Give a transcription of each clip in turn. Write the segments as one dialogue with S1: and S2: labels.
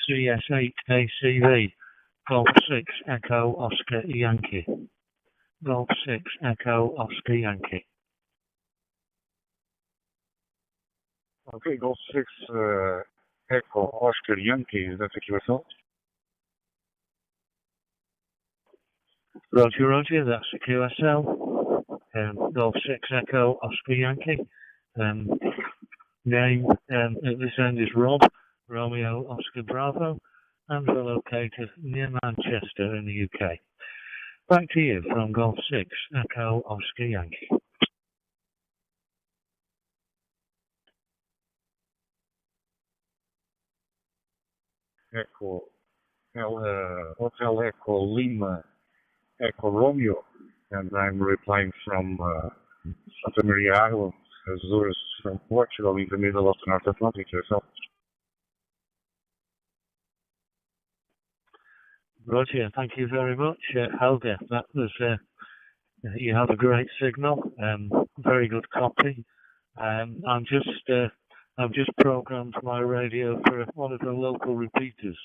S1: CS8ACV, Golf 6 Echo Oscar Yankee. Golf 6 Echo Oscar Yankee.
S2: Okay, Golf 6 Echo Oscar Yankee, is that the QSL?
S1: Roger, Roger, that's the QSL. Golf 6 Echo Oscar Yankee. Name at this end is Rob, Romeo Oscar Bravo, and we're located near Manchester in the UK. Back to you from Golf 6 Echo Oscar Yankee.
S2: Echo, Hotel Echo Lima, Echo Romeo, and I'm replying from Santa Maria Islands, Azores, from Portugal, in the middle of the North Atlantic yourself.
S1: Roger, thank you very much, Helga. That was you have a great signal, very good copy. I've just programmed my radio for one of the local repeaters,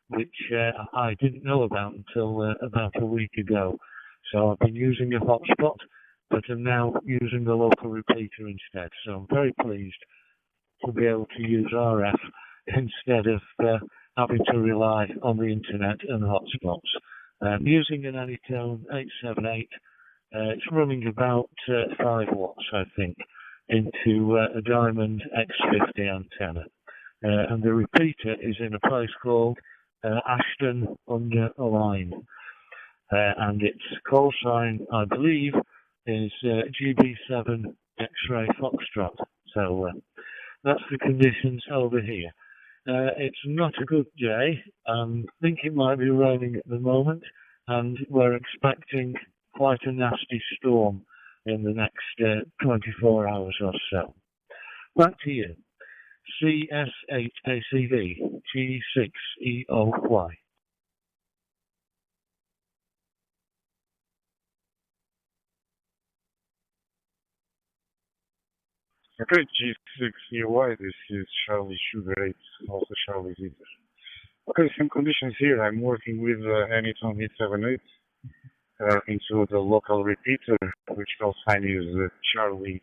S1: which I didn't know about until about a week ago. So I've been using a hotspot, but I'm now using the local repeater instead. So I'm very pleased to be able to use RF instead of having to rely on the internet and hotspots. Using an Anytone 878, it's running about 5 watts, I think, into a Diamond X50 antenna. And the repeater is in a place called Ashton under Lyne. And its call sign, I believe, is GB7 X-Ray Foxtrot. So that's the conditions over here. It's not a good day. I think it might be raining at the moment, and we're expecting quite a nasty storm in the next 24 hours or so. Back to you. CS8ACV G6EOY.
S2: Okay, G6EOY, this is Charlie Sugar 8, also Charlie Zeta. Okay, same conditions here. I'm working with Anytone 878 into the local repeater, which call sign is Charlie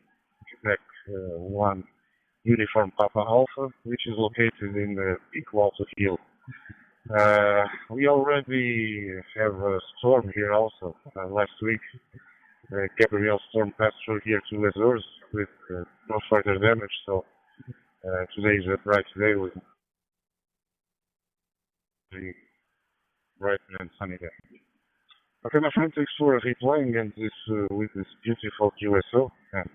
S2: Quebec 1 Uniform Papa Alpha, which is located in the Peak Walter Hill. We already have a storm here also. Last week, Gabriel storm passed through here to Azores with no further damage, so today is a bright day with the bright and sunny day. Okay, my friend, thanks for replying and this with this beautiful QSO, and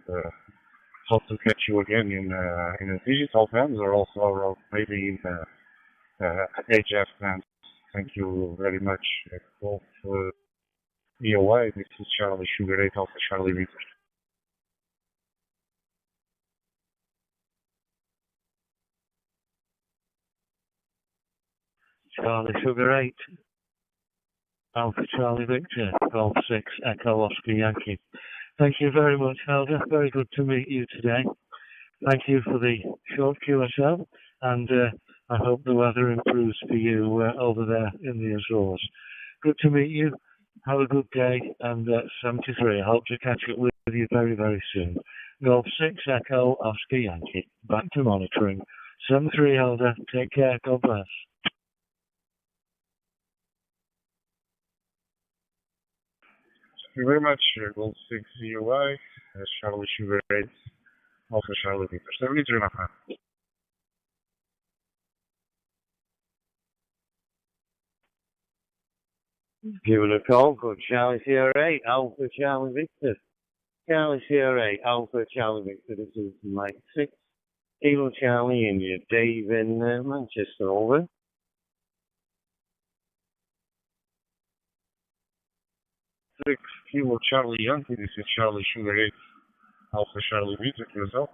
S2: hope to catch you again in a digital band or also maybe in HF band. Thank you very much. Both EOI, this is Charlie Sugar 8, also Charlie Victor.
S1: Charlie Sugar 8, Alpha Charlie Victor, Golf 6 Echo Oscar Yankee. Thank you very much, Helga. Very good to meet you today. Thank you for the short QSO, and I hope the weather improves for you over there in the Azores. Good to meet you. Have a good day, and 73. I hope to catch up with you very, very soon. Golf 6 Echo Oscar Yankee. Back to monitoring. 73 Helga. Take care. God bless.
S2: Thank you very much, Golf 6 UI, Charlie Sugar 8, also Charlie Victor. 73, my friend.
S3: Give it a call, good Charlie Sierra 8, Alpha Charlie Victor. Charlie Sierra 8, Alpha Charlie Victor, this is Mike 6. Kilo Charlie India, Dave in Manchester, over.
S2: 6 Kilo Charlie Yankee, this is Charlie Sugar 8, Alpha Charlie Victor, yourself.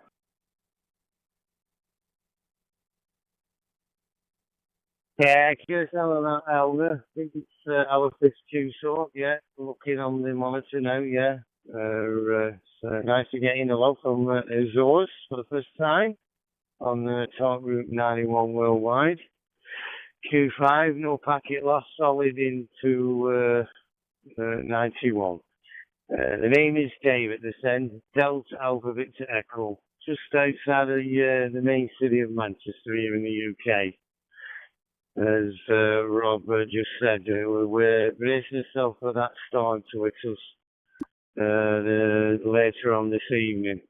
S3: Yeah, QSL on that Elder. I think it's our fifth Q-sort, yeah. Looking on the monitor now, yeah. It's nice to get in hello from Azores for the first time on Talk Route 91 worldwide. Q5, no packet loss, solid into 91. The name is David, the send Delta Alpha Victor Echo, just outside of the main city of Manchester here in the UK. As Rob just said, we're bracing ourselves for that storm to hit us later on this evening.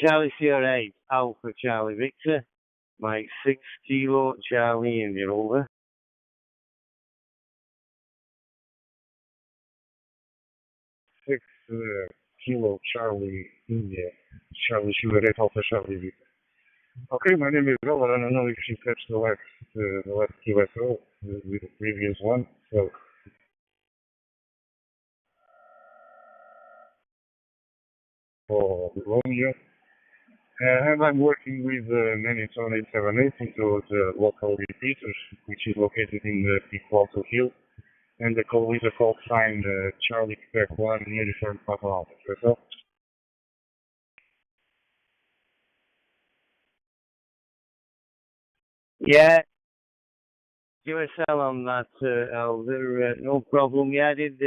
S3: Charlie Sierra 8, Alpha Charlie Victor, Mike 6 Kilo Charlie India, over.
S2: 6 Kilo Charlie India, Charlie Sugar 8 Alpha Charlie Victor. Okay, my name is Robert, and I don't know if you catch the last QSO with the previous one. So, for Romeo, and I'm working with Maniton 878 into the local repeaters, which is located in the Piqualto Hill, and the call is a call signed Charlie Quebec 1 Uniform Papa Alpha. So,
S3: Yeah, QSL on that, Elder, no problem. Yeah, I did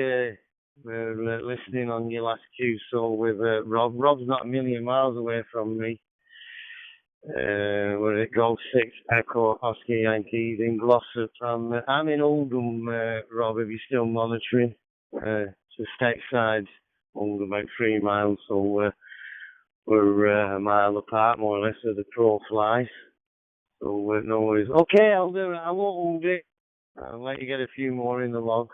S3: listening on your last QSO with Rob. Rob's not a million miles away from me. We're at Golf 6 Echo Oscar Yankees in Glossop. I'm in Oldham, Rob, if you're still monitoring. Just outside Oldham, about 3 miles, so we're a mile apart, more or less, as the crow flies. So no worries. Okay, Elder, I won't hold it. I'll let you get a few more in the log.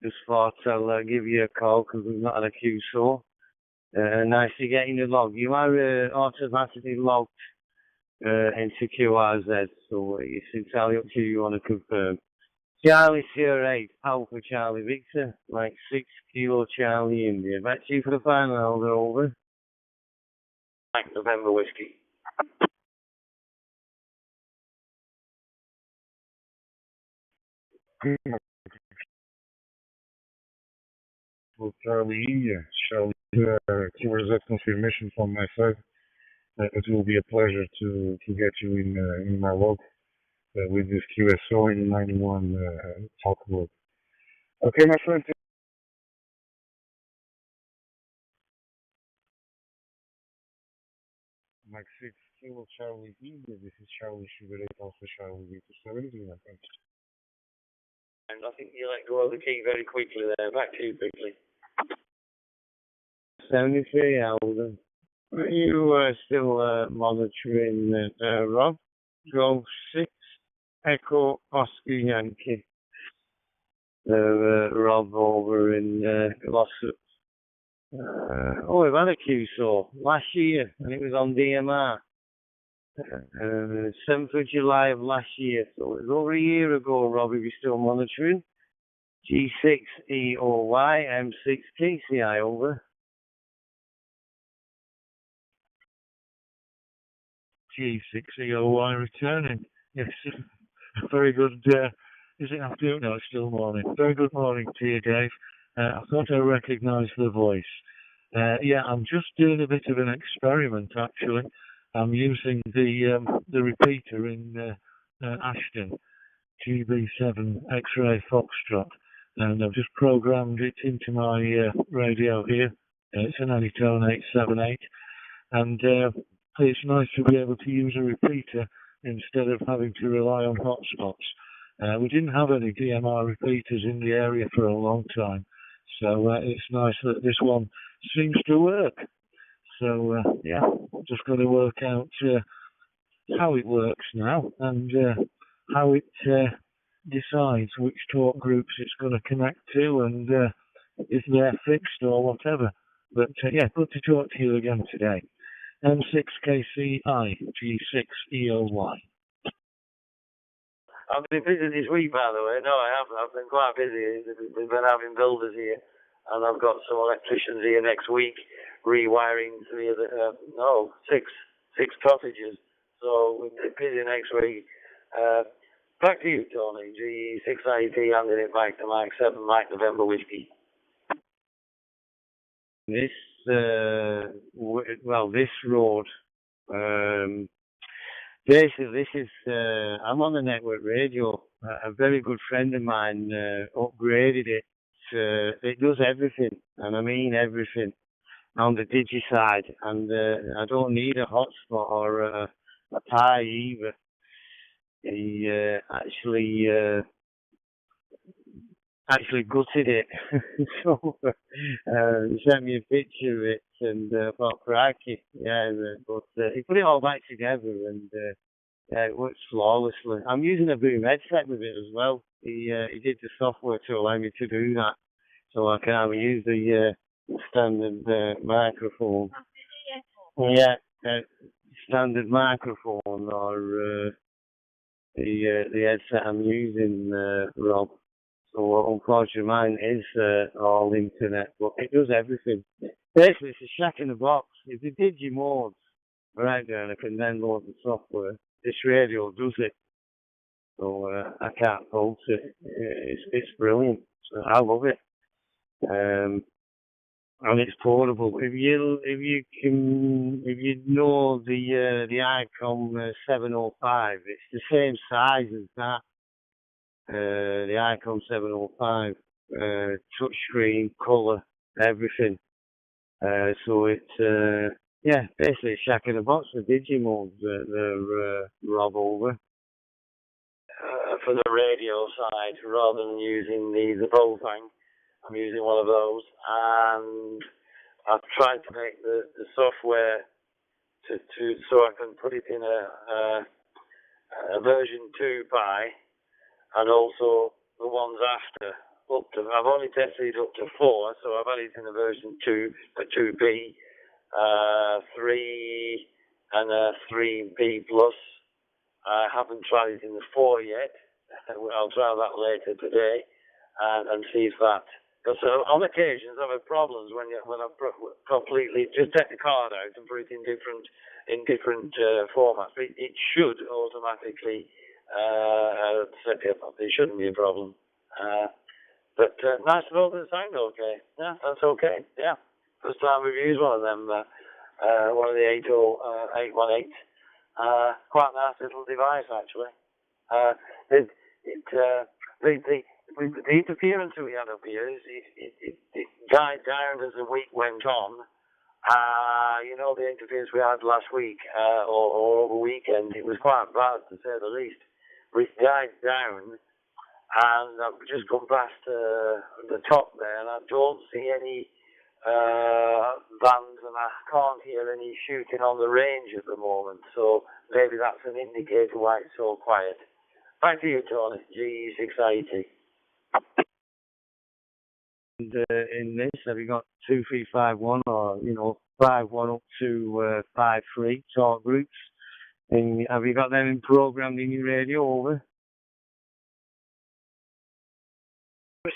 S3: Just thought I'll give you a call because we've not had a QSO. Nice to get in the log. You are automatically logged into QRZ, so it's entirely up to you want to confirm. Charlie Sierra 8, Alpha Charlie Victor, like 6 Kilo Charlie India. Back to you for the final, Elder, over. Mike November Whiskey.
S2: Charlie India, Charlie QRZ confirmation from my side. It will be a pleasure to get you in my log with this QSO in 91 talk log. Okay, my friend. Mike 6 Kilo Charlie India. This is Charlie Sugar 8 Alpha Charlie Victor 70, my friend.
S3: And I think you let go of the key very quickly there. Back to you quickly. 73 Elder. Are you still monitoring Rob? Golf 6 Echo Oscar Yankee. Rob over in Glossop. We've had a QSO last year, and it was on DMR. 7th of July of last year, so it was over a year ago, Rob, if you're still monitoring. G6EOY M6TCI, over.
S1: G6EOY returning. Yes, very good. Is it afternoon? No, it's still morning. Very good morning to you, Dave. I thought I recognised the voice. Yeah, I'm just doing a bit of an experiment, actually. I'm using the repeater in Ashton, GB7 X-Ray Foxtrot, and I've just programmed it into my radio here. It's an Anytone 878, and it's nice to be able to use a repeater instead of having to rely on hotspots. We didn't have any DMR repeaters in the area for a long time, so it's nice that this one seems to work. So yeah, just got to work out how it works now and how it decides which talk groups it's going to connect to and if they're fixed or whatever. But yeah, good to talk to you again today. M6KCI G6EOY.
S3: I've been busy this week, by the way. No, I haven't. I've been quite busy. We've been having builders here, and I've got some electricians here next week rewiring six cottages. So we'll be busy next week. Back to you, Tony. G6IP, handing it back to Mike 7, Mike November Whiskey. This road, basically, this is, I'm on the network radio. A very good friend of mine upgraded it. It does everything, and I mean everything, on the digi side. And I don't need a hotspot or a Pi either. He actually gutted it. So he sent me a picture of it, and thought, crikey, yeah. But he put it all back together, and yeah, it works flawlessly. I'm using a boom headset with it as well. He did the software to allow me to do that, so I can either use the standard microphone. Yeah, standard microphone, or the headset I'm using, Rob. So unfortunately mine is all internet, but it does everything. Basically, it's a shack in a box. If the digi modes are out there and I can then load the software, this radio does it. So I can't fault it. It's brilliant. So I love it. And it's portable. If you know the ICOM 705, it's the same size as that. The ICOM 705, touchscreen, colour, everything. So it's yeah, basically a shack in a box for Digimodes that they're Rob over. For the radio side, rather than using the Volfang, I'm using one of those, and I've tried to make the software so I can put it in a version 2 Pi, and also the ones after. I've only tested it up to 4, so I've had it in a version 2, a 2B, 3, and a 3B plus. I haven't tried it in the 4 yet. I'll try that later today and see if that. Because on occasions I've had problems when I've completely just take the card out and put it in different formats. It should automatically set it up. It shouldn't be a problem. But nice to know that it sounds okay. Yeah, that's okay. Yeah, first time we've used one of them. One of the 818. Quite a nice little device, actually. The interference that we had up here it died down as the week went on. You know, the interference we had last week or over the weekend, it was quite bad, to say the least. But it died down, and I've just gone past the top there, and I don't see any bands, and I can't hear any shooting on the range at the moment, so maybe that's an indicator why it's so quiet. Back to you, Tony. G680. And in this, have you got 2351 or 51 up to 53 talk groups? And have you got them programmed in your radio over?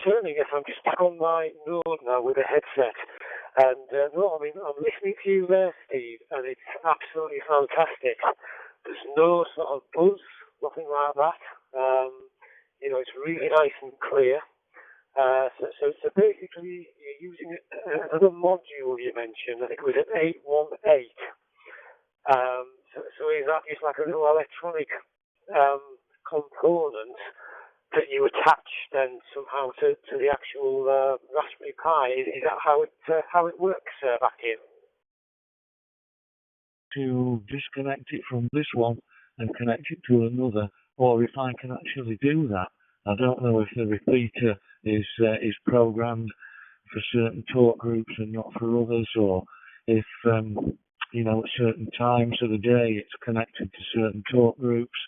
S4: Certainly, yes. I'm just back on my Node now with a headset. And no, I mean, I'm listening to you there, Steve, and it's absolutely fantastic. There's no sort of buzz, nothing like that. It's really nice and clear. So basically, you're using another module you mentioned. I think it was an 818. So is that just like a little electronic component that you attach then somehow to the actual Raspberry Pi? Is that how it works back in?
S1: To disconnect it from this one and connect it to another, or if I can actually do that. I don't know if the repeater is programmed for certain talk groups and not for others, or if at certain times of the day it's connected to certain talk groups,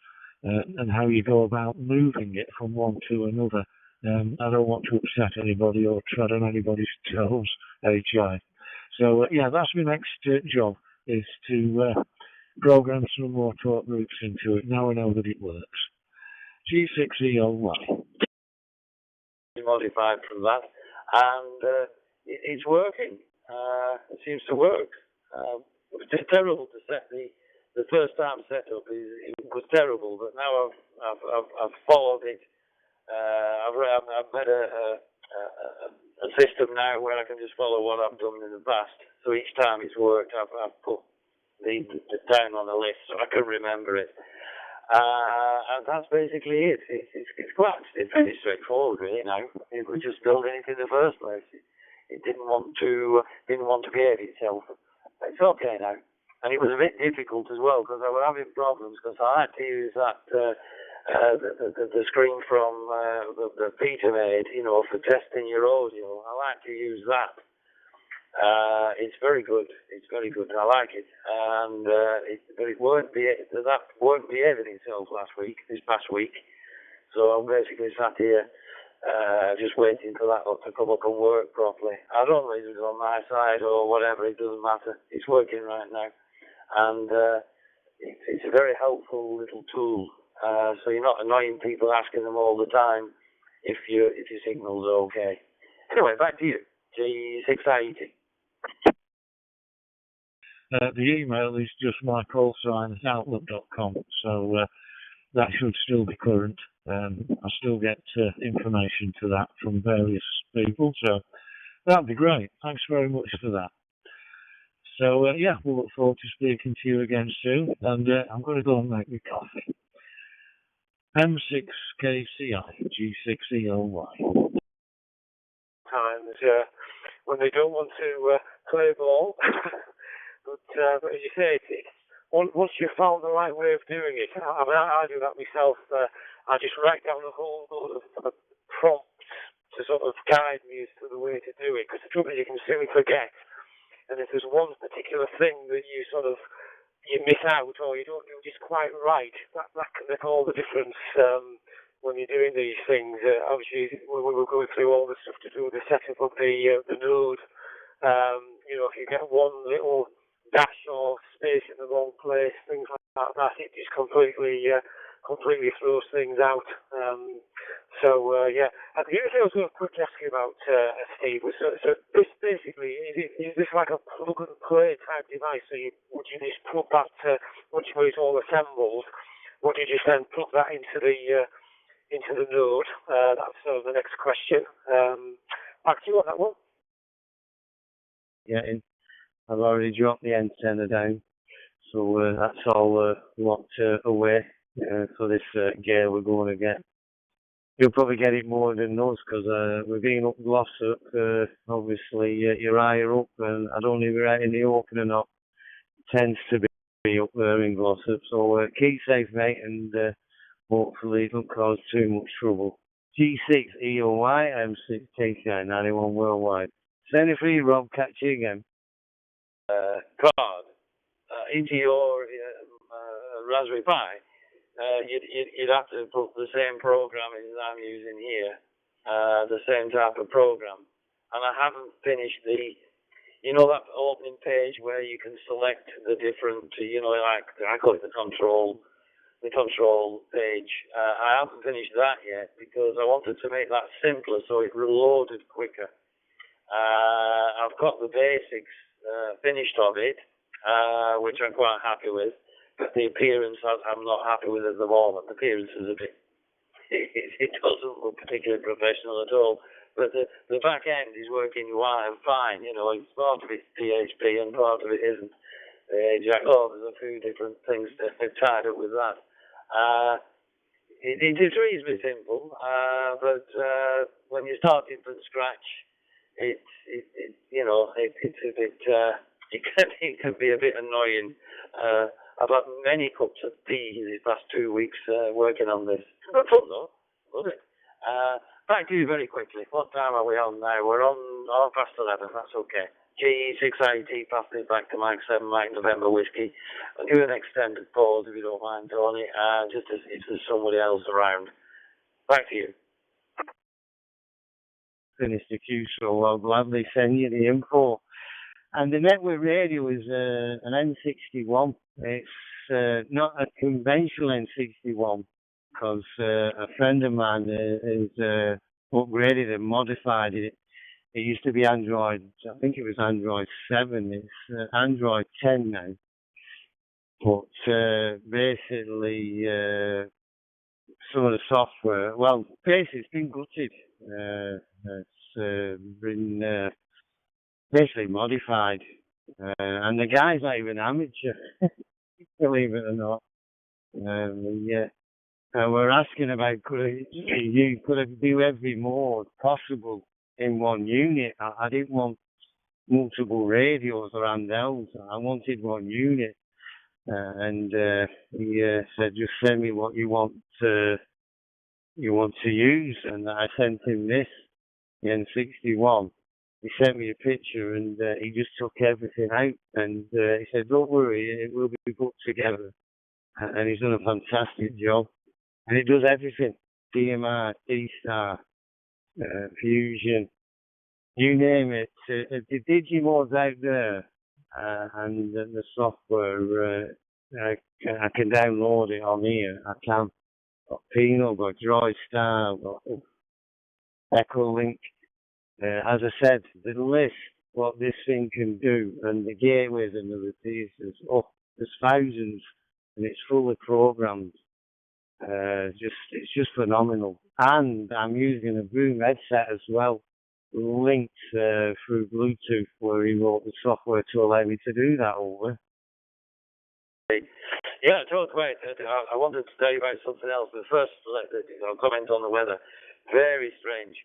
S1: and how you go about moving it from one to another. I don't want to upset anybody or tread on anybody's toes, HI. So yeah, that's my next job, is to program some more talk groups into it. Now I know that it works. G6EOY.
S3: Modified from that, and it's working. It seems to work. It's terrible to set the first time setup. It was terrible, but now I've followed it. I've made a system now where I can just follow what I've done in the past. So each time it's worked, I've put the down on the list so I can remember it. And that's basically it. It's very straightforward, really. Now it was just building it in the first place. It didn't want to behave itself. It's okay now. And it was a bit difficult as well because I was having problems because I had to use that the screen from the Peter made, for testing your audio. I like to use that. It's very good. It's very good. I like it. And but it weren't behaving itself this past week. So I'm basically sat here just waiting for that to come up and work properly. I don't know if it's on my side or whatever. It doesn't matter. It's working right now. And it's a very helpful little tool. So you're not annoying people asking them all the time if your signal's okay. Anyway, back to you. G680.
S1: The email is just mycallsign@outlook.com, so that should still be current. I still get information to that from various people, so that'd be great. Thanks very much for that. So, we'll look forward to speaking to you again soon, and I'm going to go and make me coffee. M6KCI, G6ELY.
S4: Times when they don't want to play ball, but as you say, once you've found the right way of doing it, I do that myself. I just write down a whole load of prompts to sort of guide me as to the way to do it, because the trouble is you can simply forget. And if there's one particular thing that you miss out or you don't do just quite right, that can make all the difference when you're doing these things. Obviously, when we were going through all the stuff to do with the setup of the node, if you get one little dash or space in the wrong place, things like that, it just completely throws things out. The other thing I was going to quickly ask you about, Steve, was so this basically, is this like a plug and play type device? So would you just plug that, once it's all assembled, would you just then plug that into the node? That's the next question. Back to you on that one.
S3: Yeah, I've already dropped the antenna down, so that's all locked away for this gear we're going to get. You'll probably get it more than those because we're being up Glossop. Obviously, your eye are up, and I don't know if you're out in the open or not. It tends to be up there in Glossop. So keep safe, mate, and hopefully it don't cause too much trouble. G6EOY, M6KCI, 91 worldwide. Send it for you, Rob. Catch you again. Card into your Raspberry Pi. You'd have to put the same programming that I'm using here, the same type of program. And I haven't finished that opening page where you can select the different, like I call it the control page. I haven't finished that yet because I wanted to make that simpler so it reloaded quicker. I've got the basics finished of it, which I'm quite happy with. But the appearance I'm not happy with at the moment. The appearance is a bit, it doesn't look particularly professional at all. But the back end is working fine. Part of it's PHP and part of it isn't. There's a few different things that are tied up with that. It is reasonably simple, but when you're starting from scratch, it's a bit, it can be a bit annoying. I've had many cups of tea these past 2 weeks working on this. But fun though, love it. Back to you very quickly. What time are we on now? We're on 11:30. That's okay. G680, passed it back to Mike 7, Mike November Whiskey. I'll do an extended pause if you don't mind, Tony, just if there's somebody else around. Back to you. Finished the queue, so I'll gladly send you the info. And the network radio is an N61. It's not a conventional N61 because a friend of mine has upgraded and modified it. It used to be Android, I think it was Android 7. It's Android 10 now. But basically, some of the software, basically it's been gutted. It's been basically modified. And the guy's not even amateur, believe it or not. We're asking about could it do every mode possible in one unit. I didn't want multiple radios or handhelds. I wanted one unit. And he said, just send me what you want to use. And I sent him this, the N61. He sent me a picture, and he just took everything out. And he said, don't worry, it will be put together. And he's done a fantastic job. And it does everything. DMR, D-Star, Fusion, you name it. The Digimode's out there. And the software, I can download it on here. I can. Got Pino, got Droid Star, got Echo Link. As I said, the list, what this thing can do, and the gateways and the repeaters, there's thousands, and it's full of programs. It's just phenomenal. And I'm using a Boom headset as well, linked through Bluetooth, where he wrote the software to allow me to do that over.
S5: Yeah, talk about it. I wanted to tell you about something else, but first, I'll comment on the weather. Very strange.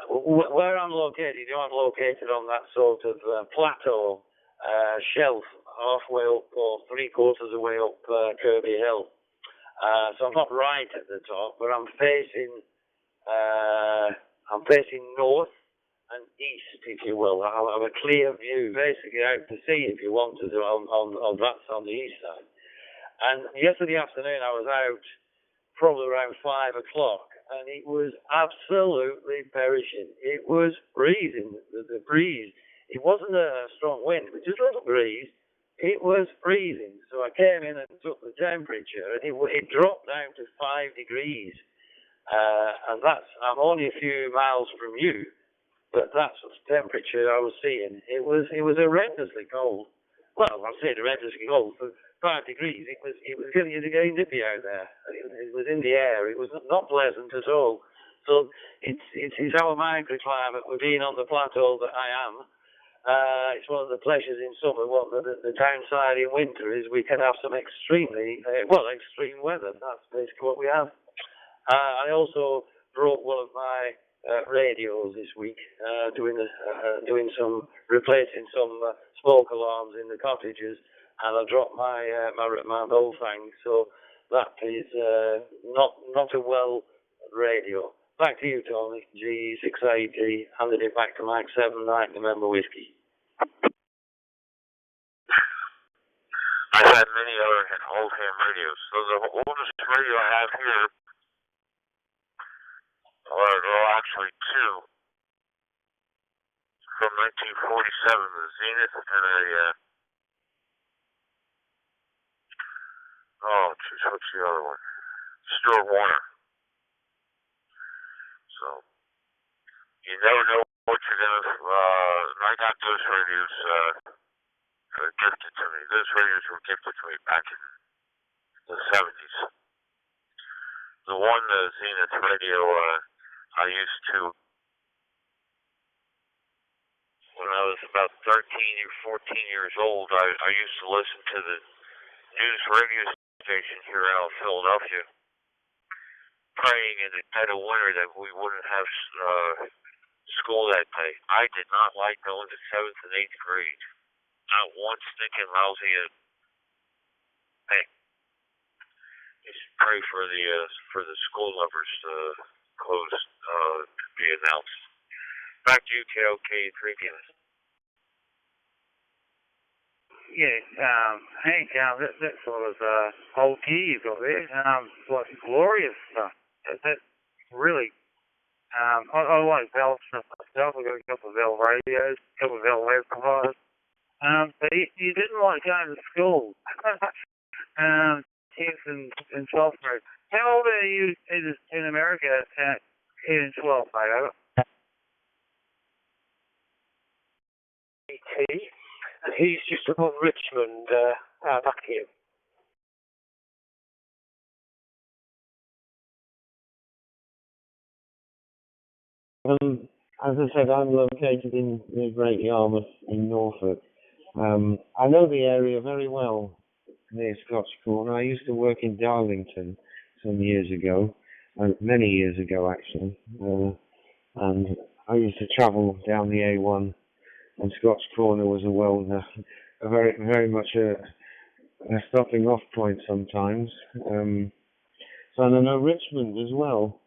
S5: Where I'm located, I'm located on that sort of plateau shelf, halfway up or 3/4 of the way up Kirby Hill. So I'm not right at the top, but I'm facing north and east, if you will. I have a clear view, basically out to sea, if you wanted to, on that's on the east side. And yesterday afternoon, I was out probably around 5 o'clock, and it was absolutely perishing. It was freezing. The breeze. It wasn't a strong wind, but just a little breeze. It was freezing. So I came in and took the temperature, and it dropped down to 5 degrees. And I'm only a few miles from you, but that's the temperature I was seeing. It was horrendously cold. Well, I'll say horrendously cold. For 5 degrees, it was getting nippy out there. It was in the air. It was not pleasant at all. So it's our microclimate. We're being on the plateau that I am. It's one of the pleasures in summer. Well, the downside in winter is we can have some extreme weather. That's basically what we have. I also broke one of my radios this week, replacing some smoke alarms in the cottages, and I dropped my Bullfang. So that is not a well radio. Back to you, Tony. G680, handed it back to Mike 7, Night November Whiskey.
S6: I've had many other old-ham radios. So the oldest radio I have here, well, actually two, from 1947, the Zenith and what's the other one? Stuart Warner. So, you never know what you're going to, I got those radios gifted to me. Those radios were gifted to me back in the 70s. The one Zenith radio I used to, when I was about 13 or 14 years old, I used to listen to the news radio station here out of Philadelphia, praying in the dead of winter that we wouldn't have school that day. I did not like going to 7th and 8th grade. Not one stinking lousy thing. Just pray for the school numbers to close to be announced. Back to you, KOK 3 Guinness.
S5: Yeah, Hank, that sort of whole key you've got there, like glorious stuff. That's really, I like Bell stuff myself. I've got a couple of Bell radios, a couple of Bell web providers. But you didn't like going to school. Kids and 12th grade. How old are you in America at in 12th grade?
S4: He's just above Richmond, back here.
S3: As I said, I'm located in Great Yarmouth in Norfolk. I know the area very well. near Scotch Corner. I used to work in Darlington some years ago, many years ago actually, and I used to travel down the A1, and Scotch Corner was a very much a stopping off point sometimes. So and I know Richmond as well.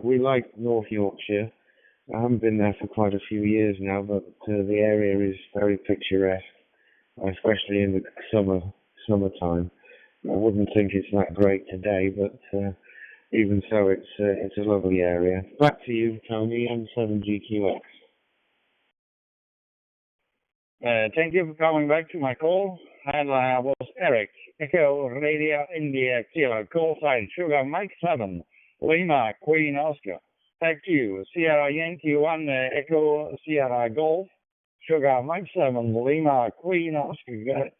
S3: We like North Yorkshire. I haven't been there for quite a few years now, but the area is very picturesque, especially in the summertime. I wouldn't think it's that great today, but even so, it's a lovely area. Back to you, Tony, M7GQX.
S7: Thank you for coming back to my call. And I was Eric, Echo Radio India Kilo, call sign Sugar Mike 7, Lima Queen Oscar. Back to you, Sierra Yankee 1, Echo Sierra Golf, Sugar Mike 7, Lima Queen Oscar.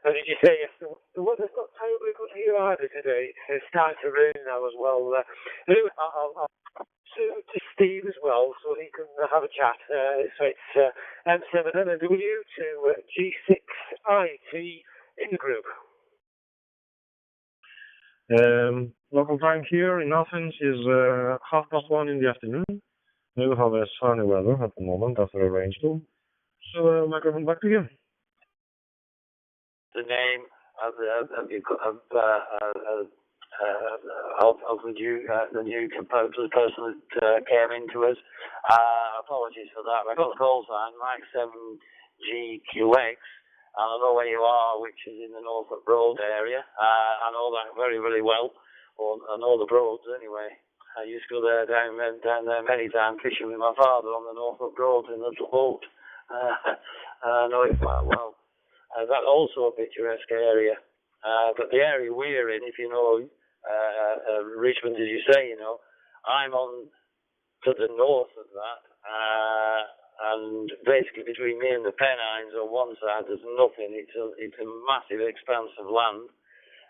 S4: How did you say? The weather's not terribly good here either today. It's starting to rain now as well. Anyway, I'll to Steve as well, so he can have a chat. So it's M7NW to G6IT in the group.
S1: Local time here in Athens is 1:30 in the afternoon. We have a sunny weather at the moment after a rainstorm. So, microphone back to you.
S5: The name of the new composer, the person that came into us. Apologies for that. I got the call sign, Mike 7GQX. I know where you are, which is in the Norfolk Broad area. I know that very, very well. Or I know the Broads anyway. I used to go down there many times fishing with my father on the Norfolk Broad in a little boat. I know it quite well. That's also a picturesque area. But the area we're in, if you know Richmond, as you say, I'm on to the north of that. And basically between me and the Pennines on one side, there's nothing. It's a massive expanse of land.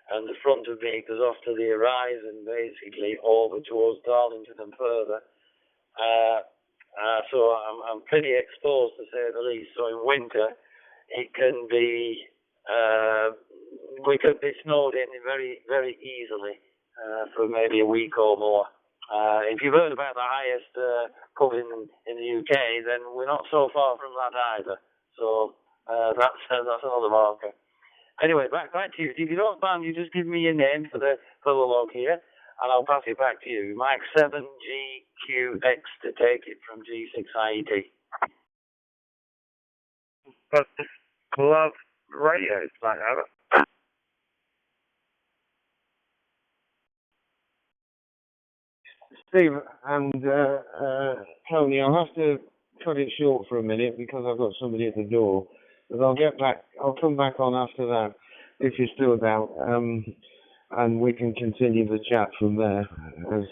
S5: And the front of me goes off to the horizon, basically, over towards Darlington and further. So I'm pretty exposed, to say the least. So in winter, it can be, we could be snowed in very, very easily for maybe a week or more. If you've heard about the highest pub in the UK, then we're not so far from that either. So that's another marker. Anyway, back to you. If you don't mind, you just give me your name for the log here, and I'll pass it back to you. Mike 7GQX to take it from G6IET.
S1: But Club Radio is like that.
S3: Steve and Tony, I'll have to cut it short for a minute because I've got somebody at the door. But I'll come back on after that if you're still about, and we can continue the chat from there, as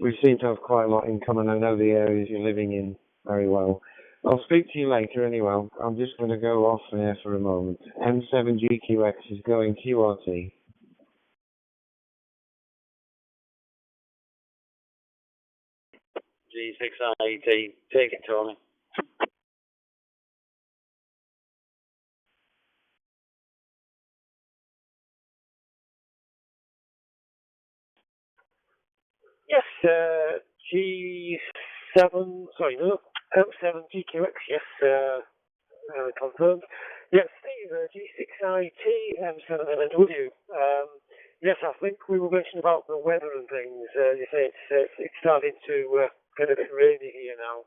S3: we seem to have quite a lot in common. I know the areas you're living in very well. I'll speak to you later anyway. I'm just going to go off there for a moment. M7GQX is going QRT.
S5: G6IET, take it, Tony.
S4: Yes, M7GQX, yes, confirmed. Yes, Steve, G6IT, M7NW. Yes, I think we were mentioning about the weather and things. You say it's starting to get a bit rainy here now.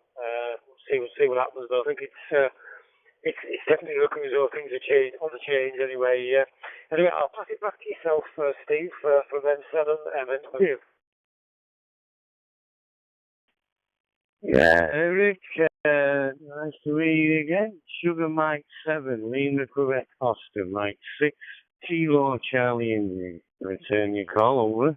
S4: We'll see what happens, but I think it's definitely looking as though things are on the change anyway. Anyway, I'll pass it back to yourself, Steve, from M7NW.
S3: Yeah, Eric, nice to meet you again. Sugar Mike 7, Lima Quebec Oscar, Mike 6, Kilo Charlie Indian. Return your call, over.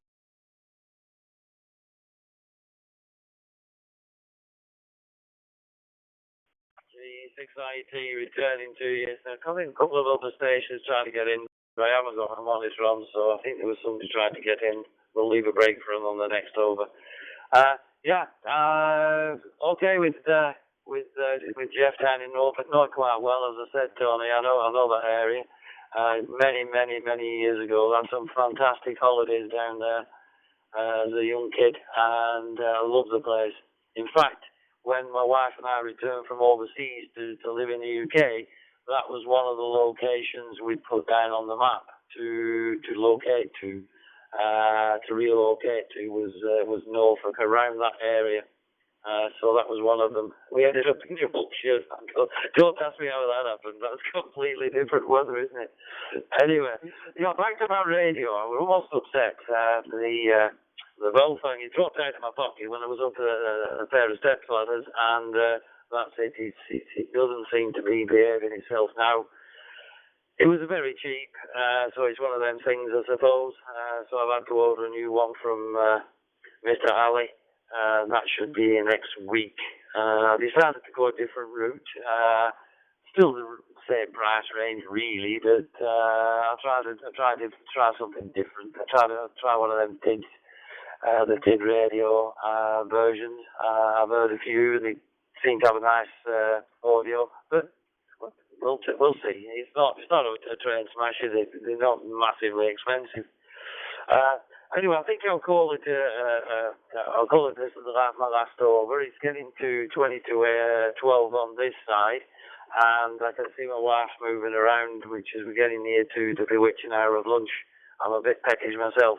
S5: G6IT returning to you. There have been a couple of other stations trying to get in by Amazon. I'm on this run, so I think there was somebody trying to get in. We'll leave a break for them on the next over. Okay, with with Jeff down in Norfolk. Not quite well, as I said, Tony. I know that area. Many years ago, I had some fantastic holidays down there as a young kid, and I love the place. In fact, when my wife and I returned from overseas to live in the UK, that was one of the locations we put down on the map to locate to relocate to was Norfolk, around that area. So that was one of them. We ended up in Yorkshire. Don't ask me how that happened. That's completely different weather, isn't it? Anyway, back to my radio. I was almost upset. The bell thing, it dropped out of my pocket when I was up a pair of step ladders, and that's it. It doesn't seem to be behaving itself now. It was very cheap, so it's one of them things, I suppose. So I've had to order a new one from Mr. Ali. That should be next week. I decided to go a different route. Still the same price range, really, but I tried to try something different. I tried to try one of them TIDs, the TID radio versions. I've heard a few, and they seem to have a nice audio, but we'll see. It's not a train smasher. They're not massively expensive. Anyway, I think I'll call it this my last over. It's getting to 12 on this side, and I can see my wife moving around, which is we're getting near to the bewitching hour of lunch. I'm a bit peckish myself.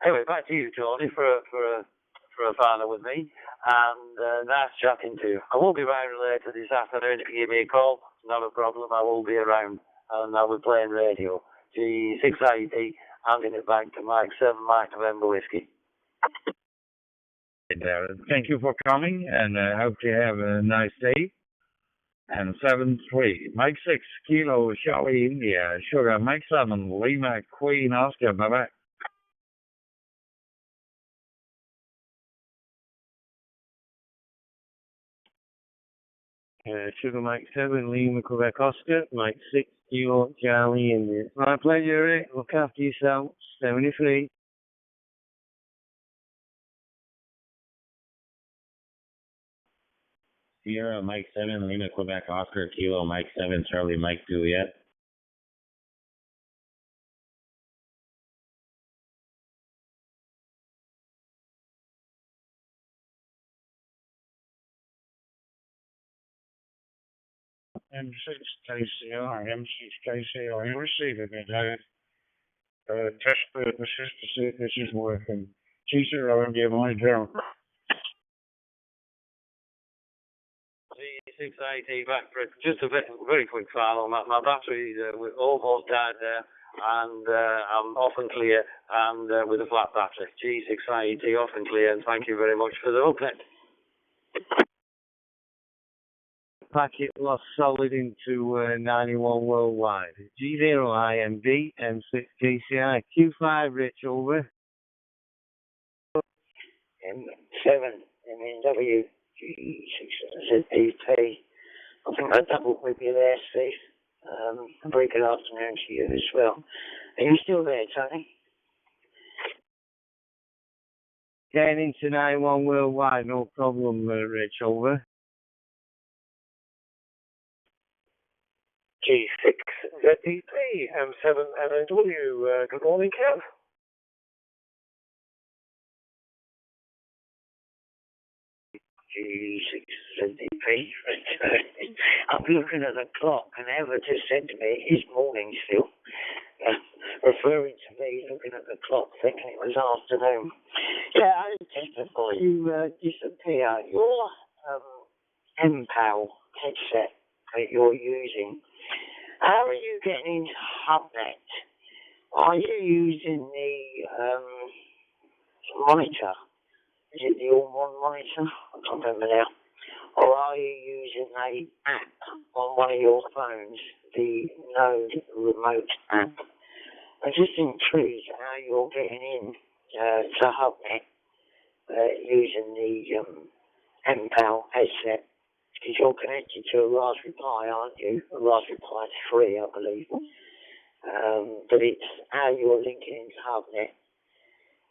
S5: Anyway, back to you, Tony, for a final with me, and nice chatting to you. I will be around later this afternoon if you give me a call. Not a problem. I will be around, and I'll be playing radio. G680. Handing it back to Mike 7, Mike November Whiskey.
S7: Thank you for coming, and I hope you have a nice day. And 7-3, Mike 6, Kilo, Charlie, India, Sugar, Mike 7, Lima, Queen, Oscar, bye-bye.
S3: Sugar, Mike 7, Lima, Quebec, Oscar, Mike 6, Kilo, Charlie, India. My pleasure, Rick. Look after yourself. 73.
S8: Sierra, Mike 7, Lima, Quebec, Oscar, Kilo, Mike 7, Charlie, Mike Juliet.
S2: M6 KCR, M6 KCR, you receive it, man. Test the assist to see if this is working. G0 and give my drone.
S5: G680 back for just a very quick final. My battery almost died there, and I'm off and clear, and with a flat battery. G680 off and clear, and thank you very much for the update.
S3: Packet lost solid into 91 worldwide. G0 IMD, M6 GCI, Q5 Rich over.
S9: M7 MNW, G6ZDP. I think I doubled with you there, Steve. A very good afternoon to you as well. Are you still there, Tony?
S3: Getting into 91 worldwide, no problem, Rich over.
S4: G6ZDP, M7 MNW. Good morning, Kev.
S9: G6ZDP. I'm looking at the clock, and Eva just said to me, it's morning still. Referring to me looking at the clock, thinking it was afternoon. Yeah, I just before you disappear, your MPAL headset that you're using, how are you getting into HubNet? Are you using the monitor? Is it the all-one monitor? I can't remember now. Or are you using an app on one of your phones, the Node remote app? I'm just intrigued how you're getting in to HubNet using the MPAL headset. Because you're connected to a Raspberry Pi, aren't you? A Raspberry Pi 3, I believe. But it's how you're linking into HubNet.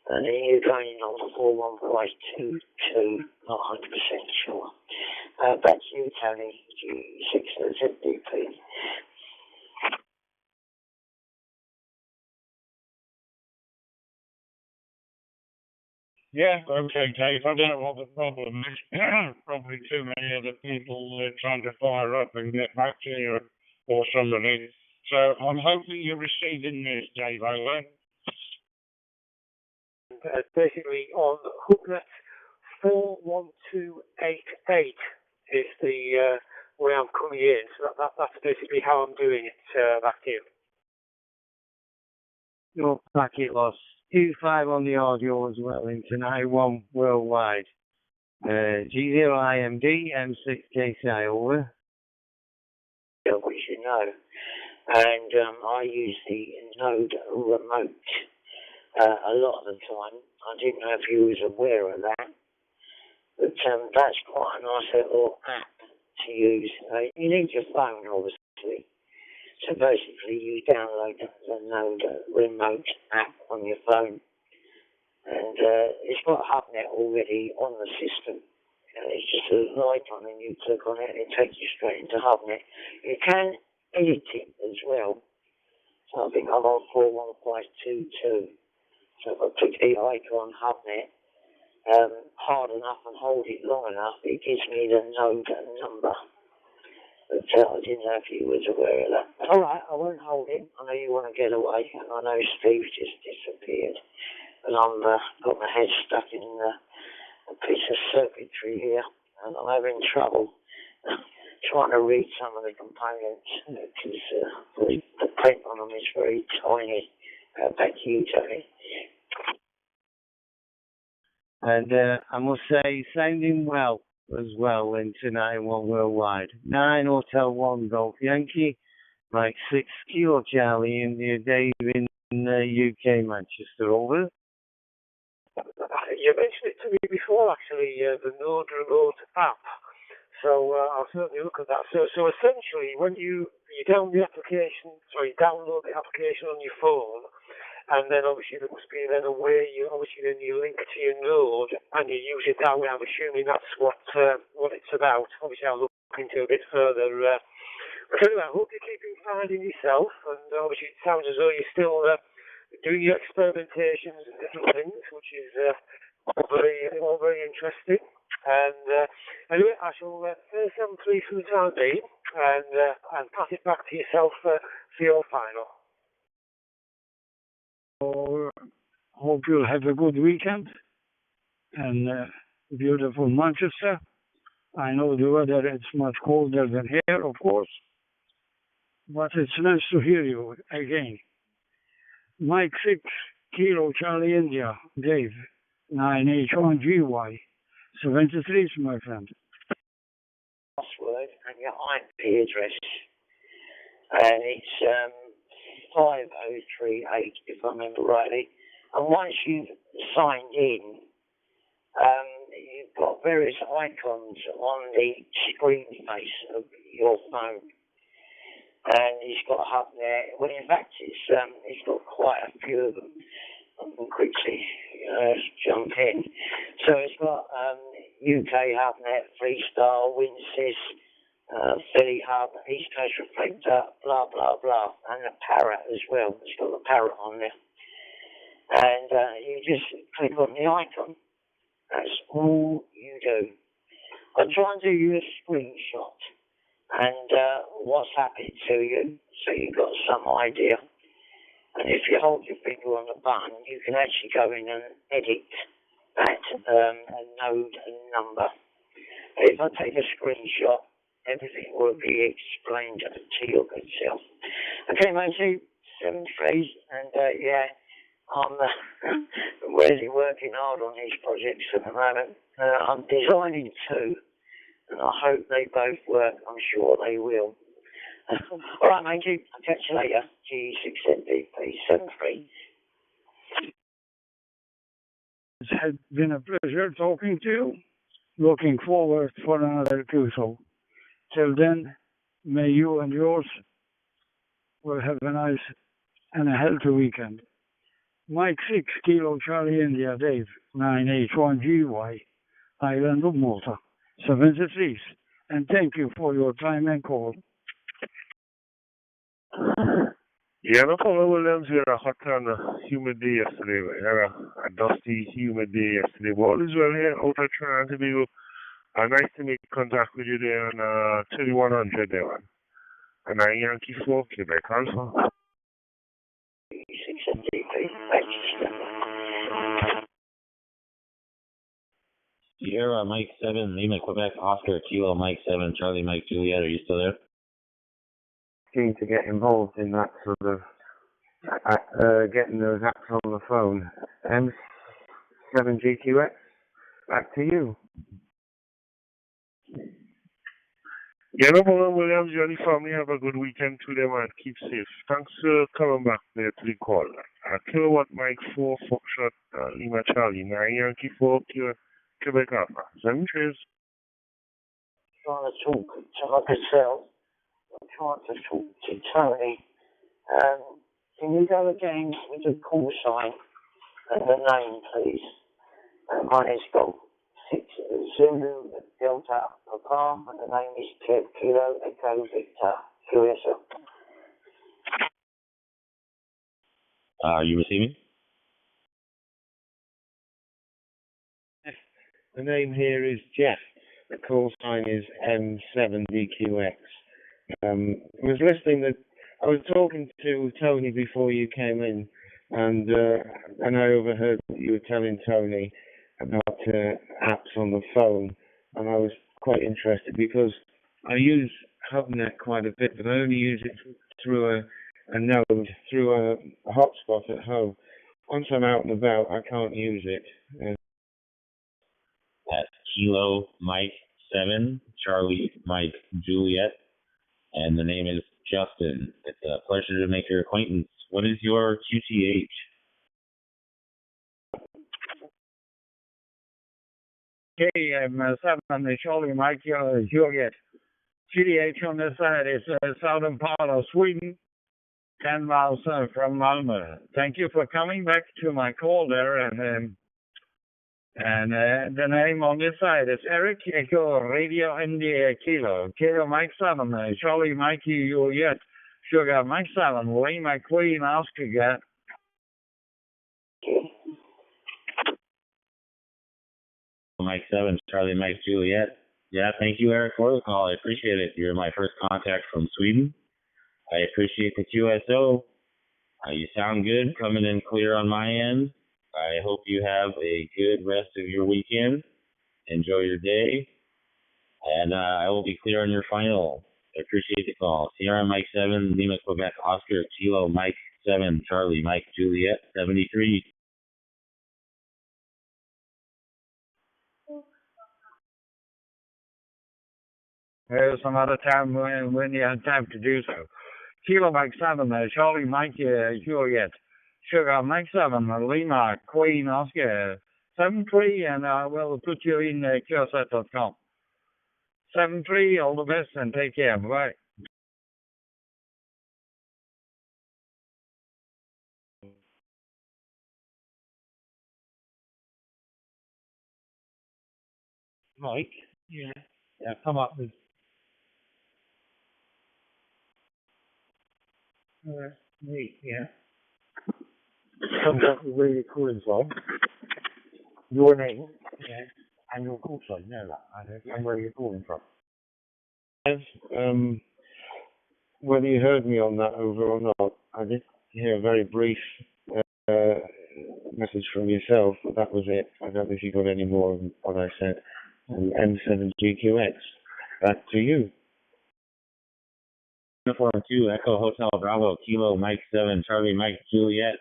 S9: And then you're going on 41.22, not 100% sure. Back to you, Tony. G6ZDP.
S7: Yeah, okay, Dave. I don't know what the problem is. Probably too many other people trying to fire up and get back to you or somebody. So I'm hoping you're receiving this, Dave, over.
S4: Basically on hooknet 41288 is the way I'm coming in. So that's basically how I'm doing it back to you.
S3: Your packet loss 25 on the audio as well into 91 worldwide. G0IMD M6KCI over.
S9: Which you know. And I use the Node remote a lot of the time. I didn't know if you was aware of that. But that's quite a nice little app to use. You need your phone, obviously. So basically, you download the Node remote app on your phone. And it's got HubNet already on the system. It's just a little icon and you click on it and it takes you straight into HubNet. You can edit it as well. So I think I'm on 41522. So if I click the icon HubNet hard enough and hold it long enough, it gives me the node number. But I didn't know if you was aware of that. Alright, I won't hold it. I know you want to get away. I know Steve just disappeared. And I've got my head stuck in a piece of circuitry here. And I'm having trouble trying to read some of the components because the print on them is very tiny. Back to you, Tony.
S3: And I must say, sounding well as well into 91 worldwide. 9 Hotel 1 Golf Yankee, Mike 6 Kilo Charlie India Dave in UK Manchester over.
S4: You mentioned it to me before, actually, the Node Remote app. So I'll certainly look at that. So essentially, when you download the application on your phone, and then obviously there must be then a way you link to your Node and you use it that way. I'm assuming that's what it's about. Obviously, I'll look into a bit further. But anyway, I hope you're keeping finding yourself, and obviously it sounds as though you're still doing your experimentations and different things, which is all very interesting. And anyway, I shall first 7-3 for the time being, and pass it back to yourself for your final.
S7: So, hope you'll have a good weekend and beautiful Manchester. I know the weather is much colder than here, of course, but it's nice to hear you again. Mike 6 Kilo Charlie India, Dave 9H1GY 73, my friend.
S9: Password and your IP address, and it's 5038 if I remember rightly. And once you've signed in, you've got various icons on the screen face of your phone, and it's got HubNet. Well, in fact, it's got quite a few of them. I can quickly jump in. So it's got UK HubNet, Freestyle, WinSys, Philly Hub, East Coast Reflector, blah, blah, blah, and the Parrot as well. It's got the Parrot on there. And you just click on the icon. That's all you do. I'll try and do you a screenshot and what's happening to you, so you've got some idea. And if you hold your finger on the button, you can actually go in and edit that node and number. If I take a screenshot, everything will be explained to your good self. Okay, matey, 7-3, and yeah, I'm really working hard on these projects at the moment. I'm designing 2, and I hope they both work. I'm sure they will. All right, matey, I'll catch you later. G6NDP 7-3.
S7: It has been a pleasure talking to you. Looking forward for another QSO. Till then, may you and yours will have a nice and a healthy weekend. Mike 6 Kilo Charlie India Dave 9H1GY Island of Malta 73. and thank you for your time and call.
S10: Yeah, no problem, Williams. We had a hot and humid day yesterday. We had a dusty, humid day yesterday. But all is well here out at Trinidad and Tobago. Nice to make contact with you there on 3100 there, man. And Yankee 4, Quebec Alpha.
S8: Sierra Mike 7, Lima, Quebec, Oscar, Kilo, Mike 7, Charlie, Mike, Juliet. Are you still there?
S3: Keen to get involved in that sort of getting those apps on the phone. M7GQX, back to you.
S10: Yeah, no problem, Williams. You and the family have a good weekend to them and keep safe. Thanks for coming back there to the call. Kilowatt Mike 4, Foxtrot, Lima Charlie, 9 Yankee 4, Quebec Alpha. 7 cheers.
S9: Trying to talk to myself. I'm trying to talk to Tony. Can you go again with the call sign and the name, please? Mine is got 6 Zulu Delta Papa, and the name is Kilo Echo Victor. QSL.
S8: Are you receiving?
S3: The name here is Jeff. The call sign is M7DQX. I was talking to Tony before you came in, and I overheard what you were telling Tony about apps on the phone, and I was quite interested because I use HubNet quite a bit, but I only use it through a node, through a hotspot at home. Once I'm out and about, I can't use it.
S8: That's Kilo Mike 7, Charlie Mike Juliet, and the name is Justin. It's a pleasure to make your acquaintance. What is your QTH?
S7: K7, Charlie Mike Juliet. QTH on this side is southern part of Sweden, 10 miles from Malmö. Thank you for coming back to my call there, and the name on this side is Eric Echo Radio India Kilo Mike 7, Charlie Mike Juliet, Sugar Mike 7, Lima Queen Oscar Gat.
S8: Mike 7, Charlie Mike Juliet. Yeah, thank you, Eric, for the call. I appreciate it. You're my first contact from Sweden. I appreciate the QSO. You sound good, coming in clear on my end. I hope you have a good rest of your weekend. Enjoy your day. And I will be clear on your final. I appreciate the call. Sierra Mike 7, Lima, Quebec, Oscar, Kilo, Mike 7, Charlie, Mike, Juliet, 73.
S7: There's some other time when you have time to do so. Kilo Mike 7, Charlie Mike Juliet, Sugar Mike 7, Lima Queen Oscar 73, and I will put you in QSet.com. 73, all the best and take care. Bye.
S1: Mike? Yeah. Yeah, come up with. Me, yeah. Comes up with where you're calling from. Your name. Yeah. And your call sign, know that. And where you're calling from.
S3: Yes, whether you heard me on that over or not, I did hear a very brief message from yourself, but that was it. I don't know if you got any more than what I said. M7GQX, back to you.
S8: Uniform 2, Echo Hotel Bravo, Kilo Mike 7, Charlie Mike Juliet.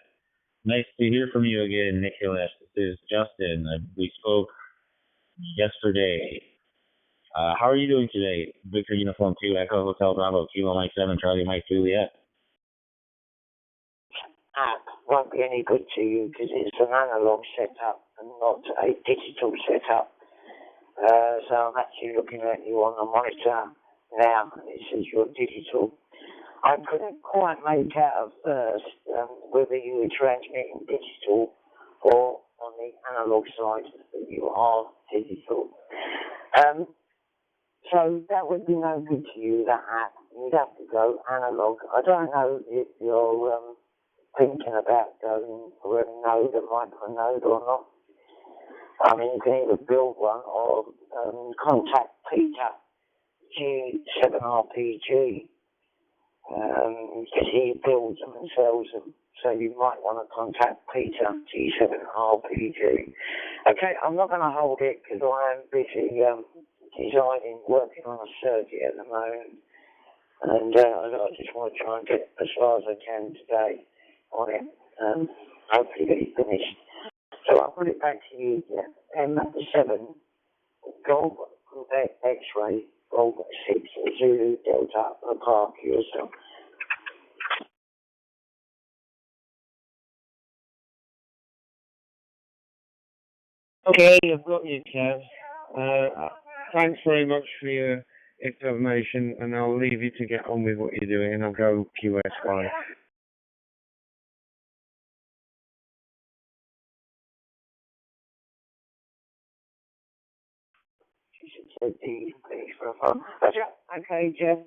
S8: Nice to hear from you again, Nicholas. This is Justin. We spoke yesterday. How are you doing today? Victor Uniform 2, Echo Hotel Bravo, Kilo Mike 7, Charlie Mike Juliet.
S9: App won't be any good to you because it's an analog setup and not a digital setup. So I'm actually looking at you on the monitor now. It says you're digital. I couldn't quite make out at first whether you were transmitting digital or on the analog side that you are digital. So that would be no good to you, that app. You'd have to go analog. I don't know if you're thinking about going for a node, a micronode or not. I mean, you can either build one or contact Peter G7RPG. Because he builds them and sells them. So you might want to contact Peter G7RPG. Okay, I'm not going to hold it because I am busy designing, working on a circuit at the moment. And I just want to try and get as far as I can today on it. Hopefully get it finished. So I'll put it back to you, M7, Gold X-ray, Gold 6, Zulu, Delta, Park, yourself.
S3: Okay, I've got you, Kev. Thanks very much for your information, and I'll leave you to get on with what you're doing, and I'll go QSY.
S9: Okay, Jeff,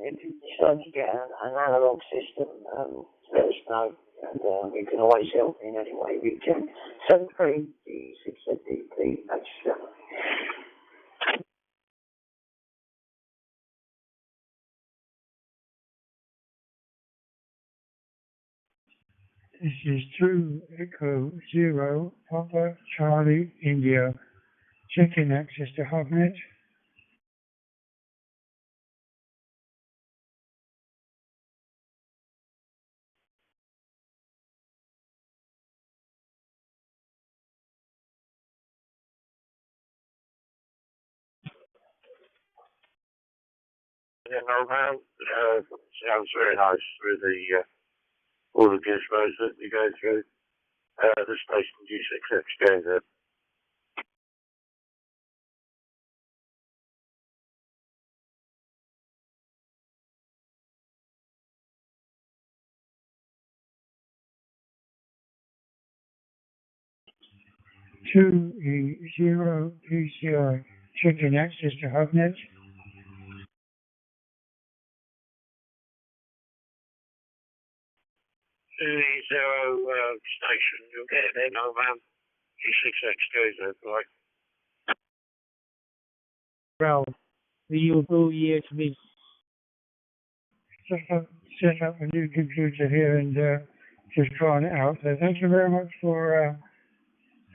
S9: if you decide to get an analog system, let us know, and we can always help in any way we can. 73D6DP, that's
S11: This is True Echo Zero Papa Charlie India. Checking access to HubNet.
S10: Yeah, no, man. Sounds very nice with all the gizmos that we go through. The station G6X goes there.
S11: Two zero PCI. Checking access to HubNet.
S10: Zero station, you'll get there, no, man. G6X goes there, right?
S11: Well, the U2 EHB. Set up a new computer here and just drawing it out. So thank you very much for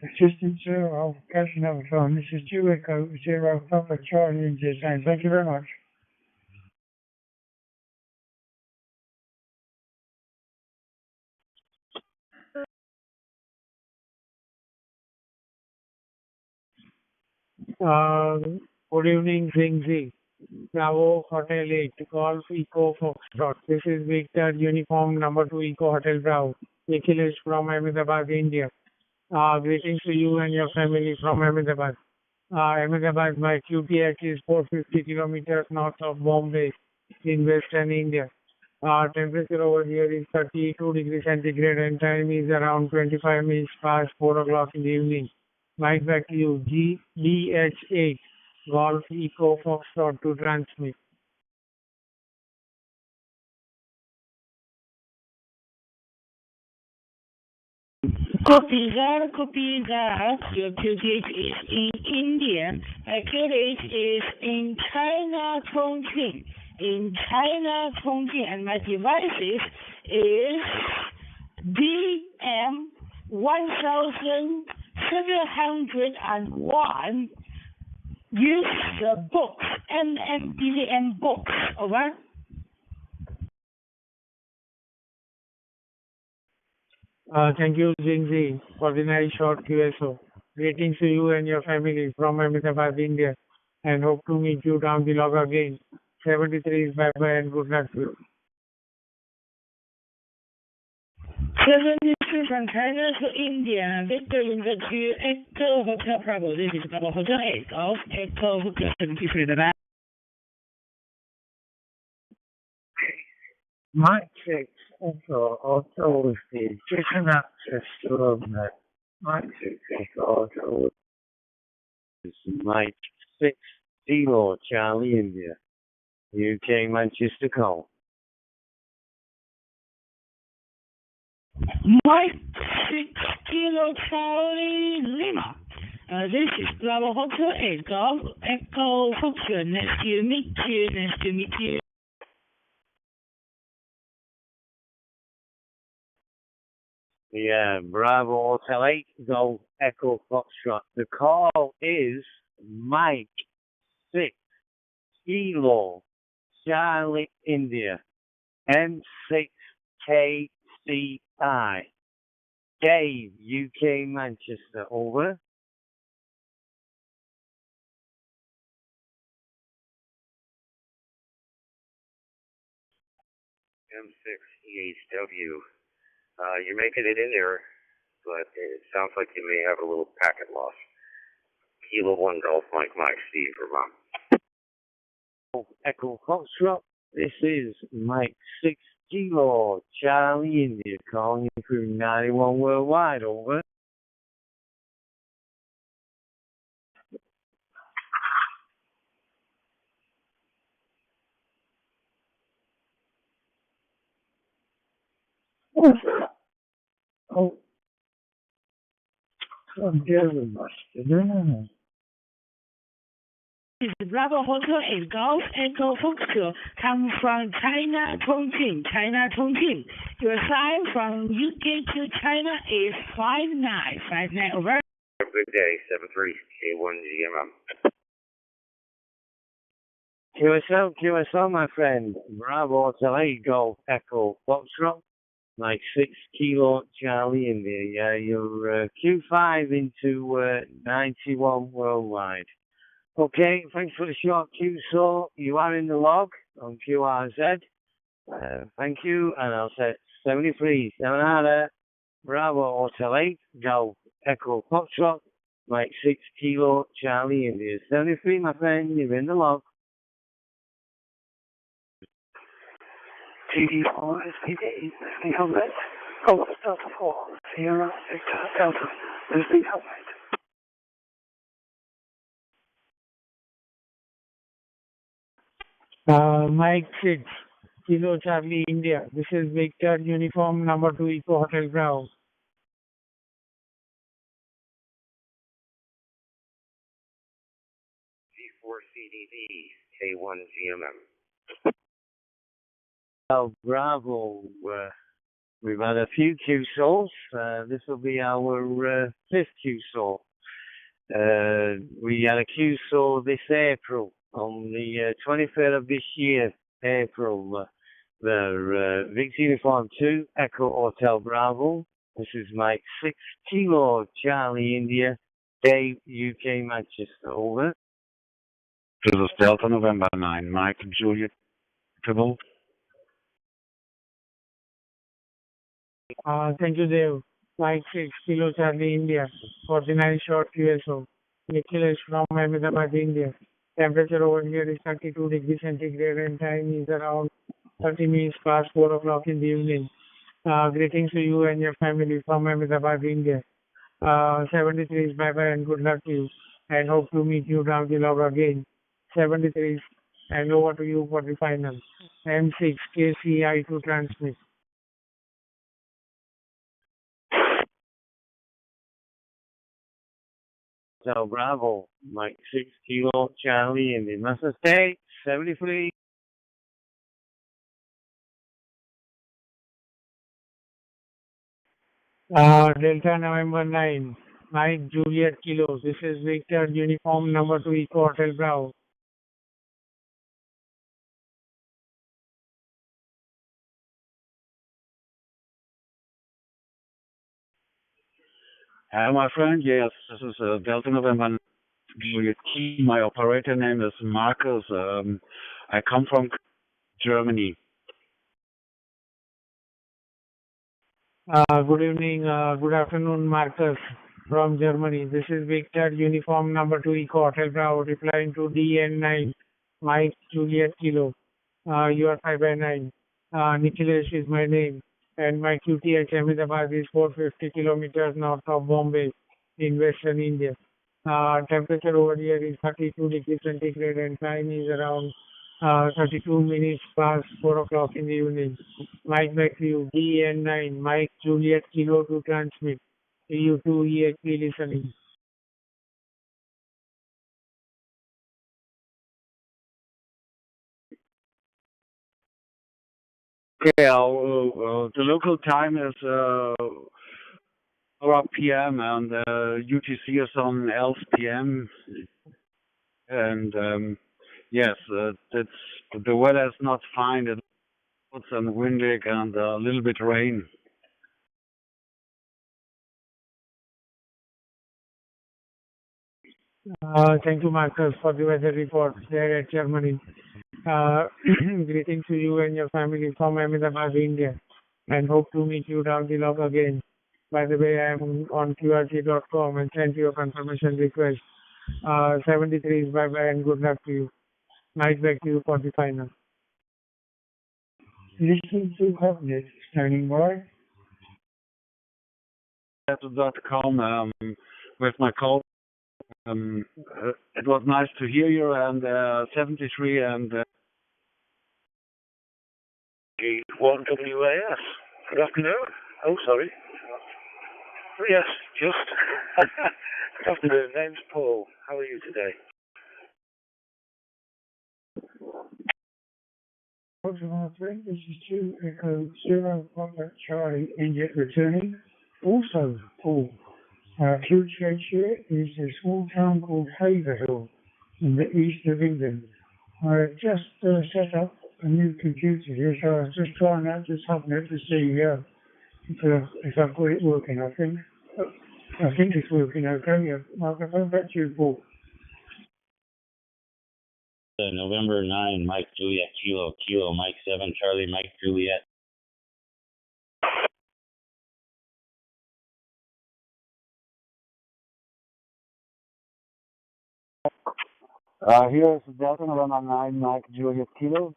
S11: assistance, sir. I'll catch another phone. This is 2 Echo 0 Papa Charlie India saying thank you very much. Good evening, Zingzi. Bravo Hotel 8, Golf Eco Foxtrot. This is Victor Uniform number 2 Eco Hotel Bravo. Nikhil is from Ahmedabad, India. Greetings to you and your family from Ahmedabad. Ahmedabad, my QTH is 450 kilometers north of Bombay in western India. Temperature over here is 32 degrees centigrade and time is around 25 minutes past 4 o'clock in the evening. Right back to you, GBH8, Golf Eco Foxtrot to transmit.
S12: Copy that. Your QTH is in India. QTH is in China, Chongqing. In China, Chongqing, and my devices is DM1701. Use the books, MMDVM books, over.
S11: Thank you, Jingzi, for the nice short QSO. Greetings to you and your family from Ahmedabad, India, and hope to meet you down the log again. 73 is bye-bye and good luck to you.
S12: 73 from China to India. Victor in the Q Echo Hotel Bravo. This is Bravo Hotel 8 of Echo Hotel 73 the back.
S11: Mike 6 Echo Auto is checking access to HubNet. Mike 6 Echo Auto
S3: Mike 6 Kilo Charlie India, UK Manchester call.
S12: Mike 6 Kilo Charlie Lima. This is Bravo Hotel Echo Function. Nice to meet you. Nice to meet you.
S3: Yeah, Bravo Hotel 8 Golf Echo Foxtrot. The call is Mike 6 Kilo Charlie India M6KCI. Dave, UK Manchester, over.
S13: M6EHW. You're making it in there, but it sounds like you may have a little packet loss. Kilo 1 Golf Mike Steve, Vermont.
S3: Echo Foxtrot, this is Mike 6 Kilo Charlie India calling you through 91 worldwide, over.
S11: Oh, I'm getting busted.
S12: This is Bravo Hotel Golf Echo Foxtrot. Come from China, Chongqing. Your sign from UK to China is 5959, over.
S13: Have a good day, 73K1GMM.
S3: QSL, my friend. Bravo Hotel 8 Golf Echo Foxtrot. Mike 6 Kilo Charlie India. Yeah, you're Q5 into 91 worldwide. Okay, thanks for the short QSO. You are in the log on QRZ. Thank you, and I'll set 73, 7 out Bravo Hotel 8 Golf Echo Foxtrot. Mike 6 Kilo Charlie India. 73, my friend, you're in the log.
S4: TD4 SPD, listening helmet. Golf Delta 4, Sierra Victor Delta, listening helmet.
S11: Mike 6 Kilo Charlie India. This is Victor Uniform number 2 Eco Hotel Bravo.
S13: G4CDV K1GMM.
S3: Oh, Bravo. We've had a few QSOs. This will be our fifth QSO. We had a QSO this April, on the 23rd of this year, April. Victor Uniform 2, Echo Hotel Bravo. This is Mike 6 Kilo Charlie India, Dave, UK Manchester, over.
S2: This is Delta November 9, Mike Juliet Triple.
S11: Thank you, Dave. Mike 6 Kilo Charlie India, 49 short QSO. Nikhil from Ahmedabad, India. Temperature over here is 32 degrees centigrade and time is around 30 minutes past 4 o'clock in the evening. Greetings to you and your family from Ahmedabad, India. 73 is bye-bye and good luck to you. And hope to meet you down the log again. 73 and over to you for the final. M6 KCI to transmit.
S3: So Bravo, Mike 6 Kilo Charlie in the Master State, 73.
S11: Delta November 9, Mike Juliet Kilo. This is Victor Uniform number 2 Eco Hotel Bravo.
S2: My friend, yes, this is Delta November Juliet Key. My operator name is Marcus. I come from Germany.
S11: Good evening, good afternoon, Marcus from Germany. This is Victor Uniform number 2 Eco Hotel Bravo replying to DN9, Mike Juliet Kilo. You are 5/9. Nikhilesh is my name. And my QTH Ahmedabad is 450 kilometers north of Bombay in western India. Temperature over here is 32 degrees centigrade and time is around 32 minutes past 4 o'clock in the evening. Mike back to you. DN9, Mike Juliet Kilo to transmit. EU2 EHP listening.
S7: Okay, the local time is around PM and UTC is on 11 PM. And yes, it's the weather is not fine. It's some windy and a little bit rain.
S11: Thank you, Marcus, for the weather report there at Germany. Greetings to you and your family from Ahmedabad, India, and hope to meet you down the log again. By the way, I am on qrc.com and sent you a confirmation request. 73 is bye-bye and good luck to you. Nice back to you for the final.
S14: Listen to Covenant, standing by.
S7: .com with my call. It was nice to hear you, and 73 and
S15: G1WAS. Good afternoon. Oh, sorry. Yes, just. Good afternoon. Name's Paul. How are you today?
S14: This is 2 Echo 0 Papa Charlie India returning. Also, Paul, QCH here is a small town called Haverhill in the east of England. I just set up a new computer here, so I was just trying out this subnet to see if I've got it working. I think it's working okay. Microphone back to you, Paul.
S8: November 9, Mike Juliet Kilo, Kilo, Mike 7, Charlie, Mike Juliet.
S7: Here is Delta November 9, Mike Juliet Kilo.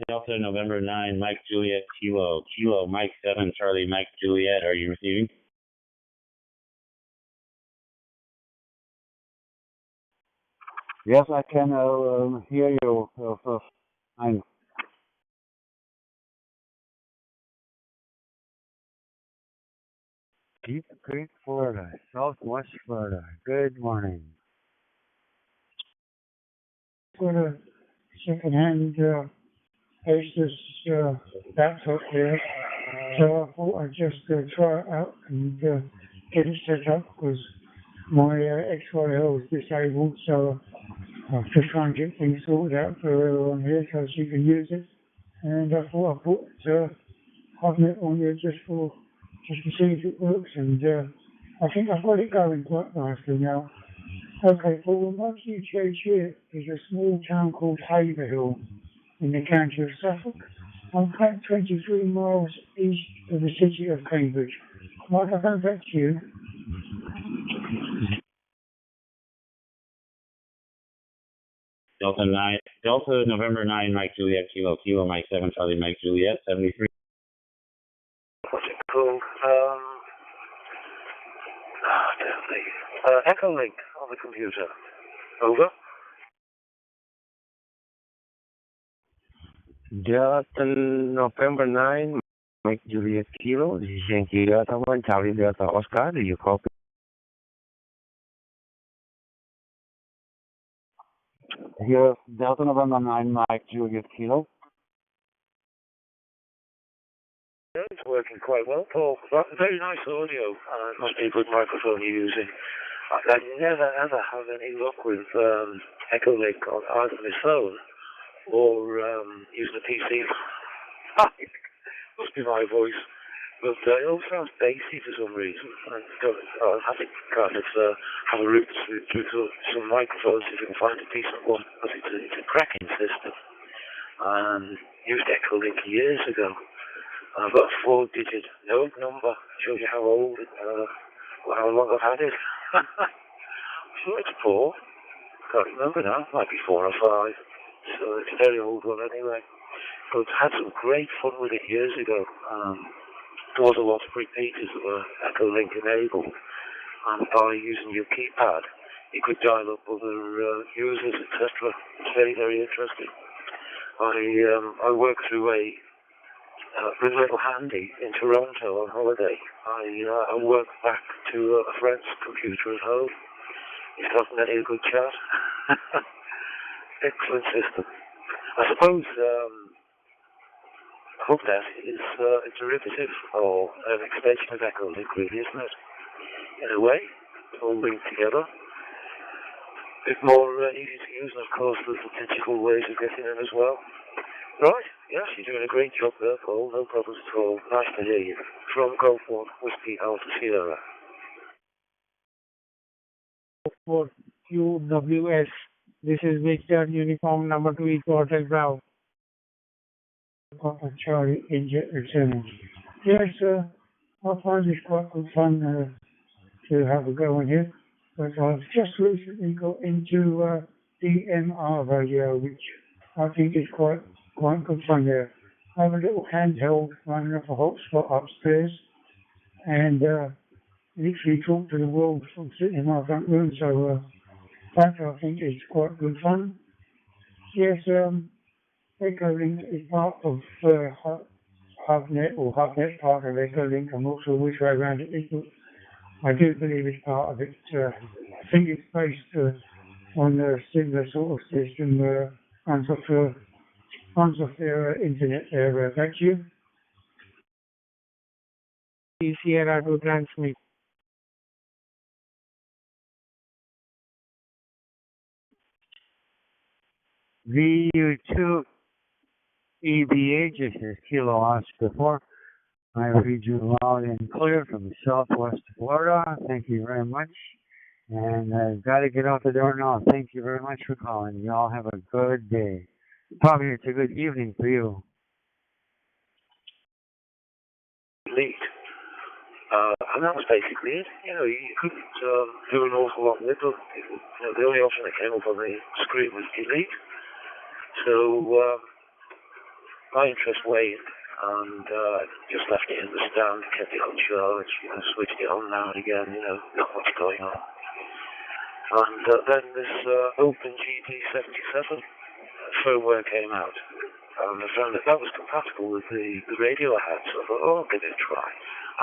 S8: Delta November 9, Mike Juliet Kilo, Kilo, Mike 7, Charlie, Mike Juliet. Are you receiving?
S7: Yes, I can hear you. Fine. Deep Creek, Florida, Southwest Florida. Good morning.
S14: Got a second-hand Asus laptop here, so I thought I'd just try it out and get it set up because my XYL is disabled, so I'm just trying to get things sorted out for everyone here so she can use it. And I thought I'd put Covenant on here just to see if it works, and I think I've got it going quite nicely now. Okay, well, most UTH here is a small town called Haverhill in the county of Suffolk. I'm about 23 miles east of the city of Cambridge. Might I go back to you?
S8: Delta November 9, Mike Juliet Kilo, Kilo, Mike 7, Charlie, Mike Juliet, 73.
S15: What's it called? Echo Link on the computer. Over.
S3: Delta November 9, Mike Juliet Kilo. This is Yankee Delta 1, Charlie Delta Oscar. Do you copy?
S7: Here is Delta November 9, Mike Juliet Kilo.
S15: Yeah, it's working quite well, Paul. Very nice audio. It must be a good microphone you're using. I never ever have any luck with Echo Link on either my phone or using a PC. Must be my voice. But it all sounds bassy for some reason. I have to kind of have a route through to some microphones if you can find a decent one. Because it's a cracking system. Used Echo Link years ago. I've got a 4-digit node number. Shows you how old, how long I've had it. I'm sure it's 4. Can't remember now. Might be 4 or 5. So it's a very old one anyway. But I had some great fun with it years ago. there was a lot of repeaters that were echo link enabled, and by using your keypad, you could dial up other users, etc. It's very, very interesting. I worked through a little handy in Toronto on holiday. I worked back to a friend's computer at home. He's got many a good chat. Excellent system. I suppose Hubnet is a derivative or an extension of Echo Link, really, isn't it? In a way, it's all linked together. A bit more easy to use, and of course there's the digital ways of getting in as well. Right, yes, you're doing a great job there, Paul, no problems at all. Nice to hear you. From Golf 1, Whiskey Alpha Sierra.
S11: For QWS, this is Victor, uniform number 2 Eco Hotel Bravo.
S14: Charlie, India, returning. Yes, I find it quite good fun to have a go on here. But I've just recently got into DMR radio, which I think is quite good fun there. I have a little handheld running off a hotspot upstairs, and literally talk to the world from sitting in my front room. So that I think is quite good fun. Yes, Echolink is part of HubNet, or HubNet part of Echolink. I'm not sure which way around it is, but I do believe it's part of it. I think it's based on a similar sort of system, runs off their internet there. Thank you.
S11: Sierra to transmit.
S1: VU2 EBH, this is Kilo Oscar 4. I read you loud and clear from the southwest Florida. Thank you very much. And I've got to get out the door now. Thank you very much for calling. You all have a good day. Probably it's a good evening for you.
S15: Lead. And that was basically it. You know, you couldn't do an awful lot with it. The only option that came up on the screen was delete. So my interest waned, and just left it in the stand, kept it on charge, switched it on now and again, not much going on. And then this OpenGT77 firmware came out, and I found that was compatible with the radio I had, so I thought, I'll give it a try.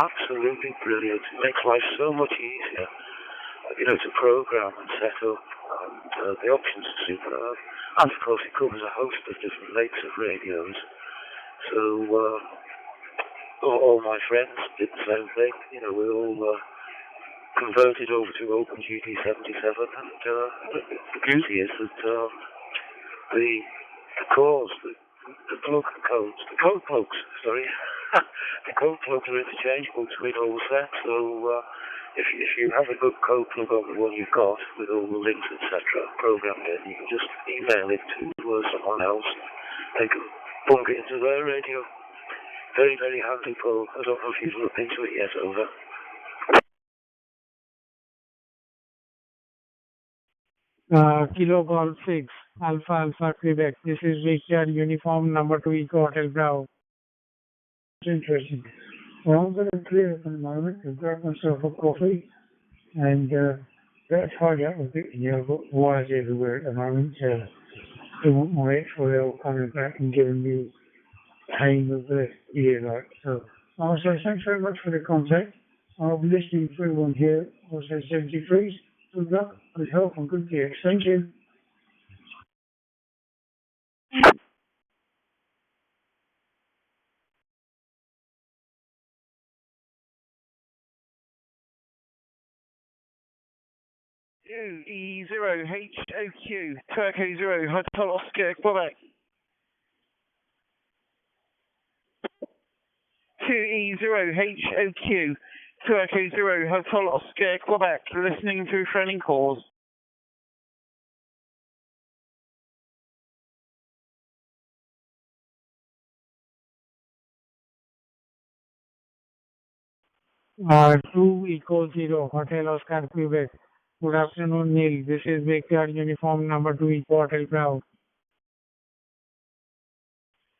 S15: Absolutely brilliant. It makes life so much easier, to program and set up, and the options are superb. And of course it covers a host of different lakes of radios. So all my friends did the same thing. We all converted over to OpenGT77, and the beauty is that the cores, the plug codes, the code plugs, the code plugs are interchangeable between all the sets. So if you have a good code plug on the one you've got with all the links, etc., programmed in, you can just email it to someone else. They can plug it into their radio. Very, very handy, Paul. I don't know if you've looked into it yet, over.
S11: Kilo Golf 6, Alpha Quebec. This is Victor, uniform number 2 Eco Hotel Bravo.
S14: It's interesting. Well, I'm going to clear up in a moment and grab myself a coffee, and better tidy up a bit, but wires everywhere at the moment. I want my X-Rail coming back and giving me pain of the ear, So I'll say thanks very much for the contact. I'll be listening through one here. I'll say 73. Good luck, good health, and good gear. Thank you.
S16: E0HOQ, Turco 0, Hotel Oscar, Quebec. 2E0HOQ, Turco 0, Hotel Oscar, Quebec. Listening through training calls.
S11: Two Eco 0, Hotel Oscar, Quebec. Good afternoon, Neil. This is Victor, uniform number 2 Eco Hotel Bravo.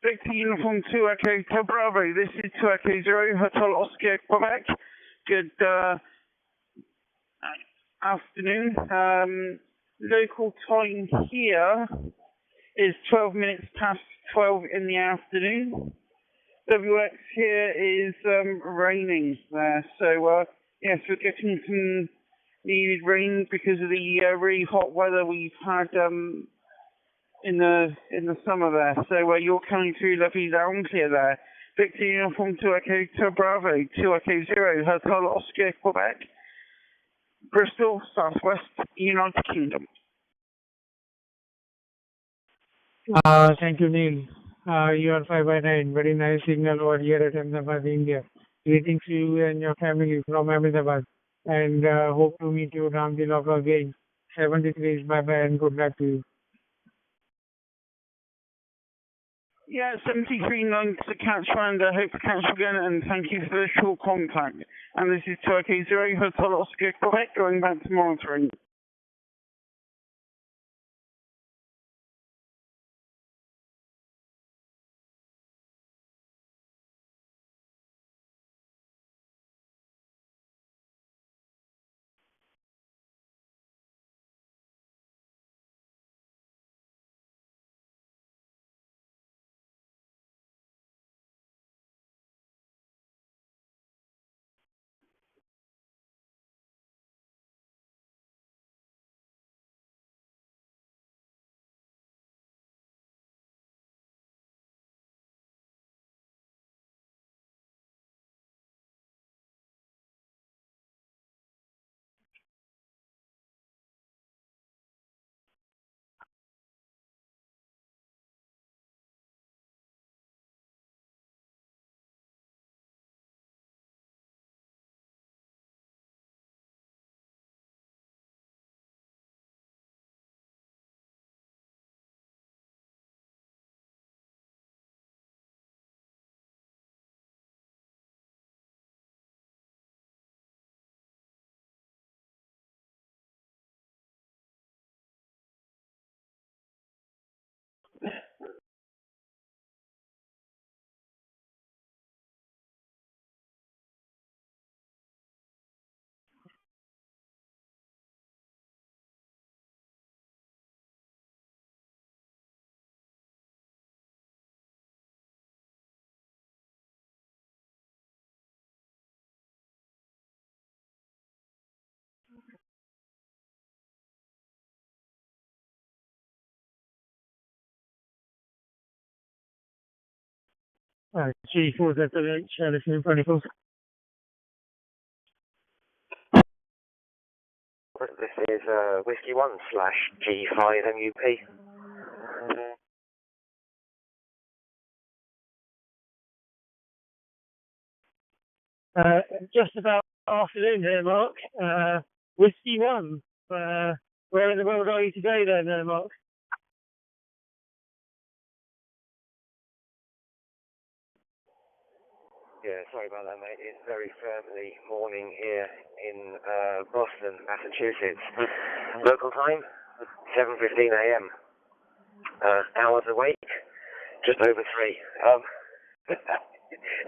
S16: Victor Uniform 2 Echo to Bravo. This is 2 Echo 0 Hotel Oscar, Quebec. Good afternoon. Local time here is 12 minutes past 12 in the afternoon. WX here is raining there, so yes, we're getting some needed rain because of the really hot weather we've had in the summer there. So you're coming through lovely loud clear there. Victor Uniform 2 Echo to Bravo, 2 Echo 0 Hotel Oscar, Quebec, Bristol, Southwest, United Kingdom.
S11: Thank you, Neil. You are 5/9. Very nice signal over here at Ahmedabad, India. Greetings to you and your family from Ahmedabad, and hope to meet you down the log again. 73 bye bye and good luck to you.
S16: Yeah, 73.9 to catch round. I hope to catch you again, and thank you for the short contact. And this is 2 Echo 0 Hotel Oscar, Quebec, going back to monitoring.
S11: G4 Delta H, listening 24.
S17: This is Whiskey 1/G5 MUP.
S11: Just about afternoon here, Mark. Whiskey 1. Where in the world are you today then, Mark?
S17: Yeah, sorry about that, mate. It's very firmly morning here in Boston, Massachusetts. Local time, 7:15 a.m. Hours awake, just over 3.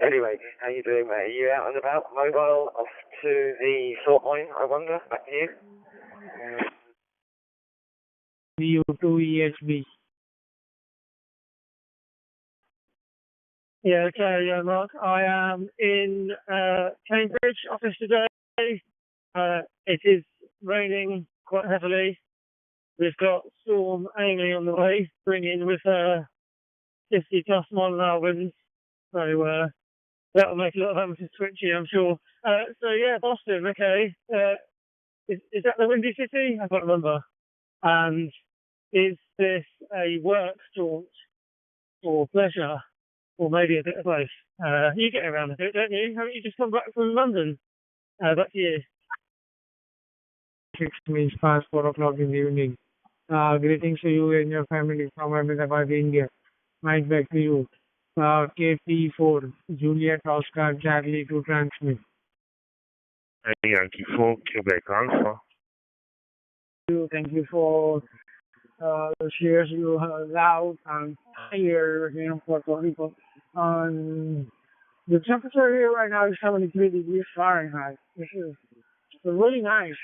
S17: Anyway, how you doing, mate? Are you out and about, mobile, off to the salt mine, I wonder? Back to you?
S11: VU2EHB. Yeah, okay, Mark. I am in Cambridge office today. It is raining quite heavily. We've got Storm Amy on the way, bringing with 50 plus mile-an-hour winds. So that'll make a lot of amateurs twitchy, I'm sure. So yeah, Boston, okay. Is that the Windy City? I can't remember. And is this a work jaunt or pleasure? Or maybe a bit of both. You get around a bit, don't you? Haven't you just come back from London? Back to you. 6 means past 4 o'clock in the evening. Greetings to you and your family from Ahmedabad, India. Mike, back to you. KP4, Juliet Oscar Charlie to transmit.
S10: Yankee 4, Quebec Alpha.
S11: Thank you for shares you loud and clear here in Puerto Rico. The temperature here right now is 73 degrees Fahrenheit. This is really nice.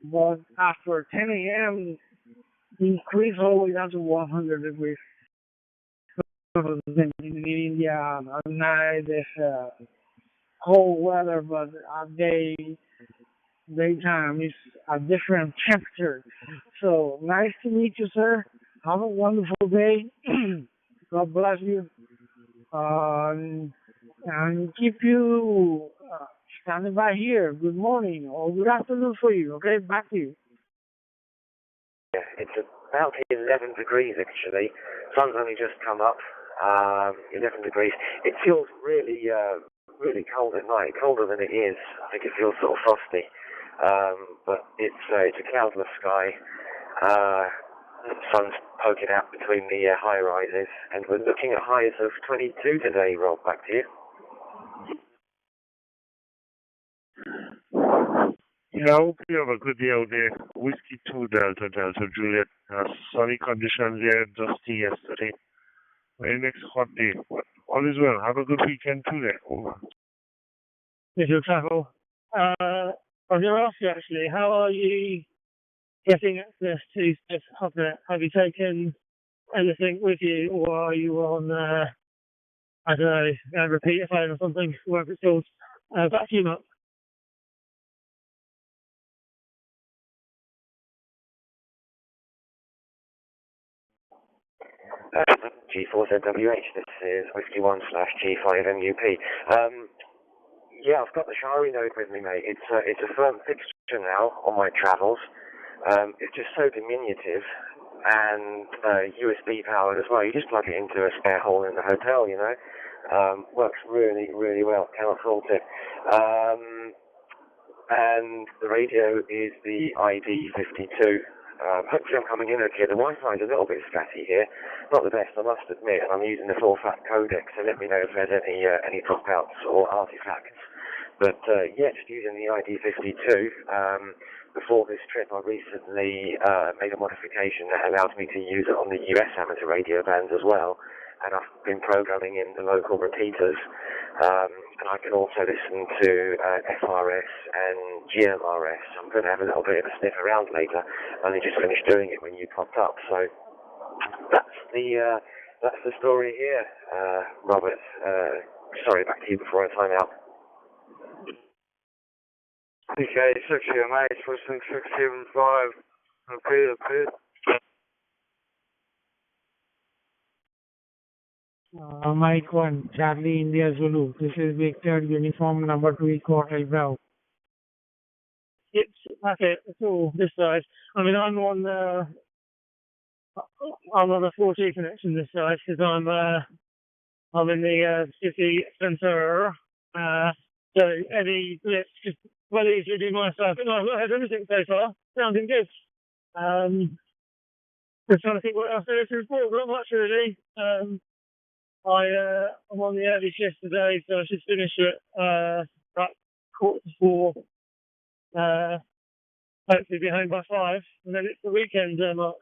S11: But after 10 a.m., increase all the way down to 100 degrees. So in India, at night it's cold weather, but at daytime it's a different temperature. So nice to meet you, sir. Have a wonderful day. God bless you. And keep you standing by here. Good morning or good afternoon for you. Okay, back to you.
S17: Yeah, it's about 11 degrees actually. Sun's only just come up. 11 degrees. It feels really, really cold at night. Colder than it is. I think it feels sort of frosty. But it's a cloudless sky. The sun's poking out between the high rises, and we're looking at highs of 22 today. Rob, back to you.
S10: Yeah, I hope you have a good day out there. Whiskey 2 Delta Delta Juliet. Sunny conditions here, dusty yesterday. Very next hot day. But all is well. Have a good weekend too there. Over.
S11: If you travel, I was going to ask you actually, how are you getting access to this hotnet? Have you taken anything with you, or are you on, I don't know, repeater phone or something, whatever it's called? Back to you, Mark.
S17: G4ZWH, this is Whiskey 1/G5MUP. Yeah, I've got the Shari node with me, mate. It's a firm fixture now on my travels. It's just so diminutive and USB powered as well. You just plug it into a spare hole in the hotel, you know. Works really, really well. Cannot fault it. And the radio is the ID52. Hopefully I'm coming in okay. The Wi-Fi is a little bit scatty here. Not the best, I must admit. I'm using the full fat codec, so let me know if there's any dropouts or artifacts. But yeah, just using the ID52. Before this trip, I recently made a modification that allows me to use it on the US amateur radio bands as well. And I've been programming in the local repeaters. And I can also listen to FRS and GMRS. I'm going to have a little bit of a sniff around later. I only just finished doing it when you popped up. So that's the story here, Robert. Sorry, back to you before I time out.
S18: Okay, 6 here, mate. Switching 675. Repeat.
S11: Mike 1, Charlie India Zulu. This is Victor, uniform number 2 Eco Hotel Bravo. Yes, okay, so this side. I mean, I'm on a 4G connection this side because I'm in the city centre. So any blips, just very easily do my stuff. But no, I've not had anything so far. Sounding good. Just trying to think what else there is to report. Not much really. I'm on the early shift today, so I should finish at about 4:45. Hopefully be home by 5, and then it's the weekend, Mark.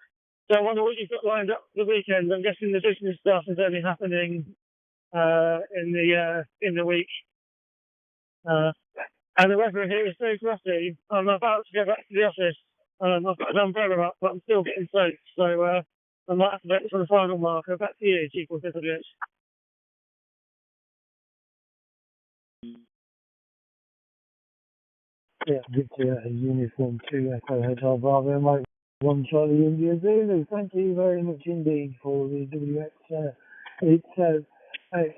S11: So I wonder what you've got lined up for the weekend. I'm guessing the business stuff is only happening in the week. And the weather here is so frosty. I'm about to go back to the office. I've got an umbrella up, but I'm still getting soaked, so I might have to wait for the final marker. Back to you, G4ZWH.
S14: Yeah, Victor, Uniform 2 Echo Hotel Bravo, Mike 1 Charlie India Zulu. Thank you very much indeed for the WX. It's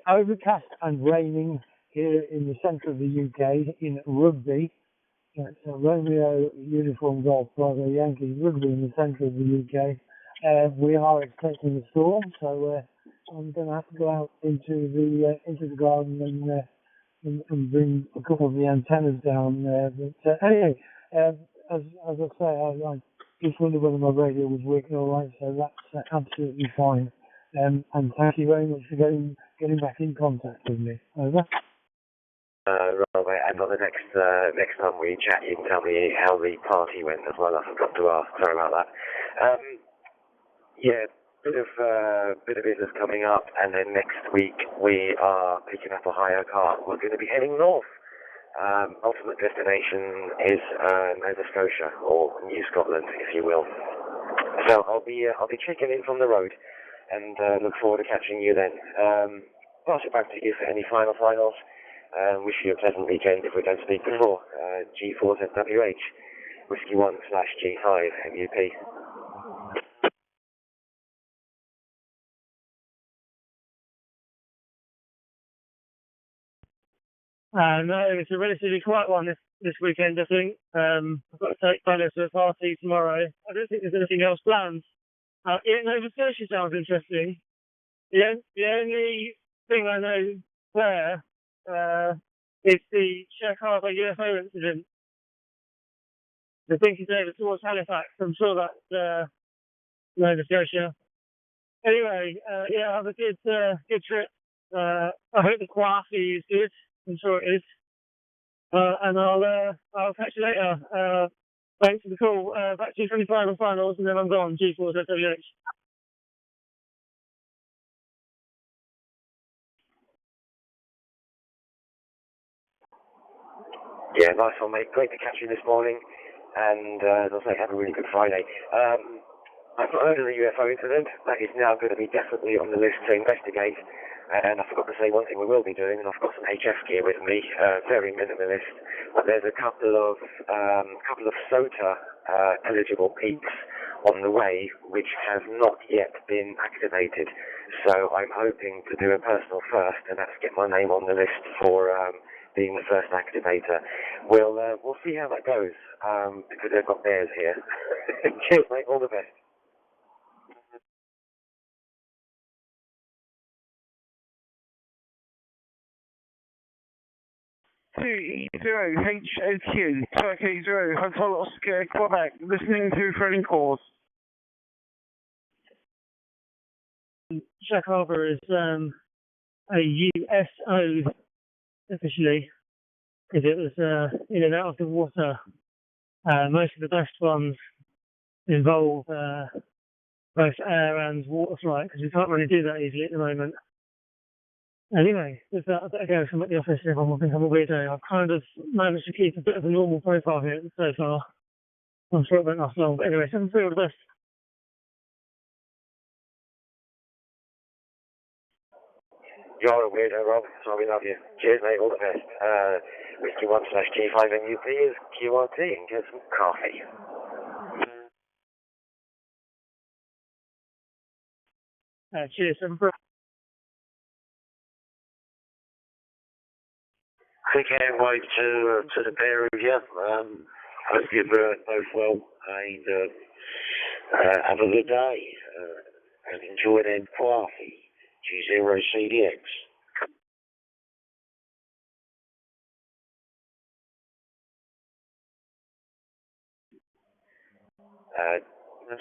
S14: overcast and raining here in the centre of the UK, in Rugby. It's Romeo Uniform Golf Bravo Yankee Rugby in the centre of the UK. We are expecting a storm, so I'm going to have to go out into the garden and bring a couple of the antennas down there. But anyway, as I say, I just wondered whether my radio was working all right, so that's absolutely fine. And thank you very much for getting back in contact with me. Over.
S17: Robert, and on the next time we chat, you can tell me how the party went as well. I forgot to ask. Sorry about that. Yeah, bit of business coming up, and then next week we are picking up a hire car. We're going to be heading north. Ultimate destination is Nova Scotia, or New Scotland, if you will. So I'll be checking in from the road, and look forward to catching you then. Pass it back to you for any finals. Wish you a pleasant weekend if we don't speak before. G4ZWH, Whiskey 1/G5 MUP.
S4: No, it's a relatively quiet one this weekend, I think. I've got to take Bella to a party tomorrow. I don't think there's anything else planned. Nova Scotia sounds interesting. The only thing I know there is the Czech Harbour UFO incident. I think it's over towards Halifax. I'm sure that's Nova Scotia. Anyway, yeah, have a good trip. I hope the coffee is good. I'm sure it is. And I'll catch you later. Thanks for the call. Back to you for the finals, and then I'm gone. G4ZWH.
S17: Yeah, nice one, mate. Great to catch you this morning. And as I say, have a really good Friday. I've not heard of the UFO incident. That is now going to be definitely on the list to investigate. And I forgot to say one thing we will be doing, and I've got some HF gear with me, very minimalist. But there's a couple of SOTA eligible peaks on the way, which have not yet been activated. So I'm hoping to do a personal first, and that's get my name on the list for being the first activator. We'll see how that goes, because they've got theirs here. Cheers, mate. All the best.
S16: Zero HOQ, Turkey 0, Hotel Oscar, Quebec, listening to Freddy calls.
S4: Czech Harbour is a USO officially, because it was in and out of the water. Most of the best ones involve both air and water flight, because we can't really do that easily at the moment. Anyway, with that, I better go. I'm at the office. Everyone will think I'm a weirdo. I've kind of managed to keep a bit of a normal profile here so far. I'm sure it won't last long. But anyway, 7-3 all the best.
S17: You're a weirdo, Rob, so we love you. Cheers, mate. All the best. Whiskey 1/G5 MUP is QRT, and get some coffee.
S4: Cheers, 7-3.
S15: Quick airway to the pair of you. Hope you're both well, and have a good day, and enjoy that coffee. G0 CDX.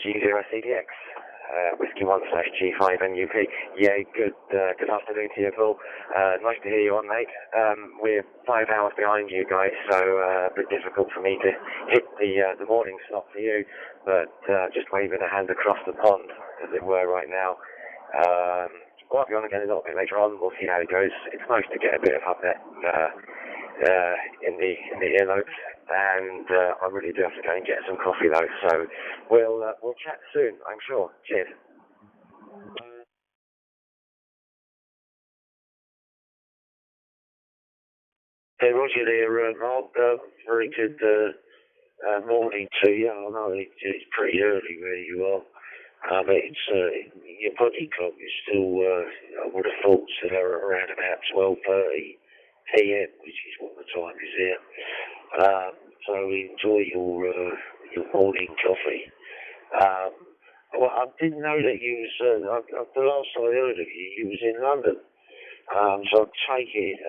S17: G0 CDX. Whiskey 1/G5 MUP. Yeah, good afternoon to you, Paul. Nice to hear you on, mate. We're 5 hours behind you guys, so a bit difficult for me to hit the morning slot for you, but just waving a hand across the pond, as it were, right now. We'll be on again a little bit later on. We'll see how it goes. It's nice to get a bit of update in the earlobes, and I really do have to go and get some coffee though. So we'll chat soon, I'm sure. Cheers.
S15: Hey, Roger there, Rob. Very good morning to you. I know it's pretty early where you are. But it's, your body clock is still, I would have thought, so they're around about 12:30 p.m., which is what the time is here. So enjoy your morning coffee. Well, I didn't know that you was, the last I heard of you, you was in London. So I take it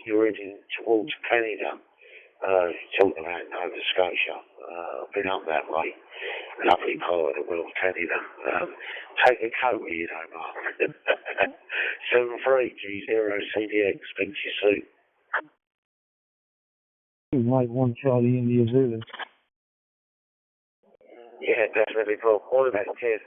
S15: you're heading towards Canada. Talking about Nova Scotia. I've been up that way. Lovely part of the world, Canada. Take a coat with you, though, Mark. 7-3 CDX. Speak to you soon.
S19: Mike 1 Charlie India Zulu.
S17: Yeah, definitely, Paul. All the best. Cheers.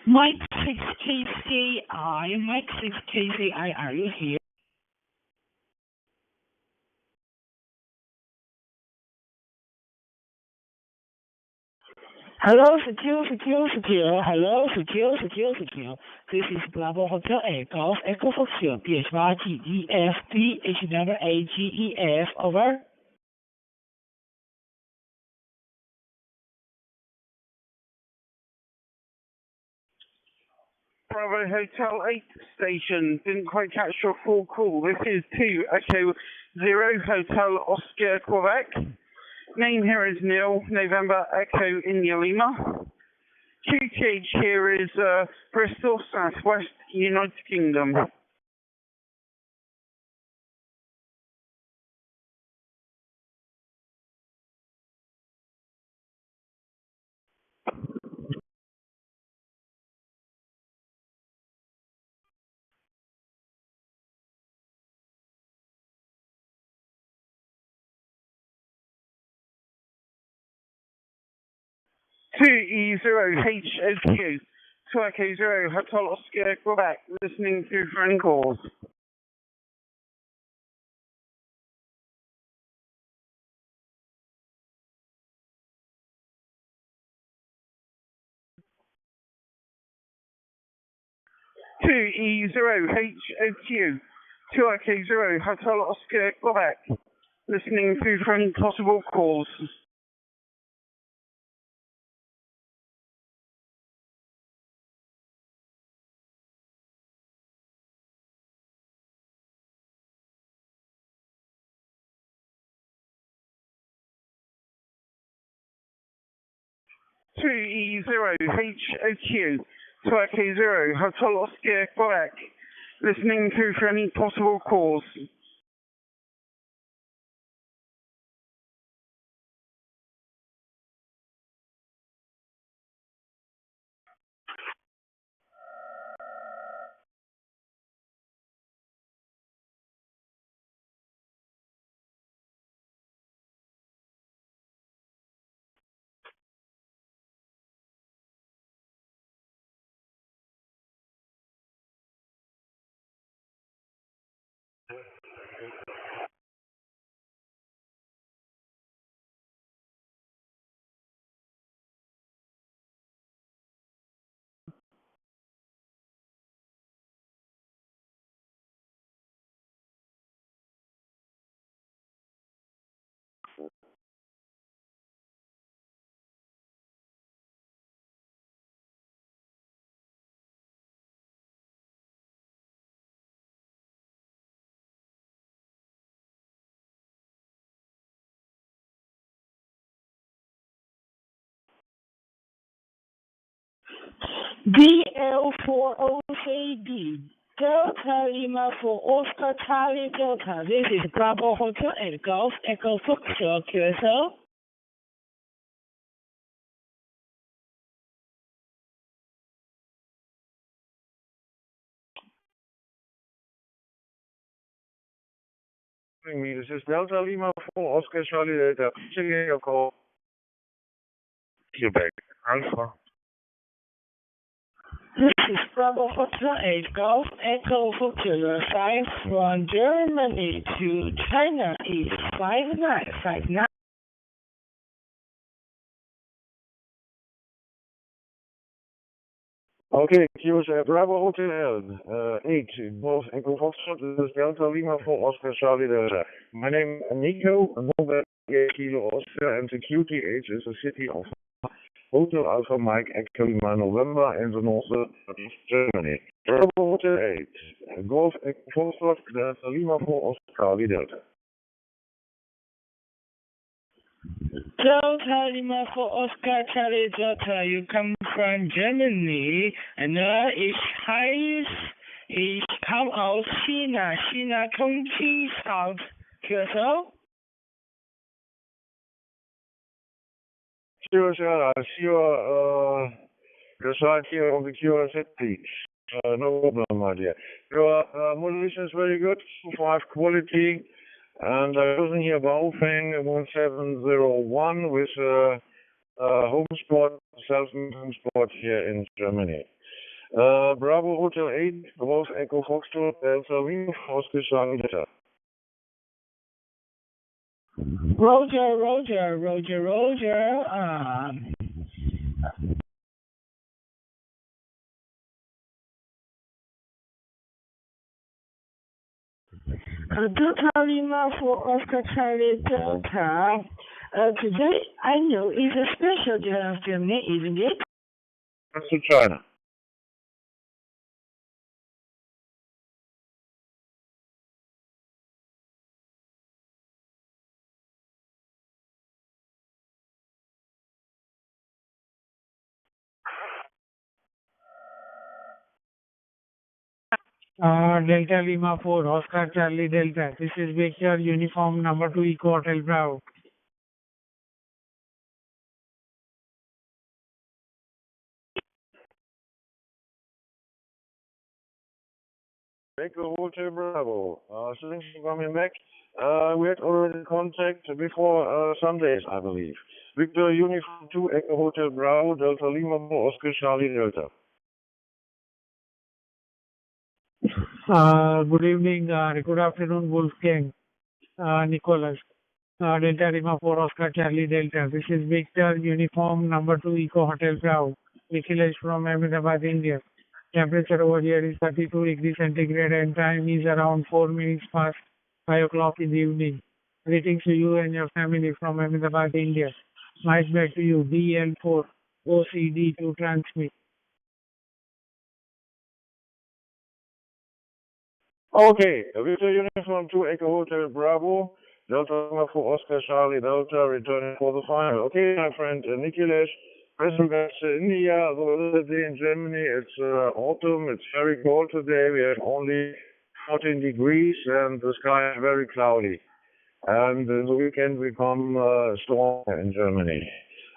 S12: Mike 6KCI, Mike 6KCI, are you here? Hello, secure. Hello, secure. This is Bravo Hotel A Golf Echo Foxtrot BH1GEF number AGEF, over.
S16: Bravo Hotel 8 station. Didn't quite catch your full call. This is 2 Echo 0 Hotel Oscar Quebec. Name here is Neil, November Echo India Lima. QTH here is Bristol, Southwest, United Kingdom. Two E0HOQ, 2 Echo 0 Hotel Oscar Quebec, listening to phone calls. Two E0HOQ, 2 Echo 0 Hotel Oscar Quebec, listening to phone possible calls. Two E0HOQ, 2 Echo 0 Hotel Oscar Quebec, listening to for any possible calls.
S12: DL40CD, Delta Lima for Oscar Charlie Delta. This is Bravo Hotel and Golf Echo Foxtrot QSO.
S10: This is Delta Lima for Oscar Charlie Delta. Checking your call. Quebec Alpha.
S12: This is Bravo Hotel 8 Golf Echo Foxtrot. Your flight from Germany to China is 5959.
S10: Okay, QS Bravo Hotel 8, Golf Echo Foxtrot, this is Delta Lima for Oscar Charlie Delta. My name is Nico, November Kilo Oscar, and the QTH is the city of Hotel Alpha Mike Echo Lima November in the north of Germany. Bravo Hotel 8, Golf Echo Foxtrot, Delta Lima for Oscar Charlie Delta.
S12: Delta Lima for Oscar Charlie Delta. You come from Germany, and ich komme aus China. China Chongqing South QSO.
S10: Sure, I see your reside here on the QSZ, please. No problem, my dear. Your modulation is very good, 5 quality. And I was in here Baofeng 1701 with home spot, self-made home spot here in Germany. Bravo Hotel 8, Golf Echo Foxtrot, Delta Lima, Oscar Charlie Delta.
S12: Roger. Delta Lima for Oscar Charlie Delta. Today, I know, is a special day of Germany, isn't it?
S10: That's to China.
S11: Delta Lima 4, Oscar Charlie Delta. This is Victor, uniform number 2, Eco Hotel Bravo.
S10: Echo Hotel Bravo. Thanks for coming back. We had already contact before Sundays, I believe. Victor, uniform 2, Echo Hotel Bravo, Delta Lima 4, Oscar Charlie Delta.
S11: Good evening, good afternoon, Wolfgang, Nicholas. Delta Lima 4, Oscar Charlie Delta. This is Victor, uniform number 2, Eco Hotel Bravo. Nicholas from Ahmedabad, India. Temperature over here is 32 degrees centigrade and time is around 4 minutes past 5 o'clock in the evening. Greetings to you and your family from Ahmedabad, India. Nice back to you, DL4, OCD to transmit.
S10: Okay, Victor Uniform 2 Echo Hotel Bravo, Delta Lima for Oscar Charlie Delta, returning for the final. Okay, my friend Nicholas, present back to India, the day in Germany, it's autumn, it's very cold today, we have only 14 degrees and the sky is very cloudy. And the weekend will come storm in Germany.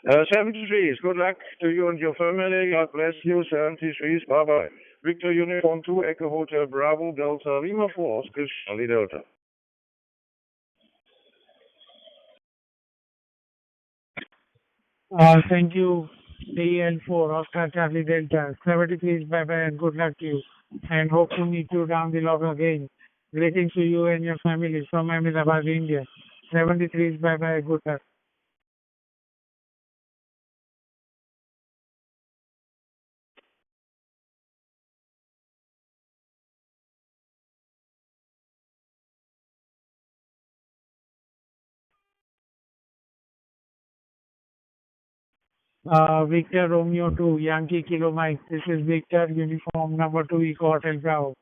S10: 73s, good luck to you and your family, God bless you, 73s, bye-bye. Victor Uniform 2, Echo Hotel Bravo, Delta Lima 4, Oscar Charlie Delta.
S11: Thank you, DL4, Oscar Charlie Delta. 73s, bye-bye and good luck to you. And hope to meet you down the log again. Greetings to you and your family from Ahmedabad, India. 73s, bye-bye, good luck. Victor Romeo 2, Yankee Kilo Mike. This is Victor, uniform number 2, Eco Hotel Bravo.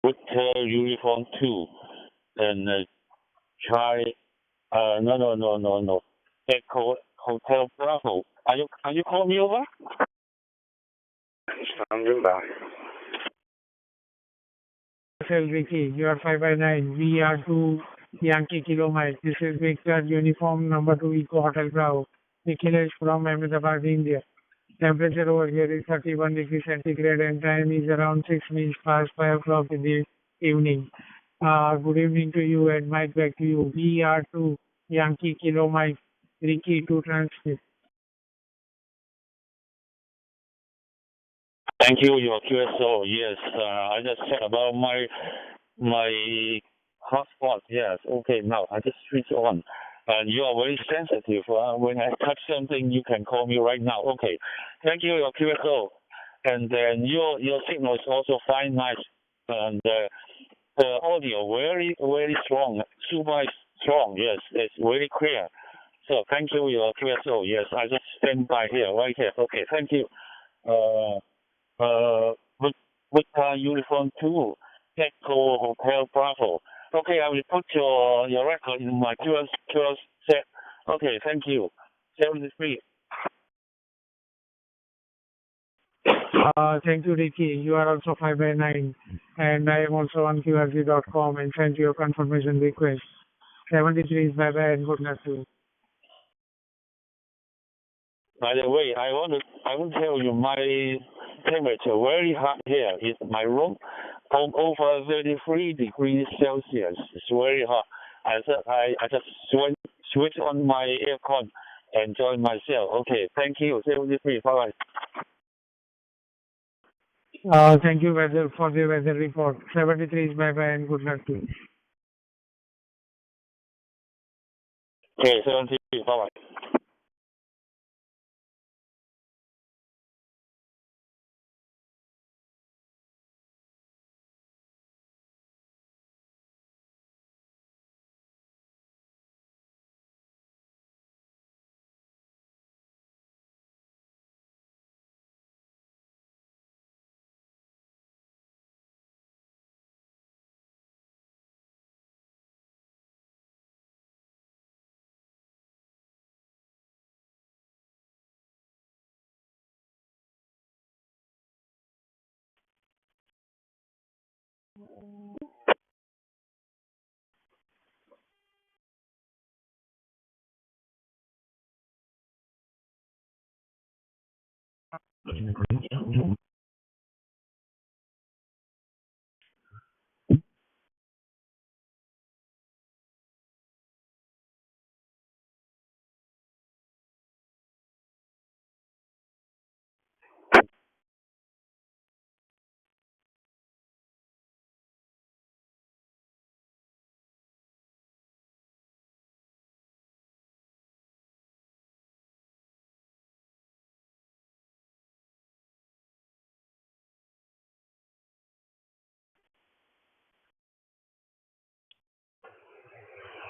S8: Hotel Uniform 2 and Charlie. No. Echo Hotel Bravo. Can you call me over?
S15: Standing by.
S11: Hotel Vicky, you are 5x9. We are 2 Yankee Kilo Mike. This is Victor, uniform number 2, Eco Hotel Bravo. Nicholas from Ahmedabad, India. Temperature over here is 31 degrees centigrade and time is around 6 minutes past 5 o'clock in the evening. Good evening to you and Mike back to you. VR2 Yankee Kilo Mike Ricky to transmit.
S8: Thank you, your QSO. Yes, I just said about my hotspot. Yes, okay. Now I just switch on. And you are very sensitive. When I touch something, you can call me right now. Okay. Thank you, your QSO. And then your signal is also fine, nice, and the audio very very strong, super strong. Yes, it's very clear. So thank you, your QSO. Yes, I just stand by here, right here. Okay, thank you. With uniform 2, Echo Hotel Bravo. Okay, I will put your record in my QS set. Okay, thank you. 73.
S11: Thank you, Ricky. You are also 5x9, and I am also on QRZ.com and sent you a confirmation request. 73 is bye-bye and good luck to you.
S8: By the way, I want to tell you my temperature very hot here. It's my room over 33 degrees Celsius. It's very hot. I just switch on my aircon and enjoy myself. Okay, thank you. 73. Bye bye.
S11: Thank you for the weather report. 73 is bye-bye and good luck to you.
S8: Okay, 73. Bye bye.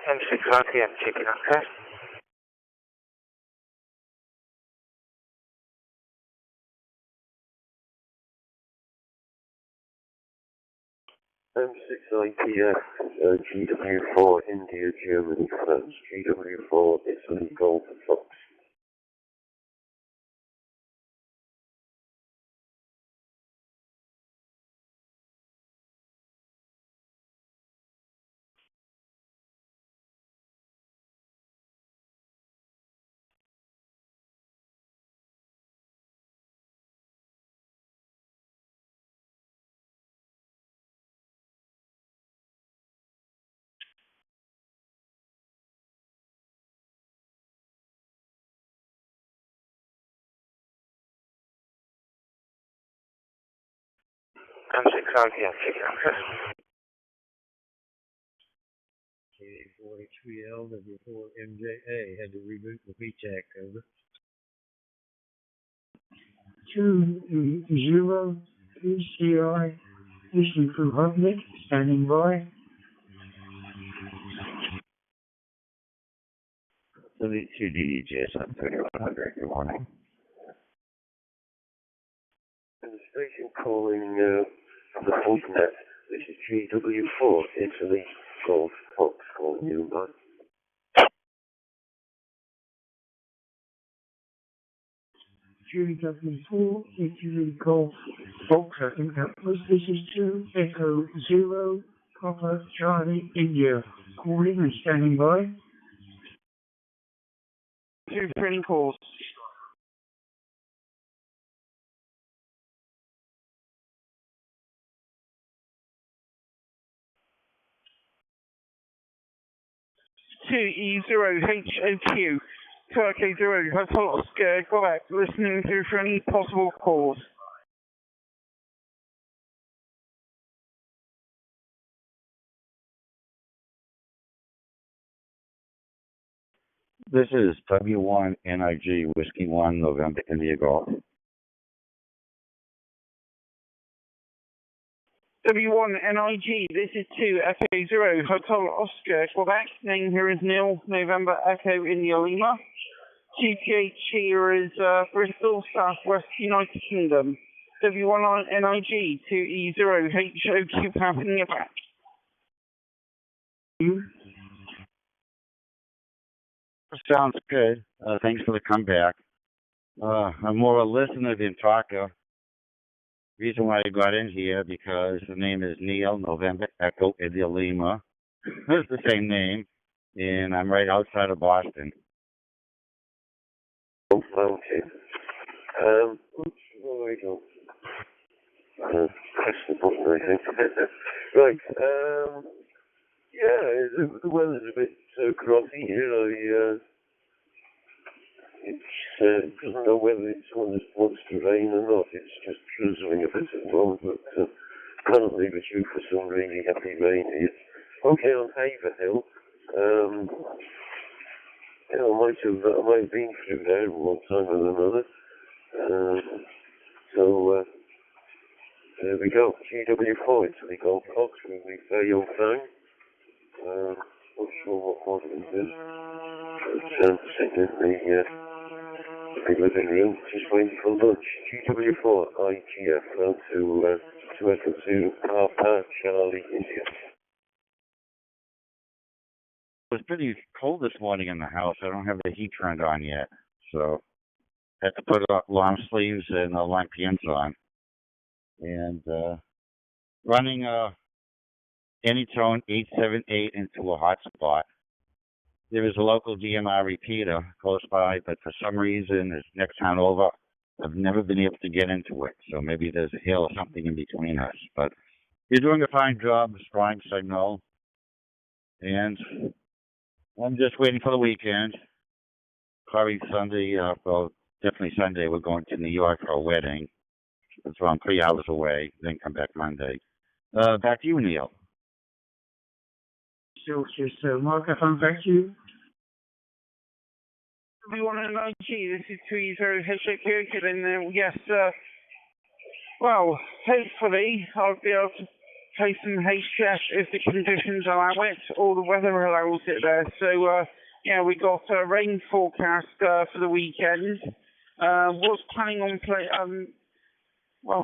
S18: M6 RTM checking up test.
S13: M6 IPF, GW4 India Germany first, GW4 Italy Golf Fox.
S18: M6 RTM checking up test.
S1: 43L W4 MJA had to reboot the VTAC over.
S14: 20 PCI issue for public, standing by.
S13: 32 DDJs on 3100, good morning. And the station calling the Altnet, which is GW4 Italy Golf Fox calling you by.
S14: GW4 Italy Golf Fox, I think that was. This is 2 Echo 0 Papa Charlie India. Calling and standing by.
S16: 2 training calls. 2E0HOQ to OK0 Hotel Oscar, Quebec, listening through for any possible cause.
S7: This is W1NIG Whiskey 1 November India Golf.
S16: W1NIG, this is 2 Echo 0 Hotel Oscar, Quebec. Name here is Neil, November Echo India Lima. GPH here is Bristol, Southwest United Kingdom. W1NIG 2E0HOQ passing you back.
S7: Sounds good. Thanks for the comeback. I'm more a listener than talker. Reason why I got in here because the name is Neil, November Echo India Lima. It's the same name, and I'm right outside of Boston.
S18: Okay. Oops, where we go? Press the button, I think. Right. Yeah, the weather's a bit grotty here. It doesn't know whether it's wants to rain or not. It's just drizzling a bit at the moment, but apparently we're due for some really heavy rain here. Okay, on Haverhill. I might have been through there one time or another. So there we go. GW4 to the Gold Coast with the Fayo Fang. Not sure what model it is. Sitting in the living room, just waiting for lunch. GW4 IGF round to Echo 0 Papa Charlie India.
S7: It was pretty cold this morning in the house. I don't have the heat turned on yet, so I had to put long sleeves and long pants on. And running Anytone 878 into a hotspot. There is a local DMR repeater close by, but for some reason, it's next town over. I've never been able to get into it, so maybe there's a hill or something in between us. But you're doing a fine job, strong signal, and I'm just waiting for the weekend. Probably Sunday, definitely Sunday, we're going to New York for a wedding. It's around 3 hours away, then come back Monday. Back to you, Neil.
S14: So, microphone back to you.
S16: W1NIG, this is 2E0HOQ, and yes, well, hopefully I'll be able to play some HF if the conditions allow it, or the weather allows it there. So, yeah, we got a rain forecast for the weekend. Was planning on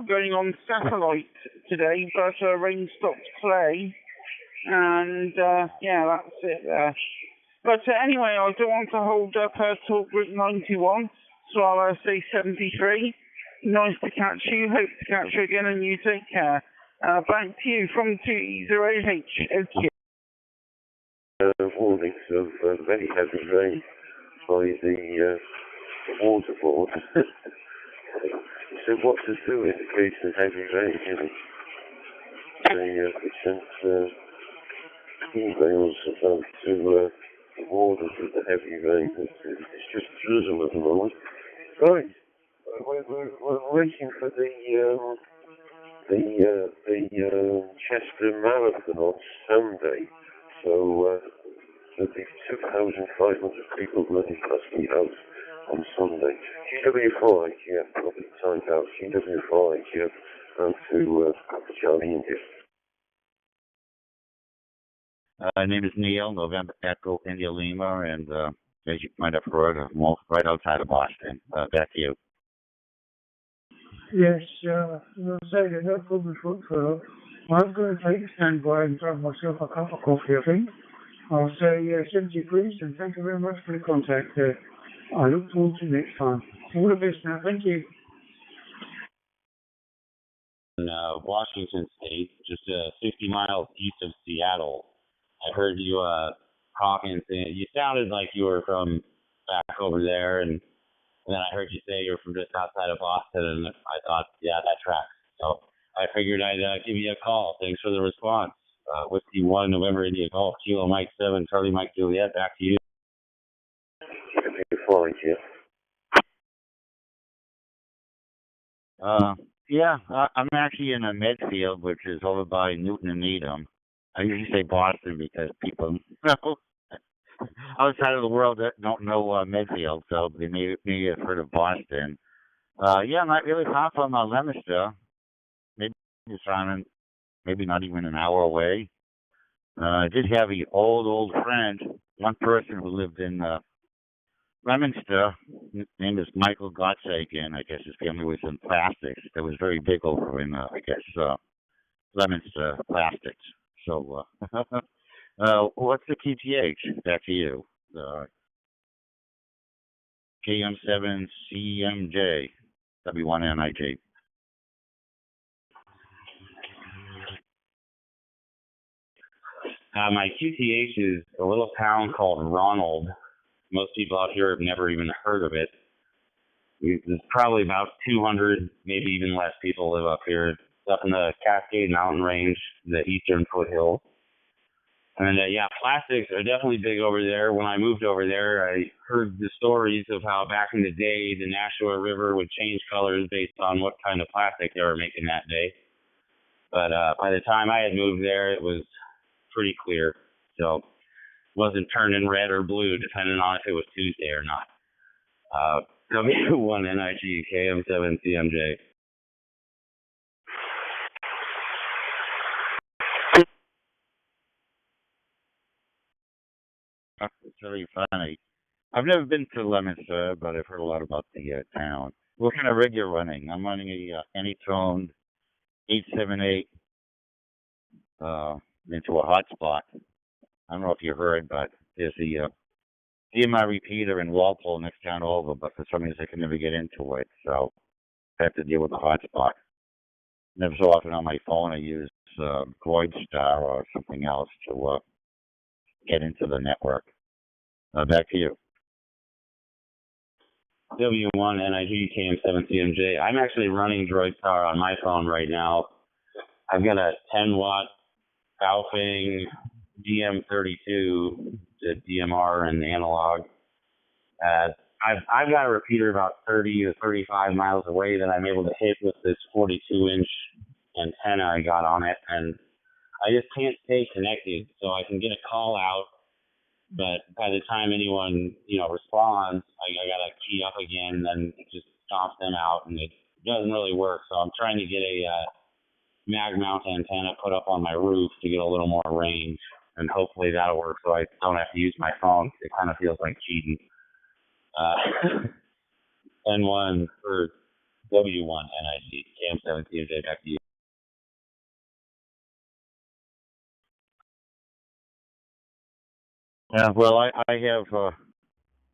S16: going on satellite today, but rain stopped play, and yeah, that's it there. But anyway, I don't want to hold up Talk Group 91, so I'll say 73. Nice to catch you, hope to catch you again, and you take care. Back to you from 2E0HOQ.
S18: Warnings of very heavy rain by the water board. So what to do in the case of heavy rain, They sent emails about to warn us of the heavy rain. It's just drizzle at the moment. Right, we're waiting for the Chester Marathon on Sunday. So there'll be 2,500 people running past the house on Sunday. GW4 IGF, probably timed out. GW4 IGF, and to Charlie India.
S7: My name is Neil, November Echo India Lima, and as you might have heard, I'm right outside of Boston. Back to you.
S14: Yes, you'll say that that will be fruitful. I'm going to take a standby and grab myself a cup of coffee, I think. I'll say 70 degrees, and thank you very much for the contact. I look forward to next time. All the best now. Thank you.
S8: In Washington State, just 60 miles east of Seattle. I heard you talking, saying you sounded like you were from back over there, and then I heard you say you were from just outside of Boston, and I thought, yeah, that tracks. So I figured I'd give you a call. Thanks for the response. Whiskey 1, November India Golf, Kilo Mike 7, Charlie Mike Juliet, back to you.
S18: Falling here.
S8: Yeah, I'm actually in a Medfield, which is over by Newton and Needham. I usually say Boston because people outside of the world that don't know Medfield, so they may have heard of Boston. Yeah, not really far from Leominster. Maybe it's around, maybe not even an hour away. I did have an old friend, one person who lived in Leominster. His name is Michael Gottsagen. I guess his family was in plastics. That was very big over in, Leominster plastics. So, what's the QTH? Back to you. KM7CMJ, W1NIJ. My QTH is a little town called Ronald. Most people out here have never even heard of it. There's probably about 200, maybe even less people live up here. It's up in the Cascade Mountain Range, the eastern foothills. And yeah, plastics are definitely big over there. When I moved over there, I heard the stories of how back in the day, the Nashua River would change colors based on what kind of plastic they were making that day. But by the time I had moved there, it was pretty clear. So it wasn't turning red or blue, depending on if it was Tuesday or not. W1NIG, KM7CMJ. It's really funny. I've never been to Leominster, but I've heard a lot about the town. What kind of rig you're running? I'm running a Anytone 878 into a hotspot. I don't know if you heard, but there's the DMI repeater in Walpole next town over, but for some reason I can never get into it, so I have to deal with the hotspot. Never so often on my phone I use Voidstar or something else to get into the network. Back to you. W1NIG KM7CMJ. I'm actually running DroidStar on my phone right now. I've got a 10-watt Baofeng DM32, the DMR and analog. I've got a repeater about 30 to 35 miles away that I'm able to hit with this 42-inch antenna I got on it, and I just can't stay connected. So I can get a call out, but by the time anyone responds, I gotta key up again, and then it just stomps them out, and it doesn't really work. So I'm trying to get a mag mount antenna put up on my roof to get a little more range, and hopefully that'll work so I don't have to use my phone. It kind of feels like cheating. N1 or W1NIG, KM7CMJ, back to you. Yeah, well, I have,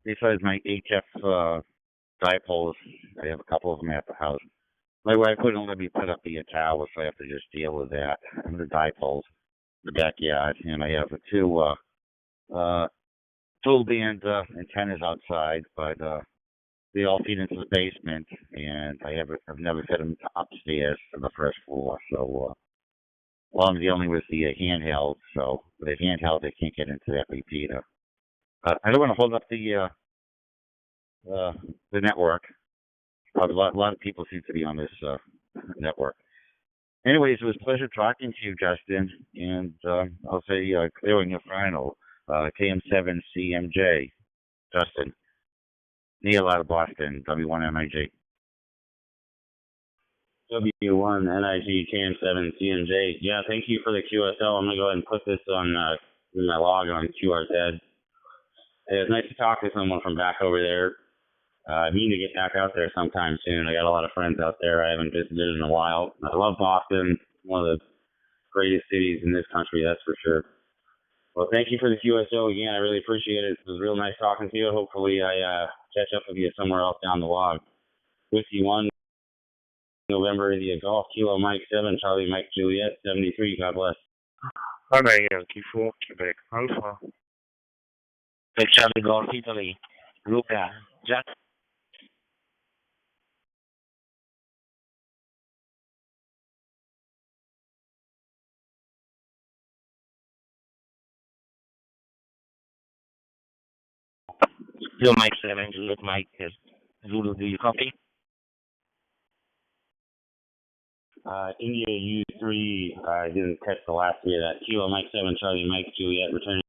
S8: besides my HF dipoles, I have a couple of them at the house. My wife wouldn't let me put up the tower, so I have to just deal with that and the dipoles in the backyard. And I have two full band antennas outside, but they all feed into the basement, and I've never fit them upstairs to the first floor. So well, I'm dealing with the handheld, so with the handheld, they can't get into that repeater. I don't want to hold up the network. A lot of people seem to be on this network. Anyways, it was a pleasure talking to you, Justin, and I'll say clearing your final, KM7CMJ, Justin. Neil out of Boston, W1NIG. W1NIG KM7CMJ. Yeah, thank you for the QSL. I'm going to go ahead and put this on in my log on QRZ. It was nice to talk to someone from back over there. I need to get back out there sometime soon. I got a lot of friends out there I haven't visited in a while. I love Boston, one of the greatest cities in this country, that's for sure. Well, thank you for the QSO again. I really appreciate it. It was real nice talking to you. Hopefully I catch up with you somewhere else down the log. Whiskey 1, November India Golf, Kilo Mike 7, Charlie Mike Juliet 73. God bless.
S10: Honda Yankee 4, Quebec Alpha.
S19: Charlie Golf Italy, Luca, Jack. Kilo Mike 7, Juliet Mike Zulu, do you copy?
S8: India U3, I didn't catch the last three of that. Kilo Mike 7, Charlie Mike Juliet, returning.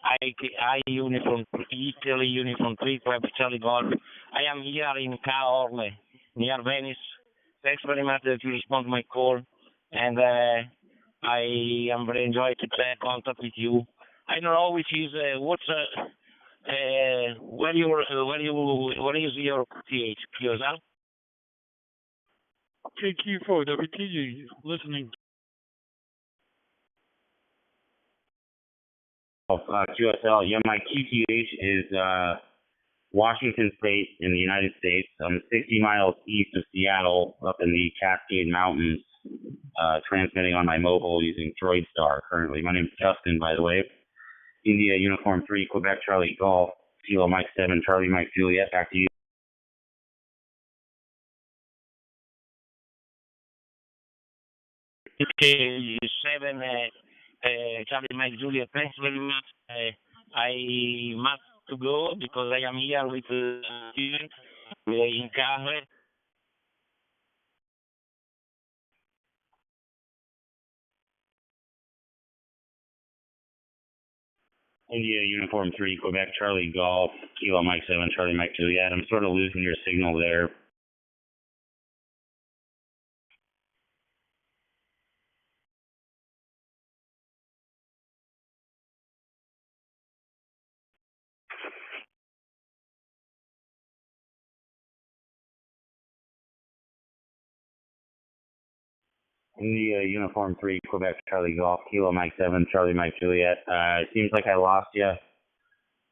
S19: I uniform, Italy uniform 3, Quebec Charlie Golf. I am here in Caorle, near Venice. Thanks very much that you respond to my call, and I am very enjoyed to play contact with you. I don't know which is where is your TH QSL?
S20: KQ4 WTG, listening.
S8: QSL, yeah, my QTH is Washington State in the United States. I'm 60 miles east of Seattle, up in the Cascade Mountains, transmitting on my mobile using DroidStar currently. My name is Justin, by the way. India Uniform 3, Quebec Charlie Golf, Kilo Mike 7, Charlie Mike Juliet, back to you.
S19: Okay, 7, Charlie Mike Juliet, thanks very much. I must to go because I am here with Steven in Caorle.
S8: India Uniform 3, Quebec Charlie Golf, Kilo Mike 7, Charlie Mike Juliet. I'm sort of losing your signal there. India Uniform 3, Quebec Charlie Golf, Kilo Mike 7, Charlie Mike Juliet. It seems like I lost you.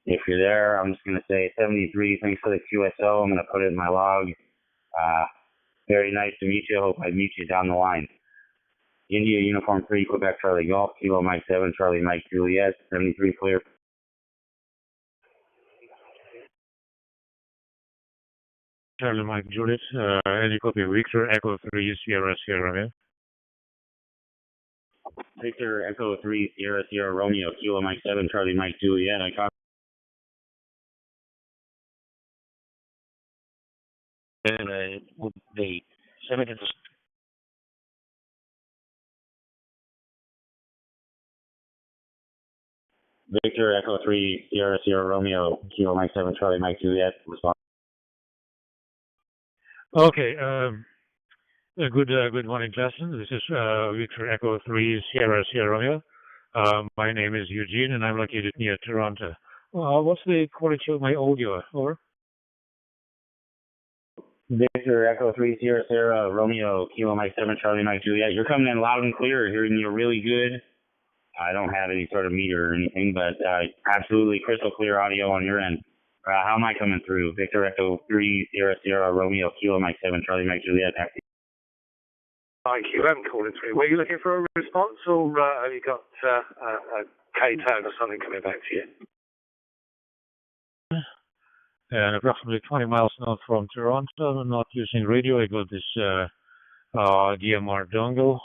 S8: If you're there, I'm just going to say 73, thanks for the QSO. I'm going to put it in my log. Very nice to meet you. Hope I meet you down the line. India Uniform 3, Quebec Charlie Golf, Kilo Mike 7, Charlie Mike Juliet, 73 clear.
S1: Charlie Mike Juliet, any copy Victor Echo 3 Sierra Sierra.
S8: Victor Echo 3 Sierra Sierra Romeo, Kilo Mike 7, Charlie Mike Juliet. I copy.
S19: And would they send it to
S8: Victor Echo 3 Sierra Sierra Romeo, Kilo Mike 7, Charlie Mike Juliet. Response.
S1: Okay, good morning, Justin. This is Victor Echo 3 Sierra Sierra Romeo. My name is Eugene, and I'm located near Toronto. What's the quality of my audio? Over.
S8: Victor Echo 3 Sierra Sierra Romeo, Kilo Mike 7, Charlie Mike Juliet. You're coming in loud and clear, hearing you really good. I don't have any sort of meter or anything, but absolutely crystal clear audio on your end. How am I coming through? Victor Echo 3 Sierra Sierra Romeo, Kilo Mike 7, Charlie Mike Juliet.
S4: Thank you. I'm calling through. Were you looking for a response, or have you got a K-tone or something coming back to you?
S1: And approximately 20 miles north from Toronto. I'm not using radio. I got this DMR dongle,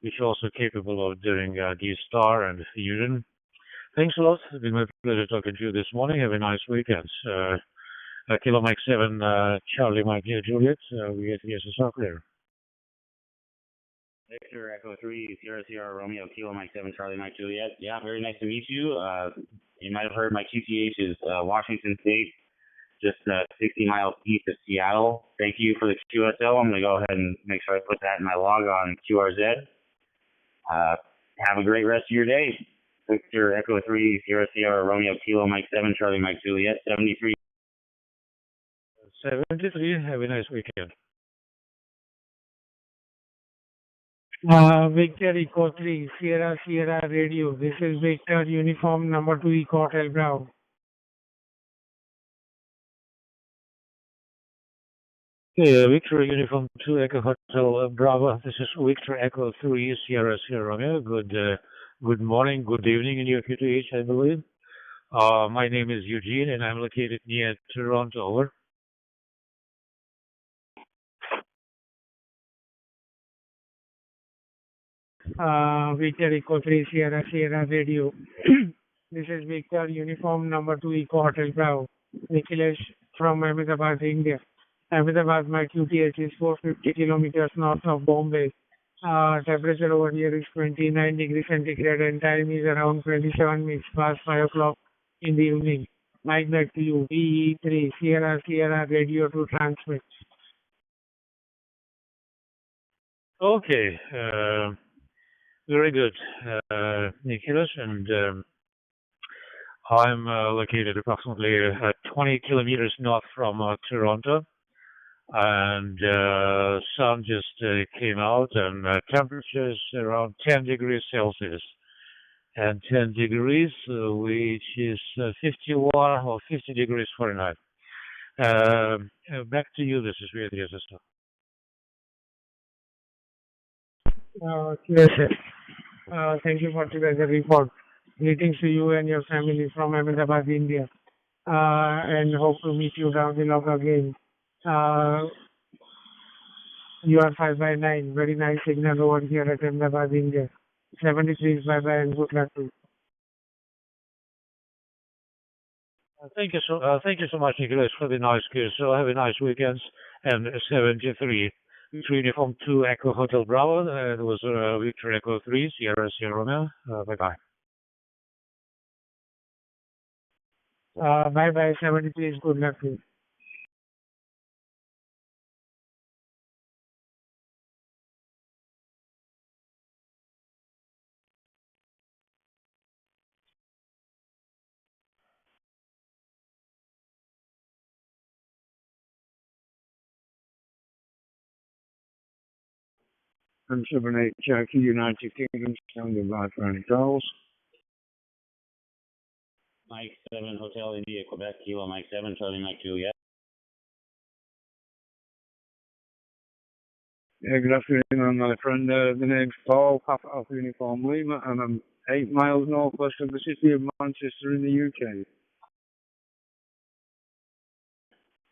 S1: which is also capable of doing D-Star and Fusion. Thanks a lot. It's been my pleasure talking to you this morning. Have a nice weekend. Kilo Mike 7, Charlie Mike Juliet. We get the SSR clear.
S8: Victor Echo 3 Sierra Sierra Romeo, Kilo Mike 7, Charlie Mike Juliet. Yeah, very nice to meet you. You might have heard my QTH is Washington State, just 60 miles east of Seattle. Thank you for the QSO. I'm going to go ahead and make sure I put that in my log on QRZ. Have a great rest of your day. Victor Echo 3 Sierra Sierra Romeo, Kilo Mike 7, Charlie Mike Juliet, 73.
S1: 73. Have a nice weekend.
S11: Victor Echo 3 Sierra Sierra Radio. This is Victor Uniform number 2 Echo Hotel Bravo.
S1: Victor Uniform 2 Echo Hotel Bravo. This is Victor Echo 3 Sierra Sierra Romeo. Good morning, good evening in your QTH, I believe. My name is Eugene, and I'm located near Toronto. Over.
S11: Victor Echo 3 Sierra Sierra Radio. This is Victor Uniform number 2 Eco Hotel Bravo. Nikhilesh from Ahmedabad, India. Ahmedabad, my QTH is 450 kilometers north of Bombay. Temperature over here is 29 degrees centigrade and time is around 27 minutes past 5 o'clock in the evening. Mic back to you. VE3 Sierra Sierra Radio to transmit.
S1: Okay, very good, Nicholas, and I'm located approximately 20 kilometers north from Toronto, and sun just came out, and temperature is around 10 degrees Celsius, and 10 degrees, which is 51 or 50 degrees Fahrenheit. Back to you, this is Radio System.
S11: Yes, sir. Thank you for today's report. Greetings to you and your family from Ahmedabad, India. And hope to meet you down the log again. You are 5/9. Very nice signal over here at Ahmedabad, India. 73 is bye-bye and good luck to you.
S1: Thank you so much, Nicholas, for the nice kiss. So have a nice weekend. And 73, Uniform 2 Echo Hotel Bravo. It was Victor Echo 3 Sierra Sierra Romeo. Bye-bye.
S11: Bye-bye, 73 is good luck to you.
S7: And 78 Cherokee, United Kingdom, standing by for any calls.
S8: Mike 7 Hotel India Quebec Kilo Mike 7 Charlie Mike Juliet.
S7: Yeah, good afternoon, my friend. The name's Paul, Papa Alpha Uniform Lima, and I'm 8 miles northwest of the city of Manchester in the UK.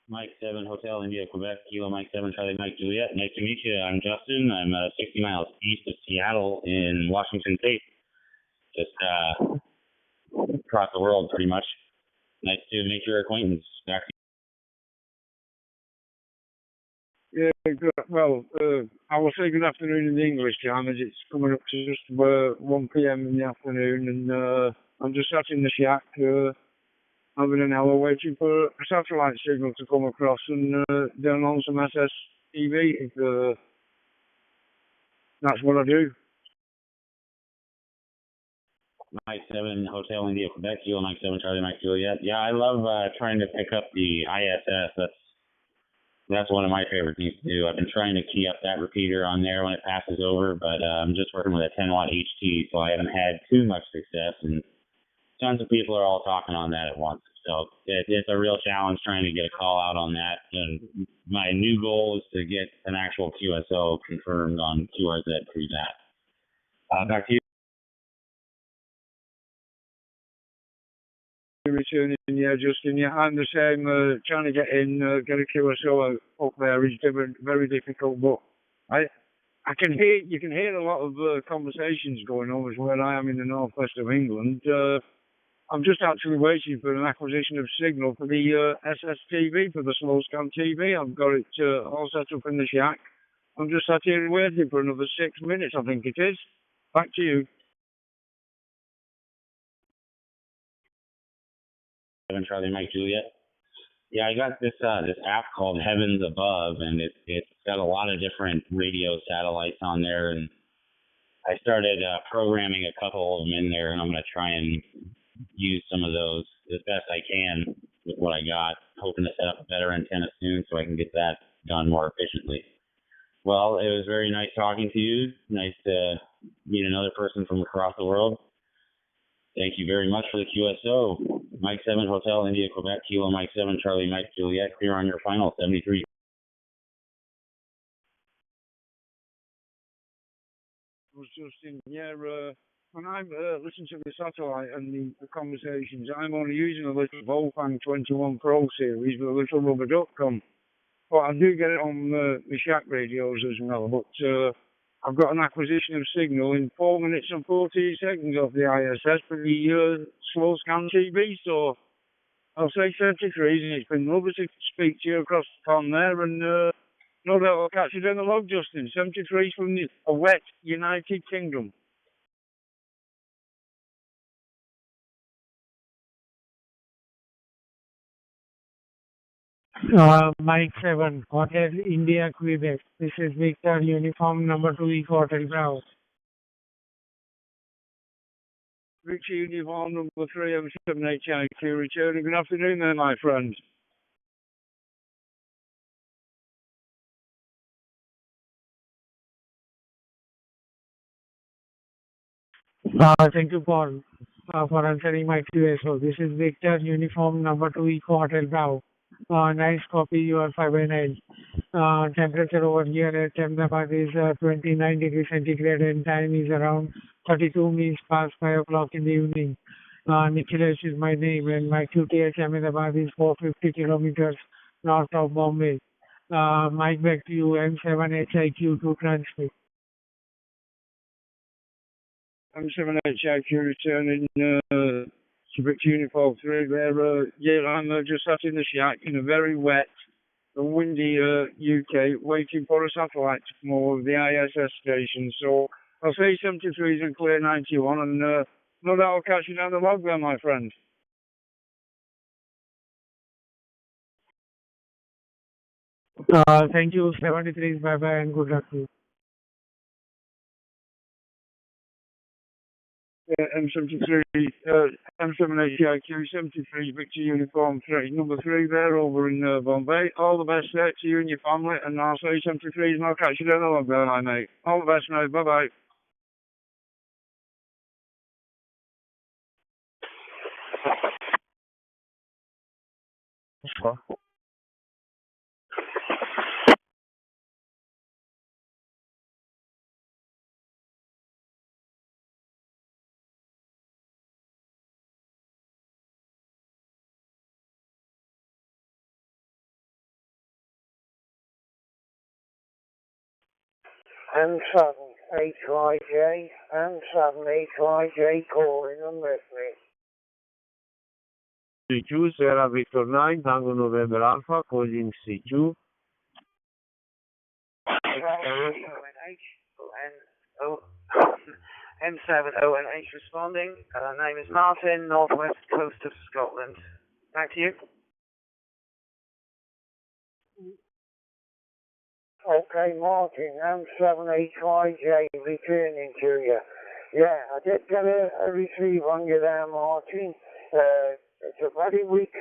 S8: Mike 7 Hotel India Quebec Kilo Mike 7 Charlie Mike Juliet. Nice to meet you. I'm Justin. I'm 60 miles east of Seattle in Washington State. Just across the world, pretty much. Nice to make your acquaintance. Back to
S7: Yeah, good. Well, I will say good afternoon in English, John, as it's coming up to just 1 p.m. in the afternoon, and I'm just sat in the shack, having an hour waiting for a satellite signal to come across and down on some SSTV. That's what I do.
S8: Mike 7 Hotel India Quebec Kilo Mike 7 Charlie Mike Juliet. Yeah, I love trying to pick up the ISS. That's one of my favorite things to do. I've been trying to key up that repeater on there when it passes over, but I'm just working with a 10-watt HT, so I haven't had too much success, and tons of people are all talking on that at once. So it's a real challenge trying to get a call out on that. And my new goal is to get an actual QSO confirmed on QRZ through that. Back to you.
S7: Returning, yeah, Justin, yeah, I'm the same, trying to get in, get a QSO up there is very difficult, but you can hear a lot of conversations going on as where I am in the northwest of England. I'm just actually waiting for an acquisition of signal for the SSTV, for the slow scan TV. I've got it all set up in the shack. I'm just sat here waiting for another 6 minutes, I think it is. Back to you.
S8: Charlie Mike Juliet. Yeah, I got this app called Heavens Above, and it's got a lot of different radio satellites on there, and I started programming a couple of them in there, and I'm going to try and use some of those as best I can with what I got, hoping to set up a better antenna soon so I can get that done more efficiently. Well, it was very nice talking to you. Nice to meet another person from across the world. Thank you very much for the QSO. Mike 7 Hotel India Quebec Kilo Mike 7 Charlie Mike Juliet, clear on your final 73.
S7: Was Justin, yeah, when I listen to the satellite and the conversations, I'm only using a little Wolfgang 21 Pro series with a little rubber duck com. But I do get it on the shack radios as well, but I've got an acquisition of signal in 4 minutes and 14 seconds off the ISS for the slow scan TV, so I'll say 33, and it's been lovely to speak to you across the pond there, and no doubt I'll catch you down the log, Justin. 73 from a wet United Kingdom.
S11: Mike 7, Hotel India, Quebec. This is Victor, uniform number 2 Eco Hotel Bravo.
S7: Victor, uniform number 3, I'm 78 IQ, returning. Good afternoon there, my friend.
S11: Thank you, Paul, for answering my QSO. This is Victor, uniform number 2 Eco Hotel Bravo. Nice copy, you are 5/9. Temperature over here at Ahmedabad is 29 degrees centigrade and time is around 32 minutes past 5 o'clock in the evening. Nikhilesh is my name and my QTH Ahmedabad is 450 kilometers north of Bombay. Mike, back to you, M7HIQ to transmit.
S7: M7HIQ returning Victor uniform 3 there. Yeah, I'm just sat in the shack in a very wet and windy UK waiting for a satellite to come over the ISS station. So I'll say 73 and clear 91 and no doubt I'll catch you down the log there, my friend.
S11: Thank you, 73, bye-bye and good luck to you.
S7: M73, M7HIQ 73, Victor Uniform 3, number 3 there over in Bombay. All the best there to you and your family, and I'll say 73 and I'll catch you down the log there, my mate. All the best now, bye-bye.
S9: M7HYJ, M7HYJ calling and listening.
S3: C2, Sierra Victor 9, Tango November Alpha, calling C2.
S9: M7ONH responding. Name is Martin, northwest coast of Scotland. Back to you. Okay, Martin, M7HYJ returning to you. Yeah, I did get a receive on you there, Martin. It's a very weak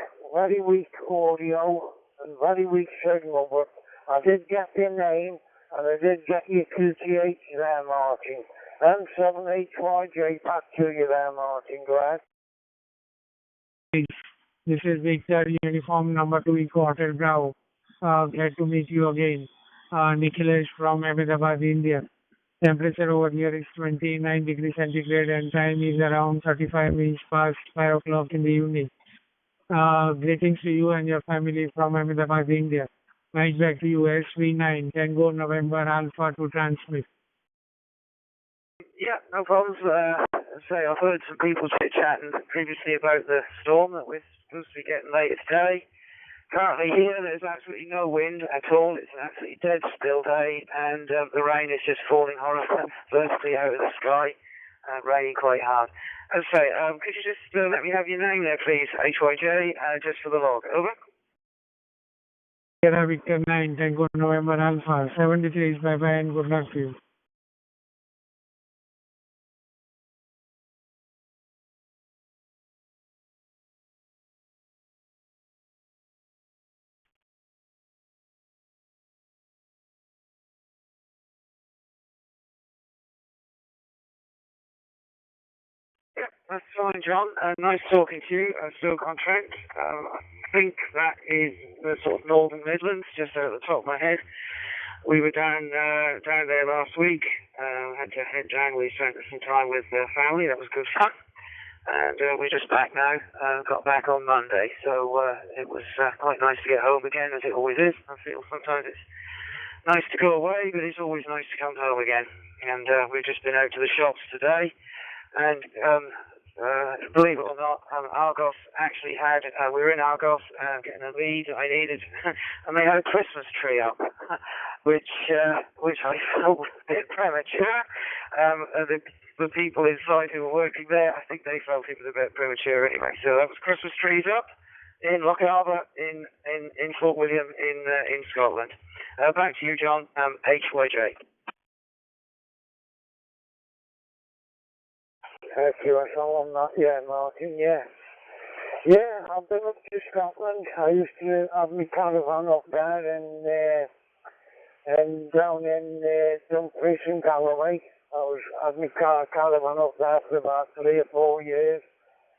S9: audio and very weak signal, but I did get your name and I did get your QTH there, Martin. M7HYJ, back to you there, Martin. Go ahead.
S11: This is Victor, uniform number 2 Eco Hotel Bravo. Glad to meet you again. Nikhilesh from Ahmedabad, India. Temperature over here is 29 degrees centigrade and time is around 35 minutes past 5 o'clock in the evening. Greetings to you and your family from Ahmedabad, India. Right back to you, SV9, Tango November Alpha to transmit.
S9: Yeah, no problems. I've heard some people chit-chatting previously about the storm that we're supposed to be getting later today. Currently here, there's absolutely no wind at all. It's an absolutely dead still day, and the rain is just falling vertically out of the sky, raining quite hard. As I say, could you just let me have your name there, please, HYJ, just for the log. Over.
S11: Sierra Victor 9, Tango November Alpha, 73, bye-bye and good luck to you.
S9: That's fine, John. Nice talking to you. Still contract. I think that is the sort of Northern Midlands, just out of the top of my head. We were down there last week. Had to head down. We spent some time with the family. That was good fun. And we're just back now. Got back on Monday. So it was quite nice to get home again, as it always is. I feel sometimes it's
S17: nice to go away, but it's always nice to come home again. And we've just been out to the shops today, and believe it or not, Argos actually had, we were in Argos getting a lead I needed, and they had a Christmas tree up, which I felt a bit premature. The people inside who were working there, I think they felt it was a bit premature anyway. So that was Christmas trees up in Lochaber, in Fort William, in Scotland. Back to you, John. HYJ.
S14: QSL on that, yeah, Martin, yeah. Yeah, I've been up to Scotland. I used to have my caravan up there and down in Dumfries and Galloway. I had my caravan up there for about 3 or 4 years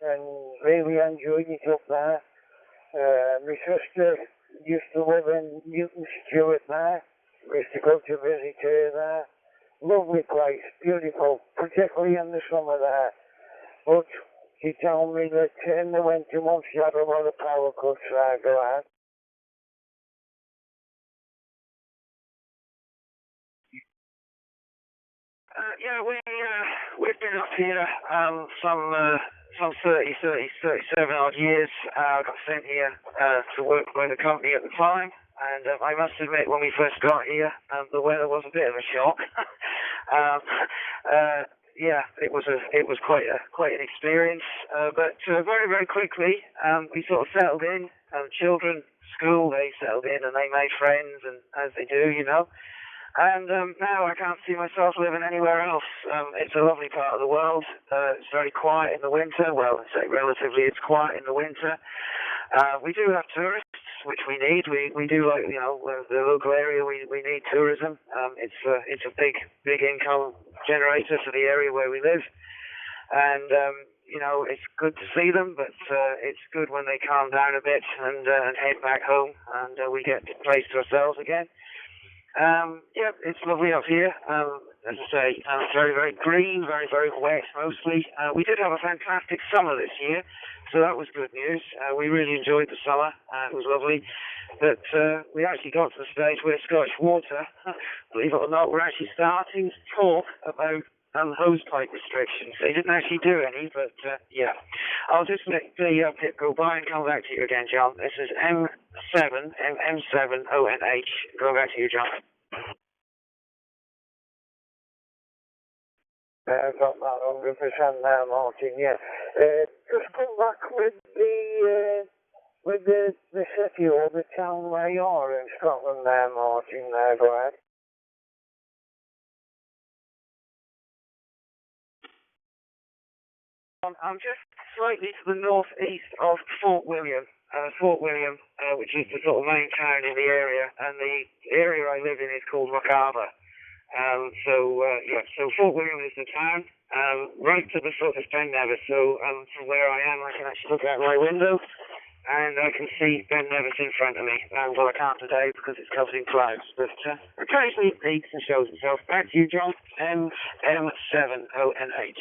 S14: and really enjoyed it up there. My sister used to live in Newton Stewart there. We used to go to visit her there. Lovely place, beautiful, particularly in the summer there. But she told me that in the winter months she had a lot of power cuts there. Go ahead.
S17: Yeah, we've been up here some 37 odd years. I got sent here to work by the company at the time. And I must admit, when we first got here, the weather was a bit of a shock. Yeah, it was quite an experience. But very, very quickly, we sort of settled in. Children, school, they settled in and they made friends, and as they do, you know. And now I can't see myself living anywhere else. It's a lovely part of the world. It's very quiet in the winter. Well, I say relatively, it's quiet in the winter. We do have tourists, which we need. We do, like, you know, the local area. We need tourism. It's a big income generator for the area where we live, and you know, it's good to see them, but it's good when they calm down a bit and head back home, and we get the place to ourselves again. Yeah, it's lovely up here. As I say, very, very green, very, very wet mostly. We did have a fantastic summer this year, so that was good news. We really enjoyed the summer. It was lovely. But we actually got to the stage where Scotch Water, believe it or not, we're actually starting to talk about hosepipe restrictions. They didn't actually do any, but yeah. I'll just let the pit go by and come back to you again, John. This is M7ONH. Going back to you, John.
S14: I've got that 100% there, Martin, yeah. Just come back with the city or the town where you are in Scotland there, Martin, there, go ahead.
S17: I'm just slightly to the northeast of Fort William, which is the sort of main town in the area, and the area I live in is called Lochaber. So Fort William is the town, right to the sort of Ben Nevis. So from where I am, I can actually look out my window, and I can see Ben Nevis in front of me. Well, I can't today because it's covered in clouds, but occasionally it peaks and shows itself. Back to you, John. M7ONH.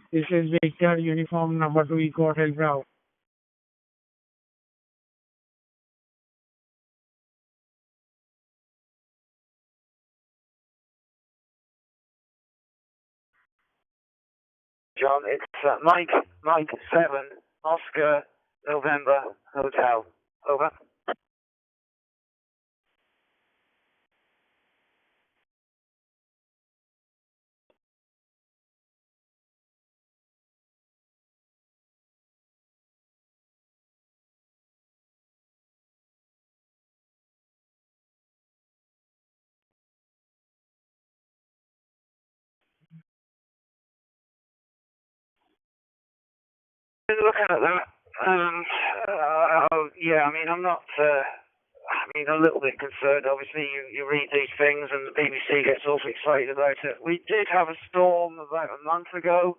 S11: This is Victor, uniform number 2 Eco Hotel Bravo.
S17: John, it's Mike 7, Oscar, November, Hotel. Over. Looking at that, yeah, I mean, I'm not, a little bit concerned. Obviously, you read these things and the BBC gets awfully excited about it. We did have a storm about a month ago,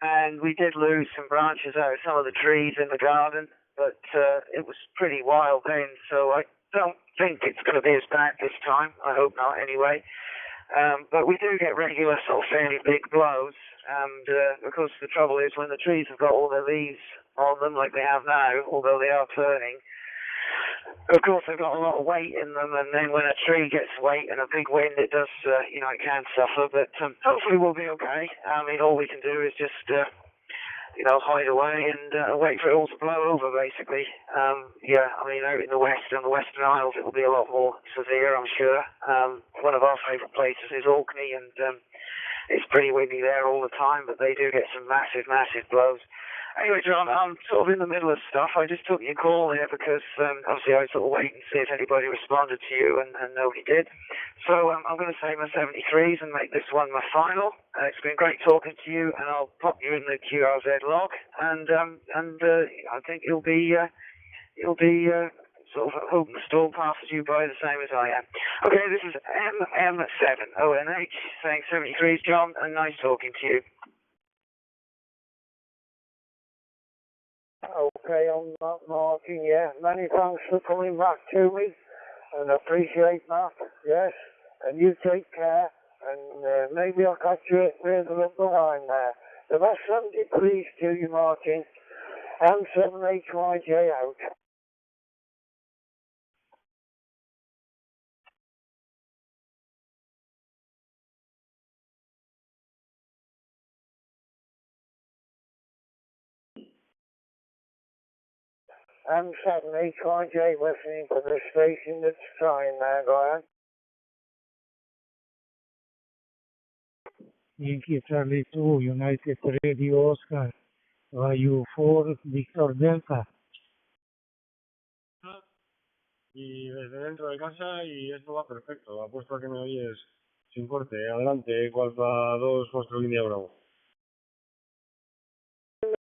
S17: and we did lose some branches out of some of the trees in the garden, but it was pretty wild then, so I don't think it's going to be as bad this time. I hope not, anyway. But we do get regular sort of fairly big blows, and of course the trouble is when the trees have got all their leaves on them like they have now, although they are turning,
S9: Of course, they've got a lot of weight in them, and then when a tree gets weight and a big wind, it does, it can suffer, but hopefully we'll be okay. I mean, all we can do is just, hide away and wait for it all to blow over, basically. Out in the west, on the Western Isles, it will be a lot more severe, I'm sure. One of our favourite places is Orkney, and it's pretty windy there all the time, but they do get some massive, massive blows. Anyway, John, I'm sort of in the middle of stuff. I just took your call here because obviously I was sort of waiting to see if anybody responded to you, and nobody did. So I'm going to say my 73s and make this one my final. It's been great talking to you, and I'll pop you in the QRZ log, and I think you'll be sort of hoping the storm passes you by the same as I am. Okay, this is MM7ONH saying 73s, John, and nice talking to you.
S14: Okay, I'm not marking, yeah. Many thanks for coming back to me, and I appreciate that, yes. And you take care, and maybe I'll catch you further up the line there. The best 73s to you, Martin. M7HYJ out. M7HYJ listening to the station that's trying there, go ahead.
S11: Yankee Charlie 2, United Radio Oscar, YU4, Victor Delta.
S7: Y desde dentro de casa y esto va perfecto. Apuesto a que me oyes sin corte. Adelante, Alfa 2, Foster Línea Bravo.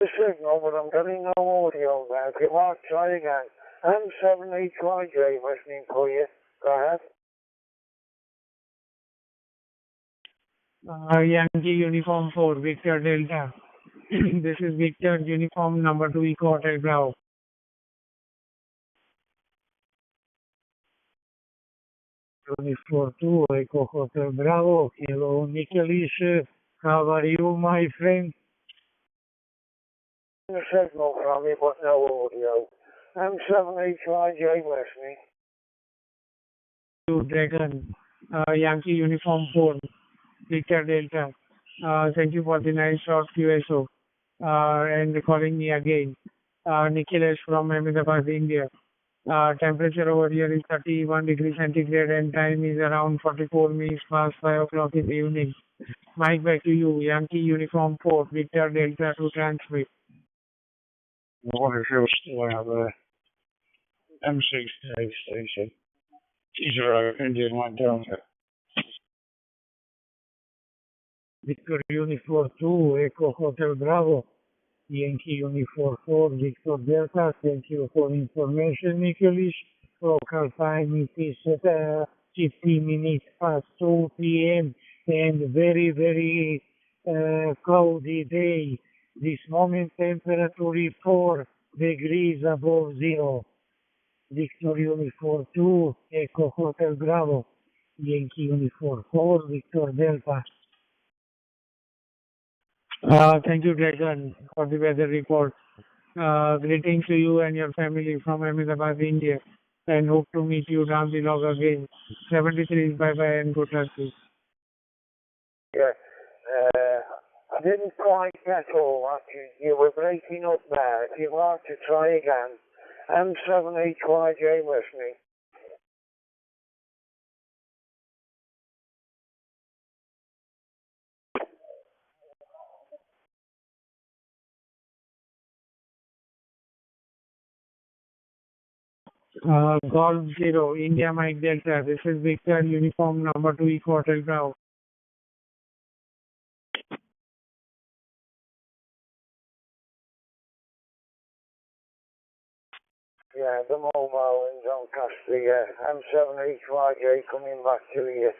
S14: The signal, but I'm getting no audio now. If you want, try again. M7HYJ listening for you. Go ahead.
S11: Yankee Uniform 4, Victor Delta. This is Victor Uniform number 2, Eco Hotel Bravo. Uniform 2, Eco Hotel Bravo. Hello, Nicholas. How are you, my friend?
S14: The signal from you, but no audio. M7HYJ listening.
S11: Dragon, Yankee Uniform 4, Victor Delta. Thank you for the nice short QSO and calling me again. Nicholas from Ahmedabad, India. Temperature over here is 31 degrees centigrade and time is around 44 minutes past 5 o'clock in the evening. Mike, back to you. Yankee Uniform 4, Victor Delta to transmit.
S7: Waterfield still out there. M6 station. Israel, Indian 1 Delta.
S11: Victor Uniform 2, Echo Hotel Bravo. Yankee Uniform 4, Victor Delta. Thank you for information, Nicholas. Local time it is 50 minutes past 2 p.m. and very, very cloudy day. This moment temperature is 4 degrees above zero. Victor Uniform 2, Echo Hotel Bravo. Yankee Uniform 4, Victor Delta. Thank you, Dragon, for the weather report. Greetings to you and your family from Ahmedabad, India, and hope to meet you down the log again. 73, bye-bye and good luck to you.
S14: Yeah, I didn't quite get all that. You were breaking up there. If you want to try again, M7HYJ listening.
S11: Golf 0, India Mike Delta. This is Victor Uniform number 2, Eco Hotel Bravo.
S14: Yeah, the mobile in Doncaster, yeah. M7HYJ coming back to you.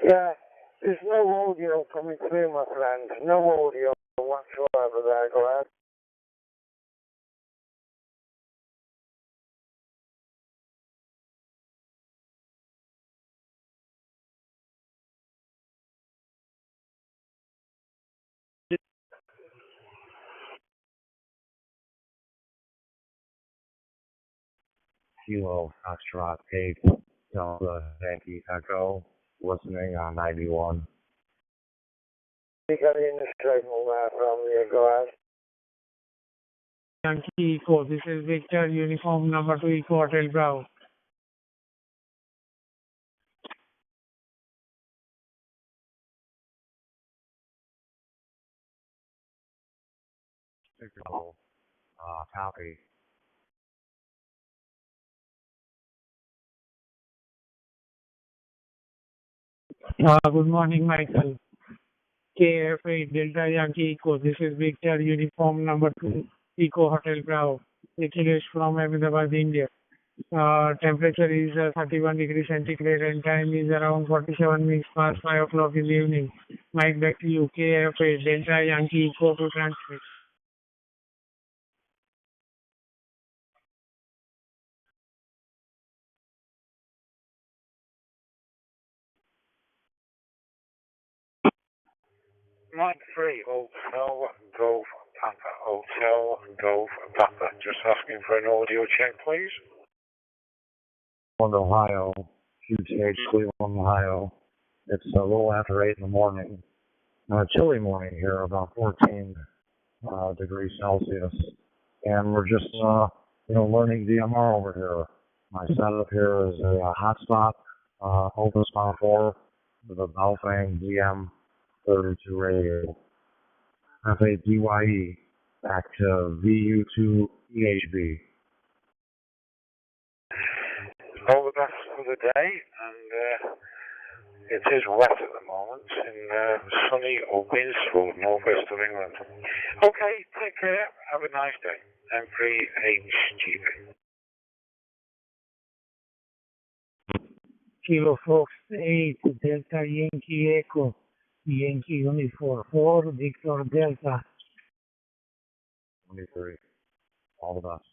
S14: Yeah, there's no audio coming through, my friend. No audio whatsoever there, go ahead.
S7: Kilo Foxtrot 8 Delta Yankee Echo, listening on 91.
S17: You got in the signal from the go ahead.
S11: Yankee Eco, this is Victor, uniform number 2 Eco Hotel Bravo.
S7: Copy.
S11: Good morning, Michael. KF8 Delta Yankee Eco, this is Victor, uniform number 2 Eco Hotel Bravo. Nikhil from Ahmedabad, India. Temperature is 31 degrees centigrade and time is around 47 minutes past 5 o'clock in the evening. Mike, back to you. KF8 Delta Yankee Eco to transmit.
S2: Mike 3, Hotel Golf Papa, Hotel Golf Papa. Just asking for an audio check, please.
S7: Cleveland, Ohio, QTH Cleveland, Ohio. It's a little after 8 in the morning. A chilly morning here, about 14 degrees Celsius. And we're just, learning DMR over here. My setup here is a hotspot, Opus 4 with a Belfang DM32 radio. F8DYE back to VU2EHB.
S2: All the best for the day, and it is wet at the moment in sunny Winsford, northwest of England. Okay, take care, have a nice day. M3HGB.
S11: Kilo Fox 8 Delta Yankee Echo, Yankee Uniform 4 Victor Delta.
S7: 23. All the best.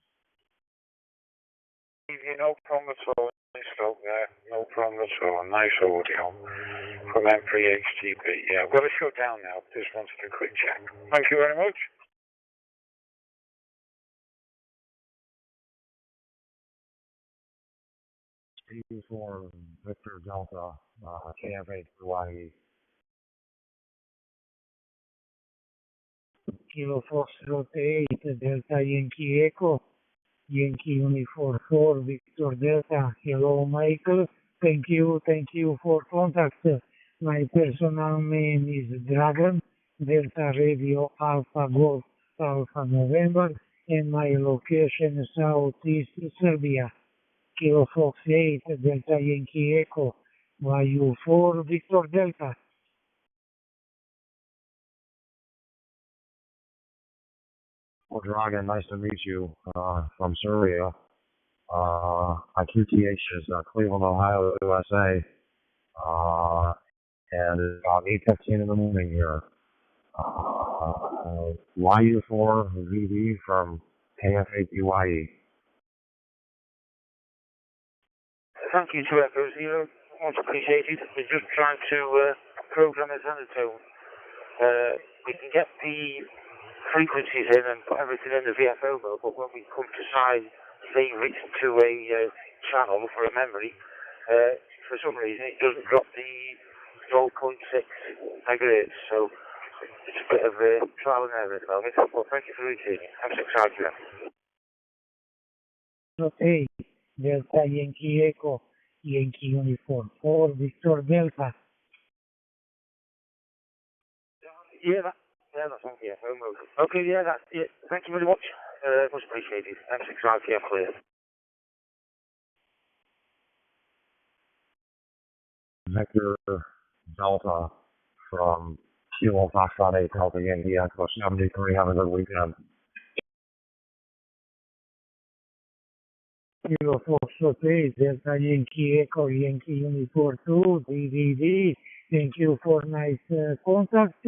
S2: No problem at all. Nice there. No problem at all. Nice audio from M3HGB. Yeah, I've got to shut down now. Just wanted a quick check. Thank you very much.
S7: P4 Victor Delta, KF8YE.
S11: Kilo Fox 8 Delta Yankee Echo, Yankee Uniform 4 Victor Delta. Hello, Michael. Thank you for contact. My personal name is Dragon, Delta Radio Alpha Golf Alpha November, and my location is Southeast Serbia. Kilo Fox 8 Delta Yankee Echo, YU4 Victor Delta.
S7: Well, Dragan, nice to meet you from Serbia. My QTH is Cleveland, Ohio, USA. And it's about 8:15 in the morning here. YU4 VV from KF8BYE.
S9: Thank you to Echo Zero. Much appreciated. We're just trying to program a Xanatone. We can get the frequencies in and put everything in the VFO mode, but when we come to save it to a channel for a memory, for some reason it doesn't drop the 12.6 megahertz, so it's a bit of a trial and error at the moment. Well, thank you for receiving. I'm so excited.
S11: Okay, Delta Yankee Echo, Yankee Uniform 4 Victor Delta.
S9: That's on VFO mode. Okay, that's it. Thank you very much. Much appreciated. M6 clear.
S7: Victor Delta from Kilo Foxtrot 8 Delta Yankee Echo 73. Have a good weekend.
S11: Kilo Fox 8 Delta Yankee Echo, Yankee Uniform 2 DVD. Thank you for nice contact.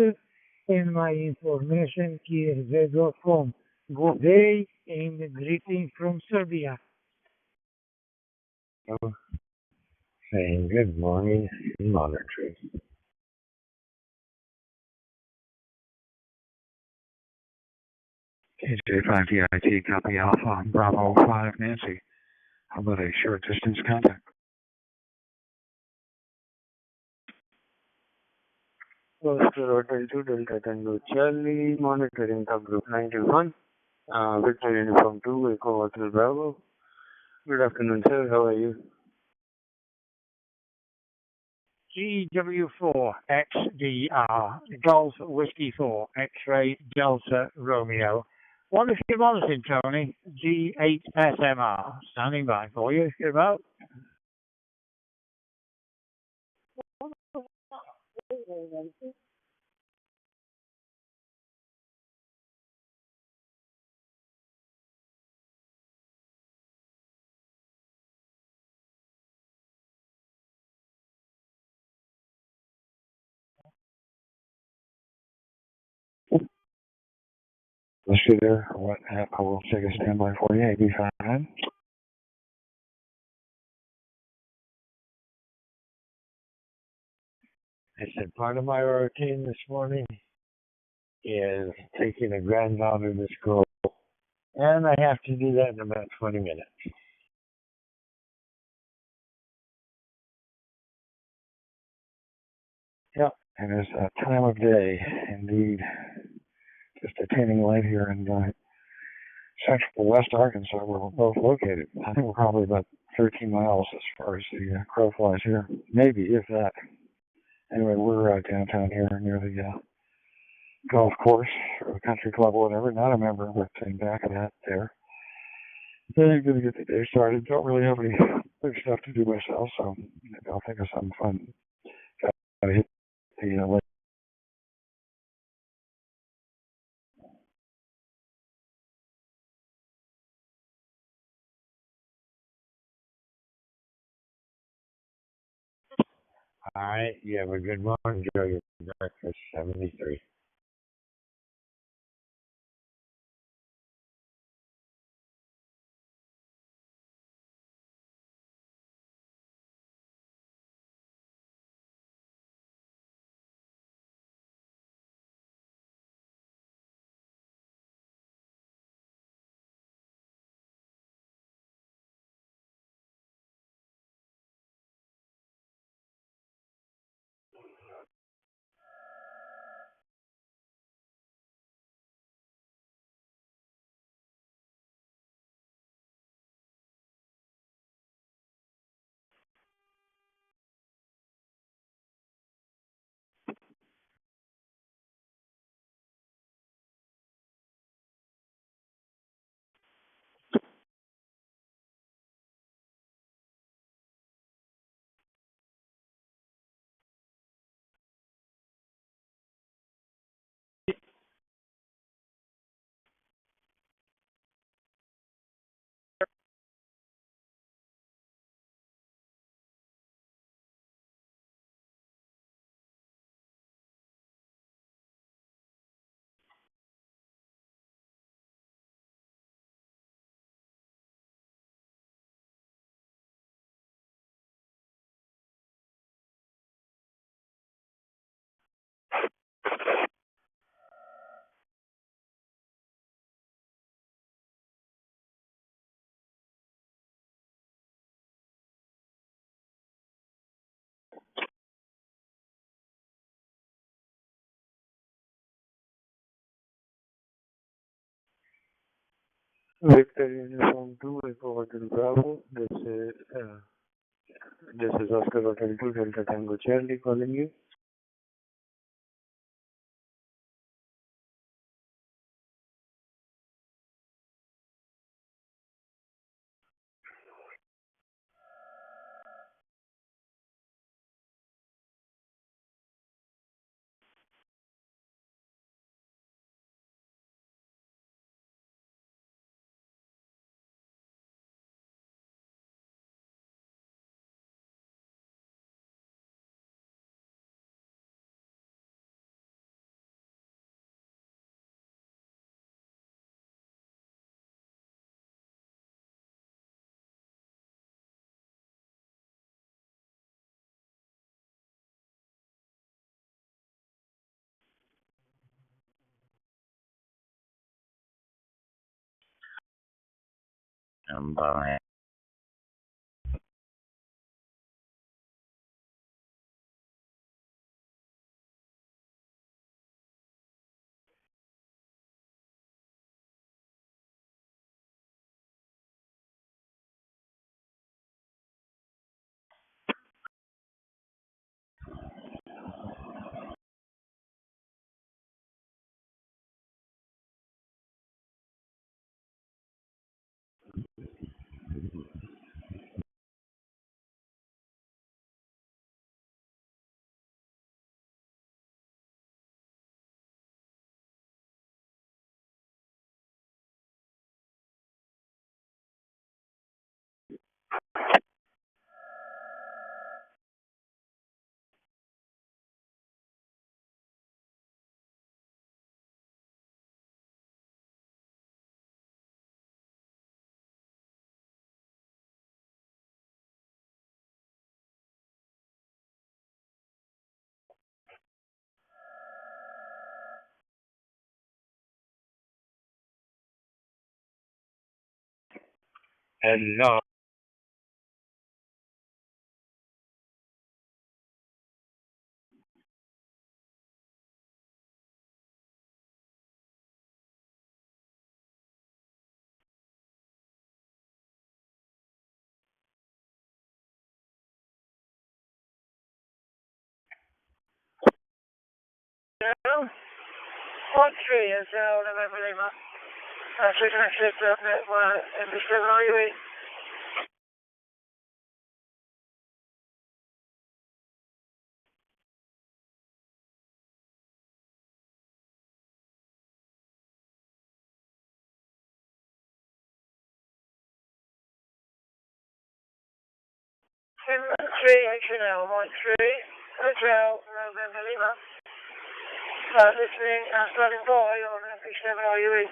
S11: And my information KRZ.com. Good day and greeting from Serbia.
S7: Saying good morning, Mother Tree. KJ5DIT, copy Alpha, Bravo 5, Nancy.
S2: How about a short distance contact?
S3: Oscar Hotel to Delta Tango Charlie, monitoring top group 91. Victor Uniform 2, Echo Hotel Bravo. Good afternoon, sir. How are you?
S11: GW4 XDR, Golf Whiskey 4, X-Ray Delta Romeo. What if you monitored, Tony? G8SMR, standing by for you. Get about.
S2: Let's see there. What? I will take a standby for you. 85.
S1: I said part of my routine this morning is taking a granddaughter to school, and I have to do that in about 20 minutes.
S2: Yep, and it's a time of day, indeed. Just attaining light here in central West Arkansas, where we're both located. I think we're probably about 13 miles as far as the crow flies here. Maybe, if that. Anyway, we're downtown here near the golf course or country club or whatever. Not a member, but sitting back of that there. Then I'm going to get the day started. Don't really have any big stuff to do myself, so maybe I'll think of something fun. Gotta hit the lake.
S1: All right, you have a good one. Enjoy your breakfast. 73.
S3: Victor Uniform 2, Echo Hotel Bravo. This is Oscar Hotel 2, Delta Tango Charlie calling you.
S8: Bye.
S3: Hello.
S9: Hello? What tree is out of Evelina? So you can actually up there by MP7 IUE. Three HNL, Mike 3, Hotel, November Lima. Listening and standing by on MP7 IUE.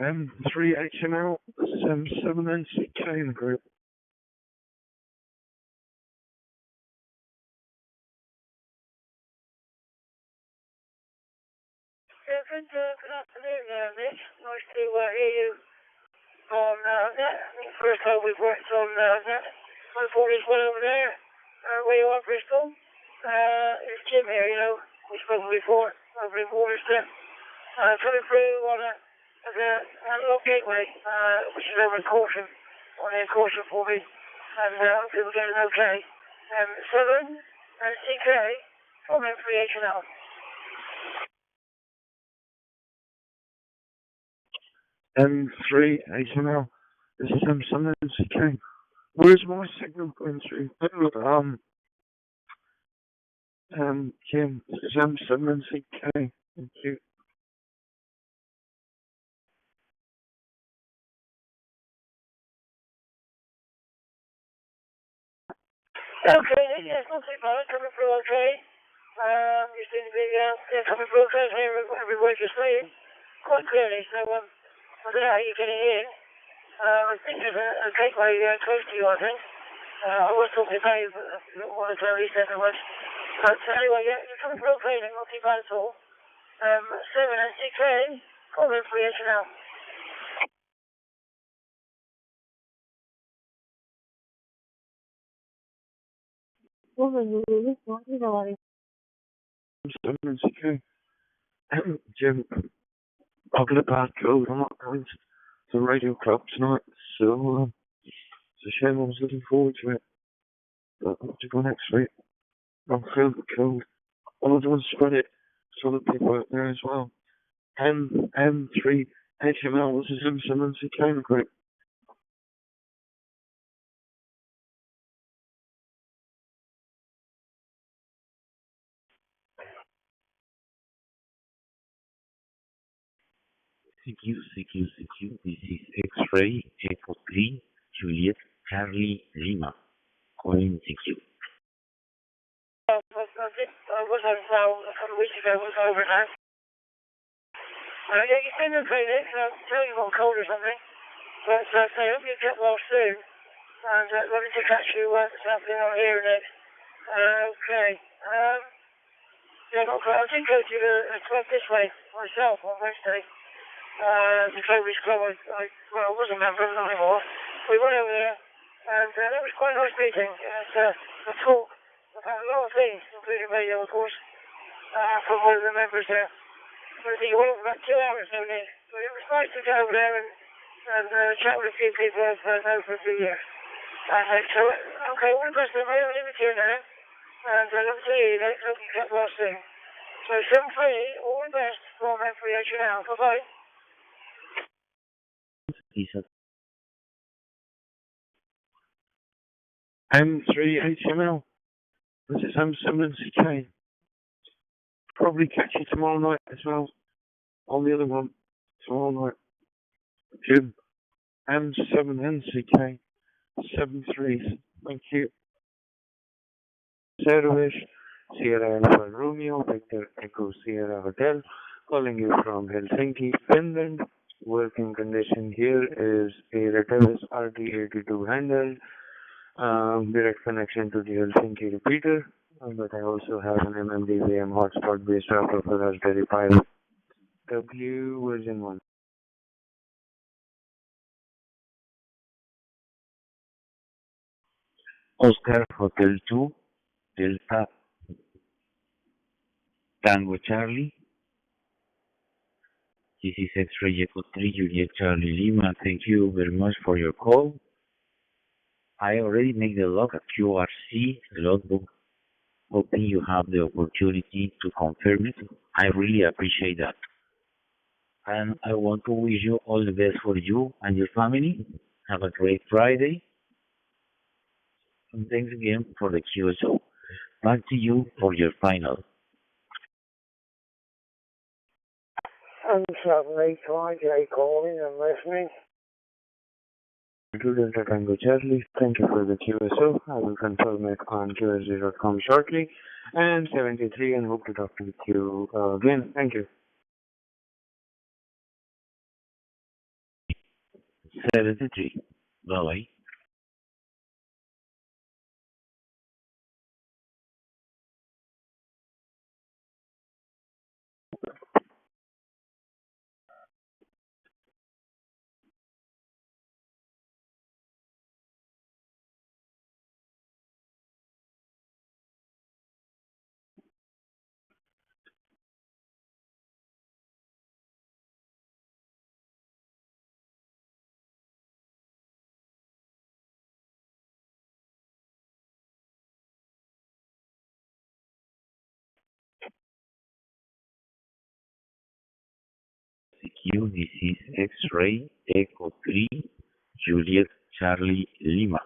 S10: M3 HML, this is M7NCK in the group.
S9: Good afternoon there, Nick. Nice to hear you on that. First time we've worked on that. Hope all is well over there. Where you are, Bristol. It's Jim here, you know. We've spoken before over in Waterstown. Coming through on a little gateway, which is over in Caution. On the Caution for me. And hopefully we're getting okay. 7 and CK from M3HNL.
S10: M3 HML, this is M7NCK. Where's my signal going through? Jim, this is M7NCK. Thank you.
S9: Okay, yes, not too bad, coming through okay. You seem to be coming through okay here, every word you're saying, quite clearly, so I don't know how you're getting in. I think there's a gateway close to you, I think. I was talking to Dave, but I don't want to tell you said there was. But anyway, yeah, you're coming through okay, not too bad at all. 7 and 6A, calling for HNL.
S10: M7NCK. Jim, I've got a bad cold. I'm not going to the radio club tonight, so it's a shame. I was looking forward to it, but I'll have to go next week. I'm feeling the cold. I don't want to spread it to other people out there as well. M3 HML, this is M7NCK group.
S8: CQ, this is X-Ray, Echo 3, Juliet, Charlie, Lima, calling CQ.
S9: I was on phone a couple of weeks ago, it was over now. Yeah, you seem okay, Nick. I'll tell you what cold or something. But I hope you get well soon. And lovely to catch you this afternoon on here, Nick. Okay. Yeah, I did go to the club this way myself on Wednesday. The Clovis Club, I was a member, not anymore. We went over there, and that was quite a nice meeting. A talk about a lot of things, including radio, of course, from one of the members there. I think it went for about 2 hours only. But it was nice to go over there and chat with a few people I've known for a few years. So, okay, all the best of my own limit here now. And I'll see you next. Hope you get well soon.
S4: So 73, all the best from FVH now. Bye-bye.
S1: M3 HML. This is M7 CK. Probably catch you tomorrow night as well. On the other one. Tomorrow night. Jim. M7 NCK. 7-3. Thank you. Service. Sierra Alpha Romeo. Victor Echo Sierra Hotel. Calling you from Helsinki, Finland. Working condition here is a Retevis RT82 handle. Direct connection to the Helsinki repeater. But I also have an MMDVM hotspot based off of a Raspberry Pi W version 1. Oscar Hotel 2 Delta Tango Charlie. This is X-Ray Echo 3 Juliet Charlie Lima. Thank you very much for your call. I already made the log at QRC logbook. Hoping you have the opportunity to confirm it. I really appreciate that. And I want to wish you all the best for you and your family. Have a great Friday. And thanks again for the QSO. Back to you for your final.
S4: I'm 785, Jay calling and listening.
S1: Delta Tango Charlie, thank you for the QSO. I will confirm it on QSO.com shortly. And 73, and hope to talk to you again. Thank you. 73. Bye-bye. CQ, this is X-Ray Echo 3 Juliet Charlie Lima.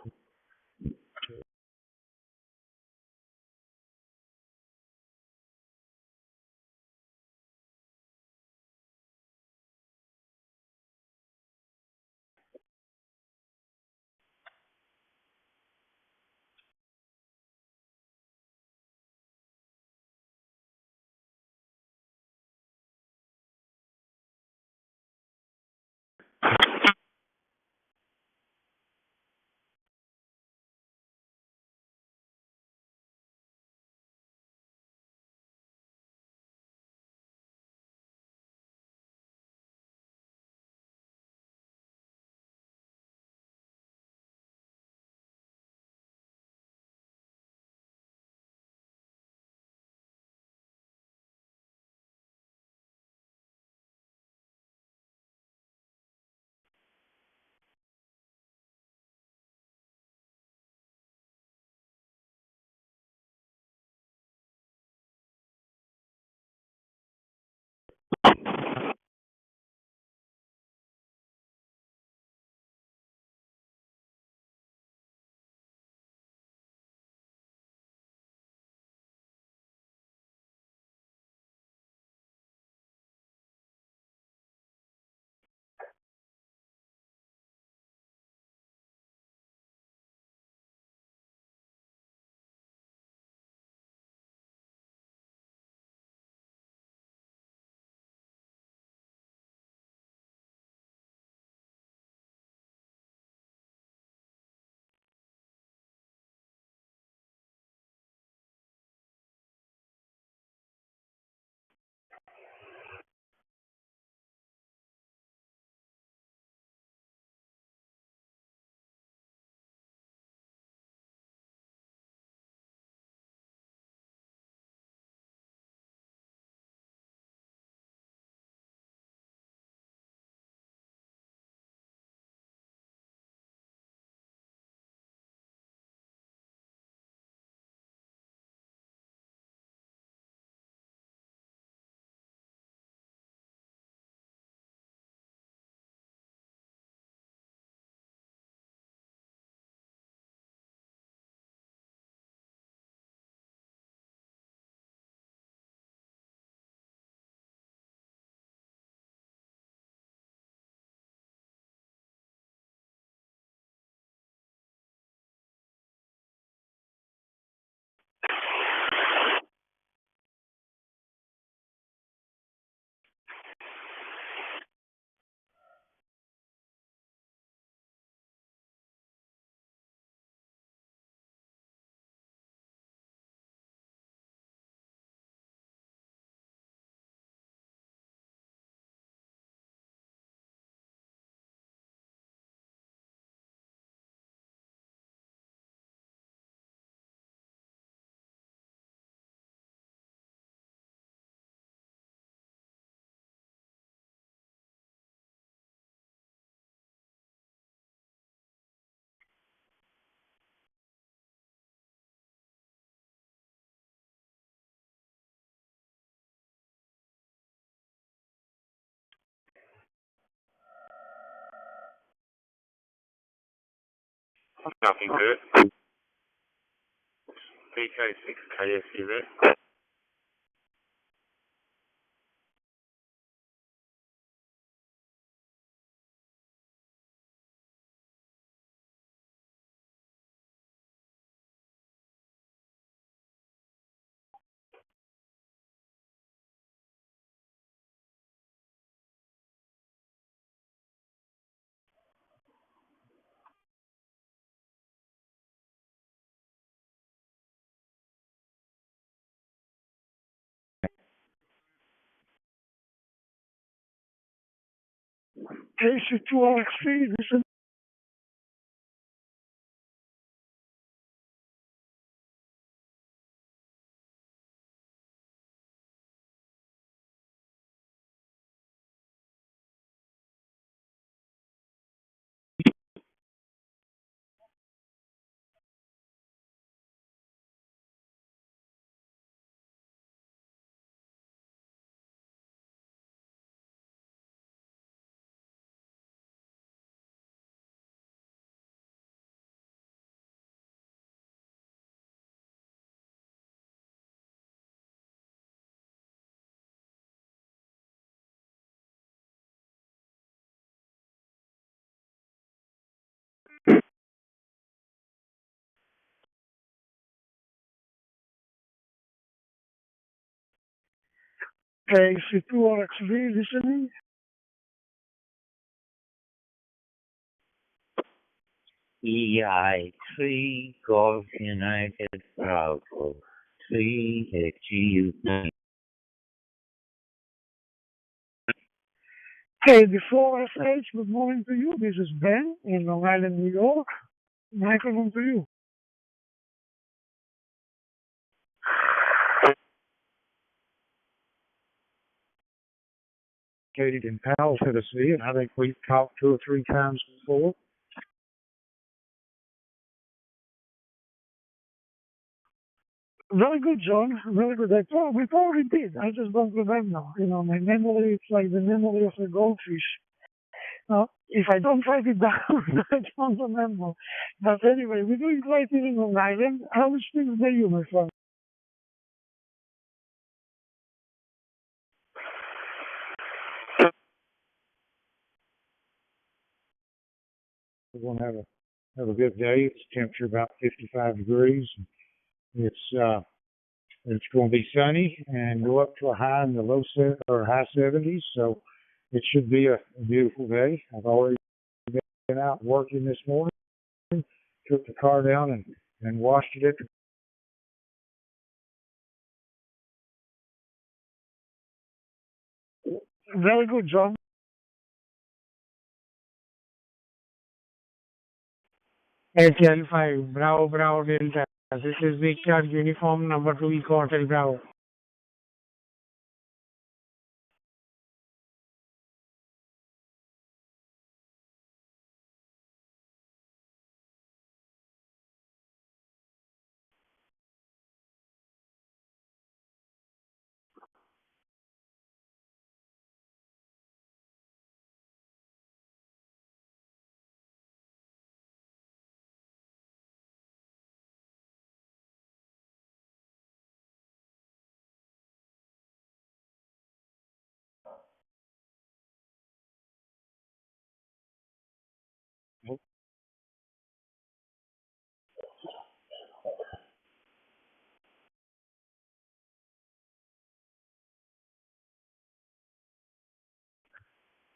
S2: Nothing to it. PK6KSUV.
S14: KC2RXP, listen. KC2RXP, listening.
S3: EI3 Golf United Bravo 3 HGU9.
S14: KD4SH, good morning to you. This is Ben in Long Island, New York. Microphone to you.
S11: Located in Powell, Tennessee, and I think we've talked 2 or 3 times before.
S14: Very good, John. Very good. We probably did. I just don't remember. You know, my memory, it's like the memory of a goldfish. If I don't write it down, I don't remember. But anyway, we're doing great here in Long Island. How is things by you, my friend?
S11: We're going to have a good day. It's temperature about 55 degrees. It's going to be sunny and go up to a high in the high 70s. So it should be a beautiful day. I've already been out working this morning. Took the car down and washed it at the...
S14: Very good, John.
S11: HL5, Bravo Delta. This is Victor Uniform number 2 Eco Hotel Bravo.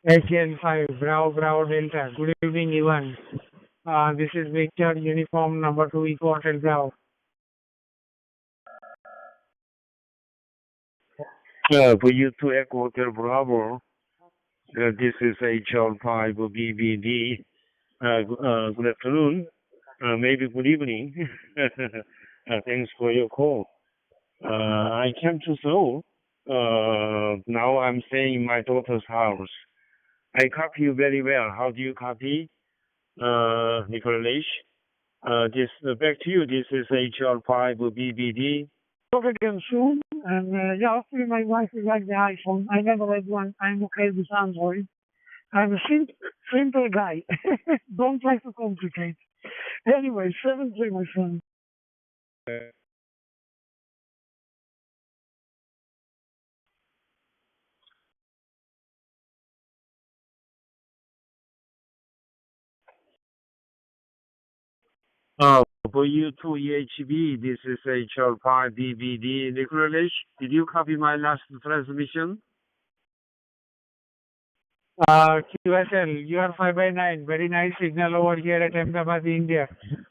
S11: HL5, Bravo Delta. Good evening, Ivan. This is Victor Uniform number 2 Eco Hotel Bravo.
S2: For you to Echo Hotel Bravo, this is HL5 BBD. Good afternoon, maybe good evening. Thanks for your call. I came too slow. Now I'm staying in my daughter's house. I copy you very well. How do you copy, Nicholas? Back to you. This is HL5 BBD.
S14: Talk again soon. And hopefully my wife will like the iPhone. I never had one. I'm okay with Android. I'm a simple guy. Don't try to complicate.
S11: Anyway, 7-3, my friend.
S7: For you two EHB, this is HR5 DVD. Nicholas, did you copy my last transmission?
S11: QSL, you are 5/9. Very nice signal over here at Ahmedabad, India.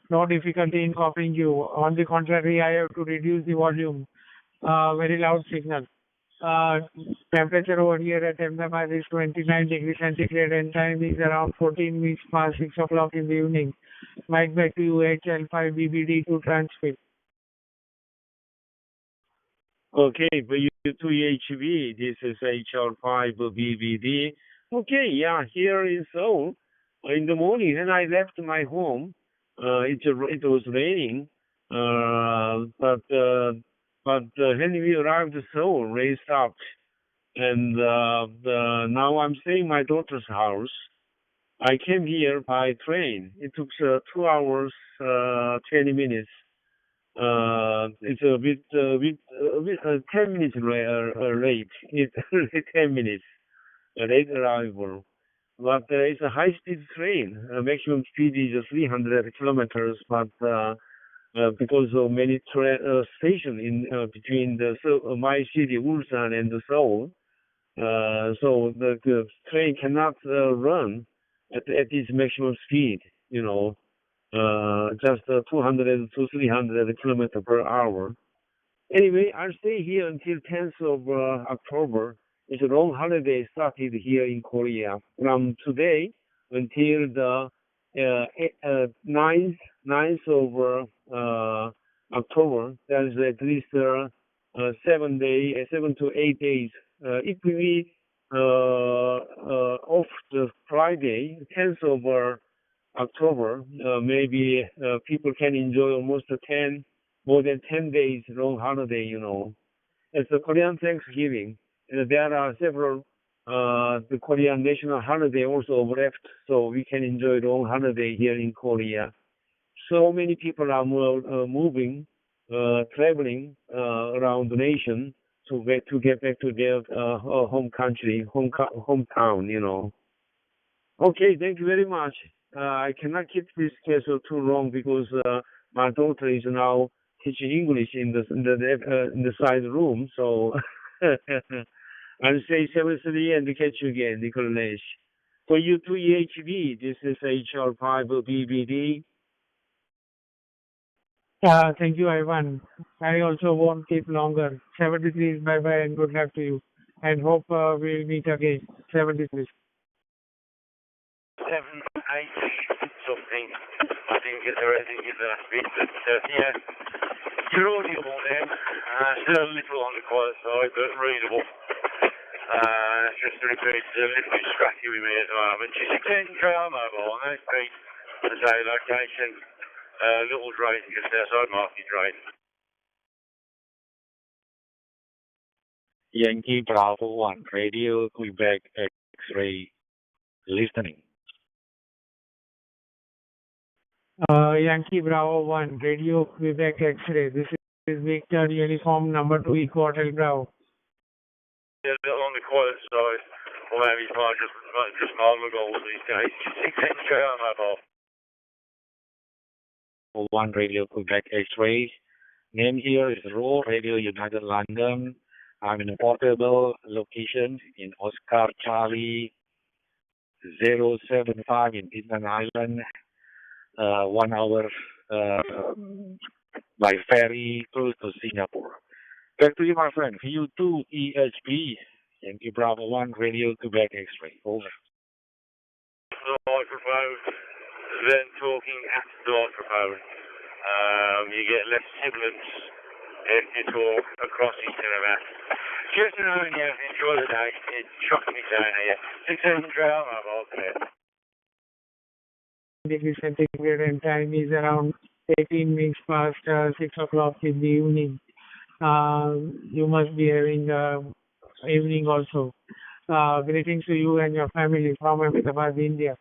S11: No difficulty in copying you. On the contrary, I have to reduce the volume. Very loud signal. Temperature over here at Ahmedabad is 29 degrees centigrade and time is around 14 minutes past 6 o'clock in the evening. Mic back to you, HL5 BBD to transmit.
S7: Okay, for you two EHB, this is HR5 BBD. Okay, yeah, here in Seoul, in the morning when I left my home, it was raining, but when we arrived to Seoul, rain stopped, and now I'm staying in my daughter's house. I came here by train. It took 2 hours, 20 minutes. It's a bit 10 minutes late. It's 10 minutes late arrival. But it's a high-speed train. Maximum speed is 300 kilometers, but because of many stations in between my city, Ulsan, and the Seoul, so the train cannot run at its maximum speed. You know, just 200 to 300 kilometers per hour. Anyway, I'll stay here until 10th of October. It's a long holiday started here in Korea from today until the 9th of October. That is at least 7 to 8 days. If we off the Friday, 10th of October, maybe people can enjoy almost more than 10 days long holiday, you know. It's a Korean Thanksgiving. And there are several the Korean national holiday also overlapped, so we can enjoy long holiday here in Korea. So many people are moving, traveling around the nation to get back to their home country, hometown, you know. Okay, thank you very much. I cannot keep this schedule too long because my daughter is now teaching English in the side room, so I'll say 7:30 and catch you again, Nicholas. For you two EHB, this is HR5 BBD.
S11: Thank you, Ivan. I also won't keep longer. 73, bye-bye and good luck to you. And hope we'll meet again. 73.
S15: 7, 8, something. I didn't get the last bit, but yeah, you're audible then. Still a little on the quiet side, but readable. Just to repeat, a little bit scratchy with me at the moment. Just extending trail mobile, and that's been the same location. Little drain just outside Market Drain.
S1: Yankee Bravo 1, Radio Quebec X-ray listening.
S11: Yankee Bravo 1, Radio Quebec X-ray. This is Victor Uniform number 2 Eco Hotel Bravo.
S15: Yeah, a little on the quiet side, or maybe it's not just normal goals these days. Just extending trail mobile.
S1: 1 Radio Quebec X-ray. Name here is Raw Radio United London. I'm in a portable location in Oscar Charlie 075 in Inland Island. 1 hour by ferry close to Singapore. Back to you, my friend. U2 EHP, Yankee Bravo 1 Radio Quebec X-ray. Over.
S15: The microphone, then talking at the microphone. You get less sibilance if you talk across each other. Just to know, yeah, enjoy the day. It's shocking me down here. 6 trail mobile clear.
S11: Degrees centigrade and time is around 18 minutes past 6 o'clock in the evening. You must be having evening also. Greetings to you and your family from Ahmedabad, India.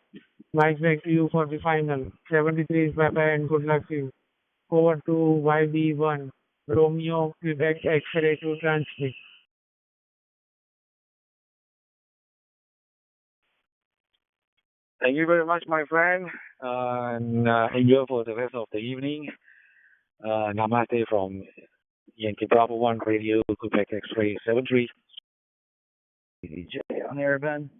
S11: Mike, back to you for the final. 73 is bye-bye and good luck to you. Over to YB1. Romeo, Quebec, X-ray to transmit.
S21: Thank you very much, my friend, and enjoy for the rest of the evening. Namaste from Yankee Bravo 1 Radio, Quebec X-ray 73.
S3: DJ on air, Ben.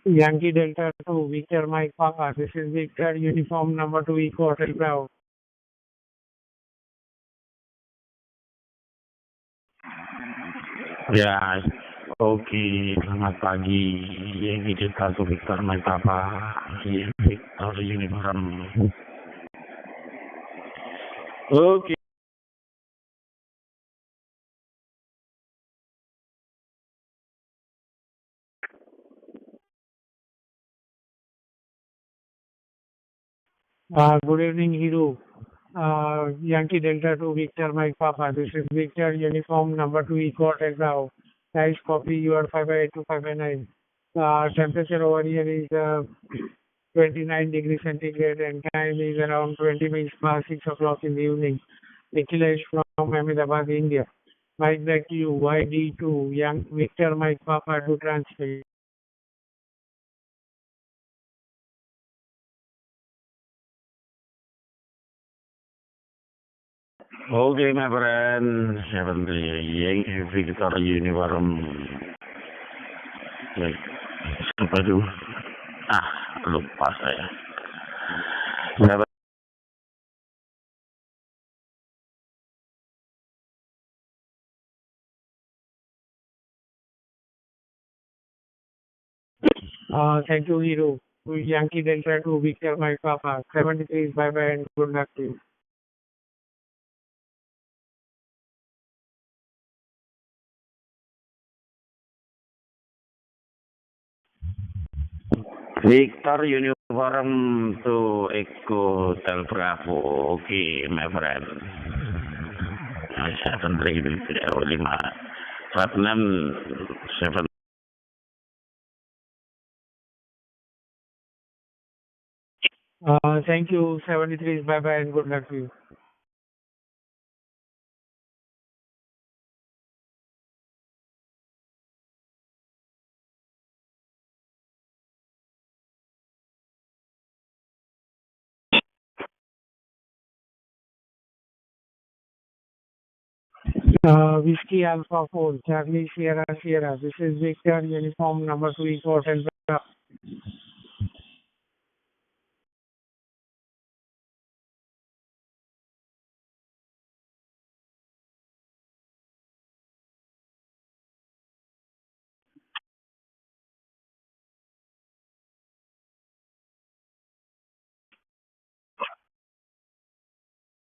S11: Yankee Delta 2, Victor Mike Papa. This is Victor, uniform number 2, Eco Hotel Bravo.
S8: Ya, oke, selamat pagi. Yankee Delta 2 Victor Mike Papa. Victor uniform. Oke.
S11: Good evening, Hero. Yankee Delta 2, Victor Mike Papa. This is Victor, uniform number 2, Eco Hotel Bravo. Nice copy, you are 5/8 to 5/9. Temperature over here is 29 degrees centigrade and time is around 20 minutes past 6 o'clock in the evening. Nikhilesh from Ahmedabad, India. Mike, back to you, YD2, Young Victor Mike Papa to transmit.
S8: Oke, my friend. 73 Yankee Victor uniform. Baik, apa itu? Lupa saya.
S11: Thank you, Hero. Yankee Delta 2, Victor Mike Papa. 73 is bye-bye and good luck to you.
S8: Victor uniform to Echo Hotel Bravo. Okay, my friend. 735 7
S11: Thank you, 73 is bye-bye and good luck to you. Whiskey Alpha 4, Charlie Sierra Sierra. This is Victor, uniform number 2, Eco Hotel Bravo.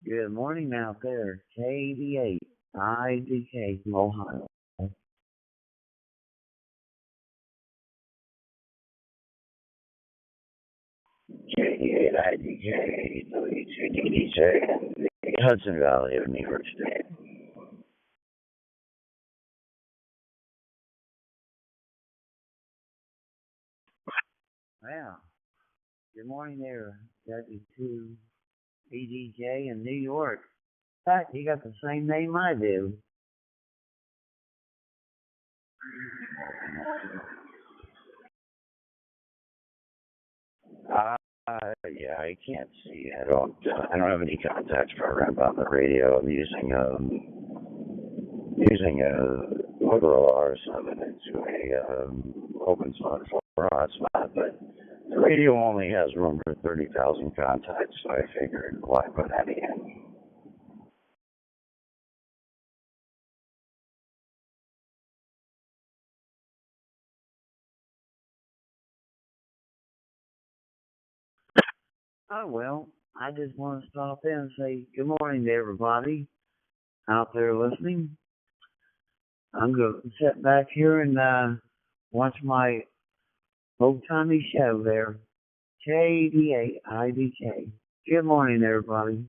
S3: Good morning out there. KD8, IDK from Ohio. KD8, IDK, WTDJ, Hudson Valley of New York State. Wow. Good morning there, W2 EDJ in New York. In fact, you got the same name I do. Yeah, I can't see. I don't have any contacts program on the radio. I'm using a Motorola R7 into a open spot for hotspot, but the radio only has room for 30,000 contacts, so I figured why put any in. Oh, well, I just want to stop in and say good morning to everybody out there listening. I'm going to sit back here and watch my Old timey show there. JDA Good morning, everybody.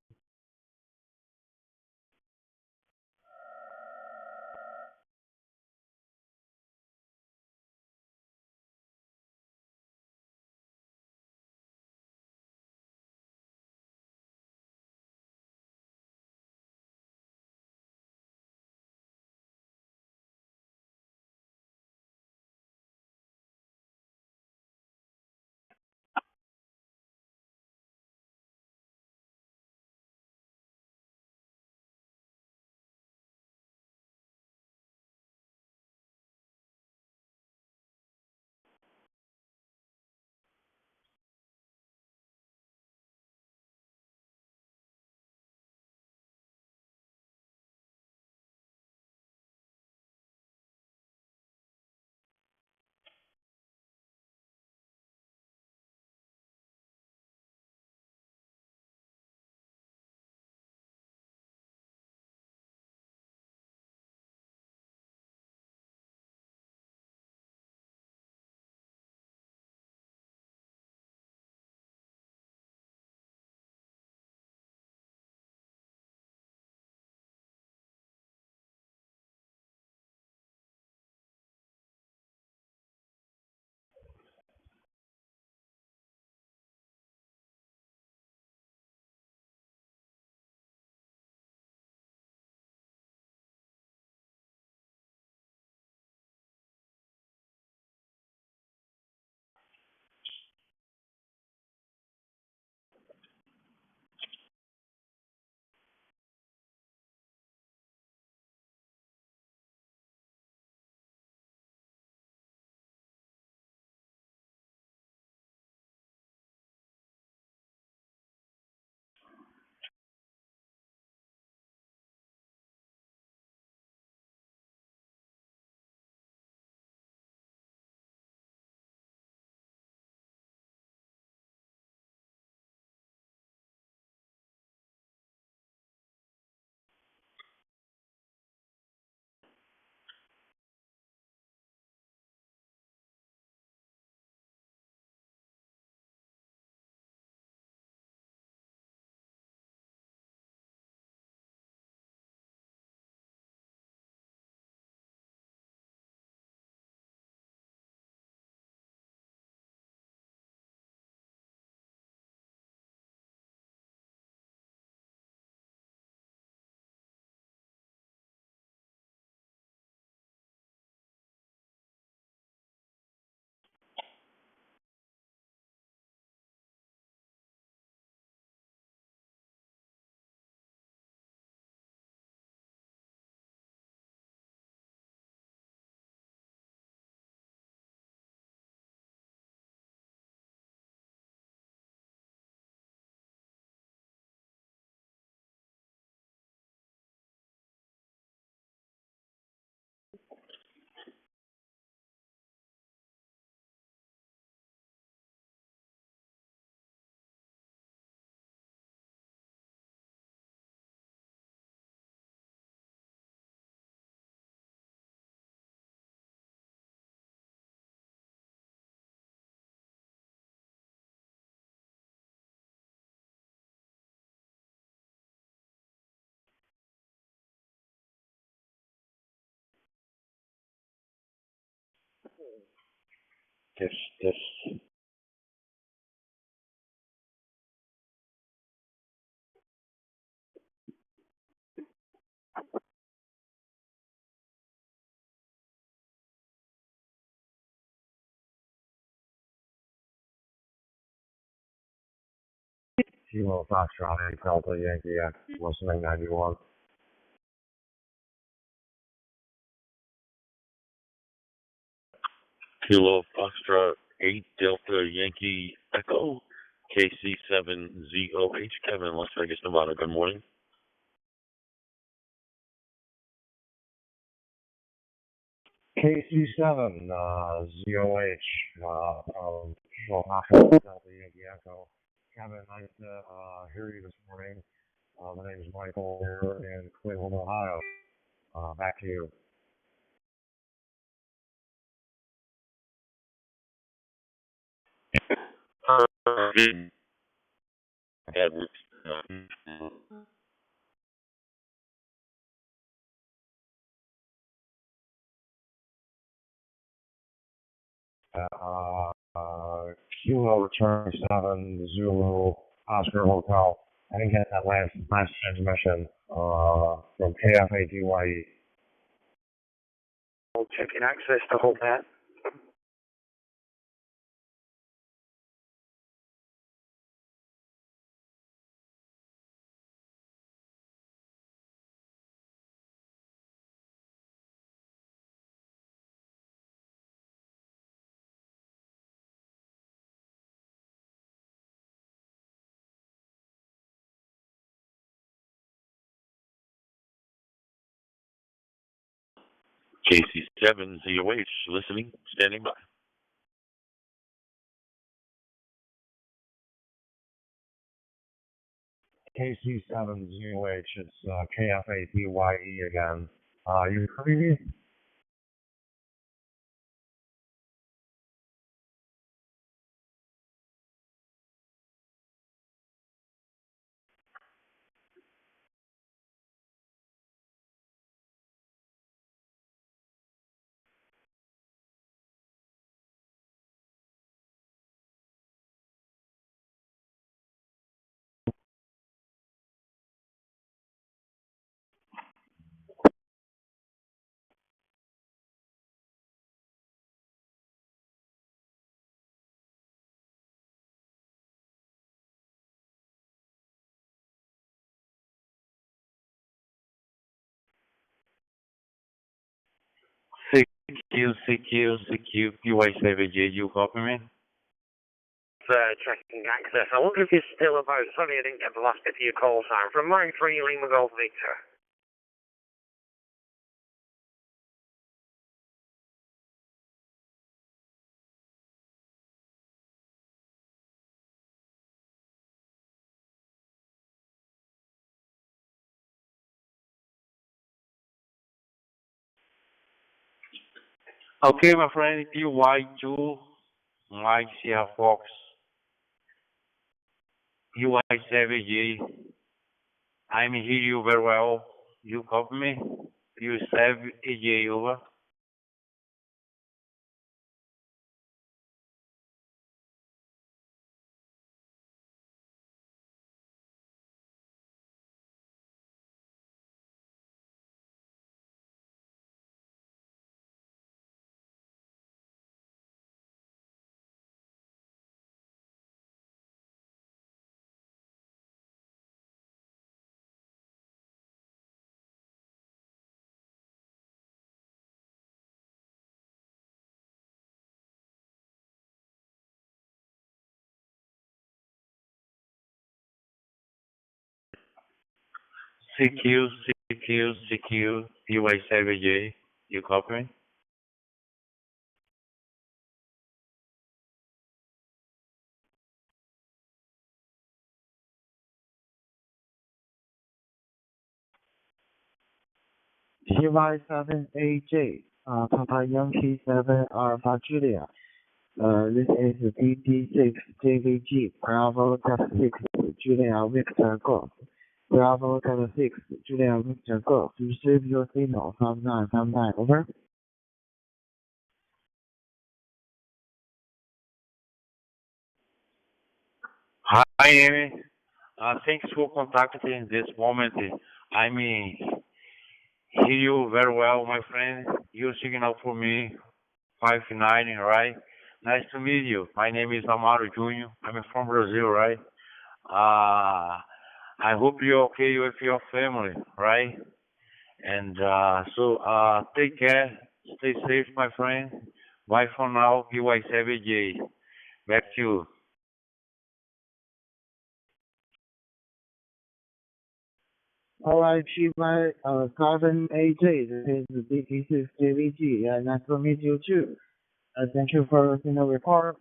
S3: This Kilo Foxtrot and Delta Yankee at listening 91.
S6: Kilo Foxtrot 8 Delta Yankee Echo KC7ZOH Kevin, Las Vegas, Nevada. Good morning.
S3: KC7 ZOH Kilo Foxtrot Delta Yankee Echo. Kevin, nice to hear you this morning. My name is Michael here in Cleveland, Ohio. Back to you.
S7: Kilo return 7 Zulu Oscar Hotel. I didn't get that last transmission from KFATYE.
S17: Checking access to hold that.
S6: KC7 ZOH, listening, standing by.
S7: KC7 ZOH, it's KFATYE again. You heard me?
S6: CQ, PY7J, you copy me?
S17: Checking access. I wonder if you're still about. Sorry I didn't get the last bit of your call sign. From Mike 3 Lima Golf Victor.
S6: Okay, my friend, PY2, Mike Sierra Fox, PY7J. I'm hear you very well. You copy me? PY7J, over. CQ, PY7J. You copy me?
S5: PY7AJ, Papa Yankee 7 Alpha Julia. This is DT6 JVG, Bravo Delta 6, Julia Victor Golf. Bravo Delta 6, Julia Victor Golf. Receive your signal from 959, over.
S6: Hi, Amy. Thanks for contacting in this moment. I mean, hear you very well, my friend. You signal for me 59, right? Nice to meet you. My name is Amaro Jr. I'm from Brazil, right? I hope you're okay with your family, right? And take care. Stay safe, my friend. Bye for now. PY7J. Back to you.
S5: Alright, PY7AJ, this is DT6 JVG. Nice to meet you too. Thank you for the report.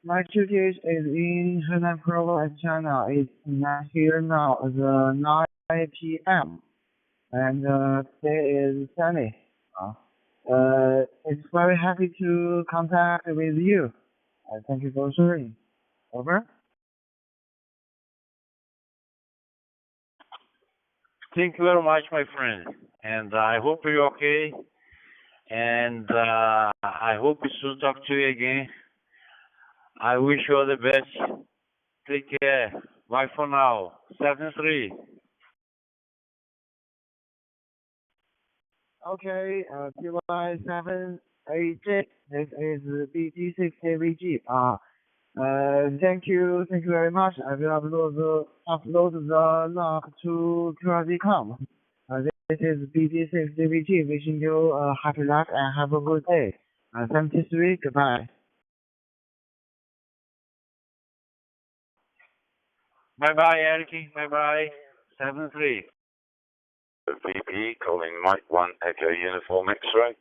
S5: My QTH is in Henan Province, China. It's not here now. It's 9 p.m. And today is sunny. It's very happy to contact with you. Thank you for sharing. Over.
S6: Thank you very much, my friend. And I hope you're okay. And I hope we soon talk to you again. I wish you all the best. Take care. Bye for now. 7-3.
S5: Okay, QY786. This is BT6AVG. Thank you very much. I will upload the log to QRZ.com. This is BT6AVG. Wishing you happy luck and have a good day. 73. Goodbye.
S6: Bye bye, Eric. Bye bye. 7-3.
S13: VP calling Mike 1 Echo Uniform X-ray.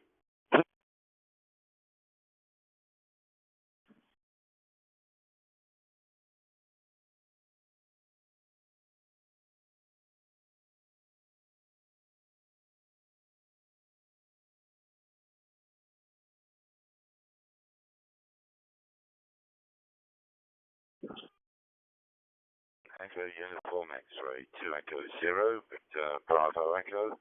S13: Echo Uniform X-ray 2 Echo 0, Victor Bravo Echo.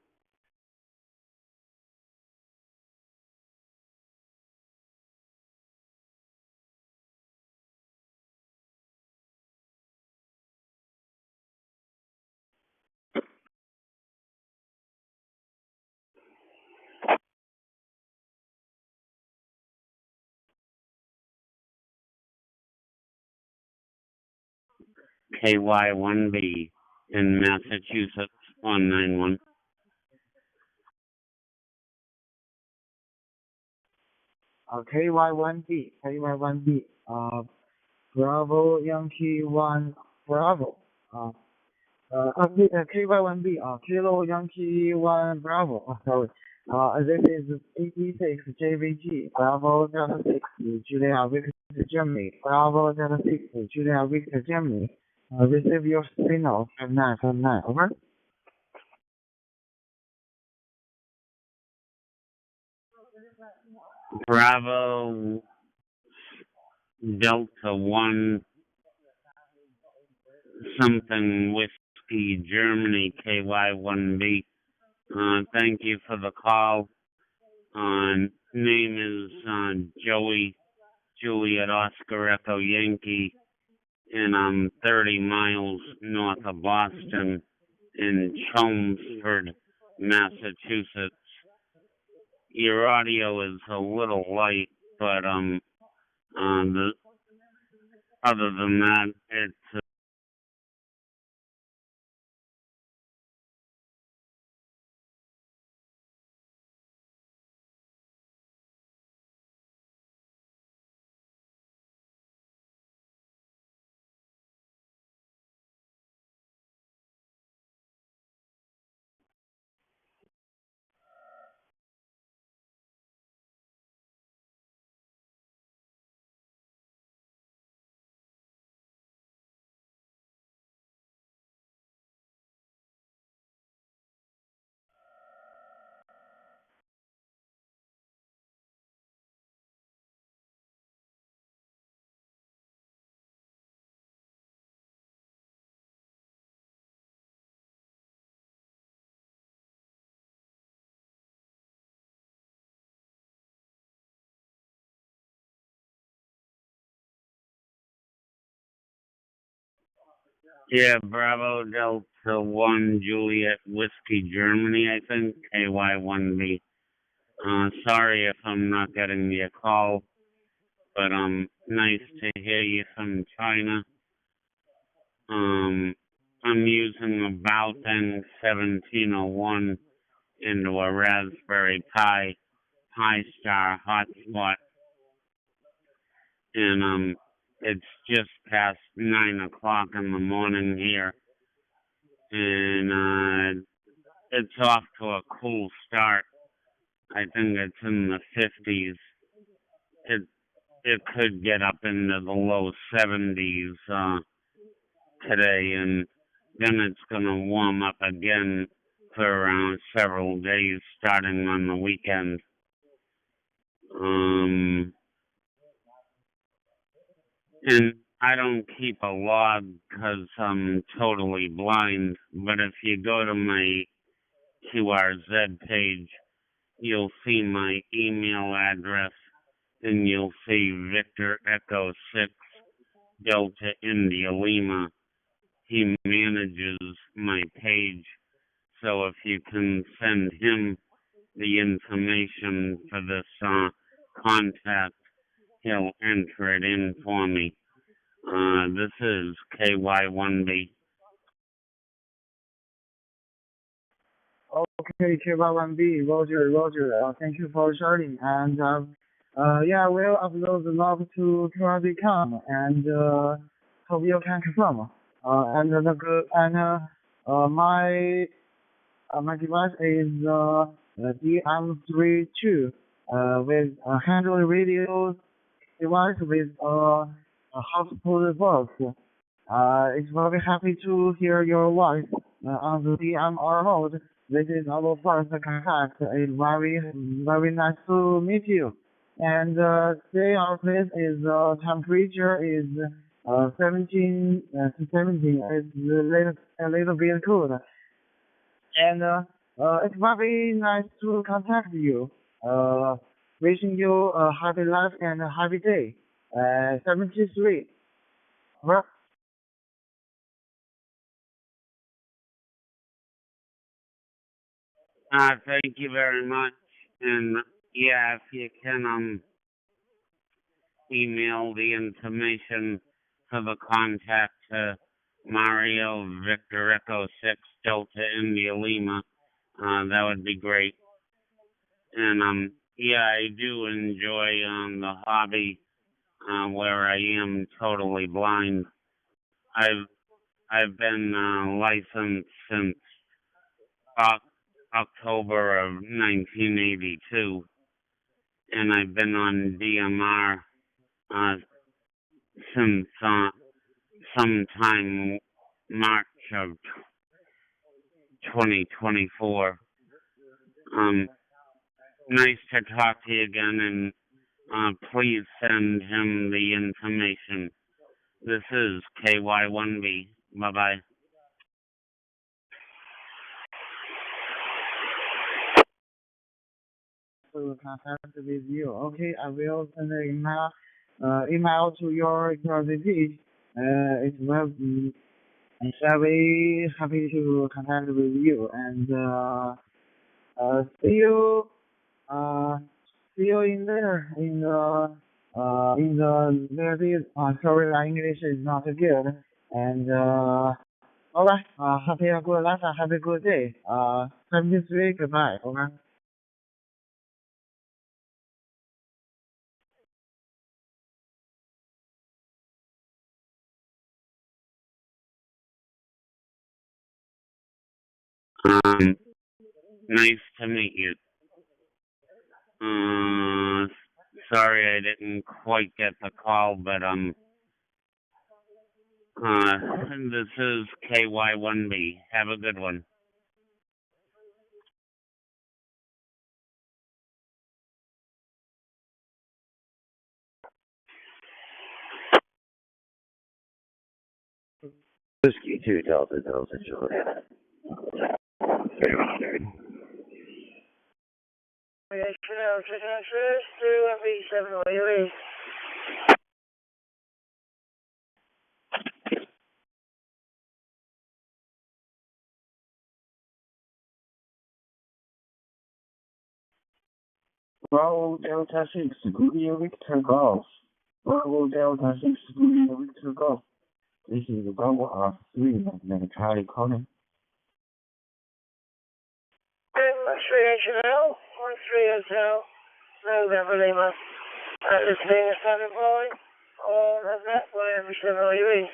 S3: KY1B in Massachusetts 191.
S5: KY1B. Bravo Yankee 1 Bravo. KY1B. Kilo Yankee 1 Bravo. Sorry. This is 86 JVG. Bravo Delta 6 Julia Victor Germany. Bravo Delta 6 Julia Victor Germany. Receive your signal 5959. Over.
S3: Bravo Delta 1 something Whiskey Germany KY1B. Thank you for the call. Name is Joey Juliet Oscar Echo Yankee, and I'm 30 miles north of Boston in Chelmsford, Massachusetts. Your audio is a little light, but other than that, it's yeah, Bravo Delta 1 Juliet Whiskey Germany, I think, KY1B. Sorry if I'm not getting your call, but nice to hear you from China. I'm using a Baoten 1701 into a Raspberry Pi Pi-Star hotspot, and it's just past 9 o'clock in the morning here, and it's off to a cool start. I think it's in the 50s. It could get up into the low 70s today, and then it's going to warm up again for several days starting on the weekend. Um, and I don't keep a log because I'm totally blind, but if you go to my QRZ page, you'll see my email address and you'll see Victor Echo 6 Delta India Lima. He manages my page, so if you can send him the information for this contact, he'll enter it in for me. This is KY1B.
S5: Okay, KY1B, Roger. Thank you for sharing. And yeah, we'll upload the log to QRZ.com and hope you can confirm. My device is DM32 with a Android radio device with a hotspot box. It's very happy to hear your voice on the DMR mode. This is our first contact. It's very nice to meet you. And today our place is temperature is 17 to 17. It's a little bit cold. And it's very nice to contact you. Wishing you a happy life and a happy day. 73. Well,
S3: Thank you very much. And yeah, if you can email the information for the contact to Mario Victor Echo 6 Delta India Lima, that would be great. And yeah, I do enjoy the hobby where I am totally blind. I've been licensed since October of 1982, and I've been on DMR since sometime March of 2024. Nice to talk to you again, and please send him the information. This is KY1B. Bye-bye.
S5: To contact with you. Okay, I will send an email to your page. It's very happy to contact with you and see you in later in the very sorry my English is not good and alright, have a good life and have a good day. Have this week, goodbye, over.
S3: Nice to meet you. Sorry I didn't quite get the call, but this is KY1B. Have a good one.
S18: Whiskey 2 Delta George.
S5: Bravo Delta 6, Goodyear Victor Golf. Bravo Delta 6, Goodyear Victor Golf. This is Bravo R3, and Charlie calling.
S9: HL, 13 Hotel, November Lima. This being a standard boy, or has that whatever similar you is.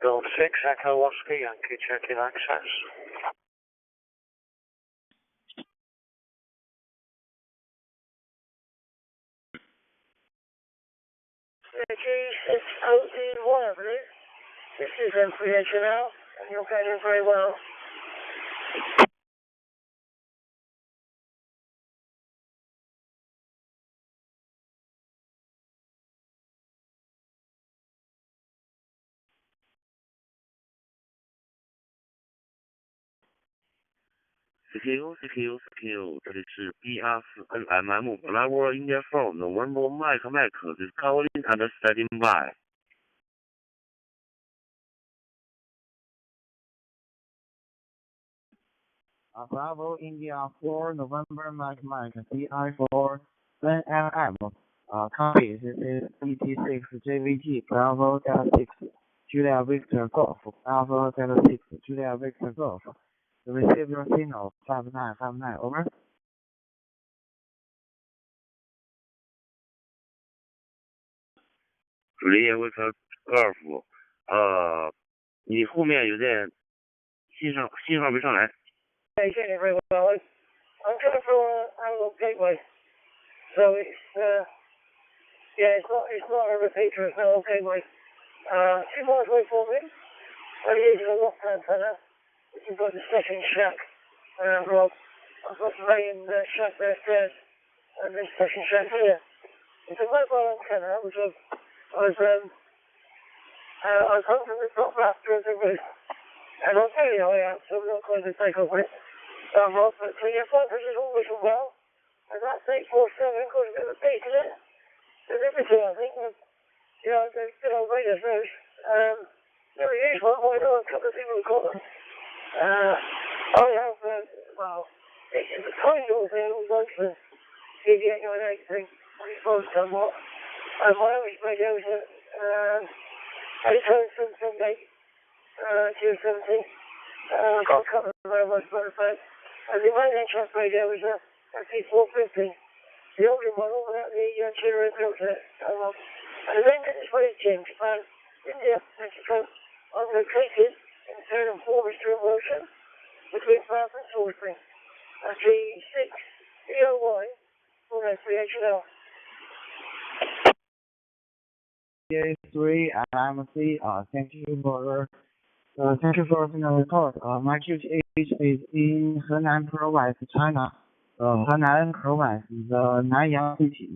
S9: Gold 6, Echo Oscar, Yankee checking access.
S4: G6OEY, I believe. This is M3HNL, and you're getting very well.
S13: CQ，这里是 BR4NMM Bravo India Phone November Mike this calling and standing by.
S5: Bravo India 4 November Mike CI4 NMM. Copy. This is BT6 JVG Bravo Delta 6 Julia Victor Golf Bravo Delta 6 Julia Victor Golf. Receive your signal 5959 over.
S13: Julia Victor Golf，你后面有点信号没上来。
S4: Hey, getting very well. I'm coming from analog gateway, so it's not a repeater, it's analog gateway. 2 miles away from me, I'm using a loft antenna, which has got the second shack, Rob. I've got the main shack downstairs, and this second shack here. It's a mobile antenna, which I was hoping to drop after as a roof. And I'm very high up, so I'm not going to take off it. Rob, but your phone is all looking well. And that's 847, because a bit of a beat, isn't it? There's everything, I think. There's good old radio shows. Never used one, I know a couple of people have got them. I have, it's a tiny little thing, it was the CD898 thing, I suppose somewhat. And my Irish radio is a 878, 270. I've got a couple of very much better effect. And the main HF radio is a T450. The older model without the CHINO built in it. And then it's very Jim, Japan, India, Mexico, I'm located in turn and forward through motion between Bath and Salisbury. G6EOY for S3HL.
S5: PA3 MMC, thank you for the report. My QTH is in Henan province, China. Henan province, the Nanyang city.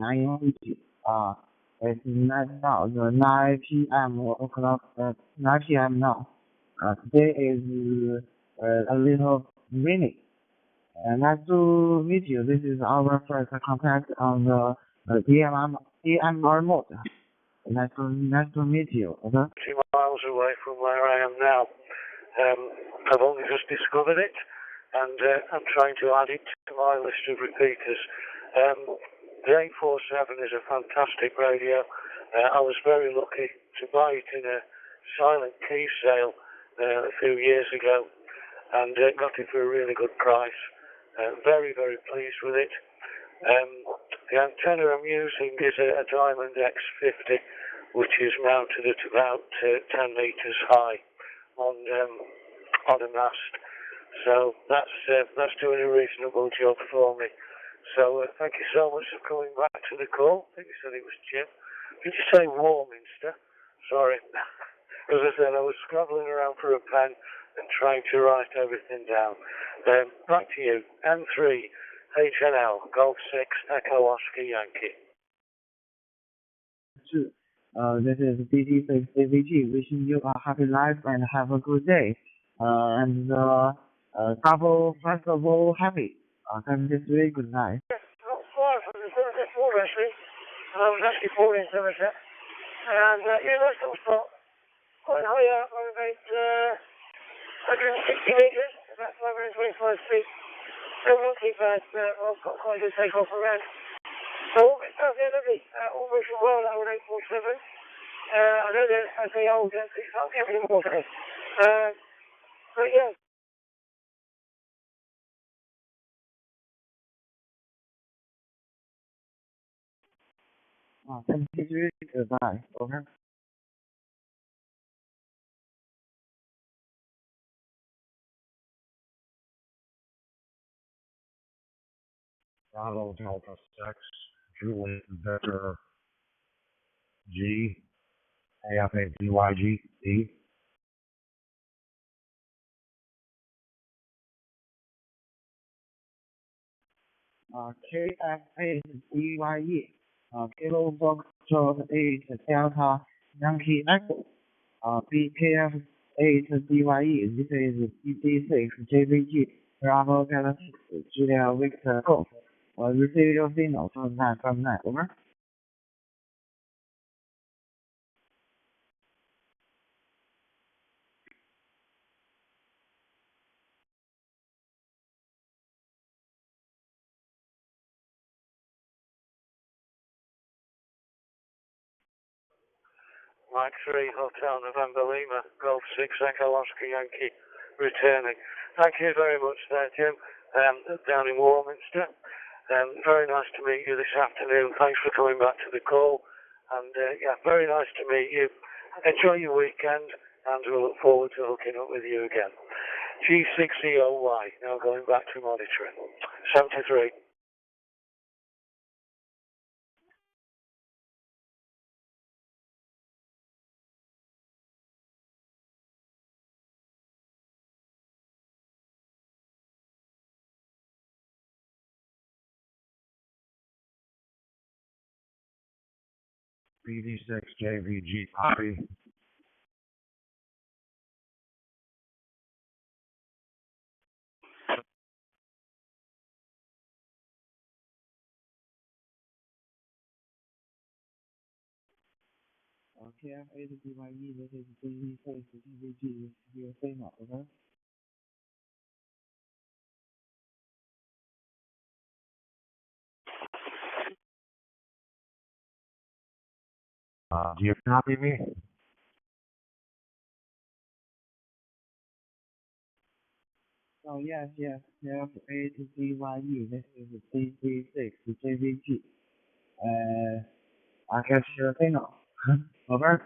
S5: It's now the 9 p.m. o'clock. 9 p.m. now. Today is a little rainy. Nice to meet you. This is our first contact on the DMR mode. Nice to meet you. Okay?
S4: 2 miles away from where I am now. I've only just discovered it, and I'm trying to add it to my list of repeaters. The 847 is a fantastic radio. I was very lucky to buy it in a silent key sale a few years ago, and got it for a really good price. Very, very pleased with it. The antenna I'm using is a Diamond X50, which is mounted at about 10 meters high on a mast. So that's doing a reasonable job for me. So thank you so much for coming back to the call. I think you said it was Jim. Did you say Warminster? Sorry. As I said, I was scrabbling around for a pen and trying to write everything down. Back to you. M3 HNL Golf 6 Echo Oscar Yankee.
S5: This is BT6 AVG wishing you a happy life and have a good day. Travel festival happy. Have this very good night.
S4: Yes, not far from the Somerset Ford actually. I was actually born in Somerset. And nice little spot. Quite high up, I'm about 160 metres, about 525 feet. So not too bad, I've got quite a good takeoff around. So it's lovely. All moving well now with 847. I know that as they old, it's not getting more today. But yeah.
S5: Thank you. Goodbye. Over.
S2: Bravo Delta 6, Julie Victor
S12: G, AFABYG, D.
S5: KFADYE, Kilo Foxtrot 8 Delta Yankee Echo, BKF8DYE, this is BD6 JVG, Bravo Galaxy, Julia Victor Golf. Receive your signal from that, over.
S1: Mike 3 Hotel November Lima, Golf 6 Echo Oscar Yankee, returning. Thank you very much there, Jim, down in Warminster. Very nice to meet you this afternoon. Thanks for coming back to the call. And yeah, very nice to meet you. Enjoy your weekend, and we'll look forward to hooking up with you again. G6EOY, now going back to monitoring. 73.
S12: BD6 JVG, copy.
S5: KF8DYE, this is BD6 JVG, your signal, over.
S12: Do you copy me?
S5: Oh, yes, KF8DYE, this is BD6 JVG. I catch your signal. Over.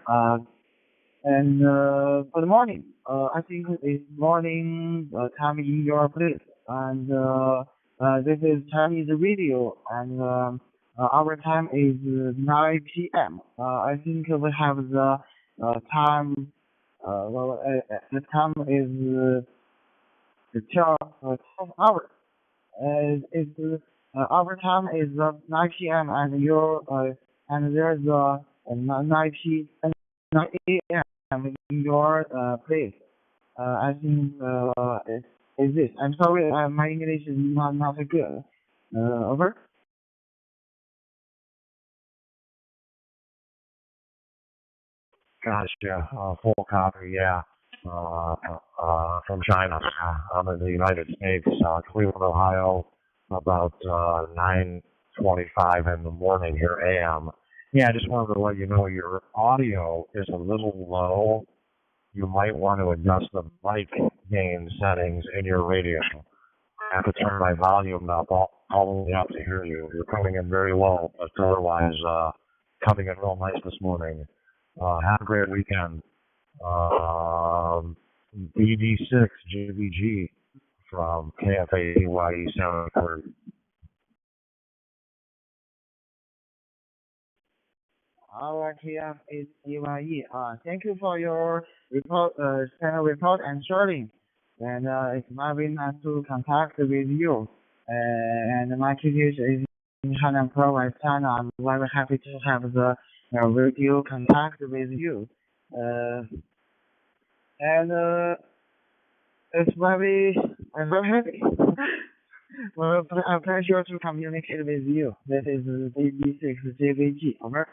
S5: And good morning. I think it's morning time in your place. And this is Chinese radio, and our time is 9 p.m. I think we have the time. The time is 12 hours. It's our time is 9 p.m. and and there's 9 a.m. in your place. I think is this. I'm sorry, my English is not good. Over.
S12: Gotcha. Full copy, yeah. From China. I'm in the United States, Cleveland, Ohio, about 9:25 in the morning here AM. Yeah, I just wanted to let you know your audio is a little low. You might want to adjust the mic gain settings in your radio. I have to turn my volume up all the way up to hear you. You're coming in very low, but otherwise coming in real nice this morning. Have a great weekend. BD6 JVG from KFADYE Sound Record.
S5: Our KF8DYE. Thank you for your report, channel report and sharing. And it's very nice to contact with you. And my QTH is in China Province, China. I'm very happy to have the radio contact with you. And I'm very happy. Well, a pleasure to communicate with you. This is BD6 JVG. Over.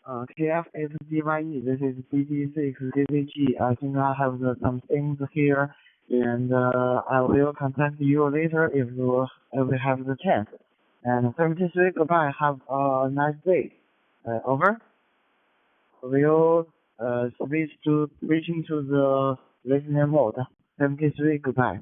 S5: KF8DYE, this is BD6DVG. I think I have some things here, and I will contact you later if we have the chance. And 73, goodbye. Have a nice day. Over. We'll switching to the listener mode. 73, goodbye.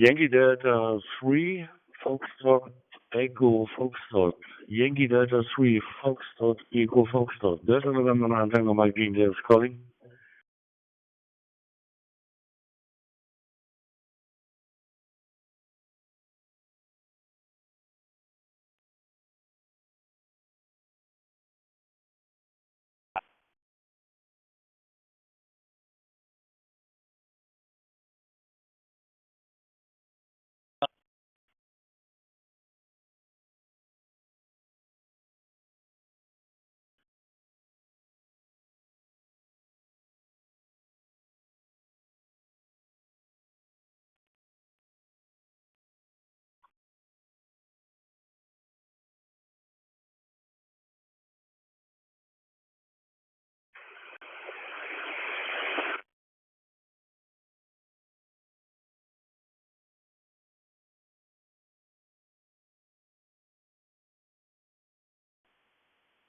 S10: Yankee Delta 3, Foxtrot, Echo Foxtrot. Yankee Delta 3, Foxtrot, Echo Foxtrot. Delta November 9 Tango Mike Dean Davis calling.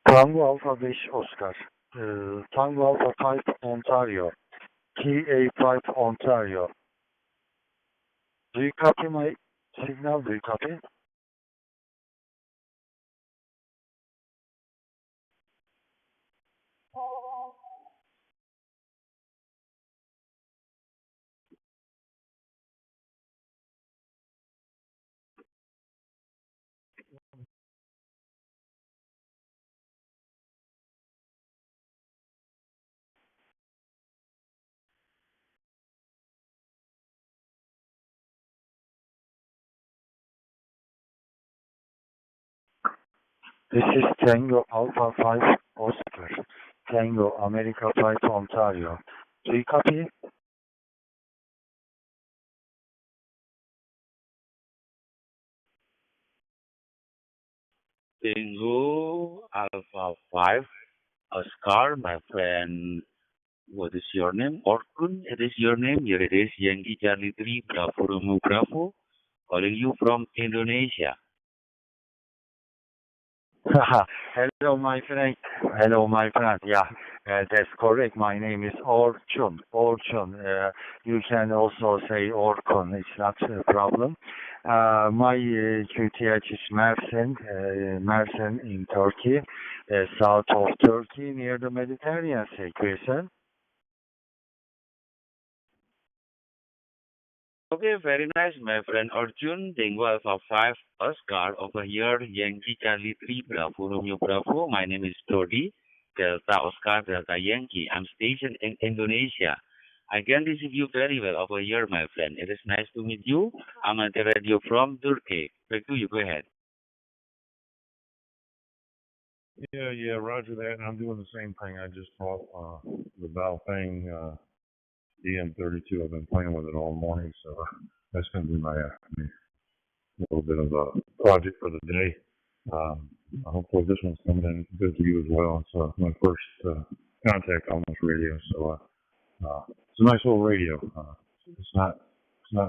S1: Tango Alpha 5 Oscar. Tango Alpha 5 Ontario. TA5 Ontario. Do you copy my signal? Do you copy? This is Tango Alpha 5 Oscar. Tango America 5 Ontario.
S12: 3 copy.
S8: Tango Alpha 5 Oscar, my friend. What is your name? Orkun, it is your name. Here it is Yankee Charlie 3 Bravo Romeo Bravo, calling you from Indonesia.
S12: Hello, my friend. Hello, my friend. Yeah, that's correct. My name is Orchun. Orchun. You can also say Orkun. It's not a problem. My QTH is Mersin. Mersin in Turkey, south of Turkey, near the Mediterranean Sea. Question.
S8: Okay, very nice, my friend Arjun. Tango Alpha 5 Oscar over here, Yankee Charlie 3 Bravo Romeo Bravo. My name is Todi, Delta Oscar Delta Yankee. I'm stationed in Indonesia. I can receive you very well over here, my friend. It is nice to meet you. I'm at the radio from Turkey. Back to you, go ahead.
S12: Yeah, roger that. And I'm doing the same thing. I just bought the Valfang DM32. I've been playing with it all morning, so that's going to be my little bit of a project for the day. Hopefully this one's coming in good to you as well. It's my first contact on this radio, so it's a nice little radio. It's not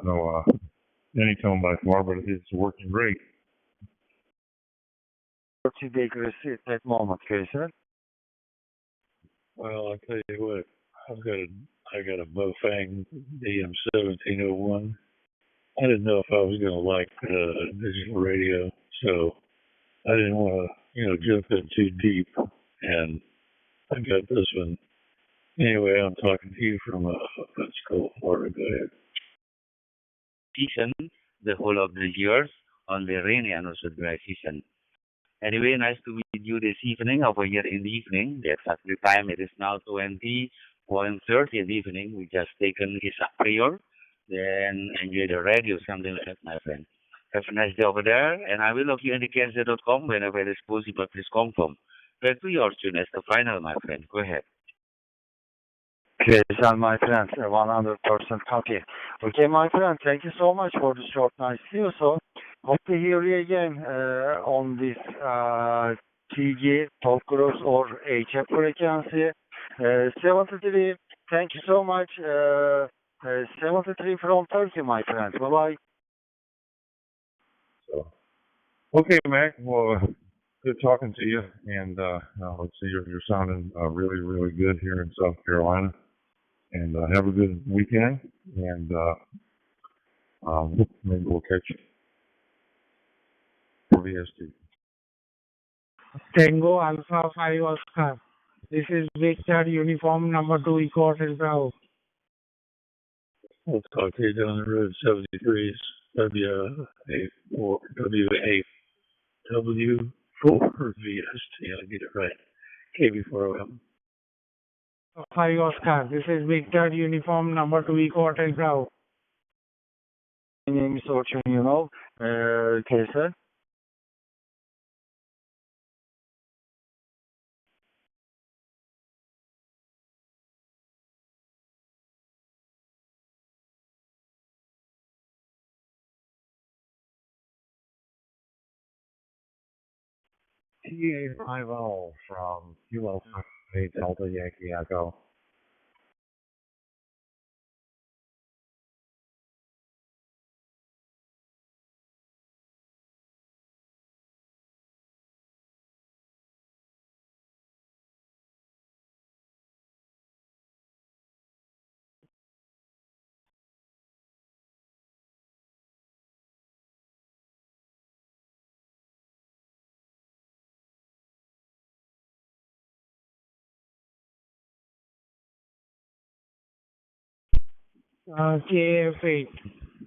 S12: no any tone by far, but it's working great. 30 degrees at that moment, okay, sir?
S10: Well, I tell you what, I got a Bofang DM1701. I didn't know if I was gonna like digital radio, so I didn't want to, jump in too deep. And I got this one. Anyway, I'm talking to you from Pensacola, Florida. Go ahead.
S8: Season, the whole of the years, only rainy and also dry season. Anyway, nice to meet you this evening over here in the evening. The exact time it is now 20:30 in the evening. We just taken his prayer, then enjoy the radio, something like that, my friend. Have a nice day over there, and I will log you in the cancer.com whenever it is possible. Please confirm. Back to your tune as the final, my friend. Go ahead.
S12: Okay, so my friends, 100% copy. Okay, my friend, thank you so much for the short, nice view. So, hope to hear you again on this TG, Talk Cross or HF frequency. 73, thank you so much. 73 from Turkey, my friend. Bye-bye.
S10: So, okay, Mac. Well, good talking to you. And let's see, you're sounding really, really good here in South Carolina. And have a good weekend. And maybe we'll catch you for VST.
S11: Tango Alpha 5 Oscar. This is Victor Uniform number 2 Eco Hotel Bravo.
S10: We'll talk to you down the road. 73s WA4 VST. I'll get it right. KB4OM.
S11: 5 Oscar. This is Victor Uniform number 2 Eco Hotel Bravo.
S12: My name is Orchun, okay, sir. TA50 from Kilo 8 Delta Yankee Echo.
S11: KF8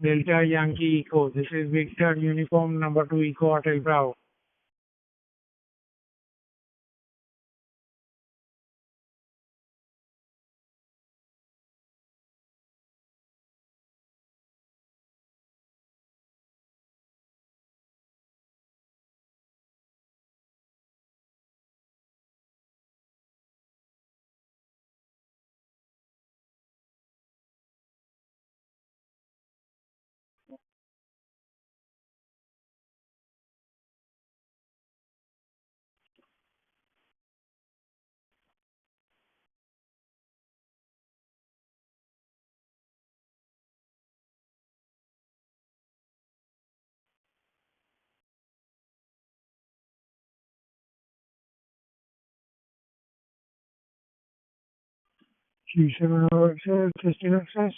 S11: Delta Yankee Eco. This is Victor Uniform number 2 Eco Hotel Bravo.
S14: G7RXL, testing access.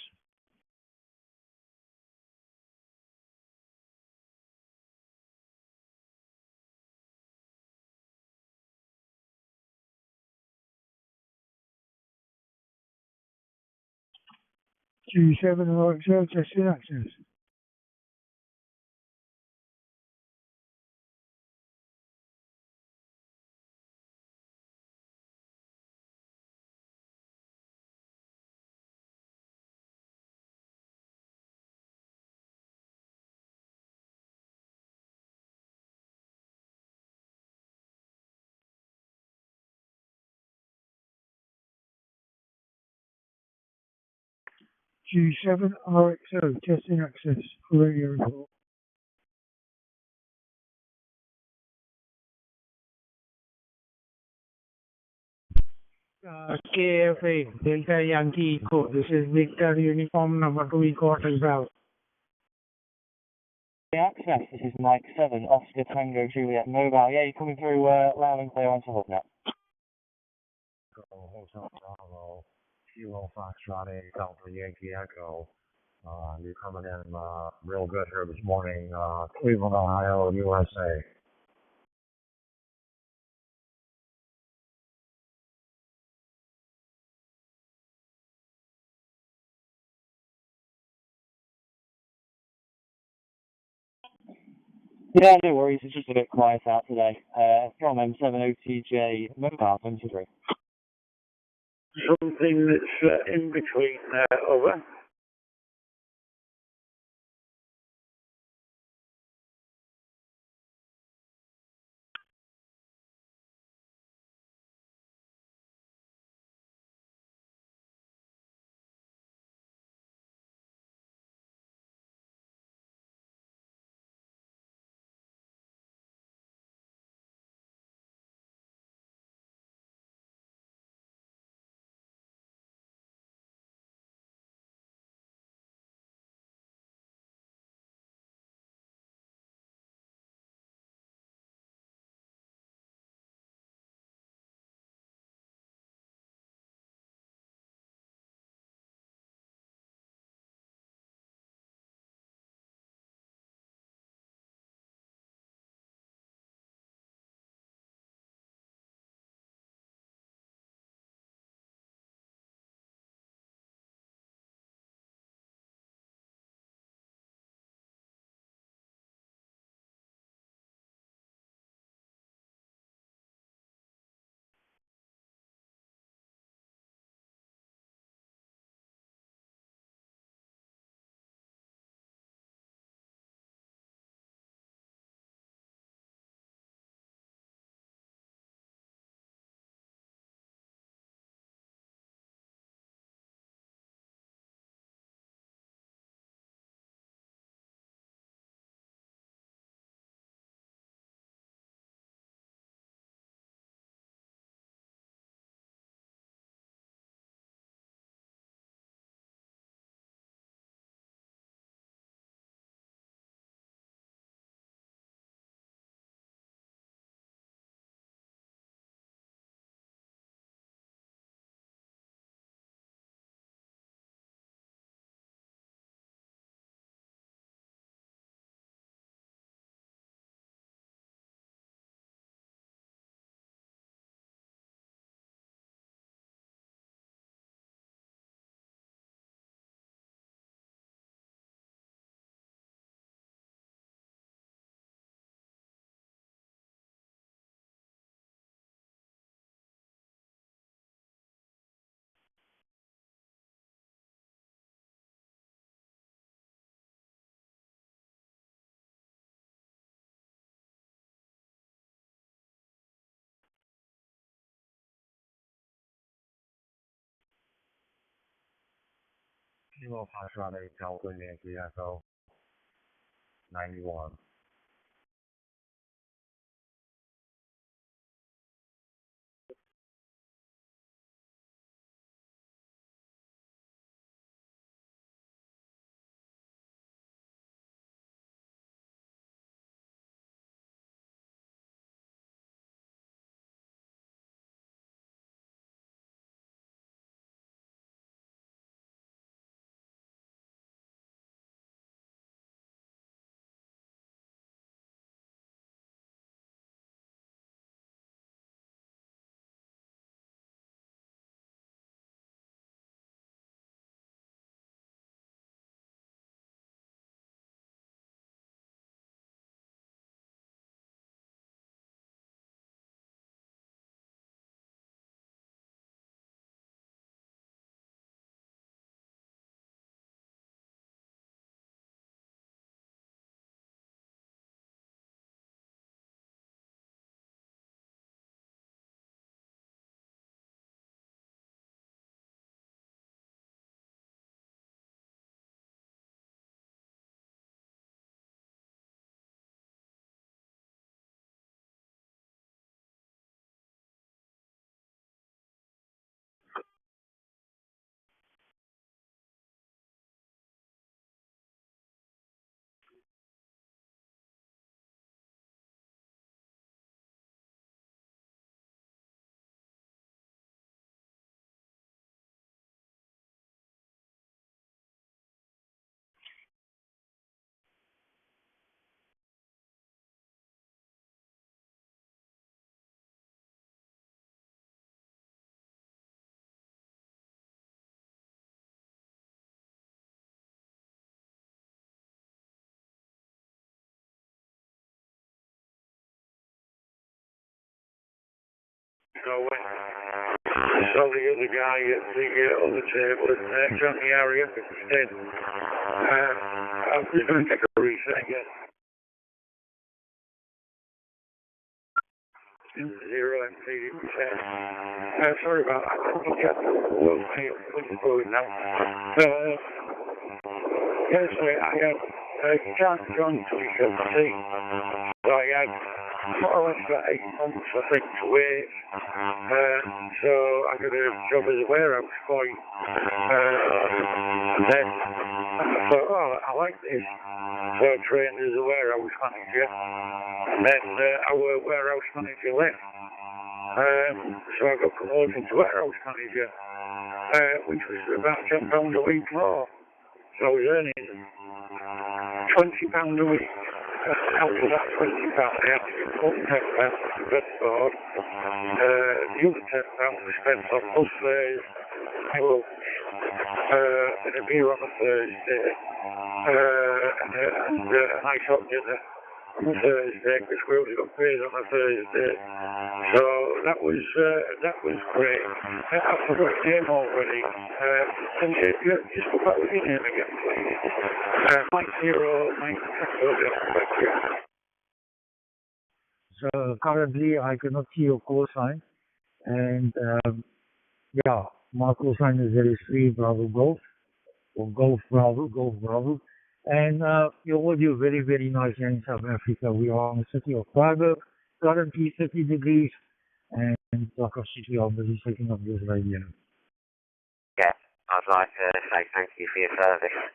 S14: G7RXL, testing access. G7RXO, testing access for radio report.
S11: KFA, Delta Yankee Echo. This is Victor Uniform number 2 Eco Hotel Bravo.
S16: Access, this is Mike 7, Oscar Tango Juliet Mobile. Yeah, you're coming through loud and clear on Suffolk now.
S12: Hotel Bravo, Kilo Foxtrot 8, Delta Yankee Echo. You're coming in real good here this morning, Cleveland, Ohio, USA.
S16: Yeah, no worries, it's just a bit quiet out today. From M7OTJ Mobile 23.
S9: Something that's in between over.
S12: Kilo Foxtrot 8, Delta Yankee Echo, 91.
S15: So I went. So the other guy at the other table in Johnny area said, I was going to take a reset again. 0 MPD reset. Sorry about that. Look at the going now. Yes, I can't join to be 17. So I had more or less about 8 months, I think, to wait. So I got a job as a warehouse boy. Then I thought, oh, I like this. So I trained as a warehouse manager. Then I was warehouse manager left. So I got promoted to warehouse manager, which was about £10 a week more. So I was earning £20 a week. Out of that £20, I had to put £10 to the bed board. The other £10 was spent on bus fares, lunch, and a beer on a Thursday, and a nice hot dinner on a Thursday, because we only got paid on a Thursday. So that was great. I forgot your name already. Can you just put that with your name again, please? Mike 0, Mike.
S20: So currently I cannot see your call sign, and yeah, my call sign is 03 Bravo Golf, or Golf Bravo. And your audio very, very nice here in South Africa. We are in the city of Freiburg, currently 30 degrees, and like I said, we are busy setting up this radio.
S17: Yeah, I'd like to say thank you for your service.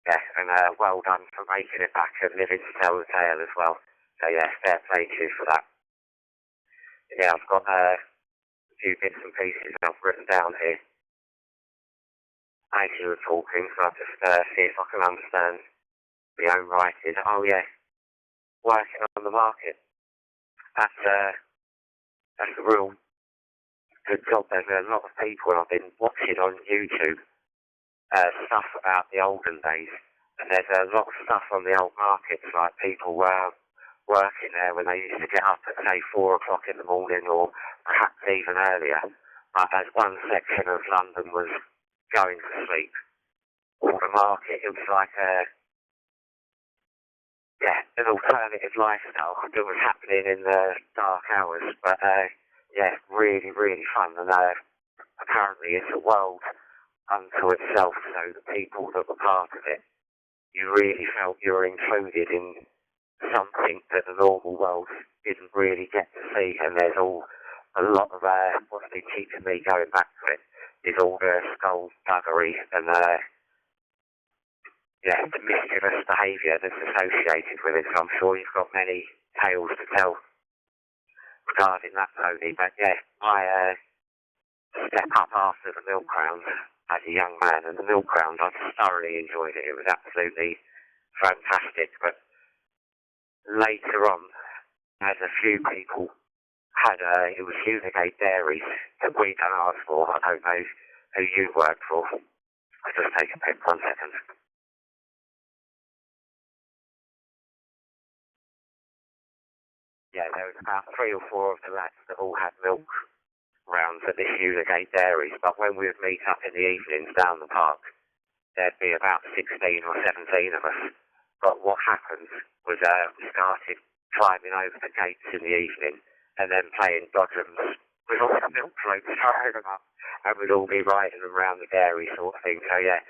S17: Yeah, and well done for making it back and living to tell the tale as well. So yeah, fair play to you for that. Yeah, I've got a few bits and pieces I've written down here. As you were talking, so I'll just see if I can understand my own writing. Oh yeah, working on the market. That's a real good job. There's a lot of people I've been watching on YouTube, stuff about the olden days, and there's a lot of stuff on the old markets, like people were working there when they used to get up at say 4 o'clock in the morning, or perhaps even earlier. Like there's one section of London was going to sleep, or the market. It was like an alternative lifestyle that was happening in the dark hours. But yeah, really, really fun. And apparently it's a world unto itself. So the people that were part of it, you really felt you were included in something that the normal world didn't really get to see. And there's a lot of what's been keeping me going back to it is all the skullduggery and the mischievous behaviour that's associated with it. So I'm sure you've got many tales to tell regarding that, Tony. But yeah, I stepped up after the milk round as a young man, and the milk round, I thoroughly enjoyed it. It was absolutely fantastic. But later on, as a few people had it was Unigate Dairies that we don't ask for. I don't know who you worked for. I'll just take a pic, 1 second. Yeah, there was about 3 or 4 of the lads that all had milk rounds at this Unigate Dairies, but when we would meet up in the evenings down the park, there'd be about 16 or 17 of us. But what happened was we started climbing over the gates in the evening and then playing dodgems with all the milk floats throwing them up, and we'd all be riding them around the dairy sort of thing. So yeah,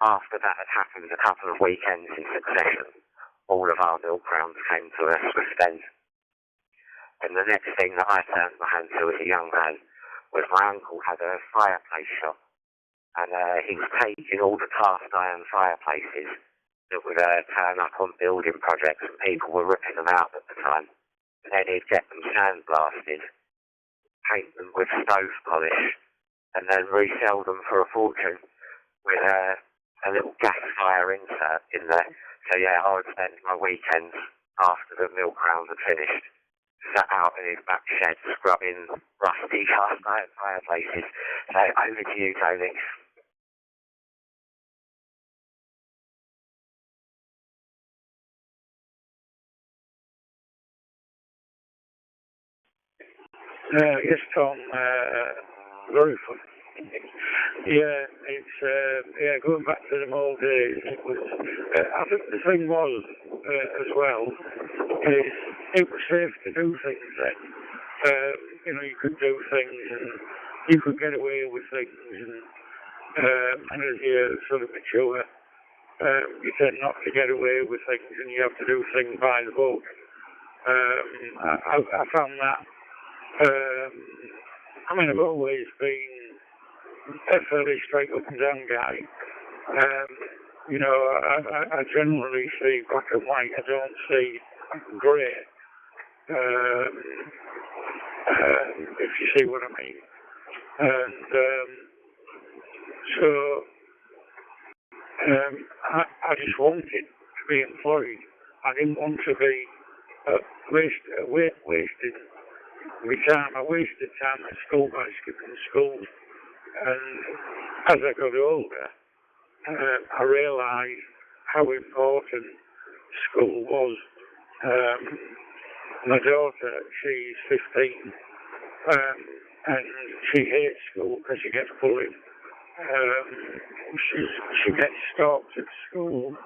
S17: after that had happened a couple of weekends in succession, all of our milk rounds came to a swift end. And the next thing that I turned my hand to as a young man was my uncle had a fireplace shop, and he was taking all the cast iron fireplaces that would turn up on building projects, and people were ripping them out at the time. And then he'd get them sandblasted, paint them with stove polish, and then resell them for a fortune with a little gas fire insert in there. So yeah, I would spend my weekends after the milk round had finished, sat out in his back shed scrubbing rusty cast iron fireplaces. So over to you, Tony.
S14: Yes, Tom. Very funny. Yeah, it's going back to them old days. It was. I think the thing was as well is it was safe to do things then. You could do things and you could get away with things, and as you sort of mature, you tend not to get away with things, and you have to do things by the book. I found that. I've always been a fairly straight up and down guy. I generally see black and white. I don't see grey. If you see what I mean. And so I just wanted to be employed. I didn't want to be wasted my time. I wasted time at school by skipping school. And as I got older, I realised how important school was. My daughter, she's 15, and she hates school because she gets bullied. She gets stalked at school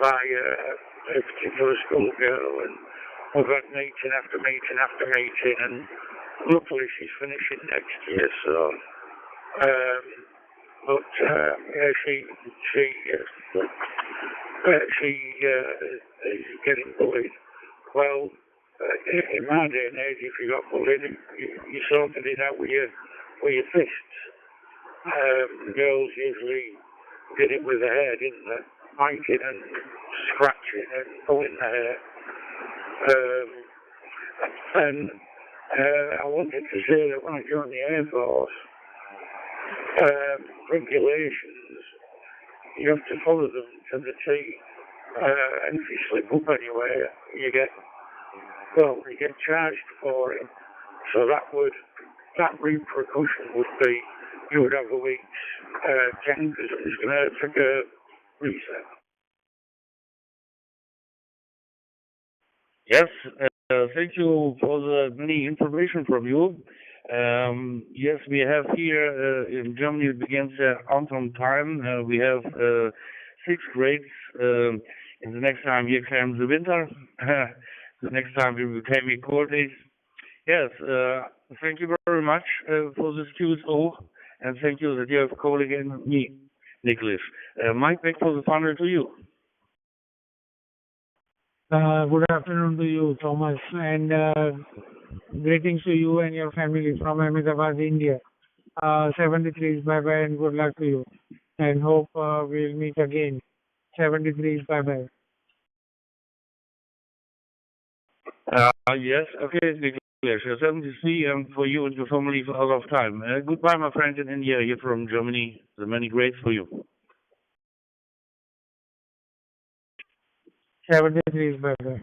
S14: by a particular schoolgirl, and we've had meeting after meeting after meeting, and luckily she's finishing next year, so. She is getting bullied. Well, in my day and age, if you got bullied, you sorted it out with your fists. Girls usually did it with their hair, didn't they? Biting and scratching and pulling their hair. And I wanted to say that when I joined the Air Force, regulations, you have to follow them to the T. And if you slip up anywhere, you get charged for it. So that repercussion would be you would have a week's change because it was going to take a reset.
S6: Yes, thank you for the many information from you. Yes, we have here in Germany it begins ONTOP time. We have 6 grades. In the next time here comes the winter. The next time we will have cold days. Yes, thank you very much for this Q&A, and thank you that you have called again me, Nicholas. Mike, back for the final to you.
S11: Good afternoon to you, Thomas, and greetings to you and your family from Ahmedabad, India. 73s, bye-bye and good luck to you. And hope we'll meet again. 73s, bye-bye.
S6: Yes, okay, Nicholas. 73 for you and your family for out of time. Goodbye, my friend in India, here from Germany. The many greats for you.
S11: 73s, bye-bye.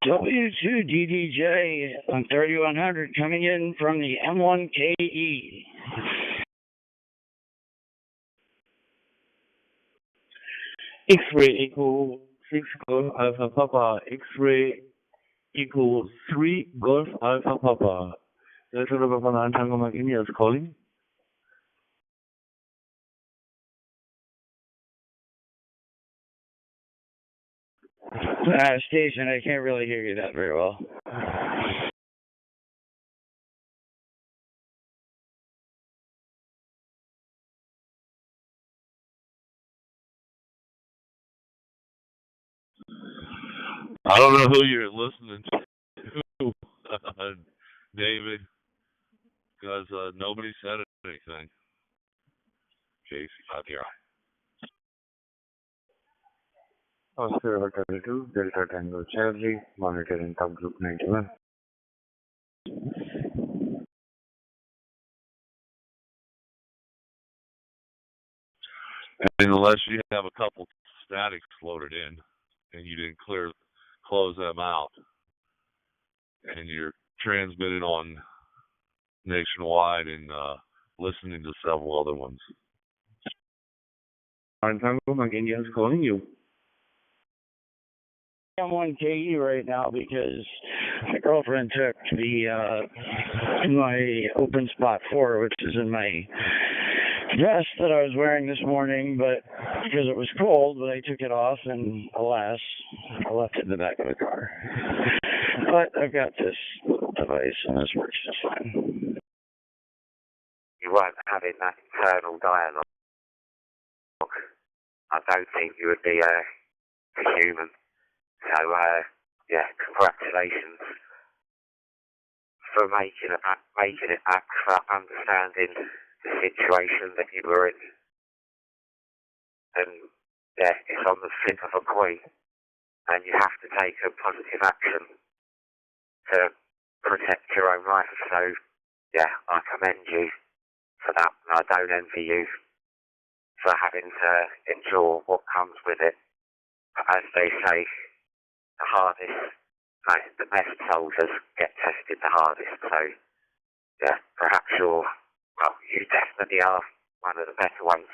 S19: W2DDJ on 3100 coming in from the M1KE.
S1: X-ray equals 6 Golf Alpha Papa. X-ray equals 3 Golf Alpha Papa. Delta November von Tango Mike India is calling.
S19: Station, I can't really hear you that very well.
S10: I don't know who you're listening to, David, because nobody said anything. Casey, here.
S2: Oscar Hotel 2, Delta Tango Charlie, monitoring top group 91.
S10: And unless you have a couple statics loaded in, and you didn't close them out, and you're transmitting on nationwide and listening to several other ones.
S1: Tango Mike India is calling you.
S19: I'm on KE right now because my girlfriend took my open spot 4, which is in my vest that I was wearing this morning, but because it was cold, but I took it off, and alas, I left it in the back of the car. But I've got this device, and this works just fine.
S17: You weren't having that internal dialogue. I don't think you would be a human. So, yeah, congratulations for making it back, for understanding the situation that you were in. And, yeah, it's on the flip of a coin, and you have to take a positive action to protect your own life. So, yeah, I commend you for that, and I don't envy you for having to endure what comes with it. But as they say, the best soldiers get tested the hardest. So, yeah, perhaps you definitely are one of the better ones.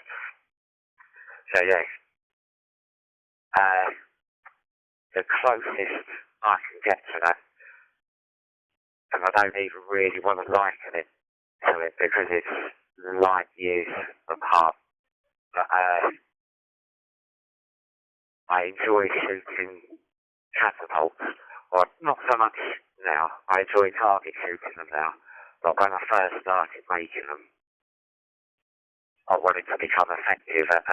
S17: So, yeah, the closest I can get to that, and I don't even really want to liken it to it because it's light years apart. But I enjoy shooting catapults, or not so much now. I enjoy target shooting them now, but when I first started making them, I wanted to become effective at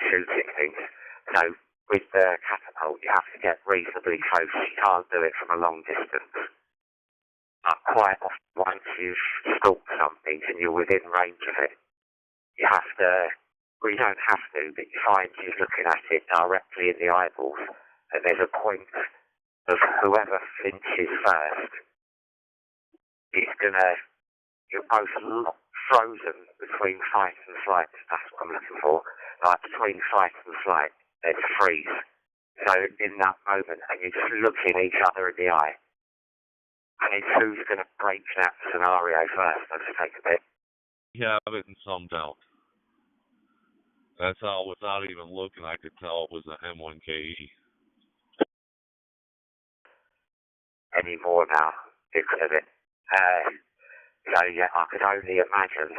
S17: shooting things. So with the catapult, you have to get reasonably close. You can't do it from a long distance. But quite often, once you've stalked something and you're within range of it, you have to, well, you don't have to, but you find you're looking at it directly in the eyeballs, and there's a point of whoever flinches first is you're both frozen between fight and flight. That's what I'm looking for. Like between fight and flight, there's a freeze. So in that moment, and you're just looking each other in the eye, and it's who's going to break that scenario first. I'll just take a bit.
S10: You have it in some doubt. That's how, without even looking, I could tell it was a M1KE.
S17: Any more now because of it. So yeah, I could only imagine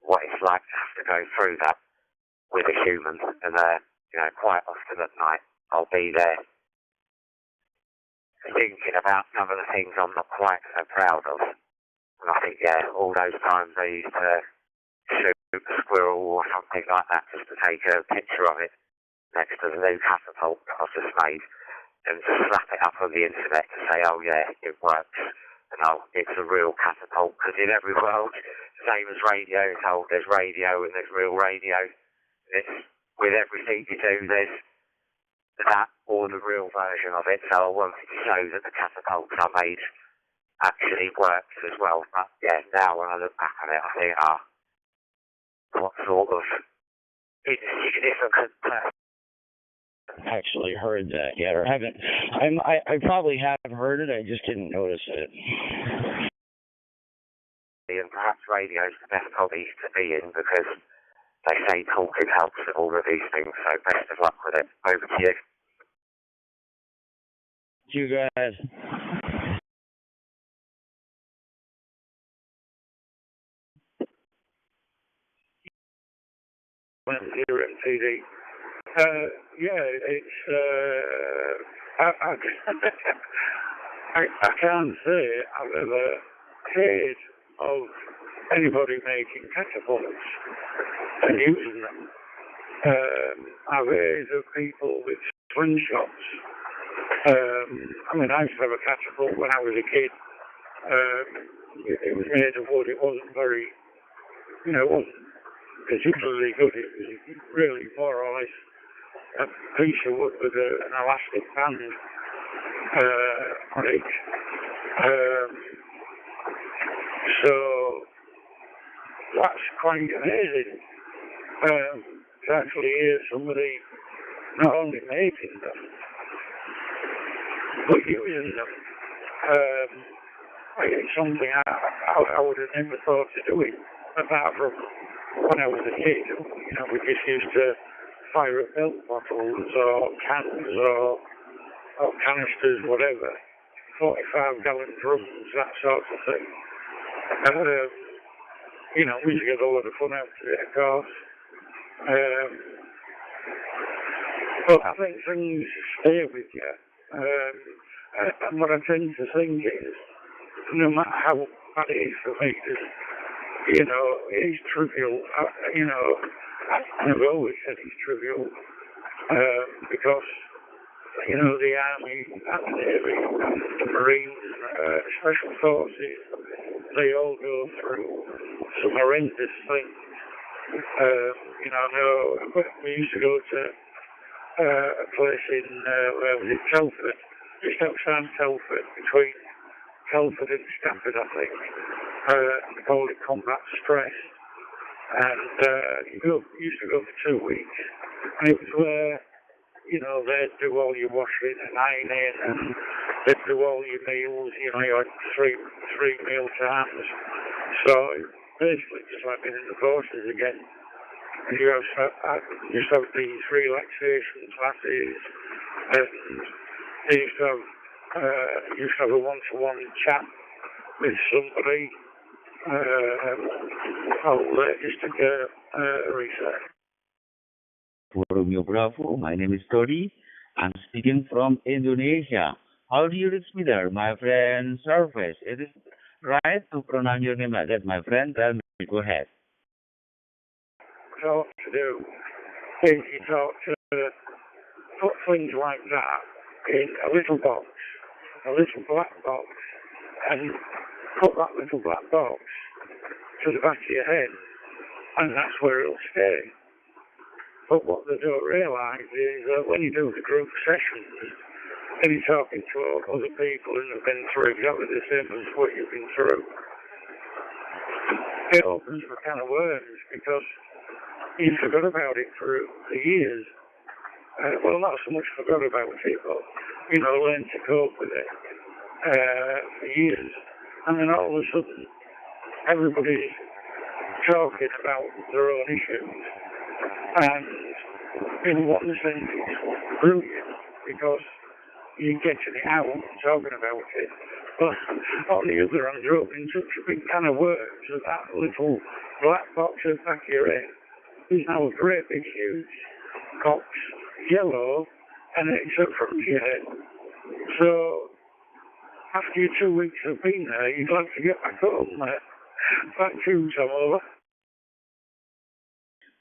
S17: what it's like to have to go through that with a human. And quite often at night, I'll be there thinking about some of the things I'm not quite so proud of. And I think, yeah, all those times I used to shoot a squirrel or something like that just to take a picture of it next to the new catapult I've just made, and slap it up on the internet to say, oh yeah, it works, and it's a real catapult, because in every world, same as radio, it's there's radio and there's real radio. It's, with everything you do, there's that or the real version of it, so I wanted to show that the catapults I made actually worked as well. But yeah, now when I look back on it, I think, what sort of insignificant person
S19: actually heard that yet, or haven't. I probably have heard it. I just didn't notice it.
S17: And perhaps radio is the best hobby to be in because they say talking helps with all of these things. So best of luck with it. Over to you.
S19: You guys.
S15: Here at TD. Yeah, it's I can't say I've ever heard of anybody making catapults and using them. I've heard of people with slingshots. I mean, I used to have a catapult when I was a kid. It was made of wood. It wasn't very, it wasn't particularly good. It was really more or less a piece of wood with an elastic band on it. So that's quite amazing to actually hear somebody not only making them, but using them. It's something I would have never thought of doing, apart from when I was a kid. We just used to fire up milk bottles or cans or canisters, whatever, 45-gallon drums, that sort of thing. We used to get a lot of fun out of it, of course. But I think things stay with you. And what I tend to think is, no matter how bad it is for me, it's trivial. I've always said it's trivial because, the Army and the Navy and the Marines, Special Forces, they all go through some horrendous things. We used to go to a place in, where was it, Telford, just outside Telford, between Telford and Stafford, I think. They called it combat stress. And you used to go for 2 weeks. And it was where, they'd do all your washing and ironing, and they'd do all your meals. You had three meal times. So basically just like being in the forces again. And you just have these relaxation classes, and you used to have a one-to-one chat with somebody. Just a research.
S8: Romeo Bravo, my name is Tori. I'm speaking from Indonesia. How do you reach me there, my friend Surface? It is right to pronounce your name like that, my friend. Tell me, go ahead.
S15: Talk to do is you talk to put things like that in a little box, a little black box, and put that little black box to the back of your head, and that's where it'll stay. But what they don't realise is that when you do the group sessions, and you're talking to other people who have been through exactly the same as what you've been through, it opens a can of worms because you forgot about it for years. Well, not so much forgot about it, but, learned to cope with it for years. And then all of a sudden, everybody's talking about their own issues. And in one sense, it's brilliant because you're getting it out and talking about it. But on the other hand, you're opening such a big can of worms that that little black box at the back of your head is now a great big huge box, yellow, and it's up from your head. So after your 2 weeks of being there, you'd like to get back home there. Back to some over.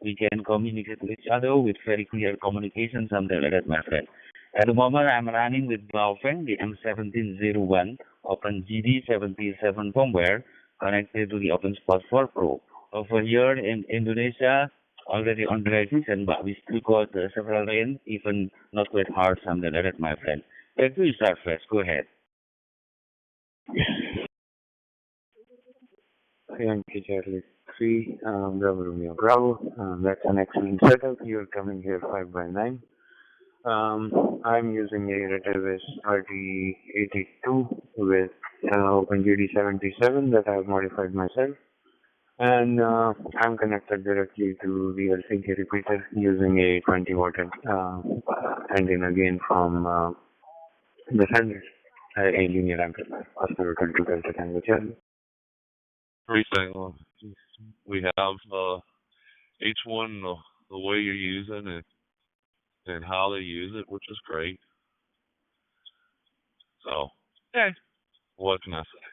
S8: We can communicate with each other with very clear communication, something like that, my friend. At the moment, I'm running with Baofeng, the M1701, Open GD77 firmware, connected to the OpenSpot 4 Pro. Over here in Indonesia, already on revision, but we still got several rains, even not quite hard, something like that, my friend. Back to you, Starfest. Go ahead.
S5: Yankee Charlie 3, Bravo Romeo Bravo. That's an excellent setup. You're coming here 5 by 9.
S3: I'm using a DEPT'S 3082 with OpenGD77 that I've modified myself. And I'm connected directly to the LCD repeater using a 20 watt engine again from the Fender, a linear amplifier, Oscar 22 Tango Charlie.
S21: Everything. We have each one the way you're using it and how they use it, which is great. So, hey, what can I say?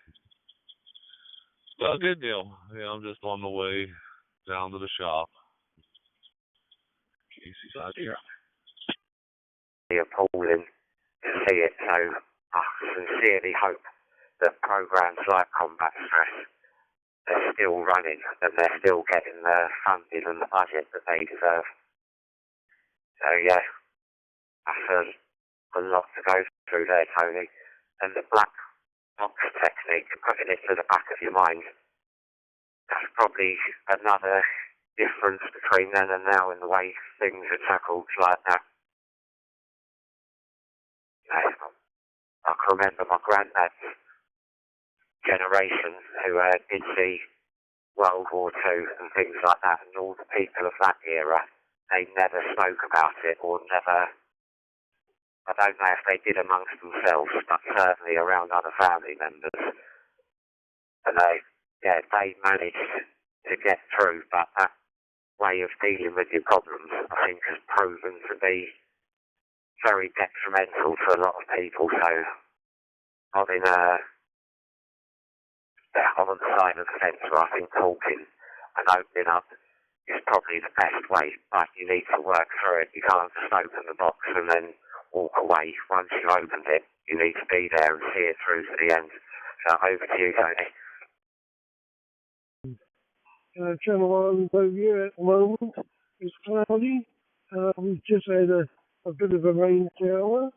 S21: Well, good deal. Yeah, I'm just on the way down to the shop. Casey's out here.
S17: Appalling to see it, so I sincerely hope that programs like Combat Stress are still running and they're still getting the funding and the budget that they deserve. So yeah, that's a lot to go through there, Tony. And the black box technique, putting it to the back of your mind, that's probably another difference between then and now in the way things are tackled like that. I can remember my granddad's generation who did see World War II and things like that, and all the people of that era, they never spoke about it or never, I don't know if they did amongst themselves, but certainly around other family members. And they managed to get through, but that way of dealing with your problems, I think, has proven to be very detrimental to a lot of people. So I'm on the side of the fence where I think talking and opening up is probably the best way, but you need to work through it. You can't just open the box and then walk away. Once you've opened it, you need to be there and see it through to the end. So over to you, Tony.
S14: Channel 1 over here at the moment is cloudy. We've just had a bit of a rain shower,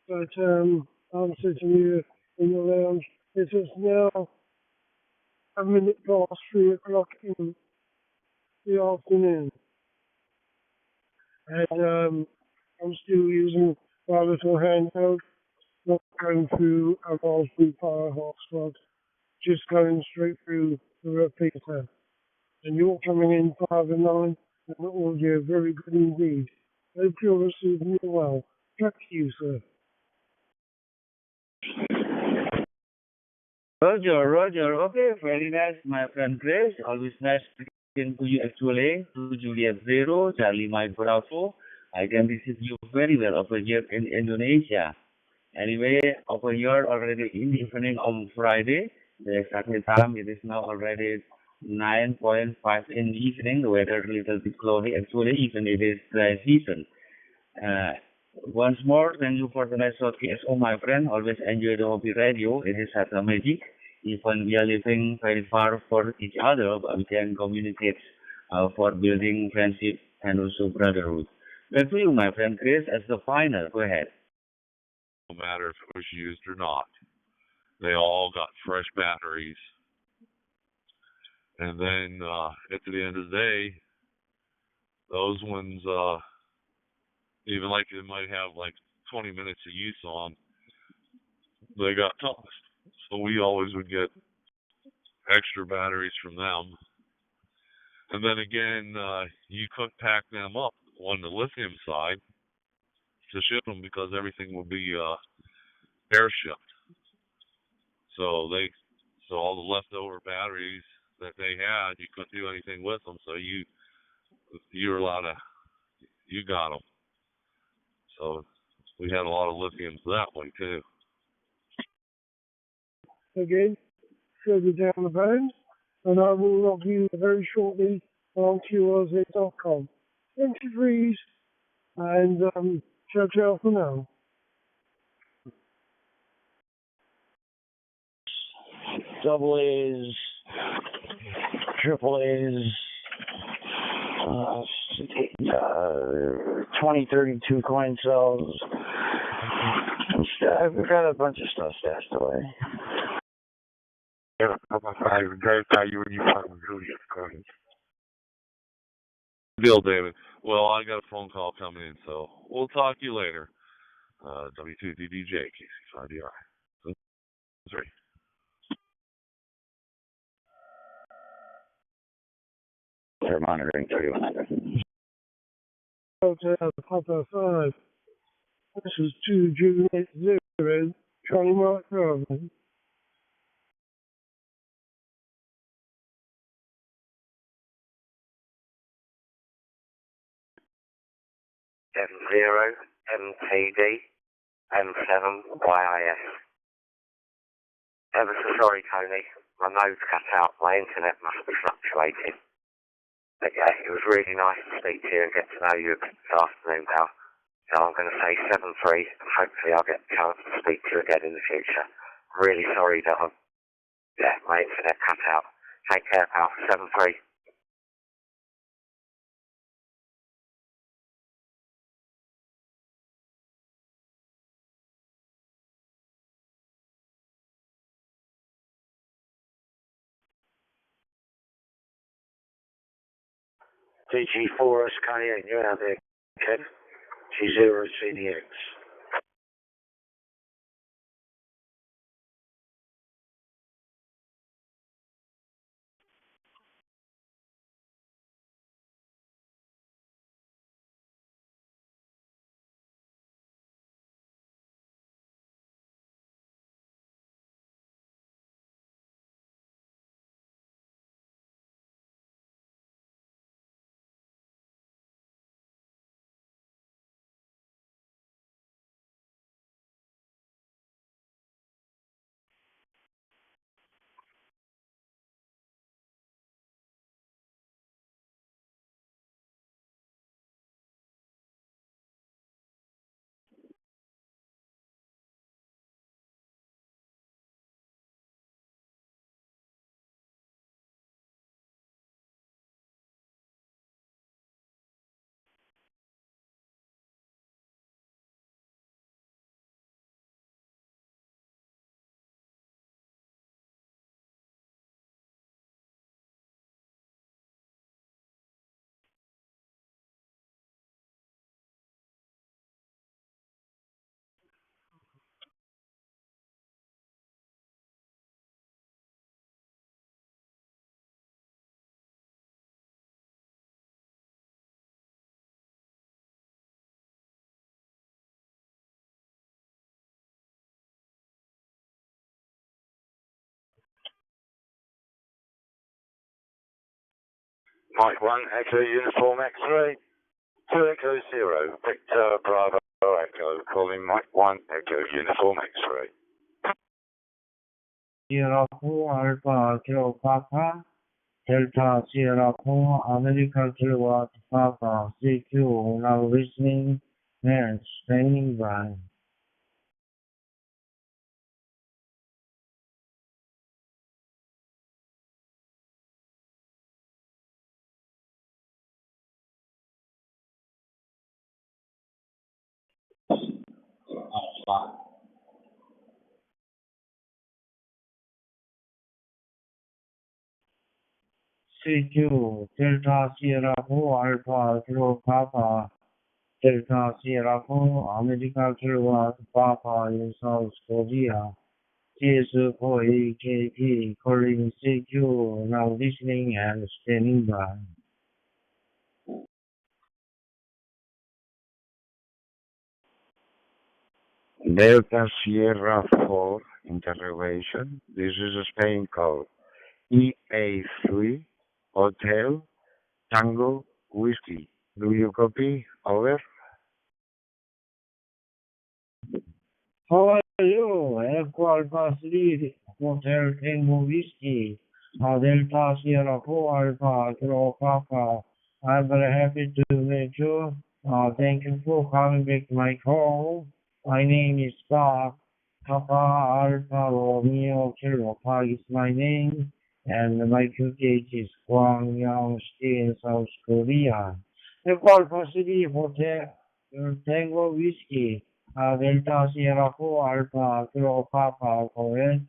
S14: but I'm sitting here in the lounge. It is now a minute past 3 o'clock in the afternoon, and I'm still using my little handheld, not going through a Raspberry Pi hotspot, just going straight through the repeater. And you're coming in 5 and 9, and the audio very good indeed. Hope you're receiving me well. Back to you, sir.
S22: Roger. Okay, very nice, my friend Chris. Always nice speaking to you actually. To Juliet Zero, Charlie Mike Bravo. I can receive you very well over here in Indonesia. Anyway, over here already in the evening on Friday. The exact time it is now already 9:05 in the evening. The weather a little bit cloudy actually, even it is dry season. Once more, thank you for the nice broadcast, my friend. Always enjoy the hobby radio. It is such a magic. Even we are living very far from each other, but we can communicate for building friendship and also brotherhood. Back to you, my friend Chris, as the final. Go ahead.
S21: No matter if it was used or not, they all got fresh batteries. And then at the end of the day, those ones, even like they might have like 20 minutes of use on, they got tossed. So we always would get extra batteries from them. And then again, you couldn't pack them up on the lithium side to ship them because everything would be air shipped. So all the leftover batteries that they had, you couldn't do anything with them. So you were allowed to, you got them. So we had a lot of lithiums that way too.
S14: Again, further down the band, and I will log you very shortly on QRZ.com. Thank you, Freeze, and ciao for now.
S19: Double A's, triple A's, 2032 coin cells. We've got a bunch of stuff stashed away.
S2: Yeah, I'm very value when you find Julius.
S21: Deal, David. Well, I got a phone call coming in, so we'll talk to you later. W2DDJ, KC5DI. 3.
S19: They're monitoring 319.
S10: Hotel Papa 5. This is 2 Juliet 0, Charlie Mark Bravo.
S17: 70 MTD M7 YIS. Ever so sorry, Tony. My nose cut out. My internet must be fluctuating. But yeah, it was really nice to speak to you and get to know you this afternoon, pal. So I'm going to say 7-3, and hopefully I'll get the chance to speak to you again in the future. I'm really sorry that my internet cut out. Take care, pal. 7-3.
S15: DG4 SK8, you're out there, Kev. G0 CDX.
S7: Mike 1, Echo Uniform X-ray. 2 Echo 0, Victor Bravo Echo. Calling Mike 1, Echo Uniform X-ray.
S5: Sierra 4 Alpha Kilo Papa Delta Sierra 4 American Kilo Papa CQ now listening and standing by. CQ Delta Sierra 4 Alpha Kilo Papa Delta Sierra 4 American Kilo Papa in South Korea. CS4AKP calling CQ now listening and standing by.
S2: Delta Sierra 4 interrogation. This is a Spain code. EA3 Hotel Tango Whiskey. Do you copy? Over.
S5: How are you? Echo Alpha 3 Hotel Tango Whiskey. Delta Sierra 4 Alpha Kilo Papa. I'm very happy to meet you. Thank you for coming back to my call. My name is Park. Papa Alpha Romeo Kilo Park is my name. And my QTH is Gwangyang City in South Korea. Echo Alpha 3 Hotel Tango Whiskey. Delta Sierra 4 Alpha Kilo Papa, correct?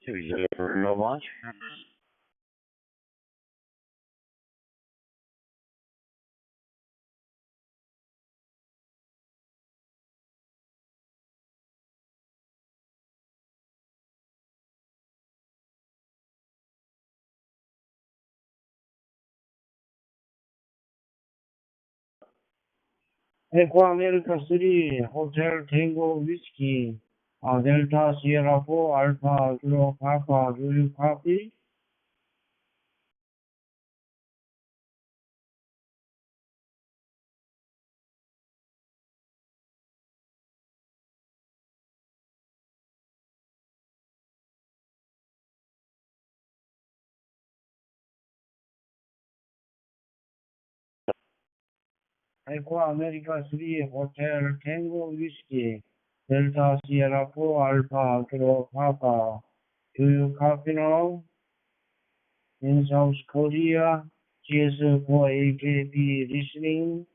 S19: 2-0 no launch.
S22: Echo America 3, Hotel Tango Whiskey, Delta Sierra 4, Alpha Kilo Papa, do you copy? Echo America 3, Hotel Tango Whiskey, Delta Sierra 4, Alpha Kilo Papa, do you copy now? In South Korea, GS4 AKB listening.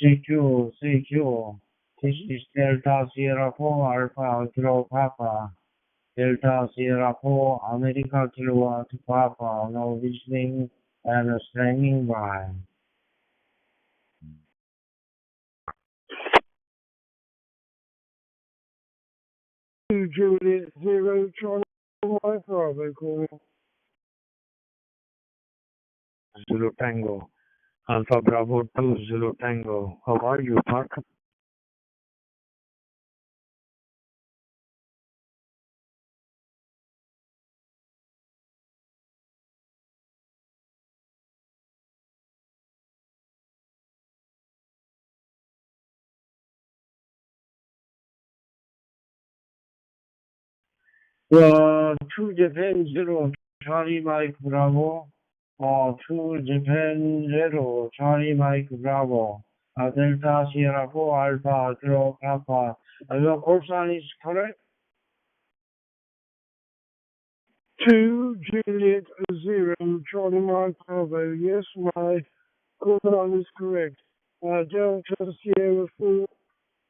S22: CQ. This is Delta Sierra 4 Alpha Kilo Papa. Delta Sierra 4 America Kilo Papa. Now listening and standing by.
S14: Juliet 0 Charlie Mike Bravo calling.
S1: Zulu Tango. Alpha Bravo 2 Zulu Tango. How are you, Park?
S22: To Japan 0 Charlie Mike Bravo. 2 Japan 0 Charlie Mike Bravo. Delta Sierra 4 Alpha Kilo Papa. Your call sign is correct?
S14: 2 Juliet 0 Charlie Mike Bravo. Yes, my call sign is correct. Delta Sierra 4.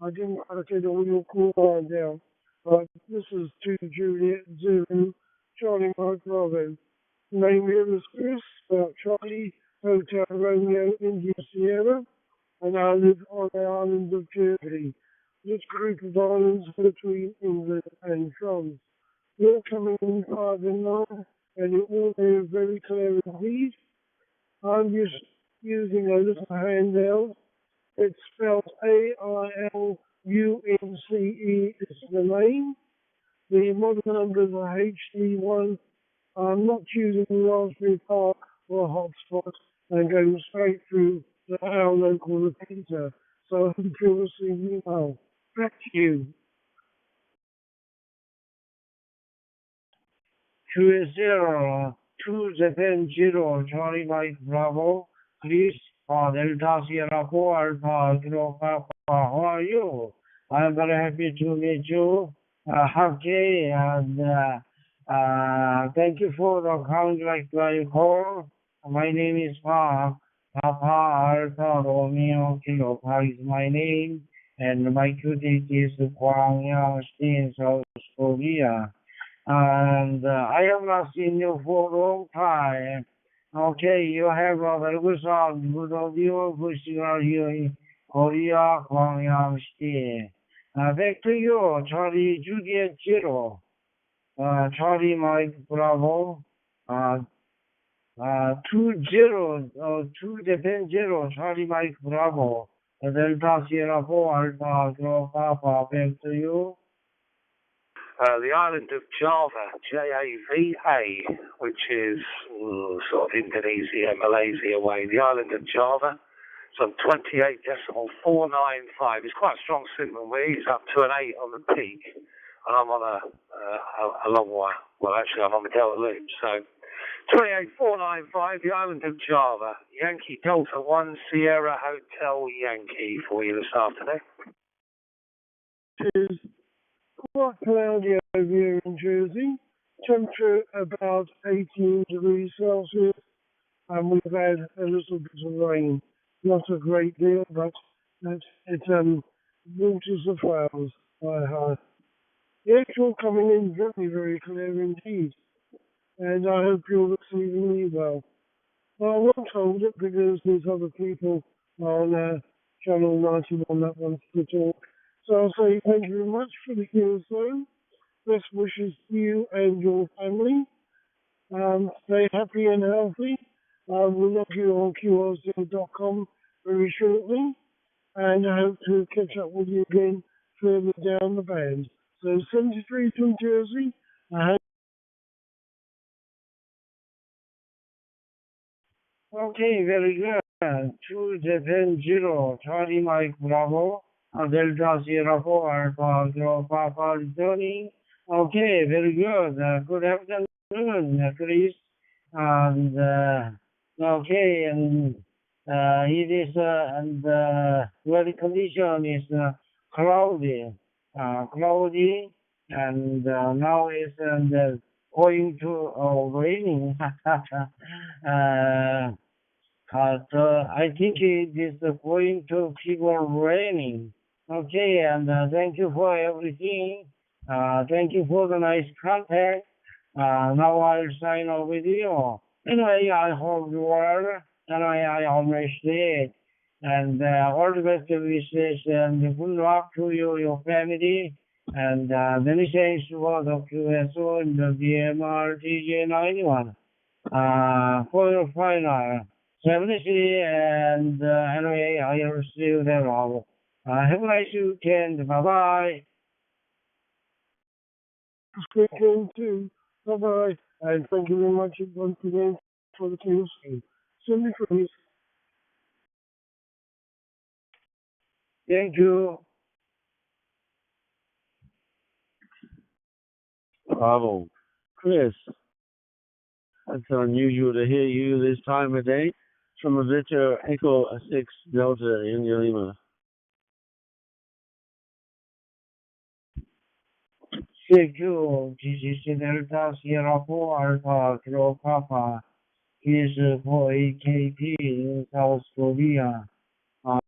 S14: I didn't allocate all your call line down. But this is 2 Juliet 0 Charlie Mike Bravo. Name here is Chris, Charlie Hotel Romeo India Sierra, and I live on the island of Jersey. This group of islands between England and France. You're coming in 5 and 9, and you're all there very clear indeed. I'm just using a little handheld. It's spelled AILUNCE is the name. The model numbers are HD1. I'm not choosing the Raspberry Pi or a hotspot and going straight through to our local repeater. So I hope you'll receive me well. Back to you.
S22: 2 Japan 0 Charlie Mike Bravo. Please, Delta Sierra 4 Alpha Kilo Papa. How are you? I'm very happy to meet you. Okay, and thank you for the contact by call. My name is Papa Alpha Romeo Kilo Papa is my name, and my cutie is Gwangyang State, South Korea. And I have not seen you for a long time. Okay, you have a very good sound, good audio, good signal here in Korea, Gwangyang State. Back to you, Charlie Juliet 0, Charlie Mike Bravo, 2 Japan 0, Charlie Mike Bravo, Delta Sierra 4 Alpha Kilo Papa. Back to you.
S4: The island of Java, JAVA, which is sort of Indonesia, Malaysia way. The island of Java. It's on 28.495. It's quite a strong signal. It's up to an 8 on the peak, and I'm on a long wire. Well, actually, I'm on the Delta Loop. So 28.495, the island of Java. Yankee Delta 1 Sierra Hotel Yankee for you this afternoon.
S14: It is quite cloudy over here in Jersey. Temperature about 18 degrees Celsius, and we've had a little bit of rain. not a great deal, but it waters the flowers by heart. The actual coming in very, very clear indeed, and I hope you're receiving me well. Well, I won't hold it because there's other people on Channel 91 that wants to talk. So I'll say thank you very much for the episode. Best wishes to you and your family. Stay happy and healthy. We'll log you on qrz.com very shortly, and I hope to catch up with you again further down the band. So 73 from Jersey.
S13: Okay, very good. 270, Charlie Mike Bravo, Delta Sierra 4, Alpha Papa Tony. Okay, very good. Good afternoon, Chris. And okay, and it is weather condition is cloudy, and now it's going to raining. But I think it is going to keep on raining. Okay, and thank you for everything. Thank you for the nice contact. Now I'll sign off with you. Anyway, I hope you are. Anyway, I almost did. And all the best wishes and good luck to you, your family. And many thanks to all of QSO and the DMR TJ91 for your final. 73 and anyway, I will see you there all. Have a nice weekend. Bye bye.
S14: Weekend too. Bye bye. And thank you very much once again for the QSO. Send me friends.
S13: Thank you.
S3: Bravo. Chris, it's unusual to hear you this time of day from a Victor Echo 6 Delta in Lima.
S13: Secure, this is Delta Sierra 4 Alpha Kilo Papa. Is for AKP in South Korea.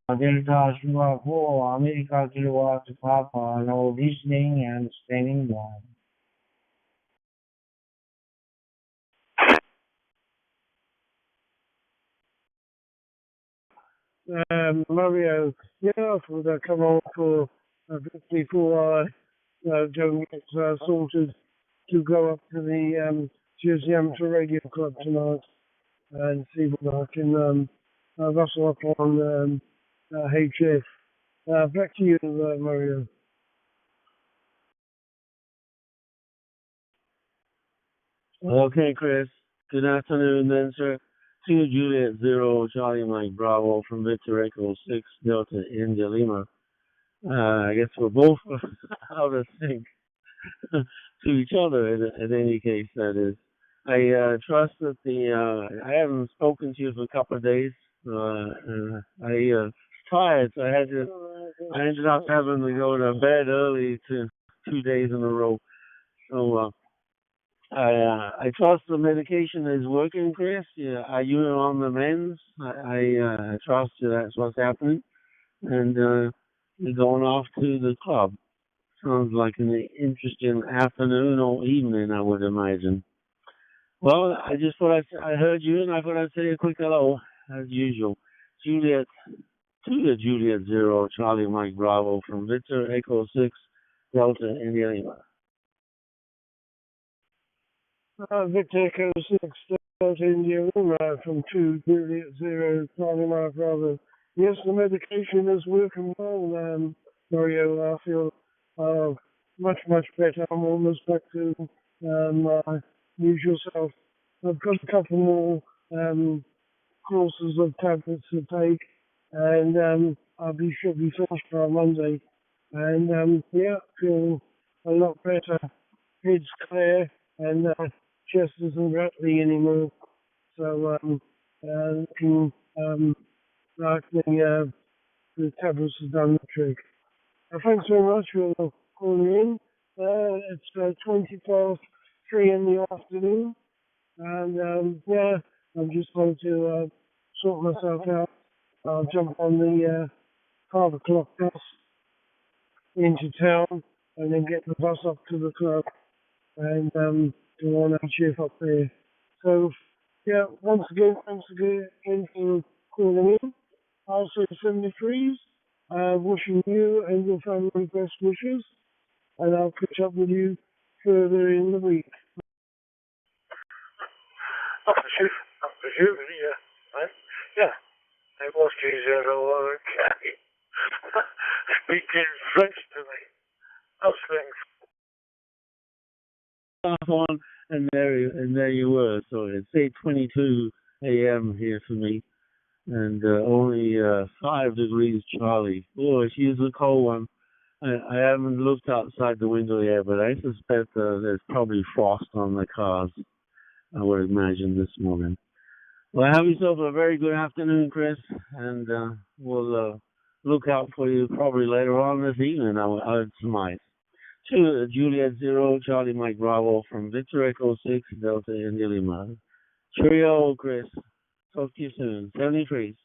S13: Delta Sugar 4 America Kilo Papa. No listening and standing by.
S14: Mario, yeah, for the come on for before I don't get sorted to go up to the Jersey Amateur Radio Club tonight and see what I can rustle up on HF. Back to you, Mario.
S3: Okay, Chris. Good afternoon, then, sir. 2 Juliet 0 Charlie Mike Bravo from Victor Echo 6 Delta India Lima. I guess we're both out of sync to each other in any case, that is. I trust that I haven't spoken to you for a couple of days. I tired, so I ended up having to go to bed early 2 days in a row. So, I trust the medication is working, Chris. Yeah, are you on the mends? I trust you. That's what's happening. And you're going off to the club. Sounds like an interesting afternoon or evening, I would imagine. Well, I just thought I heard you, and I thought I'd say a quick hello, as usual. Juliet, to the Juliet 0, Charlie Mike Bravo from Victor Echo 6, Delta India Lima.
S14: Victor Echo 6 Delta India Lima from 2 Juliet 0 Charlie Mike Bravo. Yes, the medication is working well, Mario. I feel much, much better. I'm almost back to my usual self. I've got a couple more courses of tablets to take, and should be finished by Monday. And yeah, feel a lot better. Head's clear, and chest isn't rattling anymore. So looking like the tablets have done the trick. Thanks very much for calling in. It's 20 past 3 in the afternoon, and yeah, I'm just going to sort myself out I'll jump on the 5 o'clock bus into town and then get the bus up to the club and go on and shift up there. So, yeah, once again, thanks again for calling in. I'll say 73s, wishing you and your family best wishes, and I'll catch up with you further in the week.
S4: I presume, yeah. Right? Yeah, it was G0, okay. Speaking French to me. How's things?
S1: On, and there you were. So it's 8:22 a.m. here for me, and only 5 degrees Charlie. Oh, it's a cold one. I haven't looked outside the window yet, but I suspect there's probably frost on the cars, I would imagine, this morning. Well, have yourself a very good afternoon, Chris, and we'll look out for you probably later on this evening, I would surmise. To Juliet 0, Charlie Mike Bravo from Victor Echo 6, Delta India Lima. Cheerio, Chris. Talk to you soon. 73s.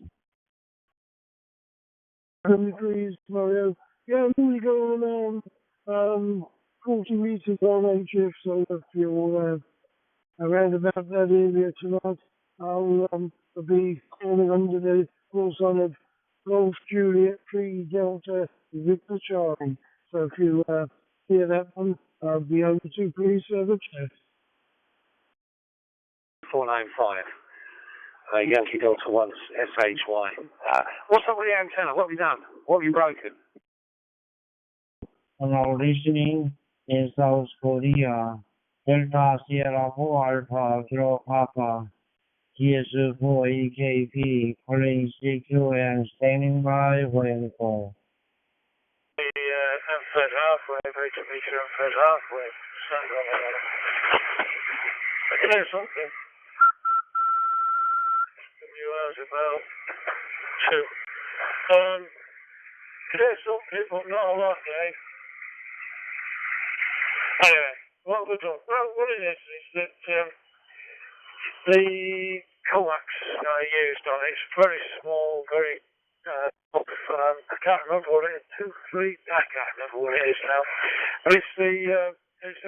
S14: 73s, Mario. Yeah, I'm only going around 40 meters on HF, so if you're around about that area tonight, I'll be calling under the full sign of Golf Juliet 3 Delta Victor Charlie. So if you hear that one, I'll be over to please the chat.
S4: 495. Yankee Delta 1 SHY. What's up with the antenna? What have you done? What have you broken?
S13: Now listening in South Korea, Delta Sierra 4 Alpha Kilo Papa, GS4 EKP, calling CQ and standing by for info.
S4: The Fed halfway, meter and Fed halfway. There's something. WR's about 2. There's something, but not a lot, Dave. Anyway, what we're doing, what it is that the coax I used on it's very small, very I can't remember what it is, 2, 3, I can't remember what it is now. But it's the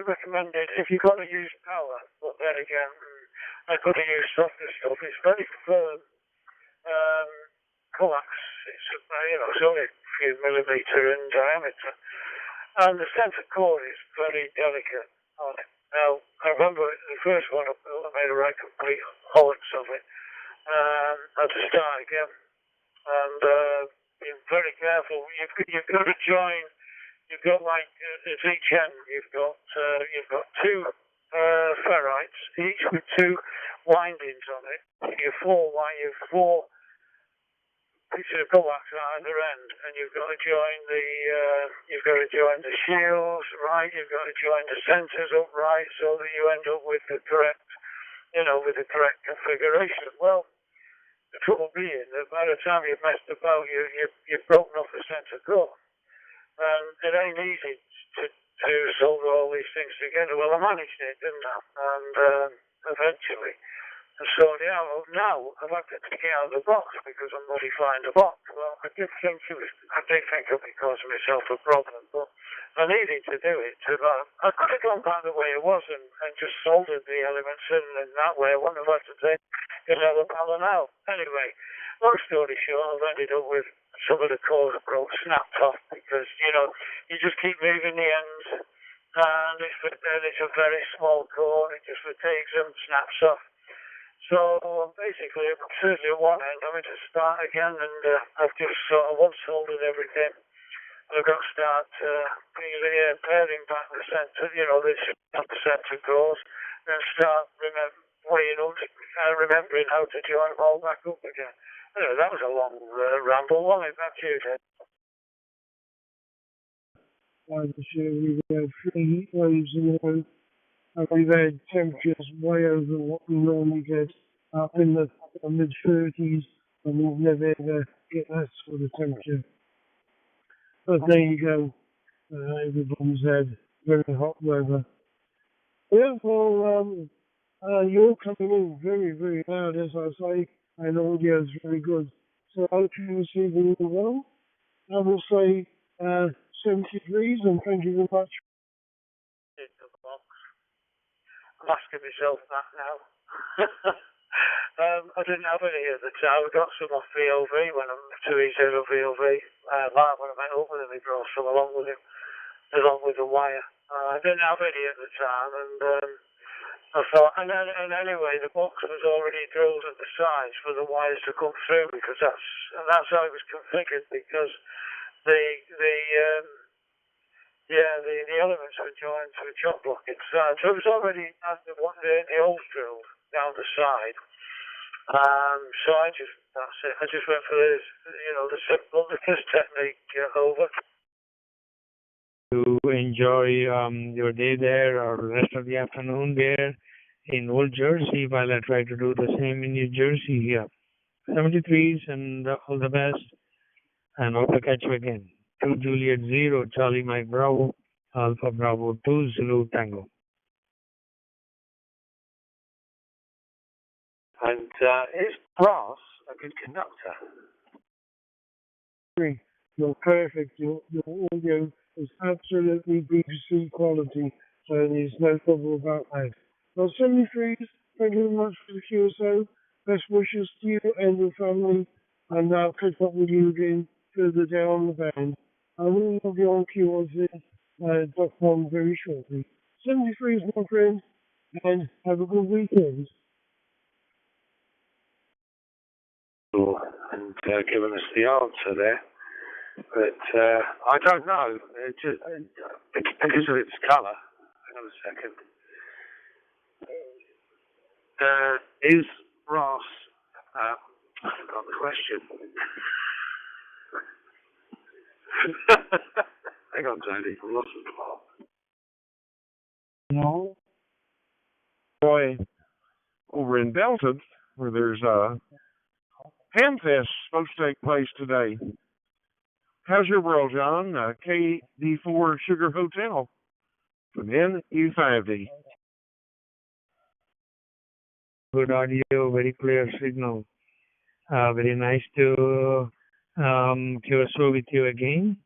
S4: recommended if you've got to use power, but then again, I've got to use softer stuff. It's very firm coax. It's it's only a few millimetre in diameter. And the centre core is very delicate on it. Now, I remember the first one, I made a right complete hoax of it. I had to start again. And be very careful. You've got to join. You've got like at each end. You've got 2 ferrites, each with 2 windings on it. You've 4 pieces of coax at either end, and you've got to join the shields right. You've got to join the sensors up right, so that you end up with the correct configuration. Well, the trouble being that by the time you've messed about, you've broken off the sensor core. And it ain't easy to solder all these things together. Well, I managed it, didn't I? And eventually. And so now I've had to take it out of the box because I'm modifying the box. Well, I did think it would be causing myself a problem, but I needed to do it. I could have gone back the way it was and just soldered the elements in, and that way I wouldn't have had to take another ballon out. Anyway, long story short, I've ended up with some of the cores broke, snapped off because, you just keep moving the ends, and it's a very small core, it just fatigues them, snaps off. So basically, certainly at one end, I'm going to start again, and I've just sort of once soldered everything. I've got to start pairing back the centre, the centre cores, and start weighing up and remembering how to join them all back up again. Anyway, that was a long ramble, wasn't it? Back to you, Ted.
S14: We've had 3 heat waves in a row, and we've had temperatures way over what we normally get, up in the mid-30s, and we'll never ever get that sort of temperature. But there you go, everybody's had very hot weather. Yeah, well, you're coming in very, very loud, as I say, and audio is very good. So I hope you receive it well. I will say 73s and thank you very much.
S4: I'm asking myself that now. I didn't have any at the time. I got some off VOV when I'm to E0 VOV. Like when I met up with him, he brought some along with him, along with the wire. I didn't have any at the time, and I thought, and anyway, the box was already drilled at the sides for the wires to come through because that's how it was configured because the elements were joined to a chop block inside, so it was already the holes drilled down the side. So that's it. I just went for this, the simple technique over.
S11: To enjoy your day there or the rest of the afternoon there in Old Jersey while I try to do the same in New Jersey here. 73s and all the best, and hope to catch you again. 2 Juliet 0, Charlie Mike Bravo, Alpha Bravo 2 Zulu Tango.
S4: And is brass a good conductor?
S14: You're perfect. Your audio is absolutely BBC quality, so there's no problem about that. Well, 73s, thank you very much for the QSO. Best wishes to you and your family, and I'll catch up with you again further down the band. I will be on QRZ.com very shortly. 73s, my friend, and have a good weekend.
S4: And giving us the answer there. But I don't know. Just, because of its colour. Hang on a second. Is brass... I forgot the question. Hang on, Tony. I lost the plot.
S10: No. Boy, over in Belton, where there's a Hamfest supposed to take place today. How's your world, John? KD4 Sugar Hotel from NU5D.
S11: Good audio, very clear signal. Very nice to QSO with you again.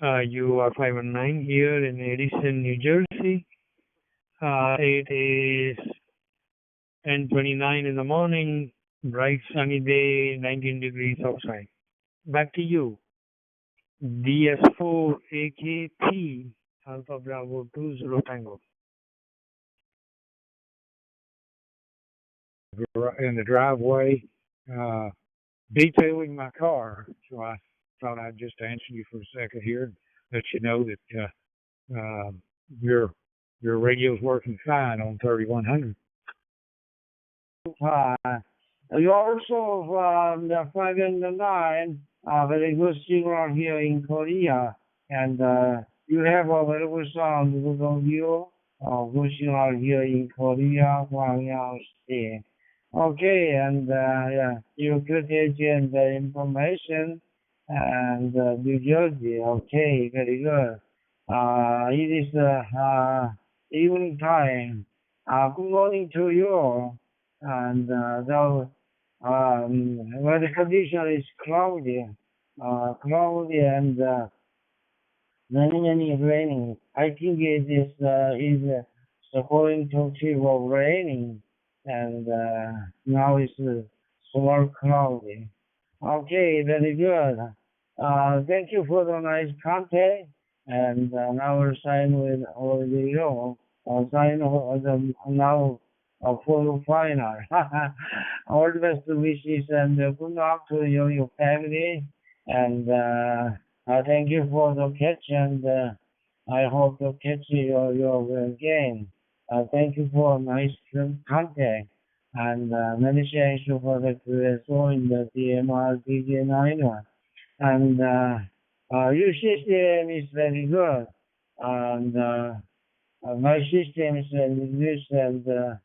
S11: You are 519 here in Edison, New Jersey. It is 10:29 in the morning, bright sunny day, 19 degrees outside. Back to you. DS4 AKP Alpha Bravo 2 Zero Tango.
S20: In the driveway, detailing my car, so I thought I'd just answer you for a second here, let you know that your radio's working fine on 3100.
S13: You also the 509 very good singer here in Korea, and you have a very good sound, good audio, good singer here in Korea, Hwang State. Okay, and you could get the information and New Jersey. Okay, very good. It is evening time. Good morning to you. And though where the condition is cloudy and many raining. I think it is going to keep raining, and now it's somewhat cloudy. Okay, very good. Thank you for the nice contact, and now we're signing with you. Sign now. For the final. All the best wishes and good luck to you, your family. And thank you for the catch, and I hope to catch your game. Thank you for nice contact. And many thanks for the QSO in the DMR DJ91. And your system is very good. And my system is good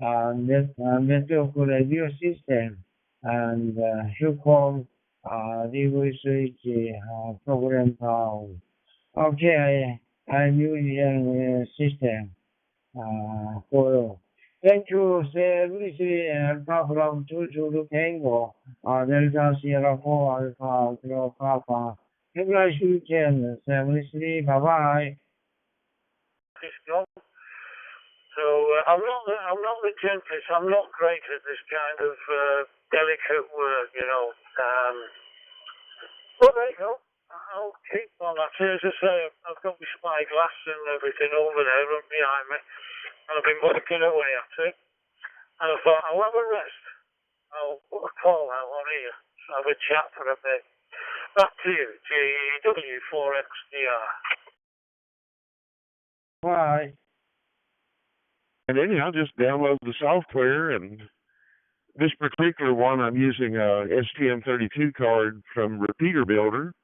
S13: and network radio system, and you call the switch program power. Okay, I'm using system for Thank you, Lucy Alpha from 2 to Tango, Delta Sierra 4 Alpha Kilo Papa. Have a nice weekend, 73, bye-bye.
S16: So I'm not the gentlest. I'm not great at this kind of delicate work, you know. But there you go. I'll keep on that. As I say, I've got my spyglass and everything over there and behind me, and I've been working away at it. And I thought I'll have a rest. I'll put a call out on here, have a chat for a bit. Back to you, GW4XDR.
S13: Bye.
S10: And then I'll just download the software, and this particular one I'm using a STM32 card from Repeater Builder.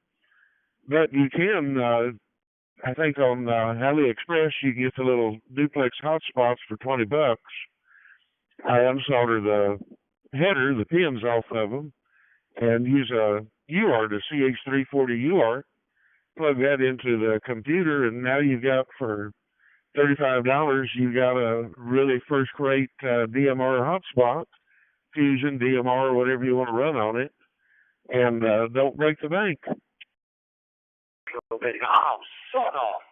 S10: But you can, I think on AliExpress, you can get the little duplex hotspots for $20. I unsolder the header, the pins off of them, and use a UART, a CH340 UART, plug that into the computer, and now you've got for $35, you've got a really first-rate DMR hotspot, Fusion, DMR, whatever you want to run on it, and don't break the bank.
S16: Oh, sod off.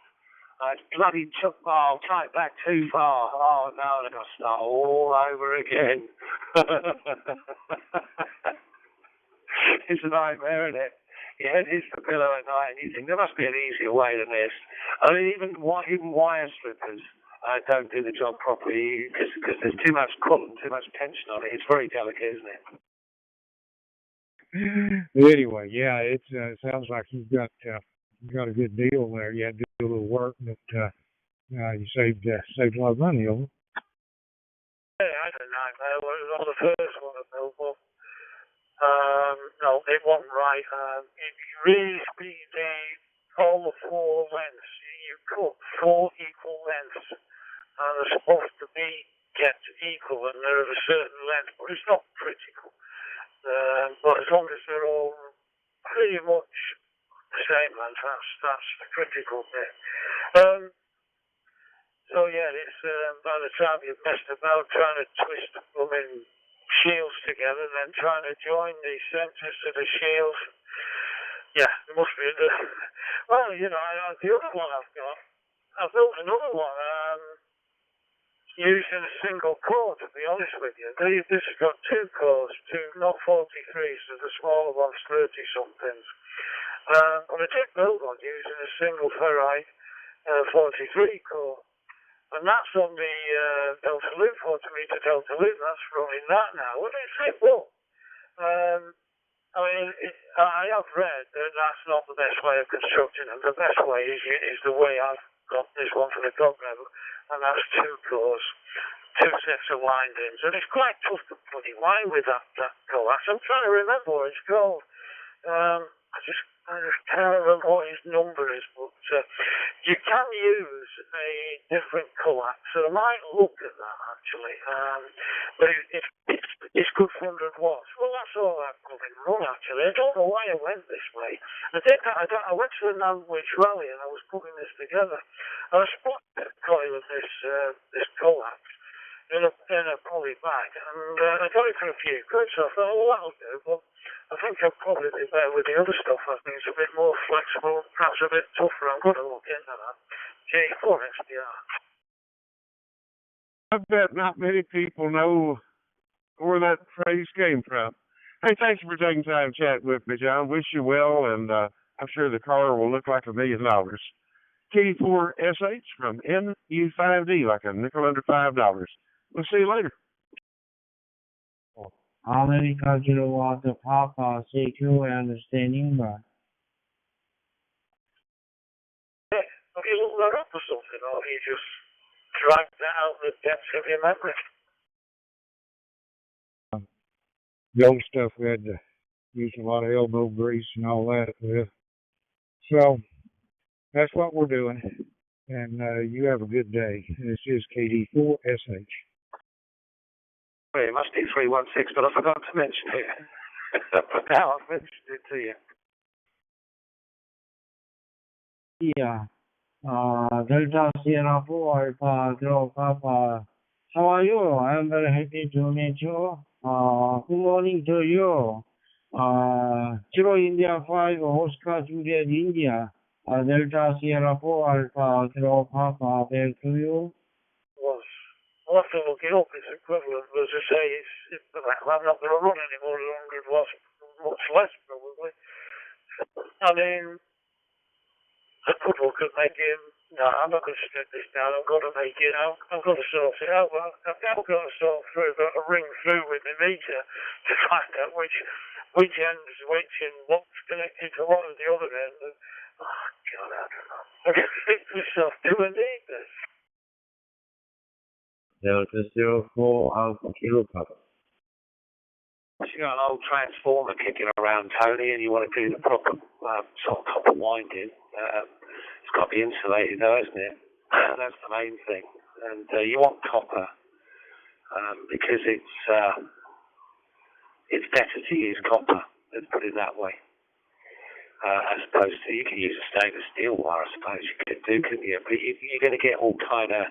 S16: I bloody took my type back too far. Oh, no, they're going to start all over again. It's a nightmare, isn't it? You head hits the pillow at night and you think there must be an easier way than this. I mean, even wire strippers don't do the job properly because there's too much cut and too much tension on it. It's very delicate, isn't it?
S20: Anyway, yeah, it sounds like you've got a good deal there. You had to do a little work, but you saved a lot of money over.
S16: Yeah, I don't know. It was on the first one I built, but no, it wasn't right. It really speeds all the four lengths. You cut 4 equal lengths, and they're supposed to be kept equal, and they're of a certain length, but it's not critical. But as long as they're all pretty much the same length, that's the critical bit. So yeah, it's by the time you've messed about trying to twist the blooming shields together, then trying to join the centers to the shields. Yeah, there must be well, you know, the other one I've built another one using a single core, to be honest with you. This has got 2 cores, not 43s, so the smaller one's 30-somethings. But I did build one using a single ferrite 43 core. And that's on the Delta Loop, 40 meter Delta Loop, that's running that now. What do you think? Well, I mean, I have read that that's not the best way of constructing them. The best way is the way I've got this one for the dog level, and that's 2 cores, 2 sets of windings. And it's quite tough to bloody wind with that coax. I'm trying to remember what it's called. I just can't remember what his number is, but you can use a different coax, so I might look at that actually. But it's good for 100 watts. Well, that's all I've got in run actually. I don't know why I went this way. I went to the Nantwich Rally and I was putting this together. And I spotted a coil of this coax in a poly bag, and I got it for a few quid, so I thought, well, that'll do, but I think I'll probably be better with the other stuff. I think it's a bit more flexible, perhaps a bit tougher. I'm going to look into that. J4XDR.
S10: I bet not many people know where that phrase came from. Hey, thank you for taking time to chat with me, John. Wish you well, and I'm sure the car will look like $1 million. T4SH from NU5D, like a nickel under $5. We'll see you later.
S13: America kilowatt Papa CQ understanding by.
S16: Yeah, have you looked that up or something, or have you just dragged that out of the depths of your memory?
S20: The old stuff we had to use a lot of elbow grease and all that with. So that's what we're doing. And you have a good day. This is KD4SH.
S16: Well, it must be 316, but I forgot to mention it. But now I've mentioned it to you.
S13: Yeah. Delta Sierra 4 Alpha Kilo Papa How are you? I am very happy to meet you. Good morning to you. Kilo India 5, Oscar Juliet India. Delta Sierra 4 Alpha Kilo Papa, back to you.
S16: Was. I'll have to look it up. It's equivalent. As I say, I'm not going to run any more longer. It was much less, probably. I mean, I could look at making. No, I'm not going to strip this down. I'm going to make it out. I'm going to sort it out. Well, I've now got to sort through, got to ring through with the meter to find out which end's which and what's connected to what at the other end. And, oh, God, I don't know. I can fix myself doing this.
S8: Delta 04 Alpha Kilo Papa.
S9: You got an old transformer kicking around, Tony, and you want to do the proper sort of copper winding. It's got to be insulated, though, isn't it? That's the main thing. And you want copper because it's better to use copper. Let's put it that way. As opposed to, you can use a stainless steel wire, I suppose you could do, couldn't you? But you're going to get all kind of,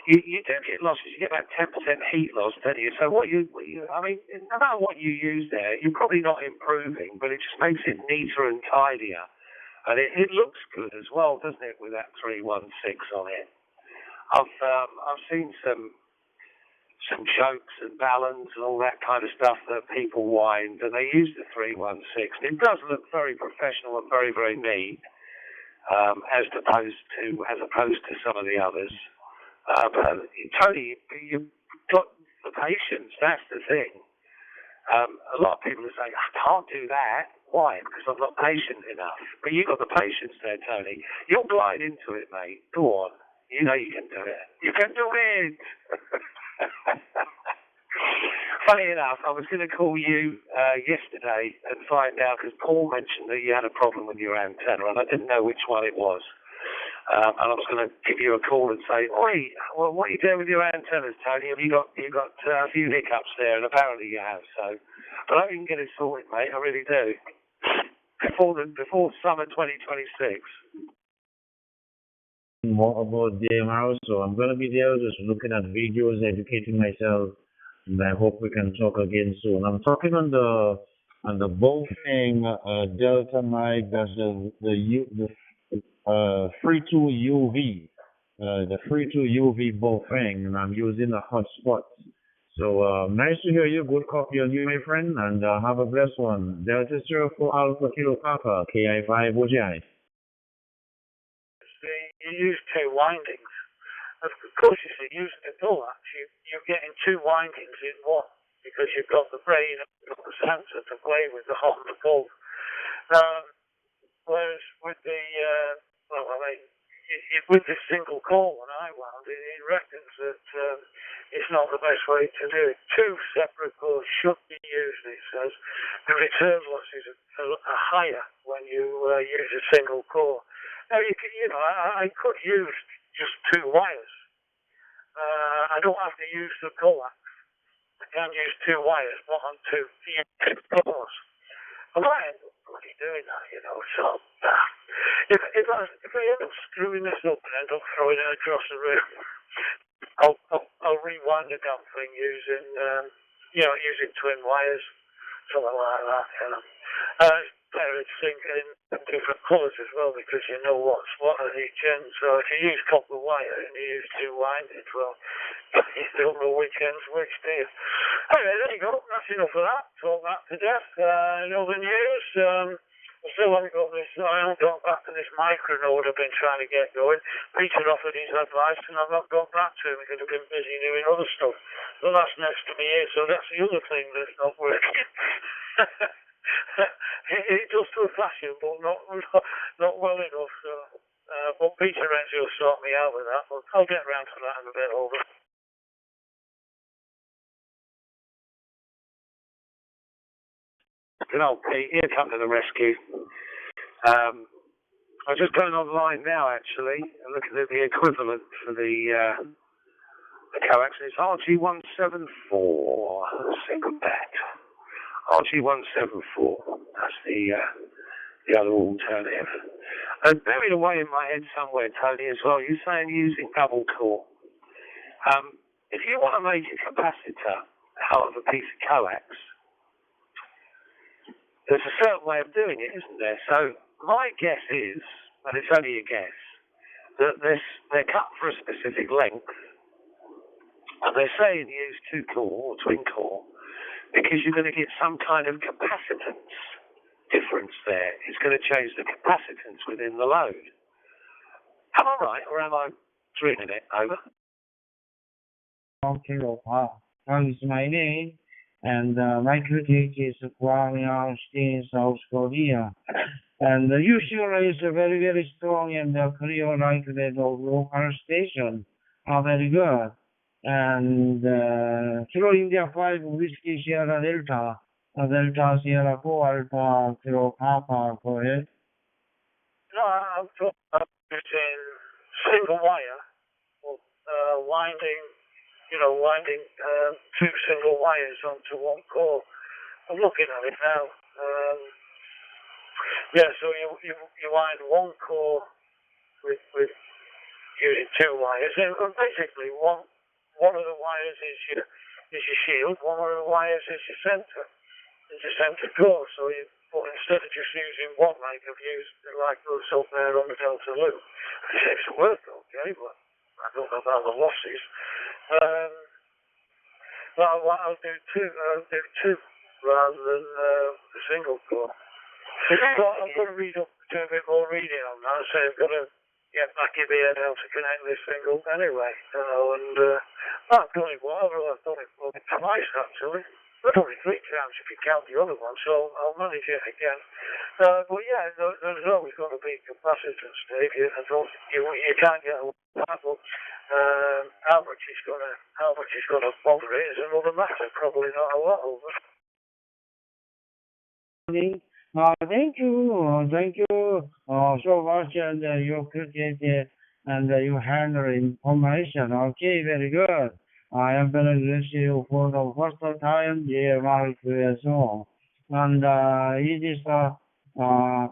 S9: you don't get losses. You get about 10% heat loss, don't you? So I mean, no matter what you use there, you're probably not improving, but it just makes it neater and tidier. And it looks good as well, doesn't it, with that 316 on it? I've seen some chokes and balance and all that kind of stuff that people wind, and they use the 316. It does look very professional and very, very neat, as opposed to some of the others. But Tony, you've got the patience. That's the thing. A lot of people are saying, I can't do that. Why? Because I'm not patient enough. But you've got the patience there, Tony. You'll glide into it, mate. Go on. You know you can do it. You can do it. Funny enough, I was going to call you yesterday and find out, because Paul mentioned that you had a problem with your antenna, and I didn't know which one it was. And I was going to give you a call and say, "Oi, well, what are you doing with your antennas, Tony? Have you got a few hiccups there?" And apparently you have. So, but I hope you can get it sorted, mate. I really do. Before summer 2026.
S8: More about DMR, so I'm going to be there just looking at videos, educating myself, and I hope we can talk again soon. I'm talking on the Bofeng Delta mic. That's the 32 UV, the 32 UV Bofeng, and I'm using a hotspot. So nice to hear you. Good copy on you, my friend, and have a blessed one. Delta 04 Alpha Kilo Papa KI5 OGI.
S16: You use two windings. Of course, if you're using a dullax, you're getting two windings in one, because you've got the brain and you've got the sensor to play with the hot and the cold. Whereas with the, with the single core when I wound it reckons that it's not the best way to do it. Two separate cores should be used, it says. The return losses are higher when you use a single core. Now, I could use just two wires. I don't have to use the coax. I can use two wires, not on two cores. I might end up bloody doing that, so if I end up screwing this up and end up throwing it across the room, I'll rewind the damn thing using twin wires, something like that, It's better to think in different colours as well, because you know what's what at each end. So if you use copper wire and you use two windings, well, you don't know which end's which, do you? Anyway, there you go. That's enough of that. Talk that to death. In other news, I still haven't got this. I haven't got back to this micronode I've been trying to get going. Peter offered his advice, and I've not got back to him because I've been busy doing other stuff. So that's next to me here. So that's the other thing that's not working. It does to a fashion, but not well enough. So, but Peter Renzi will sort me out with that. But I'll get round to that in a bit. Over.
S9: Good old Pete, here come to the rescue. I'm just going online now, actually, and looking at the equivalent for the coax. It's RG174. Single bat. RG174. That's the other alternative. And buried away in my head somewhere, Tony, as well, you're saying using double core. if you want to make a capacitor out of a piece of coax, there's a certain way of doing it, isn't there? So my guess is, and it's only a guess, that they're cut for a specific length, and they're saying use 2-core or twin core because you're going to get some kind of capacitance difference there. It's going to change the capacitance within the load. Am I right, or am I dreaming it? Over.
S13: Okay, that is my name, and my critique is Kwame in South Korea. And usually it's a very, very strong and clear like that of local station are very good. And Kilo India 5 Whiskey Sierra Delta, Delta Sierra 4 Alpha Kilo Papa, go ahead.
S16: No, I'm using single wire, or winding two single wires onto one core. I'm looking at it now. Yeah, so you wind one core with using two wires, and basically one of the wires is your shield, one of the wires is your center core. So instead of just using one, like I've used like those up there on the Delta Loop, it seems to work okay, but I don't know about the losses. Well, I'll do two rather than a single core. I'm going to do a bit more reading on that, so I've got to get back in here now to connect this single anyway. And I've done it well, I've done it twice actually. I've done it 3 times if you count the other one, so I'll manage it again. But yeah, there's always going to be capacitance, Dave. You can't get away with that, but how much is going to bother it is another matter, probably not a lot of it.
S13: Thank you so much, and you critique and you handle information. Okay, very good. I am going to listen you for the first time, dear Mark, and it is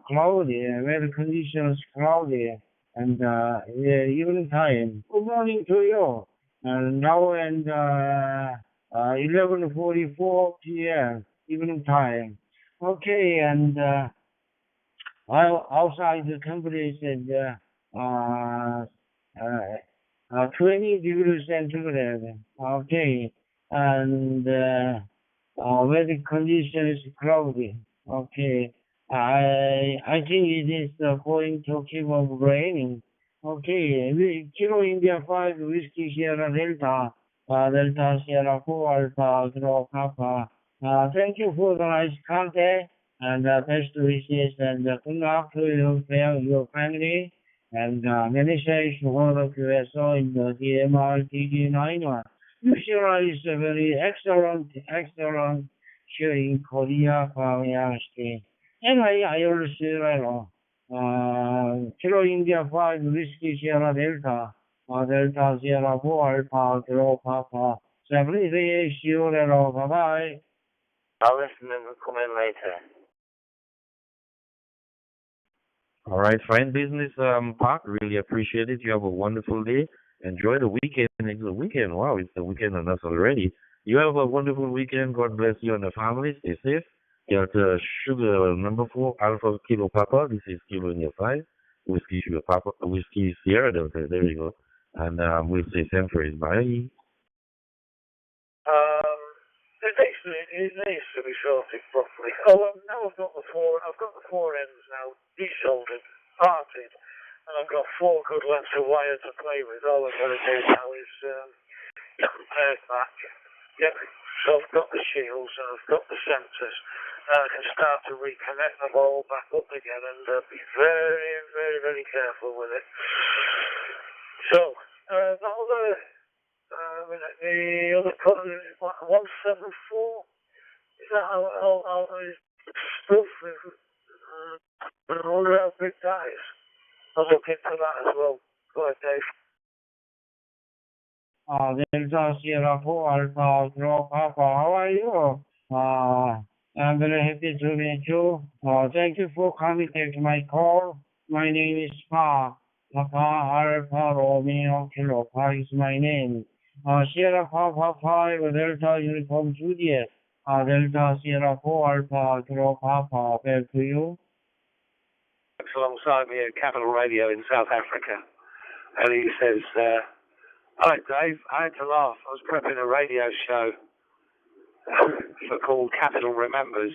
S13: cloudy, very conditions cloudy, and evening time. Good morning to you. And now and 11:44 p.m. evening time. Okay, and outside the temperature is 20 degrees centigrade. Okay, and weather condition is cloudy. Okay, I think it is going to keep on raining. Okay, Kilo India 5 Whiskey Sierra Delta, Delta Sierra 4 Alpha Kilo Papa. Thank you for the nice contact and best wishes and good luck to your family and many thanks to all of you as well in the DMR TG91. You sure is a very excellent show in Korea from Yang State. And I also Kilo India 5 Whiskey Sierra Delta, Delta Sierra 4 Alpha Kilo Papa. Simply see you later. Bye-bye.
S17: I'll listen and come in later.
S12: All right, fine business, Park. Really appreciate it. You have a wonderful day. Enjoy the weekend. It's the weekend. Wow, it's the weekend on us already. You have a wonderful weekend. God bless you and the family. Stay safe. Get sugar number 4, Alpha Kilo Papa. This is Kilo India 5. Whiskey Sugar Papa. Whiskey Sierra Delta. There you go. And we'll say same phrase. Bye.
S16: It needs to be sorted properly. Oh, now I've got the four ends now desoldered, parted, and I've got 4 good lengths of wire to play with. All I've got to do now is pair it back. Yep. So I've got the shields and I've got the sensors. I can start to reconnect them all back up again and be very, very, very careful with it. So, the other colour is 174. Is that how stuff is? I wonder how big that is. I'll look into that as well. Go ahead, Dave.
S13: Delta Sierra 4 Alpha Kilo Papa. How are you? I'm very happy to meet you. Thank you for coming to my call. My name is Pa. Papa Alpha Romeo Kilo. Pa is my name. Sierra Papa 5, Delta Uniform Juliet, Delta Sierra 4 Alpha Kilo Papa, back to you.
S9: Alongside me at Capital Radio in South Africa, and he says, "Hi Dave, I had to laugh. I was prepping a radio show called Capital Remembers."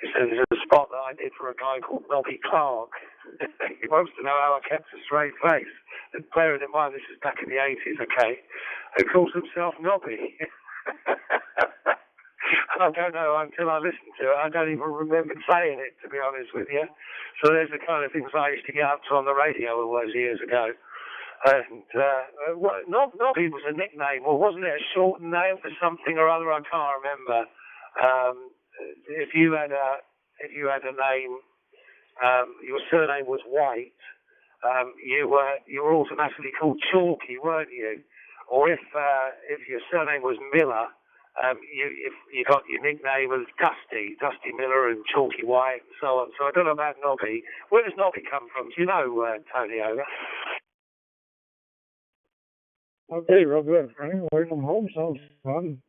S9: He said, "There's a spot that I did for a guy called Nobby Clark." He wants to know how I kept a straight face. And bearing in mind this is back in the 80s, okay? He calls himself Nobby. I don't know until I listen to it. I don't even remember saying it, to be honest with you. So there's the kind of things I used to get up to on the radio all those years ago. And Nobby was a nickname, or wasn't it a short name for something or other? I can't remember. If you had a name, your surname was White, you were automatically called Chalky, weren't you? Or if your surname was Miller, if you got your nickname as Dusty Miller and Chalky White and so on. So I don't know about Nobby. Where does Nobby come from? Do you know, Tony Over?
S20: Okay, real good. Anyway, from home sounds fun.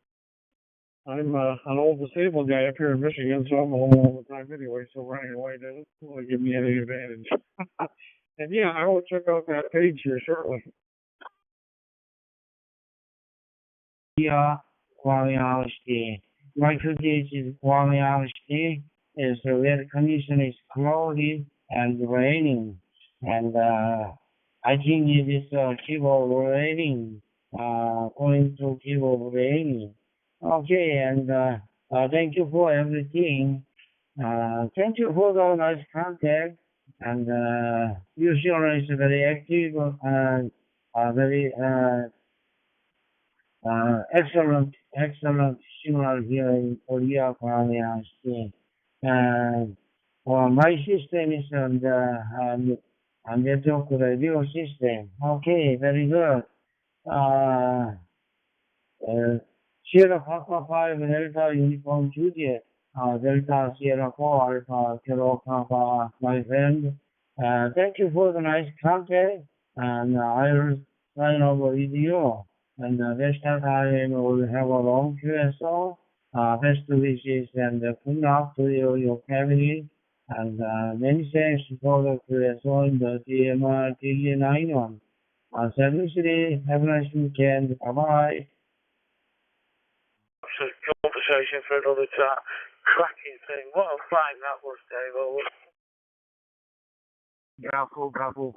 S20: I'm an old disabled guy up here in Michigan, so I'm home all the time anyway, so running away doesn't really give me any advantage. And yeah, I will check out that page here shortly.
S13: Yeah, Guangyaoshi. My today is Guangyaoshi. The weather condition is cloudy and raining, and I think it is keep on raining, going to keep on raining. Okay, and thank you for everything. Thank you for the nice contact, and you sure is very active and very excellent signal here in Korea, Korea State. And my system is on the network radio system. Okay, very good. Sierra Papa 5 Delta Uniform Juliet, Delta Sierra 4 Alpha Kilo Papa, my friend. Thank you for the nice contact, and I will sign over with you. And next time we'll have a long QSO, best wishes and good luck to you, your family. And many thanks for the QSO in the DMR TG91. Seriously, have a nice weekend. Bye-bye.
S16: Conversation for another chat. Cracking thing. What a find that was, Dave.
S9: Bravo.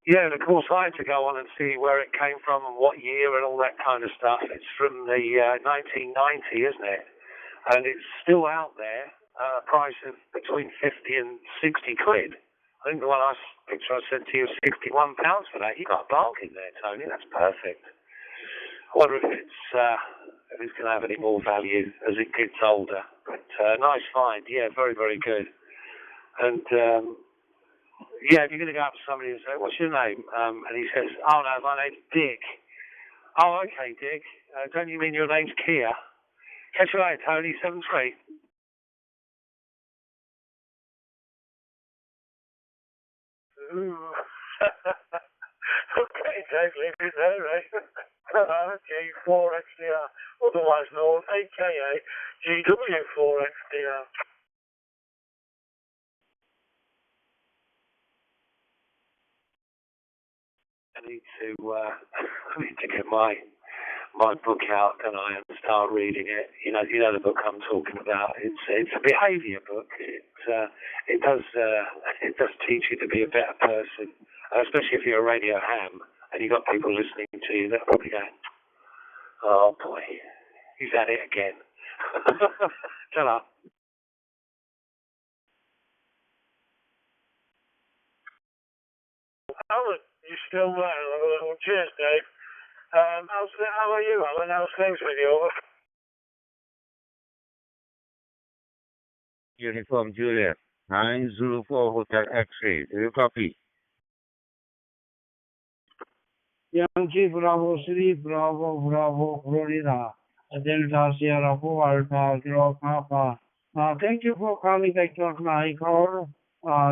S9: Yeah, and of course I had to go on and see where it came from and what year and all that kind of stuff. It's from the 1990, isn't it? And it's still out there. Price of between 50 and 60 quid. I think the one picture I sent to you was £61 for that. You got a bargain there, Tony. That's perfect. I wonder if it's going to have any more value as it gets older. But nice find, yeah, very, very good. And yeah, if you're going to go up to somebody and say, "What's your name?" And he says, "Oh no, my name's Dick." "Oh, okay, Dick. Don't you mean your name's Kia?" Catch you later, Tony. 7-3.
S16: Okay, Dave, leave it there, eh? G4XDR, otherwise known aka GW4XDR.
S9: I need to get my book out and start reading it. You know the book I'm talking about. It's a behaviour book. It does teach you to be a better person, especially if you're a radio ham and you've got people listening to you. They'll probably go, "Oh boy, he's at it again." Ta-ra.
S16: Alan, you still there? Cheers, Dave. How are you, Alan? How's things with you?
S8: Uniform Juliet, 904 Hotel X-ray. Do you copy?
S13: Yankee Bravo 3 Bravo Florida, Delta Sierra 4 Alpha Kilo Papa. Thank you for coming back to my call.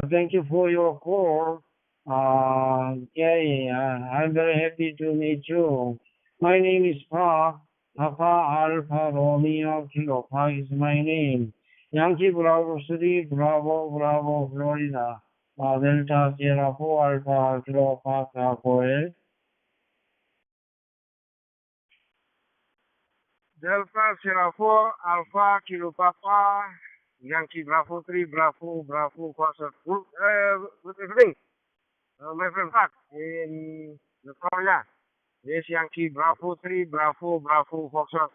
S13: Thank you for your call. Okay, I'm very happy to meet you. My name is Park. Papa Alpha Romeo Kilo. Park is my name. Yankee Bravo City, Bravo, Bravo, Florida. Delta Sierra 4 Alpha Kilo Papa Coel.
S10: Delta Sierra 4 Alpha Kilo Papa Yankee Bravo 3 Bravo Bravo Foxtrot. Good evening, my friend Park in Korea. This Yankee Bravo 3 Bravo Bravo Foxtrot.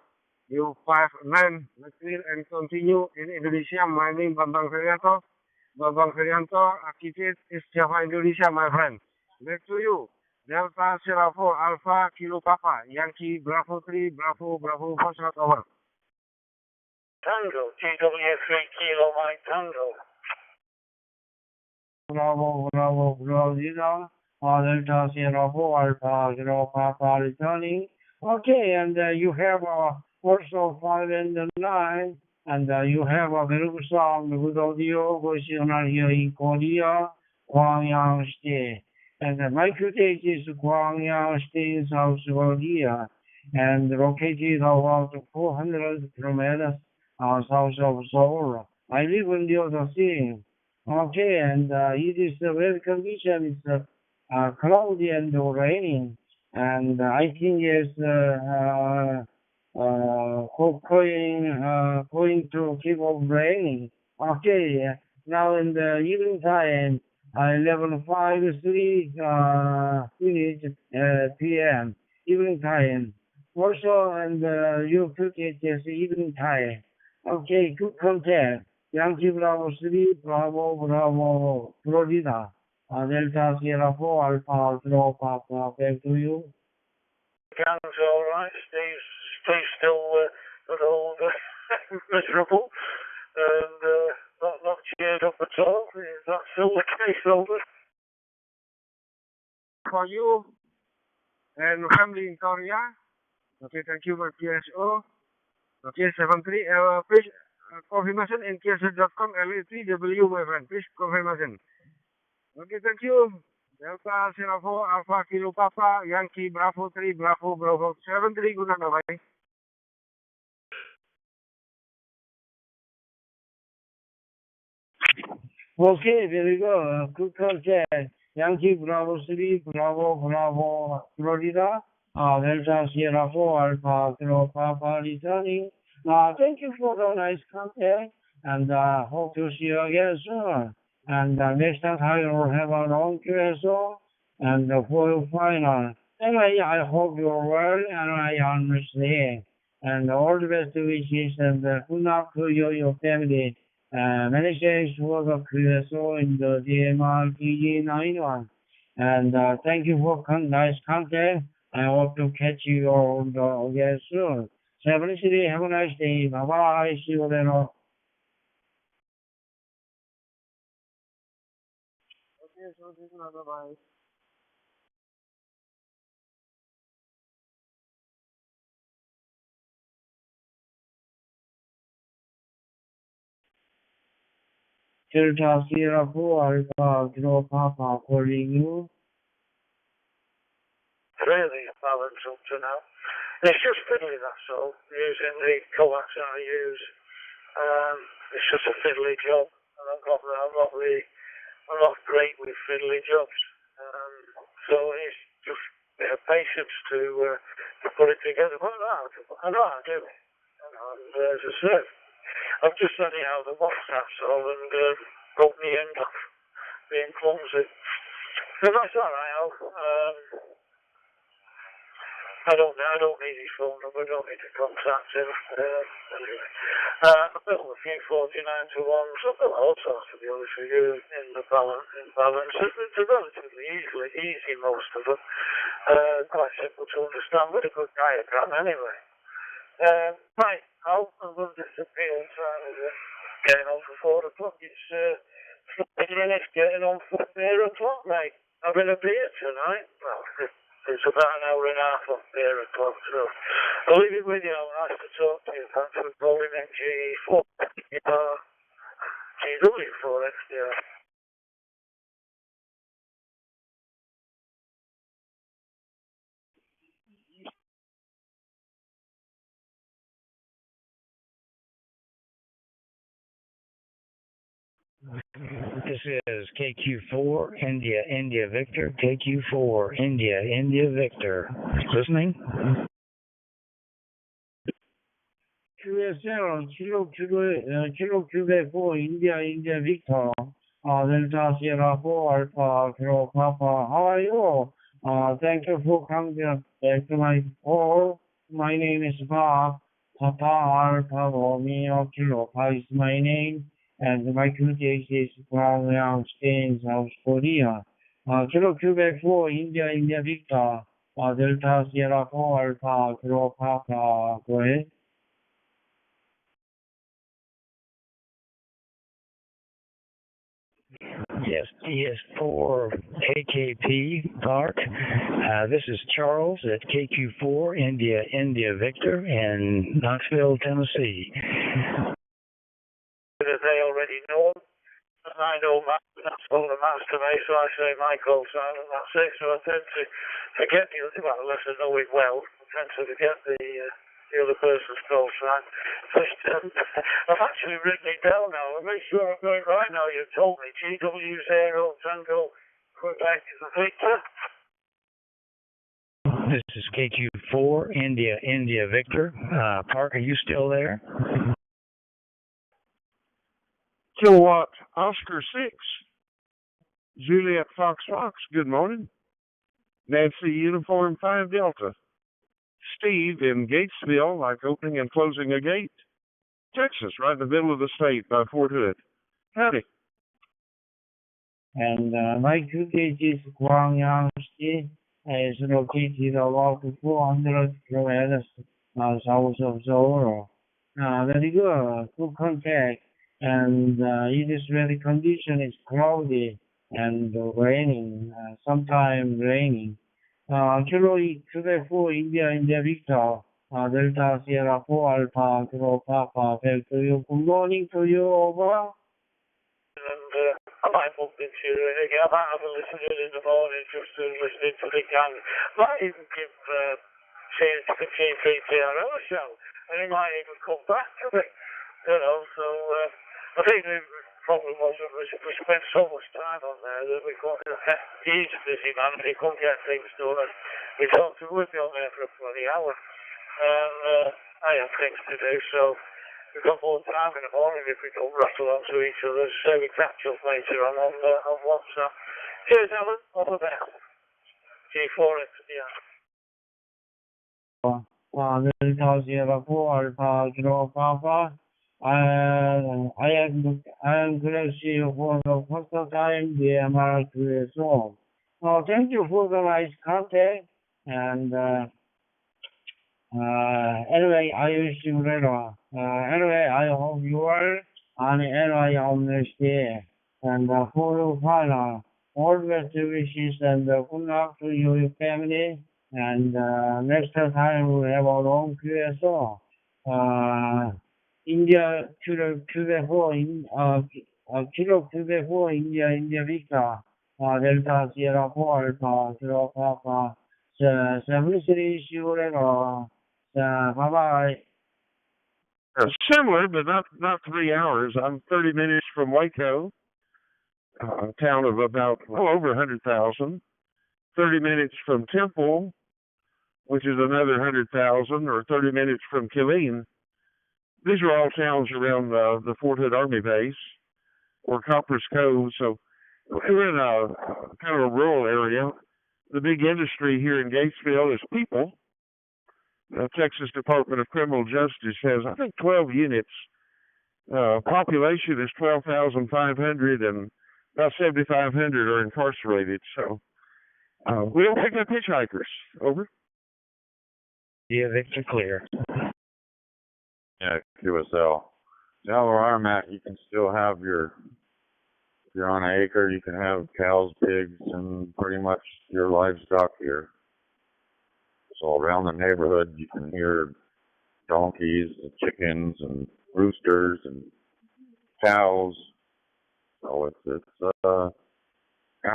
S10: You 59 clear and continue in Indonesia. My name Bambang Ferianto. Bambang Ferianto, activate is Java Indonesia, my friend. Back to you. Delta Sierra 4 Alpha Kilo Papa Yankee Bravo 3 Bravo Bravo Foxtrot, over.
S16: Tango, TW3 Kilo Mike Tango.
S13: Bravo, Bravo, Florida. Delta Sierra 4 Alpha Kilo Papa returning. Okay, and you have also 5 and 9, and you have a very good sound, good audio, good signal here in Korea, Gwangyang State. And my QTH is Gwangyang State, South Korea, and located about 400 kilometers south of Seoul. I live in the other city. Okay, and it is the weather condition is cloudy and raining, and I think it's going to keep on raining. Okay, now in the evening time, 11:05 p.m. evening time. Also, and you took it as evening time. Okay, good contact. Yankee Bravo 3, Bravo, Bravo, Florida. Delta Sierra 4, Alpha, Kilo Papa, back to you.
S16: Gang's alright, Steve's still not old, miserable, and not cheered up at all. Is that still the case, Albert?
S10: For you and family in Korea. Okay, thank you for PSO. Okay, 73, please confirmation in KSL.com, LE3W, my friend, please confirmation. Okay, thank you. Delta Sierra 4 Alpha Kilo Papa Yankee Bravo 3 Bravo Bravo 73, good night, bye.
S13: Okay, there we go. Good contact. Yankee Bravo 3, Bravo, Bravo, Florida. Delta Sierra 4 Alpha Kilo Papa returning. Thank you for the nice contact, and hope to see you again soon. And next time I will have a long QSO and for your final. Anyway, I hope you're well and I understand. And all the best wishes and good luck to you and your family. Many thanks for the QSO in the DMR TG91. And thank you for nice contact. I hope to catch you all again soon. City, have a nice day. Bye bye. See you later.
S10: Okay, so this is another bye.
S13: Delta Sierra 4 Alpha Kilo Papa calling you.
S16: Really balanced up to now. It's just fiddly, that's all. Using the coax I use. It's just a fiddly job. And I'm not great with fiddly jobs. So it's just a bit of patience to put it together. But I know how to do it. And as I said, I've just had it out of the wash taps all and broke the end off being clumsy. So that's alright, I don't need his phone number, I don't need to contact him. Anyway. I built a few 49 to 1s, I've built all sorts, to be honest with you, in balance. They're relatively easy, most of them. Quite simple to understand, with a good diagram anyway. Right, I'm going to disappear inside getting on for 4 o'clock. It's getting on for 4 o'clock, mate. Having a beer tonight. Well, it's about an hour and a half on beer o'clock, so I'll leave it with you. Nice to talk to you. Thanks for calling MG4. GW4 XDR.
S19: This is KQ4, India, India Victor, KQ4, India, India Victor. Listening? QSL, Kilo Quebec 4, India, India Victor. Delta Sierra 4, Alpha, Kilo Papa. How are you? Thank you for coming back to my call. My name is Bob. Papa Alpha Romeo Kilo Papa is my name. And my QTH is from Spain, South Korea. Kilo Quebec 4, India, India Victor. Delta Sierra 4, Alpha, Kilo Papa. Go ahead. Yes, PS4 KKP Park. This is Charles at KQ4 India India Victor in Knoxville, Tennessee.
S16: They already know him. And I know that's all the master me, so I say my call sign and that's it. So I tend to forget unless I know it well, I tend to forget the other person's call sign. But I've actually written it down now. I'll make sure I've got it right now. You've told me GW0 Tango Quebec Victor.
S19: This is KQ4 India India Victor. Park, are you still there?
S10: Kilowatt Oscar 6. Juliet Fox Fox, good morning. Nancy Uniform 5 Delta. Steve in Gatesville, like opening and closing a gate. Texas, right in the middle of the state by Fort Hood. Howdy.
S13: And my QTH is Gwangyang City. It's located about 400 kilometers south of Seoul. Very good, good contact. And it is very condition is cloudy and raining, sometimes raining. Kilo Quebec 4 India India Victor, Delta Sierra 4 Alpha Kilo Papa, back to you. Good morning to you, over.
S16: And I might bump into you again. I might have a listen in the morning just to listening to the gang. Might even give change to the T3PRO show, and he might even come back to me. So I think the problem was that we spent so much time on there that we got he's a busy man and he couldn't get things done. And we thought we would be on there for a bloody hour. I have things to do, so we've got more time in the morning if we don't rattle onto each other. So we catch up later on WhatsApp. Cheers, Alan. All the best. G4X, yeah.
S13: Delta Sierra 4 Alpha Kilo Papa. I am glad to see you for the first time, the MR2 song. Thank you for the nice contact. And anyway, I wish you well. Anyway, I hope you are on anyway on this day. And for your partner, all best wishes and good luck to you, your family. And next time we'll have a long QSO. India Quebec 4 Kilo Quebec 4 India India Victor Delta Sierra 4 Alpha Kilo Papa 73 Sierra bye bye.
S10: Similar, but not 3 hours. I'm 30 minutes from Waco, a town of about over 100,000. 30 minutes from Temple, which is another 100,000, or 30 minutes from Killeen. These are all towns around the Fort Hood Army Base or Copper's Cove. So we're in a kind of a rural area. The big industry here in Gatesville is people. The Texas Department of Criminal Justice has, I think, 12 units. Population is 12,500, and about 7,500 are incarcerated. So we don't pick up hitchhikers. Over.
S19: Yeah, Victor, clear.
S2: Yeah, QSL. Now where I'm at, you can still have if you're on an acre, you can have cows, pigs, and pretty much your livestock here. So around the neighborhood, you can hear donkeys, and chickens, and roosters, and cows. So it's kind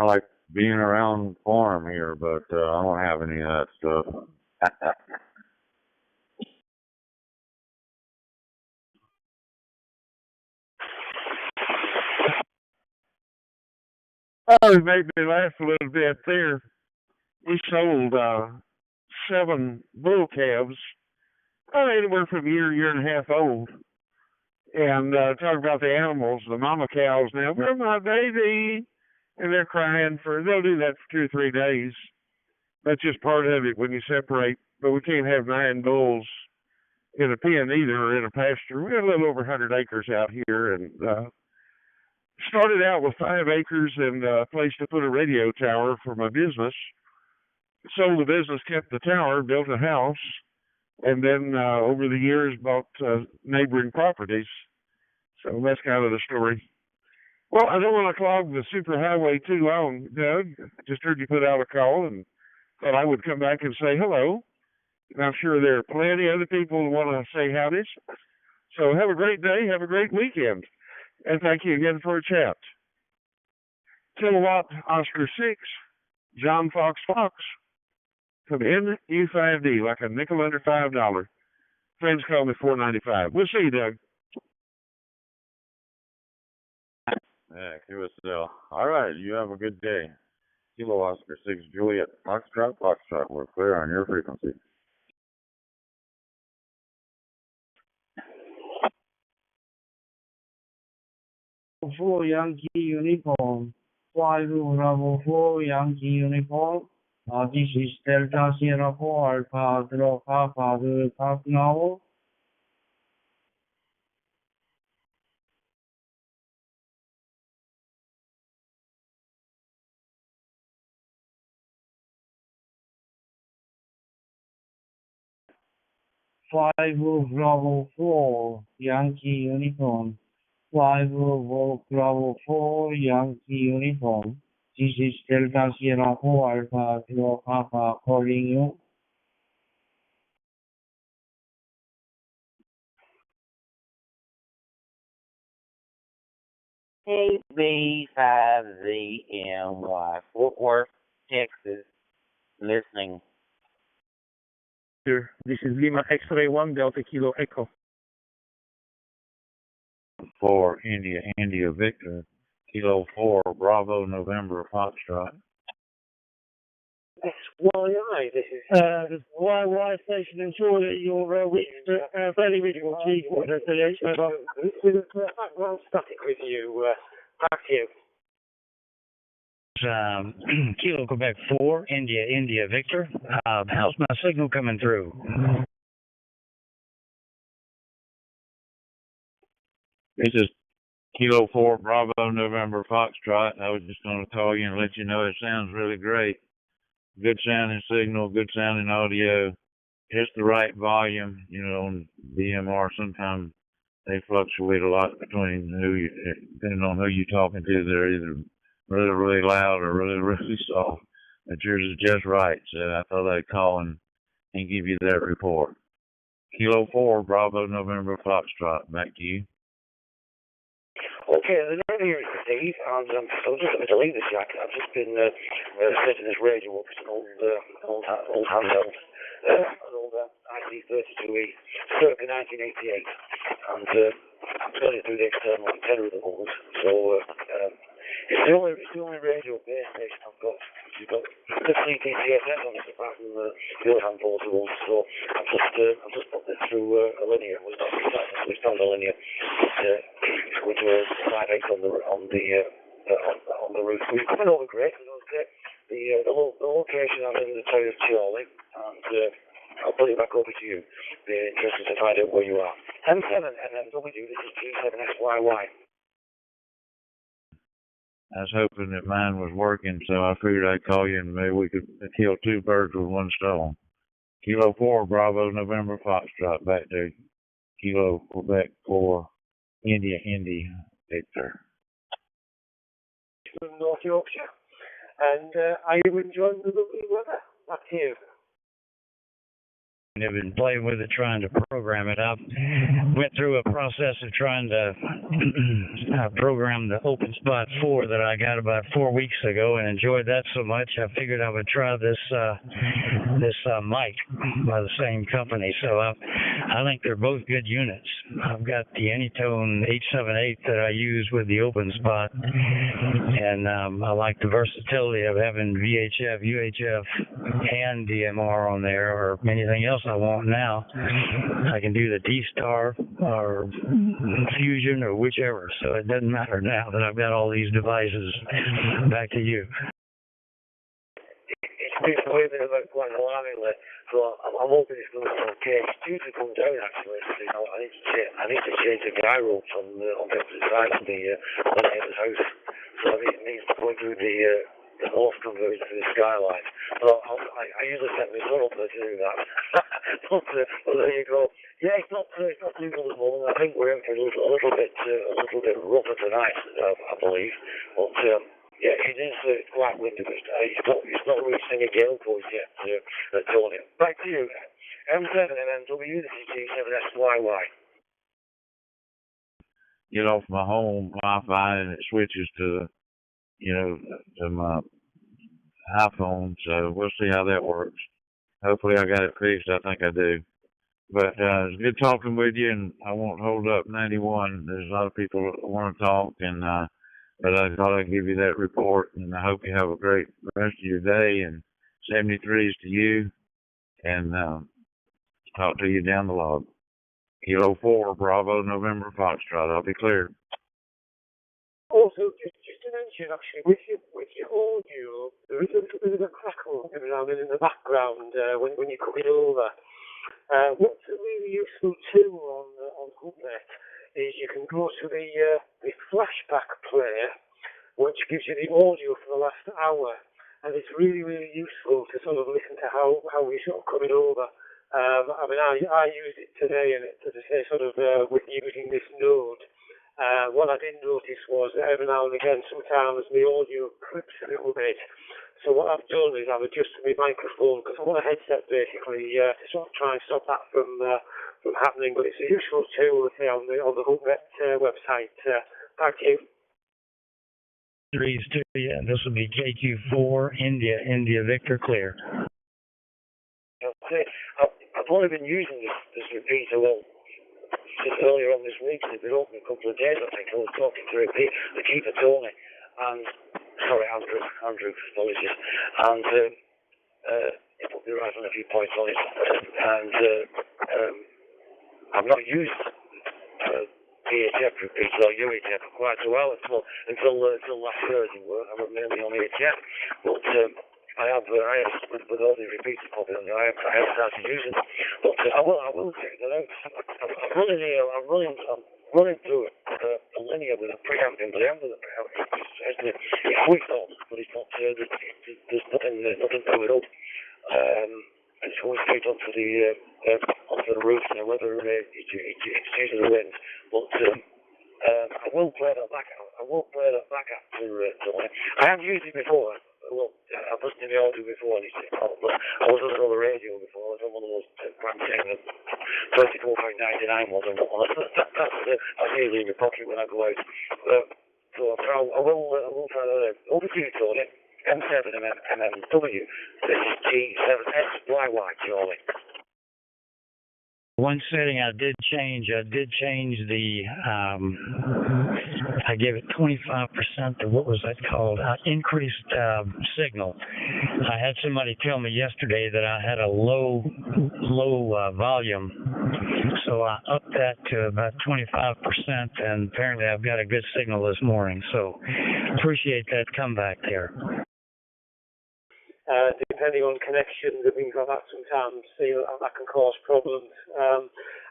S2: of like being around farm here, but I don't have any of that stuff.
S10: Oh, it made me laugh a little bit there. We sold 7 bull calves, anywhere from a year and a half old. And talk about the animals, the mama cows now, where's my baby? And they're crying they'll do that for 2 or 3 days. That's just part of it when you separate. But we can't have 9 bulls in a pen either, or in a pasture. We got a little over 100 acres out here, and started out with 5 acres and a place to put a radio tower for my business. Sold the business, kept the tower, built a house, and then over the years bought neighboring properties. So that's kind of the story. Well, I don't want to clog the superhighway too long, Doug. I just heard you put out a call and thought I would come back and say hello. And I'm sure there are plenty of other people who want to say howdy. So have a great day, have a great weekend. And thank you again for a chat. Kilowatt Oscar 6, John Fox Fox, from NU5D, like a nickel under $5. Friends call me $4.95. We'll see you, Doug.
S8: Yeah, QSL. All right, you have a good day. Kilo Oscar 6 Juliet Foxtrot, we're clear on your frequency.
S22: For Yankee uniform, 5 Bravo 4 Yankee uniform. This is Delta Sierra 4 Alpha Drop Alpha Park now. Five Bravo 4 Yankee uniform. 5 Bravo 4 Yankee uniform. This is Delta Sierra 4 Alpha Drop Alpha calling you.
S8: AB5ZMY, Fort Worth, Texas, listening.
S6: This is Lima X-Ray 1 Delta Kilo Echo.
S8: For India Victor, Kilo 4 Bravo November Foxtrot.
S4: YI, this is YY station, ensure that you're fairly reachable G water affiliation. This is well static with you. Back to you.
S18: Kilo Quebec 4, India Victor. How's my signal coming through?
S8: This is Kilo 4 Bravo November Foxtrot. I was just going to call you and let you know it sounds really great. Good sounding signal, good sounding audio, just the right volume. You know, on DMR sometimes they fluctuate a lot between depending on who you're talking to. They're either really loud or really soft. But yours is just right. So I thought I'd call and give you that report. Kilo 4 Bravo November Foxtrot. Back to you.
S9: Okay, the name here is Steve, and so just let me delete this jacket. I've just been setting this radio up. It's an old handheld, an old IC32E, circa 1988, and I'm turning through the external antenna at the moment. So it's the only radio base station I've got. You've got the 3 TCSS on it, apart from the other handful tools. So I've just put this through a linear. We've switched on the linear. Which was 5/8 on the roof. We're coming over great. The location I'm in the town of Chioli, and I'll put it back over to you. Be interested to find out where you are. M7 NMW. This is G7SYY.
S8: I was hoping that mine was working, so I figured I'd call you and maybe we could kill 2 birds with 1 stone. Kilo 4 Bravo November Foxtrot. Back to Kilo Quebec 4 India Victor.
S4: From North Yorkshire, and are you enjoying the lovely weather? Back to you.
S18: I've been playing with it, trying to program it. I went through a process of trying to program the OpenSpot 4 that I got about 4 weeks ago, and enjoyed that so much I figured I would try this mic by the same company. So I think they're both good units. I've got the Anytone 878 that I use with the OpenSpot, and I like the versatility of having VHF, UHF, and DMR on there, or anything else I want now. I can do the D-Star or Fusion or whichever, so it doesn't matter now that I've got all these devices. Back to you.
S9: It's been moving about quite alarmingly, so I'm hoping it's going to be okay. It's due to come down actually. So, you know, I need to change the guy rope on the opposite side of the neighbour's house. So it needs to go through the north conversion to the skylight. So I usually set my son up to do that. but there you go. Yeah, it's not too good at the moment. I think we're in for a little bit rougher tonight, I believe. But yeah, it is quite windy, but it's not reaching a gale force yet, Tony. Back to you. M7MMW, this is G7SYY.
S15: Get off my home Wi-Fi and it switches to, to my iPhone, so we'll see how that works. Hopefully I got it fixed. I think I do. But it's good talking with you, and I won't hold up 91. There's a lot of people that want to talk, and but I thought I'd give you that report, and I hope you have a great rest of your day, and 73s to you, and talk to you down the log. Kilo 4, Bravo, November, Foxtrot. I'll be clear.
S4: Also, just to mention, actually, with your audio, there is a little bit of a crackle every now and then in the background when you cook it over. What's a really useful tool on HubNet is you can go to the flashback player, which gives you the audio for the last hour, and it's really, really useful to sort of listen to how we sort of come it over. I mean, I used it today, and as I say, sort of with using this node. What I did notice was that every now and again, sometimes the audio clips a little bit. So what I've done is I've adjusted my microphone, because I want a headset basically to sort of try and stop that from happening. But it's a useful tool on the HubNet website. Back to you.
S18: Threes to you. This will be JQ4 India Victor clear.
S9: Okay. I've only been using this repeater just earlier on this week. It's been open a couple of days, I think. I was talking to the keeper, Tony, and Andrew, apologies, and he put me right on a few points on it, and I've not used PHF repeater or UHF for quite a while until last Thursday. I was mainly on HF, but I have with all the repeaters popping on there, I have started using them. But I will check that out. I'm running through a linear with a preamp in the end of the preamp. It's switched on, but it's not. There's nothing to it up. It's going straight onto the roof and whether it's using the wind. But I will play that back out. After Tony. I have used it before. Well, I've listened to the audio before, and I was listening on the radio before. I was on one of those brand saying that 34.99 was, and that's easily in your pocket when I go out. So I will try that out. Over to you, Tony. M7MMW. This is G7SYY, Charlie.
S18: One setting I did change the, I gave it 25% of what was that called? Increased signal. I had somebody tell me yesterday that I had a low volume, so I upped that to about 25%, and apparently I've got a good signal this morning, so appreciate that comeback there.
S4: Depending on connections and things like that, sometimes that can cause problems.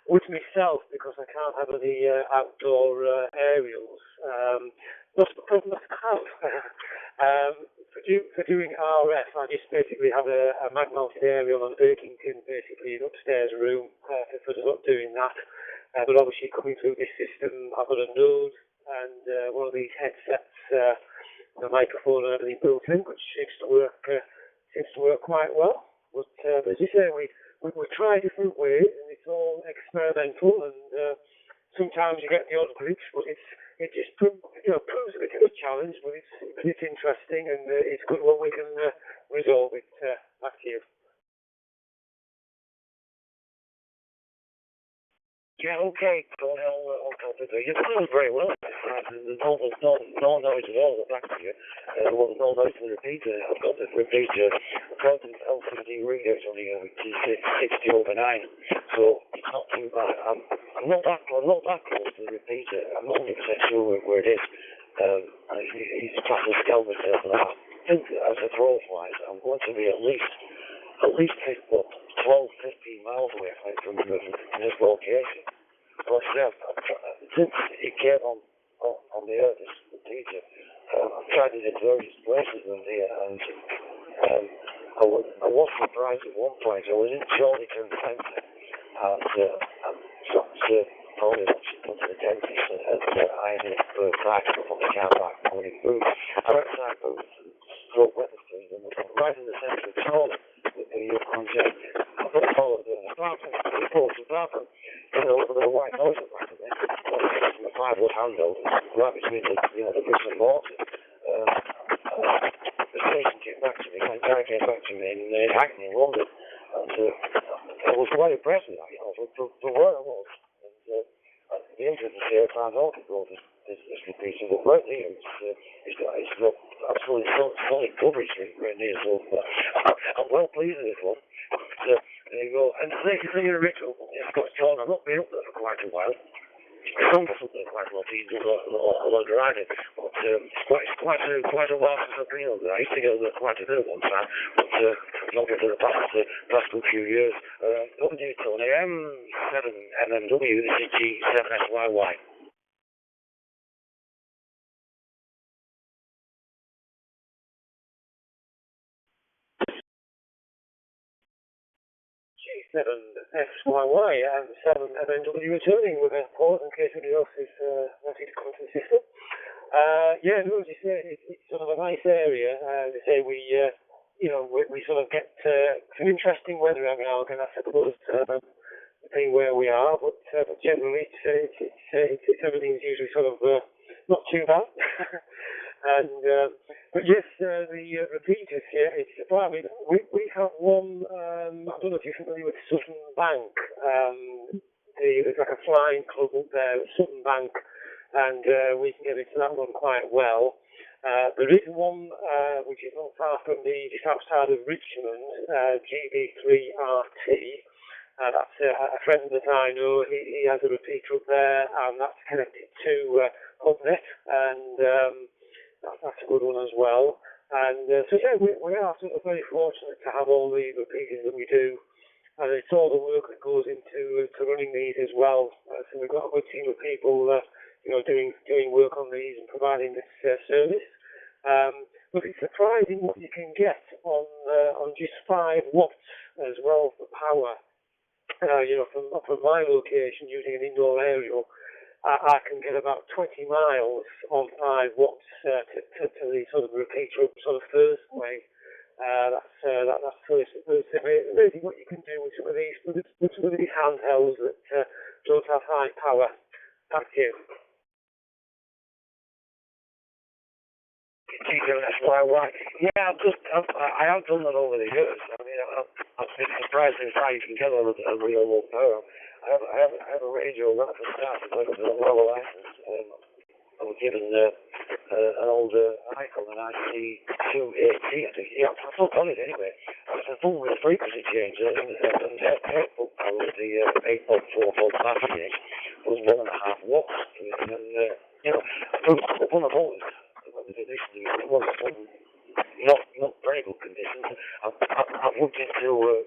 S4: With myself, because I can't have any outdoor aerials, not a problem I have. For doing RF, I just basically have a mag-mounted aerial on a baking tin, basically, in an upstairs room for not doing that. But obviously, coming through this system, I've got a node and one of these headsets, the microphone and everything built in, which seems to work quite well. But as you say, we try different ways, and it's all experimental, and sometimes you get the odd glitch, but it just proves a bit of a challenge, but it's interesting, and it's good when we can resolve it. Back to you.
S9: Yeah, okay, Cornell, ONTOP. You've done very well. There's no noise at all back to you. Well, there's no noise in the repeater. I've got the repeater. According to L50 readers on the 60 over 9, so it's not too bad. I'm not that close to the repeater. I'm not 100% sure where it is. He's trying to tell me for that. I think as a throw-wise, I'm going to be at least 12, 15 miles away from this location. But since it came on the earth, this teacher, I've tried it in various places in here, and I was surprised at one point. I was in Charlington Centre, and told me that she went to the dentist, and I ended up back on the car back morning food. I went to that booth and broke Wetherspoons, and right in the centre of Charlington. Your concept. I don't follow the bathroom, the white nose at the back of it. My 5-wood handle, right between the bricks and mortar. The station came back to me, the guy came back to me in Hackney in London. And I was quite impressed with that, for where I was. And the interest is here, I thought it was this repeating, but right here, it's not absolutely solid coverage right near, so I'm well pleased with this one. There you go. And the thing in Ritual, Scotch John, I've not been up there for quite a while. Some quite a lot easier, a lot driving, but it's quite a while since I've been over there. I used to go there quite a bit at one time, but not over the past few years. What do you call it? M7 MMW, this is G7SYY.
S4: G7SYY and 7 MNW returning with a port in case anybody else is wanting to come to the system. Yeah, no, as you say, it's sort of a nice area. As I say, we sort of get some interesting weather every now and then, I suppose, depending where we are. But generally, it's everything's usually sort of not too bad. And but yes, the repeaters here. We have one. I don't know if you're familiar with Sutton Bank. There's like a flying club up there at Sutton Bank, and we can get into that one quite well. There is one which is not far from me, just outside of Richmond, GB3RT. That's a friend that I know. He has a repeater up there, and that's connected to HubNet, and that's a good one as well. And so yeah, we are sort of very fortunate to have all the repeaters that we do, and it's all the work that goes into running these as well. So we've got a good team of people, doing work on these and providing this service. But it's surprising what you can get on just 5 watts as well for power. From my location using an indoor aerial, I can get about 20 miles on 5 watts to the sort of repeater up sort of first way. That's amazing what you can do with some of these handhelds that don't have high power. Thank you.
S9: Yeah, I have done that over the years. I mean, I've been surprised at how you can get a real low power. I have a radio right from the start, but I don't have a license. I was given an old Icon, an IC280, I think. Yeah, I've still got it anyway. I've done with a frequency changer, and the 8.4 volt battery was 1.5 watts. And, one of those. It was not very good conditions. I've looked into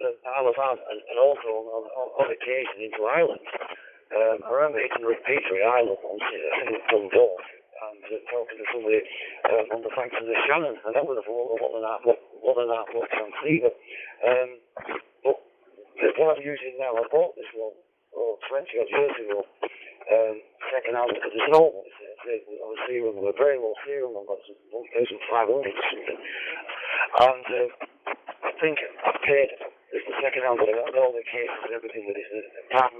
S9: Isle of Man and also on occasion into Ireland. I remember hitting a repeater in Ireland once, I think it was Dundalk, and talking to somebody on the banks of the Shannon, and that was a 1.5 watt transceiver. But what I'm using now, I bought this one 20 odd years ago, second hand, because it's an old one. On a serum, a very low serum, I've got 1,500 or something. And I think I paid, it's the checking out all the cases and everything with this. Apart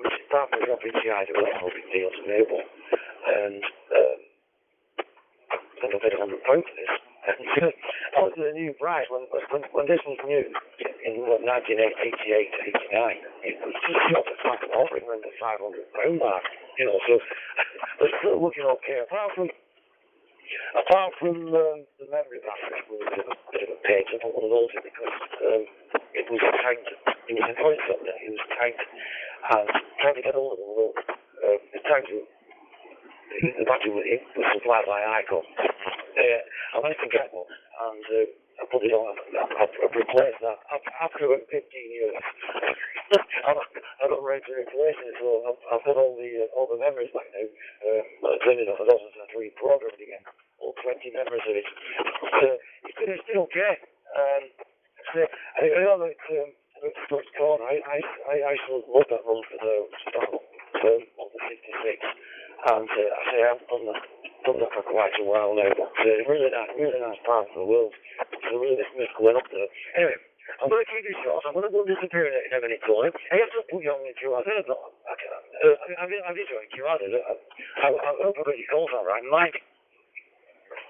S9: from dropping CHINO, that's no big deal to me. And I think I paid £100 for this. That was the new price when this was new in 1988 to 89. It was just not the type of offering around the £500 mark, you know. So we're still looking okay. Apart from the memory battery was a bit of a pain. I don't want to lose it because it was tight. It was in point something. It was tight, and trying to get hold of it. Well, the battery was supplied by ICO. I managed to get one, and I put it on. I've replaced that after 15 years. I got ready to replace it, so I've got all the memories back now. I've turned it off. I don't have to reprogram it again. All 20 memories of it. It's still okay. I think I know that Dutch corner. I still love that run for the on the 66, and I say I've done that for quite a while now. But really nice part of the world. So really miss going up there. Anyway, I'm going to keep this short. I'm going to go disappear in a minute, Tony. I have to put you on the QR. I'm enjoying QR. I hope I got your calls all right. Mike,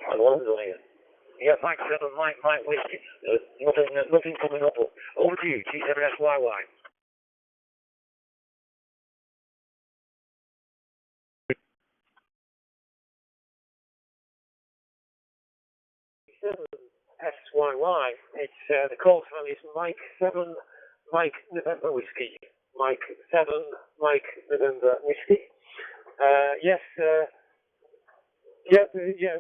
S9: I want to go here. Yeah, Mike 7, Mike Whiskey. Nothing coming up. Over to you, T7SYY.
S4: SYY. It's the call sign is Mike 7, Mike November Whiskey. Mike 7, Mike November Whiskey. Yes.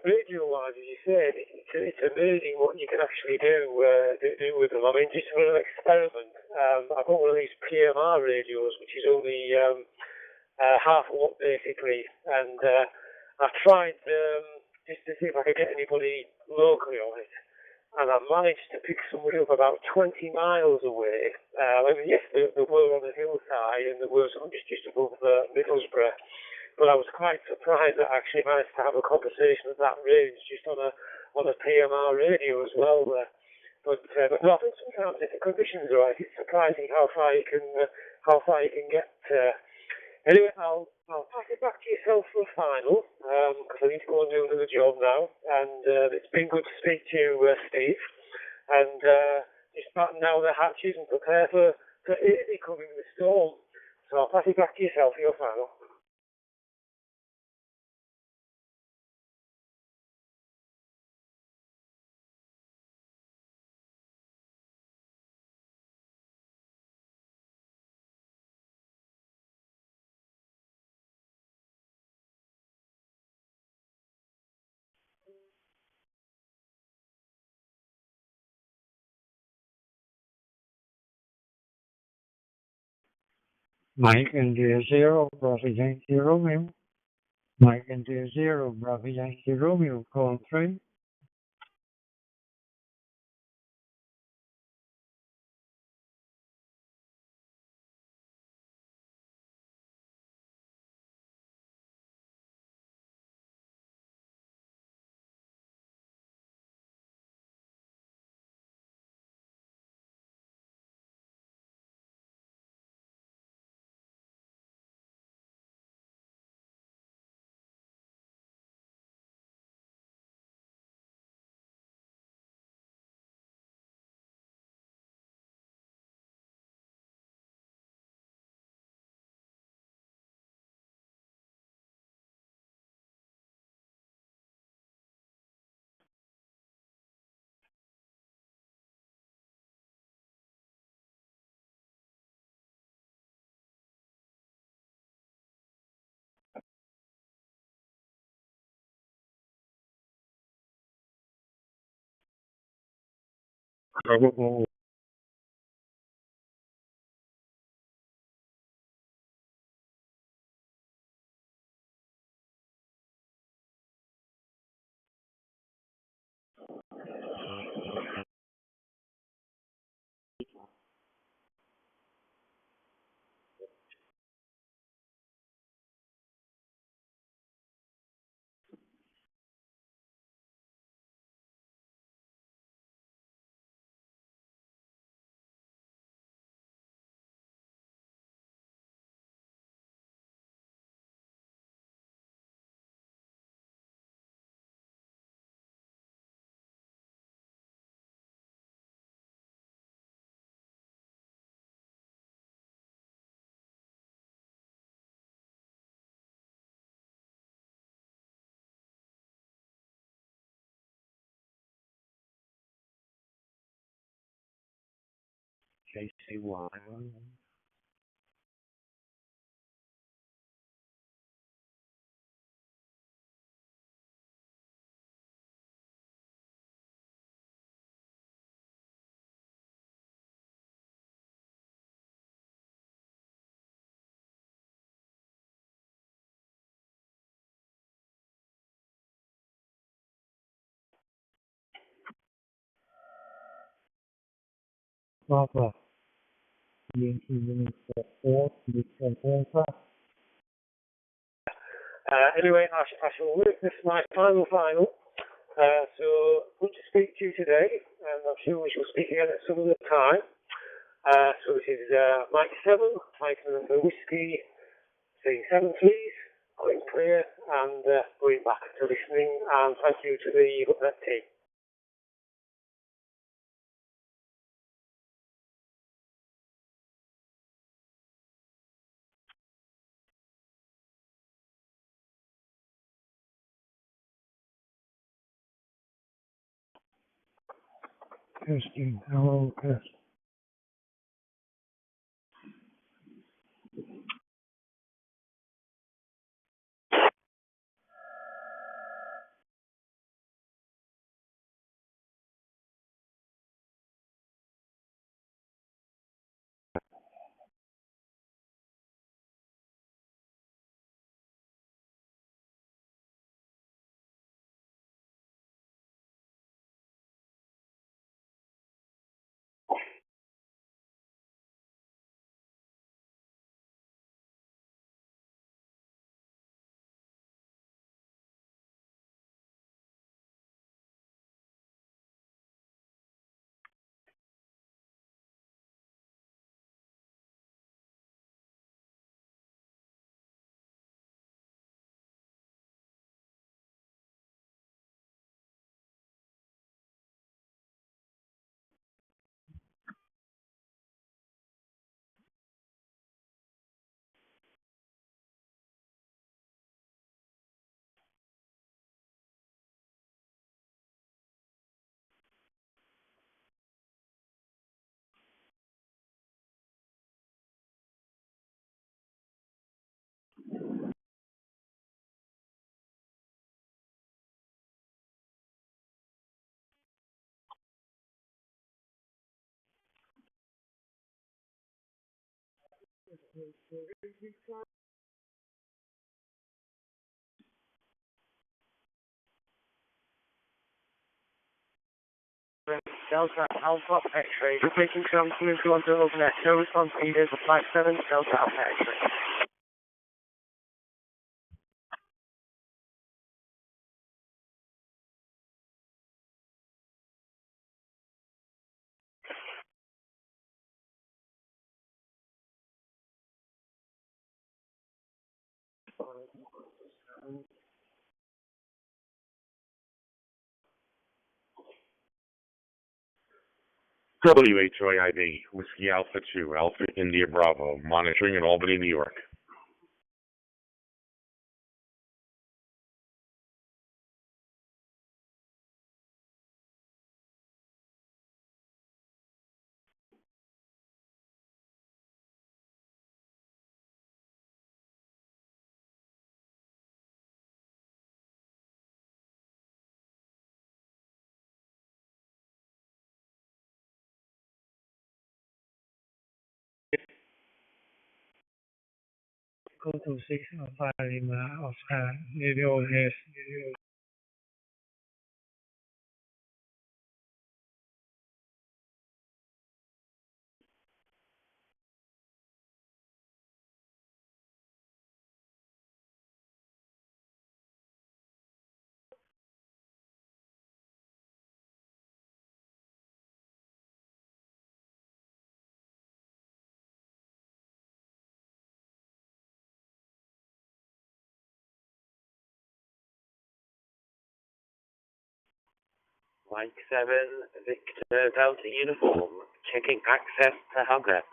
S4: Radio-wise, as you said, it's amazing what you can actually do with them. I mean, just for an experiment, I've got one of these PMR radios, which is only half a watt basically, and I tried just to see if I could get anybody locally on it, and I managed to pick somebody up about 20 miles away. I mean, yes, they were on the hillside, and they were just above Middlesbrough. But I was quite surprised that I actually managed to have a conversation at that range just on a PMR radio as well. But no, I think sometimes if the conditions are right, it's surprising how far you can get. Anyway, I'll pass it back to yourself for a final because I need to go and do another job now. And it's been good to speak to you, Steve. And just batten down the hatches and prepare for Italy coming with the storm. So I'll pass it back to yourself for your final.
S5: Mike India 0, Bravo Yankee Romeo. Mike India 0, Bravo Yankee Romeo, call 3.
S9: JCY.
S20: Papa, Yankee Unit 4, Listen Alpha.
S4: Anyway, I shall work this my final. So good to speak to you today, and I'm sure we shall speak again at some other time. So this is Mike 7, taking the whiskey, saying 7 please, going clear, and going back to listening, and thank you to the Hutnet team.
S20: Testing, hello, test.
S17: Delta Alpha X-ray. Repeating some coming through onto OpenNet. No response needed. Flight 7, Delta Alpha X-ray.
S2: WHIID, Whiskey Alpha 2, Alpha India Bravo, monitoring in Albany, New York.
S11: Go to 6 Alpha Lima Oscar, radio yes.
S17: Mike 7, Victor Delta Uniform. Checking access to Hubnet.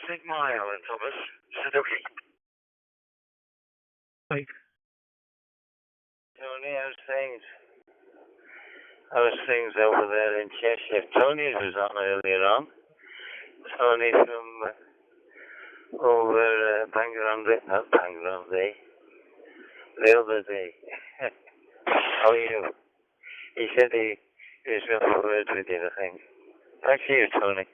S9: St. Mile and Thomas. Suzuki.
S6: Like,
S22: Tony, how's things over there in Cheshire? Tony was on earlier on. Tony from over Bangalore, not Bangalore, the other day. How are you? He said he was going to have words with you, I think. Back to you, Tony.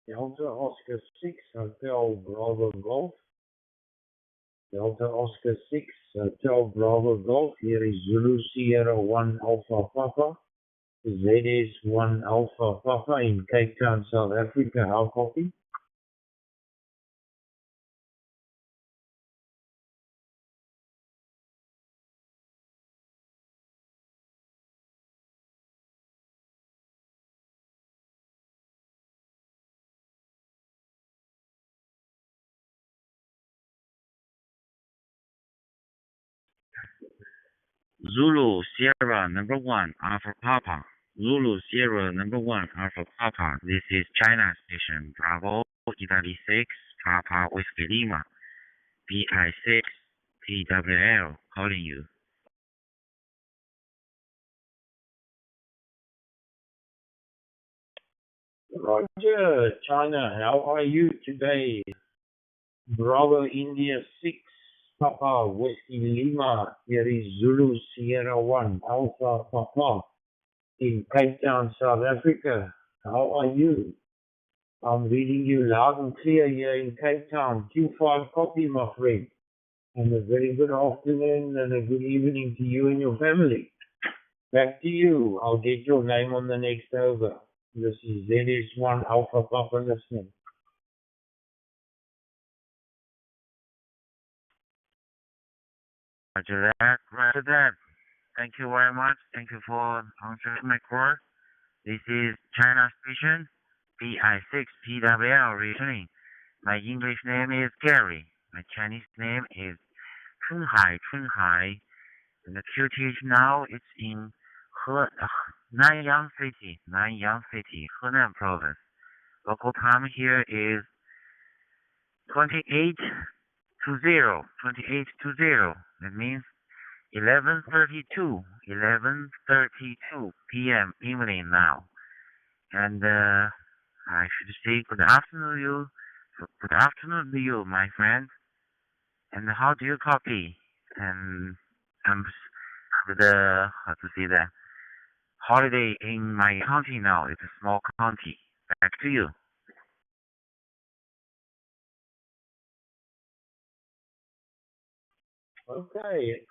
S12: Delta Oscar 6, Hotel Bravo Golf. Delta Oscar 6, Hotel Bravo Golf. Here is Zulu Sierra 1 Alpha Papa. ZS 1 Alpha Papa in Cape Town, South Africa. How copy?
S8: Zulu Sierra number 1 Alpha Papa. Zulu Sierra number 1 Alpha Papa. This is China Station. Bravo Italy 6 Papa Whiskey Lima. PI 6 PWL calling you.
S12: Roger, China, how are you today? Bravo India 6 Papa Whiskey Lima. Here is Zulu Sierra 1 Alpha Papa in Cape Town, South Africa. How are you? I'm reading you loud and clear here in Cape Town. Q5 copy, my friend. And a very good afternoon and a good evening to you and your family. Back to you. I'll get your name on the next over. This is ZS1 Alpha Papa listening.
S8: Roger that, roger that. Thank you very much. Thank you for answering my call. This is China Station, PI6 PWL returning. My English name is Gary. My Chinese name is Chunhai. And the QTH now it's in Nanyang City, Henan Province. Local time here is 28 to 0, 28 to 0. That means 11:32 p.m. evening now. And I should say good afternoon to you. Good afternoon to you, my friend. And how do you copy? And the how to say that holiday in my county now. It's a small county. Back to you. Okay.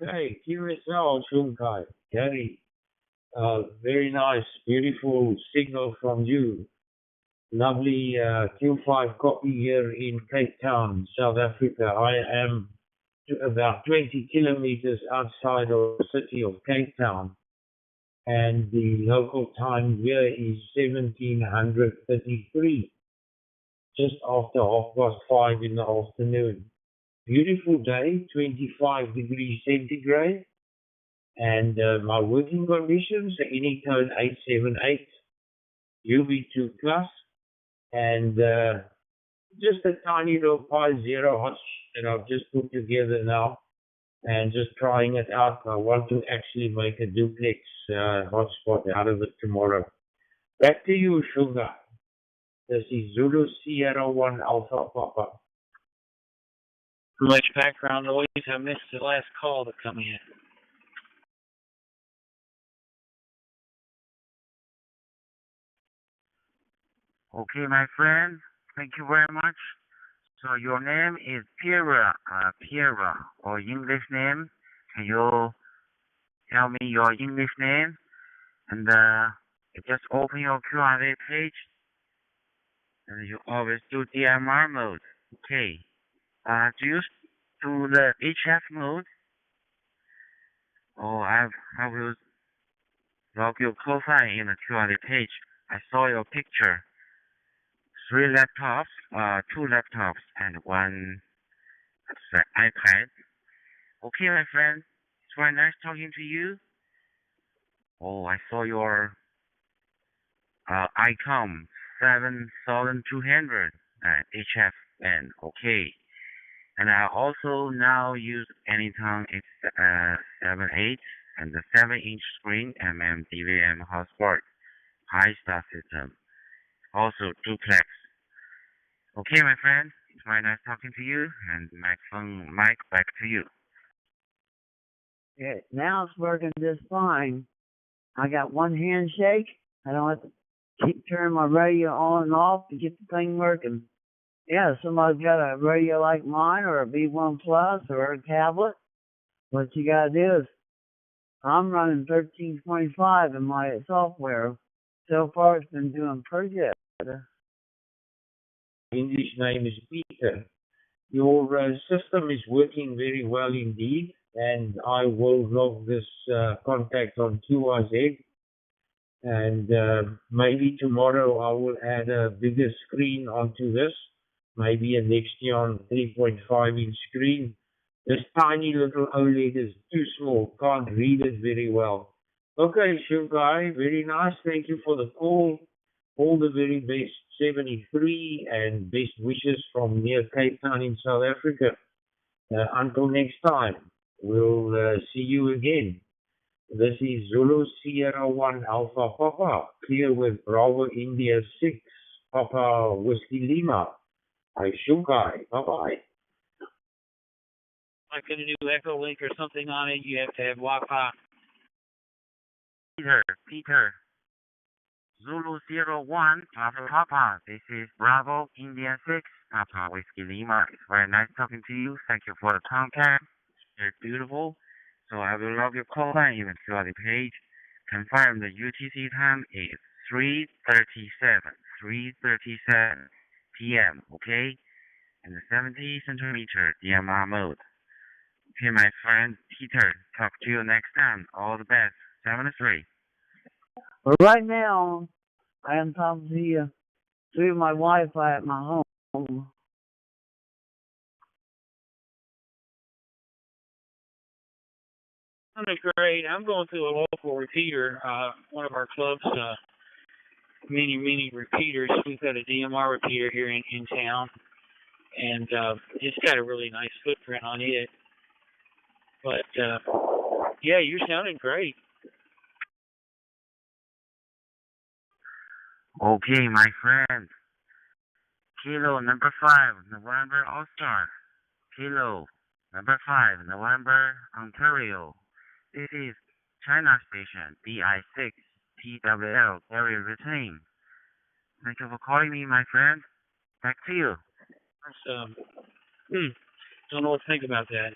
S8: QSL Shunkai. Very nice, beautiful signal from you. Lovely Q5 copy here in Cape Town, South Africa. I am about 20 kilometers outside of the city of Cape Town, and the local time here is 1733, just after 5:30 in the afternoon. Beautiful day, 25 degrees centigrade, and my working conditions are Anytone 878, UV2 plus, and just a tiny little Pi Zero hot that I've just put together now and just trying it out. I want to actually make a duplex hotspot out of it tomorrow. Back to you, Sugar. This is Zulu Sierra 1 Alpha Papa.
S18: Too much background noise. I missed the last call to come in.
S8: Okay, my friend. Thank you very much. So your name is Pierre, or English name. Can you tell me your English name? And just open your Q&A page, and you always do DMR mode. Okay. Do you do the HF mode? Oh, I will log your profile in the Q&A page. I saw your picture. 3 laptops, 2 laptops, and 1 iPad. Okay, my friend. It's very nice talking to you. Oh, I saw your ICOM 7200 HFN. Okay. And I also now use Anytone 878 and the 7-inch screen DVM hotspot high star system. Also duplex. Okay, my friend. It's very nice talking to you. And Mike, back to you.
S13: Yeah, now it's working just fine. I got one handshake. I don't have to keep turning my radio on and off to get the thing working. Yeah, somebody's got a radio like mine or a B1 Plus or a tablet. What you gotta do is, I'm running 1325 in my software. So far it's been doing pretty good.
S8: English name is Peter. Your system is working very well indeed, and I will log this contact on QRZ. And maybe tomorrow I will add a bigger screen onto this. Maybe a Nextion 3.5-inch screen. This tiny little OLED is too small. Can't read it very well. Okay, Shunkai, very nice. Thank you for the call. All the very best, 73, and best wishes from near Cape Town in South Africa. Until next time, we'll see you again. This is Zulu Sierra 1 Alpha Papa, clear with Bravo India 6, Papa Whiskey Lima. I Shunkai. Bye-bye.
S18: Like a new Echo Link or something on it, you have to have YAVAPI.
S8: Peter. Zulu 01 Alpha Papa. This is Bravo India 6, Papa Whiskey Lima. It's very nice talking to you. Thank you for the contact. It's beautiful. So I will log your call and even through the page. Confirm the UTC time is 3:37 p.m. Okay, and the 70 centimeter DMR mode. Okay, my friend Peter. Talk to you next time. All the best. 73.
S13: But right now, I am talking to you through my Wi-Fi at my home.
S6: I'm doing great. I'm going through a local repeater, one of our club's mini repeaters. We've got a DMR repeater here in town, and it's got a really nice footprint on it. But yeah, you're sounding great.
S8: Okay, my friend. Kilo number 5, November All-Star. Kilo number 5, November, Ontario. This is China Station, DI6, TWL, area retain. Thank you for calling me, my friend. Back to you.
S6: Don't know what to think about that.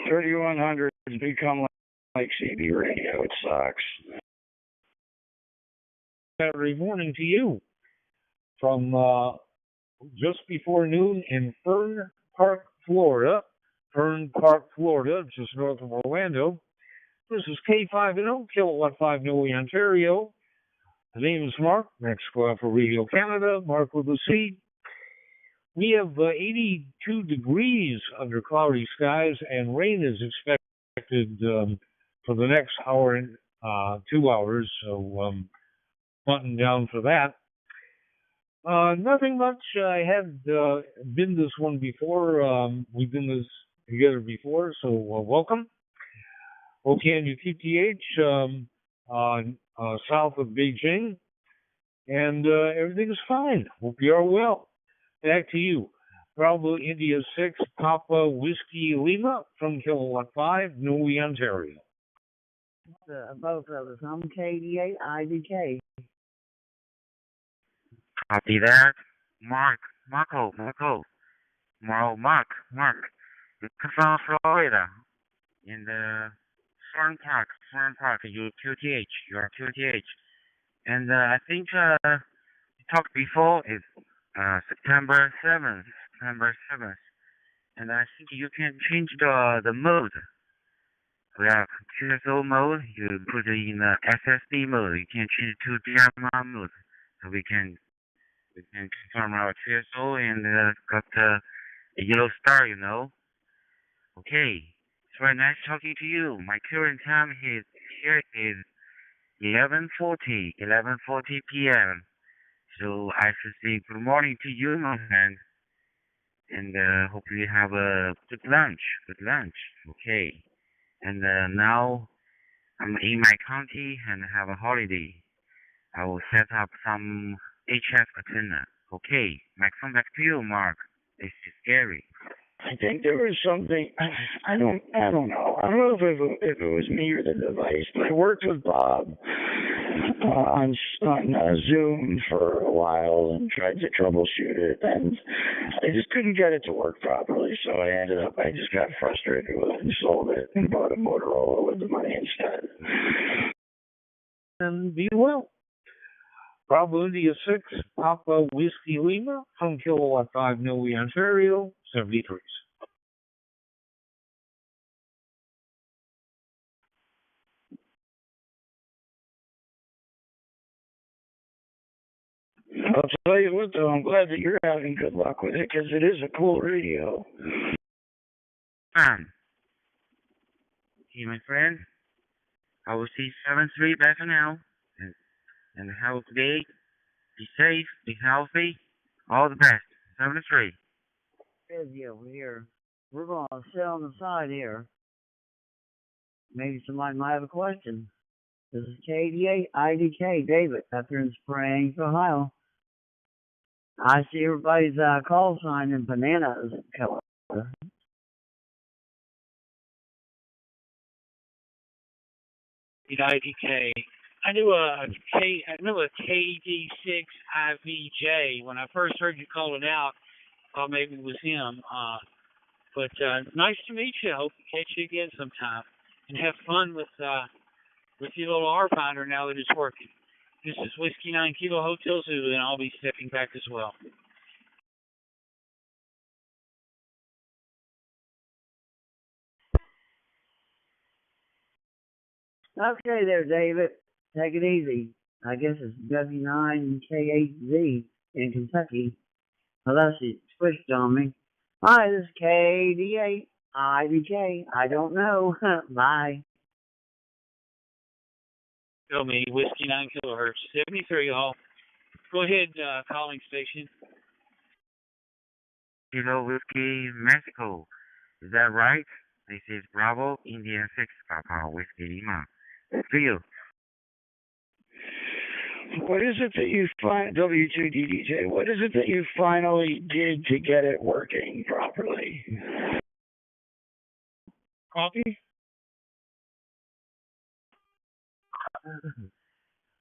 S19: 3100 has become like CB radio. It sucks.
S7: Saturday morning to you from just before noon in Fern Park, Florida. Fern Park, Florida, just north of Orlando. This is K5NO, Kilowatt 5 Noe, Ontario. The name is Mark, Mexico Alpha Radio Canada, Mark with a C. We have 82 degrees under cloudy skies, and rain is expected for the next hour and 2 hours, so hunting down for that. Nothing much. I have been this one before. We've been this together before, so welcome. OKNU QTH south of Beijing, and everything is fine. Hope you are well. Back to you. Bravo India 6, Papa Whiskey Lima from Kilowatt 5, Noe, Ontario.
S13: Both of us. I'm KD8, IDK.
S8: Copy that. Mark. You're from Florida. In the Fern Park, you're QTH. And I think we talked before, it's September 7th. And I think you can change the mode. We have QSO mode, you put it in SSD mode. You can change it to DMR mode. So we can confirm our QSO and got a yellow star, you know. Okay, it's very nice talking to you. My current time here is 11:40 p.m. So I should say good morning to you, my friend. And hope you have a good lunch. Okay. And now I'm in my county and have a holiday. I will set up some HF antenna. Okay, microphone back to you, Mark. This is scary.
S19: I think there was something. I don't know. I don't know if it was me or the device. But I worked with Bob on Zoom for a while and tried to troubleshoot it, and I just couldn't get it to work properly. So I just got frustrated with it and sold it and bought a Motorola with the money instead.
S7: And be well. Bravo India 6, Papa Whiskey Lima from Kilowatt 5 Noe, Ontario, 73s.
S19: I'll tell you what, though, I'm glad that you're having good luck with it, because it is a cool radio.
S8: Okay, my friend. I will see 7-3 back now. And have a good day. Be safe, be healthy. All the best. 7-3.
S13: Busy over here. We're going to sit on the side here. Maybe somebody might have a question. This is KD8 IDK David, up here in Springs, Ohio. I see everybody's call sign in bananas color.
S6: IDK. I knew a KD6 IVJ. When I first heard you call it out, I thought maybe it was him. But nice to meet you. I hope to catch you again sometime. And have fun with your little R finder now that it's working. This is Whiskey 9 Kilo Hotel Zulu, and I'll be stepping back as well.
S13: Okay there, David. Take it easy. I guess it's W9K8Z in Kentucky. Unless he switched on me. Hi, this is KD8 IDK. I don't know. Bye.
S6: Tell me, Whiskey 9 kilohertz, 73, y'all. Go ahead, calling station.
S8: Kilo Whiskey, Mexico. Is that right? This is Bravo, India 6, Papa Whiskey Lima. To you.
S19: What is it that you find W2DDJ? What is it that you finally did to get it working properly?
S6: Coffee?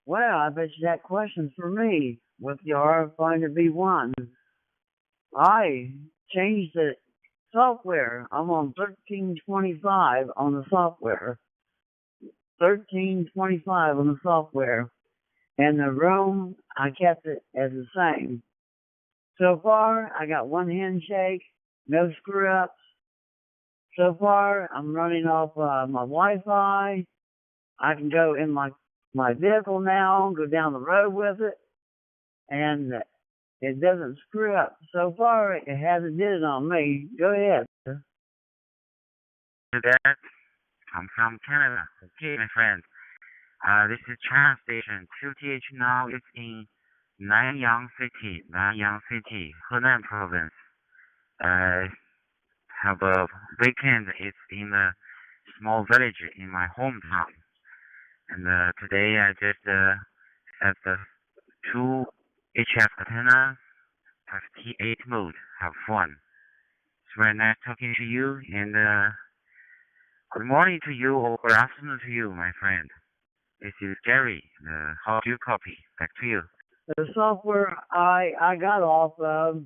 S13: Well, I bet you that question's for me with the RF Finder V1. I changed the software. I'm on 1325 on the software. 1325 on the software. And the room, I kept it as the same. So far, I got one handshake, no screw-ups. So far, I'm running off my Wi-Fi. I can go in my vehicle now, go down the road with it, and it doesn't screw up. So far, it hasn't did it on me. Go ahead.
S8: That I'm from Canada. Okay, my friend. This is China Station. QTH now is in Nanyang City, Henan Province. Have a weekend. It's in a small village in my hometown. And today I just set the 2 HF antennas, T8 mode. Have fun. It's very nice talking to you, and good morning to you or good afternoon to you, my friend. This is Gary. How do you copy? Back to you.
S13: The software I got off of,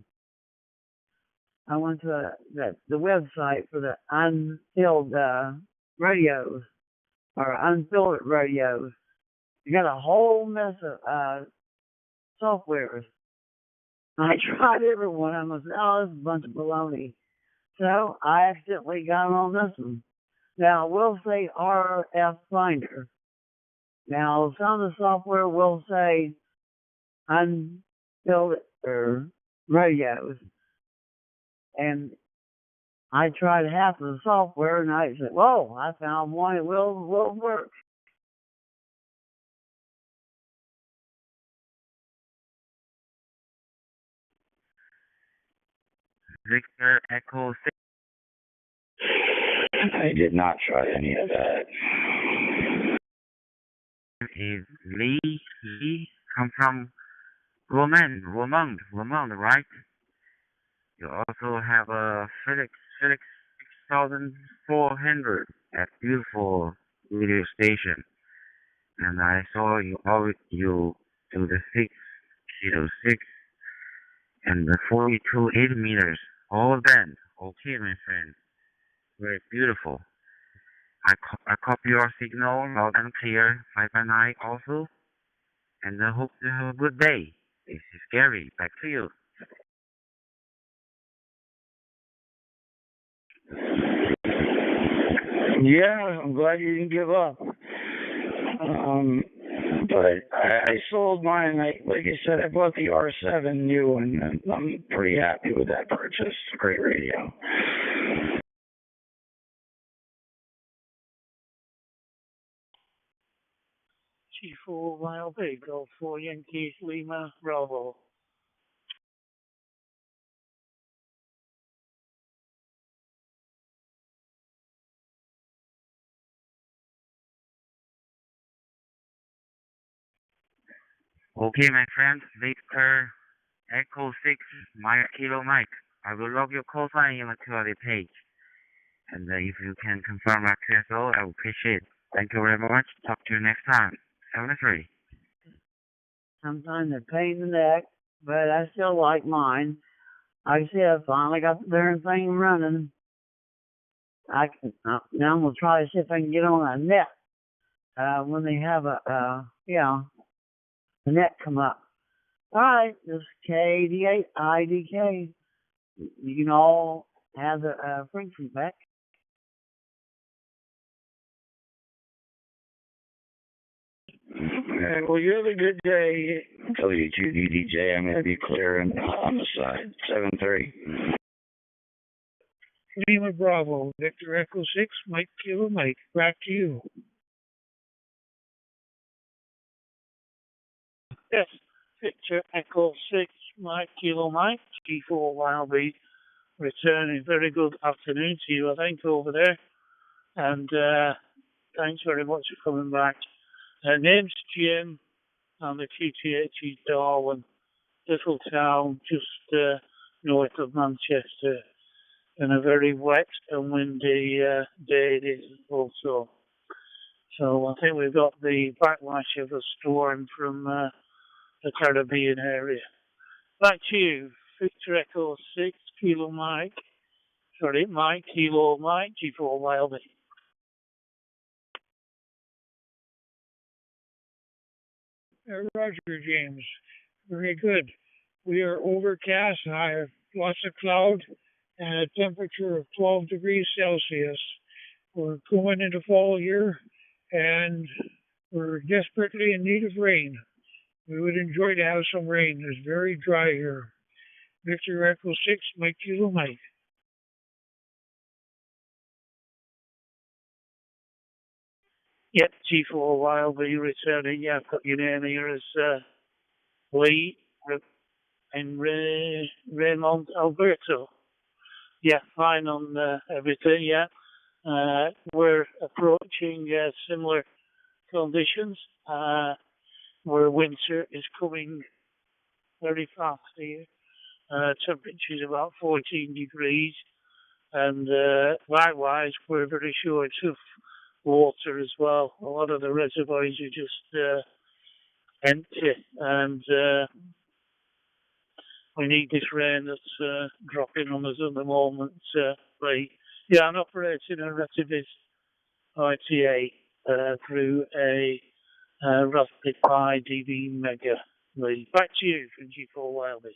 S13: I went to the website for the unfilled radios, or unfiltered radios. You got a whole mess of softwares. I tried every one of them. I said, oh, this is a bunch of baloney. So I accidentally got on this one. Now, we'll say RF Finder. Now, some of the software will say unfiltered radios. And I tried half of the software, and I said, whoa, I found one that will work.
S8: Victor Echo 6.
S19: I did not try any of that.
S8: Is Lee come from Romand, right? You also have a Felix 6400 at beautiful radio station. And I saw you do the 6 kilo 6 and the 42 8 meters, all band. Okay, my friend. Very beautiful. I copy your signal loud and clear, 5x9 also, and I hope you have a good day. This is Gary. Back to you.
S19: Yeah, I'm glad you didn't give up. But I sold mine. Like I said, I bought the R7 new, and I'm pretty happy with that purchase. Great radio.
S11: G4 YAVAPI, Golf 4 Yankees Lima Bravo.
S8: Okay, my friend, Victor Echo 6, Mike Kilo Mike. I will log your call sign in the QRA page. And if you can confirm my QSO, I would appreciate it. Thank you very much. Talk to you next time. 73.
S13: Sometimes they're pain in the neck, but I still like mine. Like I said, I finally got the darn thing running. Now I'm going to try to see if I can get on a net when they have the net come up. All right, this is KD8 IDK. You can all have the frequency back.
S19: Okay, well, you have a good day. W2DDJ, I'm going to be clear on the side. 7-3.
S11: Lima Bravo, Victor Echo 6, Mike Kilo Mike, back to you. Yes, Victor Echo 6, Mike Kilo Mike, G4 YLB, returning. Very good afternoon to you, I think, over there. And thanks very much for coming back. Name's Jim. I'm the QTH Darwin, little town just north of Manchester. And a very wet and windy day it is also. So I think we've got the backlash of a storm from the Caribbean area. Back to you, Victor Echo 6, Kilo Mike. Sorry, Mike, Kilo Mike, G4 YLB. Roger, James. Very good. We are overcast, high of lots of cloud, and a temperature of 12 degrees Celsius. We're going into fall here, and we're desperately in need of rain. We would enjoy to have some rain. It's very dry here. Victor Echo 6, Mike Kilo Mike. Yep, G4 YLB returning. Yeah, I've got your name here as Lee and Raymond Alberto. Yeah, fine on everything, yeah. We're approaching similar conditions where winter is coming very fast here. Temperature is about 14 degrees, and likewise we're very short of water as well. A lot of the reservoirs are just empty, and we need this rain that's dropping on us at the moment. Yeah, I'm operating a Retivist ITA through a Raspberry Pi DB Mega. Back to you from G4 YLB.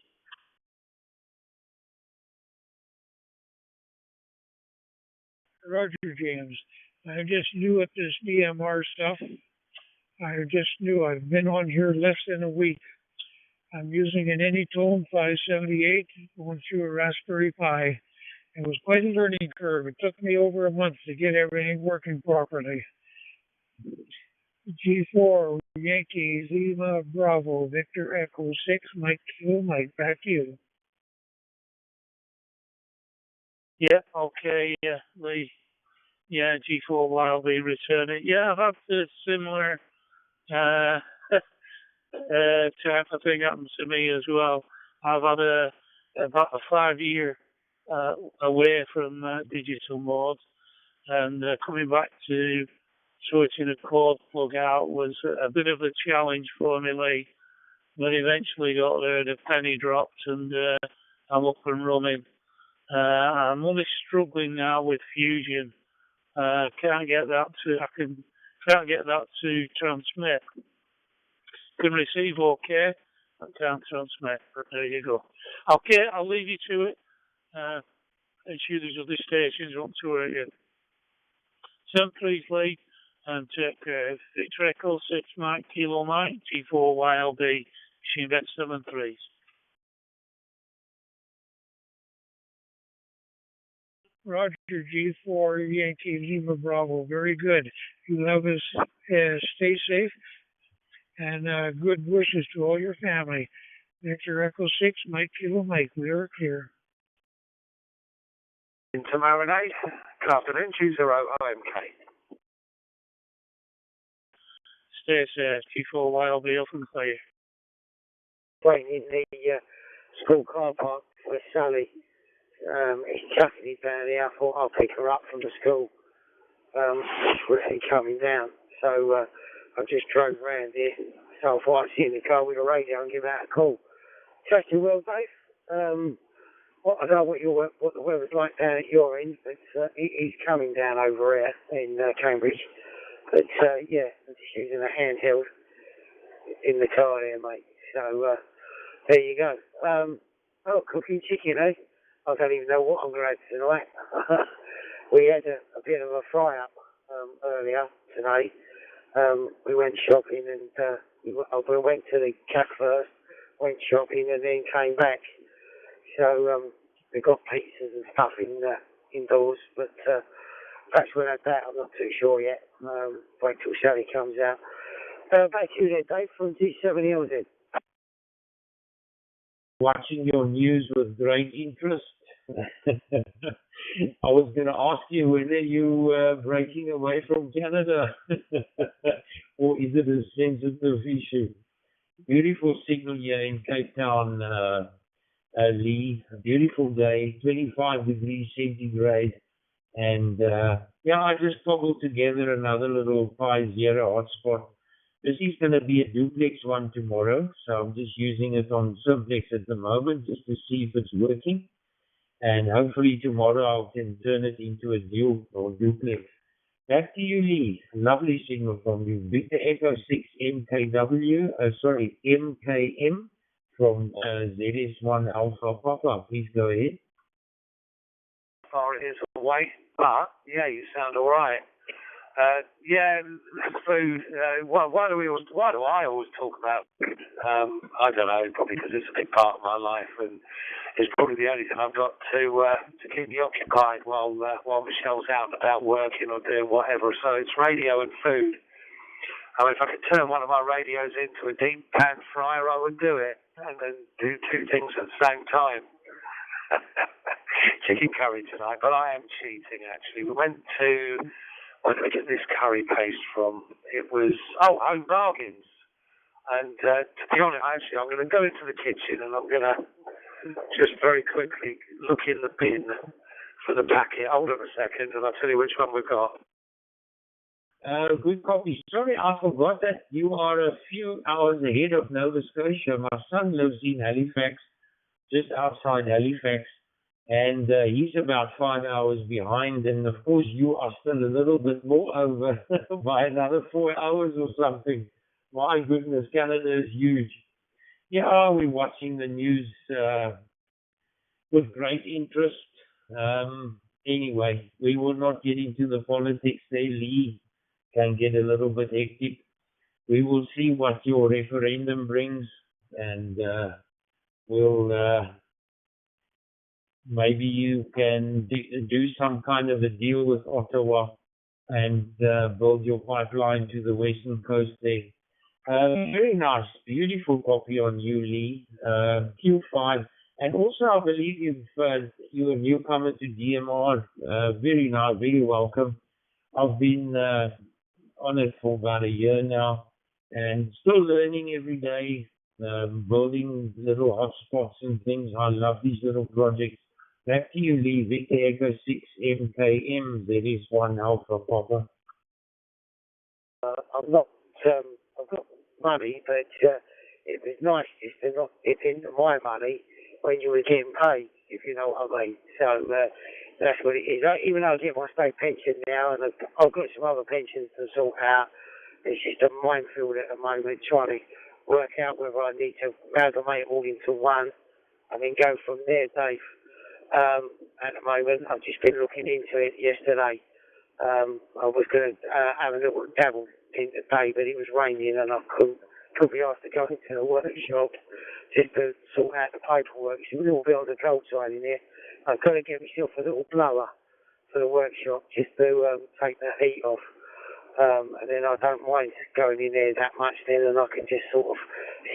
S11: Roger, James. I just knew at this DMR stuff. I just knew I've been on here less than a week. I'm using an Anytone 578 going through a Raspberry Pi. It was quite a learning curve. It took me over a month to get everything working properly. G4, Yankee, Lima, Bravo, Victor Echo 6, Mike Q, Mike, back to you. Yeah, okay, yeah, Lee. Yeah, G4 YLB returning. Yeah, I've had a similar type of thing happen to me as well. I've had about a 5-year away from digital mode, and coming back to sorting a cord plug out was a bit of a challenge for me, Lee. But eventually got there, the penny dropped, and I'm up and running. I'm only struggling now with Fusion. Can't get that to transmit. Can receive okay, but can't transmit. But there you go. Okay, I'll leave you to it. I'm sure there's other stations want to hurt you. Send please, Lee, and take care. Victor Echo 6 Mike Kilo Mike G4 YLB Machine Vet 73s. Roger, G4 Yankee Lima Bravo. Very good. You have us stay safe, and good wishes to all your family. Victor Echo 6 Mike Kilo Mike. We are clear.
S9: In tomorrow night, afternoon, choose a IMK.
S11: Stay safe. G4 YLB open fire.
S13: Waiting in the school car park for Sally. He's chucking it down here. I thought I'll pick her up from the school. Really coming down. So I just drove around here. So I thought I'd sit in the car with the radio and give out a call. Trust you well, Dave. I don't know what the weather's like down at your end, but he's coming down over here in Cambridge. But yeah, I'm just using a handheld in the car here, mate. So there you go. Cooking chicken, eh? I don't even know what I'm going to have tonight. We had a bit of a fry-up earlier today. We went shopping and we went to the cat first, went shopping and then came back. So we got pizzas and stuff in
S4: indoors, but perhaps we'll have that. I'm not too sure yet. Wait till Sally comes out. Back to you there, Dave, from D7LZ.
S7: Watching your news with great interest. I was going to ask you whether you breaking away from Canada or is it a sensitive issue? Beautiful signal here in Cape Town, Lee. A beautiful day, 25 degrees centigrade. And yeah, I just cobbled together another little Pi Zero hotspot. This is going to be a duplex one tomorrow, so I'm just using it on simplex at the moment just to see if it's working. And hopefully tomorrow I can turn it into a dual or duplex. Back to you, Lee. Lovely signal from you. Victor Echo 6 MKW, MKM from ZS1 Alpha Papa. Please go ahead.
S9: Far it is away, but yeah, you sound all right. Yeah, food. Why do I always talk about? I don't know. Probably because it's a big part of my life, and it's probably the only thing I've got to keep me occupied while Michelle's out and about working or doing whatever. So it's radio and food. I mean, if I could turn one of my radios into a deep pan fryer, I would do it, and then do two things at the same time. Chicken curry tonight, but I am cheating actually. We went to. Where did I get this curry paste from? It was, Home Bargains. And to be honest, actually, I'm going to go into the kitchen and I'm going to just very quickly look in the bin for the packet. Hold on a second and I'll tell you which one we've got.
S7: Good copy. Sorry, I forgot that you are a few hours ahead of Nova Scotia. My son lives in Halifax, just outside Halifax. And he's about 5 hours behind, and of course you are still a little bit more over by another 4 hours or something. My goodness, Canada is huge. Yeah, we're watching the news with great interest. Anyway, we will not get into the politics there. Lee can get a little bit hectic. We will see what your referendum brings, and we'll... maybe you can do some kind of a deal with Ottawa and build your pipeline to the western coast there. Very nice, beautiful copy on you, Lee. Q5. And also, I believe you're a newcomer to DMR. Very nice, very welcome. I've been on it for about a year now and still learning every day, building little hotspots and things. I love these little projects. Back to you, Lee. Victor Echo 6 MKM. There is one Alpha Papa.
S4: I've got money, but it was nice just to not dip into my money when you were getting paid, if you know what I mean. So that's what it is. Even though I get my state pension now, and I've got some other pensions to sort out, it's just a minefield at the moment, trying to work out whether I need to amalgamate it all into one and then go from there, Dave. At the moment, I've just been looking into it yesterday. I was going to have a little dabble in today, but it was raining and I couldn't be asked to go into the workshop just to sort out the paperwork. It's a little bit on the cold side in here. I've got to get myself a little blower for the workshop just to take the heat off. And then I don't mind going in there that much then, and I can just sort of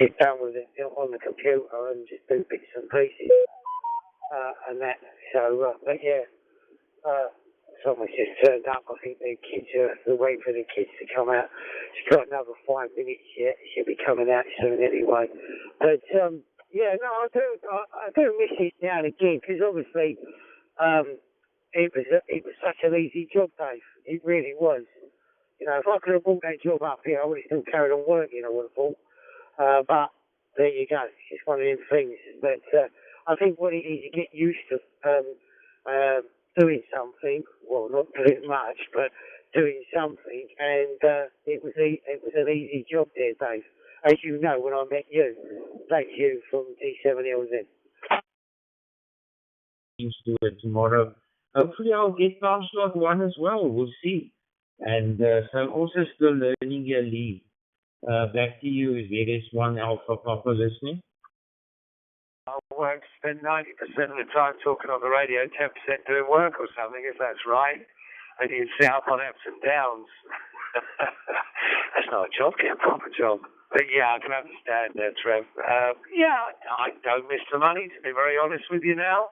S4: sit down with it on the computer and just do bits and pieces. And that, so, but yeah, someone's just turned up. I think the kids are waiting for the kids to come out. She's got another 5 minutes yet. She'll be coming out soon anyway. But, yeah, no, I do miss it now and again, because obviously, it was such an easy job, Dave. It really was. You know, if I could have brought that job up here, I would have still carried on working, I would have thought. But there you go. It's just one of them things. But, I think what it is, you get used to doing something. Well, not doing much, but doing something. And it was an easy job there, Dave. As you know, when I met you, thank you from D7LZ.
S7: Do it tomorrow. Hopefully, I'll get past slot 1 as well. We'll see. And so, also still learning your lead. Back to you. ZS1 Alpha Papa listening.
S9: I won't spend 90% of the time talking on the radio, 10% doing work or something, if that's right. And you see up on ups and downs. That's not a job, get a proper job. But yeah, I can understand that, Trev. Yeah, I don't miss the money, to be very honest with you now.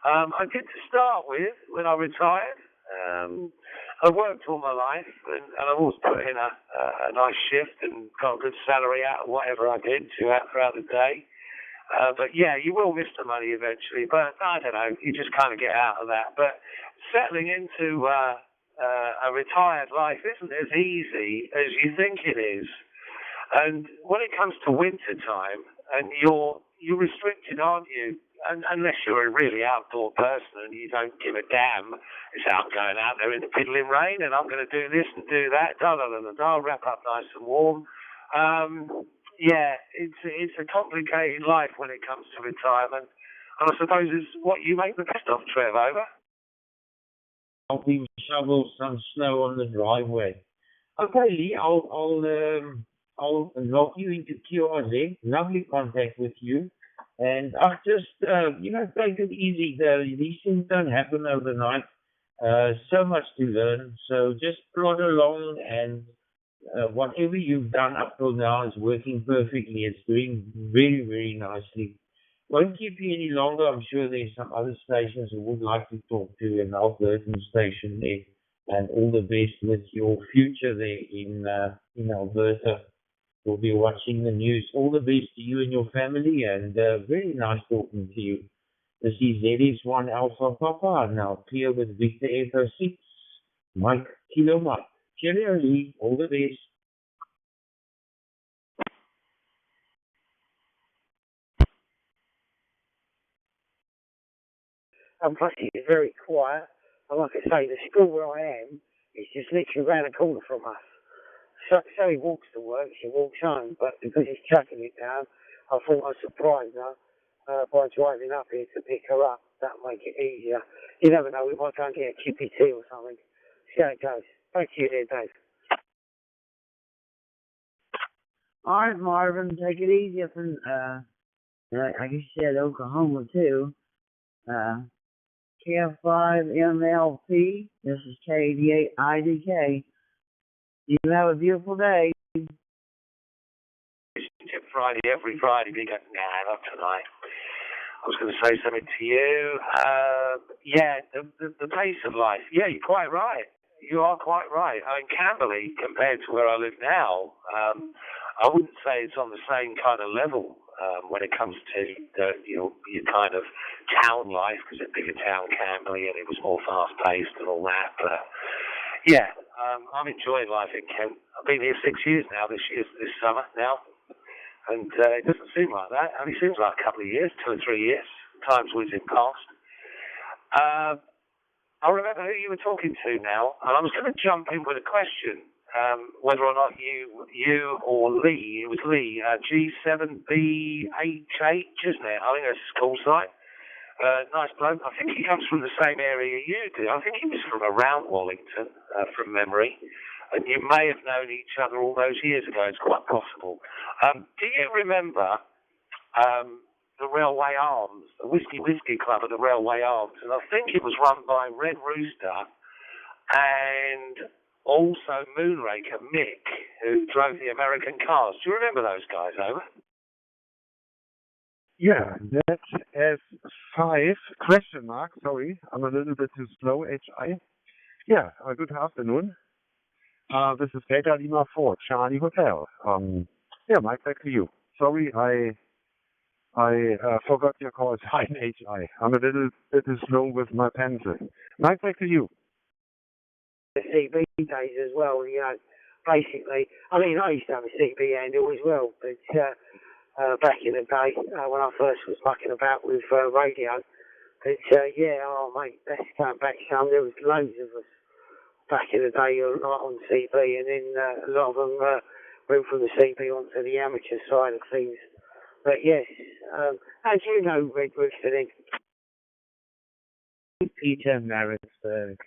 S9: I did to start with when I retired. I worked all my life, and I've always put in a nice shift and got a good salary out of whatever I did throughout the day. But yeah, you will miss the money eventually. But I don't know, you just kind of get out of that. But settling into a retired life isn't as easy as you think it is. And when it comes to winter time, and you're restricted, aren't you? And unless you're a really outdoor person and you don't give a damn, it's going out there in the piddling rain and I'm going to do this and do that, I'll wrap up nice and warm. Yeah, it's a complicated life when it comes to retirement. And I suppose it's what you make the best of, Trev, over.
S7: Helping shovel some snow on the driveway. Okay, Lee, I'll log you into QRZ. Lovely contact with you. And I'll just, take it easy. These things don't happen overnight. So much to learn. So just plod along, and whatever you've done up till now is working perfectly. It's doing very, very nicely. Won't keep you any longer. I'm sure there's some other stations who would like to talk to an Albertan station there. And all the best with your future there in Alberta. We'll be watching the news. All the best to you and your family, and very nice talking to you. This is ZX1 Alpha Papa, now clear with Victor Echo 6, Mike Kilo Mike. Cheerio, Lee. All the best.
S13: Plus it's very quiet. And like I say, the school where I am is just literally around the corner from us. So he walks to work, she walks home, but because he's chucking it down, I thought I'd surprise her by driving up here to pick her up. That'll make it easier. You never know, we might go and get a chippy tea or something. See how it goes. Thank you there, Dave.
S3: All right, Marvin, take it easy up in, I guess you said Oklahoma too. KF5MLP, this is K88IDK. You have a beautiful day.
S9: Friday, every Friday, we go, nah, not tonight. I was going to say something to you. Yeah, the pace of life. Yeah, you're quite right. You are quite right. I mean, Camberley, compared to where I live now, I wouldn't say it's on the same kind of level when it comes to your kind of town life, because it's a bigger town, Camberley, and it was more fast-paced and all that. But yeah, I'm enjoying life in Kent. I've been here 6 years now, this summer now. And it doesn't seem like that. It only seems like a couple of years, 2 or 3 years. Time's whizzing past. I remember who you were talking to now, and I was going to jump in with a question, whether or not you or Lee, it was Lee, G7BH8, isn't it? I think that's his call sign. Nice bloke. I think he comes from the same area you do. I think he was from around Wallington, from memory. And you may have known each other all those years ago. It's quite possible. Do you remember the Railway Arms, the Whiskey Club at the Railway Arms? And I think it was run by Red Rooster and also Moonraker Mick, who drove the American cars. Do you remember those guys, over?
S10: Yeah, that's S5, question mark, sorry, I'm a little bit too slow, HI. Yeah, good afternoon. This is Delta Lima 4, Charlie Hotel. Yeah, Mike, back to you. Sorry, I forgot your call sign, HI. I'm a little bit too slow with my pencil. Mike, back to you.
S13: The CB days as well, basically. I mean, I used to have a CB handle as well, but back in the day, when I first was mucking about with radio. But yeah, oh mate, that's going back some. There was loads of us back in the day, a lot on CB, and then a lot of them went from the CB onto the amateur side of things. But yes, how do you know Red Rooster then?
S11: Peter Maritzburg.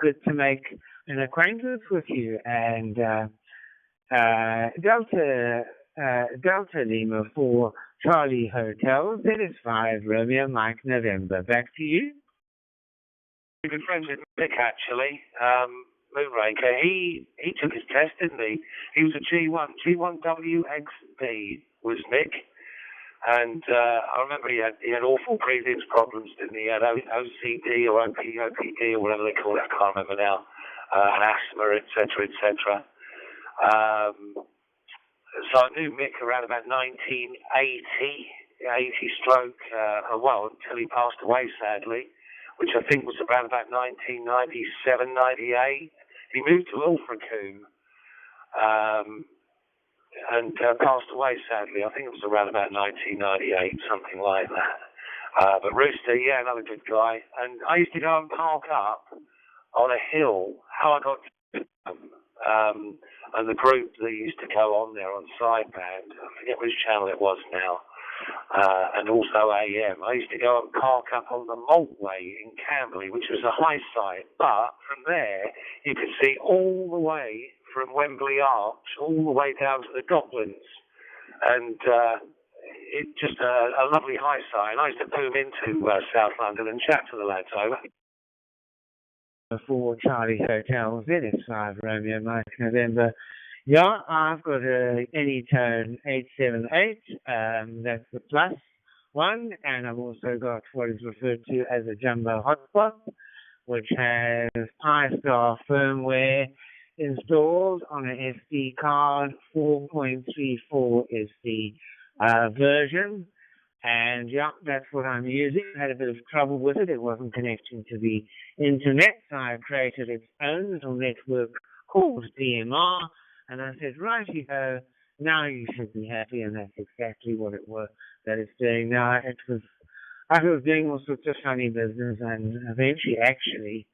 S11: Good to make an acquaintance with you, and Delta
S5: Delta Lima 4 Charlie Hotel, ZS 5 Romeo Mike November. Back to you.
S9: A good friend with Nick, actually, Moonraker. He took his test, didn't he? He was a G1WXB was Nick. And I remember he had awful breathing problems, didn't he? He had OCD or OPD or whatever they call it, I can't remember now, and asthma, etc., etc. So I knew Mick around about 1980 stroke, well, until he passed away, sadly, which I think was around about 1997, 98. He moved to Ilfracombe, and passed away, sadly. I think it was around about 1998, something like that. But Rooster, yeah, another good guy. And I used to go and park up on a hill. How I got to and the group that used to go on there on sideband, I forget which channel it was now, and also AM. I used to go and park up on the Maltway in Camberley, which was a high site, but from there you could see all the way from Wembley Arch, all the way down to the Docklands, and it's just a lovely high site. And I used to boom into South London and chat to the lads over.
S5: For Charlie Hotel, ZS 5 Romeo Mike November. Yeah, I've got a Anytone 878, that's the plus one, and I've also got what is referred to as a jumbo hotspot, which has iStar firmware installed on an SD card. 4.34 is the version, and yeah, that's what I'm using. I had a bit of trouble with it. It wasn't connecting to the internet, so I created its own little network called DMR, and I said, righty-ho, now you should be happy, and that's exactly what it was that it's doing now. I was doing all sorts of funny business, and eventually, actually,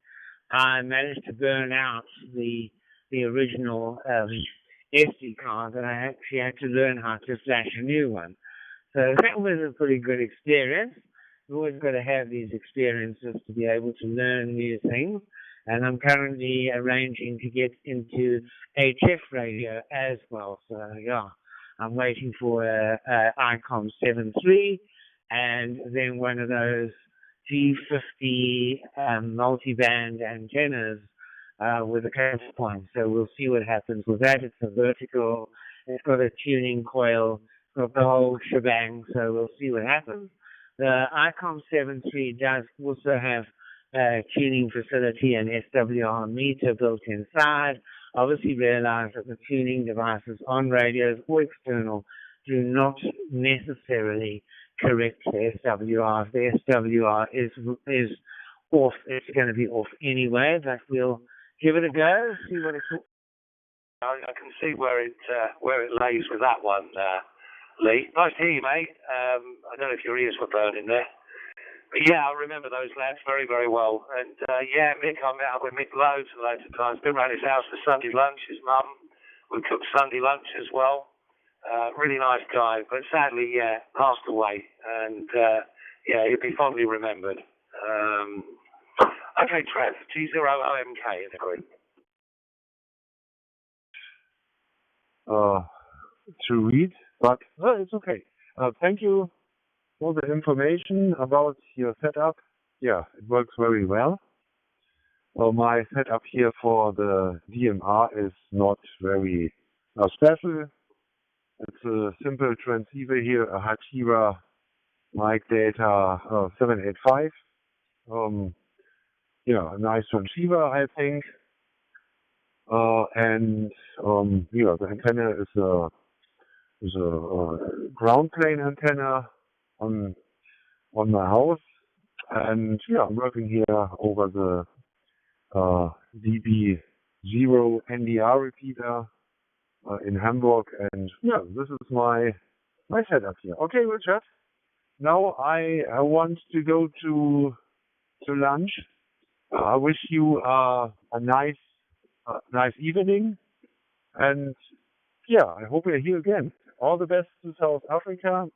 S5: I managed to burn out the original SD card, and I actually had to learn how to flash a new one. So that was a pretty good experience. You've always got to have these experiences to be able to learn new things. And I'm currently arranging to get into HF radio as well. So yeah, I'm waiting for a ICOM 7.3 and then one of those G50 multiband antennas with a counterpoint. So we'll see what happens with that. It's a vertical. It's got a tuning coil. It's got the whole shebang. So we'll see what happens. The ICOM 7.3 does also have tuning facility and SWR meter built inside. Obviously realize that the tuning devices on radios or external do not necessarily correct the SWR. If the SWR is off, it's going to be off anyway, but we'll give it a go, see what it's...
S9: I can see where it lays with that one, Lee. Nice to hear you, mate. I don't know if your ears were burning there. But yeah, I remember those lads very, very well. And yeah, Mick, I met up with Mick loads and loads of times. Been around his house for Sunday lunch, his mum. We cooked Sunday lunch as well. Really nice guy. But sadly, yeah, passed away. And yeah, he'll be fondly remembered. Okay, Trev, G0OMK in the group.
S10: To read, but well, it's okay. Thank you for the information about your setup. Yeah, it works very well. My setup here for the DMR is not very special. It's a simple transceiver here, a Hachira mic data 785. Yeah, a nice transceiver, I think. And yeah, the antenna is a ground plane antenna on my house, and yeah, I'm working here over the DB0 NDR repeater in Hamburg, and yeah, this is my setup here. Okay, Richard. Now I want to go to lunch. I wish you a nice evening, and yeah, I hope we're here again. All the best to South Africa.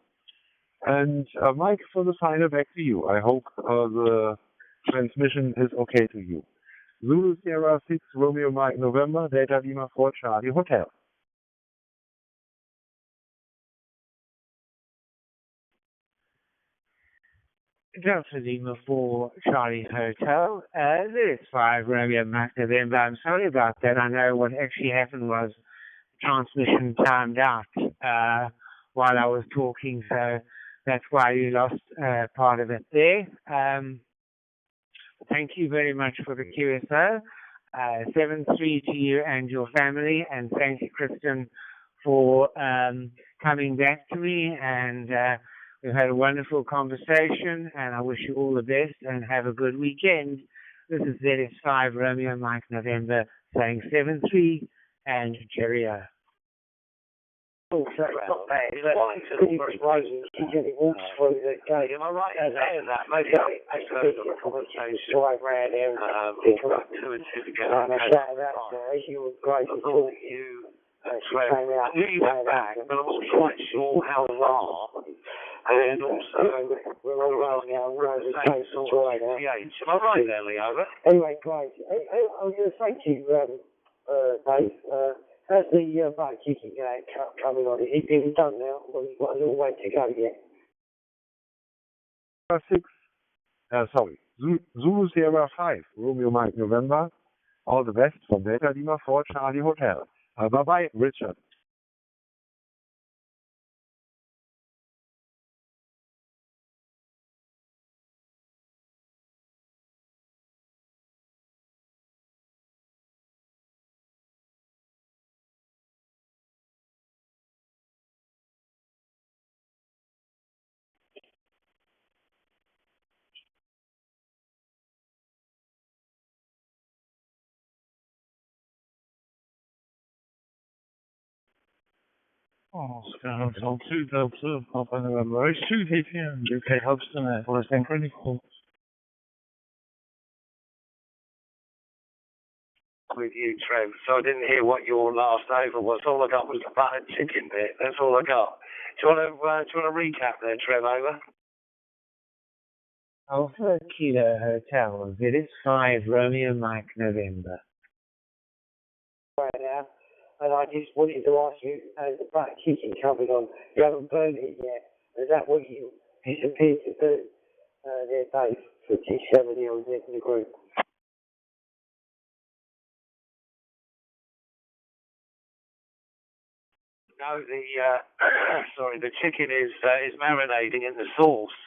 S10: And Mike, for the final, back to you. I hope the transmission is okay to you. Zulu Sierra 6 Romeo Mike November Delta Lima 4 Charlie Hotel.
S11: Delta Lima 4 Charlie Hotel. This is 5 Romeo Mike November. I'm sorry about that. I know what actually happened was transmission timed out while I was talking, so that's why you lost part of it there. Thank you very much for the QSO. 7-3 to you and your family, and thank you, Kristen, for coming back to me, and we've had a wonderful conversation, and I wish you all the best and have a good weekend. This is ZS5 Romeo Mike November saying 7-3 and cheerio.
S9: Oh, that's not bad. Pretty surprising to get it walks through the gate. Am I right in saying that? Maybe I heard of a conversation. So I ran there and got 2 and 2 together. And I shouted out there, you were great to talk to you. Came out, really went back, but I wasn't quite sure how far. And also, we're all rolling out road with case all right now. Yeah, am I right there, Leo? Anyway, great. I was going to say to you, Dave, how's the butt kicking coming on? Is it being done now? Or have you got a little way to go yet?
S10: 6, Zulu Sierra 5, Romeo Mike November. All the best from Delta Lima 4 Charlie Hotel. Bye-bye, Richard.
S14: Oh, Scout, 2 Delta, Papa November, it's 2 VPN, UK Hubston, for a critical.
S9: With you, Trev. So I didn't hear what your last over was. All I got was the buttered chicken bit. That's all I got. Do you want to recap there, Trev? Over.
S11: Alpha Kilo Hotel, ZS5 Romeo Mike November.
S9: Right now, and I just wanted to ask you, the butt chicken coming on. You haven't burned it yet. Is that what you appear to do? There, Dave, for T7 here on the group. No, the chicken is marinating in the sauce,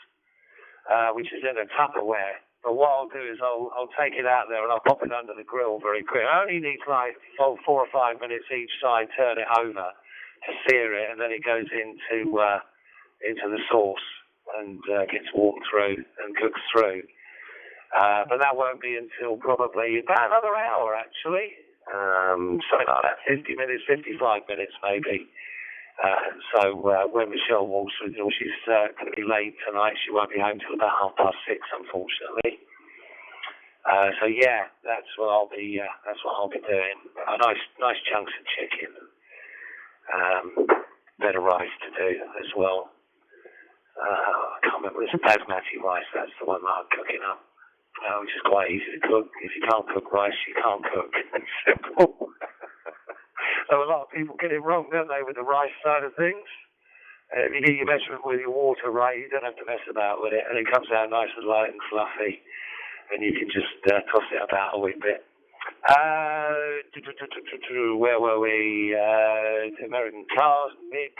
S9: which is in a Tupperware. But what I'll do is I'll take it out there and I'll pop it under the grill very quick. I only need like 4 or 5 minutes each side, turn it over to sear it, and then it goes into the sauce and gets warmed through and cooks through. But that won't be until probably about another hour, actually. Something like that, 50 minutes, 55 minutes maybe. So when Michelle walks through the door, she's going to be late tonight. She won't be home till about 6:30, unfortunately. So yeah, that's what I'll be doing. Nice chunks of chicken. Bit of rice to do as well. I can't remember. It's a basmati rice. That's the one that I'm cooking up. Which is quite easy to cook. If you can't cook rice, you can't cook. It's simple. So a lot of people get it wrong, don't they, with the rice side of things? If you get your measurement with your water right, you don't have to mess about with it, and it comes out nice and light and fluffy, and you can just toss it about a wee bit. Where were we? American cars, Mick,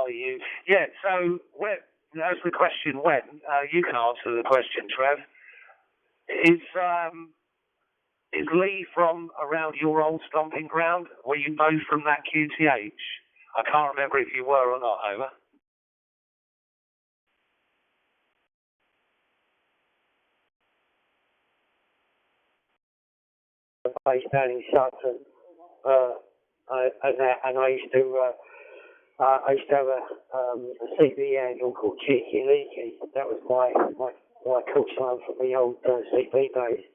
S9: you. Yeah, so that's the question when. You can answer the question, Trev. Is Lee from around your old stomping ground? Were you both from that QTH? I can't remember if you were or not, over. Based down in Sutton, and I used to have a CB angle called Cheeky Leaky. That was my cook sign from the old CB days.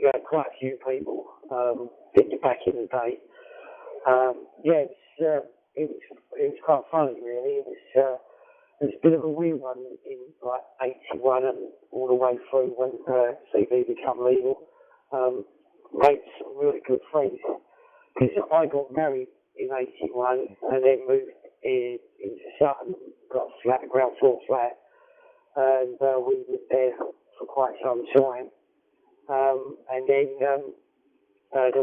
S9: You had quite a few people back in the day. It was quite funny, really. It was a bit of a weird one in like 81 and all the way through when CB became legal. Made some really good friends. Because I got married in 81 and then moved into Sutton, got a flat, ground floor flat.
S4: and we were there for quite some time. And then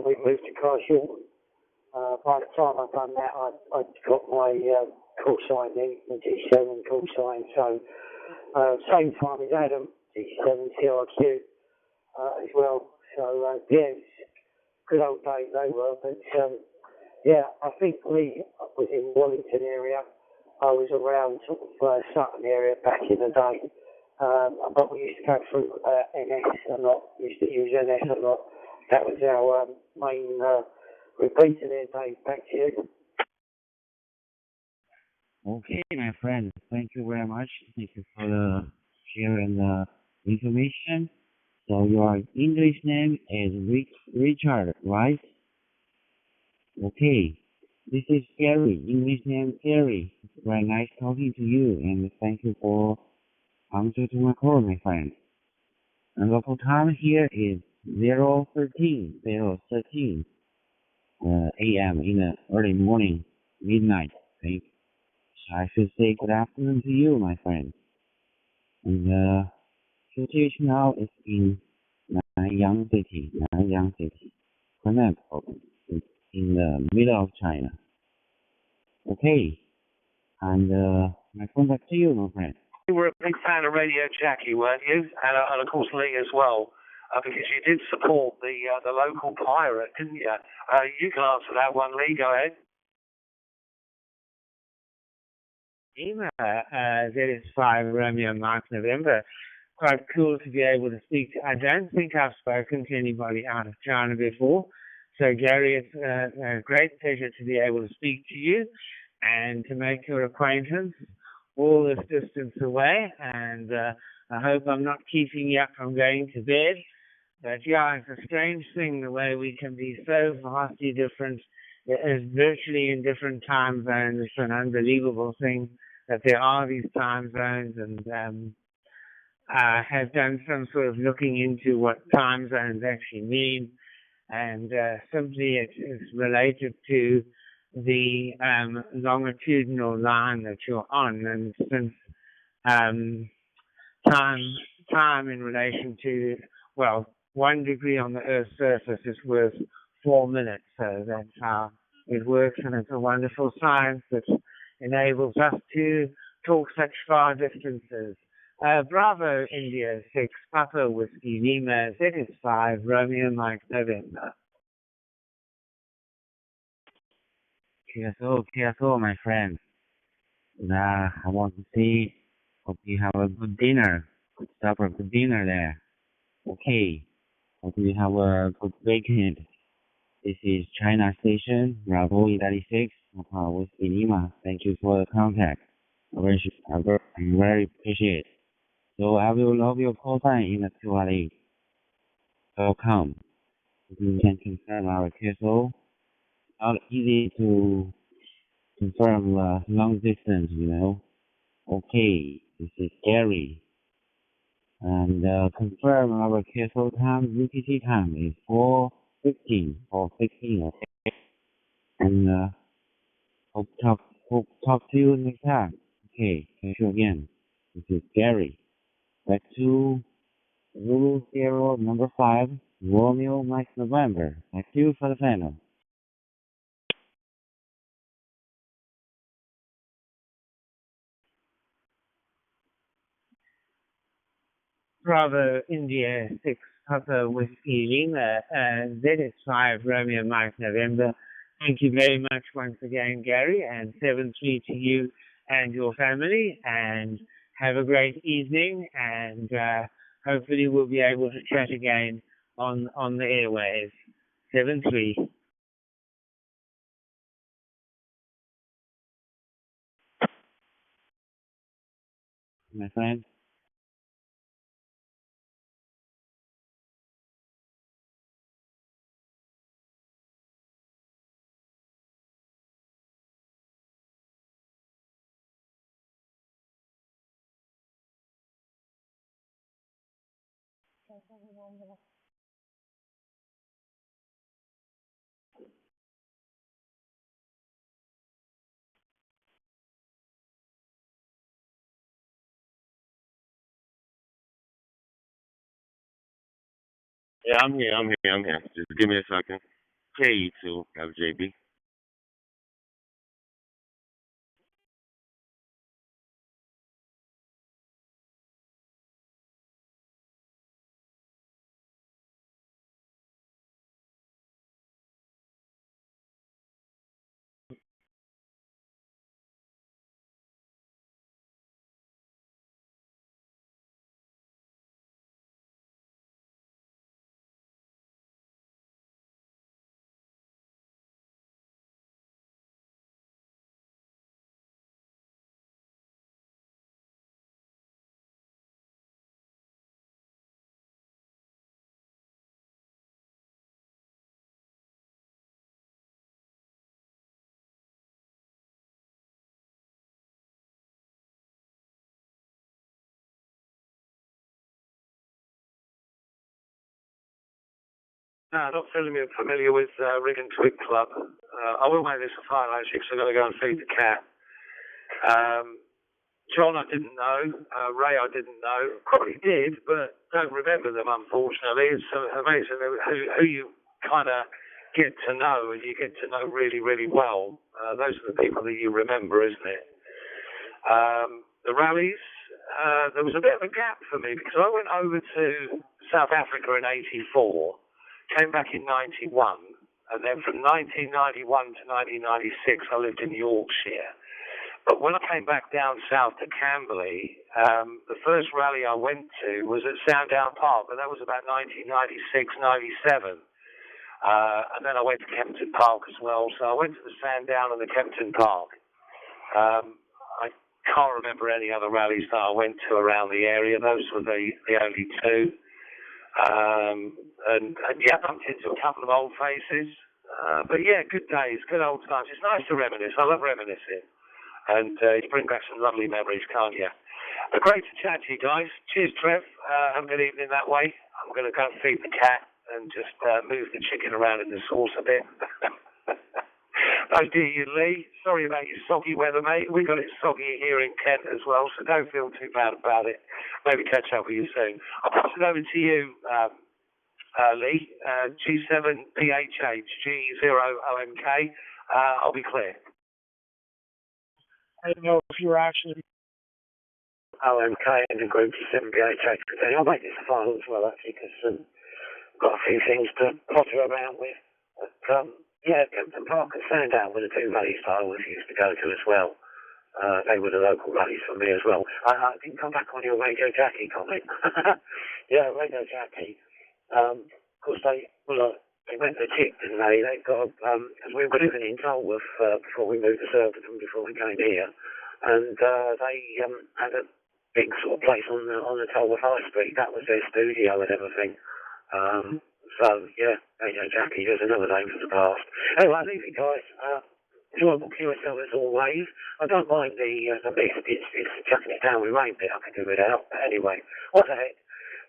S4: we moved to Carshall. By the time I'd done that, I'd got my call sign then, the G7 call sign. So same time as Adam, G7 CRQ as well. So yeah, it's good old days they were. But yeah, I think Lee was in Wellington area. I was around sort of Sutton area back in the day. But we used to go through NS a lot, used to use NS a lot. That was our main repeater there, Dave. Back to you.
S22: Okay, my friend. Thank you very much. Thank you for the sharing the information. So your English name is Richard, right? Okay. This is Gary. English name Gary. It's very nice talking to you, and thank you for answering to my call, my friend. And local time here is 0:13 a.m. in the early morning, midnight. Okay. So I should say good afternoon to you, my friend. And the situation now is in Nanyang City, Henan province, in the middle of China. Okay. And my phone back to you, my friend.
S9: You were a big fan of Radio Jackie, weren't you? And of course Lee as well, because you did support the local pirate, didn't you? You can answer that one, Lee. Go ahead.
S11: That is 5 Romeo Mark November. Quite cool to be able to speak to. I don't think I've spoken to anybody out of China before. So Gary, it's a great pleasure to be able to speak to you and to make your acquaintance all this distance away. And I hope I'm not keeping you up from going to bed. But yeah, it's a strange thing the way we can be so vastly different. It is virtually in different time zones. It's an unbelievable thing that there are these time zones, and I have done some sort of looking into what time zones actually mean, and simply it is related to the longitudinal line that you're on, and since time in relation to, well, 1 degree on the Earth's surface is worth 4 minutes, so that's how it works, and it's a wonderful science that enables us to talk such far distances. Bravo, India 6, Papa Whiskey Lima, Z5, Romeo Mike November.
S22: TSO, my friend. I want to see, hope you have a good dinner, good supper, good dinner there. Okay, hope you have a good weekend. This is China Station, Bravo 36, Papa Whiskey Lima. Thank you for the contact. I very appreciate it. So I will love your call sign in the QR. Welcome. You can confirm our TSO. Not easy to confirm long distance, you know. Okay, this is Gary. And confirm our TSO time, UTC time is 4:15, okay. And hope talk to you next time. Okay, thank you again. This is Gary. Back to Zulu Zero number 5, Romeo Mike November. Back to you for the final.
S11: Bravo, India 6, Papa Whiskey Lima, Z5, Romeo Mike November. Thank you very much once again, Gary, and 7-3 to you and your family, and have a great evening, and hopefully we'll be able to chat again on the airwaves. 7-3.
S22: My friend.
S8: Yeah, I'm here. Just give me a second. Hey, you too, JB.
S9: No, not familiar with Rig and Twig Club. I will make this a final actually because I've got to go and feed the cat. John, I didn't know. Ray, I didn't know. Probably did, but don't remember them, unfortunately. It's amazing who you kind of get to know and you get to know really, really well. Those are the people that you remember, isn't it? The rallies, there was a bit of a gap for me because I went over to South Africa in '84, came back in '91, and then from 1991 to 1996 I lived in Yorkshire. But when I came back down south to Camberley, the first rally I went to was at Sandown Park, but that was about 1996, 97. And then I went to Kempton Park as well. So I went to the Sandown and the Kempton Park. I can't remember any other rallies that I went to around the area. Those were the only two. And yeah, I bumped into a couple of old faces. But yeah, good days, good old times. It's nice to reminisce. I love reminiscing. And you bring back some lovely memories, can't you? Great to chat to you guys. Cheers, Trev. Have a good evening that way. I'm going to go and feed the cat and just move the chicken around in the sauce a bit. Oh dear you, Lee. Sorry about your soggy weather, mate. We got it soggy here in Kent as well, so don't feel too bad about it. Maybe catch up with you soon. I'll pass it over to you, Lee. G7PHH, G0OMK. I'll be clear.
S11: I don't know if you're actually
S9: OMK and then group G7PHH. I'll make this a final as well, actually, because I've got a few things to potter around with. But, yeah, Kempton Park and Sandown were the two rallies that I always used to go to as well. They were the local rallies for me as well. I didn't come back on your Radio Jackie comment. Yeah, Radio Jackie. Of course, they went to Chick, didn't they? They've got, because we were living in Tolworth before we moved to Surbiton, before we came here. And they had a big sort of place on the Tolworth High Street. That was their studio and everything. So, yeah, Radio Jackie, there's another name for the past. Anyway, I leave you guys. Enjoyable QSL as always. I don't mind the list. It's chucking it down with rain bit. I can do without. But anyway, what the heck?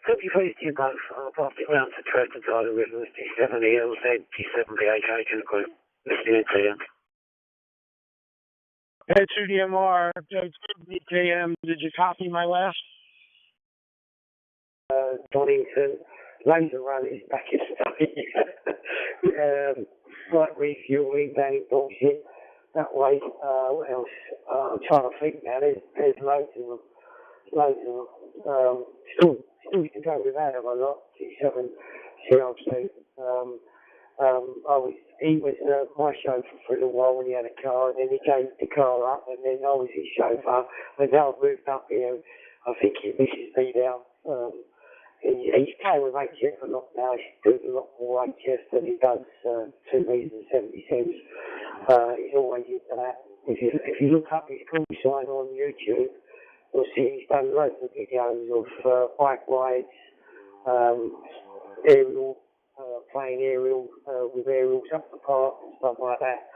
S9: Could you please do both? I'll pass it round to Trev to Tyler Rivers, G7 ELZ, G7BHH in the group. Listening to you.
S11: Hey, 2DMR, JM, did you copy my last?
S9: Donington, laser rallies back in Right refueling, banning bullshit. That way, what else? I'm trying to think now. There's loads of them. Loads of them. Still you can go without them a lot. G7, CLC. He was my chauffeur for a little while when he had a car, and then he gave the car up, and then I was his chauffeur. And now I've moved up here. I think he misses me now. He's playing with HF a lot now. He's doing a lot more HF than he does 2 meters and 70 cents. He's always into that. If you look up his call sign on YouTube, you'll see he's done loads of videos of bike rides, aerial, playing aerial with aerials up the park and stuff like that.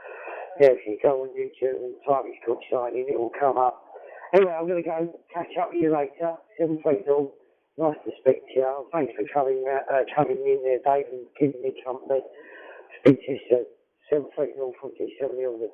S9: Yeah, if you go on YouTube and type his call sign in, it will come up. Anyway, I'm going to go catch up with you later. 7:30. Nice to speak to you. Thanks for coming in there, Dave, and giving me company. Speak to you soon. 7:30 from G7.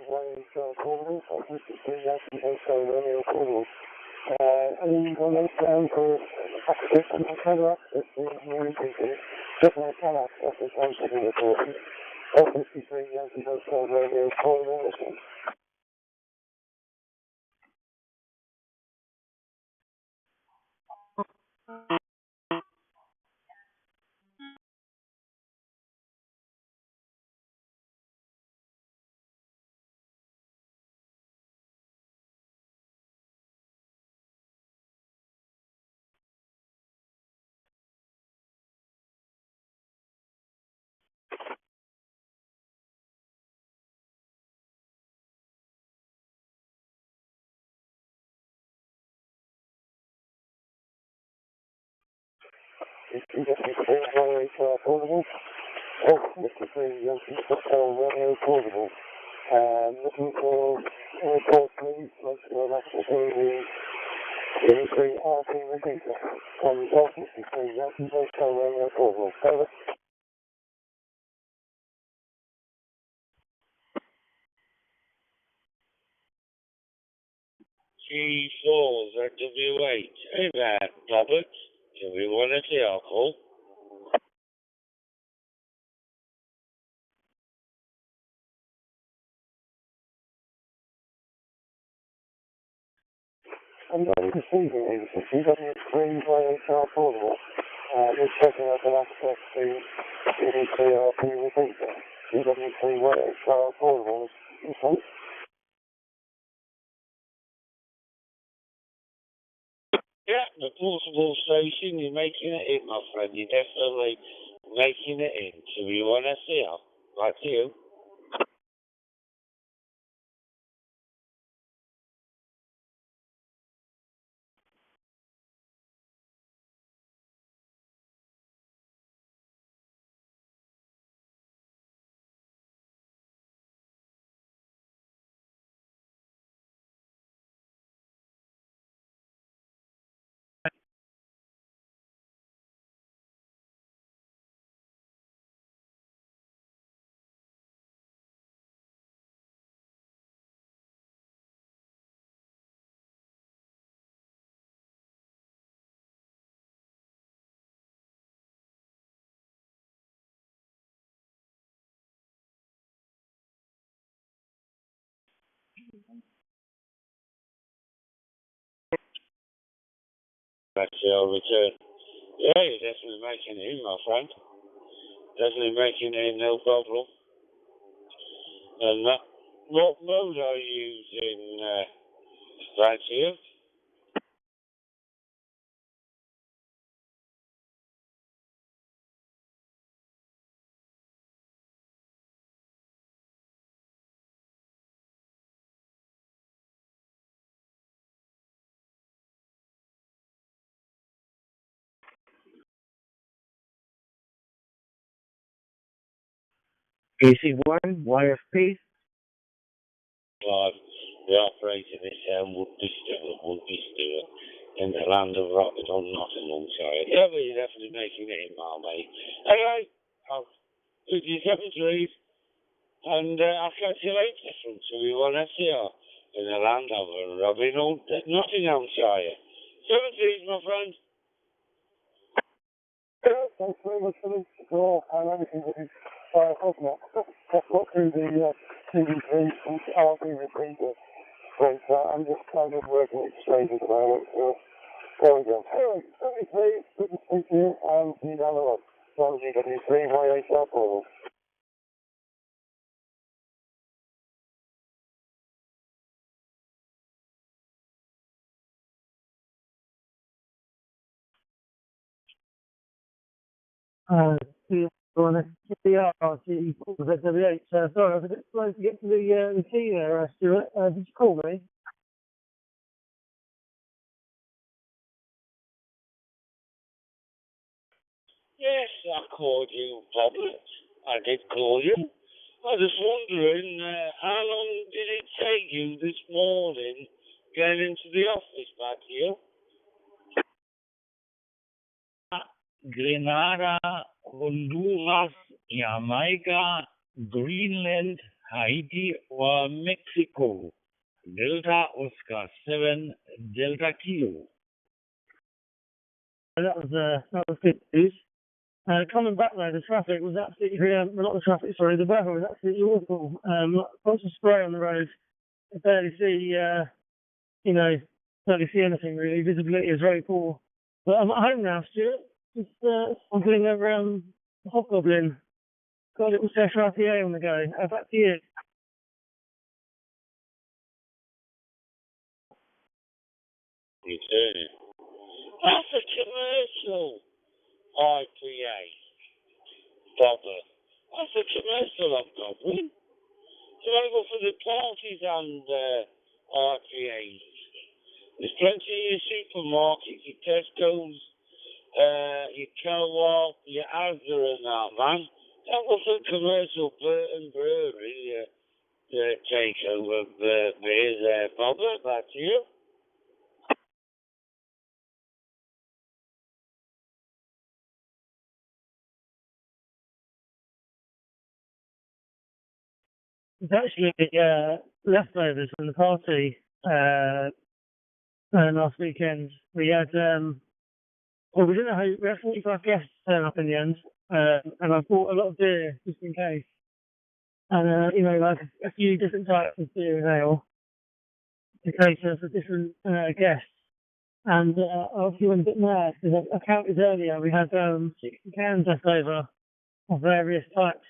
S4: Cornwall, 53 Yankee Hotel Romeo Cornwall. Any information down for acquisition of cataract, it's more increasing. Just my cataract, that's the time to be reported. 53 Yankee Hotel Romeo Cornwall. Portable. 53 Yankee Hotel Romeo Portable. Looking for a report, please. Let's go back to the Unitary RP repeater. From 53 Yankee Hotel Romeo Portable. Over.
S1: G4 ZW8. Hey there, Robert. Do we want to see our call?
S4: I'm not receiving anything. CW3 YHR Portable. Just checking out the last text to Unitary RP repeater. CW3 YHR Portable. Okay.
S1: Yeah, the portable station, you're making it in, my friend. You're definitely making it in. Do we want to see her? Like you. That's your return. Yeah, you're definitely making it in, my friend. Definitely making it in, no problem. And what mode are you using, right here?
S5: AC1, YFP.
S1: The operator this would be Stewart, in the land of rocket on Nottinghamshire. Yeah, but you're definitely making it in, my mate. Anyway, I'll put you 73, and I'll catch you later from 21 SCR in the land of Robin on Nottinghamshire. 70, my friend.
S4: Yeah, thanks very much for the call and everything that is hook now. Just got through the TV3 and RP repeater. Great, I'm just kind of working it straight at the moment, so there we go. Anyway, 73, good to speak to you, and see you down the road. So, GW3, YHR Portable.
S13: See, going to CRC ZW8. Sorry, I was a bit slow to get to the key there, Stuart. Did you call me?
S1: Yes, I called you, Robert. I did call you. I was wondering, how long did it take you this morning getting into the office back here?
S18: Grenada, Honduras, Jamaica, Greenland, Haiti or Mexico. Delta Oscar 7 Delta Kilo.
S16: That was good news. Coming back though, the traffic was absolutely, not the traffic, sorry, the weather was absolutely awful. Lots of spray on the road. I barely see, barely see anything really. Visibility is very poor. But I'm at home now, Stuart. Just, I'm doing over Hobgoblin. Got a little session RTA on the go. Back to you.
S1: Returning. That's a commercial IPA. Bobber. That's a commercial of Goblin. So I go for the parties and IPAs. There's plenty in your supermarkets, your Tesco's, your Co-op, your Asda and that, man. That was a commercial Burton Brewery takeover of beers there, Bobber. Back to you.
S16: It's actually leftovers from the party last weekend. We had, well, we didn't know we had 45 guests turn up in the end, and I bought a lot of beer just in case. And, like a few different types of beer and ale in case for different guests. And I obviously went a bit mad because I counted earlier, we had 60 cans left over of various types.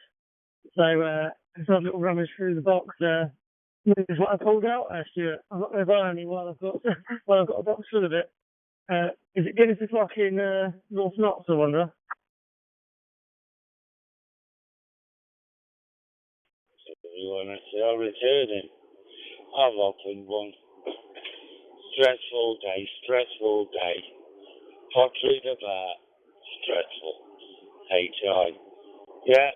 S16: So, I had a little rummage through the box. This is what I pulled out, Stuart. I'm not going to buy any while I've got a box full of it. Is it Guinness o'clock in North Knots, I wonder?
S1: You want to say returning? I've opened one. Stressful day. Pottery about. Stressful. HI. Yeah.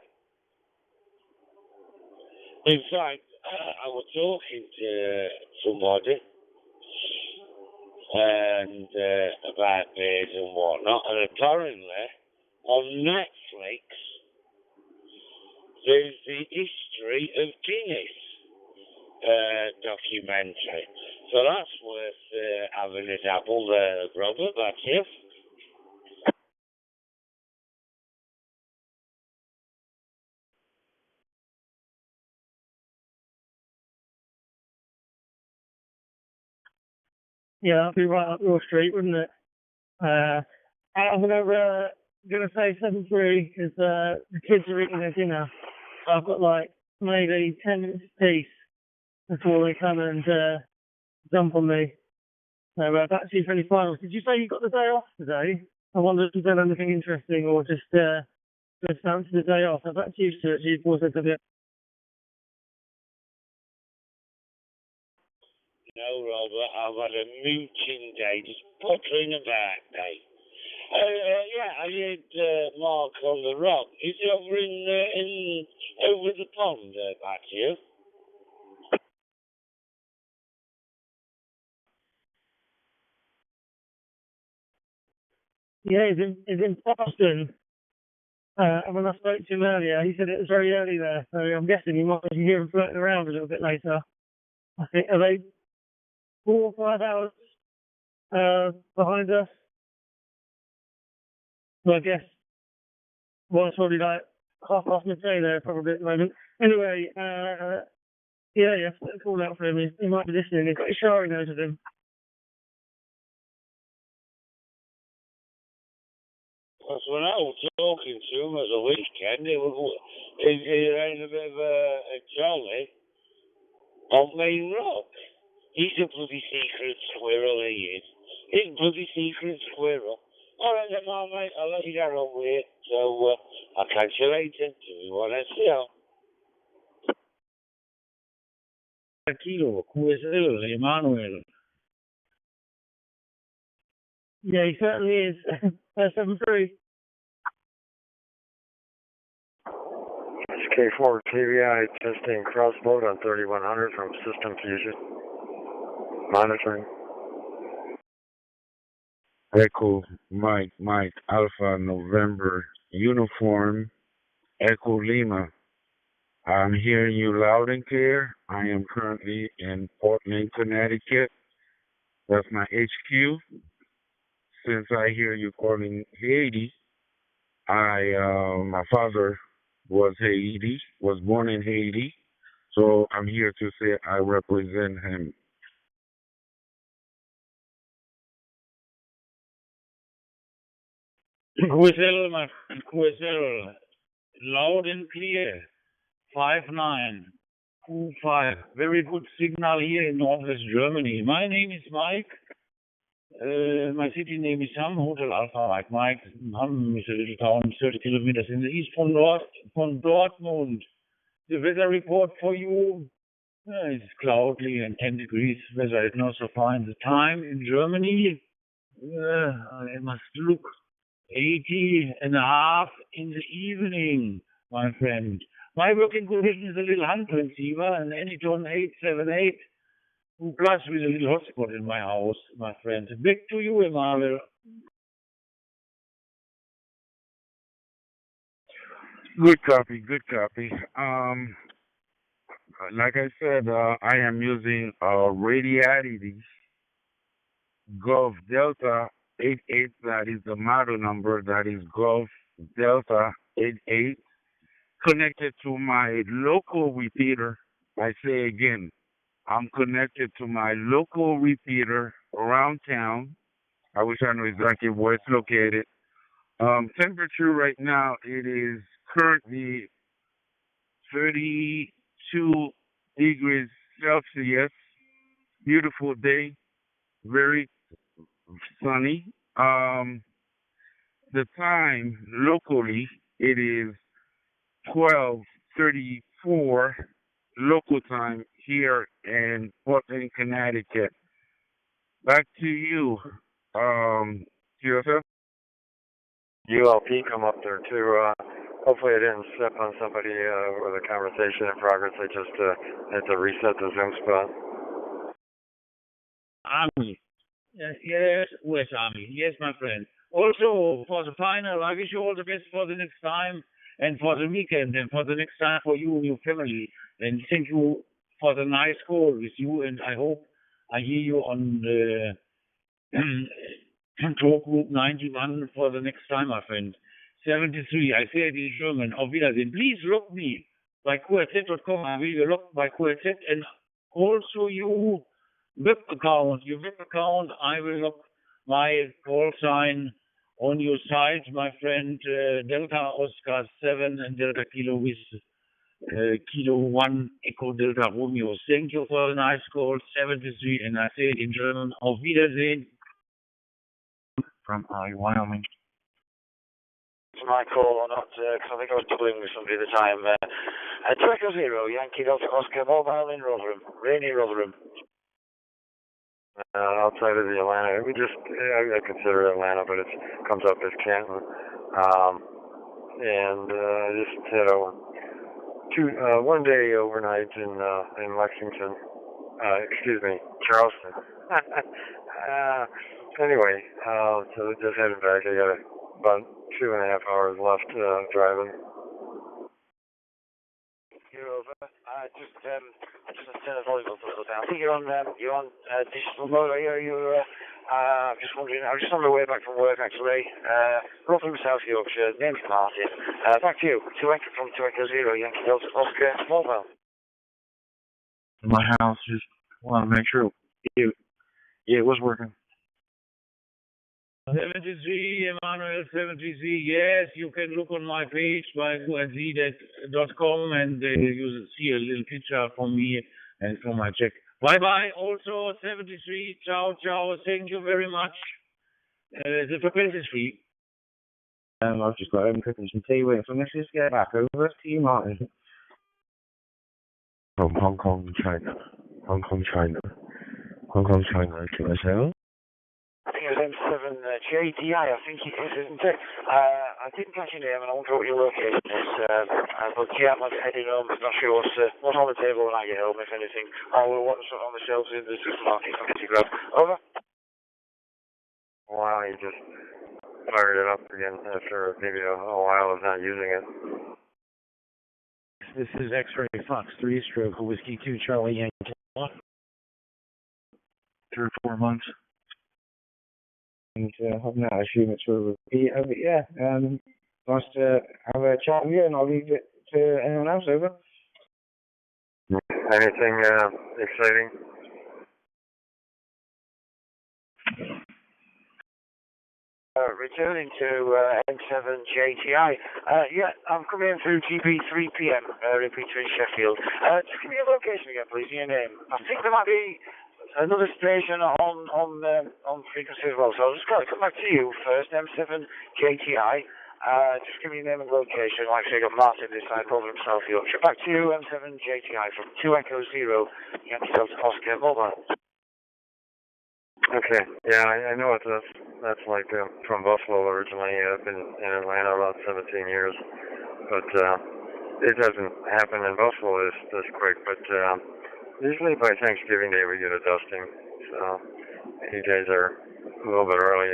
S1: In fact, I was talking to somebody and about beers and whatnot, and apparently on Netflix there's the history of Guinness documentary. So that's worth having a dabble there, Robert. That's it.
S16: Yeah, that'd be right up your street, wouldn't it? I'm gonna say 7-3 because the kids are eating their dinner. So I've got like maybe 10 minutes apiece before they come and jump on me. So back to you for any finals. Did you say you got the day off today? I wonder if you've done anything interesting or just fancy the day off. Back to you, Stuart. You've also got it.
S1: No, Robert, I've had a mooching day, just pottering about day. Yeah, I did Mark on the Rock. Is it over over the pond, back here?
S16: Yeah, he's in Boston. And when I spoke to him earlier, he said it was very early there, so I'm guessing you might hear him floating around a little bit later. I think, are they 4 or 5 hours behind us? So I guess, well, it's probably like half midday there probably at the moment. Anyway, yeah, put a call out for him. He might be listening. He's got his showering nose with him.
S1: Because when I was talking to him at the weekend, he had a bit of a jolly on Main Rock. He's a bloody secret squirrel, he is. He's a bloody secret squirrel. All right, then, mate, I'll let you get on with it. So, I'll catch you later. Do you want to see how?
S18: Kilo, QSL, Emmanuel.
S16: Yeah, he certainly is. 7-3.
S21: It's K4 TVI testing crossboat on 3100 from System Fusion. Monitoring.
S2: Echo Mike Alpha November Uniform Echo Lima I'm hearing you loud and clear. I am currently in Portland, Connecticut. That's my HQ. Since I hear you calling Haiti, my father was born in Haiti, so I'm here to say I represent him.
S6: Whistle, my friend, whistle. Loud and clear. 5925. Very good signal here in Northwest Germany. My name is Mike. My city name is Hamm, Hotel Alpha Mike. Mike, Hamm is a little town 30 kilometers in the east from Dortmund. The weather report for you is cloudy and 10 degrees. Weather is not so fine. The time in Germany, I must look, 80 and a half in the evening, my friend. My working condition is a little hand transceiver, an Anyton 878, plus with a little hotspot in my house, my friend. Back to you, Emanuel.
S2: Good copy, good copy. Like I said, I am using Radiality Gulf Delta 88. That is the model number. That is Gulf Delta 88. Connected to my local repeater. I say again, I'm connected to my local repeater around town. I wish I knew exactly where it's located. Temperature right now, it is currently 32 degrees Celsius. Beautiful day, very sunny. The time locally, it is 12:34 local time here in Portland, Connecticut. Back to you, Joseph.
S21: ULP come up there too. Hopefully I didn't step on somebody with a conversation in progress. I just had to reset the Zoom spot.
S6: Army. Yes, West Army. Yes, my friend. Also, for the final, I wish you all the best for the next time and for the weekend and for the next time for you and your family. And thank you for the nice call with you. And I hope I hear you on the talk group 91 for the next time, my friend. 73. I say it in German. Auf Wiedersehen. Please log me by QRZ.com. I will log by QRZ and also you web account, your web account, I will log my call sign on your site, my friend, Delta Oscar 7 and Delta Kilo with Kilo 1 Echo Delta Romeo. Thank you for the nice call, 73, and I say it in German, Auf Wiedersehen.
S12: From Wyoming.
S9: It's my call or not, because I think I was doubling with somebody at the time. Tracker 0, Yankee Delta Oscar, mobile in Rotherham, rainy Rotherham.
S21: Outside of the Atlanta, I consider it Atlanta, but it comes up as Canton. And just had one day overnight in Lexington. Excuse me, Charleston. Anyway, so just headed back. I got about 2.5 hours left driving.
S9: You're over. Just turn the volume up a little down. I think you're on digital mode. Are you? Just wondering. I'm just on my way back from work actually. Rotherham, South Yorkshire. Name's Martin. Back to you. From 2 Echo 0, Yankee Delta Oscar mobile.
S12: My house, just want to make sure it was working.
S6: 73, Emanuel 73, yes, you can look on my page by QNZ.com and you see a little picture from me and from my check. Bye-bye, also 73, ciao, ciao, thank you very much. The frequency is free.
S12: I've just got home cooking some tea waiting for Mrs. to get back. Over to you, Martin. From Hong Kong, China. Hong Kong, China, QSL.
S9: I think it was M7 JDI, I think it is, isn't it? I didn't catch your name and I wonder what your location is. But yeah, I'm heading home. Not sure what's on the table when I get home, if anything. Or what's on the shelves in the supermarket for me to grab. Over.
S21: Wow, you just fired it up again after maybe a while of not using it.
S15: This is X-Ray Fox 3 stroke Whiskey 2 Charlie Yankee.
S2: 3 or 4 months.
S5: And hope not assume it's will repeat. Yeah, nice to have a chat with you, and I'll leave it to anyone else. Over.
S21: Anything exciting?
S20: Returning to N7JTI. Yeah, I'm coming in through GB 3 PM, repeater in Sheffield. Just give me your location again, please, your name. I think there might be another station on frequency as well, so I'll just come back to you first, M7JTI. Just give me your name and location. Like I say, got Martin this side, over in South Yorkshire. Back to you, M7JTI from 2 Echo 0, Yankee Delta Oscar Mobile.
S21: Okay, yeah, I know what that's like from Buffalo originally. I've been in Atlanta about 17 years, but it doesn't happen in Buffalo this quick. But usually by Thanksgiving Day we get a dusting, so you guys are a little bit early,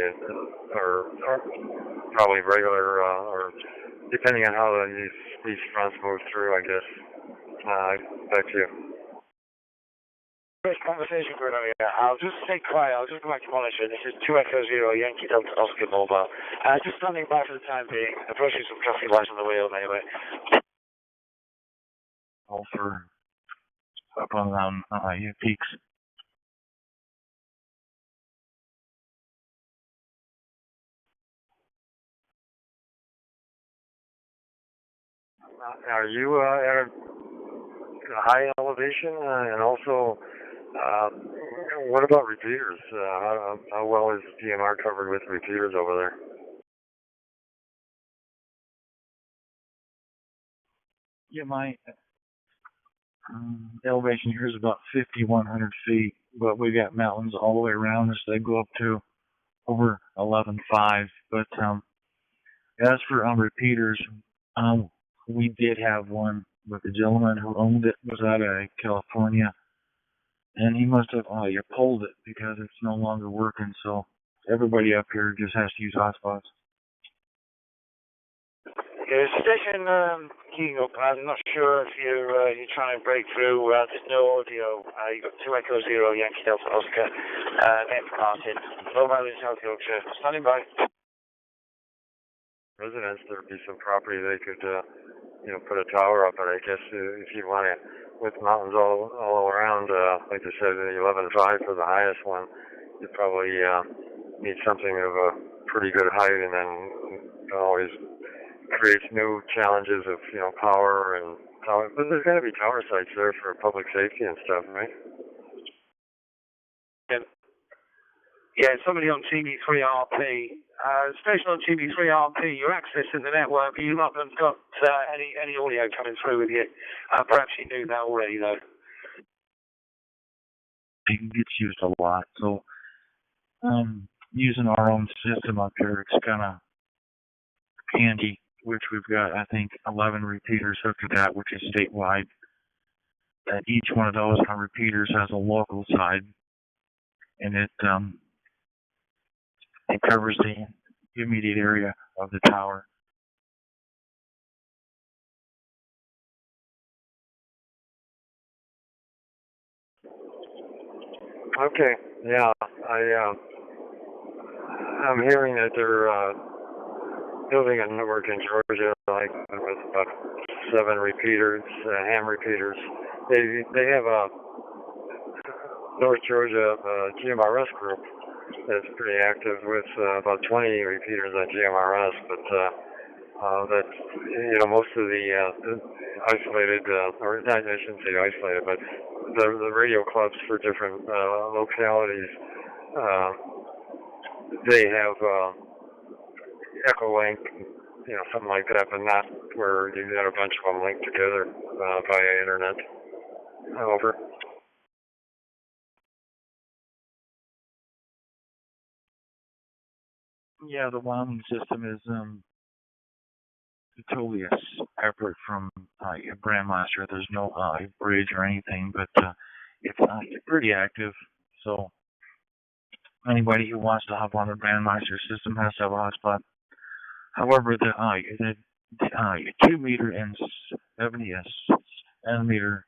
S21: or probably regular, or depending on how these fronts move through, I guess. Back to you.
S20: First conversation going on here. I'll just stay quiet. I'll just go back to monitor. This is 2 Echo 0, Yankee Delta Oscar Mobile. Just standing by for the time being. Approaching some traffic lights on the way home anyway.
S2: All for up on your peaks.
S21: Are you at a high elevation, and also what about repeaters? How well is DMR covered with repeaters over there?
S2: Yeah, my elevation here is about 5,100 feet, but we got mountains all the way around us. They go up to over 11.5. But as for repeaters, we did have one, but the gentleman who owned it was out of California, and he must have pulled it because it's no longer working. So everybody up here just has to use hotspots.
S20: Okay, station keying up. I'm not sure if you're trying to break through. There's no audio. You've got 2 Echo 0, Yankee Delta Oscar. Name Martin. Mobile in South Yorkshire. Standing by.
S21: Residents, there'd be some property they could, put a tower up. But I guess if you want to, with mountains all around, like you said, 11.5 for the highest one, you probably need something of a pretty good height, and then always creates new challenges of power and tower. But there's got to be tower sites there for public safety and stuff, right?
S20: Yeah, somebody on TV3RP. Station on TV3RP, you're accessing the network, but you haven't got any audio coming through with you. Perhaps you knew that already, though.
S2: It gets used a lot, so using our own system up here, it's kind of handy, which we've got, I think, 11 repeaters hooked to that, which is statewide. And each one of those repeaters has a local side, and it covers the immediate area of the tower.
S21: Okay, yeah, I'm hearing that they're building a network in Georgia, like with about 7 repeaters, ham repeaters. They have a North Georgia GMRS group that's pretty active with about 20 repeaters at GMRS, but that's most of the isolated, or not, I shouldn't say isolated, but the radio clubs for different localities, they have Echolink, something like that, but not where you got a bunch of them linked together via internet. Over.
S2: Yeah, the WAM system is totally separate from your Grandmaster. There's no bridge or anything, but it's pretty active. So anybody who wants to hop on the Grandmaster system has to have a hotspot. However, the 2 meter and
S12: 70s animator.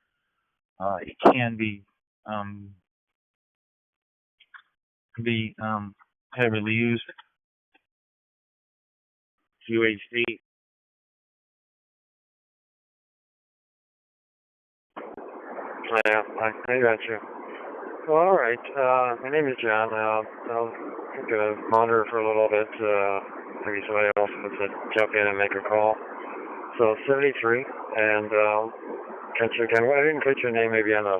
S12: It can be heavily used. QHD.
S21: Yeah, I got you. Well, all right. My name is John. I'm going to monitor for a little bit. Maybe somebody else wants to jump in and make a call. So 73, and catch you again. Well, I didn't catch your name maybe on the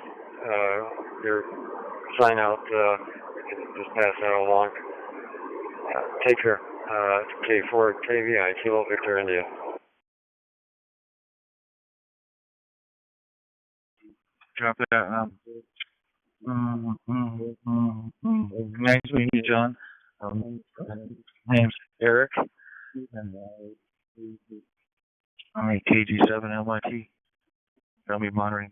S21: your sign out. You can just pass that along. Take care. K4 KVI, Kilo Victor India.
S12: Drop that. Nice meeting you, John. My name's Eric, and I'm a KG7 LYT. I'll be monitoring.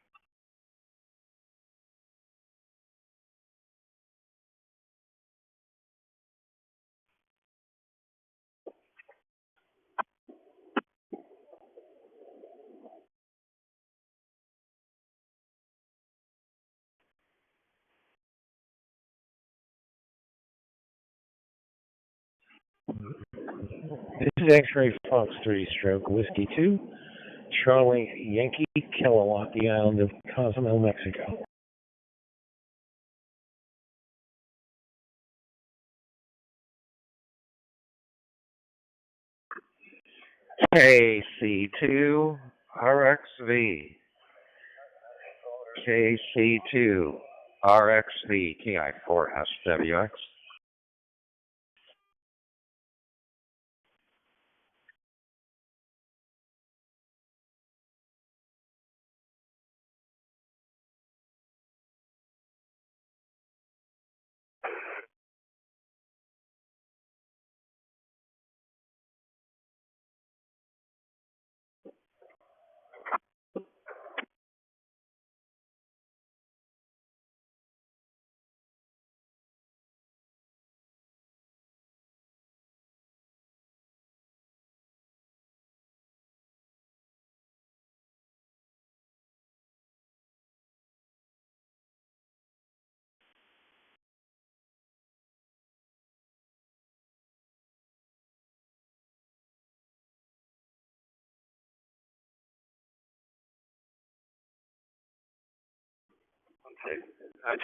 S15: This is X-Ray Fox 3 Stroke Whiskey 2, Charlie Yankee Kilowatt, the island of Cozumel, Mexico.
S12: KC2 RXV. KC2 RXV TI4SWX.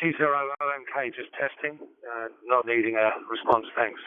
S9: T0OMK, just testing, not needing a response, thanks.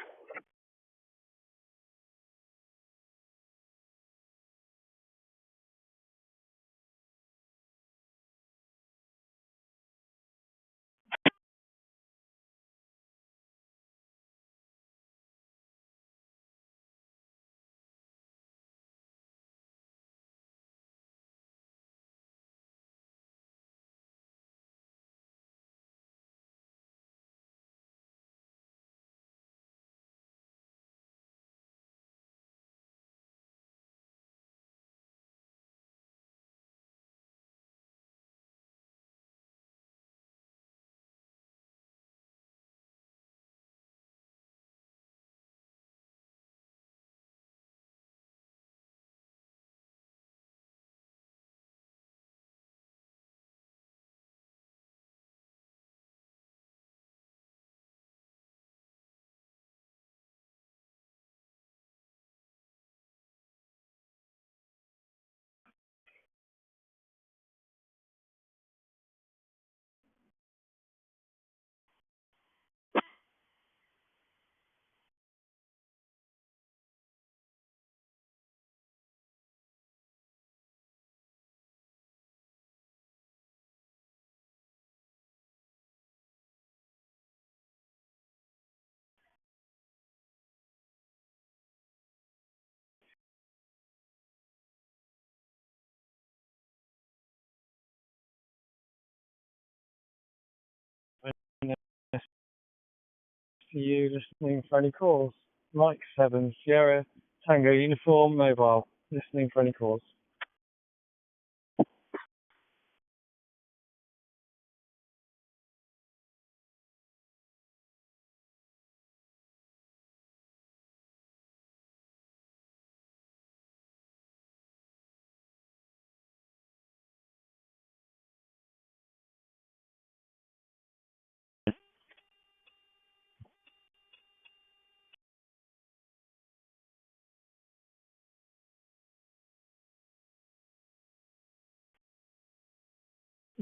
S11: To you listening for any calls. Mike 7 Sierra Tango Uniform Mobile listening for any calls.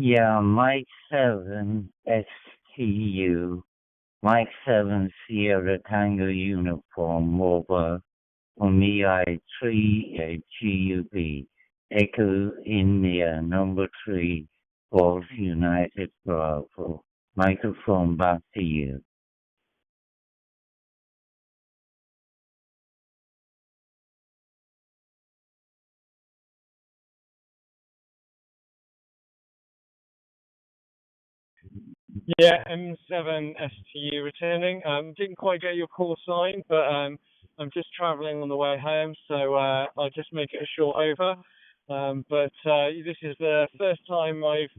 S17: Yeah, Mike 7 STU, Mike 7 Sierra Tango Uniform Mobile, Omei 3 GUB, Echo India number 3, Golf United Bravo. Microphone back to you.
S19: Yeah, M7 STU returning. Didn't quite get your call sign, but I'm just travelling on the way home, so I'll just make it a short over. But this is the first time I've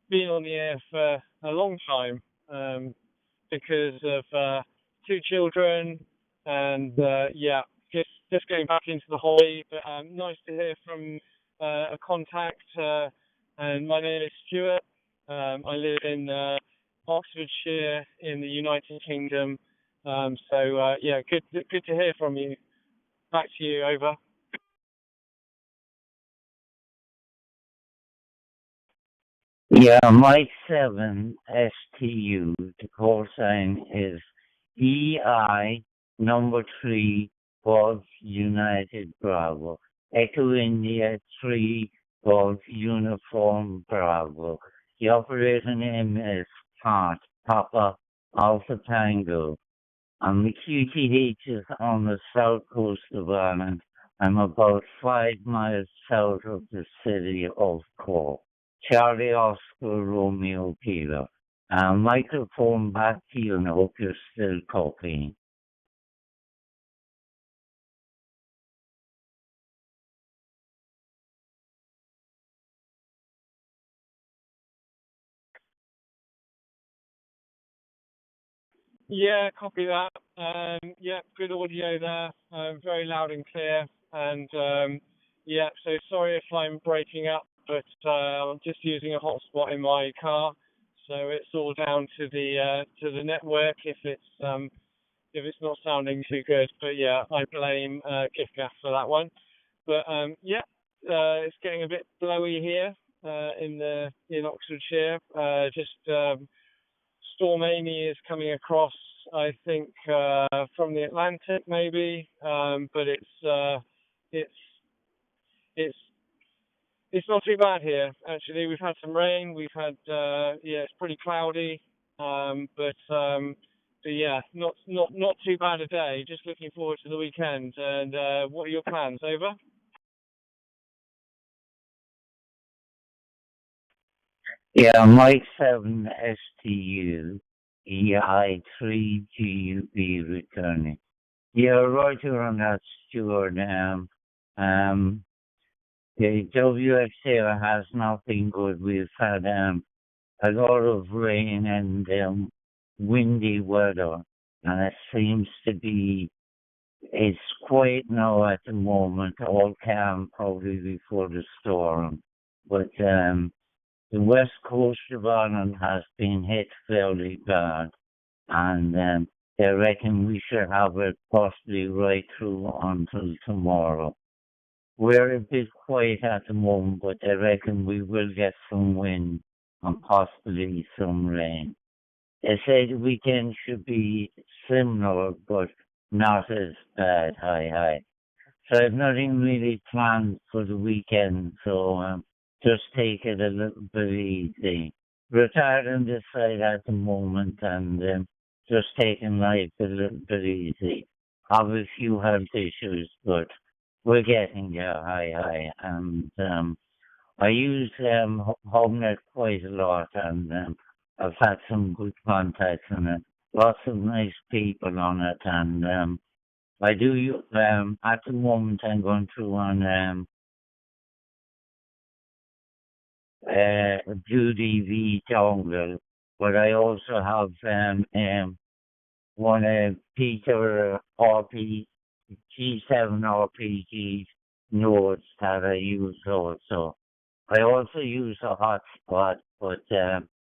S19: been on the air for a long time because of two children and yeah, just going back into the hobby. But nice to hear from a contact. And my name is Stuart. I live in Oxfordshire in the United Kingdom. So yeah, good to hear from you. Back to you, over.
S17: Yeah, Mike 7 STU, the call sign is EI number 3 Golf United Bravo. Echo India 3 Golf Uniform Bravo. The operator name is Papa Alpha Tango. And the QTH is on the south coast of Ireland. I'm about 5 miles south of the city of Cork. Charlie Oscar Romeo Kilo. Microphone back to you and I hope you're still copying.
S19: Yeah, copy that. Yeah, good audio there. Very loud and clear. And yeah, so sorry if I'm breaking up, but I'm just using a hotspot in my car, so it's all down to the network if it's not sounding too good. But yeah, I blame GIFGAF for that one. But yeah, it's getting a bit blowy here in Oxfordshire. Storm Amy is coming across, I think, from the Atlantic maybe, but it's not too bad here actually. We've had some rain, we've had yeah, it's pretty cloudy, but yeah, not too bad a day. Just looking forward to the weekend. And what are your plans, over?
S17: Yeah, Mike 7 STU, EI 3 GUB returning. Yeah, right on that, Stuart. The WXL has not been good. We've had a lot of rain and windy weather, and it seems to be, it's quiet now at the moment, all calm probably before the storm. But the west coast of Ireland has been hit fairly bad, and they reckon we should have it possibly right through until tomorrow. We're a bit quiet at the moment, but they reckon we will get some wind and possibly some rain. They say the weekend should be similar, but not as bad. Hi. So I've nothing really planned for the weekend, so just take it a little bit easy. Retired on this side at the moment and just taking life a little bit easy. Have a few health issues, but we're getting there. Hi. And I use HomeNet quite a lot, and I've had some good contacts on it. Lots of nice people on it, and I do, at the moment I'm going through on UDV dongle, but I also have one Peter RP G7 RPG nodes that I use also. I also use a hotspot, but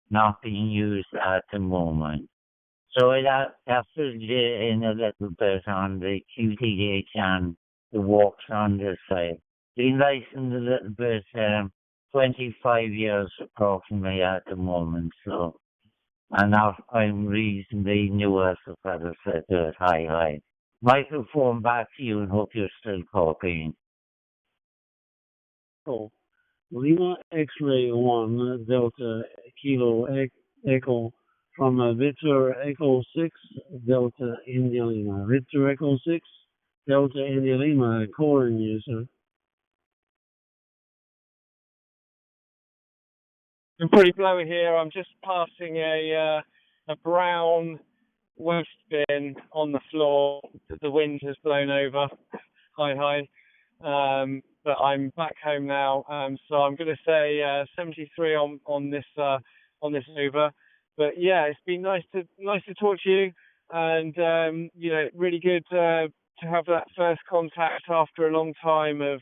S17: not being used at the moment. So that filled in a little bit on the QTH and the walks on this side. Been licensed a little bit 25 years approximately at the moment, so and now I'm reasonably new as a fellow said to it. Hi, hi. Microphone back to you and hope you're still copying.
S3: Oh, Lima X-ray 1 Delta Kilo Echo from Victor Echo 6 Delta India Lima. Victor Echo 6 Delta India Lima calling you, sir.
S19: I'm pretty blowy here. I'm just passing a brown waste bin on the floor that the wind has blown over. Hi. But I'm back home now, so I'm going to say 73 on this over. But yeah, it's been nice to talk to you, and really good to have that first contact after a long time of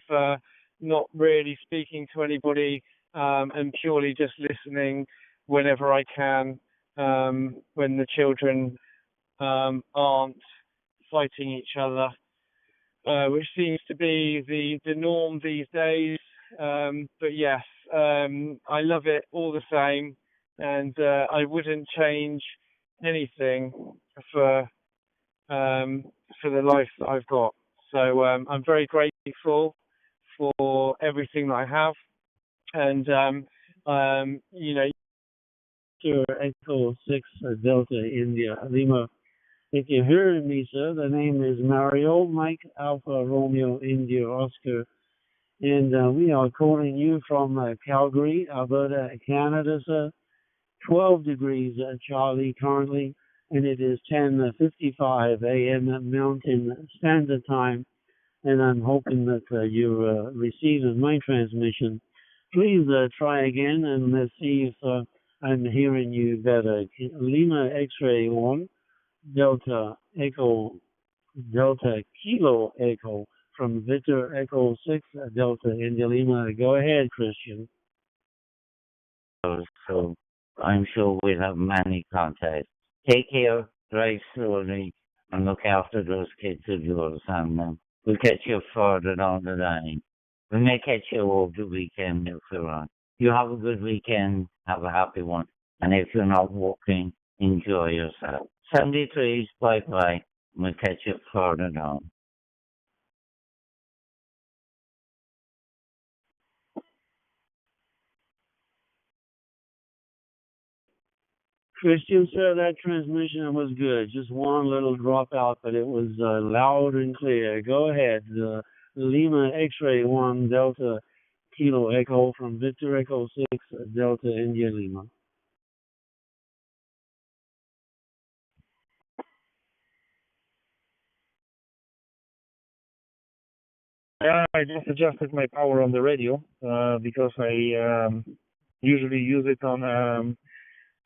S19: not really speaking to anybody and purely just listening whenever I can when the children aren't fighting each other. Which seems to be the norm these days. But yes, I love it all the same, and I wouldn't change anything for the life that I've got. So I'm very grateful for everything that I have, and
S3: Echo 6 Delta India Lima. If you're hearing me, sir, the name is Mario Mike Alpha Romeo India Oscar, and we are calling you from Calgary, Alberta, Canada, sir. 12 degrees Charlie currently, and it is 10:55 a.m. Mountain Standard Time, and I'm hoping that you're receiving my transmission. Please try again, and let's see if I'm hearing you better. Lima X-ray 1. Delta Echo Delta Kilo Echo from Victor Echo 6 Delta India Lima. Go ahead, Christian.
S17: So I'm sure we'll have many contacts. Take care, drive slowly, and look after those kids of yours, and we'll catch you further down the line. We may catch you over the weekend if we're on. You have a good weekend, have a happy one, and if you're not walking, enjoy yourself. 73, bye-bye. We'll catch you further down.
S3: Christian, sir, that transmission was good. Just one little dropout, but it was loud and clear. Go ahead. Lima X-ray 1 Delta Kilo Echo from Victor Echo 6 Delta India Lima.
S10: I just adjusted my power on the radio because I usually use it on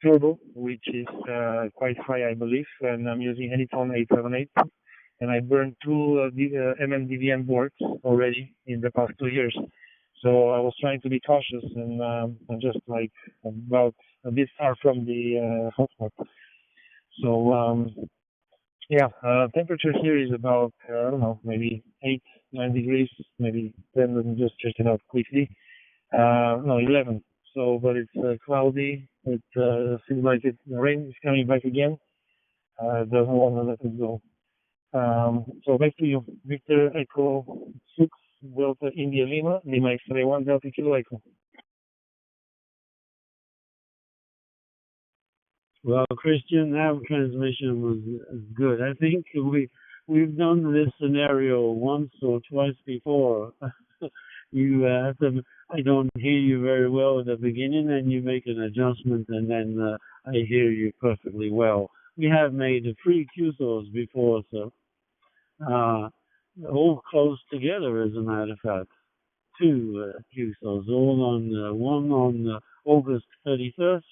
S10: turbo, which is quite high, I believe, and I'm using Anytone 878. And I burned two MMDVM boards already in the past 2 years. So I was trying to be cautious, and I'm just like about a bit far from the hotspot. So temperature here is about, I don't know, maybe 8-9 degrees, maybe 10. Let me just check it out quickly. No, 11. So, but it's cloudy. It seems like the rain is coming back again. It doesn't want to let it go. So back to you, Victor Echo 6 Delta India Lima, Lima X-ray 1 Delta Kilo Echo.
S3: Well, Christian, that transmission was good. I think we've done this scenario once or twice before. You I don't hear you very well at the beginning, and you make an adjustment, and then I hear you perfectly well. We have made 3 QSOs before, so all close together, as a matter of fact. 2 QSOs, all on one on August 31st.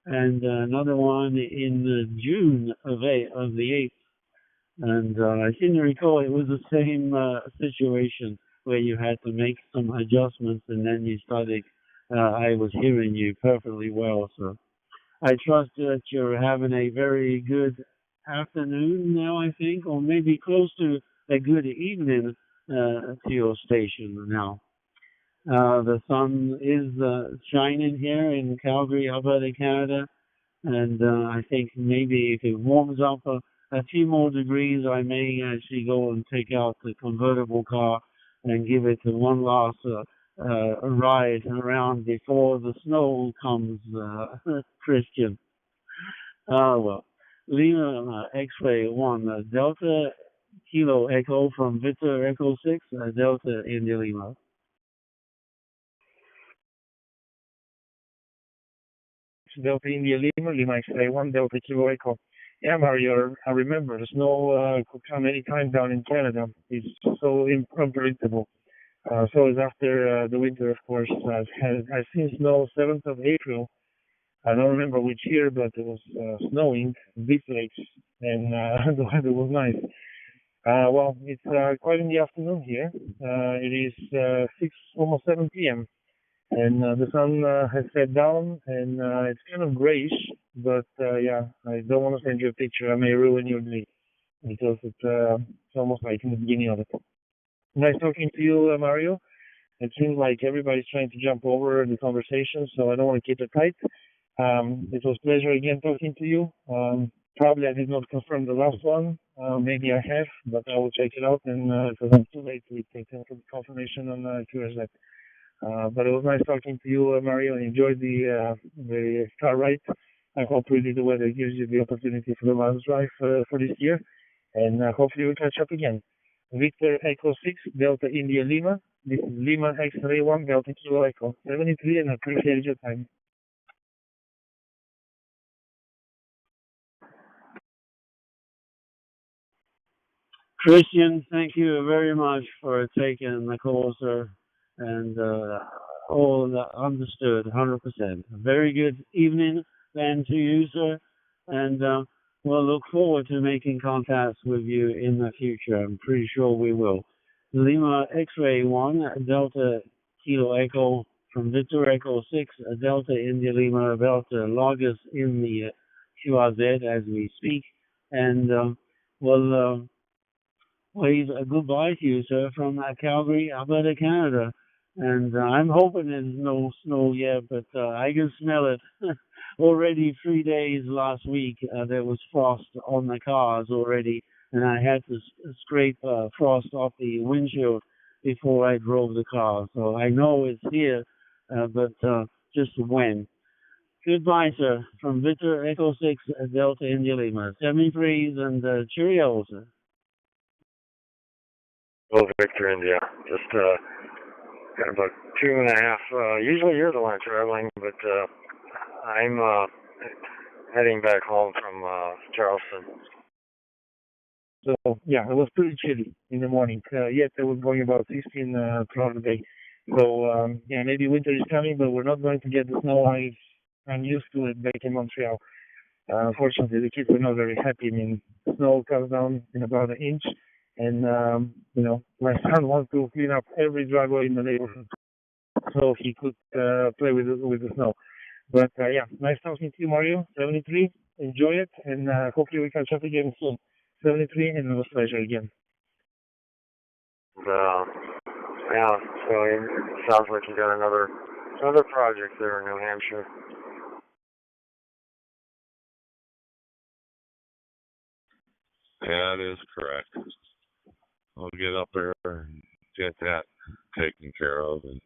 S3: And another one in June of the 8th. And I seem to recall it was the same situation where you had to make some adjustments, and then you started, I was hearing you perfectly well. So I trust that you're having a very good afternoon now, I think, or maybe close to a good evening to your station now. The sun is shining here in Calgary, Alberta, Canada, and I think maybe if it warms up a few more degrees, I may actually go and take out the convertible car and give it one last ride around before the snow comes, Christian. Well, Lima X-ray 1, Delta Kilo Echo from Victor Echo 6, Delta India Lima.
S7: Delta India Lima, Lima X-ray 1, Delta Kilo Echo. Yeah, Mario, I remember the snow could come any time down in Canada. It's so unpredictable. So it's after the winter, of course. I've seen snow 7th of April. I don't remember which year, but it was snowing, big flakes, and the weather was nice. Well, it's quite in the afternoon here. It is 6, almost 7 p.m. And the sun has set down, and it's kind of grayish, but yeah, I don't want to send you a picture. I may ruin your day because it's almost like in the beginning of it. Nice talking to you, Mario. It seems like everybody's trying to jump over the conversation, so I don't want to keep it tight. It was a pleasure again talking to you. Probably I did not confirm the last one. Maybe I have, but I will check it out, and because I'm too late to take confirmation on QRZ. But it was nice talking to you, Mario. I enjoyed the car ride. I hope really the weather gives you the opportunity for the last drive for this year, and hopefully we'll catch up again. Victor Echo 6, Delta India Lima. This is Lima X-ray 1, Delta Kilo Echo 73, and I appreciate your time.
S3: Christian, thank you very much for taking the call, sir, and all understood, 100%. Very good evening then to you, sir, and we'll look forward to making contacts with you in the future. I'm pretty sure we will. Lima X-ray 1, Delta Kilo Echo from Victor Echo 6, Delta India Lima, about to log us in the QRZ as we speak, and we'll wave a goodbye to you, sir, from Calgary, Alberta, Canada. And I'm hoping there's no snow yet, but I can smell it. Already 3 days last week, there was frost on the cars already, and I had to scrape frost off the windshield before I drove the car. So I know it's here, but just when. Goodbye, sir, from Victor Echo 6, Delta India Lima. 73s and cheerio, sir.
S21: Well, Victor India, just got about 2.5. Usually you're the one traveling, but I'm heading back home from Charleston.
S7: So yeah, it was pretty chilly in the morning. Yet it was going about 16 throughout the day. So yeah, maybe winter is coming, but we're not going to get the snow I'm used to it back in Montreal. Unfortunately, the kids were not very happy. I mean, snow comes down in about an inch, and you know, my son wants to clean up every driveway in the neighborhood so he could play with the snow. But yeah, nice talking to you, Mario. 73, enjoy it, and hopefully we catch up again soon. 73, and it was a pleasure again.
S21: Yeah, so it sounds like you got another project there in New Hampshire.
S14: Yeah, that is correct. I'll get up there and get that taken care of, and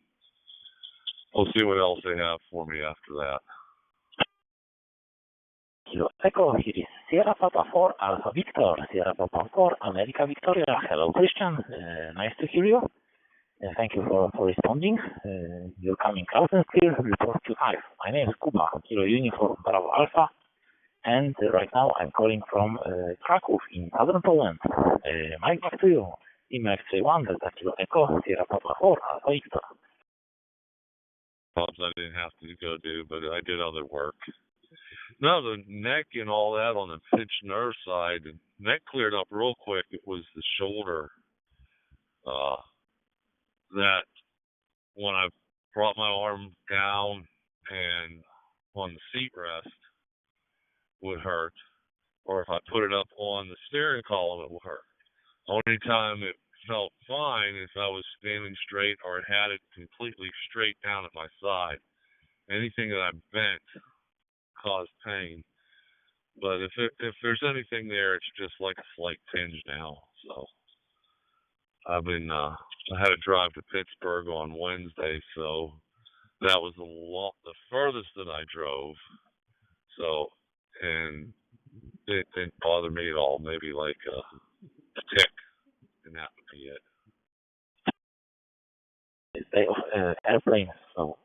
S14: we'll see what else they have for me after that.
S23: Kilo Echo, here is Sierra Papa 4 Alpha Victor, Sierra Papa 4 America Victoria. Hello, Christian. Nice to hear you. Thank you for responding. You're coming out and clear. Report to Hive. My name is Kuba, Kilo Uniform Bravo Alpha, and right now I'm calling from Kraków in southern Poland. Mike, back to you. Email X1, Delta Kilo Echo, Sierra Papa 4 Alpha Victor.
S14: Jobs I didn't have to go do, but I did other work. No, the neck and all that on the pinched nerve side, the neck cleared up real quick. It was the shoulder that when I brought my arm down and on the seat rest would hurt, or if I put it up on the steering column, it would hurt. Only time it felt fine if I was standing straight or had it completely straight down at my side. Anything that I bent caused pain. But if there's anything there, it's just like a slight tinge now. So I had to drive to Pittsburgh on Wednesday, so that was the furthest that I drove. So, and it didn't bother me at all. Maybe like a tick, and that would be it.
S23: Day of airplanes, so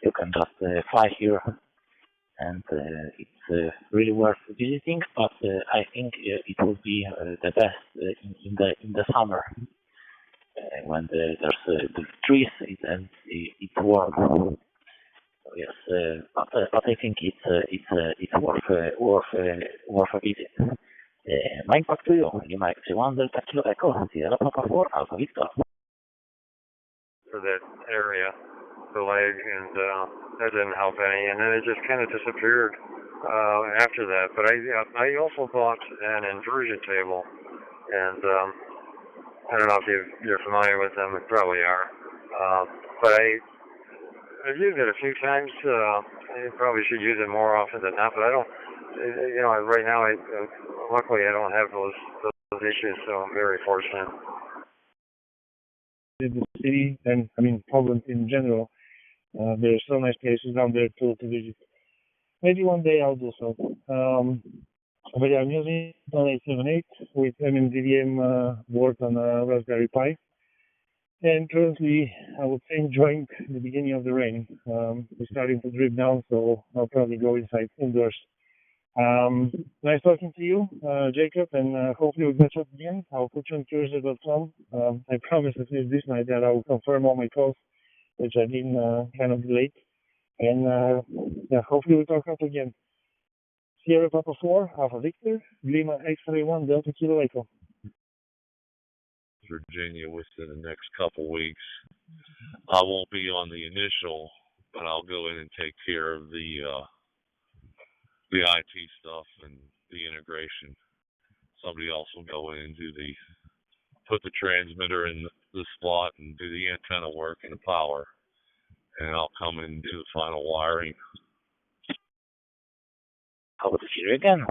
S23: you can just fly here, and it's really worth visiting. But I think it will be the best in the summer when there's the trees and it's warm. So yes, but I think it's worth a visit. Mike, back to you. You might say one Delta Kilo Echo, Sierra Papa 4 Alpha Victor.
S21: For that area, the leg, and that didn't help any. And then it just kind of disappeared after that. But I also bought an inversion table, and I don't know if you're familiar with them. You probably are. But I've used it a few times. I probably should use it more often than not. But I don't. Right now, luckily I don't have those issues, so I'm very fortunate.
S7: In the city, and I mean Poland in general. There are so nice places down there to visit. Maybe one day I'll do so. But yeah, I'm using 1878 with MMDVM board on a Raspberry Pi. And currently, I would say enjoying the beginning of the rain. It's starting to drip down, so I'll probably go indoors. Nice talking to you, Jacob, and hopefully we'll catch up again. I'll put you on Curiosity.com. I promise at least this night that I will confirm all my calls, which I've been kind of late. And hopefully we'll talk up again. Sierra Papa 4, Alpha Victor, Lima X-Ray 1, Delta Kilo Echo.
S14: Virginia within the next couple weeks. I won't be on the initial, but I'll go in and take care of the IT stuff and the integration. Somebody else will go in and put the transmitter in the slot and do the antenna work and the power. And I'll come in and do the final wiring.
S23: Hope to see you again.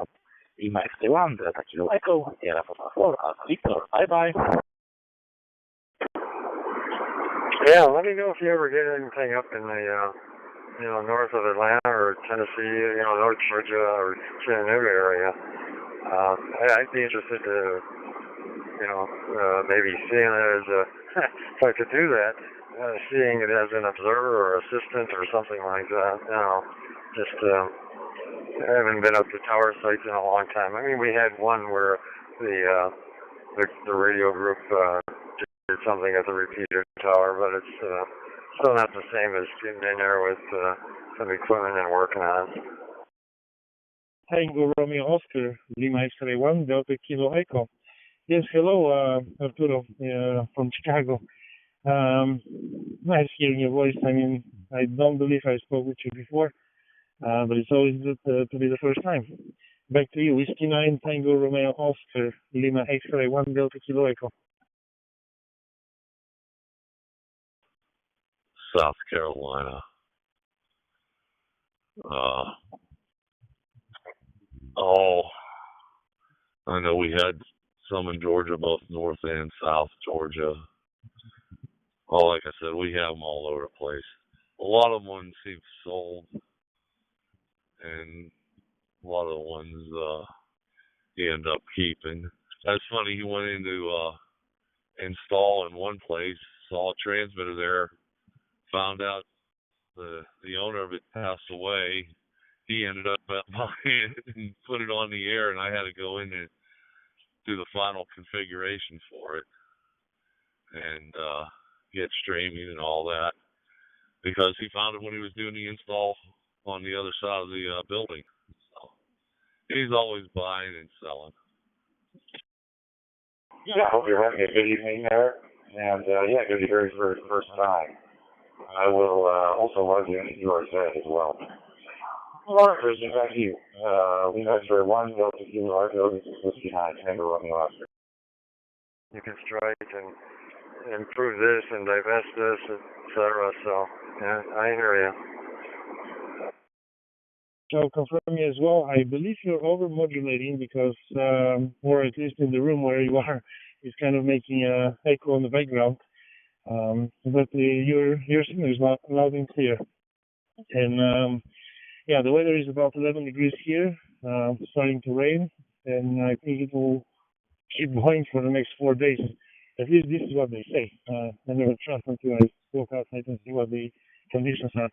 S23: Lima X-Ray1, Delta Kilo Echo, Sierra Papa 4, Alpha Victor. Bye-bye.
S21: Yeah, let me know if you ever get anything up in the north of Atlanta or Tennessee, North Georgia or Chattanooga area. I'd be interested to, maybe seeing it as if I could do that, seeing it as an observer or assistant or something like that. I haven't been up to tower sites in a long time. I mean, we had one where the radio group did something at the repeater tower, but it's still not the same as getting in there with some equipment and working on it.
S7: Tango Romeo Oscar, Lima X-Ray 1, Delta Kilo Echo. Yes, hello, Arturo from Chicago. Nice hearing your voice. I mean, I don't believe I spoke with you before, but it's always good to be the first time. Back to you, Whiskey 9, Tango Romeo Oscar, Lima X-Ray 1, Delta Kilo Echo.
S14: South Carolina. I know we had some in Georgia, both North and South Georgia. Like I said, we have them all over the place. A lot of them seem sold, and a lot of the ones he ended up keeping. That's funny, he went in to install in one place, saw a transmitter there, found out the owner of it passed away. He ended up buying it and put it on the air, and I had to go in and do the final configuration for it and get streaming and all that, because he found it when he was doing the install on the other side of the building. So he's always buying and selling.
S21: Yeah, I hope you're having a good evening there, and good to hear for the first time. I will also love you in your set as well. Alright, Christian, back to you. Lima X-Ray 1, Delta Kilo Echo, this is Whiskey 9, Tango Romeo Oscar. you can strike and improve this and divest this, etc. So, yeah, I hear you.
S7: So confirm me as well. I believe you're over-modulating because, or at least in the room where you are, it's kind of making a echo in the background. But your signal is loud and clear. And yeah, the weather is about 11 degrees here, starting to rain, and I think it will keep going for the next 4 days. At least this is what they say. I never trust until I walk outside and see what the conditions are.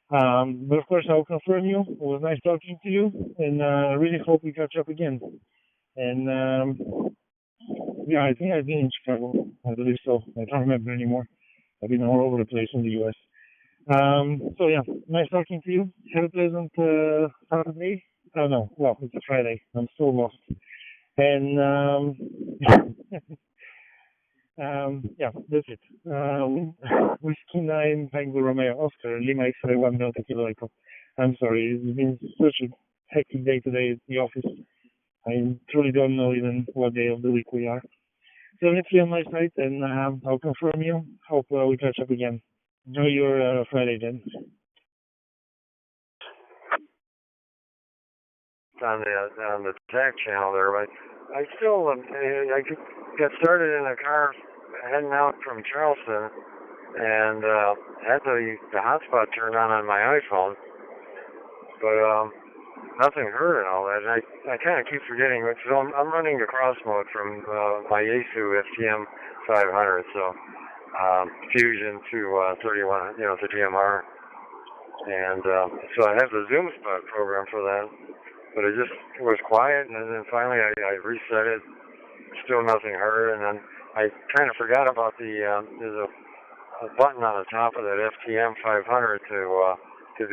S7: But of course, I'll confirm you. It was nice talking to you, and I really hope we catch up again. And yeah, I think I've been in Chicago. I believe so. I don't remember anymore. I've been all over the place in the U.S. So yeah, nice talking to you. Have a pleasant Saturday. Oh no, well, it's a Friday. I'm still lost. And yeah, that's it. Whiskey 9, Tango Romeo, Oscar, Lima X-ray 1 Delta Kilo Echo. I'm sorry, it's been such a hectic day today at the office. I truly don't know even what day of the week we are. So let's see on my side, and I'll confirm you. Hope we catch up again. Enjoy your Friday then.
S21: On the TAC channel there, but I still I got started in a car heading out from Charleston, and had the hotspot turned on my iPhone, but nothing heard and all that. And I kind of keep forgetting. So I'm running the cross mode from my Yaesu FTM 500, so Fusion to 31, to DMR, and so I have the Zoom spot program for that. But it just was quiet, and then finally I reset it. Still nothing heard, and then I kind of forgot about there's a button on the top of that FTM 500 to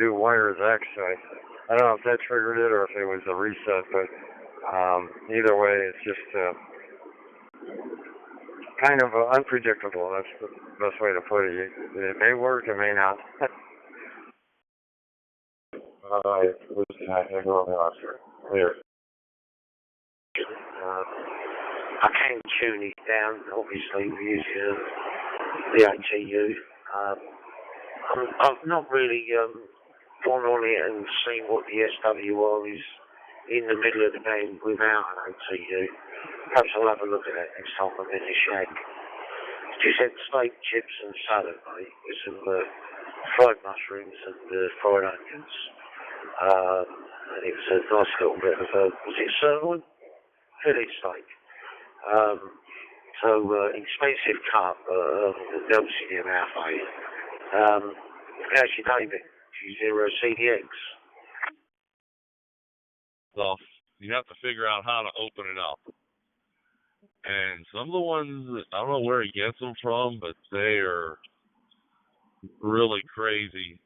S21: do wires X. So I don't know if that triggered it or if it was a reset, but either way, it's just kind of unpredictable. That's the best way to put it. It may work, it may not. I
S9: can tune it down, obviously, using the ATU. I've not really gone on it and seen what the SWR is in the middle of the game without an ATU. Perhaps I'll have a look at that next time I'm in the shack. She said steak, chips and salad, mate, with some fried mushrooms and fried onions. And it was a nice little bit of was it sirloin? Fillet steak. So expensive cut, but don't see him out, mate. How's your day been? Do you CDX?
S14: So you have to figure out how to open it up. And some of the ones, I don't know where he gets them from, but they are really crazy.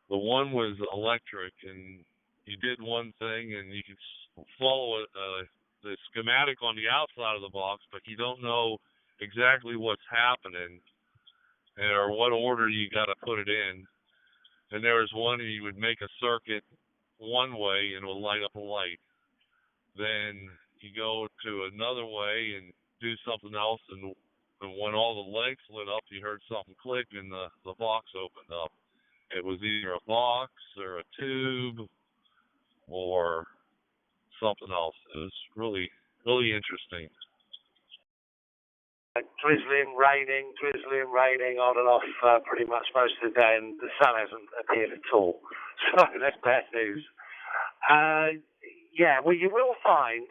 S14: The one was electric, and you did one thing, and you could follow the schematic on the outside of the box, but you don't know exactly what's happening or what order you got to put it in. And there was one, and you would make a circuit one way, and it would light up a light. Then you go to another way and do something else, and when all the lights lit up, you heard something click, and the box opened up. It was either a box or a tube or something else. It was really, really interesting.
S9: Drizzling, raining on and off pretty much most of the day, and the sun hasn't appeared at all. So that's bad news. Yeah, well, you will find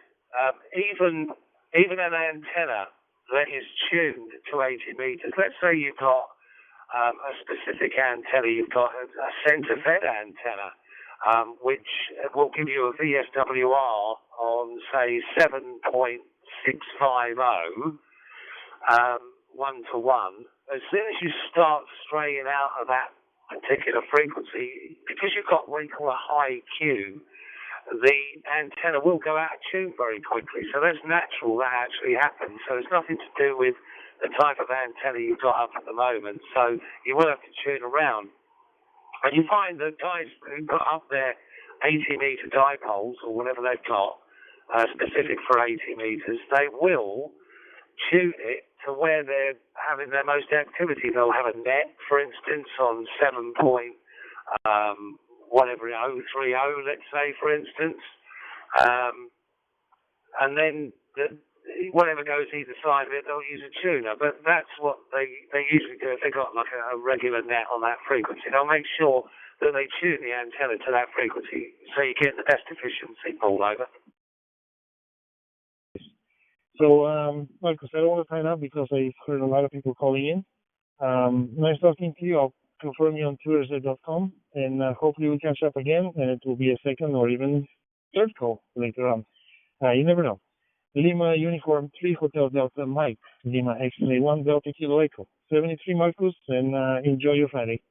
S9: even an antenna that is tuned to 80 meters. Let's say you've got a specific antenna, you've got a center-fed antenna, which will give you a VSWR on, say, 7.650, 1-to-1. As soon as you start straying out of that particular frequency, because you've got what you call a high Q, the antenna will go out of tune very quickly. So that's natural, that actually happens. So it's nothing to do with the type of antenna you've got up at the moment. So you will have to tune around. And you find that guys who've got up their 80-meter dipoles, or whatever they've got, specific for 80 meters, they will tune it to where they're having their most activity. They'll have a net, for instance, on 7 point, whatever, 030, let's say, for instance. And then whatever goes either side of it, they'll use a tuner. But that's what they usually do if they've got like a regular net on that frequency. They'll make sure that they tune the antenna to that frequency so you get the best efficiency pulled over.
S7: So, Marcus, I don't want to sign up because I've heard a lot of people calling in. Nice talking to you. I'll confirm you on tours.com, and hopefully we'll catch up again, and it will be a second or even third call later on. You never know. Lima Uniform 3 Hotel Delta Mike, Lima X-Ray 1 Delta Kilo Echo. 73 Marcus, and enjoy your Friday.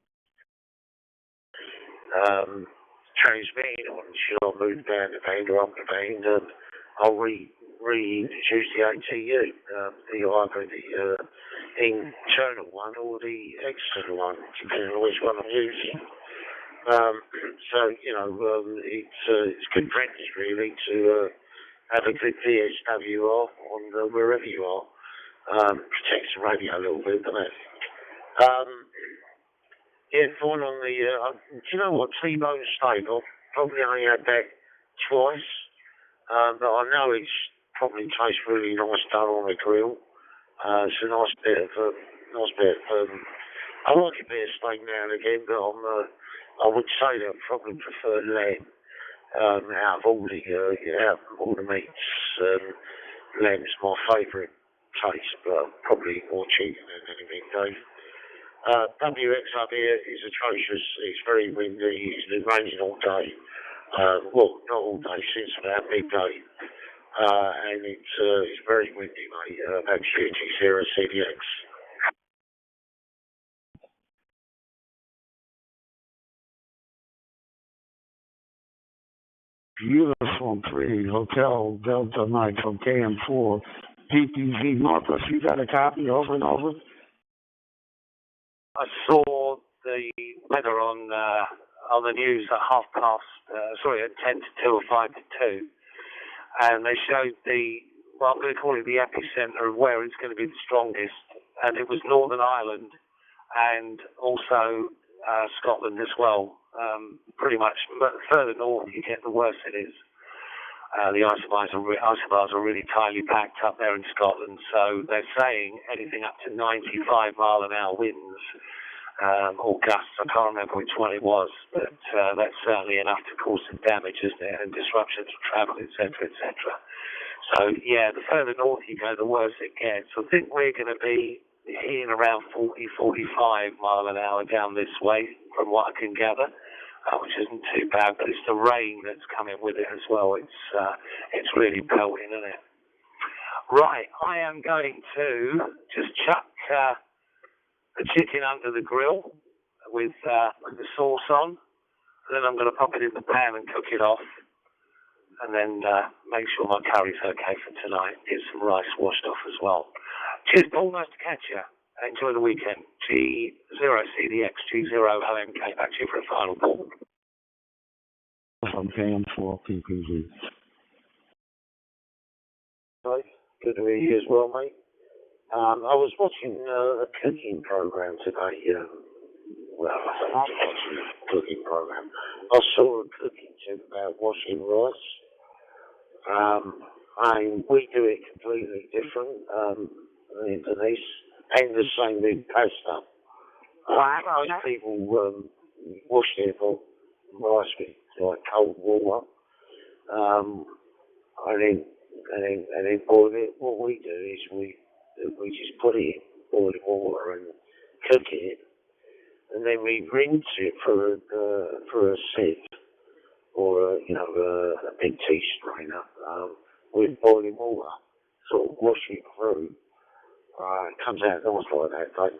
S9: Change me, should I move down the band or up the band, and I'll reintroduce the ATU, either the internal one or the external one, depending on which one I'm using. So, you know, it's good practice really to have a good VSWR on wherever you are. Protects the radio a little bit, doesn't it? Yeah, going on the, do you know what, T-bone stable? Probably only had that twice, but I know it's probably tastes really nice done on the grill. It's a nice bit of, I like a bit of steak now and again, but I would say that I probably prefer lamb. Out of all the meats, lamb's my favourite taste, but probably more chicken than anything, Dave. WX up here is atrocious. It's very windy. It's been raining all day. Well, not all day, since about midday. And it's very windy, mate. Actually, it's 0 CDX.
S1: Uniform 3 Hotel Delta Mike KM4 PPV Marcus. You got a copy over and over?
S9: I saw the weather on the news at at 10 to 2 or 5 to 2, and they showed I'm going to call it the epicenter of where it's going to be the strongest, and it was Northern Ireland and also Scotland as well. Pretty much, but further north you get, the worse it is. The isobars are really tightly packed up there in Scotland, so they're saying anything up to 95 mile an hour winds or gusts. I can't remember which one it was, but that's certainly enough to cause some damage, isn't it, and disruptions of travel, etc., etc. So yeah, the further north you go, the worse it gets. I think we're going to be hitting around 40, 45 mile an hour down this way, from what I can gather. Which isn't too bad, but it's the rain that's coming with it as well. It's really pelting, isn't it? Right, I am going to just chuck the chicken under the grill with the sauce on. Then I'm going to pop it in the pan and cook it off, and then make sure my curry's okay for tonight. Get some rice washed off as well. Cheers, Paul. Nice to catch you. Enjoy the weekend. G0CDX, G0OMK. Back to you for a final call.
S1: From KM4 PPV.
S9: Hi, good to hear you as well, mate. I was watching a cooking program today. Well, I was watching a cooking program. I saw a cooking tip about washing rice. We do it completely different in Denise. And the same with pasta. Most people wash their rice with like cold water, and then boil it. What we do is we just put it in boiling water and cook it, and then we rinse it through a sieve or a big tea strainer with boiling water, sort of wash it through. It comes out nice like that, don't it?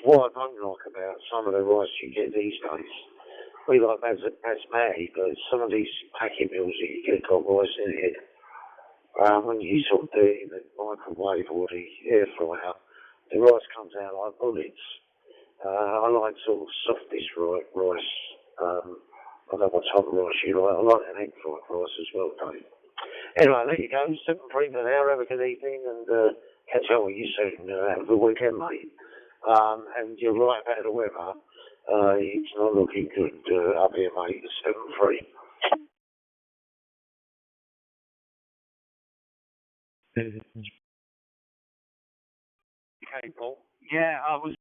S9: What I don't like about some of the rice you get these days, we like basmati, but some of these packing meals that you get got rice in it. When you sort of do it in the microwave or the air fryer, the rice comes out like bullets. I like sort of softish rice. I don't know what type of rice you like. I like an egg fried rice as well, Dave. Anyway, there you go. 7-3 for now. Have a good evening and catch up with you soon. Have a good weekend, mate. And you're right about the weather. It's not looking good up here, mate. 7-3. Okay, Paul. Yeah, I was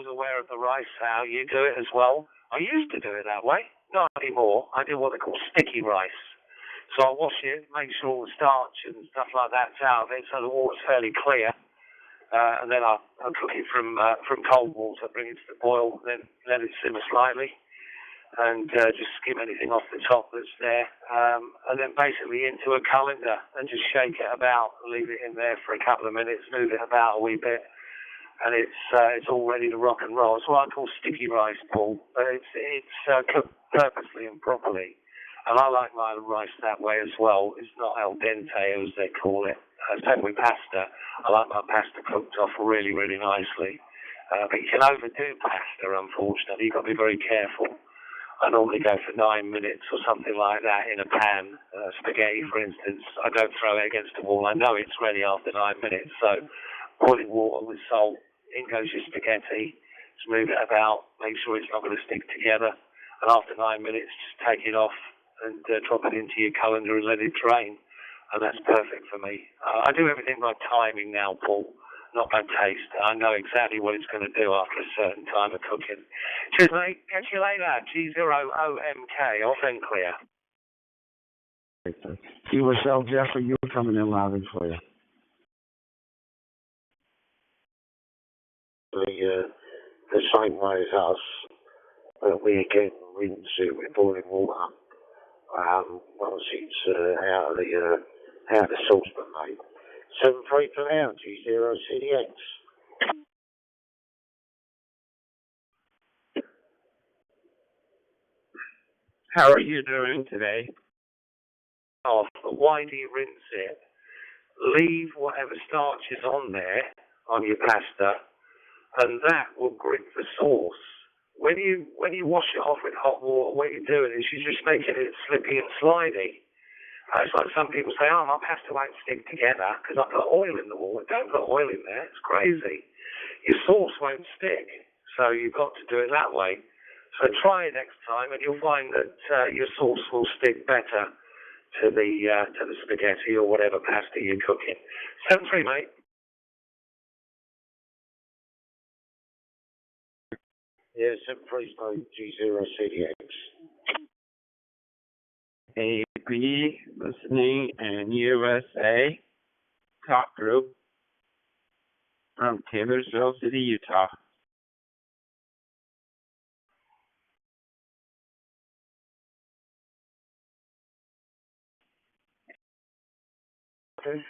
S9: aware of the rice, how you do it as well. I used to do it that way. Not anymore. I do what they call sticky rice. So I wash it, make sure all the starch and stuff like that's out of it, so the water's fairly clear. And then I cook it from cold water, bring it to the boil, then let it simmer slightly, and just skim anything off the top that's there. And then basically into a colander and just shake it about, leave it in there for a couple of minutes, move it about a wee bit, and it's all ready to rock and roll. It's what I call sticky rice, Paul. But it's cooked purposely and properly. And I like my rice that way as well. It's not al dente, as they call it. Same with pasta. I like my pasta cooked off really, really nicely. But you can overdo pasta, unfortunately. You've got to be very careful. I normally go for 9 minutes or something like that in a pan. Spaghetti, for instance, I don't throw it against the wall. I know it's ready after 9 minutes. So boiling water with salt, in goes your spaghetti. Just move it about, make sure it's not going to stick together. And after 9 minutes, just take it off and drop it into your colander and let it drain. And that's perfect for me. I do everything by timing now, Paul, not by taste. I know exactly what it's going to do after a certain time of cooking. Cheers, mate. Catch you later. G0OMK, off and clear.
S4: You yourself, Jeffrey, you were coming in loud and clear.
S9: The same way as us, we again rinse it with boiling water. Once it's out of the saucepan, mate. 7-3 for now, G0CDX.
S8: How are you doing today?
S9: Off, but why do you rinse it? Leave whatever starch is on there, on your pasta, and that will grip the sauce. When you wash it off with hot water, what you're doing is you're just making it slippy and slidey. It's like some people say, oh, my pasta won't stick together because I put oil in the water. Don't put oil in there. It's crazy. Your sauce won't stick. So you've got to do it that way. So try it next time and you'll find that your sauce will stick better to the spaghetti or whatever pasta you're cooking. 7-3, mate. Yeah, 7-3, G0CDX.
S8: AP, listening in USA, talk group from Taylorsville City, Utah.
S9: Okay.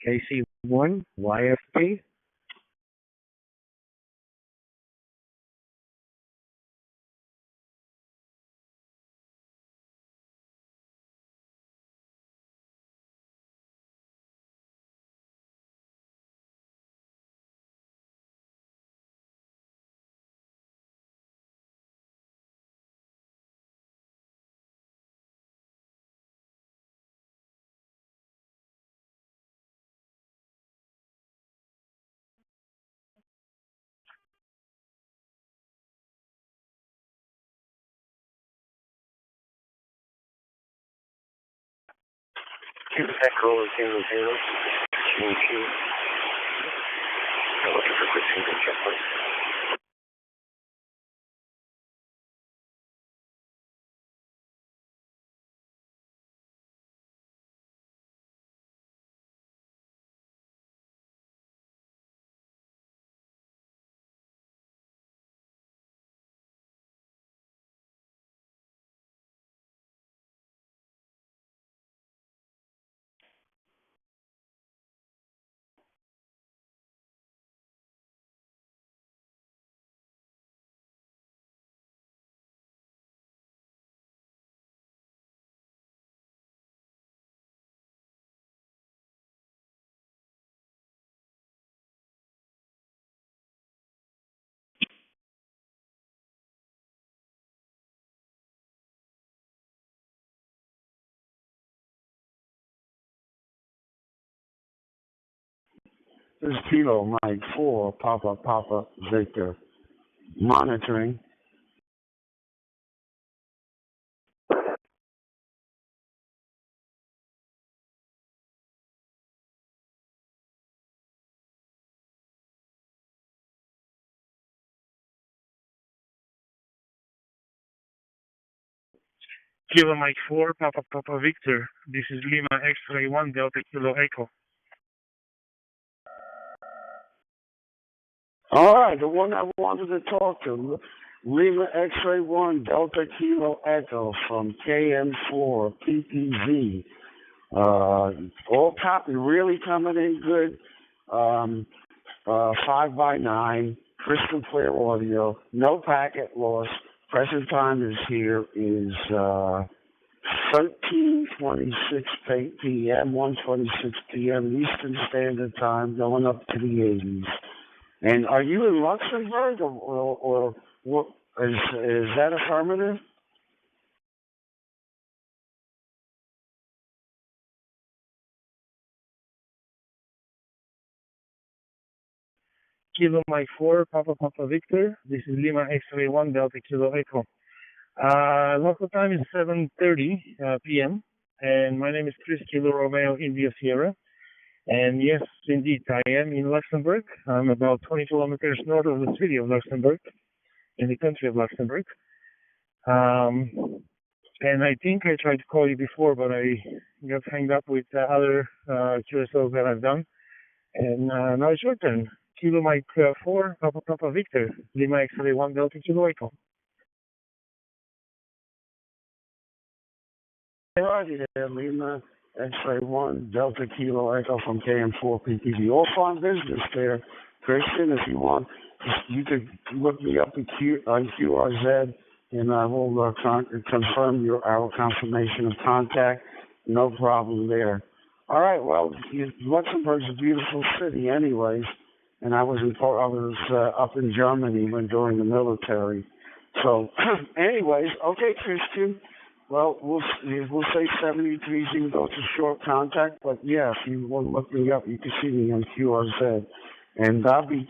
S5: KC1 YFP.
S9: Echo 00. Thank you. I'm looking for quick single check, please.
S4: This is Kilo Mike 4, Papa Victor. Monitoring.
S7: Kilo Mike 4, Papa Victor. This is Lima X-ray 1 Delta Kilo Echo.
S4: All right, the one I wanted to talk to, Lima X-ray 1 Delta Kilo Echo from KM4 PPV. All copy really coming in good. 5x9, crystal clear audio, no packet loss. Present time is here is 13:26 p.m., 1:26 p.m. Eastern Standard Time, going up to the 80s. And are you in Luxembourg, or what, is that affirmative?
S7: Kilo Mike 4, Papa Victor. This is Lima X-ray 1 Delta Kilo Echo. Local time is 7:30 p.m. and my name is Chris Kilo Romeo India Sierra. And yes, indeed, I am in Luxembourg. I'm about 20 kilometers north of the city of Luxembourg, in the country of Luxembourg. And I think I tried to call you before, but I got hanged up with other QSOs that I've done. And now it's your turn. Kilo Mike 4, Papa Victor, Lima X-ray 1 Delta Kilo Echo.
S4: Alrighty there, Lima X-ray 1 Delta Kilo Echo from KM4 PPV. All fine business there, Christian. If you want, you could look me up on QRZ, and I will confirm our confirmation of contact. No problem there. All right. Well, Luxembourg's a beautiful city, anyways. And I was up in Germany during the military. So, anyways, okay, Christian. Well, we'll say 73. You can go to short contact, but yeah, if you want to look me up, you can see me on QRZ, and I'll be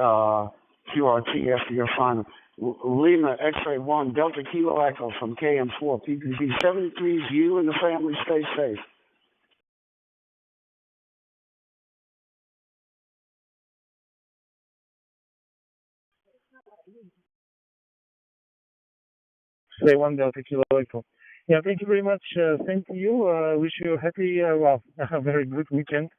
S4: QRT after your final. Lima X-ray 1 Delta Kilo Echo from KM4 PPV 73 is you and the family. Stay safe.
S7: Say 1 Delta Kilo Echo. Yeah, thank you very much. Same to you. Wish you a happy, a very good weekend.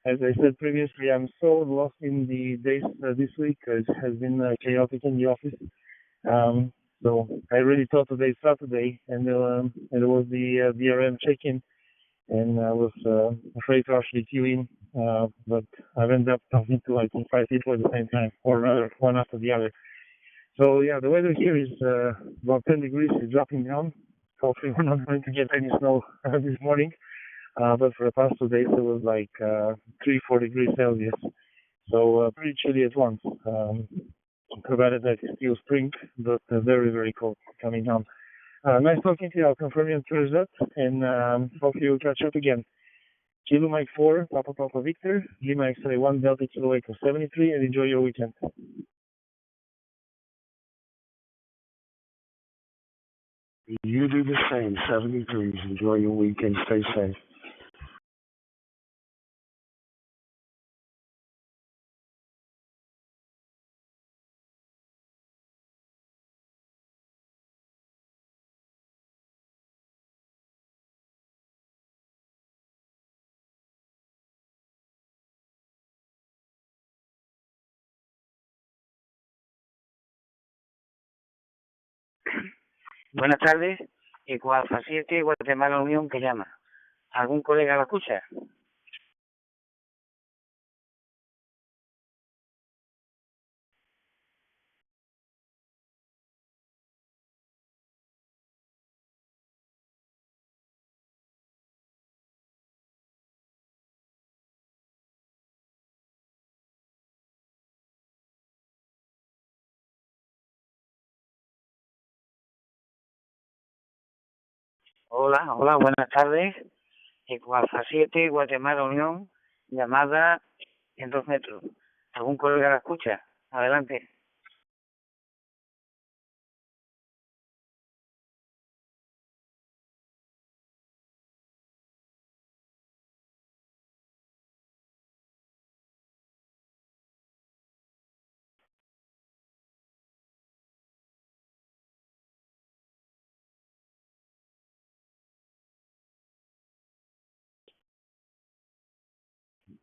S7: As I said previously, I'm so lost in the days this week. It has been chaotic in the office. So I really thought today's Saturday, and it was the DRM check-in. and I was afraid to actually queue in, but I've ended up talking to like 5 people at the same time, or rather one after the other. So yeah, the weather here is about 10 degrees, it's dropping down. Hopefully we're not going to get any snow this morning, but for the past 2 days it was like 3-4 degrees Celsius, so pretty chilly at once. Provided that it's still spring, but very, very cold coming down. Nice talking to you. I'll confirm your result, and hopefully we'll catch up again. Kilo Mike 4, Papa Victor, Lima X-ray 1, Delta Kilo Echo 73, and enjoy your weekend.
S4: You do the same, 73. Enjoy your weekend. Stay safe.
S20: Buenas tardes, Alfa 7, Guatemala Unión, que llama. ¿Algún colega la escucha? Hola, buenas tardes. Alfa 7, Guatemala Unión, llamada en 2 metros. ¿Algún colega la escucha? Adelante.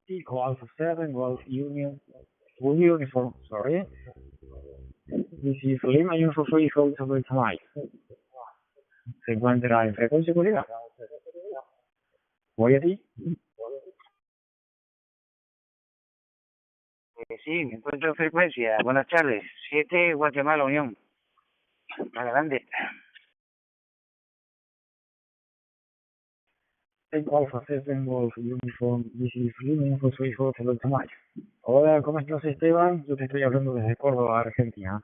S13: Eco Alpha 7, Golf Uniform, sorry. This is Lima Uniform 3 Hotel Tonight. Se encuentra en frecuencia seguridad. ¿YAVAPI?
S20: Sí, me encuentro en frecuencia. Buenas tardes. 7, Guatemala Unión. Adelante.
S13: Eco Alpha 7, Golf Uniform, this is Lima Uniform 3 Hotel Tonight. Hola, ¿cómo estás, Esteban? Yo te estoy hablando desde Córdoba, Argentina.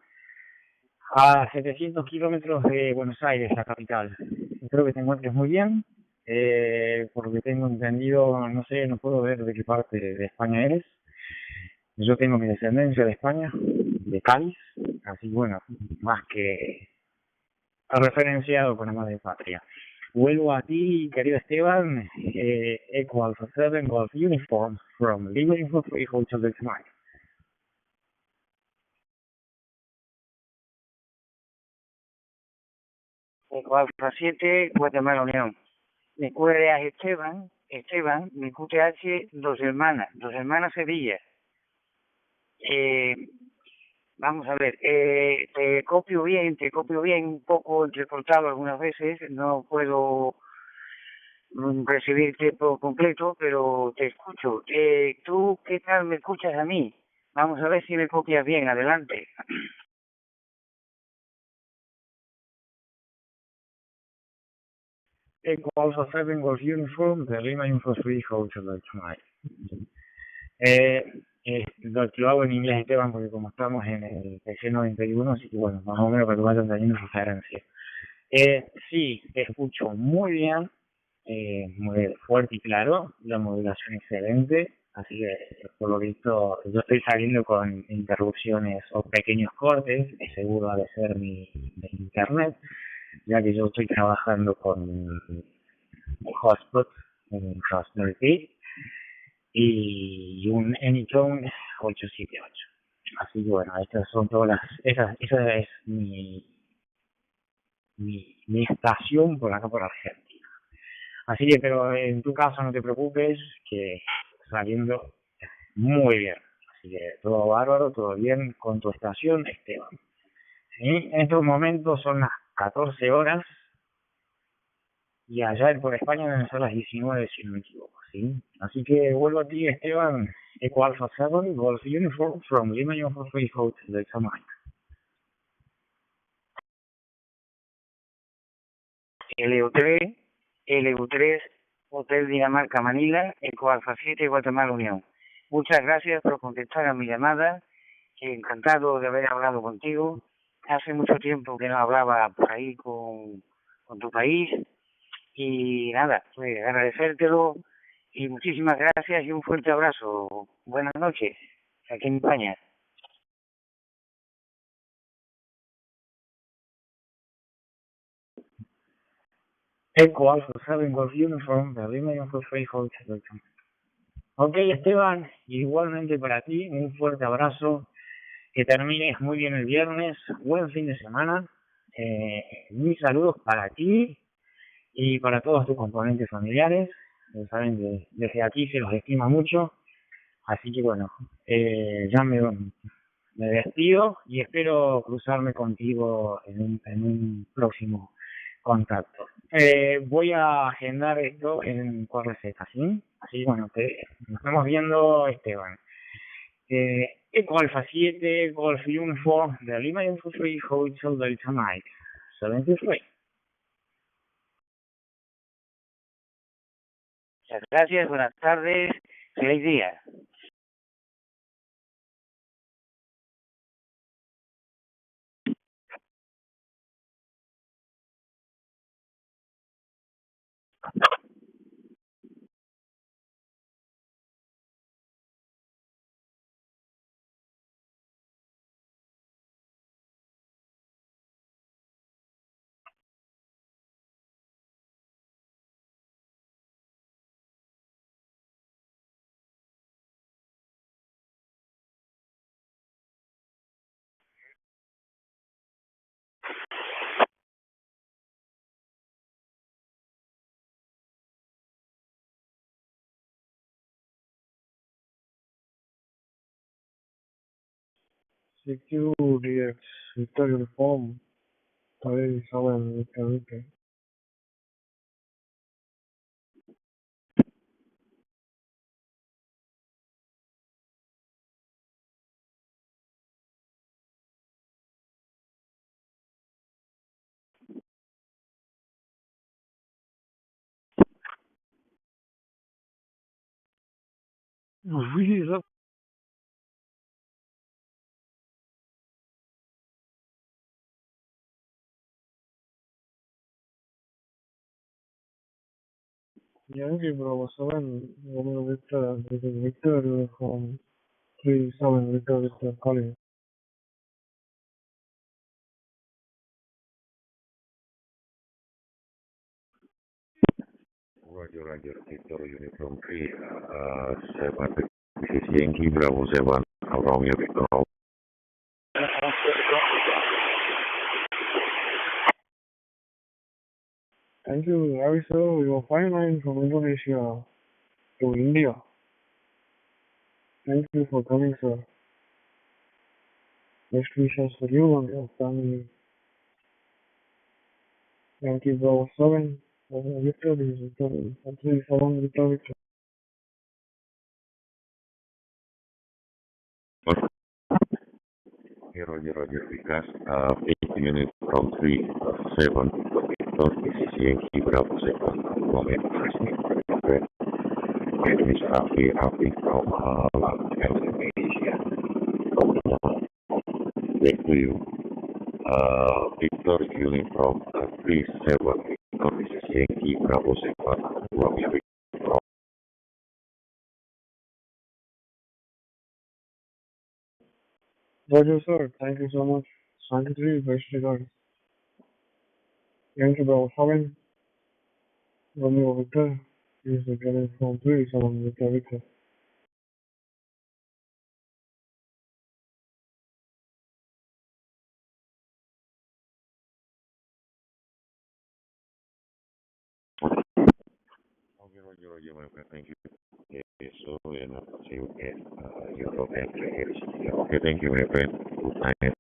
S13: A 700 kilómetros de Buenos Aires, la capital. Espero que te encuentres muy bien. Por lo que tengo entendido, no sé, no puedo ver de qué parte de España eres. Yo tengo mi descendencia de España, de Cádiz, así bueno, más que referenciado con la madre patria. Vuelvo a ti, querido Esteban, Eco Alpha 7 Golf Uniform from Lima Info 3 Hotel del Tonight.
S20: Eco Alfa 7, Guatemala Unión. Mi QRA es Esteban, mi QTH, dos hermanas Sevilla. Vamos a ver, te copio bien, un poco entrecortado algunas veces, no puedo recibirte por completo, pero te escucho. ¿Tú qué tal me escuchas a mí? Vamos a ver si me copias bien, adelante.
S13: Eco Alpha 7 Golf Uniform de Lima Info 3 Hotel Tonight. Lo hago en inglés, Esteban, porque como estamos en el PC91, así que bueno, más o menos para que vayan teniendo referencia. Sí, te escucho muy bien, muy fuerte y claro, la modulación excelente, así que por lo visto yo estoy saliendo con interrupciones o pequeños cortes, que seguro ha de ser mi internet, ya que yo estoy trabajando con un hotspot, un Raspberry Pi y un Anytone 878. Así que bueno, estas son todas esa es mi estación por acá por Argentina. Así que, pero en tu caso no te preocupes, que saliendo muy bien. Así que todo bárbaro, todo bien con tu estación, Esteban. ¿Sí? En estos momentos son las 14 horas y allá por España deben ser las 19 si no me equivoco, ¿sí? Así que vuelvo a ti, Esteban, Eco Alpha 7, Golf Uniform from Lima Uniform Free Hotel Delta Mike. LU3, Hotel Dinamarca Manila, Eco Alpha 7, Guatemala Unión. Muchas gracias por contestar a mi llamada, encantado de haber hablado contigo. Hace mucho tiempo que no hablaba por ahí con tu país y nada, pues agradecértelo y muchísimas gracias y un fuerte abrazo. Buenas noches, aquí en España. Eco Alpha 7 Golf Uniform, Berlin Uniform Free Hotel. Ok, Esteban, igualmente para ti, un fuerte abrazo, que termines muy bien el viernes, buen fin de semana, mis saludos para ti y para todos tus componentes familiares, saben que desde aquí se los estima mucho, así que bueno, ya me despido y espero cruzarme contigo en un próximo contacto. Voy a agendar esto por receta, ¿sí? Así bueno, nos estamos viendo, Esteban. Eco Alpha 7, Golf Uniform, de Lima Info Free Hotel Delta Mike, 73. Muchas gracias, buenas tardes, feliz día.
S10: Security, Victor Uniform, 37, Victor.
S3: Really love
S10: Yankee Bravo 7, Romeo Victor, Victor Uniform, 37, Victor Collins.
S12: Roger, Victor Uniform 3, 7, this is Yankee Bravo 7, Romeo Victor.
S10: Thank you, Ravi sir. We were flying from Indonesia to India. Thank you for coming, sir. Best wishes for you and your family. Yankee Bravo 7, Victor, this is Victor, 37, Victor.
S12: Roger, because 8 minutes from 3, 7, Victor, this is Yankee Bravo 7, Romeo Victor. It is happy from Indonesia. Back to you. Victor Uniform 37, Victor, this is Yankee Bravo 7, Romeo Victor.
S10: Roger, sir. Thank you so much. 23, best regards. Yankee Bravo 7, Romeo Victor. This is Victor Uniform 37, Victor.
S12: Roger, my friend, thank you. So, see you again. You go back to here. Okay, thank you, my friend. Good night.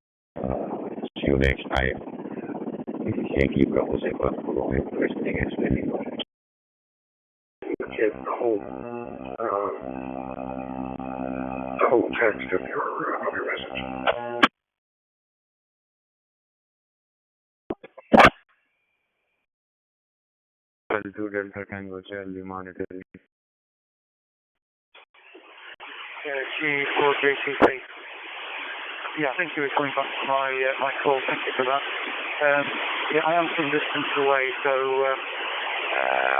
S12: See you next time.
S23: This is Yankee Bravo Zebra calling requesting as many
S10: Get the whole text of your message.
S2: To Delta Tango Charlie monitoring.
S20: G4JCP. Yeah, thank you for coming back to my call. Thank you for that. Yeah, I am some distance away, so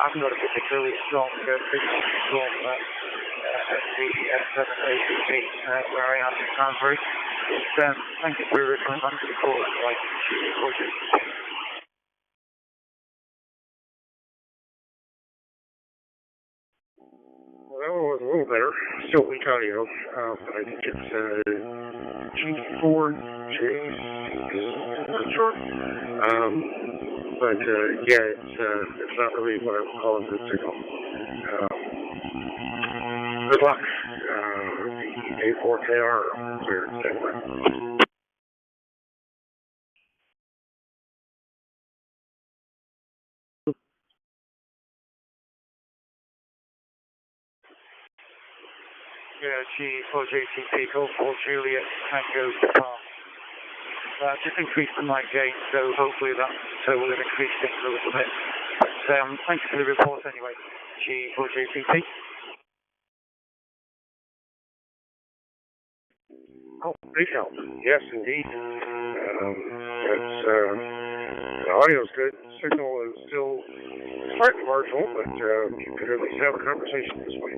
S20: I've got a particularly strong signal from the F7ACP where I am in Cranberry. Thank you for coming back to the call.
S10: Well, it was a little better. Still Ontario. I think it's G4J. Short. But yeah, it's not really what I would call a good signal. Good luck. A4KR. Weird. Anyway.
S20: Yeah, G4JCP, call for Juliet, Tango, Papa. Just increased the mic gain, so hopefully that will increase things a little bit. But thanks for the report anyway, G4JCP.
S10: Oh, big help. Yes, indeed. The audio's good. Signal is still slightly marginal, but you could at least have a conversation this way.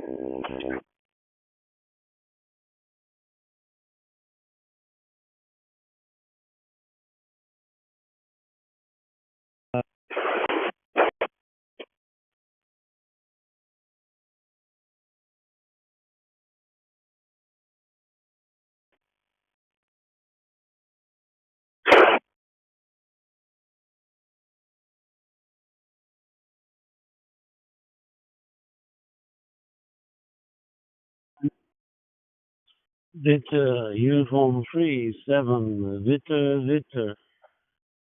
S3: Victor, Uniform 3, 7, Victor.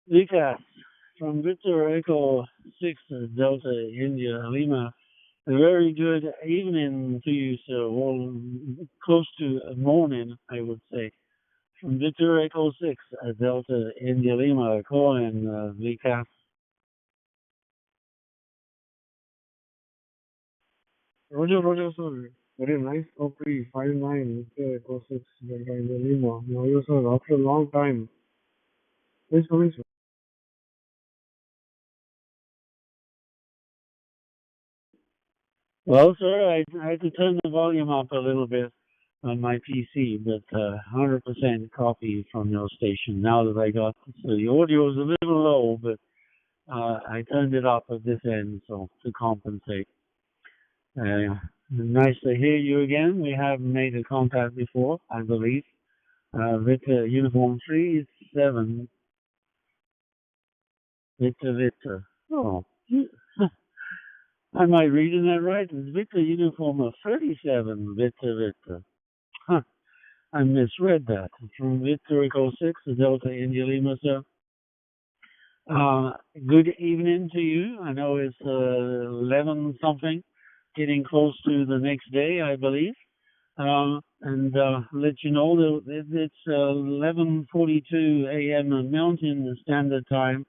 S3: Vicas, from Victor Echo 6, Delta, India, Lima. A very good evening to you, sir. Well, close to morning, I would say. From Victor Echo 6, Delta, India, Lima, calling Vicas.
S11: Roger, sir. Very nice copy. 5-9, Echo 6, Delta India Lima. Now, you, sir, after a long time. Please come in, sir.
S3: Well, sir, I had to turn the volume up a little bit on my PC, but 100% copy from your station. Now that I got, so the audio is a little low, but I turned it up at this end, so to compensate. Nice to hear you again. We have made a contact before, I believe. Victor Uniform 3-7. Victor. Oh, am I reading that right? It's Victor Uniform of 37. Victor. Huh. I misread that. From Victor Echo 6, Delta India Lima, sir. Good evening to you. I know it's 11 something, getting close to the next day, I believe. And let you know that it's 11:42 a.m. Mountain Standard Time,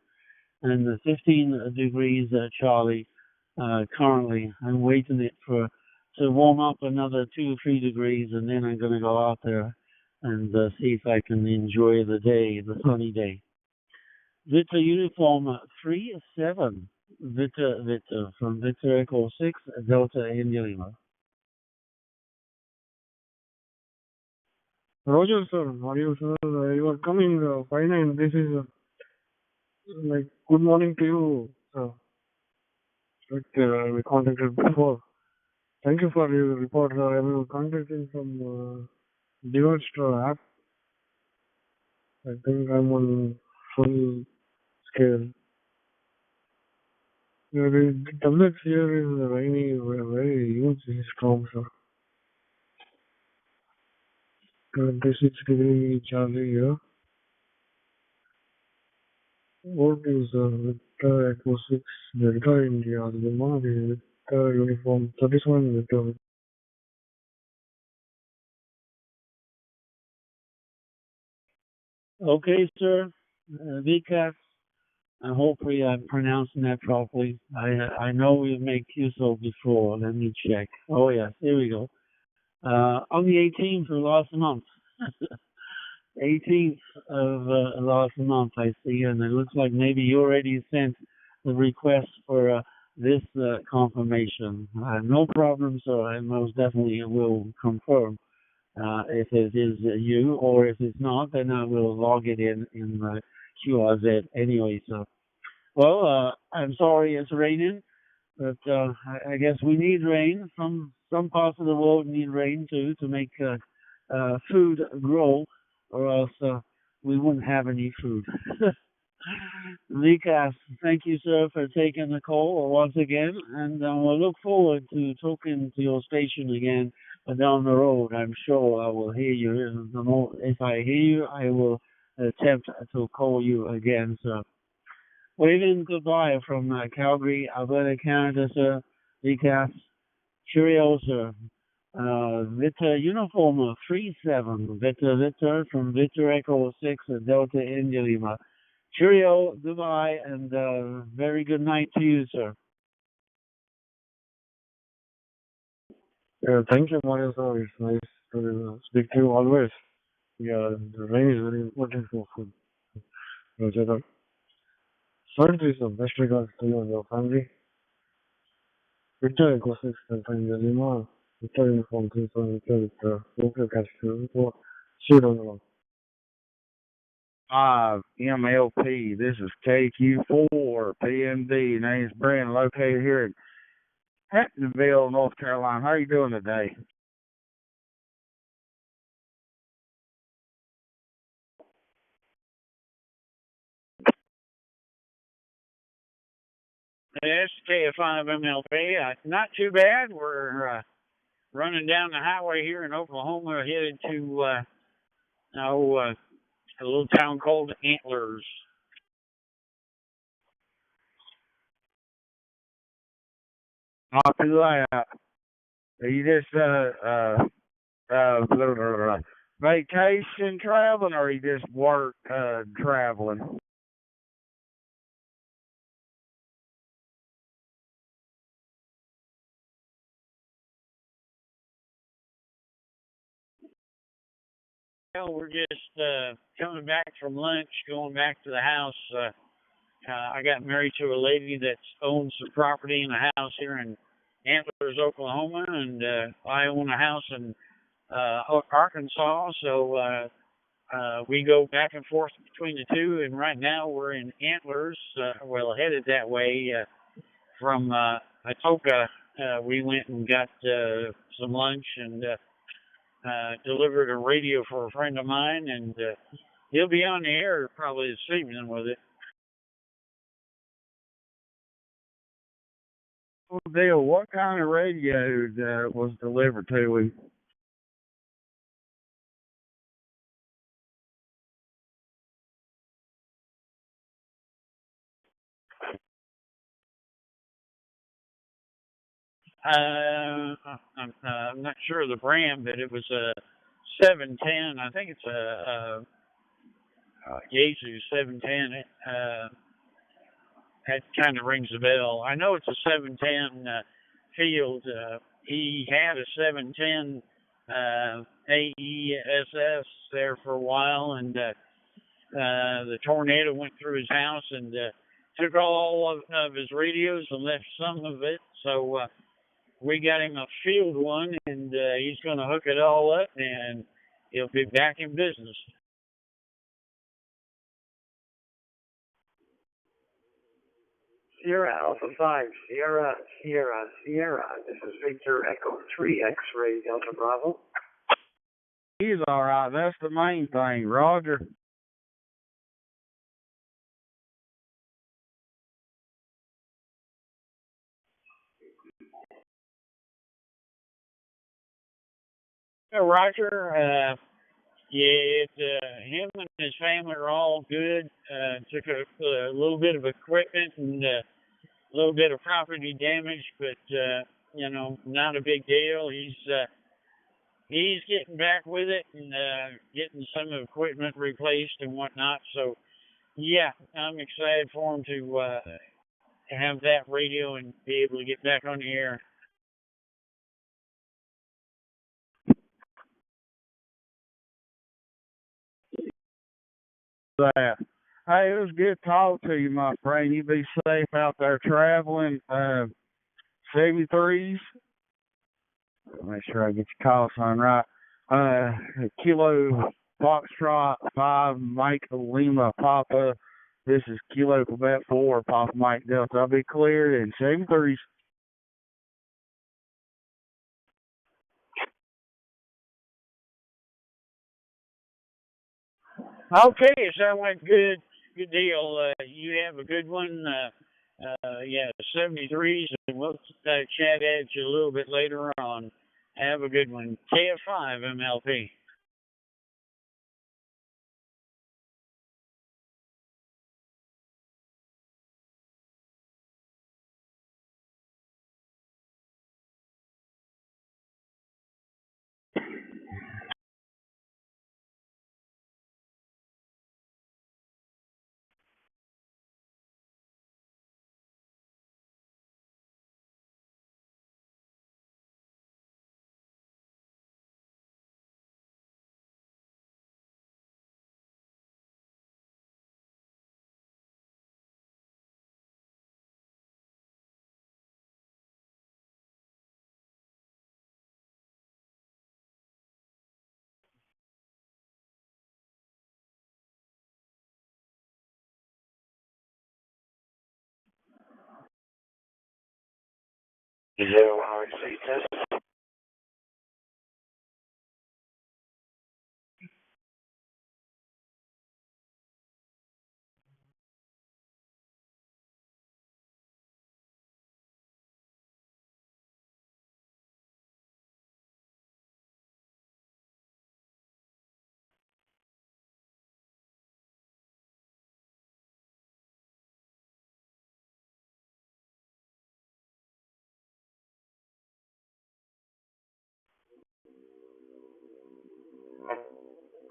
S3: and 15 degrees Charlie. Currently, I'm waiting it to warm up another 2 or 3 degrees, and then I'm going to go out there and see if I can enjoy the day, the sunny day. Victor Uniform 3-7. Victor from Victor Echo 6, Delta India Lima.
S11: Roger, sir. How are you, sir? You are coming, 5-9. This is like good morning to you, sir. We contacted before. Thank you for your report, sir. I will contact you from DEPT'S app. I think I'm on full scale. The tablets here is rainy, very huge storm, sir. 26 degree Charlie here.
S2: What is Victor Echo 6 Delta India Lima Victor Uniform 37 Victor?
S3: Okay, sir. Vikas, hopefully I'm pronouncing that properly. I know we've made QSO before. Let me check. Oh, yes, here we go. On the 18th of last month. 18th of last month, I see, and it looks like maybe you already sent the request for this confirmation. No problem, sir. I most definitely will confirm if it is you, or if it's not, then I will log it in QRZ anyway. So, well, I'm sorry it's raining, but I guess we need rain. Some parts of the world need rain too to make food grow, or else we wouldn't have any food. Vikas, thank you, sir, for taking the call once again, and we'll look forward to talking to your station again down the road. I'm sure I will hear you. If I hear you, I will attempt to call you again, sir. Waving goodbye from Calgary, Alberta, Canada, sir. Vikas, cheerio, sir. Victor Uniform 37, Victor from Victor Echo 6, Delta India Lima. Cheerio, goodbye, and very good night to you, sir.
S2: Thank you, Mario, sir. It's nice to speak to you always. Yeah, the rain is very important for food. Roger that. Third is the best regards to you and your family. Victor Echo 6, Delta India Lima. Victor Uniform 37, Victor, local catch to see you down the road.
S16: 5 MLP. This is KQ4 PMD. Name's Brandon, located here in Hamptonville, North Carolina. How are you doing today?
S6: Yes, KF5 MLP. Not too bad. We're running down the highway here in Oklahoma, headed to a little town called Antlers.
S16: Not too loud. Are you just vacation traveling, or are you just work traveling?
S6: Well, we're just coming back from lunch, going back to the house. I got married to a lady that owns some property in a house here in Antlers, Oklahoma, and I own a house in Arkansas. So we go back and forth between the two, and right now we're in Antlers. Headed that way from Atoka. We went and got some lunch and delivered a radio for a friend of mine, and he'll be on the air probably this evening with it.
S16: Well, Bill, what kind of radio was delivered to him?
S6: I'm not sure of the brand, but it was a 710. I think it's a Yaesu 710. That kind of rings a bell. I know it's a 710 field. He had a 710 AESS there for a while, and the tornado went through his house and took all of his radios and left some of it. So we got him a field one, and he's going to hook it all up, and he'll be back in business.
S20: Sierra Alpha 5, Sierra. This is Victor Echo 3 X-Ray Delta Bravo.
S16: He's all right. That's the main thing, Roger.
S6: Roger, yeah, him and his family are all good. Took a little bit of equipment and a little bit of property damage, but not a big deal. He's getting back with it and getting some equipment replaced and whatnot. So yeah, I'm excited for him to have that radio and be able to get back on the air.
S16: That. Hey, it was good talking to you, my friend. You be safe out there traveling. 73s. Make sure I get your call sign right. Kilo Foxtrot 5 Mike Lima Papa. This is Kilo Quebec 4 Papa Mike Delta. I'll be cleared in 73s.
S6: Okay, it sounds like good deal. You have a good one. Yeah, 73s, and we'll chat at you a little bit later on. Have a good one. KF5 MLP.
S9: Zero RC test.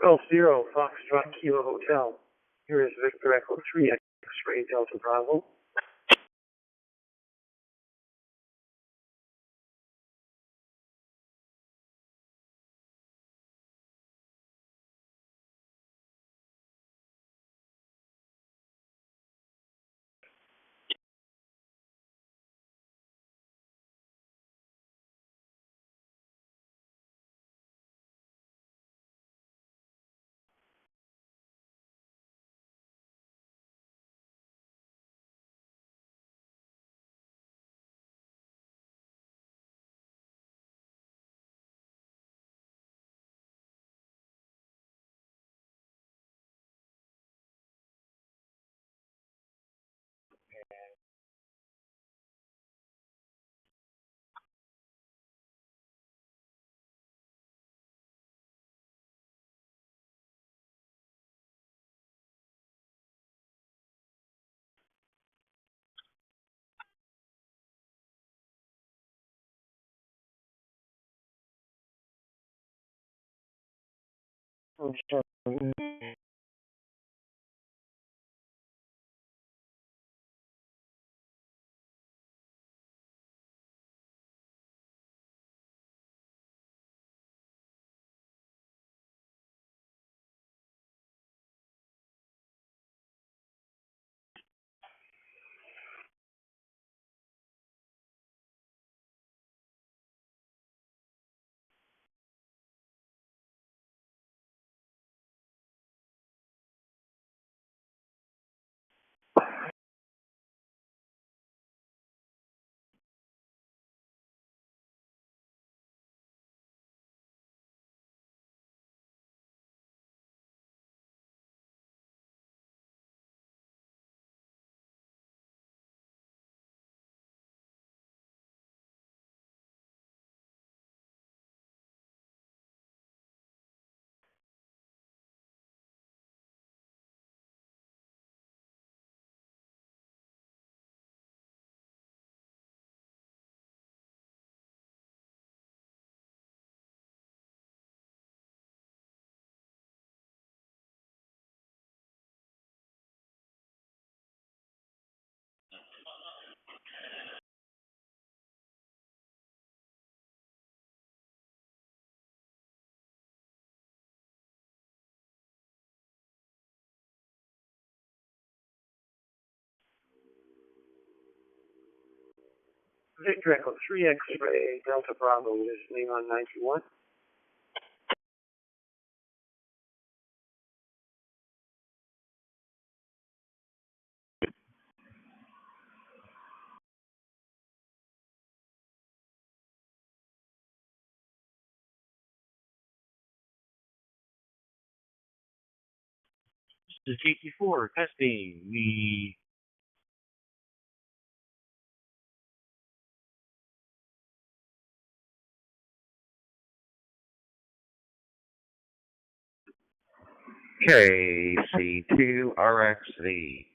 S7: Golf Zero, Foxtrot Kilo Hotel. Here is Victor Echo 3 X-Ray Delta Bravo.
S20: Victor Echo 3 X-ray Delta Bravo listening on 91.
S12: This is KT4 testing. We KC2RXV,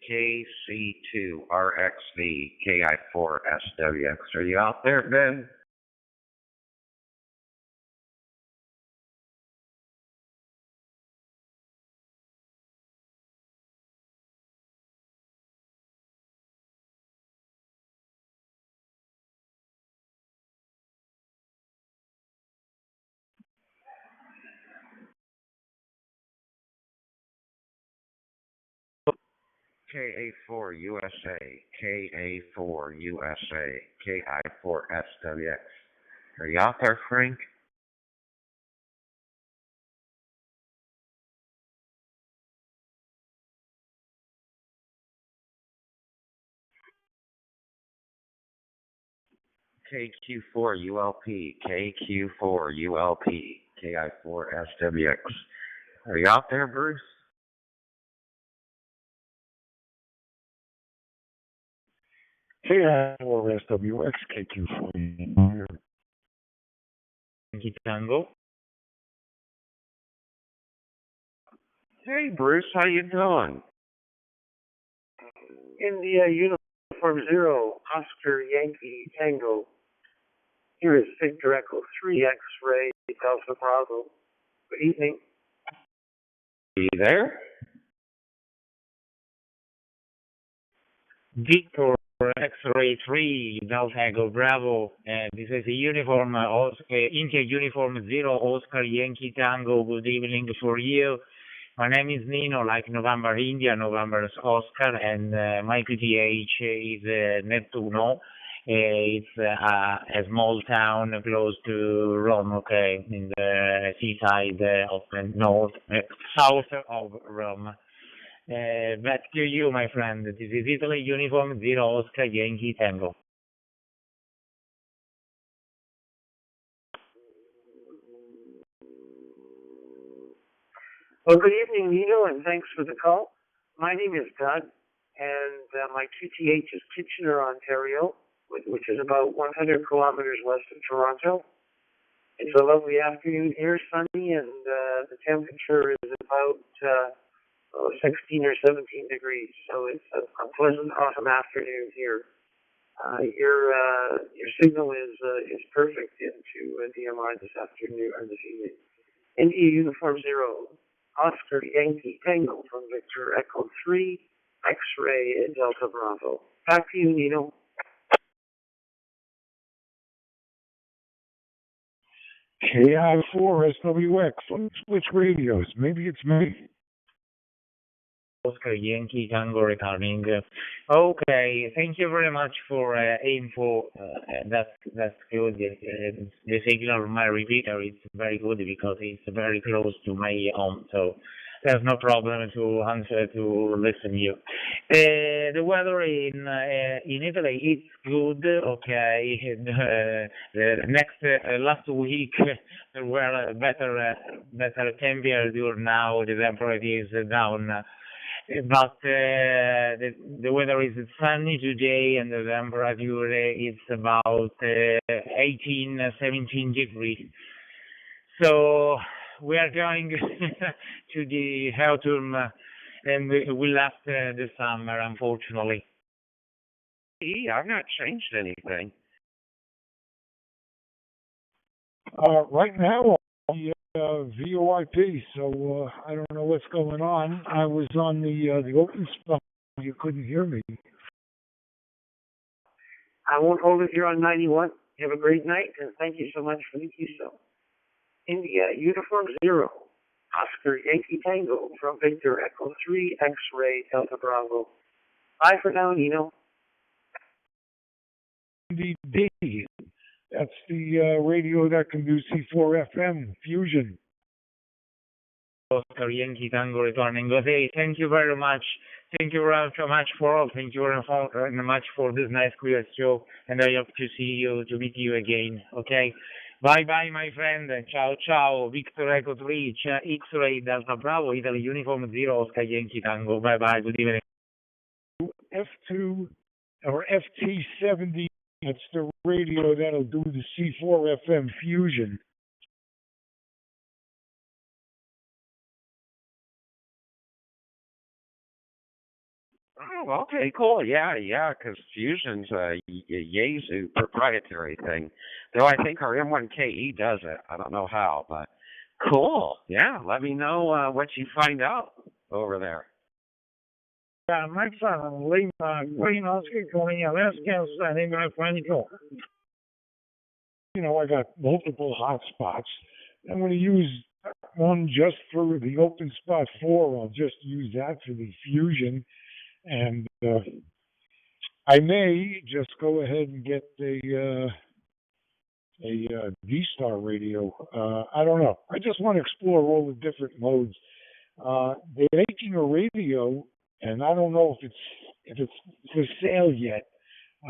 S12: KC2RXV, KI4SWX. Are you out there, Ben? KA4USA, KA4USA, KI4SWX. Are you out there, Frank? KQ4ULP, KQ4ULP, KI4SWX. Are you out there, Bruce?
S2: KI4SWX, KQ4.
S12: Yankee Tango.
S15: Hey, Bruce, how you doing?
S20: India Uniform 0, Oscar Yankee Tango. Here is Victor Echo 3 X-ray Delta Bravo. Good evening.
S15: Are you there?
S13: Victor X-ray 3 Delta Echo Bravo. This is a uniform, India Uniform 0 Oscar Yankee Tango. Good evening for you. My name is Nino, like November India, November's Oscar, and my PTH is Nettuno. It's a small town close to Rome, okay, in the seaside of the south of Rome. Back to you, my friend. This is Italy Uniform 0 Oscar Yankee Tango.
S20: Well, good evening, Nino, and thanks for the call. My name is Doug, and my QTH is Kitchener, Ontario, which is about 100 kilometers west of Toronto. It's a lovely afternoon here, sunny, and the temperature is about 16 or 17 degrees, so it's a pleasant autumn afternoon here. Your signal is perfect into DMR this afternoon or this evening. India Uniform 0, Oscar Yankee Tango from Victor Echo 3, X-ray Delta Bravo. Back to you, Nino.
S2: KI4SWX. Let's switch radios. Maybe it's me.
S13: Oscar Yankee Tango recording. Okay, thank you very much for info. That's good. The signal of my repeater is very good because it's very close to my home, so there's no problem to answer to listen you. The weather in Italy is good. Okay, the last week there were better temperature. Now the temperature is down. But the weather is sunny today, and the temperature is about 18, 17 degrees. So we are going to the autumn, and we will last the summer, unfortunately.
S15: I've not changed anything.
S2: Right now, VOIP, so I don't know what's going on. I was on the open spot. You couldn't hear me.
S20: I won't hold it here on 91. Have a great night, and thank you so much for the QSO. India Uniform 0, Oscar Yankee Tango from Victor Echo 3 X-ray Delta Bravo. Bye for now, Nino.
S10: D. That's the radio that can do C4 FM fusion.
S13: Oscar Yankee Tango returning. Hey, thank you very much. Thank you very much for all. Thank you very much for this nice quiz show. And I hope to meet you again. Okay? Bye bye, my friend. Ciao, ciao. Victor Echo 3, X-Ray Delta Bravo, Italy Uniform 0, Oscar Yankee Tango. Bye bye. Good evening.
S10: F2 or FT70. That's the radio that'll do the C4 FM fusion.
S15: Oh, okay, cool. Yeah, because Fusion's a Yaesu proprietary thing. Though I think our M1KE does it. I don't know how, but cool. Yeah, let me know what you find out over there.
S11: My son, Green Oscar calling you. Let's get started. My friend, go.
S10: You know, I got multiple hotspots. I'm going to use one just for the open spot 4. I'll just use that for the fusion. And I may just go ahead and get a D-Star radio. I don't know. I just want to explore all the different modes. They're making a radio, and I don't know if it's for sale yet.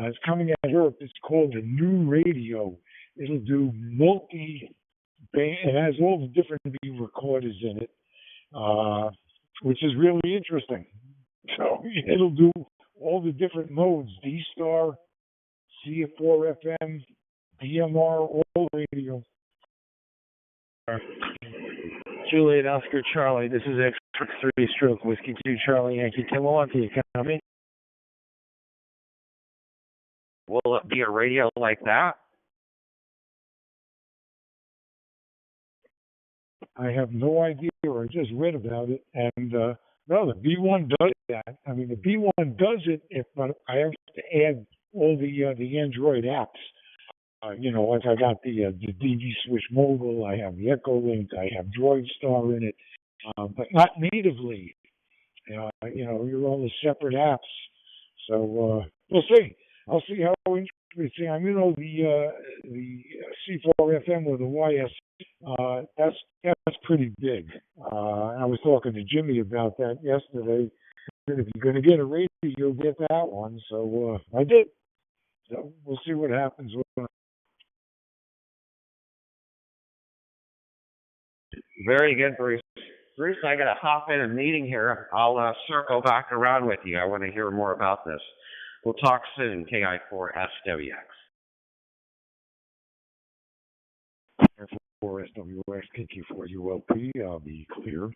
S10: It's coming out of Europe. It's called a new radio. It'll do multi-band. It has all the different B recorders in it, which is really interesting. So it'll do all the different modes: D-Star, C4 FM, DMR, all radio.
S7: Juliet Oscar Charlie, this is X3 Stroke Whiskey 2 Charlie Yankee. Come on to you, copy.
S15: Will it be a radio like that?
S10: I have no idea, or I just read about it, and no, the B1 does that. I mean, the B1 does it, but I have to add all the Android apps. You know, like I got the DV Switch Mobile, I have the Echo Link, I have Droid Star in it, but not natively. You know, you're all the separate apps. So we'll see. I'll see how interesting. I mean, the C4 FM or the YS, that's pretty big. I was talking to Jimmy about that yesterday. If you're going to get a radio, you'll get that one. So I did. So we'll see what happens.
S15: Very good, Bruce. Bruce, I got to hop in a meeting here. I'll circle back around with you. I want to hear more about this. We'll talk soon, KI4SWX.
S10: F4SWX, KQ4ULP, I'll be clear.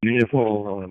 S10: beautiful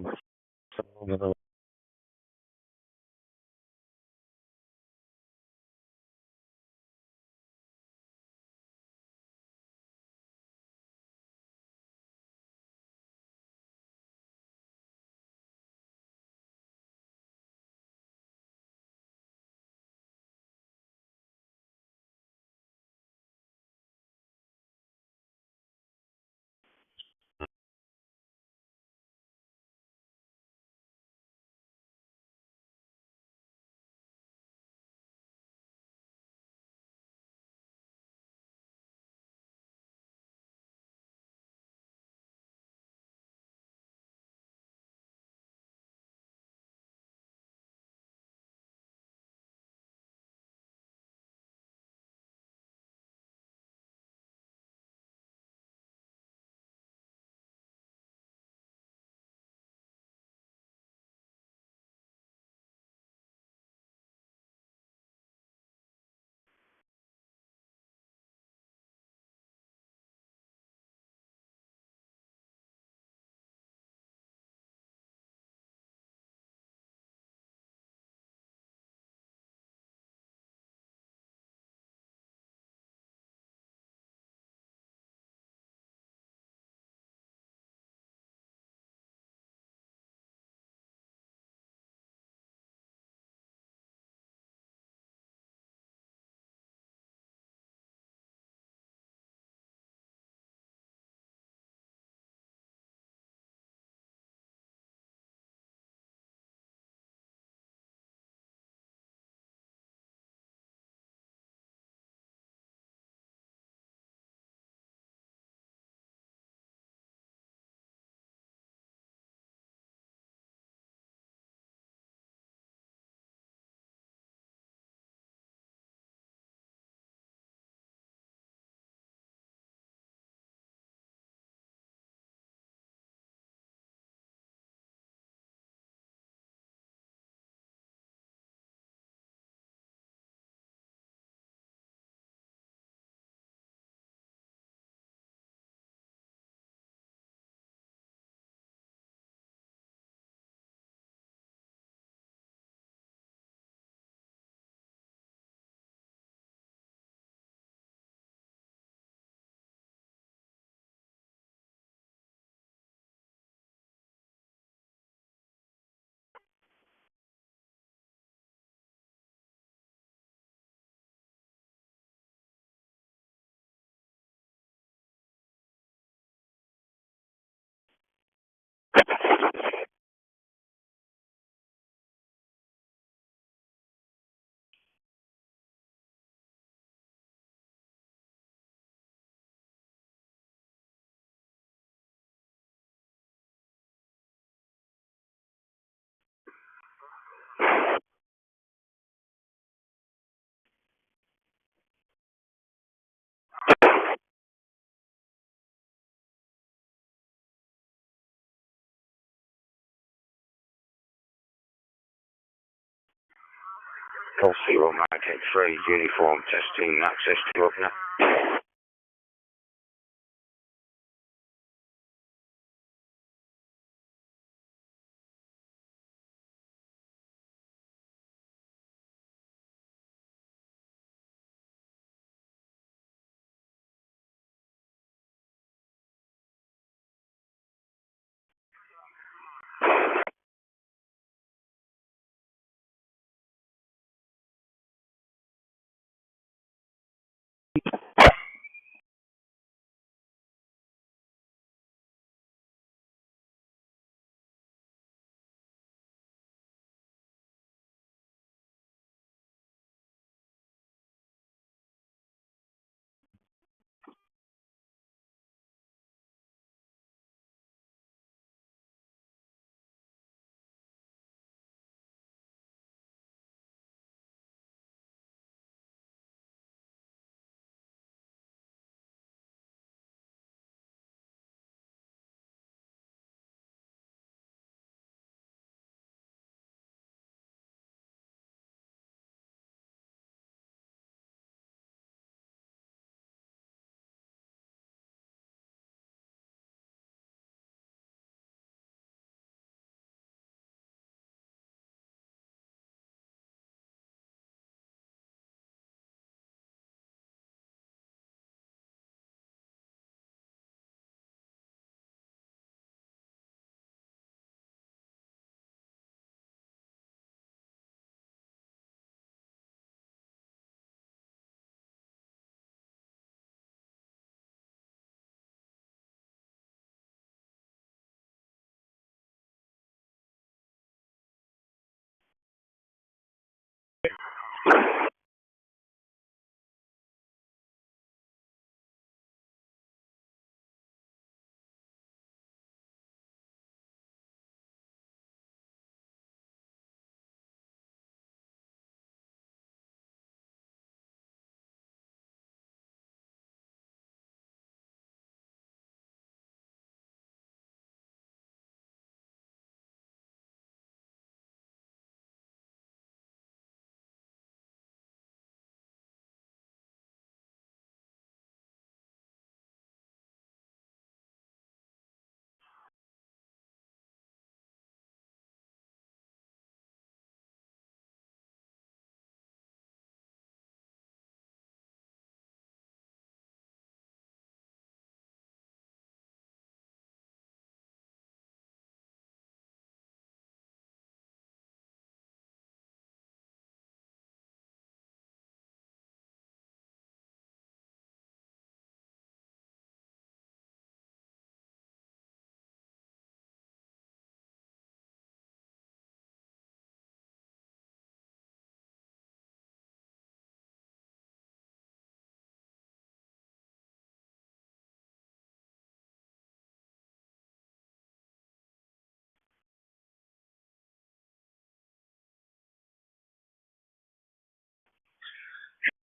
S9: Call 0983, uniform testing, access to opener.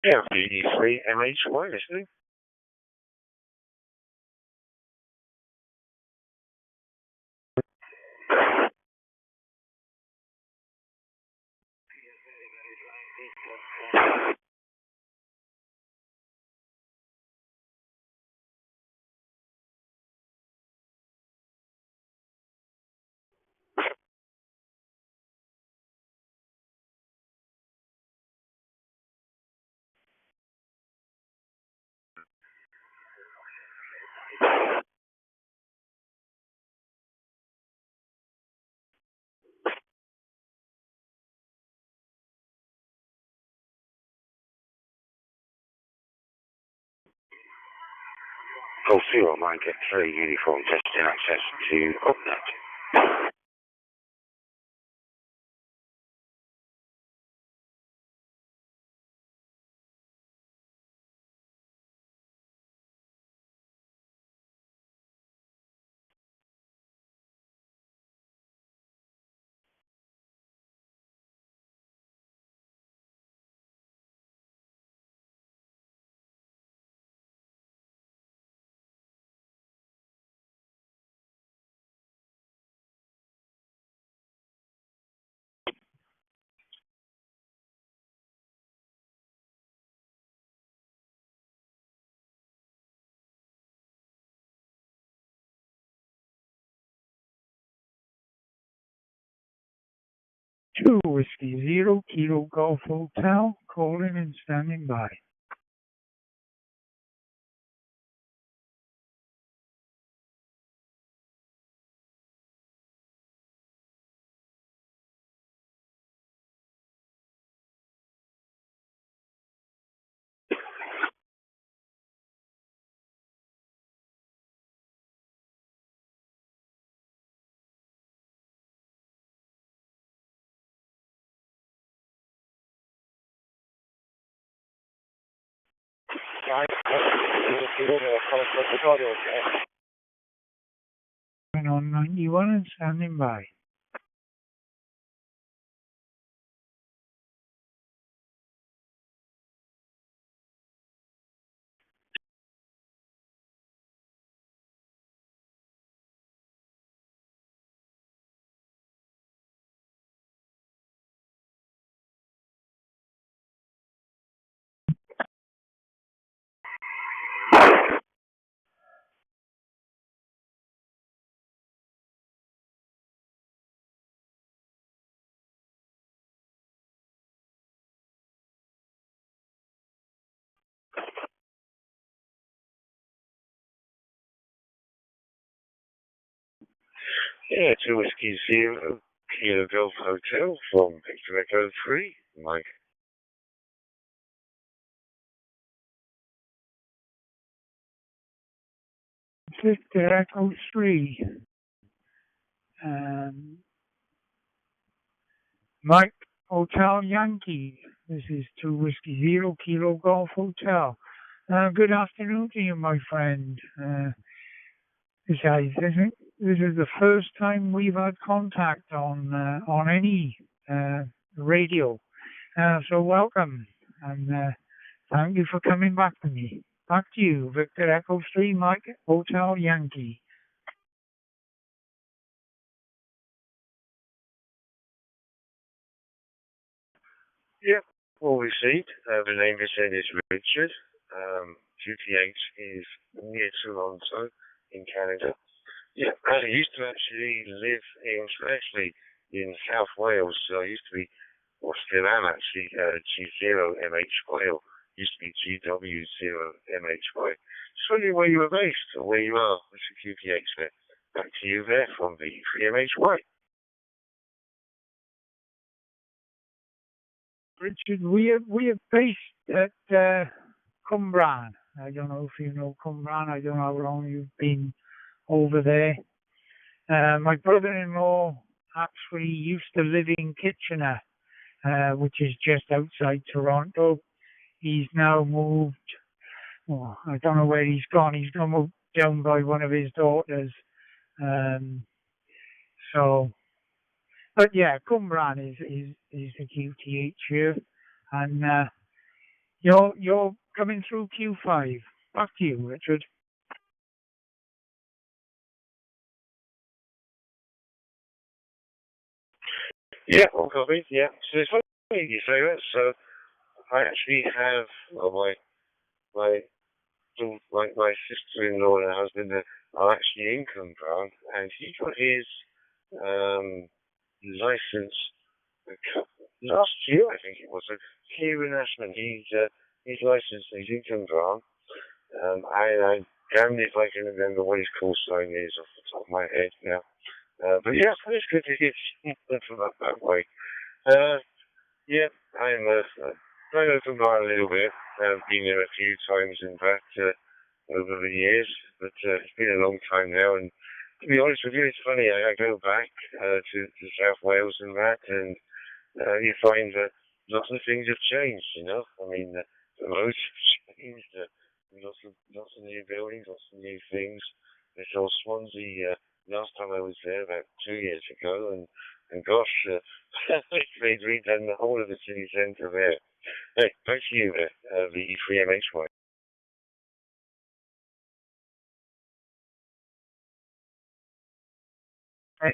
S21: Yeah, BD3 MHY, isn't it? Call 0 might get 3 uniform testing access to UpNet.
S11: Two Whiskey Zero Kilo Golf Hotel, calling and standing by. On 91 and standing by.
S21: Yeah, 2 Whiskey Zero Kilo Golf Hotel from Victor Echo 3, Mike.
S11: Victor Echo 3. Mike Hotel Yankee. This is 2 Whiskey Zero Kilo Golf Hotel. Good afternoon to you, my friend. Besides, this is the first time we've had contact on any radio. So welcome, and thank you for coming back to me. Back to you, Victor Echo 3, Mike Hotel Yankee.
S21: Yeah, all received. The name is Richard. GTH is near Toronto in Canada. Yeah, I used to actually live actually in South Wales. So I used to be, or still am actually, G0MHY, or used to be GW0MHY. Just wondering where you were based, or where you are, Mr. QTH there. Back to you there from the 3MHY.
S11: Richard, we are based at Cumbraen. I don't know if you know Cumbraen. I don't know how long you've been over there. My brother-in-law actually used to live in Kitchener, which is just outside Toronto. He's now moved. Oh, I don't know where he's gone. He's gone moved down by one of his daughters. But yeah, Cumbraen is the QTH here, and You're coming through Q5. Back to you, Richard.
S10: Yeah, all copied, yeah. So it's funny you say that. So I actually have my my sister-in-law and her husband are actually income bound, and he got his license last year, I think it was. So here in Ashman, he's licensed, he's income bound. I damn if I can remember what his call sign is off the top of my head now. But yeah, it's good to get from that way. Yeah, I'm open bar a little bit. I've been there a few times in fact over the years, but it's been a long time now. And to be honest with you, it's funny. I go back to South Wales and that, and you find that lots of things have changed. You know, I mean, the roads have changed. Lots of new buildings, lots of new things. This old Swansea. Last time I was there about 2 years ago, and gosh, they'd redone the whole of the city centre there. Hey, back to you, the E3MHY.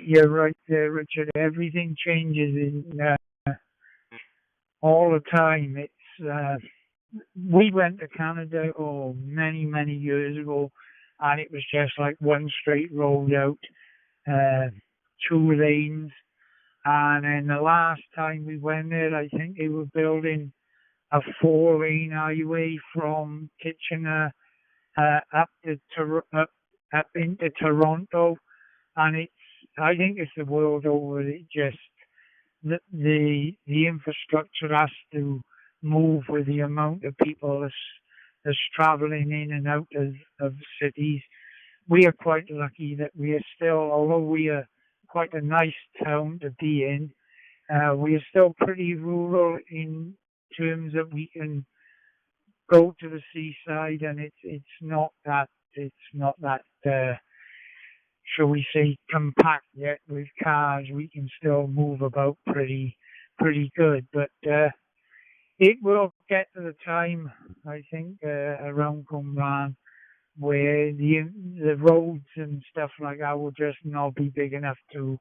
S11: You're right there, Richard. Everything changes all the time. We went to Canada many years ago, and it was just like one straight road out, 2 lanes. And then the last time we went there, I think they were building a 4-lane highway from Kitchener up into Toronto, and I think it's the world over. It just the infrastructure has to move with the amount of people that's traveling in and out of cities. We are quite lucky that we are still, although we are quite a nice town to be in, we are still pretty rural in terms that we can go to the seaside, and it's not that shall we say compact yet with cars. We can still move about pretty good, but it will get to the time, I think, around Cumlan where the roads and stuff like that will just not be big enough to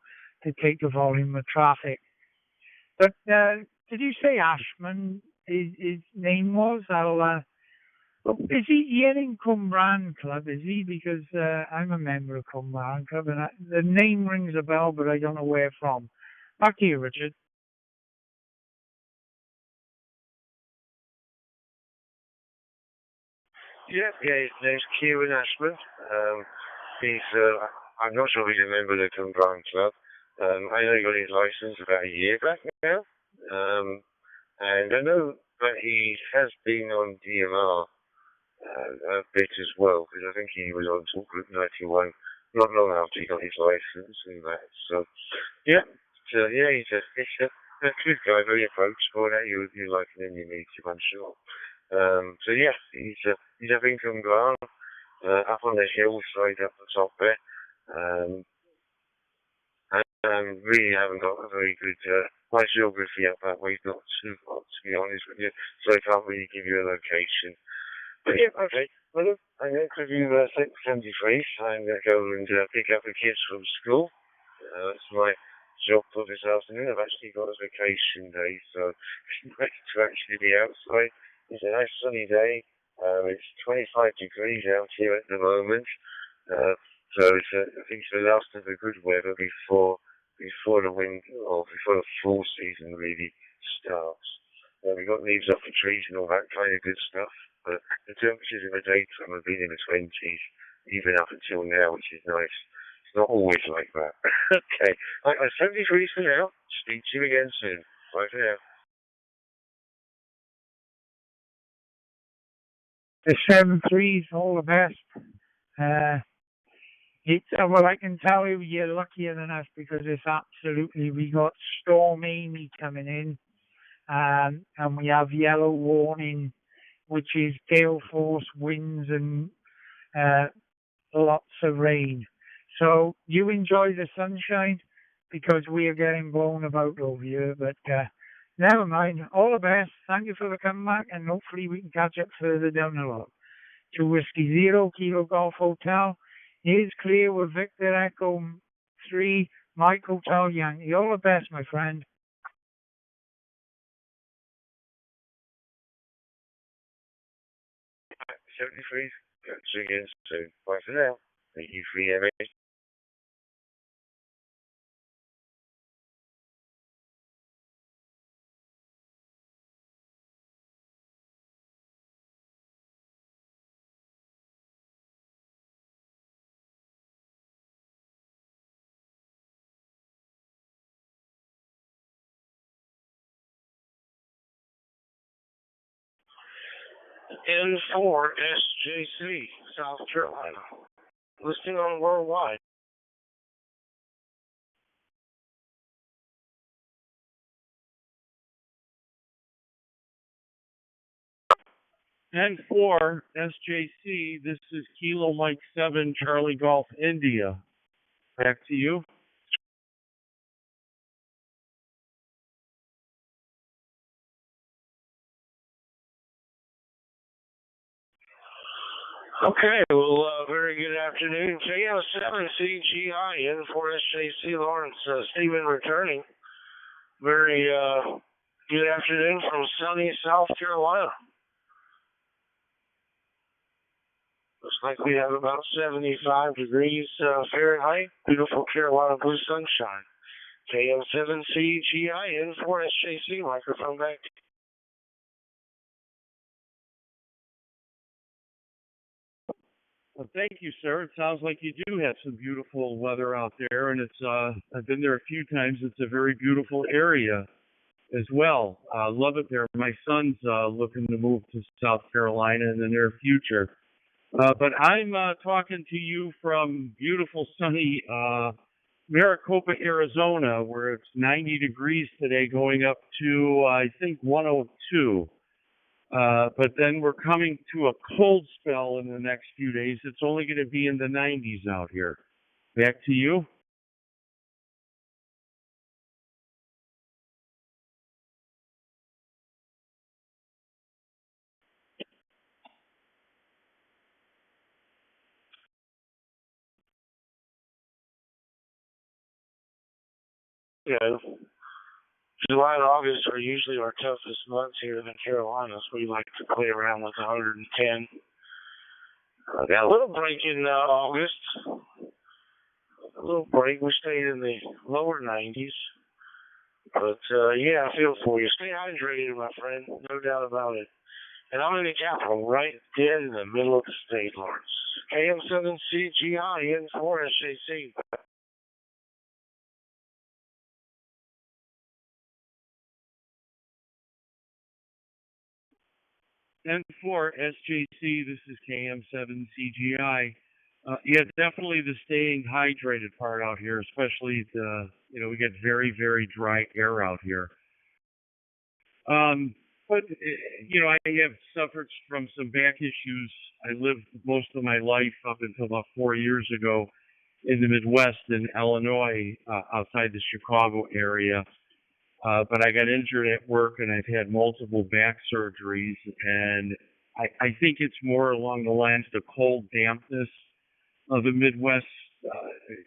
S11: take the volume of traffic. But did you say Ashman? His name was? Is he in Cumran Club? Is he? Because I'm a member of Cumran Club, and the name rings a bell, but I don't know where from. Back to you, Richard.
S10: Yeah, his name's Kieran Ashman. I'm not sure he's a member of the Cumran Club. I know he got his license about a year back now. And I know that he has been on DMR a bit as well, because I think he was on Talk Group 91 not long after he got his license and that. So, yeah, he's a good guy, very approachable. You like him when you meet him, I'm sure. So yeah, he's up in Cumlan, up on the hillside up the top there. And really haven't got a very good my geography up that way, not too hot to be honest with you, so I can't really give you a location. But yeah, okay. Well, look, I'm going to give you 73. I'm going to go and pick up the kids from school. That's my job for this afternoon. I've actually got a vacation day, so it's great to actually be outside. It's a nice sunny day. It's 25 degrees out here at the moment. So I think it's the last of the good weather before the before the fall season really starts. We've got leaves off the trees and all that kind of good stuff. But the temperatures in the daytime have been in the 20s, even up until now, which is nice. It's not always like that. Okay. I'm 73 for now. Speak to you again soon. Bye for now.
S11: The 73's all the best. Well, I can tell you you're luckier than us because we got Storm Amy coming in, and we have yellow warning, which is gale force winds and lots of rain. So you enjoy the sunshine because we are getting blown about over here, but Never mind. All the best. Thank you for the comeback, and hopefully we can catch up further down the road. To Whiskey Zero, Kilo Golf Hotel. Is clear with Victor Echo 3, Mike Hotel Yankee. All the best, my friend.
S10: $73. So again, so bye for now. Thank you for your image.
S20: N4SJC, South Carolina. Listing on worldwide.
S18: N4 SJC, this is Kilo Mike 7 Charlie Golf India. Back to you.
S20: Okay, well, very good afternoon. JO7CGI N4SJC Lawrence, Stephen returning. Very good afternoon from sunny South Carolina. Looks like we have about 75 degrees Fahrenheit. Beautiful Carolina blue sunshine. JO7CGI N4SJC, microphone back.
S18: Well, thank you, sir. It sounds like you do have some beautiful weather out there, and it's I've been there a few times. It's a very beautiful area as well. Love it there. My son's looking to move to South Carolina in the near future. But I'm talking to you from beautiful sunny Maricopa, Arizona, where it's 90 degrees today, going up to, I think, 102. But then we're coming to a cold spell in the next few days. It's only going to be in the 90s out here. Back to you.
S20: Yeah. July and August are usually our toughest months here in the Carolinas. We like to play around with 110. I got a little break in August. A little break. We stayed in the lower 90s. But, yeah, I feel for you. Stay hydrated, my friend. No doubt about it. And I'm in the capital, right dead in the middle of the state, Lawrence. KM7CGI N4SJC.
S18: N4 SJC, this is KM7 CGI. Yeah, definitely the staying hydrated part out here, especially we get very, very dry air out here. But I have suffered from some back issues. I lived most of my life up until about 4 years ago in the Midwest in Illinois, outside the Chicago area. But I got injured at work, and I've had multiple back surgeries, and I think it's more along the lines of the cold dampness of the Midwest.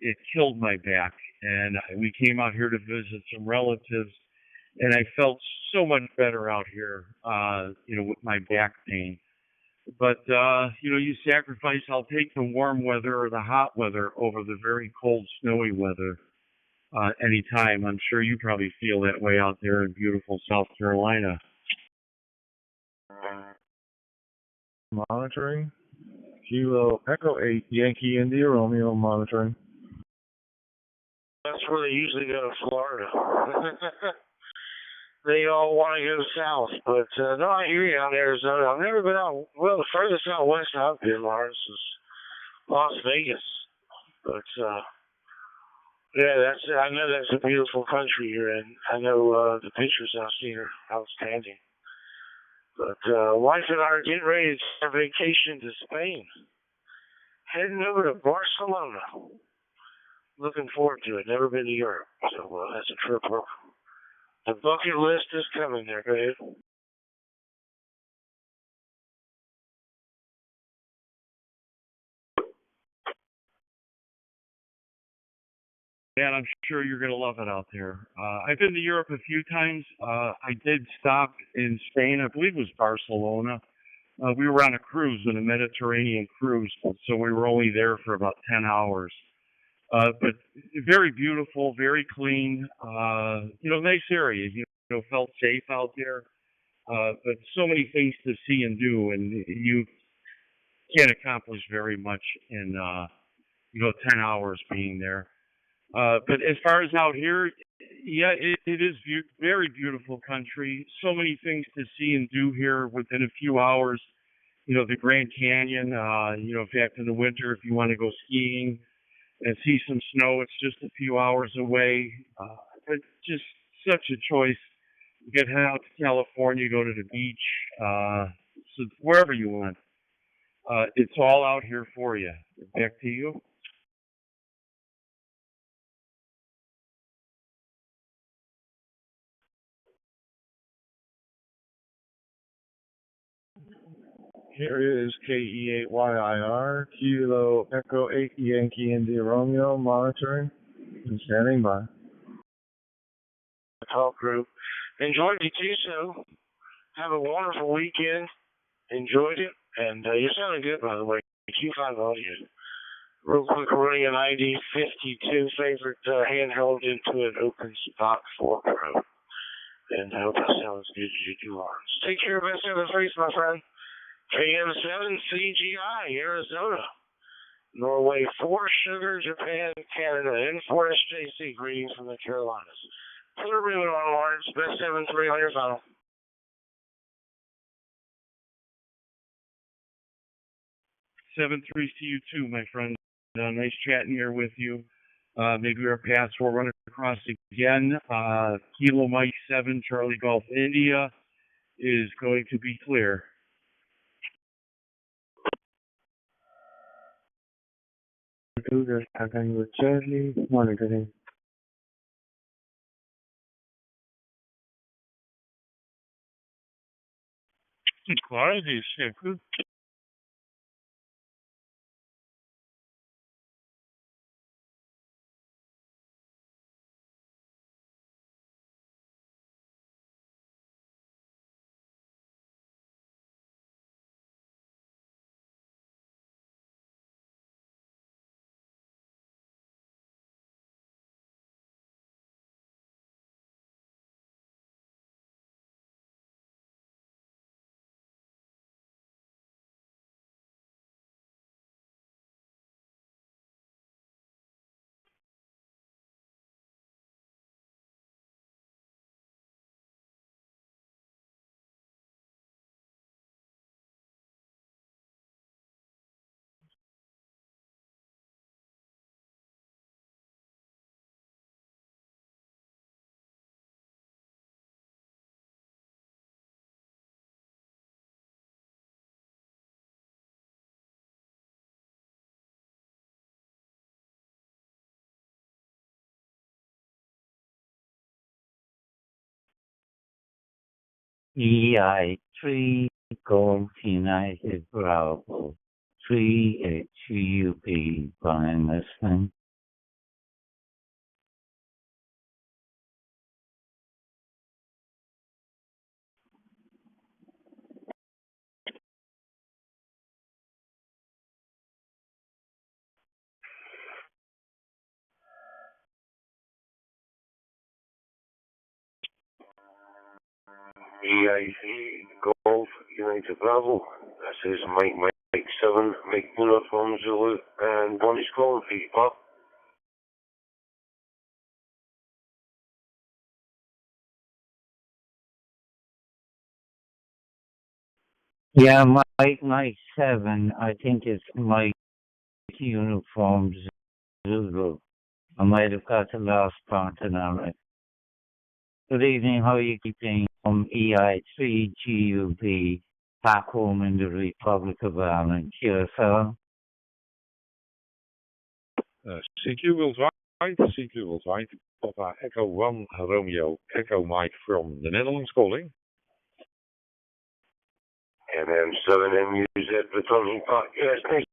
S18: It killed my back, and we came out here to visit some relatives, and I felt so much better out here, with my back pain. But, you sacrifice, I'll take the warm weather or the hot weather over the very cold, snowy weather. Anytime. I'm sure you probably feel that way out there in beautiful South Carolina.
S2: Monitoring. Kilo Echo 8, Yankee India Romeo monitoring.
S20: That's where they usually go to Florida. They all want to go south. But, no, I hear you out in Arizona. I've never been out, well, the furthest out west I've been, Lawrence, is Las Vegas. But, yeah, I know that's a beautiful country you're in. I know the pictures I've seen are outstanding. But wife and I are getting ready to start vacation to Spain. Heading over to Barcelona. Looking forward to it. Never been to Europe, so that's a trip we're
S21: The bucket list is coming there, Dave.
S18: Man, I'm sure you're going to love it out there. I've been to Europe a few times. I did stop in Spain. I believe it was Barcelona. We were on a cruise, on a Mediterranean cruise, so we were only there for about 10 hours. But very beautiful, very clean, nice area. Felt safe out there. But so many things to see and do, and you can't accomplish very much in, 10 hours being there. But as far as out here, yeah, it is very beautiful country. So many things to see and do here within a few hours. The Grand Canyon, in fact, in the winter, if you want to go skiing and see some snow, it's just a few hours away. But just such a choice. You can head out to California, go to the beach, so wherever you want. It's all out here for you. Back to you.
S2: Here is KE8YIR, Kilo Echo 8 Yankee India Romeo, monitoring and standing by.
S21: Talk group. Enjoyed it too, so have a wonderful weekend. Enjoyed it, and you sounded good, by the way. Q5 audio. Real quick, we're running an ID52 favorite handheld into an open spot 4 Pro. And I hope that sounds good as you do ours. Take care of us in the face, my friend. AM7 CGI, Arizona. Norway 4 Sugar, Japan, Canada, N4 SJC. Greetings from the Carolinas. Put a ribbon on Lawrence, best 7-3 on your final.
S18: 7-3 to you too, my friend. Nice chatting here with you. Maybe our paths will run across again. Kilo Mike 7, Charlie Golf India is going to be clear.
S5: Cougars attacking with Charlie, monitoring.
S18: Quantities, yeah, good.
S17: EI3 Golf United Bravo 3 HUB fine listening.
S21: EIC Golf United Bravo. That is Mike 7, Mike Uniform Zulu, and one is calling for you, Bob.
S17: Yeah, Mike 7, I think it's Mike Uniform Zulu. I might have got the last part of that right. Good evening, how are you keeping? EI3 GUB, back home in the Republic of Ireland. QSL.
S2: CQ will
S14: CQ Worldwide, Papa Echo 1 Romeo Echo Mike from the Netherlands calling.
S19: MM7MUZ returning back. Yeah, it's nice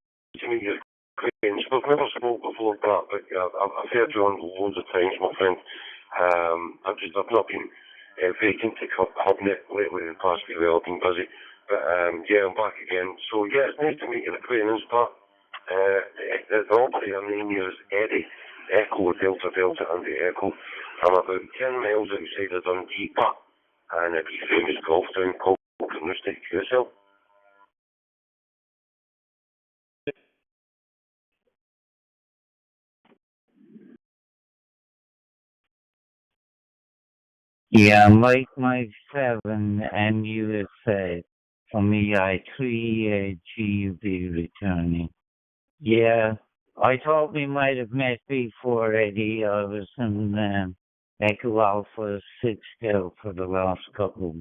S19: to meet you. I've never spoke before, Pat, but I've heard you on loads of times, my friend. I've not been vacant to Hubnet lately in the past few years. I've been busy. But yeah, I'm back again. So yeah, it's nice to meet you, the Ukrainians, Pat. The operator name here is Eddie. Echo, Delta, Delta, and the Echo. I'm about 10 miles outside of Dundee, Pat. And a famous golf town called Rustic yourself.
S17: Yeah, Mike 7 MUSA from EI3 GUB returning. Yeah, I thought we might have met before, Eddie. I was in Echo Alpha 6 Del for the last couple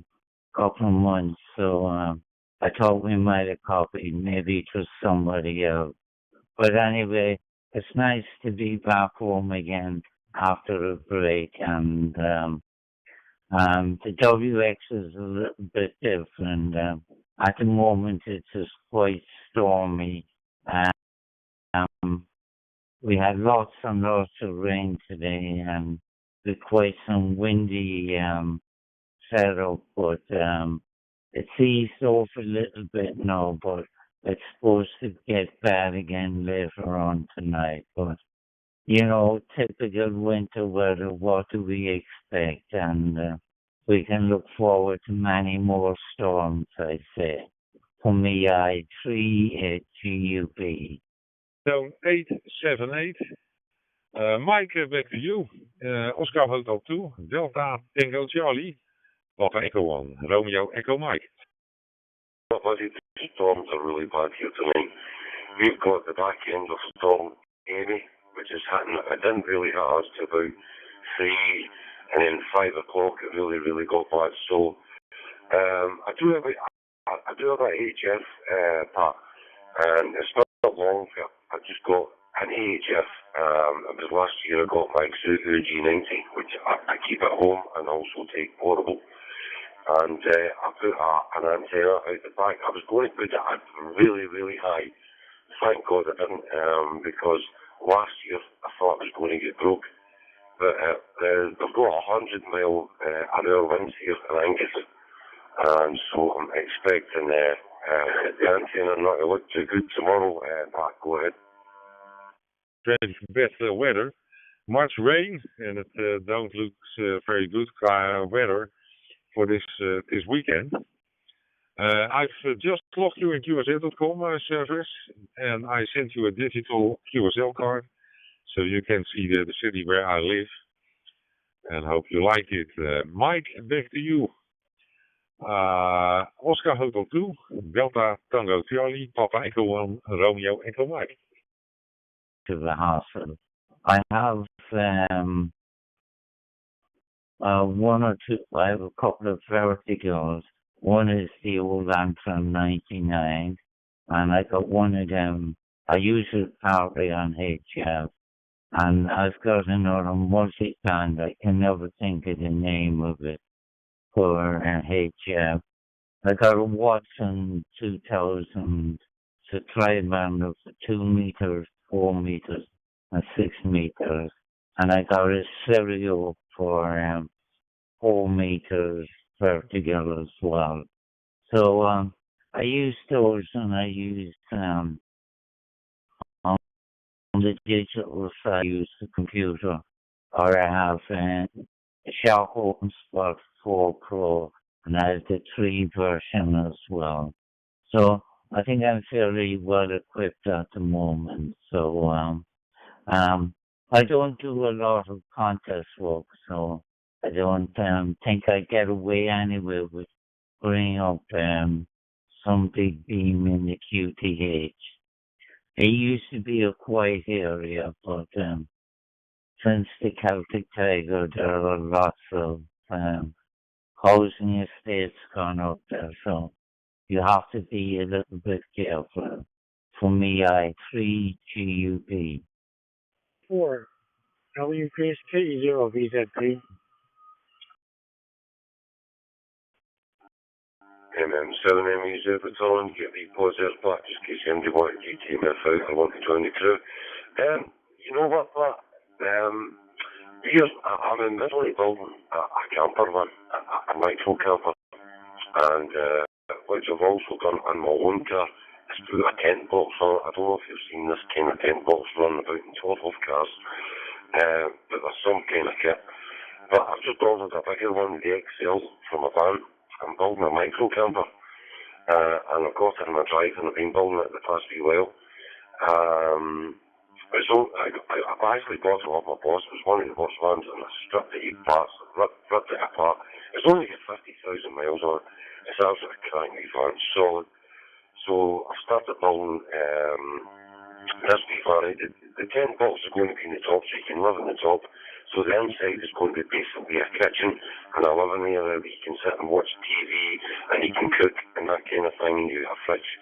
S17: of months, so I thought we might have copied. Maybe it was somebody else. But anyway, it's nice to be back home again after a break, and the WX is a little bit different. At the moment, it's just quite stormy. We had lots and lots of rain today, and with quite some windy setup, but it's eased off a little bit now, but it's supposed to get bad again later on tonight. But, you know, typical winter weather, what do we expect? And we can look forward to many more storms, I say. From the I3 at GUB.
S14: Zone 878. Mike, back to you. Oscar Hotel 2, Delta Tango Charlie, Papa Echo 1, Romeo Echo Mike.
S19: Buddy, the storms are really bad here tonight. We've got the back end of Storm Amy, which is hitting. It didn't really hit us to about 3, and then 5 o'clock it really got bad. So I do have a HF part, and it's not long. I just got an AHF. It was last year I got my Subaru G90, which I keep at home and also take portable. And I put an antenna out the back. I was going to put it at really high. Thank God I didn't, because last year I thought I was going to get broke. But they've got 100-mile-an-hour winds here in Angus, and so I'm expecting the antenna not to look too good tomorrow. Pat, go ahead.
S14: Ready for better weather. Much rain, and it don't look very good weather for this weekend. I've just logged you in QSL.com service, and I sent you a digital QSL card, so you can see the city where I live, and hope you like it. Mike, back to you. Oscar Hotel 2, Delta Tango Charlie, Papa Echo 1, Romeo Echo Mike.
S17: To the hospital. I have one or two. I have a couple of verticals. One is the old Antrim 99, and I got one of them. I use it partly on HF, and I've got another multi-band. I can never think of the name of it for HF. I got a Watson 2000. It's a tri-band of 2 meters, 4 meters, and 6 meters. And I got a stereo for 4 meters vertical as well. So I used those, and I used on the digital side, I use the computer, or I have a Shark Open Spot 4 Pro, and I have the 3 version as well. So I think I'm fairly well equipped at the moment. So I don't do a lot of contest work, so I don't think I get away anyway with bringing up some big beam in the QTH. It used to be a quiet area, but since the Celtic Tiger, there are lots of housing estates gone up there, so you have to be a little bit careful. For me, I 3 GUP.
S18: 4
S13: WPSK0VZP.
S19: MM7ME Zerbaton, get the positive back, just in case anybody wanted GTMF out, I want to join the crew. You know what, but, here's, I'm in middle of building a camper one, a micro camper, and which I've also done on my own car, is put a tent box on it. I don't know if you've seen this kind of tent box running about in top of cars, but there's some kind of kit. But I've just ordered a bigger one, the XL, from a van. I'm building a micro camper, and I've got it in my drive, and I've been building it the past few while. So I've actually bought it off my boss. It was one of the boss vans, and I stripped it 8 parts, ripped it apart. It's only got 50,000 miles on it. It's absolutely cracking van, solid. So I started building this before. The tent box is going to be in the top, so you can live in the top. So the inside is going to be basically a kitchen and a living area where you can sit and watch TV and you can cook and that kind of thing, and you have a fridge.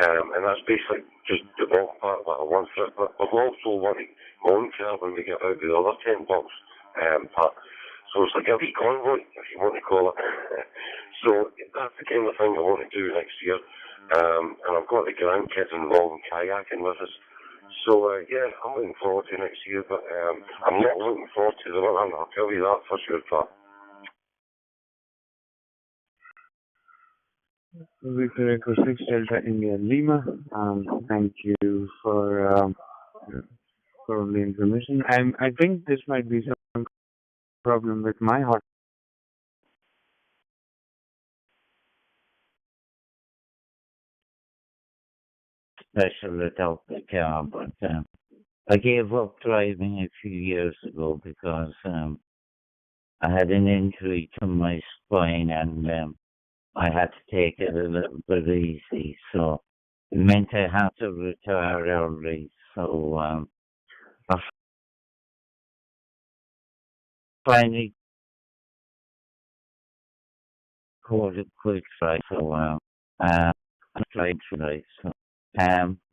S19: And that's basically just the bottom part that I want for it. But I've also wanted my own car when we get out the other tent box part. So it's like a wee convoy, if you want to call it. So that's the kind of thing I want to do next year. And I've got the grandkids involved in kayaking with us. So, yeah, I'm looking forward to next year, but I'm not looking forward to the one, I'll tell you that for sure, Pat.
S16: Victor Echo 6 Delta India Lima. Thank you for the information. I think this might be some problem with my hot.
S17: Special without the car, but I gave up driving a few years ago because I had an injury to my spine and I had to take it a little bit easy, so it meant I had to retire early. So I finally called it quick right for a while. I tried tonight, so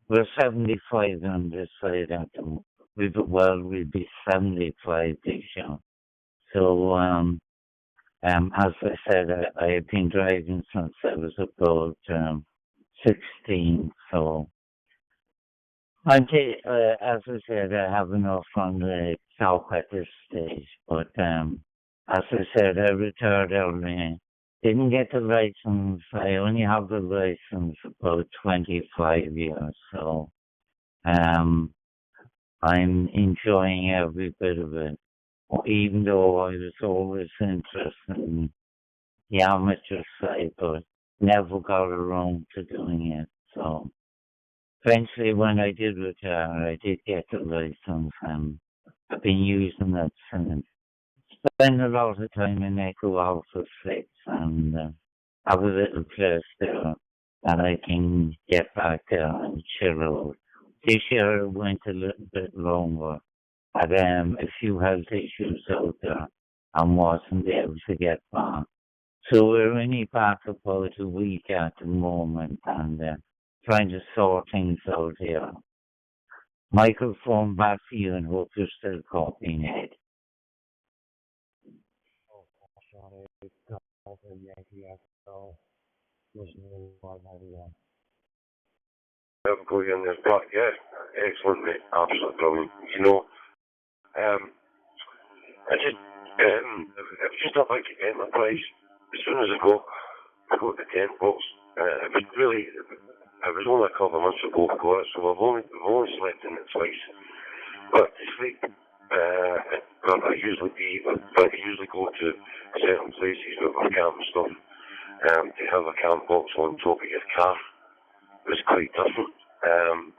S17: we're 75 on this side at the moment. We'll be 75 this year. So as I said, I have been driving since I was about 16. So as I said, I have enough on the south at this stage. But as I said, I retired early. Didn't get the license. I only have the license about 25 years. So I'm enjoying every bit of it. Even though I was always interested in the amateur side, but never got around to doing it. So eventually when I did retire, I did get the license and I've been using it since. Spend a lot of time in Echo Alpha 6 and have a little place there that I can get back there and chill out. This year I went a little bit longer. Had a few health issues out there and wasn't able to get back. So we're only back about a week at the moment and trying to sort things out here. Microphone back to you and hope you're still copying it.
S19: Never go in this, but yeah, excellent, mate, absolutely brilliant. You know, I just not like enterprise. As soon as I got the tent box, it was really, it was only a couple of months ago I got it, so I've only slept in it twice. But to sleep, I usually go to certain places with my camp and stuff. To have a camp box on top of your car was quite different.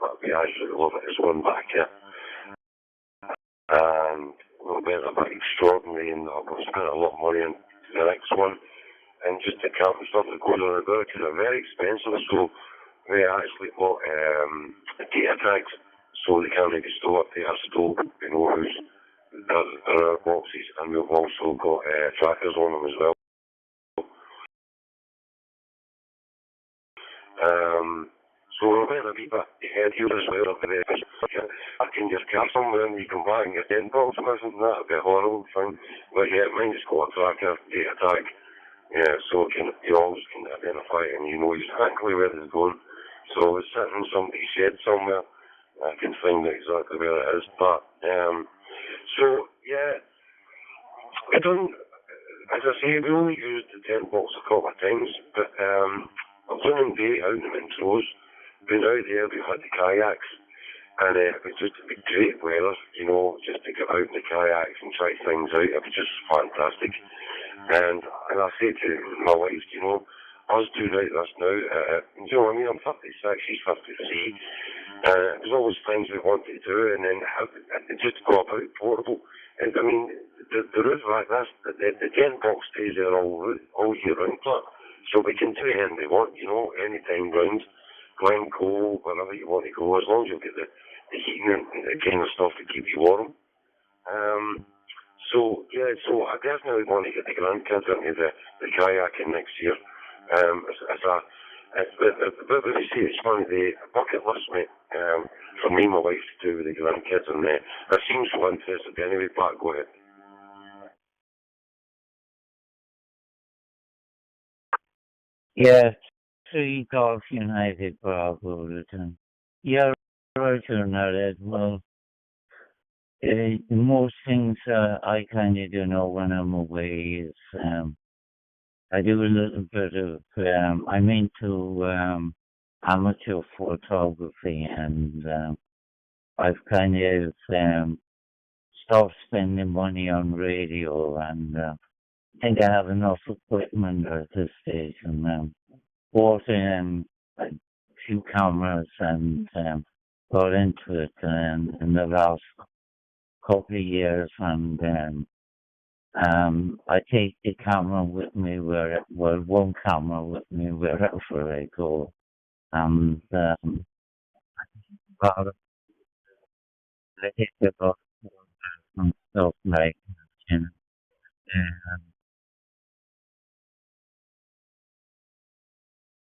S19: But we actually love it as one back here. And we'll be a bit extraordinary, and I've spent a lot of money on the next one. And just the camp and stuff that goes on about, because they're very expensive, so we actually bought data tags, so they can't be stored. They are stored, you know, there are boxes, and we've also got trackers on them as well. So we're better be back ahead here as well up there. I can just car somewhere and you can buy and get 10 bucks or something. That'd be a horrible thing. But yeah, mine just got a tracker, data tag. Yeah, so you always can identify it and you know exactly where it's going. So it's sitting in somebody's shed somewhere. I can find exactly where it is. But, so, yeah, I don't, as I say, we only used the 10 bucks a couple of times, but I've done them day out in intros. Been out there, we've had the kayaks, and it was just great weather, you know, just to get out in the kayaks and try things out. It was just fantastic. And I say to my wife, you know, us two like this now, you know what I mean, I'm 56, she's 53. There's always things we want to do, and then just go about portable. And I mean, the route like this, the 10 box stays there all year round, so we can do anything we want, you know, anytime round. Glencoe, wherever you want to go, as long as you get the heating and the kind of stuff to keep you warm. So I definitely want to get the grandkids into the kayaking next year. But you see, it's funny, the bucket list, mate, for me and my wife to do with the grandkids, and that seems so interesting. Anyway, Pat, go ahead.
S17: Yeah, three Golf United Bravo Return. Yeah, right on that. Well, most things I kind of do know when I'm away is I do a little bit of I'm into amateur photography, and I've kind of stopped spending money on radio, and I think I have enough equipment at this stage, and bought a few cameras and got into it in the last couple of years, and I take the camera with me one camera with me wherever I go, and I take the book and stuff like that, you know.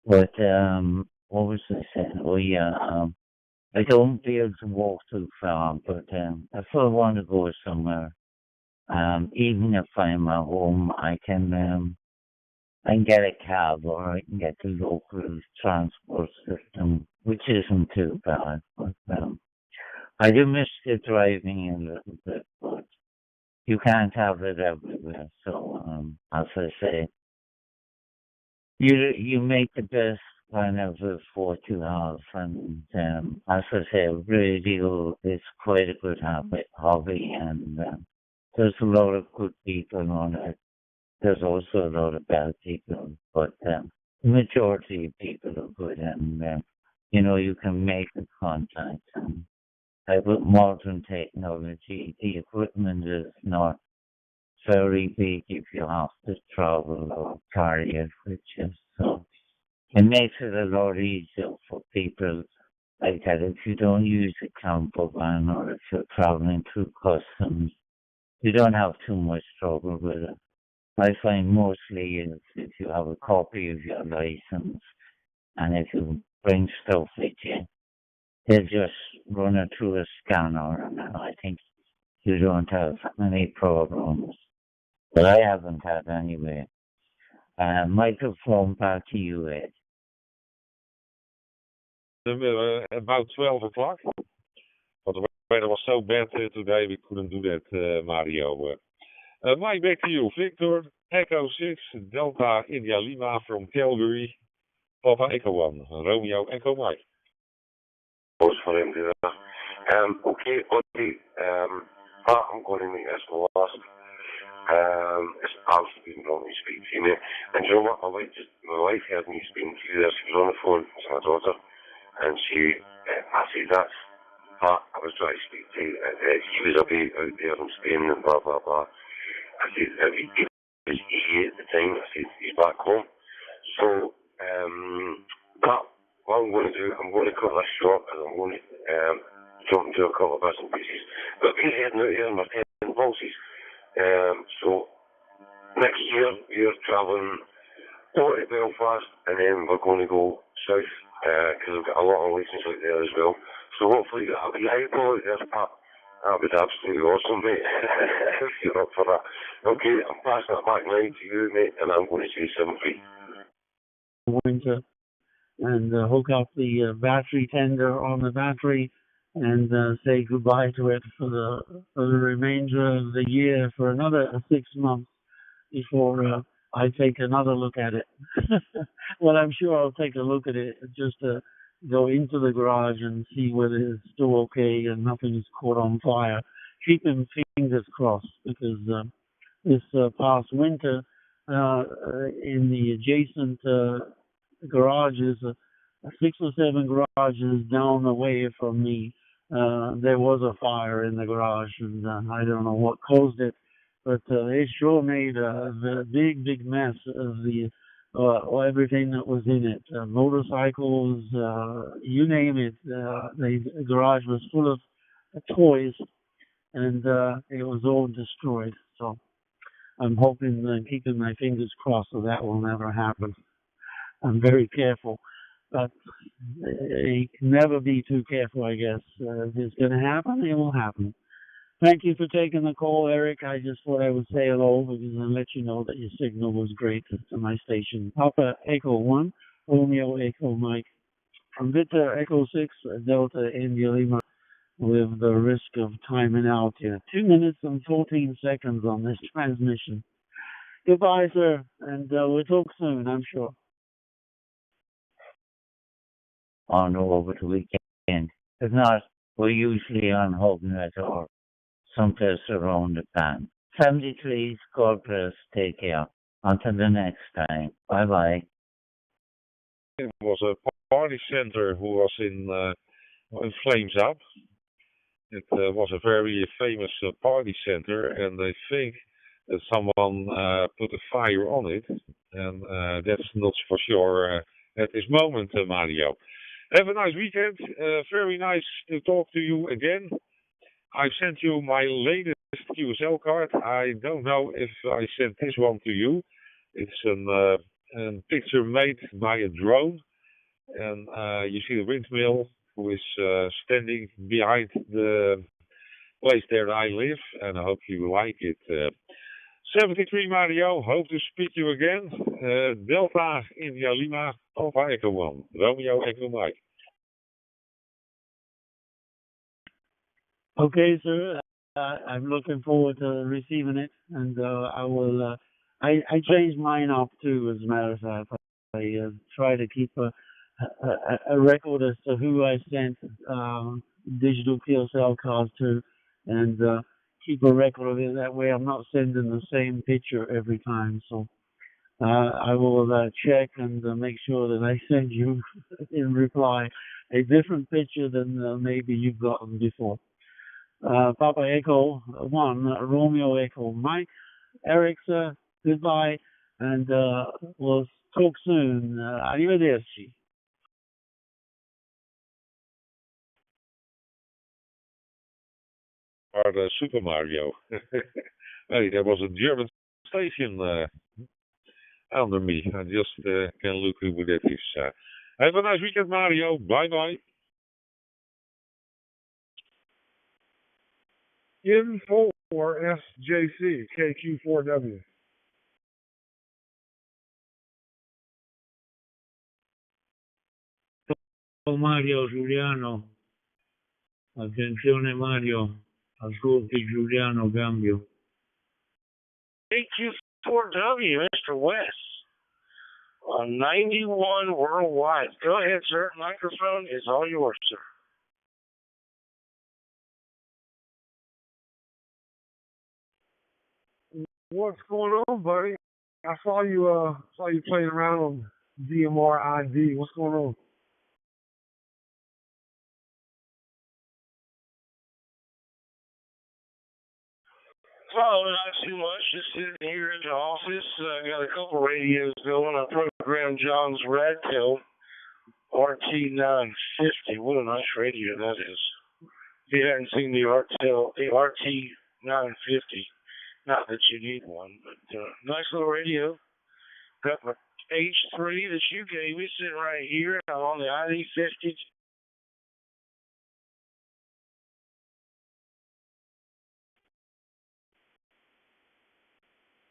S17: But what was I saying? Oh yeah, I don't be able to walk too far, but if I want to go somewhere, even if I'm at home, I can get a cab, or I can get the local transport system, which isn't too bad. But I do miss the driving a little bit, but you can't have it everywhere. So as I say, you make the best kind of what you have, and as I say, radio is quite a good hobby, and there's a lot of good people on it. There's also a lot of bad people, but the majority of people are good, and you know, you can make the contact. And with modern technology, the equipment is not very big if you have to travel or carry it with you. So it makes it a lot easier for people like that. If you don't use a camper van, or if you're traveling through customs, you don't have too much trouble with it. I find mostly if you have a copy of your license, and if you bring stuff with you, they'll just run it through a scanner, and I think you don't have any problems. But I haven't had anyway. Microphone back to you, Ed.
S14: About 12 o'clock. But the weather was so bad today, we couldn't do that, Mario. Mike, back to you. Victor, Echo 6, Delta India Lima from Calgary, Papa Echo 1, Romeo Echo Mike.
S19: For him to okay, Audrey, I'm going to make this the last. It's absolutely wrong to speak to me. And you know what, my wife heard me speaking to you there. She was on the phone to my daughter, and I said, that's Pat, I was trying to speak to you. He was away out there in Spain and blah, blah, blah. I said, he at the time, I said, he's back home. So, Pat, what I'm going to do, I'm going to cut this short, and I'm going to jump into a couple of bits and pieces. But we're heading out here in my 10 pulses. So next year we're travelling over to Belfast, and then we're going to go south because I've got a lot of listeners out there as well. So hopefully I'll be able to this part. That would be absolutely awesome, mate. If you're up for that. Okay, I'm passing it back now to you, mate, and I'm going to say something.
S3: Winter and hook up the battery tender on the battery and say goodbye to it for the remainder of the year for another 6 months before I take another look at it. Well, I'm sure I'll take a look at it just to go into the garage and see whether it's still okay and nothing's caught on fire. Keeping fingers crossed because this past winter in the adjacent garages, 6 or 7 garages down the way from me, there was a fire in the garage, and I don't know what caused it, but it sure made a big mess of the everything that was in it. Motorcycles, you name it. The garage was full of toys, and it was all destroyed. So I'm hoping and keeping my fingers crossed so that will never happen. I'm very careful, but you can never be too careful, I guess. If it's going to happen, it will happen. Thank you for taking the call, Eric. I just thought I would say hello because I let you know that your signal was great to my station. Papa Echo 1, Romeo Echo Mike. From Victor Echo 6, Delta India Lima, with the risk of timing out here. 2 minutes and 14 seconds on this transmission. Goodbye, sir, and we'll talk soon, I'm sure.
S17: On over the weekend. If not, we're usually on Hoganett or someplace around the pan. 73, Scorpius, take care. Until the next time. Bye bye.
S14: It was a party center who was in flames up. It was a very famous party center, and I think that someone put a fire on it, and that's not for sure at this moment, Mario. Have a nice weekend. Very nice to talk to you again. I sent you my latest QSL card. I don't know if I sent this one to you. It's a picture made by a drone, and you see the windmill who is standing behind the place there I live, and I hope you like it. 73 Mario, hope to speak to you again. Delta India Lima, Alpha Echo 1, Romeo Echo Mike.
S3: Okay, sir. I'm looking forward to receiving it, and I will. I changed mine up too, as a matter of fact. I try to keep a record as to who I sent digital QSL cards to, and keep a record of it. That way, I'm not sending the same picture every time. So I will check and make sure that I send you in reply a different picture than maybe you've gotten before. Papa Echo 1, Romeo Echo Mike, Eric, sir, goodbye, and we'll talk soon. Arrivederci.
S14: Or Super Mario. Hey, there was a German station under me. I just can look who that is. Have a nice weekend, Mario. Bye bye.
S10: N4SJC, KQ4W.
S6: Mario Giuliano, attenzione Mario, ascolti Giuliano, cambio.
S20: AQ4W, Mr. West, on 91 worldwide. Go ahead, sir. Microphone is all yours, sir.
S10: What's going on, buddy? I saw you playing around on DMR ID. What's going on?
S20: Oh, not too much. Just sitting here in the office. I got a couple radios going. I programmed John's Radtail RT950. What a nice radio that is. If you haven't seen the RT950, not that you need one, but nice little radio. Got my
S18: H3 that you gave me sitting right here. I'm on the ID50.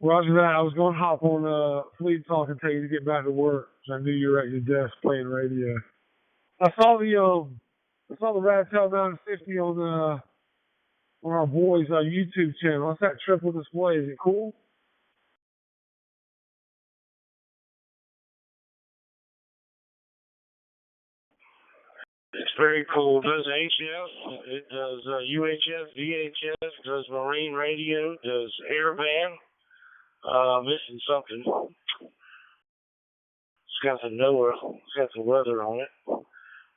S1: Roger that. I was going to hop on Fleet Talk and tell you to get back to work. So I knew you were at your desk playing radio. I saw the Radtail 950 on our boys' YouTube channel. What's that triple display? Is it cool?
S18: It's very cool. It does HF, it does UHF, VHF, it does marine radio, it does airband. Missing something. It's got the NOAA, it's got the weather on it.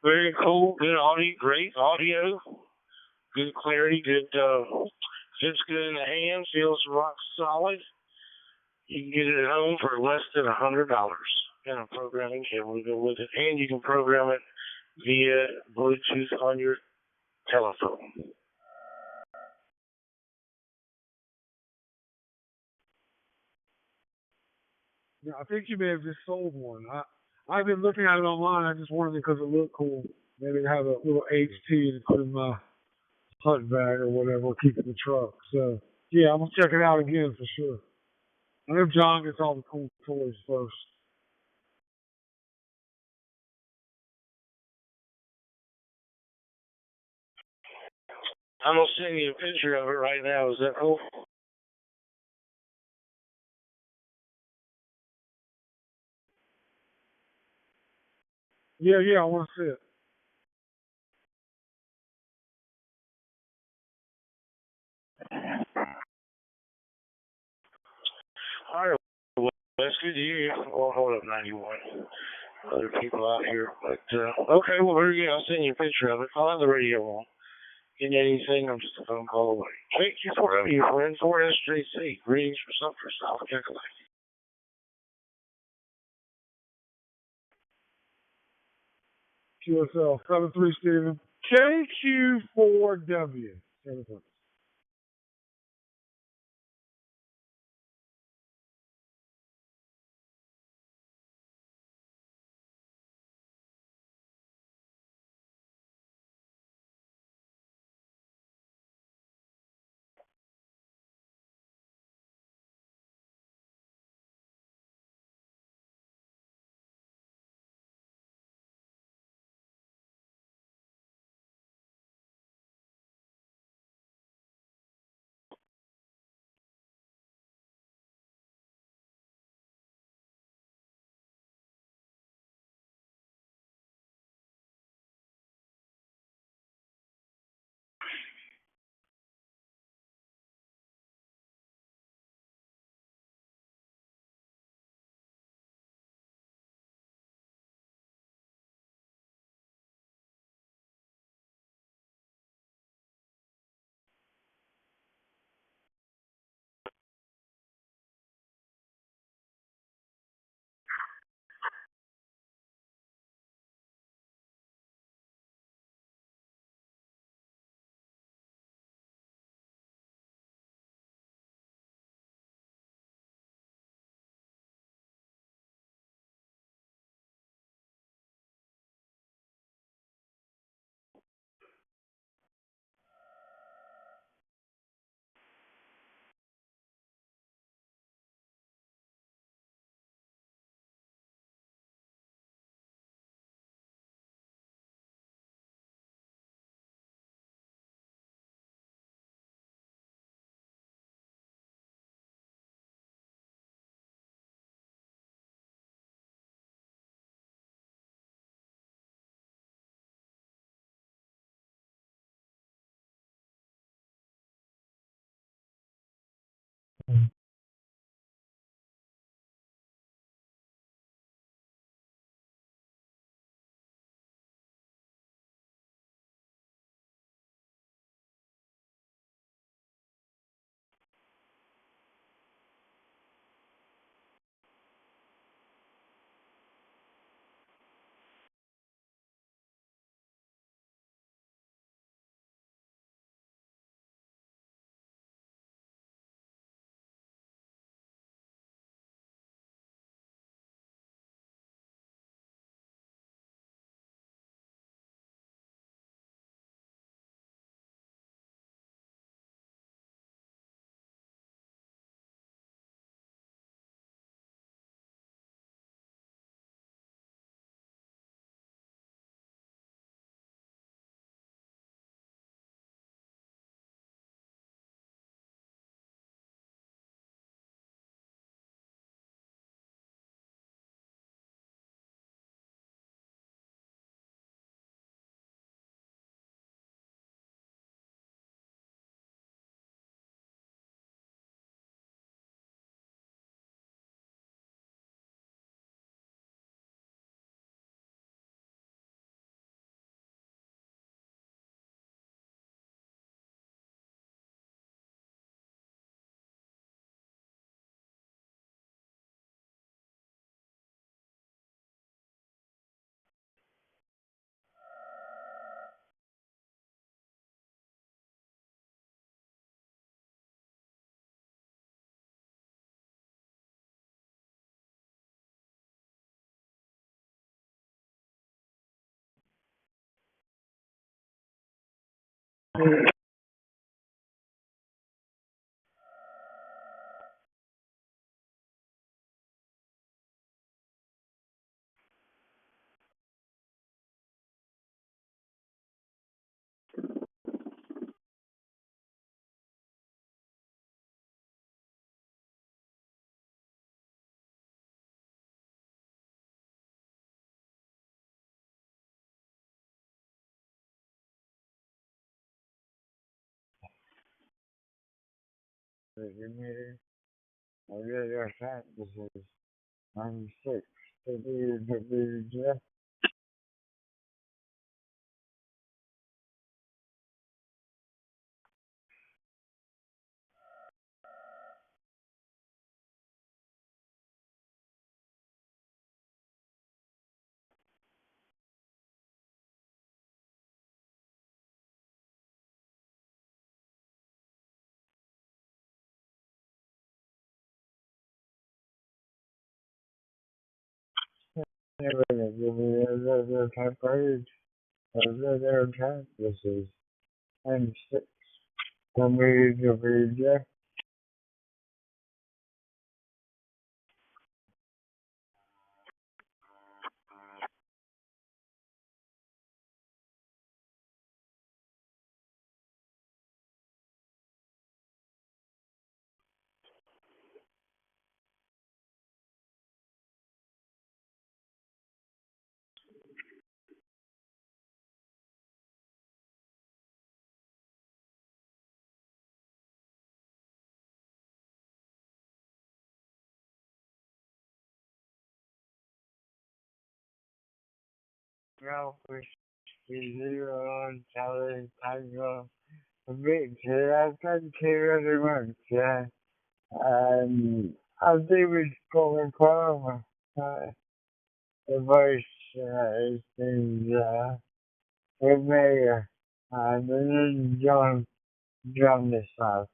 S18: Very cool, good audio, great audio, good clarity, good, fits good in the hand, feels rock solid. You can get it at home for less than $100 and a programming cable to go with it. And you can program it via Bluetooth on your telephone.
S1: Yeah, I think you may have just sold one. I've been looking at it online. I just wanted it because it looked cool. Maybe have a little HT to put in my hunt bag or whatever, or keep in the truck. So, yeah, I'm going to check it out again for sure. I know John gets all the cool toys first.
S18: I'm going to send you a picture of it right now. Is that cool?
S1: Yeah, I want to see it.
S18: All right, well, that's good to hear you. Well, hold up, 91. Other people out here. But, okay, well, there you go. I'll send you a picture of it. I'll have the radio on. In anything, I'm just a phone call away. Thank you for you, friend. 4SJC. Greetings from Sumter, South Carolina.
S1: QSL 73 Steven. KQ4W. 73.
S16: Your fact, this is 96. WWJ. The type page. Their fact, this is 96. WWJ. Ralph was 0 on Charlie Tango. Big I've got 2 other months, yeah. I think it's going forward. The voice is with Mayor. This is John drum this out.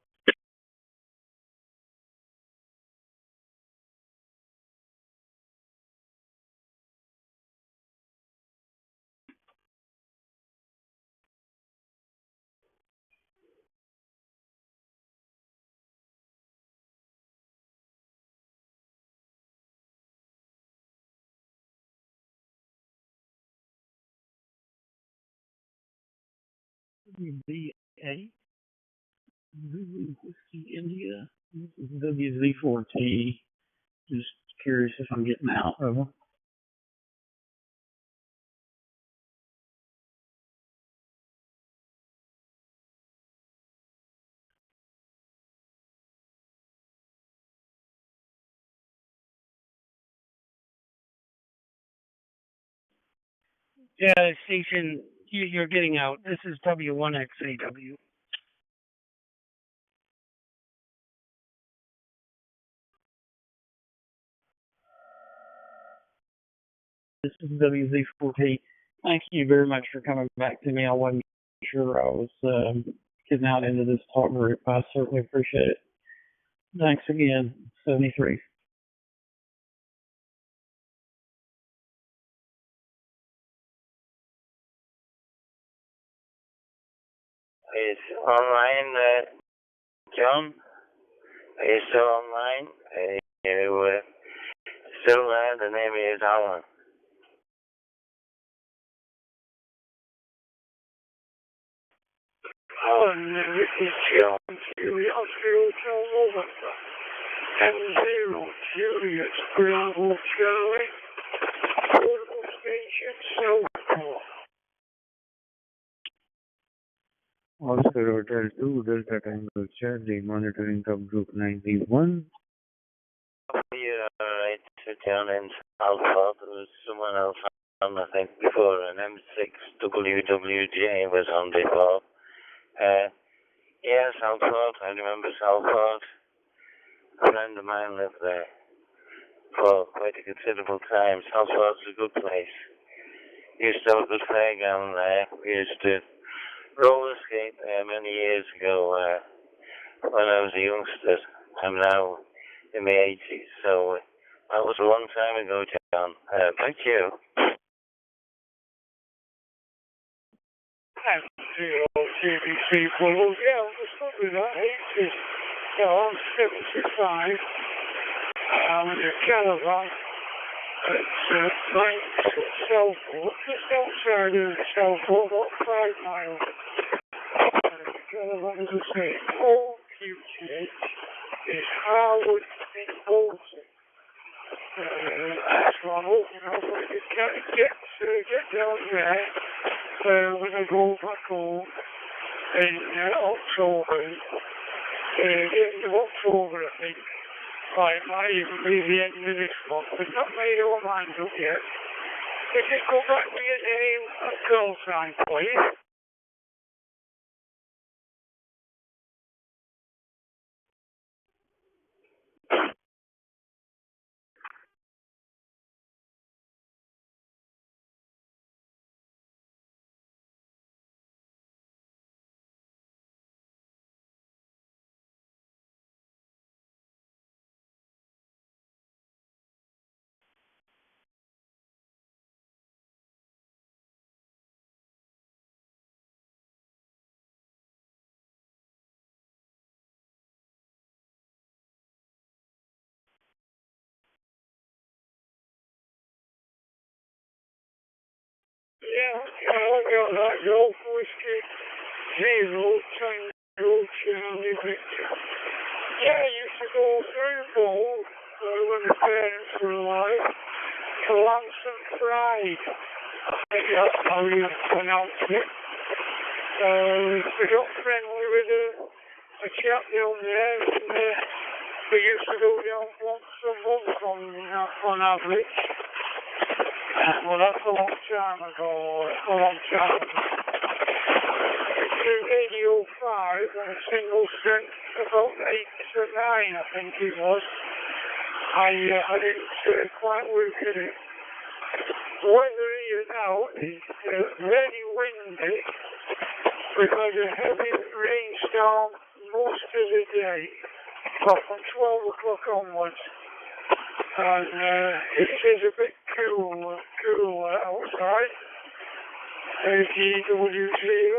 S3: WBA, Zulu Whiskey India. This is WZ4T. Just curious if I'm getting out of them. Yeah, station, you're getting out. This is W1XAW. This is WZ4T. Thank you very much for coming back to me. I wasn't sure I was getting out into this talk group. I certainly appreciate it. Thanks again. 73.
S4: It's online, John. Are you still online? You still there? The name is Alan. Oh, no, it's John. Julius Bravo Charlie. Portable station, so cool.
S16: Oscar Hotel 2, Delta Tango Charlie, monitoring subgroup 91.
S4: You're right, down in Alpha. There was someone else on, I think, before, an M6 WWJ was on before. Yeah, Southport, I remember Southport. A friend of mine lived there for quite a considerable time. Southport's a good place. Used to have a good playground there. We used to roller skate there many years ago when I was a youngster. I'm now in my 80s, so that was a long time ago, John. Thank you.
S11: GBC Bulls. Yeah, I'm just looking at it. It's, you know, I'm 75. I'm in a caravan. It's like Southport, just outside of Southport, about 5 miles. The caravan is a say, OQTH is Harwood Bolton. So I'm hoping I'll get down there when I go back home in October. End of October, I think. It might even be the end of this month. I've not made all mine up yet. If you go back with your name and call sign, please. Yeah, I got that Golf Whiskey 0 Tango Charlie Victor. Yeah, I used to go through Bowl when my parents were alive to Lansing Pride. I think that's how you pronounce it. We got friendly with a chap down there, and we used to go down once a month on average. Well, that's a long time ago, Through 8005 on a single strength, about 8 to 9, I think it was. I didn't quite work at it. The weather here now is very windy. We've had a heavy rainstorm most of the day, from 12 o'clock onwards. And it is a bit cool outside. GW0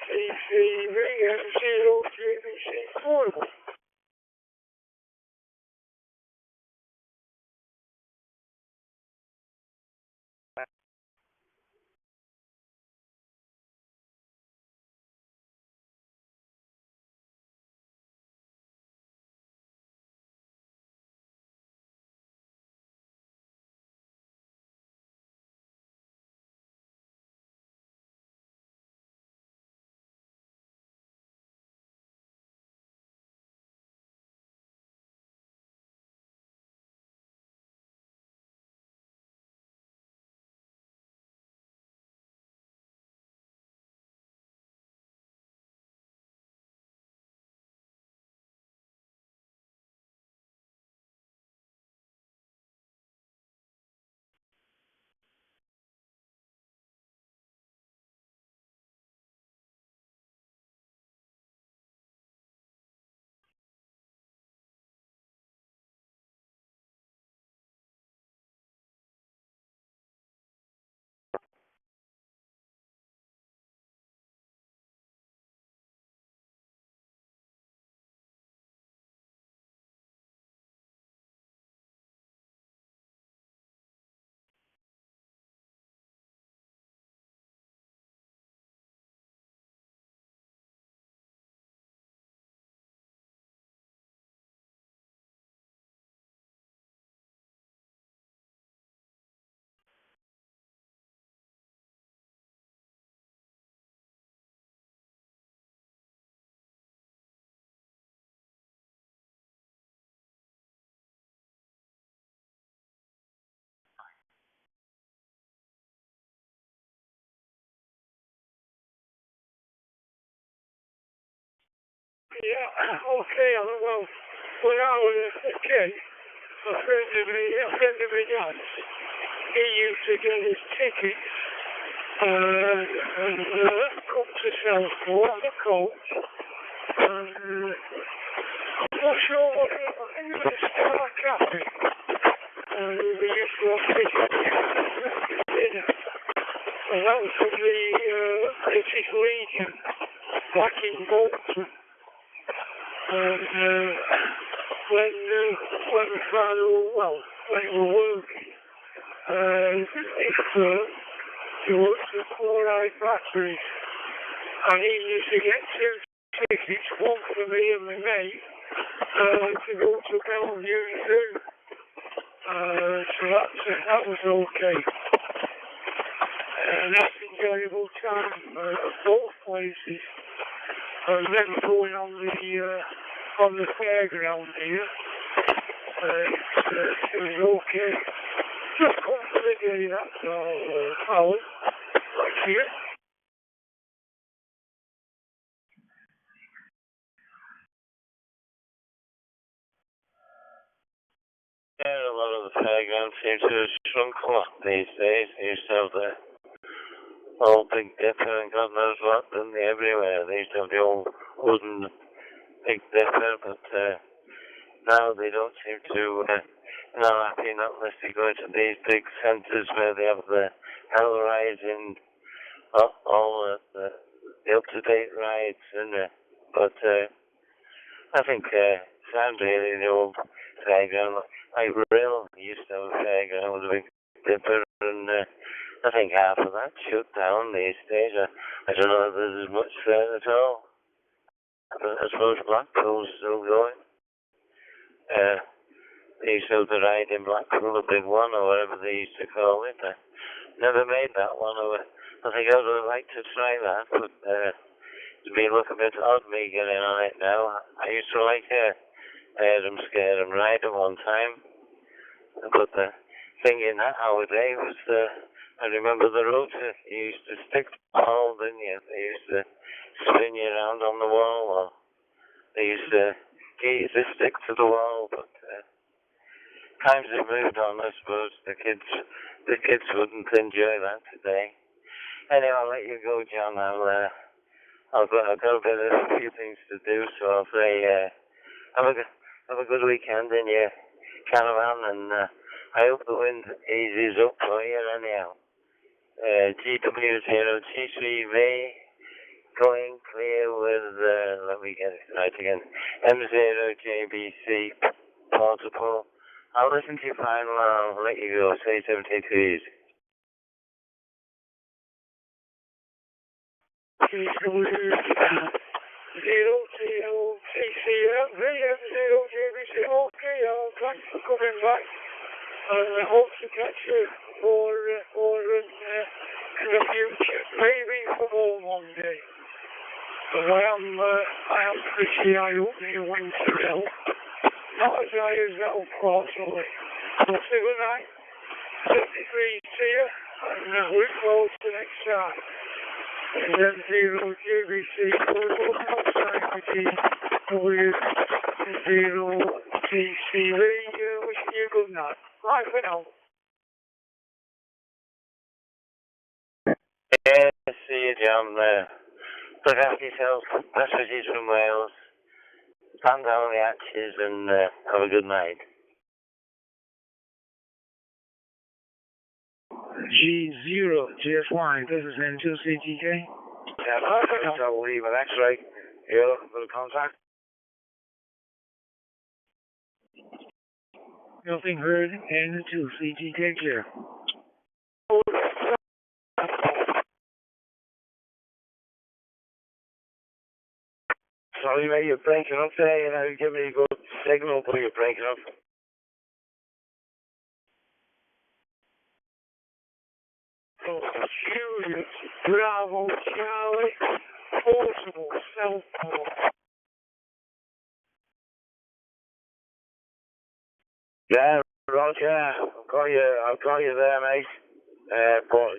S11: TCV M0 GBC portable. Yeah, okay, well, when I was a kid, a friend of my dad's, he used to get his tickets and come to Southport on the coach, and I'm not sure what it was, I think it was a Star Cafe, and we used to have tickets for dinner. And that was from the British Legion back in Bolton. And when my father, when he was working, he worked at chloride factories, and he used to get 2 tickets, one for me and my mate, to go to Bellevue Zoo. So that was okay. And that's an enjoyable time at both places. I remember going on the fairground here. It was okay. Just come for the day, that's all, Howard. Thank you.
S4: Yeah, a lot of the fairgrounds seem to have shrunk a lot these days. They used to have the old Big Dipper and God knows what, didn't they, everywhere? They used to have the old wooden Big Dipper, but now they don't seem to, not happy not unless they go into these big centres where they have the hell rides and all the up-to-date rides, but I think sound really the old fairground, like Rill used to have a fairground with a Big Dipper, and I think half of that shut down these days. I don't know if there's much there at all. I suppose Blackpool's still going. They used to have the ride in Blackpool, the big one, or whatever they used to call it. I never made that one. I think I would like to try that, but it'd be look a bit odd me getting on it now. I used to like Adam Scare and Ride at one time, but the thing in that holiday was I remember the rotor. You used to stick to the wall, didn't you? They used to spin you around on the wall, or they used to get you to stick to the wall, but times have moved on, I suppose. The kids wouldn't enjoy that today. Anyway, I'll let you go, John. I've got a few things to do, so I'll say have a good weekend in your caravan, and I hope the wind eases up for you anyhow. GW0T3V going clear with, let me get it right again, M0JBC portable. I'll listen to you final and I'll let you go. Say 72 easy.
S11: Thanks for coming back. I hope to catch you for in the future, maybe for more one day. But I am pretty eye-opening winter ill. Not as high as that, unfortunately. But say good night. 73 to you, and look forward to next time. And then 0 GBC, we'll outside with the W0 TCV. Wishing you good night. Bye for now.
S4: Yeah, see you, John. Look after yourself. Messages from Wales. Stand down the hatches and have a good night.
S11: G0 GS1, this is N2CTK.
S9: Yeah, perfect. So we'll leave an X-ray. You're looking for the contact?
S11: Nothing heard, N2CTK clear.
S9: Sorry, mate, you're breaking up there. You know, give me a good signal, but you're breaking up.
S11: Julius, Bravo, Charlie, Portable, Southport.
S9: Yeah, Roger. I've got you there, mate. But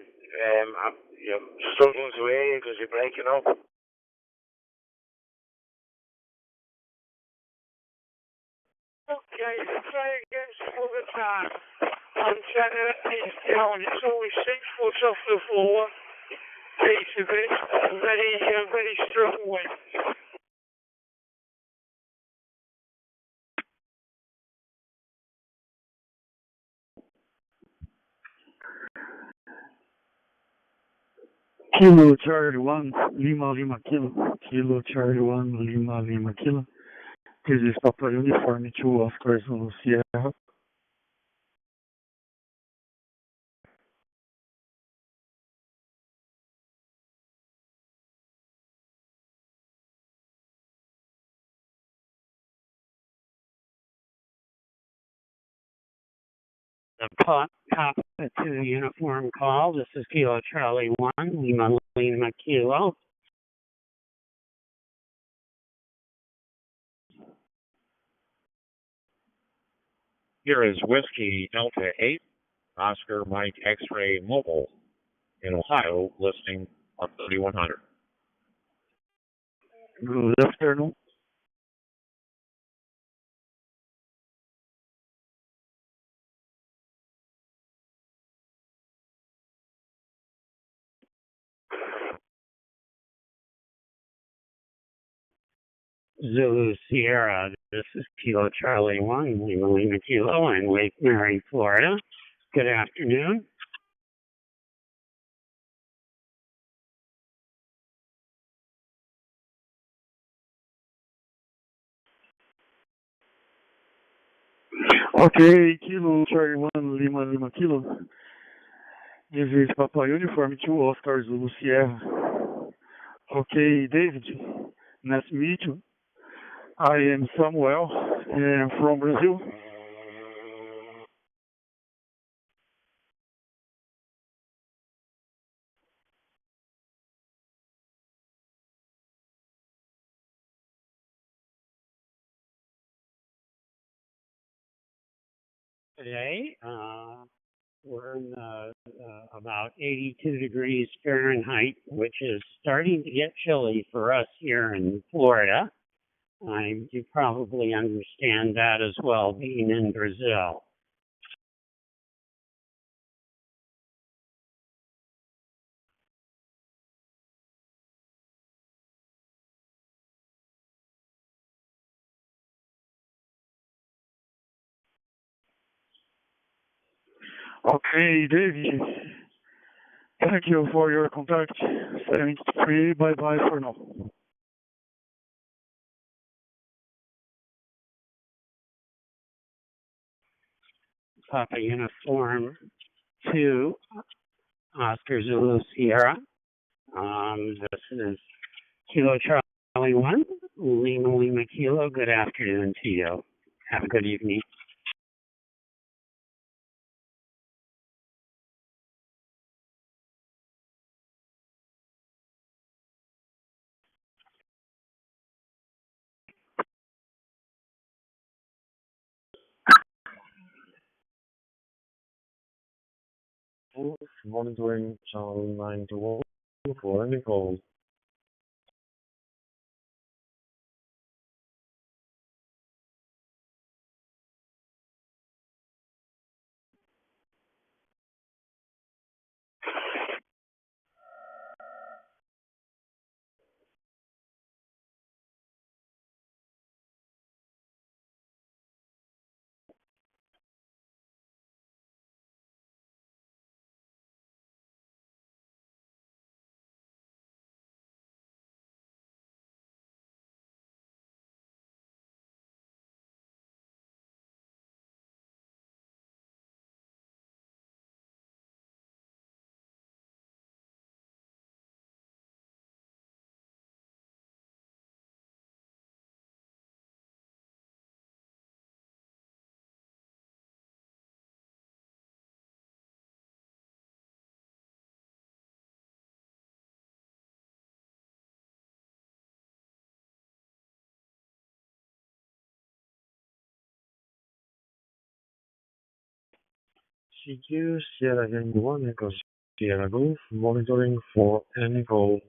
S9: I'm struggling to hear you because you're breaking up.
S11: Okay, try again some other time. Antenna is down. It's only 6 foot off the floor. Piece of it. Very strong wind.
S3: Kilo Charlie 1, Lima Lima Kilo. Kilo Charlie 1, Lima Lima Kilo. This is Papa Uniform 2 Oscar Zulu Sierra.
S17: The top to uniform call. This is Kilo Charlie 1, Lima Lima Kilo.
S8: Here is Whiskey Delta 8, Oscar Mike X-Ray Mobile in Ohio, listing on 3100.
S3: Good afternoon.
S17: Zulu Sierra. This is Kilo Charlie 1, Lima Lima Kilo in Lake Mary, Florida. Good afternoon.
S3: Okay, Kilo Charlie 1, Lima Lima Kilo. This is Papa Uniform 2 Oscar Zulu Sierra. Okay, David, nice to meet you. I am Samuel, and I'm from Brazil.
S17: Today, we're in about 82 degrees Fahrenheit, which is starting to get chilly for us here in Florida. You probably understand that as well, being in Brazil.
S3: Okay, David. Thank you for your contact. 73, bye-bye for now.
S17: Papa Uniform 2, Oscar Zulu Sierra. This is Kilo Charlie 1, Lima Lima Kilo. Good afternoon to you. Have a good evening.
S14: Monitoring channel 9 to 1 for any calls. CQ Sierra Yankee 1 Echo Sierra Golf, monitoring for any call.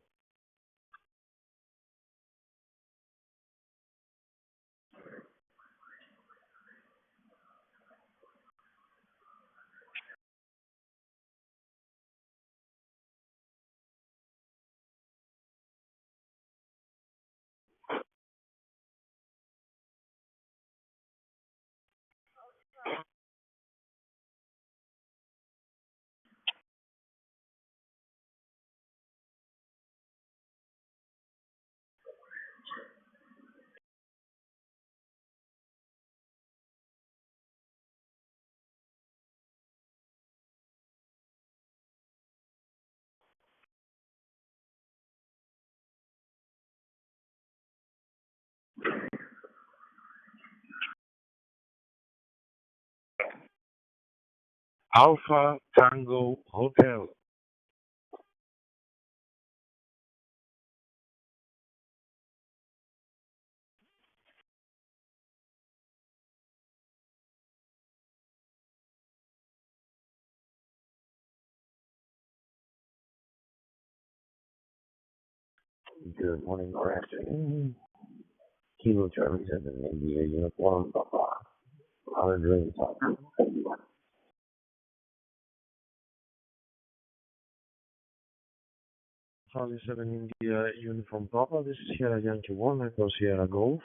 S10: Alpha Tango Hotel.
S12: Good morning or afternoon. Kilo Charlie 7 India uniform, monitoring top.
S10: Charlie 7 India uniform Papa, this is Sierra Yankee 1, Echo Sierra Golf.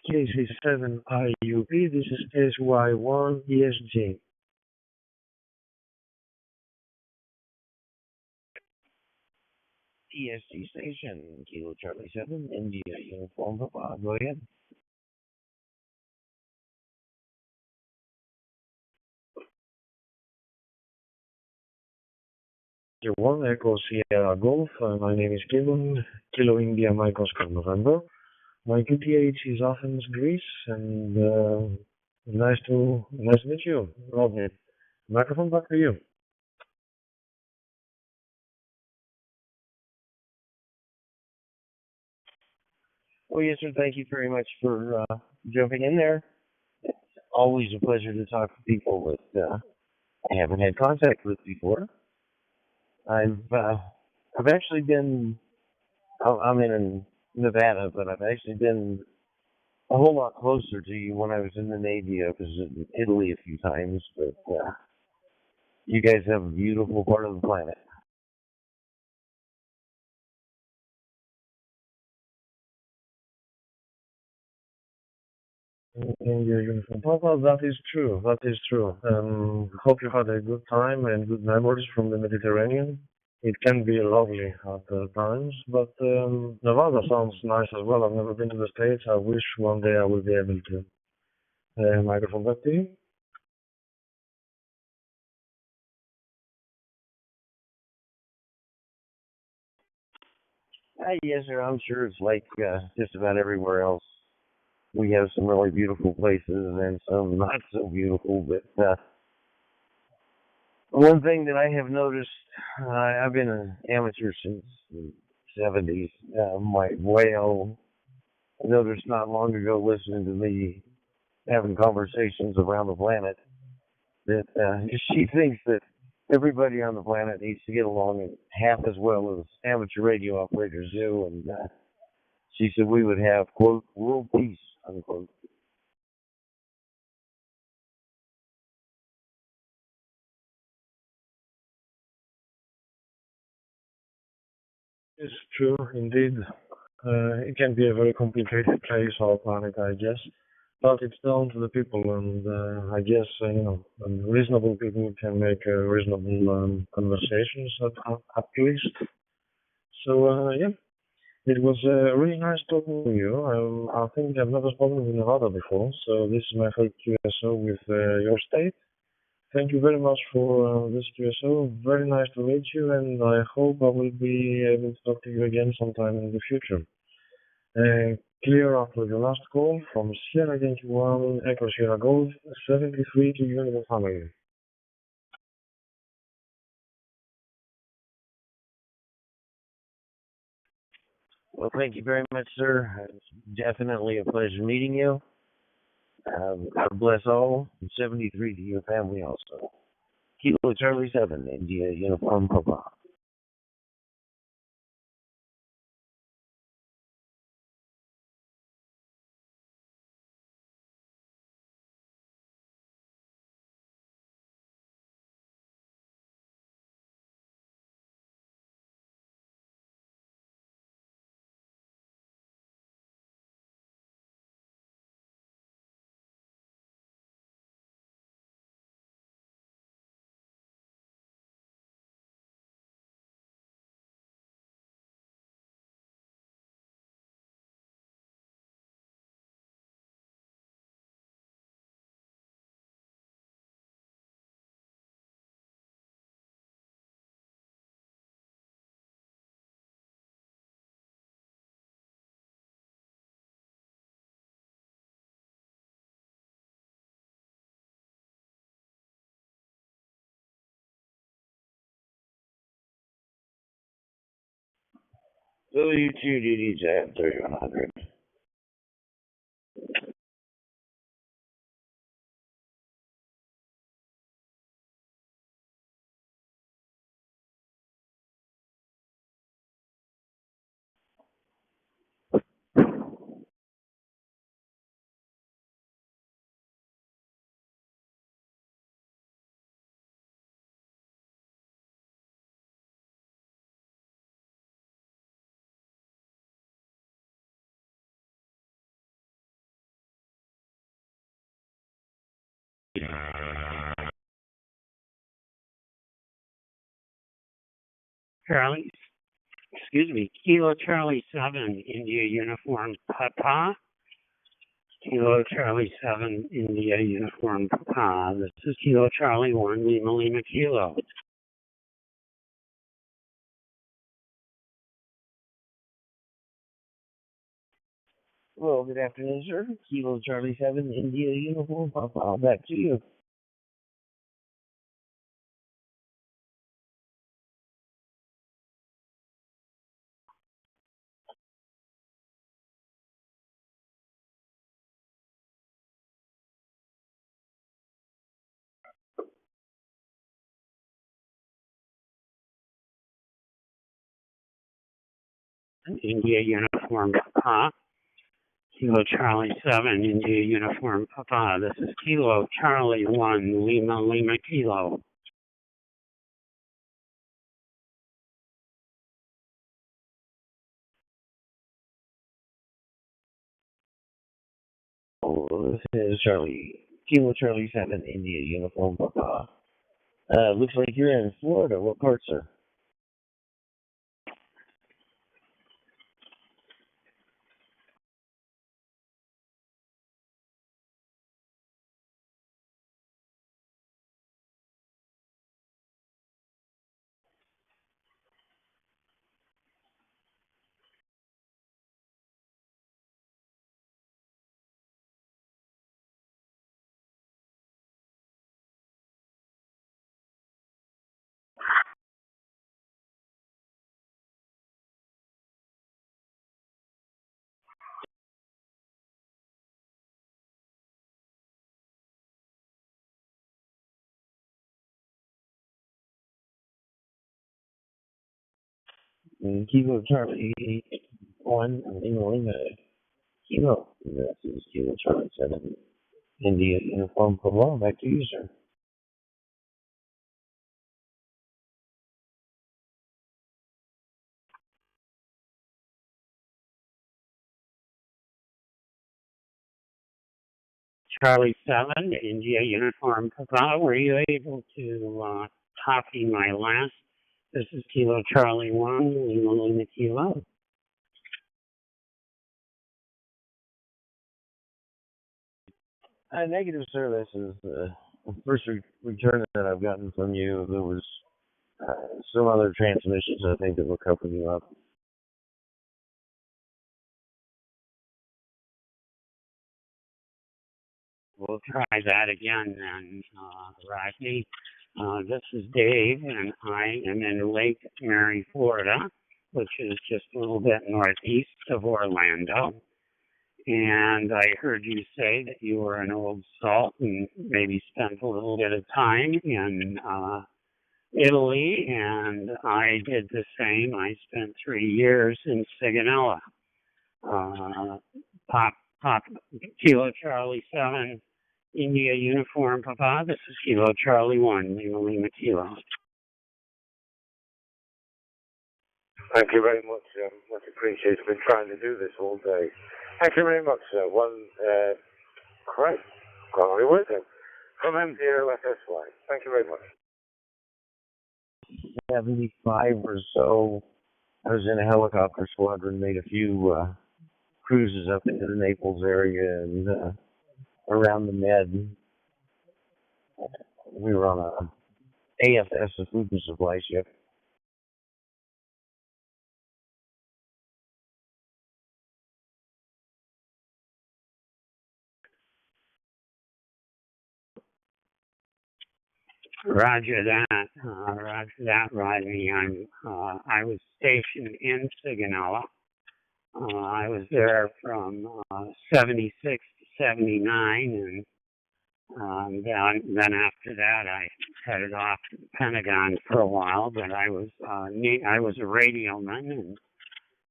S10: KC7 IUP, this is SY1 ESG.
S12: ESG station, Kilo Charlie 7, India uniform, Papa, go ahead.
S10: Your 1, Echo Sierra Golf, my name is Kilo India Mike Oscar November. My QTH is Athens, Greece, and nice to meet you, Rodney. Microphone back to you.
S7: Well, yes, sir. Thank you very much for jumping in there. It's always a pleasure to talk to people that I haven't had contact with before. I've actually been. I'm in Nevada, but I've actually been a whole lot closer to you when I was in the Navy. I was in Italy a few times, but you guys have a beautiful part of the planet.
S10: In your uniform. Well, that is true. That is true. Hope you had a good time and good memories from the Mediterranean. It can be lovely at times, but Nevada sounds nice as well. I've never been to the States. I wish one day I will be able to. Microphone back to you.
S7: Yes, sir. I'm sure it's like just about everywhere else. We have some really beautiful places and some not so beautiful. But one thing that I have noticed, I've been an amateur since the 70s. My whale noticed not long ago listening to me having conversations around the planet that she thinks that everybody on the planet needs to get along half as well as amateur radio operators do. And she said we would have, quote, world peace, unquote.
S10: It's true, indeed. It can be a very complicated place, our planet, I guess. But it's down to the people, and I guess, reasonable people can make reasonable conversations at least. So, yeah, it was really nice talking to you. I think I've never spoken with Nevada before, so this is my first QSO with your state.
S7: Thank you very much for this QSO. Very nice to meet you, and I hope I will be able to talk to you again sometime in the future. Clear after the last call from Sierra Yankee 1 Echo Sierra Golf 73 to Uniform Family.
S12: Well, thank you very much, sir. It's definitely a pleasure meeting you. God bless all. 73 to your family also. Kilo Charlie 7, India Uniform Papa. W2 duties at 3100.
S3: Charlie, excuse me, Kilo Charlie 7, India Uniform Papa. Kilo Charlie 7, India Uniform Papa. This is Kilo Charlie 1, Lima Lima Kilo.
S12: Well, good afternoon, sir. Kilo Charlie 7, India Uniform Papa. Back to you.
S3: India Uniform Papa. Kilo Charlie 7, India Uniform Papa. This is Kilo Charlie 1, Lima Lima Kilo.
S12: Oh, this is Kilo Charlie 7, India Uniform Papa. Looks like you're in Florida. What part, sir? Kilo Charlie 1, Lima Lima Kilo. This is Kilo Charlie 7, India Uniform Papa. Back to you, sir.
S3: Charlie 7, India Uniform Papa. Were you able to copy my last? This is Kilo Charlie 1, Lima Lima Kilo.
S12: Negative, sir. This is the first return that I've gotten from you, there was some other transmissions I think that were covering you up.
S17: We'll try that again then, Rodney. This is Dave, and I am in Lake Mary, Florida, which is just a little bit northeast of Orlando. And I heard you say that you were an old salt and maybe spent a little bit of time in Italy, and I did the same. I spent 3 years in Sigonella. Pop Kilo Charlie 7, India Uniform Papa. This is Kilo Charlie 1, Lima Kilo.
S9: Thank you very much. Much appreciated. Been trying to do this all day. Thank you very much, sir. Great. Got on with it. From MDLFSY. Thank you very much.
S12: 75 or so. I was in a helicopter squadron, made a few cruises up into the Naples area and around the Med. We were on a AFS, a food and supply ship.
S17: Roger that, Rodney. I was stationed in Sigonella. I was there from 76 to 79, and then after that I headed off to the Pentagon for a while. But I was a radioman,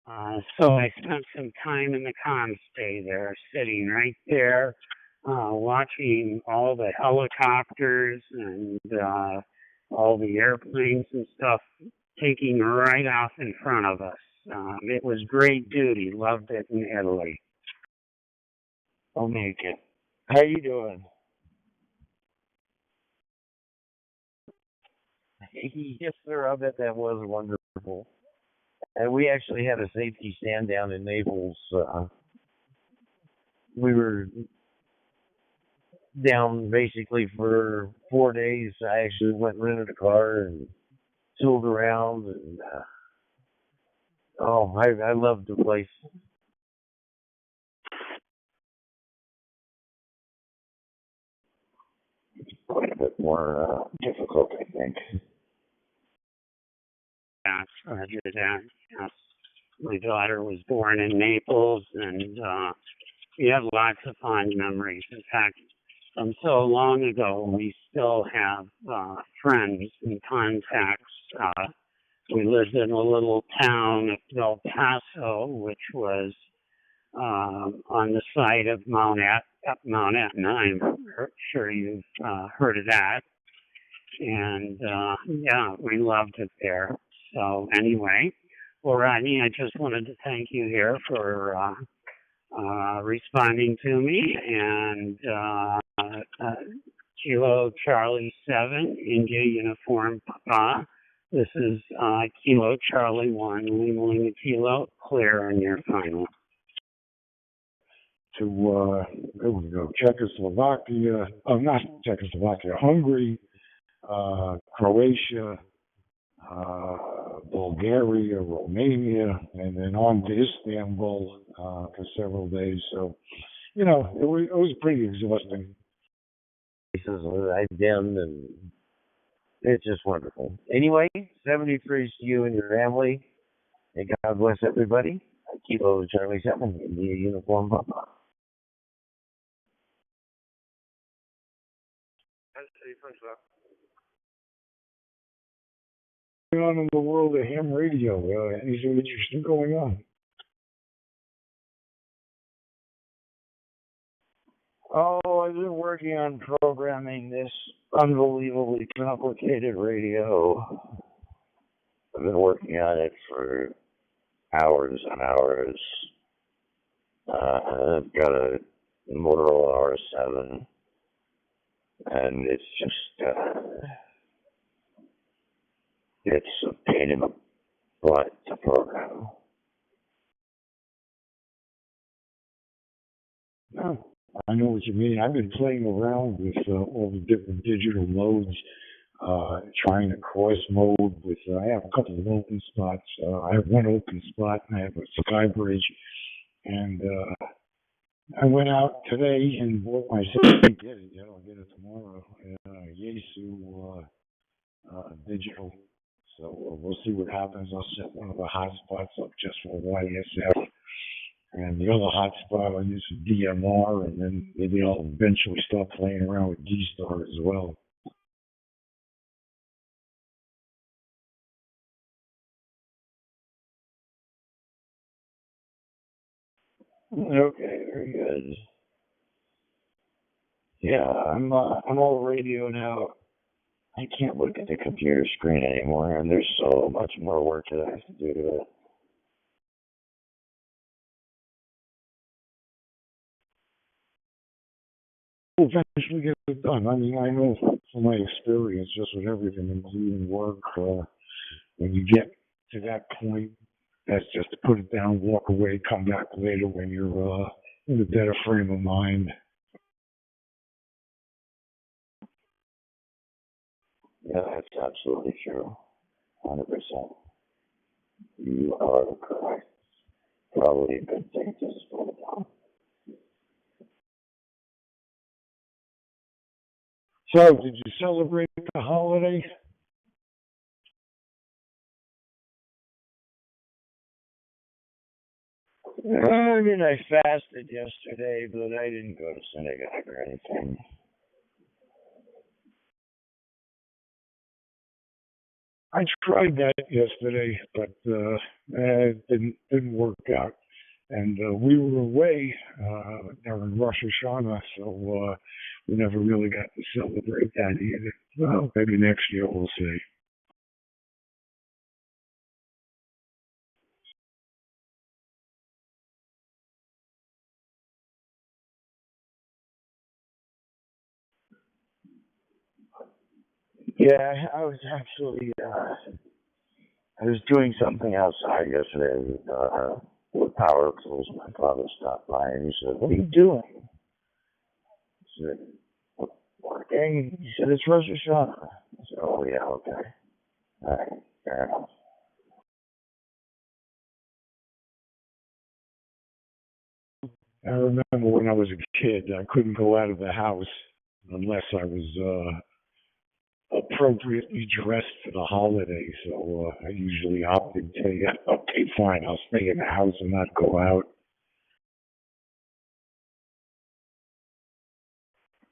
S17: and so I spent some time in the comm stay there, sitting right there, watching all the helicopters and all the airplanes and stuff taking right off in front of us. It was great duty. Loved it in Italy.
S12: I'll make it. How you doing? Yes, sir. I bet that was wonderful. And we actually had a safety stand down in Naples. We were down basically for 4 days. I actually went and rented a car and tooled around, and I loved the place. It's quite a bit more difficult, I think.
S17: Yes, Roger that. Yes. My daughter was born in Naples, and we have lots of fond memories. In fact, from so long ago, we still have friends and contacts. We lived in a little town of El Paso, which was on the site of Mount Etna. I'm sure you've heard of that. And yeah, we loved it there. So anyway, well, Rodney, I just wanted to thank you here for responding to me. And Kilo Charlie 7, India Uniform Papa. This is Kilo Charlie 1, Lima Kilo, clear on your final.
S1: To there we go, Czechoslovakia, not Czechoslovakia, Hungary, Croatia, Bulgaria, Romania, and then on to Istanbul for several days. So, you know, it was pretty exhausting.
S12: I've been, and it's just wonderful. Anyway, 73 to you and your family, and God bless everybody. Kilo Charlie 7, India Uniform Papa.
S1: Going on in the world of ham radio, anything interesting going on?
S12: Oh, I've been working on programming this unbelievably complicated radio. I've been working on it for hours and hours. I've got a Motorola R7, and it's just, it's a pain in the butt to program.
S1: No.
S15: I know what you mean. I've been playing around with all the different digital modes, trying to cross mode with, I have a couple of open spots. I have one open spot and I have a sky bridge. And I went out today and bought myself, I'll get it tomorrow, Yaesu digital. So we'll see what happens. I'll set one of the hotspots up just for YSF. And the other hotspot I'll use for DMR, and then maybe I'll eventually start playing around with D-Star as well. Okay, very good. Yeah, I'm all radio now. I can't look at the computer screen anymore, and there's so much more work that I have to do to it. We'll eventually get it done. I mean, I know from my experience, just with everything, including work, when you get to that point, that's just to put it down, walk away, come back later when you're in a better frame of mind. Yeah, that's absolutely true. 100%. You are correct. Probably a good thing to slow it down. So, did you celebrate the holiday? I mean, I fasted yesterday, but I didn't go to synagogue or anything. I tried that yesterday, but it didn't work out. And we were away during Rosh Hashanah, so we never really got to celebrate that either. Well, maybe next year we'll see. Yeah, I was actually I was doing something outside yesterday with power tools. My father stopped by and he said, "What are you doing?" I said, "Working." He said, "It's Rosh Hashanah." I said, "Oh yeah, okay, all right, fair enough." I remember when I was a kid, I couldn't go out of the house unless I was appropriately dressed for the holiday. So I usually opted to say, okay, fine, I'll stay in the house and not go out.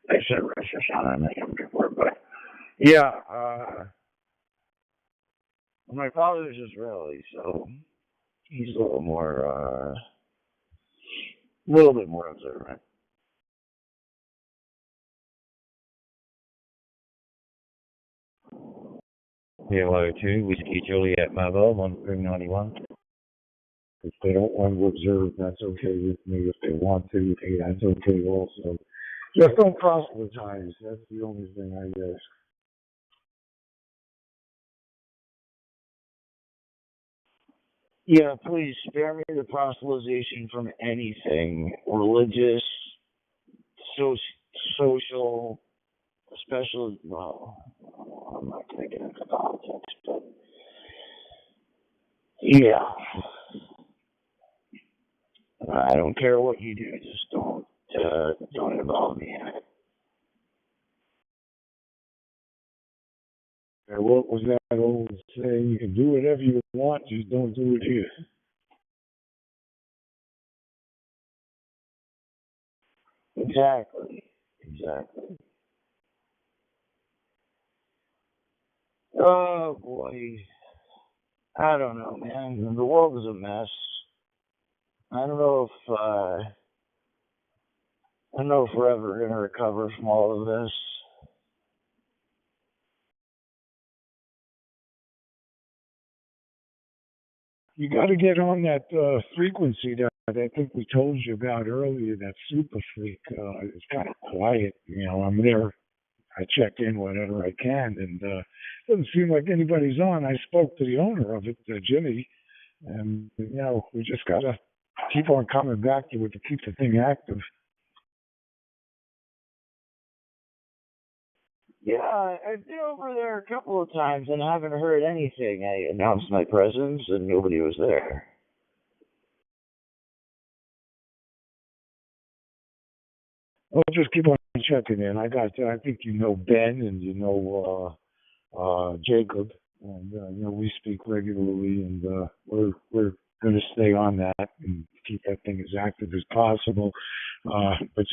S15: I said Rosh Hashanah and I don't remember, but yeah, my father's Israeli, so he's a little more, a little bit more observant.
S12: Hello to Whiskey Juliet Mobile 1391.
S15: If they don't want to observe, that's okay with me. If they want to, hey, that's okay also. Just don't proselytize. That's the only thing I ask. Yeah, please spare me the proselytization from anything religious, social, especially. Well, I'm not going to get into politics, but yeah, I don't care what you do. Just don't involve me in it. What was that old saying? You can do whatever you want, just don't do it here. Exactly. Oh boy, I don't know, man. The world is a mess. I don't know if we're ever gonna recover from all of this. You got to get on that frequency that I think we told you about earlier, that super freak. It's kind of quiet, I'm there. I check in whenever I can, and doesn't seem like anybody's on. I spoke to the owner of it, Jimmy, and we just gotta keep on coming back to it to keep the thing active.
S12: Yeah, I've been over there a couple of times and I haven't heard anything. I announced my presence and nobody was there.
S15: Well, just keep on checking in. I think you know Ben and you know Jacob, and we speak regularly, and we're going to stay on that and keep that thing as active as possible. But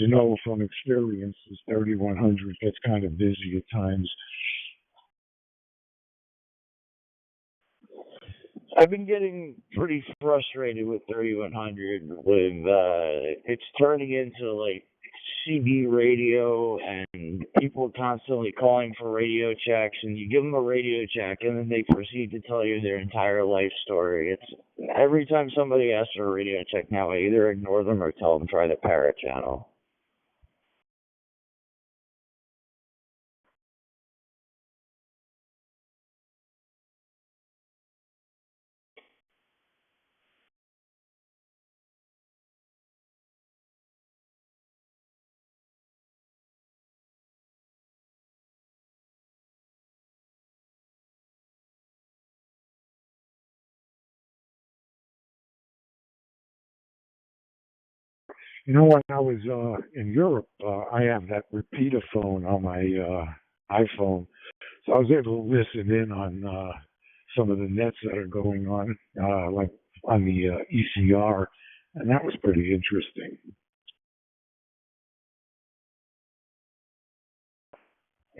S15: from experience, this 3100 gets kind of busy at times.
S12: I've been getting pretty frustrated with 3100 with it's turning into like CB radio and people constantly calling for radio checks, and you give them a radio check and then they proceed to tell you their entire life story. It's every time somebody asks for a radio check now, I either ignore them or tell them try the parrot channel.
S15: When I was in Europe, I have that repeater phone on my iPhone, so I was able to listen in on some of the nets that are going on, like on the ECR, and that was pretty interesting.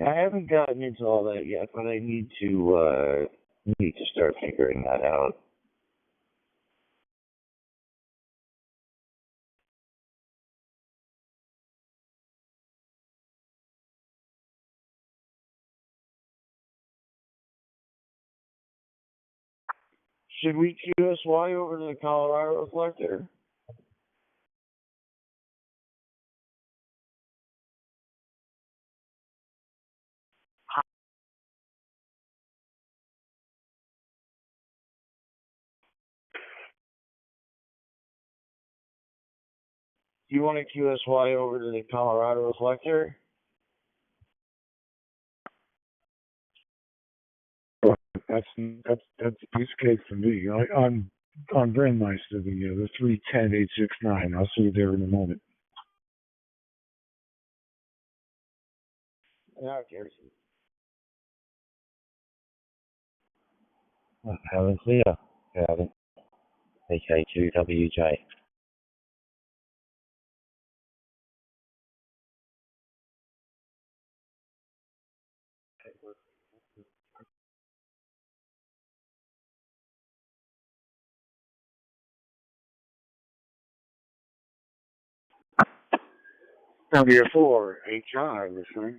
S12: I haven't gotten into all that yet, but I need to start figuring that out. Should we QSY over to the Colorado reflector? Do you want to QSY over to the Colorado reflector?
S15: That's piece of cake for me. I'm on Brandmeister, the 310869. I'll see you there in a moment.
S12: Yeah, cheers.
S5: Haven't seen her. Haven't. AK2WJ.
S15: W4 HI listening.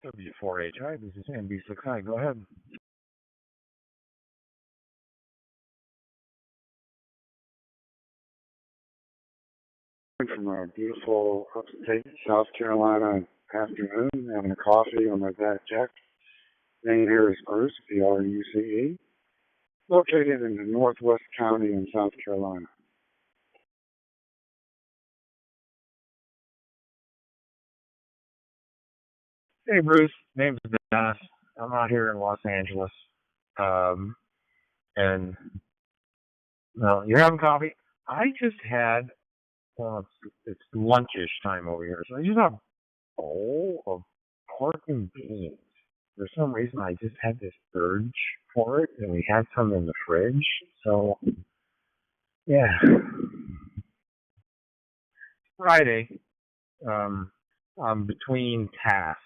S15: W4HI, this is Andy Sakai. Go ahead. From a beautiful upstate South Carolina afternoon, having a coffee on my back deck. Name here is Bruce, BRUCE, located in the Northwest County in South Carolina.
S7: Hey, Bruce. Name's Dennis. I'm out here in Los Angeles. And, well, you're having coffee. I just had, well, it's lunchish time over here, so I just had a bowl of pork and beans. For some reason, I just had this urge for it, and we had some in the fridge, so, yeah. Friday, I'm between tasks,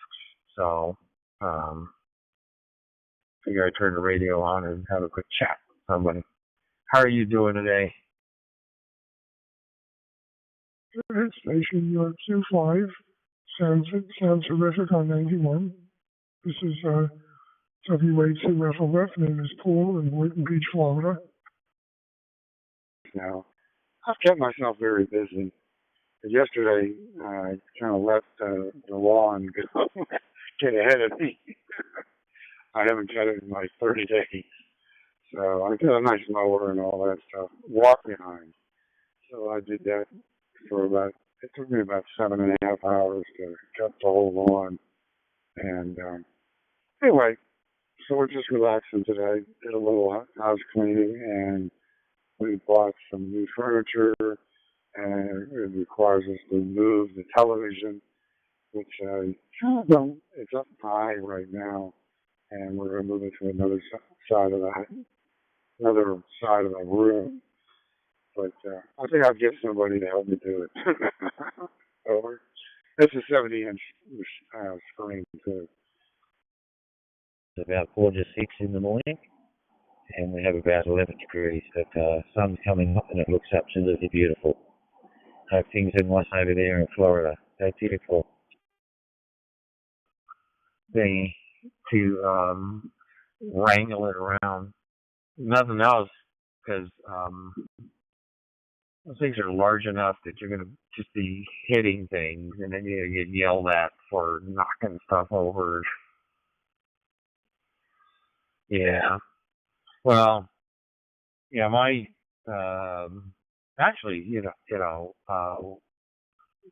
S7: so, figure I turn the radio on and have a quick chat with somebody. How are you doing today?
S10: Good. Station Q5. Sounds terrific on 91. This is WHC Russell Ref. Name is Paul in Boynton Beach, Florida.
S15: now. I've kept myself very busy. But yesterday, I kind of let the lawn get ahead of me. I haven't cut it in like 30 days. So I got a nice mower and all that stuff. Walk behind. So I did that for it took me about 7.5 hours to cut the whole lawn. And anyway, so we're just relaxing today. Did a little house cleaning, and we bought some new furniture, and it requires us to move the television, which kind of don't, it's up high right now, and we're going to move it to another side of the room. But I think I'll get somebody to help me do it. Over. It's a 70-inch screen too.
S12: It's about 4 to 6 in the morning, and we have about 11 degrees, but sun's coming up and it looks absolutely beautiful. Hope things are nice over there in Florida. So beautiful. Thing to wrangle it around. Nothing else, because things are large enough that you're going to just be hitting things, and then you get yelled at for knocking stuff over. Yeah. Well, yeah, my actually,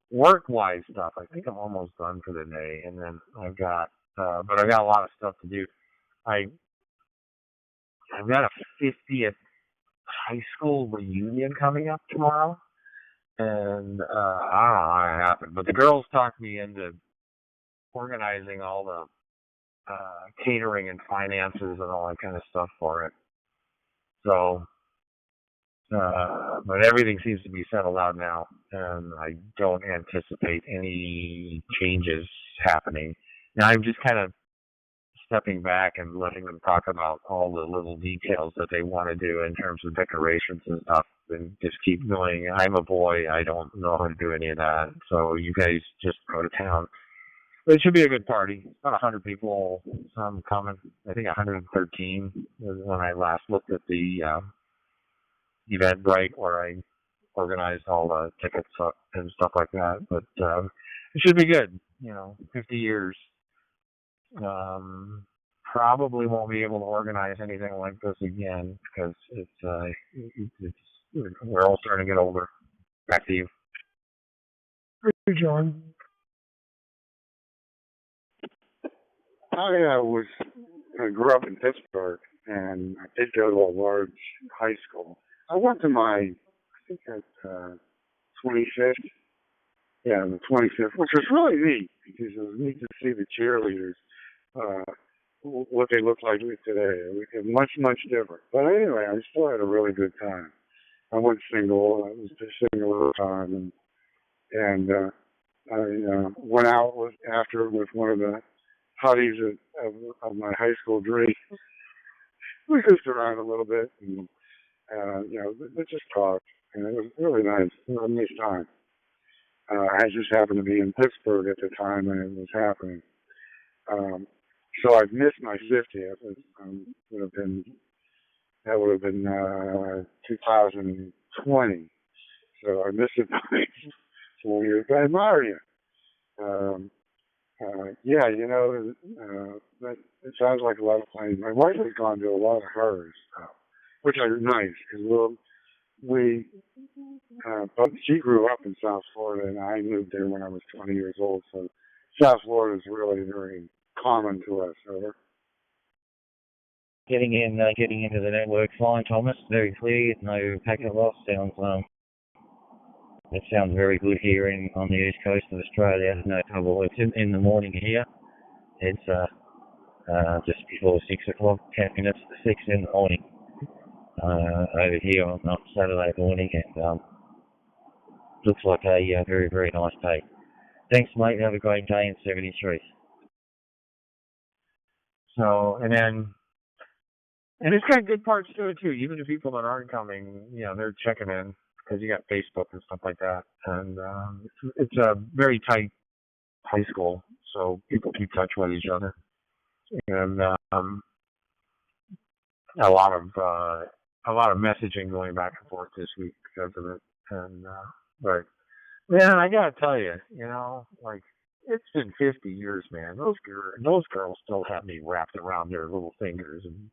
S12: work-wise stuff, I think I'm almost done for the day, and then I've got, but I got a lot of stuff to do. I've got a 50th high school reunion coming up tomorrow, and I don't know how it happened, but the girls talked me into organizing all the catering and finances and all that kind of stuff for it. So, but everything seems to be settled out now, and I don't anticipate any changes happening. Now I'm just kind of stepping back and letting them talk about all the little details that they want to do in terms of decorations and stuff, and just keep going. I'm a boy, I don't know how to do any of that, so you guys just go to town. But it should be a good party. About 100 people, some coming. I think 113 was when I last looked at the Eventbrite, where I organized all the tickets and stuff like that. But it should be good. 50 years. Probably won't be able to organize anything like this again, because we're all starting to get older. Back to you.
S15: Hey, John. I grew up in Pittsburgh, and I did go to a large high school. I went to I think at 25th. Yeah, the 25th, which was really neat, because it was neat to see the cheerleaders, what they look like today. It was much, much different. But anyway, I still had a really good time. I went single. I was just single at the time, and I went out with one of the hotties of my high school dream. We goofed around a little bit, and we just talked, and it was really nice. It was a nice time. I just happened to be in Pittsburgh at the time when it was happening. So I've missed my 50th. That would have been 2020. So I missed it by 4 years. But I admire you. It sounds like a lot of planes. My wife has gone to a lot of hers, which are nice, because but she grew up in South Florida, and I moved there when I was 20 years old. So South Florida is really very common to us. Over.
S12: Getting into the network fine, Thomas. Very clear. No packet loss. It sounds very good here on the east coast of Australia. No trouble. It's in the morning here. It's just before 6 o'clock, 10 minutes to 6 in the morning. Over here on Saturday morning, and looks like a very, very nice day. Thanks, mate. Have a great day in 73. So, and it's got good parts to it too. Even the people that aren't coming, they're checking in, because you got Facebook and stuff like that, and it's a very tight high school, so people keep touch with each other, and a lot of
S2: a lot of messaging going back and forth this week because of it. And but man, I gotta tell you, like it's been 50 years, man. Those girls still have me wrapped around their little fingers and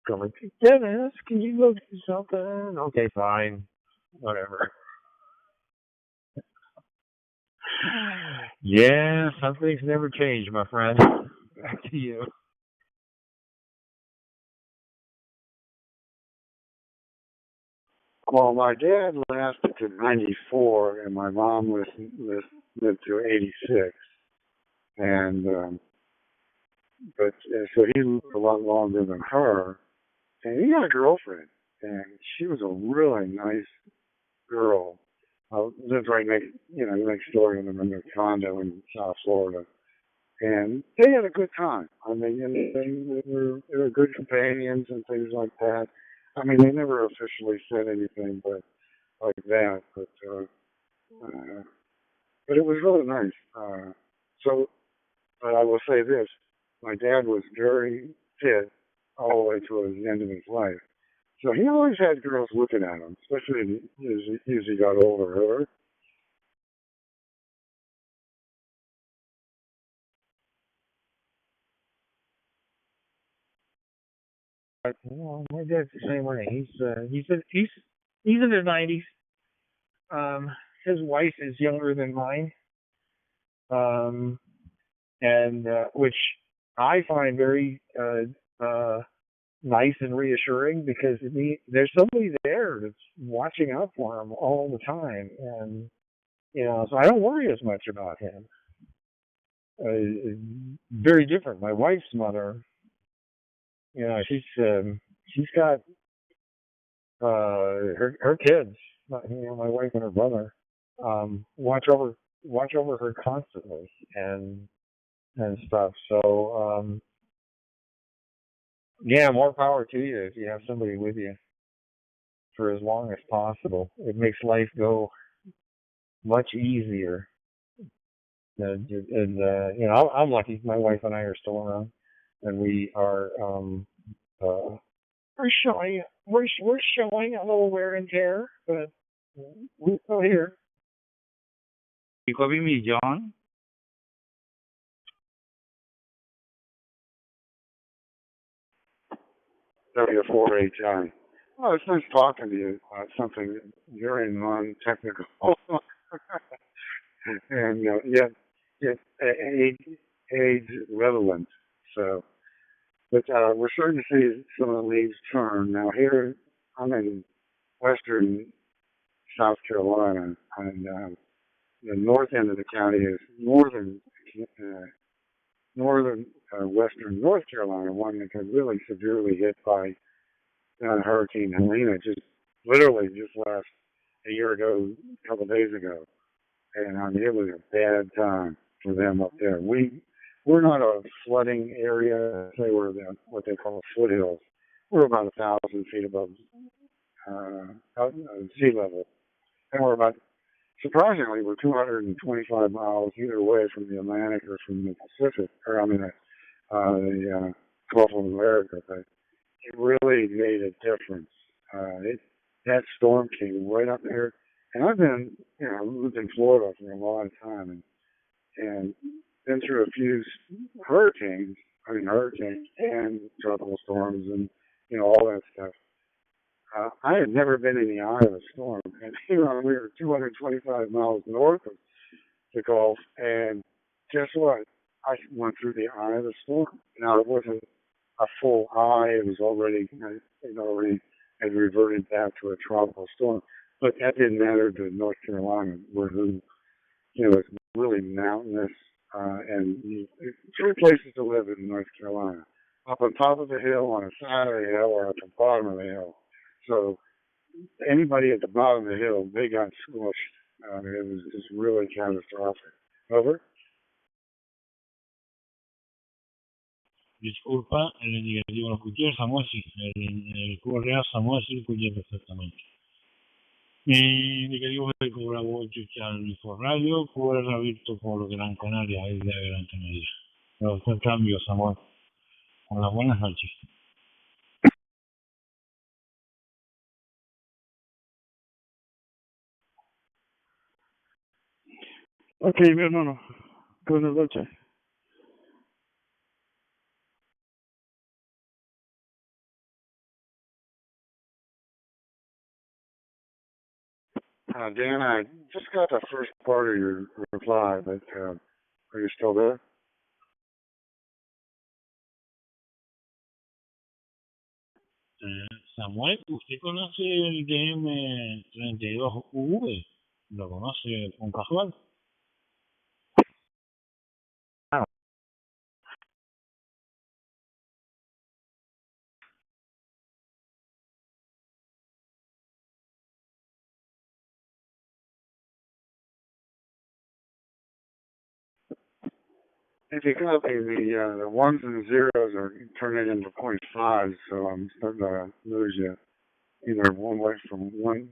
S2: going, Dennis, can you look at something? Okay, fine, whatever. Yeah, some things never change, my friend. Back to you.
S15: Well, my dad lasted to 94, and my mom lived to 86. And but so he lived a lot longer than her, and he had a girlfriend, and she was a really nice girl. Lived right next door to them in their condo in South Florida, and they had a good time. I mean, and they were good companions and things like that. I mean, they never officially said anything, but like that. But it was really nice. But I will say this: my dad was very fit all the way to the end of his life. So he always had girls looking at him, especially as he got older.
S7: My dad's the same way. He's in his 90s. His wife is younger than mine, and which I find very nice and reassuring because there's somebody there that's watching out for him all the time, and so I don't worry as much about him. Very different. My wife's mother, she's got her kids, my wife and her brother, watch over her constantly and stuff. So yeah, more power to you if you have somebody with you for as long as possible. It makes life go much easier. And I'm lucky. My wife and I are still around, and we are we're showing a little wear and tear, but we're still here.
S17: You copy me, John?
S15: W4HI. Oh, it's nice talking to you about something very non-technical. And yet age relevant. So, but we're starting to see some of the leaves turn. Now here, I'm in western South Carolina, and the north end of the county is northern western North Carolina, one that got really severely hit by Hurricane Helena just last a year ago, a couple of days ago. And I mean, it was a bad time for them up there. We're not a flooding area. They were what they call foothills. We're about 1,000 feet above sea level, and surprisingly, we're 225 miles either way from the Atlantic or from the Pacific, or the Gulf of America. But it really made a difference. That storm came right up there, and I've lived in Florida for a long time, and been through a few hurricanes and tropical storms, and all that stuff. I had never been in the eye of a storm, and we were 225 miles north of the Gulf, and guess what? I went through the eye of the storm. Now, it wasn't a full eye. It had reverted back to a tropical storm, but that didn't matter to North Carolina, where it's really mountainous, and three places to live in North Carolina: up on top of the hill, on the side of the hill, or at the bottom of the hill. So anybody at the bottom of the hill, they got squished. It was just really catastrophic. Over.
S6: Disculpa, el indicativo lo escuché, Samuel sí, el QRA Samuel sí lo escuché perfectamente. Mi indicativo es el QRA World for Radio, QRA Virtual por Gran Canaria, Isla de Gran Canaria. Pero fue cambio, Samuel. Con las buenas noches.
S16: Ok, mi hermano. Buenas noches.
S15: Dan, I just got the first part of your reply, but are you still there?
S6: Samuel, ¿usted conoce el DM32V? ¿Lo conoce con casual?
S15: If you copy the ones and zeros are turning into point fives, so I'm starting to lose you either one way from one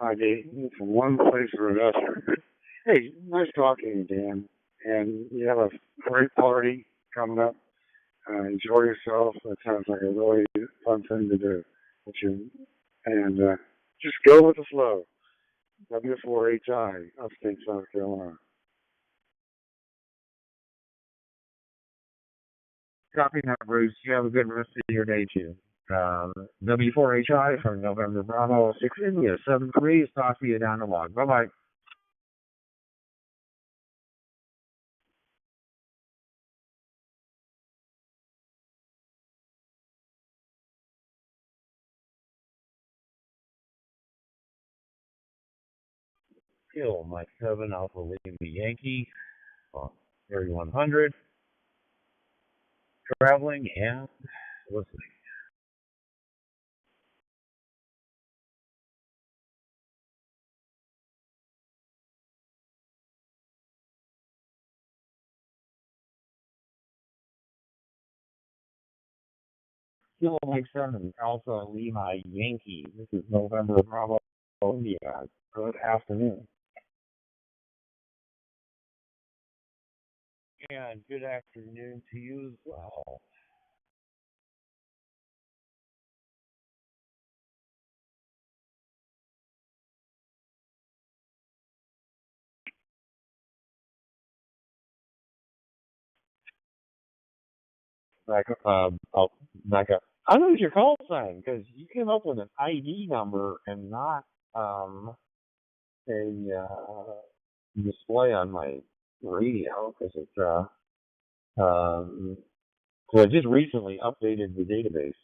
S15: ID from one place or another. Hey, nice talking to you, Dan. And you have a great party coming up. Enjoy yourself. That sounds like a really fun thing to do. And just go with the flow. W4HI, upstate South Carolina.
S12: Copy that, Bruce. You have a good rest of your day, too. W4HI from November Bravo 6 India 73 is talking to you down the log. Bye-bye. Kill Mike 7 Alpha Lima Yankee on 3100. Traveling and listening. Kill Mike 7 Alpha Lima Yankee. This is November Bravo India. Good afternoon. And good afternoon to you as well. Back up. I know your call sign because you came up with an ID number and not a display on my radio because it's so I just recently updated the database.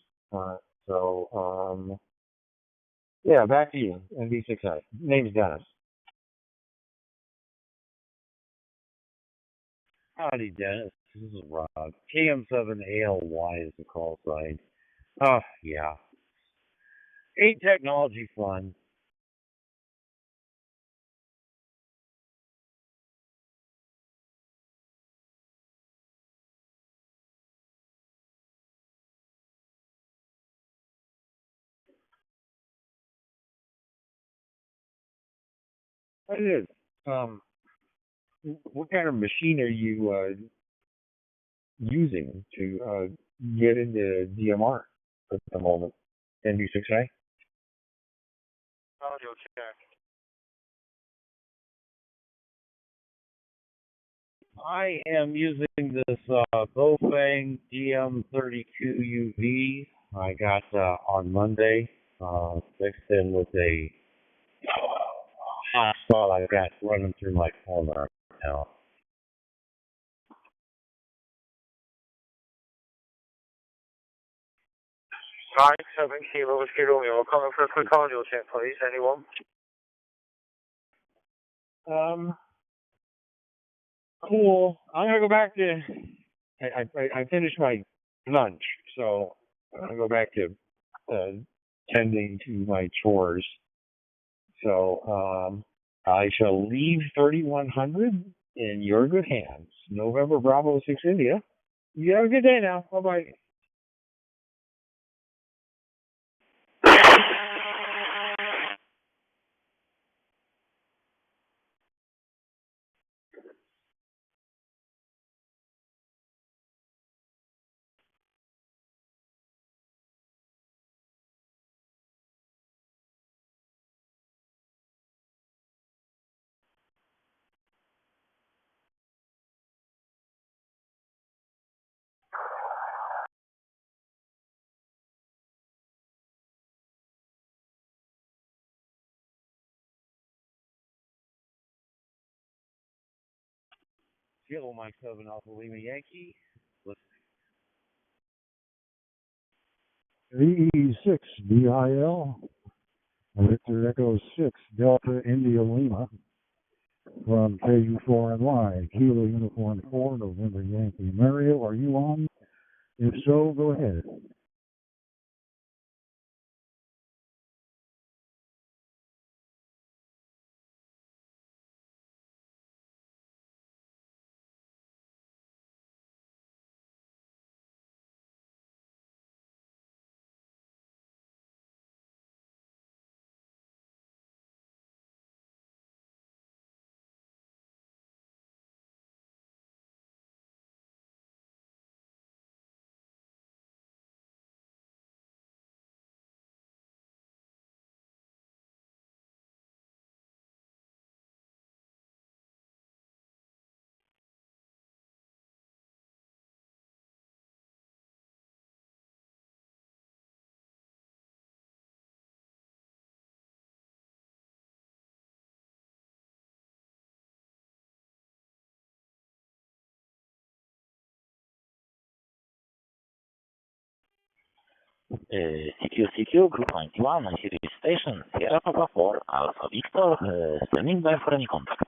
S12: Yeah, back to you, NB6I. Name's Dennis. Howdy, Dennis. This is Rod. KM7ALY is the call sign. Oh, yeah. Ain't technology fun? It is. What kind of machine are you using to get into DMR at the moment? NB6A?
S20: Audio check.
S12: I am using this Bofang DM32UV I got on Monday, mixed in with a hotspot I've got running through my phone right now.
S20: 9-7 Kilo Whiskey Romeo. Calling for a quick audio check, please. Anyone?
S12: Cool. I'm gonna go back to. I finished my lunch, so I'm gonna go back to tending to my chores. So I shall leave 3100 in your good hands. November Bravo 6 India. You have a good day now. Bye bye. Kilo Mike 7 Alpha Lima Yankee.
S15: VE6 DIL, Victor Echo 6 Delta India Lima from KU4 and Y, Kilo Uniform 4 November Yankee. Mario, are you on? If so, go ahead.
S5: CQ, Group 91, Series Station, Sierra Papa 4, Alpha Victor, standing by for any contact.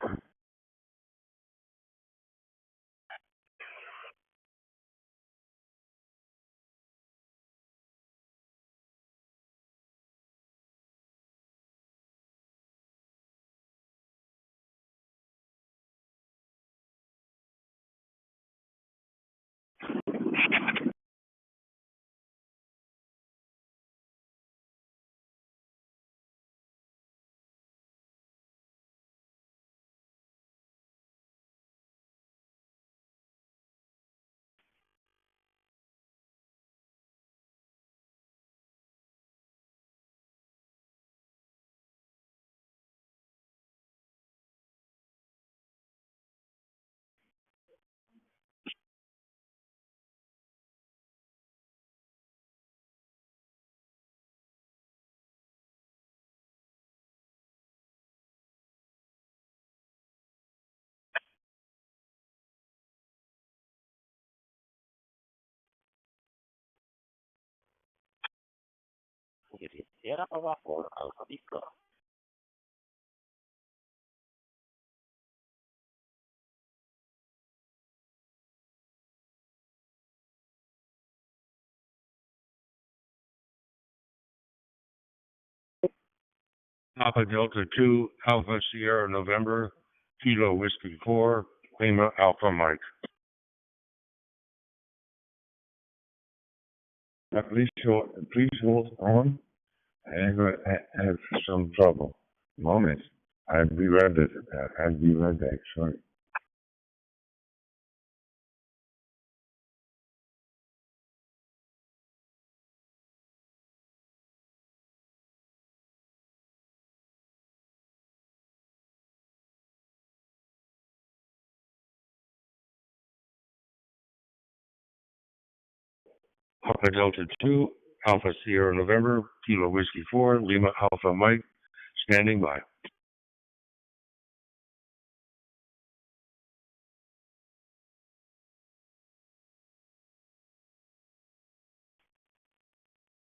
S5: Sierra Papa 4, Alpha Victor.
S14: Alpha Delta 2, Alpha Sierra November, Kilo Whiskey 4, Lima Alpha Mike.
S2: Please hold on. I have some trouble. Moment. I'll be right back. Sorry.
S14: Alpha Delta 2, Alpha Sierra November, Kilo Whiskey 4, Lima Alpha Mike, standing by.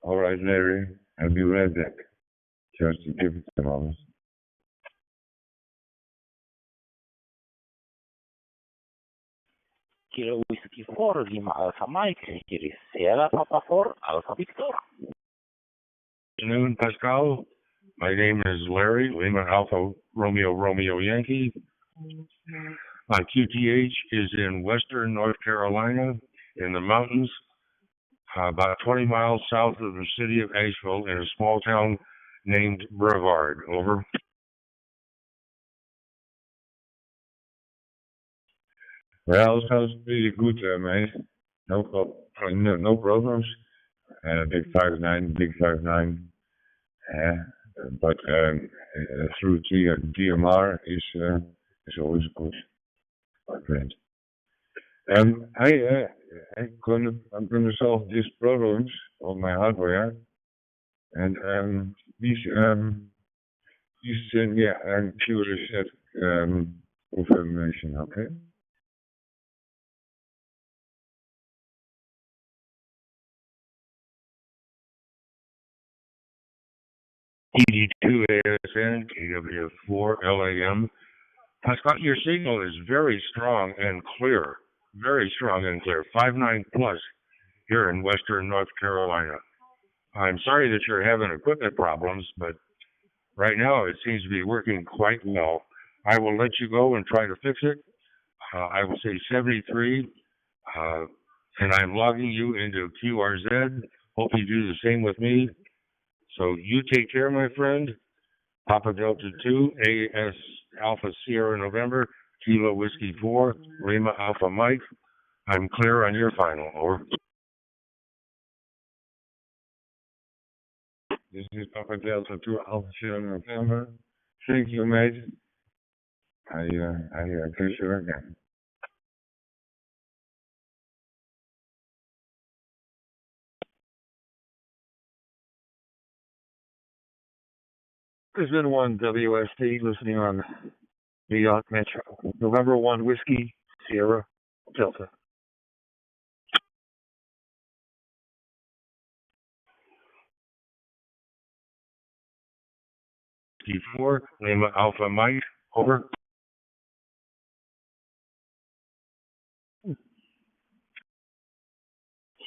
S2: All right, Larry. I'll be right back. Just give it a moment.
S5: Kilo Whiskey 4, Lima Alpha Mike, Series Sierra Papa 4, Alpha Victor.
S14: Good afternoon, Pascal. My name is Larry, Lima Alpha Romeo Yankee. My QTH is in western North Carolina, in the mountains, about 20 miles south of the city of Asheville, in a small town named Brevard. Over.
S2: Well, sounds pretty good, mate. No problems. Big 5'9". But through DMR is always good, my friend. I'm gonna solve these problems on my hardware, and I'm curious at confirmation. Okay.
S8: ED2ASN, KW4 LAM. Scott, your signal is very strong and clear. Very strong and clear. 5.9 plus here in western North Carolina. I'm sorry that you're having equipment problems, but right now it seems to be working quite well. I will let you go and try to fix it. I will say 73, and I'm logging you into QRZ. Hope you do the same with me. So you take care, my friend. Papa Delta 2, AS Alpha Sierra November, Kilo Whiskey 4, Lima Alpha Mike. I'm clear on your final, over. This is Papa Delta 2, Alpha Sierra November. Thank you, mate. I appreciate it again.
S7: There's been one WST listening on New York Metro. November 1 Whiskey, Sierra, Delta.
S8: Whiskey 4, Lima Alpha Mike, over.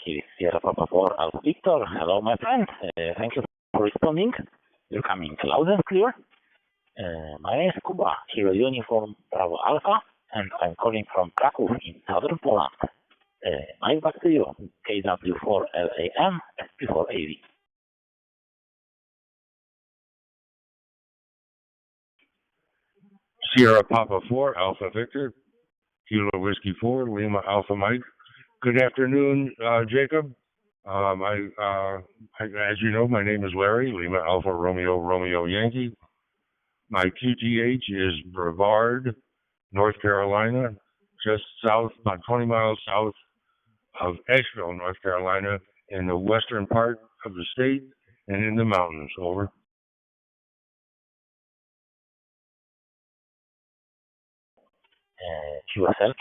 S5: Here is Sierra Papa 4 Alpha Victor. Hello, my friend. Thank you for responding. You're coming loud and clear. My name is Kuba, Kilo Uniform Bravo Alpha, and I'm calling from Kraków in southern Poland. Mike, back to you. KW4LAM, SP4AV.
S8: Sierra Papa 4 Alpha Victor, Kilo Whiskey 4, Lima Alpha Mike. Good afternoon, Jacob. As you know, my name is Larry, Lima Alpha Romeo Yankee. My QTH is Brevard, North Carolina, just south, about 20 miles south of Asheville, North Carolina, in the western part of the state and in the mountains, over.
S5: QSL,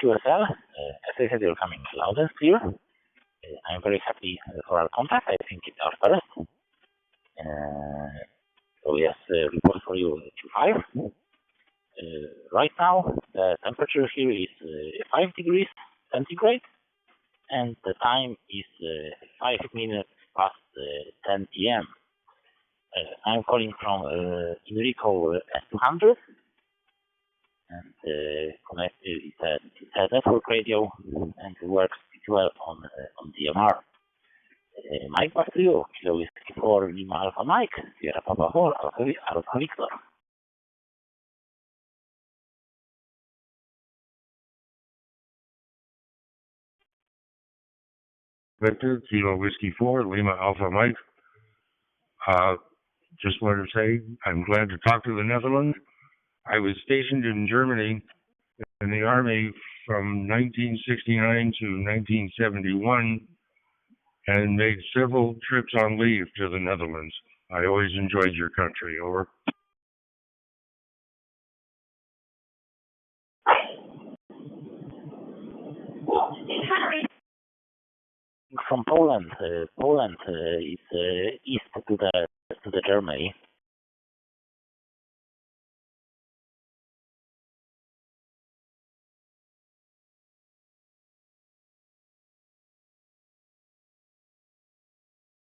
S5: as I said, you're coming loud and clear. I'm very happy for our contact. I think it's our first. So yes, report for you Q5. Right now, the temperature here is 5 degrees centigrade, and the time is 5 minutes past 10 p.m. I'm calling from Enrico S200, and connected. It's a network radio, and it works well on DMR. Mike, back to you. Kilo Whiskey 4 Lima Alpha Mike, Sierra Papa 4 Alpha Victor.
S8: Victor, Kilo Whiskey 4 Lima Alpha Mike. Just wanted to say I'm glad to talk to the Netherlands. I was stationed in Germany in the Army from 1969 to 1971 and made several trips on leave to the Netherlands. I always enjoyed your country, over.
S5: From Poland. Poland is east to the Germany.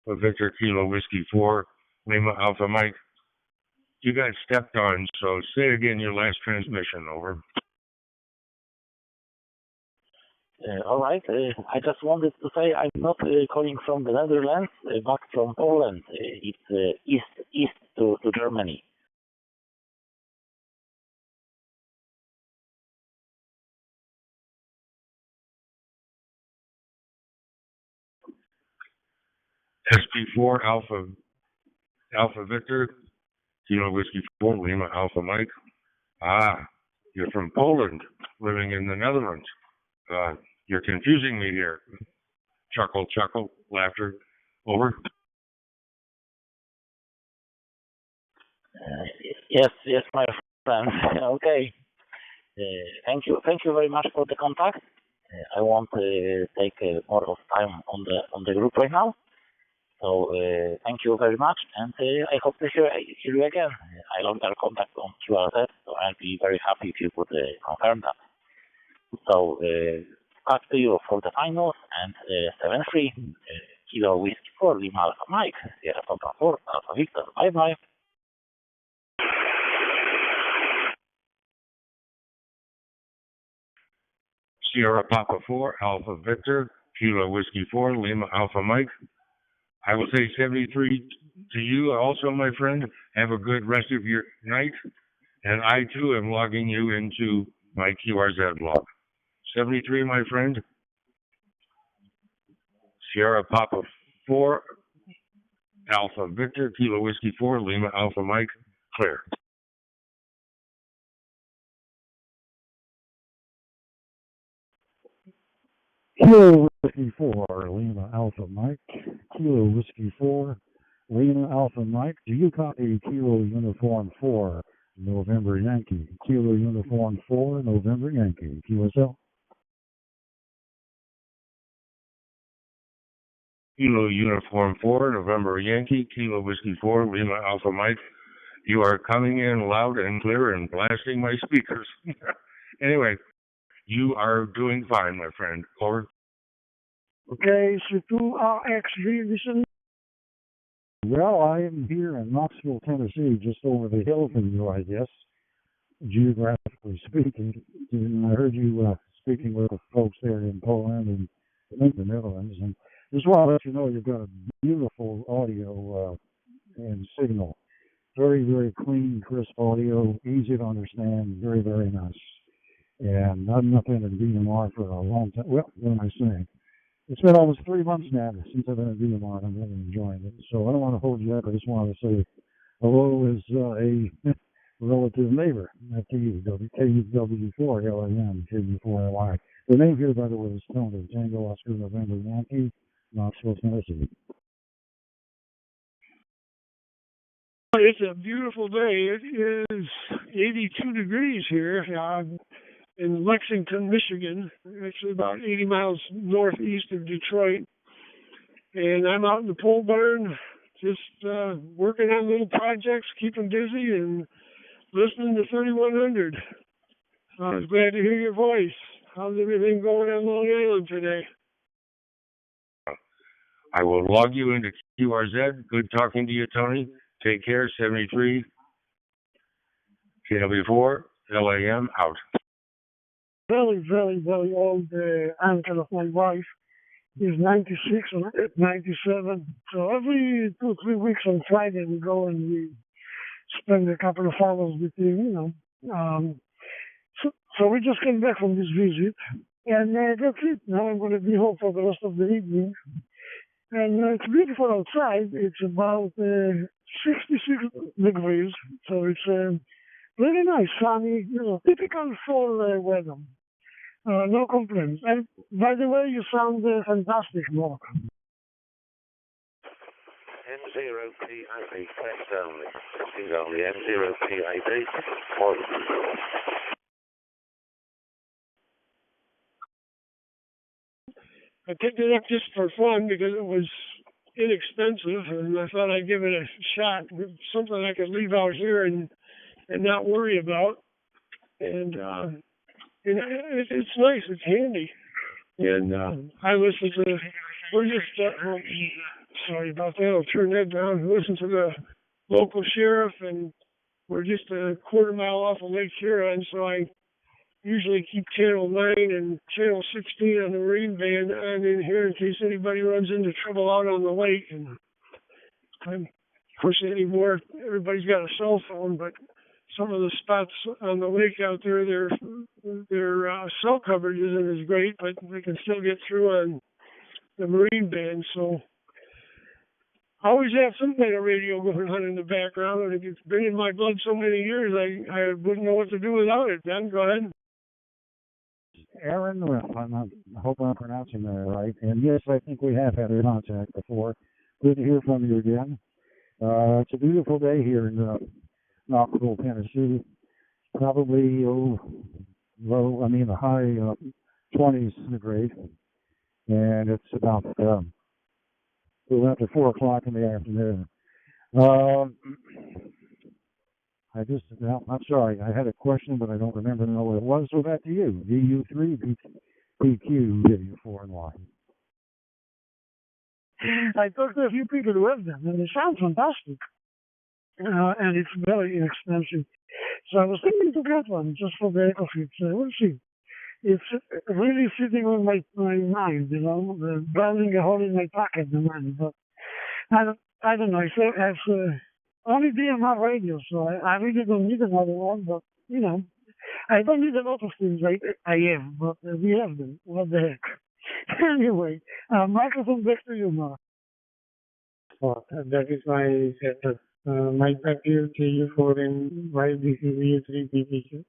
S8: Victor Kilo Whiskey 4 Lima Alpha Mike. You got stepped on, so say again your last transmission, over.
S5: All right. I just wanted to say I'm not calling from the Netherlands, but from Poland. It's east to Germany.
S8: SP4 Alpha Victor, Kilo Whiskey 4 Lima Alpha Mike. You're from Poland, living in the Netherlands. You're confusing me here. Chuckle, laughter, over.
S5: Yes, my friend. Okay. Thank you very much for the contact. I won't take more of time on the group right now. So thank you very much, and I hope to hear you again. I logged our contact on QRZ, so I'll be very happy if you could confirm that. So back to you for the finals, and 7-3, Kilo Whiskey 4, Lima Alpha Mike, Sierra Papa 4, Alpha Victor, bye-bye.
S8: Sierra Papa 4, Alpha Victor, Kilo Whiskey 4, Lima Alpha Mike. I will say 73 to you also, my friend. Have a good rest of your night. And I, too, am logging you into my QRZ log. 73, my friend. Sierra Papa 4, Alpha Victor, Kilo Whiskey 4, Lima Alpha Mike, clear.
S15: Kilo Whiskey 4, Lima Alpha Mike. Kilo Whiskey 4, Lima Alpha Mike. Do you copy Kilo Uniform 4, November Yankee? Kilo Uniform 4, November Yankee. QSL.
S8: Kilo Uniform 4, November Yankee, Kilo Whiskey 4, Lima Alpha Mike. You are coming in loud and clear and blasting my speakers. Anyway, you are doing fine, my friend. Over.
S15: Okay, so 2RXV, listen. Well, I am here in Knoxville, Tennessee, just over the hill from you, I guess, geographically speaking. And I heard you speaking with the folks there in Poland and I think the Netherlands. And just want to let you know you've got a beautiful audio and signal. Very, very clean, crisp audio, easy to understand, very, very nice. And I've not been in DMR for a long time. Well, what am I saying? It's been almost 3 months now since I've been in DMR, and I'm really enjoying it. So I don't want to hold you up. I just wanted to say hello as a relative neighbor at KUW4 LAM, KU4LI. The name here, by the way, is Tony, Tango Oscar November Yankee, Knoxville, Tennessee.
S1: It's a beautiful day. It is 82 degrees here. I'm in Lexington, Michigan, actually about 80 miles northeast of Detroit. And I'm out in the pole barn just working on little projects, keeping busy, and listening to 3100. I was glad to hear your voice. How's everything going on Long Island today?
S8: I will log you into QRZ. Good talking to you, Tony. Take care, 73. KW4, LAM, out.
S11: Very, very, very old uncle of my wife. He's 96 or 97. So every 2 or 3 weeks on Friday we go and we spend a couple of hours with him, So we just came back from this visit. And that's it. Now I'm going to be home for the rest of the evening. And it's beautiful outside. It's about 66 degrees. So it's really nice, sunny, typical fall weather. No complaints. And by the way, you sound fantastic, Mark.
S4: M0PIB, text only. Texting only, M0PIB. Point.
S1: I picked it up just for fun because it was inexpensive, and I thought I'd give it a shot. Something I could leave out here and not worry about. And it's nice. It's handy. And I listen to. We're just. Sorry about that. I'll turn that down. Listen to the local sheriff, and we're just a quarter mile off of Lake Huron, so I usually keep channel 9 and channel 16 on the Marine band on in here in case anybody runs into trouble out on the lake. And of course, anymore, everybody's got a cell phone, but some of the spots on the lake out there, their cell coverage isn't as great, but they can still get through on the Marine band. So I always have some kind of radio going on in the background, and it's been in my blood so many years, I wouldn't know what to do without it. Ben, go ahead.
S15: Aaron, I hope I'm pronouncing that right. And yes, I think we have had a contact before. Good to hear from you again. It's a beautiful day here in Knoxville, Tennessee. Probably the high 20s degrees, and it's about till after 4 o'clock in the afternoon. I'm sorry, I had a question, but I don't remember know what it was. So back to you. DU3, PQ, W4, and Y.
S1: I talked to a few people who have them, and they sound fantastic. And it's very inexpensive. So I was thinking to get one just for the heck of it. We'll see. It's really sitting on my mind, burning a hole in my pocket, the money. But I don't know. It's only DMR radio, so I really don't need another one. But, I don't need a lot of things I have, but we have them. What the heck? Anyway, microphone back to you, Mark.
S3: Well, that is my setup. Mic back to you, KU4 and YBCU3 PPQ.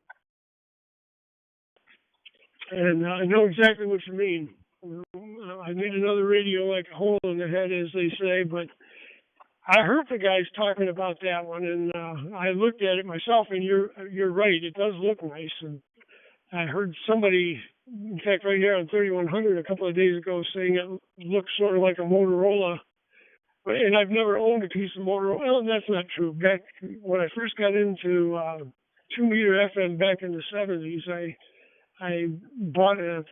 S1: And I know exactly what you mean. I need another radio like a hole in the head, as they say, but I heard the guys talking about that one, and I looked at it myself, and you're right. It does look nice, and I heard somebody, in fact, right here on 3100 a couple of days ago, saying it looks sort of like a Motorola. And I've never owned a piece of Motorola. Well, that's not true. Back when I first got into 2-meter FM back in the 70s, I bought an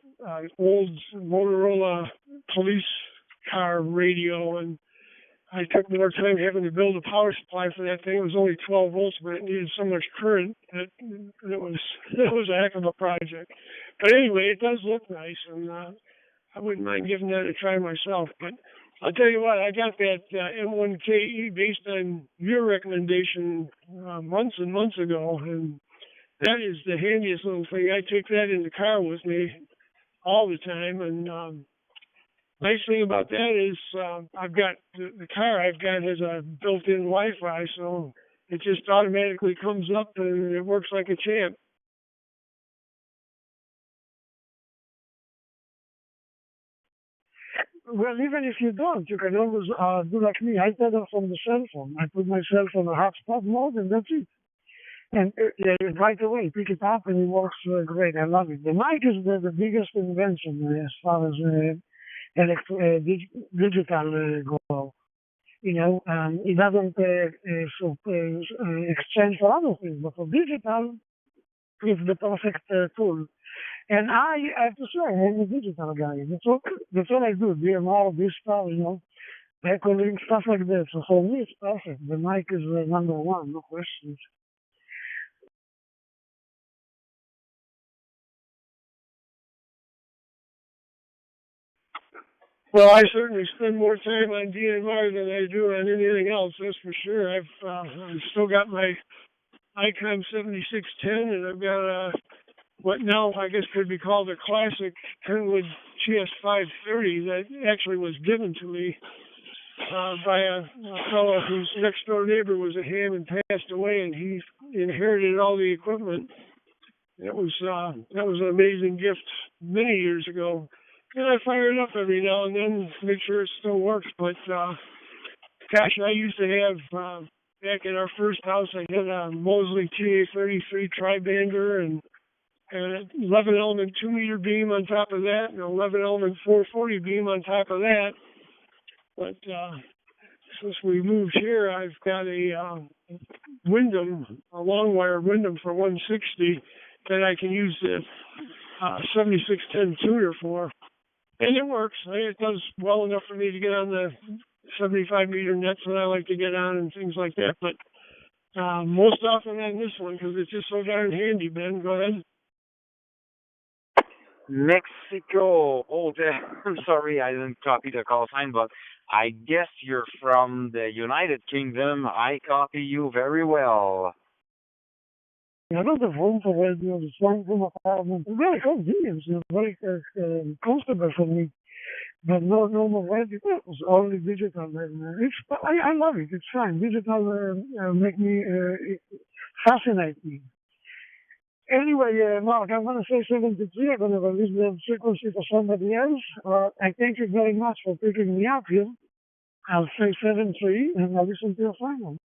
S1: old Motorola police car radio, and I took more time having to build a power supply for that thing. It was only 12 volts, but it needed so much current that it was a heck of a project. But anyway, it does look nice, and I wouldn't mind giving that a try myself. But I'll tell you what, I got that M1KE based on your recommendation months and months ago, and that is the handiest little thing. I take that in the car with me all the time, and nice thing about that is I've got the car I've got has a built-in Wi-Fi, so it just automatically comes up and it works like a champ. Well, even if you don't, you can always do like me. I tether from the cell phone. I put my cell phone on hotspot mode, and that's it. And right away, pick it up, and it works great. I love it. The mic is the biggest invention as far as digital go. It doesn't exchange for other things, but for digital, it's the perfect tool. And I have to say, I'm a digital guy. That's all I do. DMR, this stuff, echoing, stuff like that. So for me, it's perfect. The mic is number one, no questions. Well, I certainly spend more time on DMR than I do on anything else, that's for sure. I've still got my ICOM 7610, and I've got what now I guess could be called a classic Kenwood GS530 that actually was given to me by a fellow whose next door neighbor was a ham and passed away, and he inherited all the equipment. That was an amazing gift many years ago. And I fire it up every now and then to make sure it still works. But gosh, I used to have back in our first house, I had a Mosley TA33 tri-bander and an 11 element 2-meter beam on top of that, and an 11 element 440 beam on top of that. But since we moved here, I've got a Wyndham, a long wire Wyndham for 160 that I can use the 7610 tuner for. And it works. It does well enough for me to get on the 75-meter nets that I like to get on and things like that. But most often on this one because it's just so darn handy, Ben. Go ahead.
S13: Mexico. Oh, I'm sorry I didn't copy the call sign, but I guess you're from the United Kingdom. I copy you very well.
S1: I don't have home for radio. It's one from apartment. It's very convenient. It's very comfortable for me. But no more radio. It's only digital. I love it. It's fine. Digital make me fascinate me. Anyway, Mark, I'm going to say 73. I'm going to release the frequency for somebody else. I thank you very much for picking me up here. I'll say 73, and I'll listen to your final.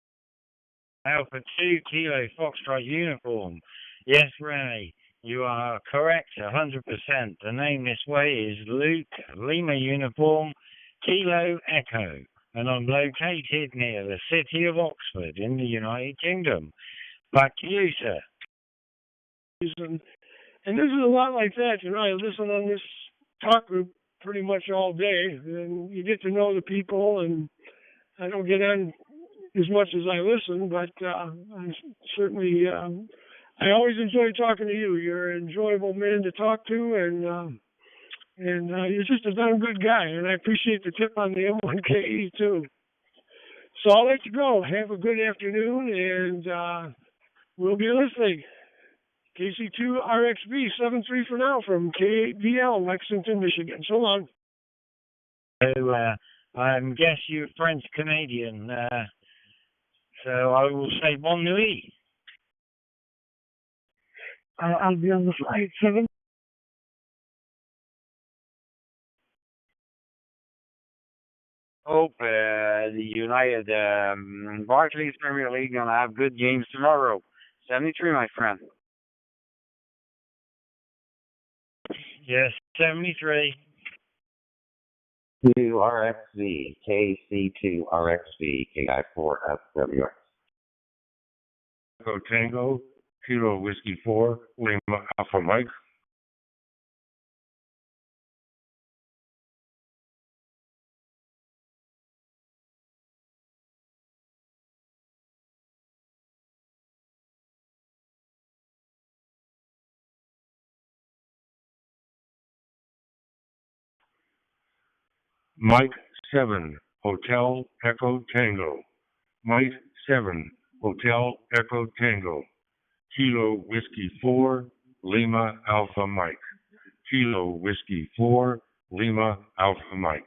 S17: Alpha 2 Kilo Foxtrot Uniform. Yes, Ray, you are correct 100%. The name this way is Luke Lima Uniform Kilo Echo, and I'm located near the city of Oxford in the United Kingdom. Back to you, sir.
S1: And this is a lot like that, you know. I listen on this talk group pretty much all day, and you get to know the people. And I don't get on as much as I listen, but I certainly I always enjoy talking to you. You're an enjoyable man to talk to, and you're just a darn good guy. And I appreciate the tip on the M1KE too. So I'll let you go. Have a good afternoon, and we'll be listening. KC2RXB 73 for now from K8VL, Lexington, Michigan. So long.
S17: So, I guess you're French Canadian, so I will say bonne nuit.
S11: I'll be on the flight 7.
S13: Hope the United Barclays Premier League gonna have good games tomorrow. 73, my friend.
S17: Yes, 73.
S12: RXV, KC2RXV, KI4FWX.
S8: Tango Tango, Kilo Whiskey 4, Lima Alpha Mike. Mike 7, Hotel Echo Tango. Mike 7, Hotel Echo Tango. Kilo Whiskey 4, Lima Alpha Mike. Kilo Whiskey 4, Lima Alpha Mike.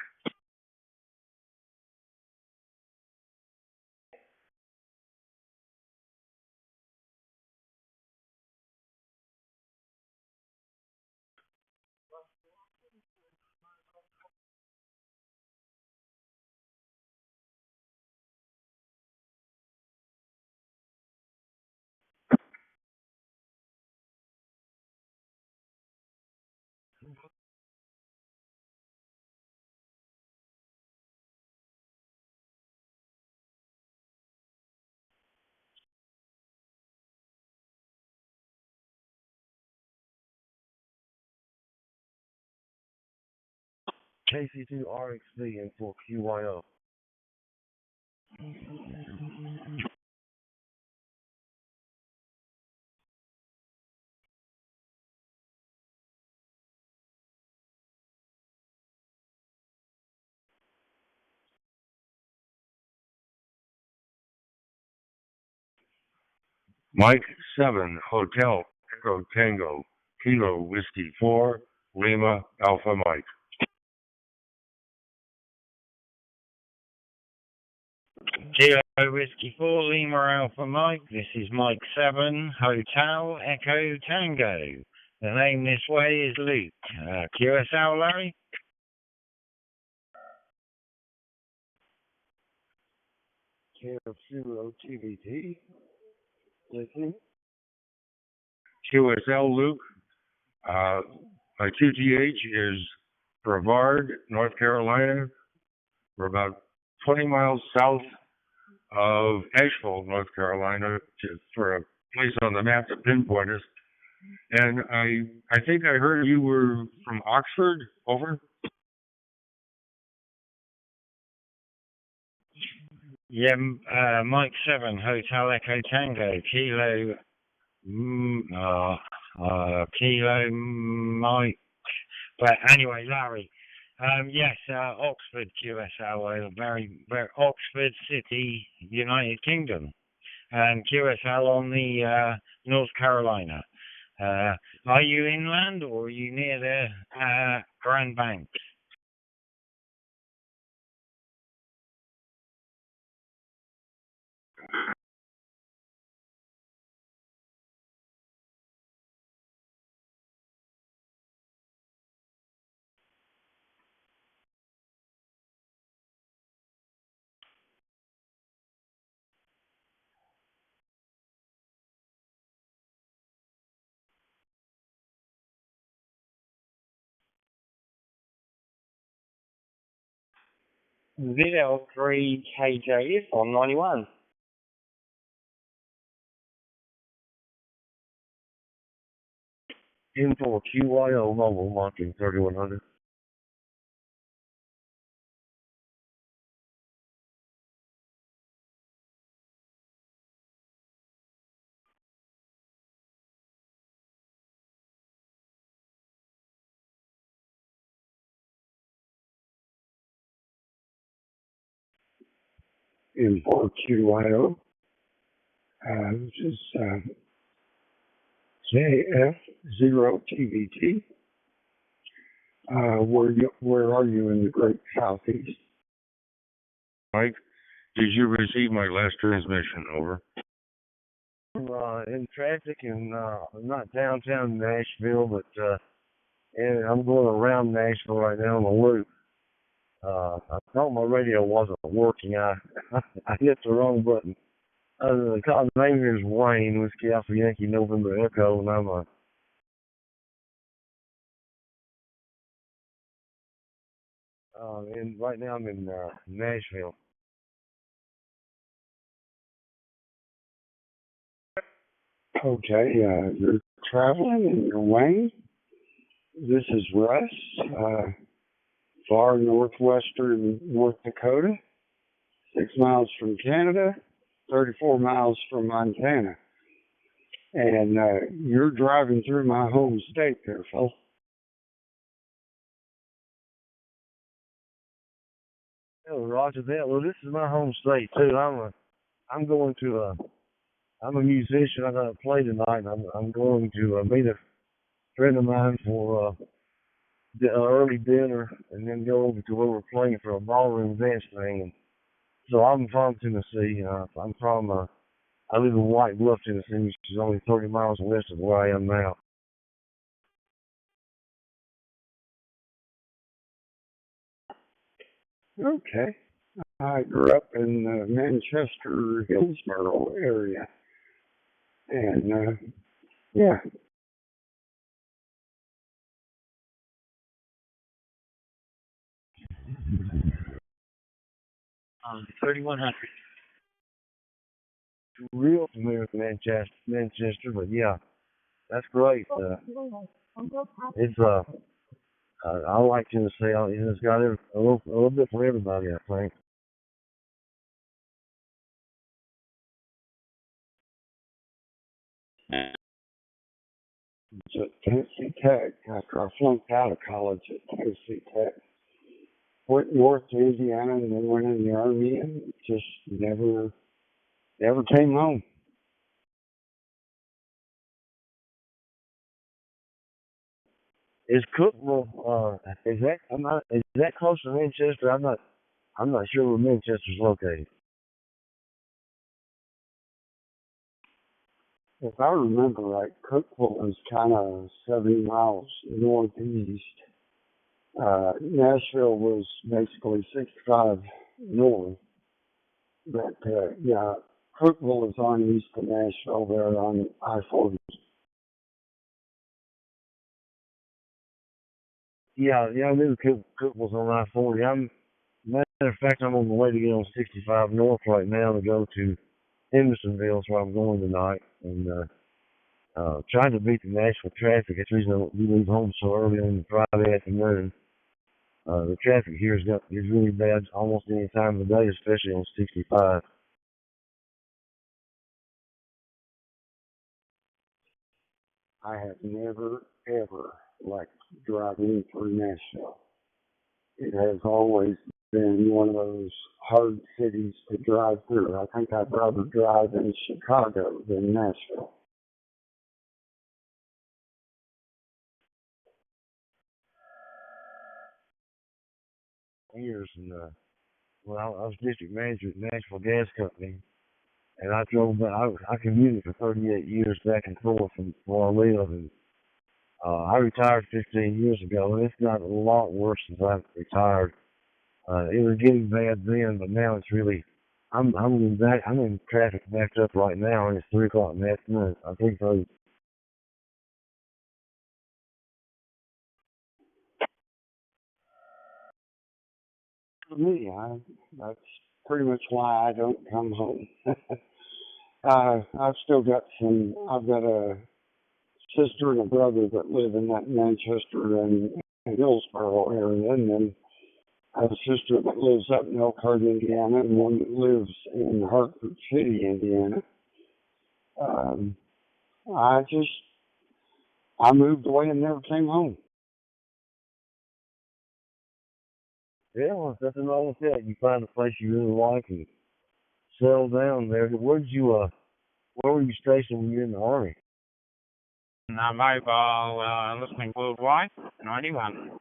S10: KC2RXV and 4QYO.
S8: Mike 7, Hotel Echo Tango. Kilo Whiskey 4, Lima Alpha Mike.
S17: Kilo Whiskey 4, Lima Alpha Mike. This is Mike 7, Hotel Echo Tango. The name this way is Luke. QSL, Larry?
S10: KF0 TVT. Listening.
S8: QSL Luke. My QTH is Brevard, North Carolina. We're about 20 miles south of Asheville, North Carolina, for a place on the map to pinpoint us. And I think I heard you were from Oxford. Over.
S17: Yeah, Mike 7, Hotel Echo Tango, Kilo, Kilo Mike. But anyway, Larry, yes, Oxford QSL, very Oxford City, United Kingdom, and QSL on the North Carolina. Are you inland or are you near the Grand Banks?
S12: ZL3KJ on 91.
S10: Info QYO mobile marking 3100.
S15: Info QYO. This is JF0TVT. Where are you in the Great Southeast?
S8: Mike, did you receive my last transmission? Over.
S10: In traffic and not downtown Nashville, but and I'm going around Nashville right now on the loop. I thought my radio wasn't working. I hit the wrong button. The name here is Wayne, Whiskey Alpha Yankee November Echo, and I'm and right now I'm in Nashville.
S15: Okay, you're traveling and you're Wayne. This is Russ, far northwestern North Dakota, 6 miles from Canada, 34 miles from Montana. And you're driving through my home state there, fella.
S10: Oh, roger that. Well, this is my home state too. I'm going to I'm a musician. I got to play tonight. I'm going to meet a friend of mine for early dinner, and then go over to where we're playing for a ballroom dance thing. And so I'm from Tennessee. I'm from I live in White Bluff, Tennessee, which is only 30 miles west of where I am now.
S15: Okay. I grew up in the Manchester, Hillsborough area. And, yeah.
S6: 3100.
S10: Real familiar with Manchester, but yeah, that's great. It's I like Tennessee. It's got a little bit for everybody, I think.
S15: It's at Tennessee Tech. After I flunked out of college at Tennessee Tech, went north to Indiana and then went in the Army and just never came home.
S10: Is Cookville is that close to Manchester? I'm not sure where Manchester's located.
S15: If I remember right, Cookville is kind of 70 miles northeast. Nashville was basically 65 north. But, yeah, Cookville is on east of Nashville there on I-40.
S10: Yeah, I knew Cookville's on I-40. Matter of fact, I'm on the way to get on 65 north right now to go to Hendersonville, where I'm going tonight, and trying to beat the Nashville traffic. That's the reason we leave home so early on Friday afternoon. The traffic here is really bad almost any time of the day, especially on 65.
S15: I have never, ever liked driving through Nashville. It has always been one of those hard cities to drive through. I think I'd rather drive in Chicago than Nashville.
S10: Years, and when I was district manager at Nashville Gas Company, and I drove back. I commuted for 38 years back and forth from where I live, and I retired 15 years ago, and it's got a lot worse since I've retired. It was getting bad then, but now it's really. I'm in traffic backed up right now, and it's 3 o'clock in the afternoon. I think so.
S15: for me. That's pretty much why I don't come home. I've got a sister and a brother that live in that Manchester and Hillsborough area, and then I have a sister that lives up in Elkhart, Indiana, and one that lives in Hartford City, Indiana. I moved away and never came home.
S12: Yeah, well, if nothing wrong with that. You find a place you really like and settle down there. Where were you stationed when you were in the Army?
S6: Mobile, listening worldwide, 91.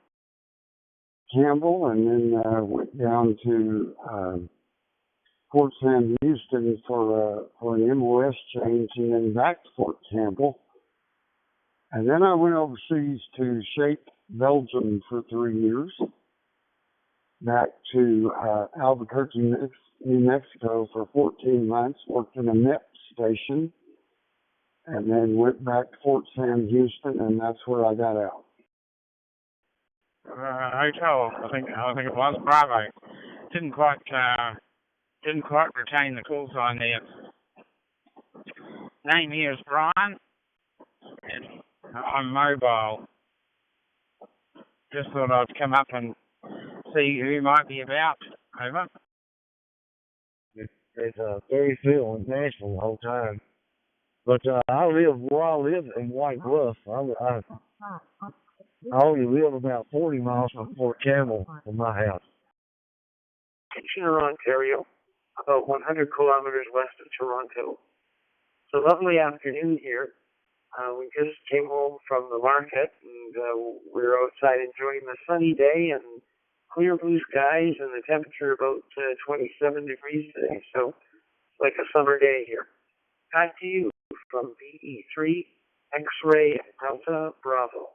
S15: Campbell, and then went down to Fort Sam Houston for an MOS change, and then back to Fort Campbell. And then I went overseas to Shape, Belgium for 3 years, back to Albuquerque, New Mexico for 14 months, worked in a MEP station, and then went back to Fort Sam Houston, and that's where I got out.
S6: Hotel, I think it was Bravo. Didn't quite retain the call sign there. Name here is Brian. And I'm mobile. Just thought I'd come up and see who might be about. Over.
S12: It's very Phil in Nashville the whole time. But I live in White Bluff. I only live about 40 miles from Fort Campbell from my house.
S20: Kitchener, Ontario, about 100 kilometers west of Toronto. It's a lovely afternoon here. We just came home from the market, and we were outside enjoying the sunny day and clear blue skies, and the temperature about 27 degrees today. So it's like a summer day here. Back to you from BE3 X-Ray Delta Bravo.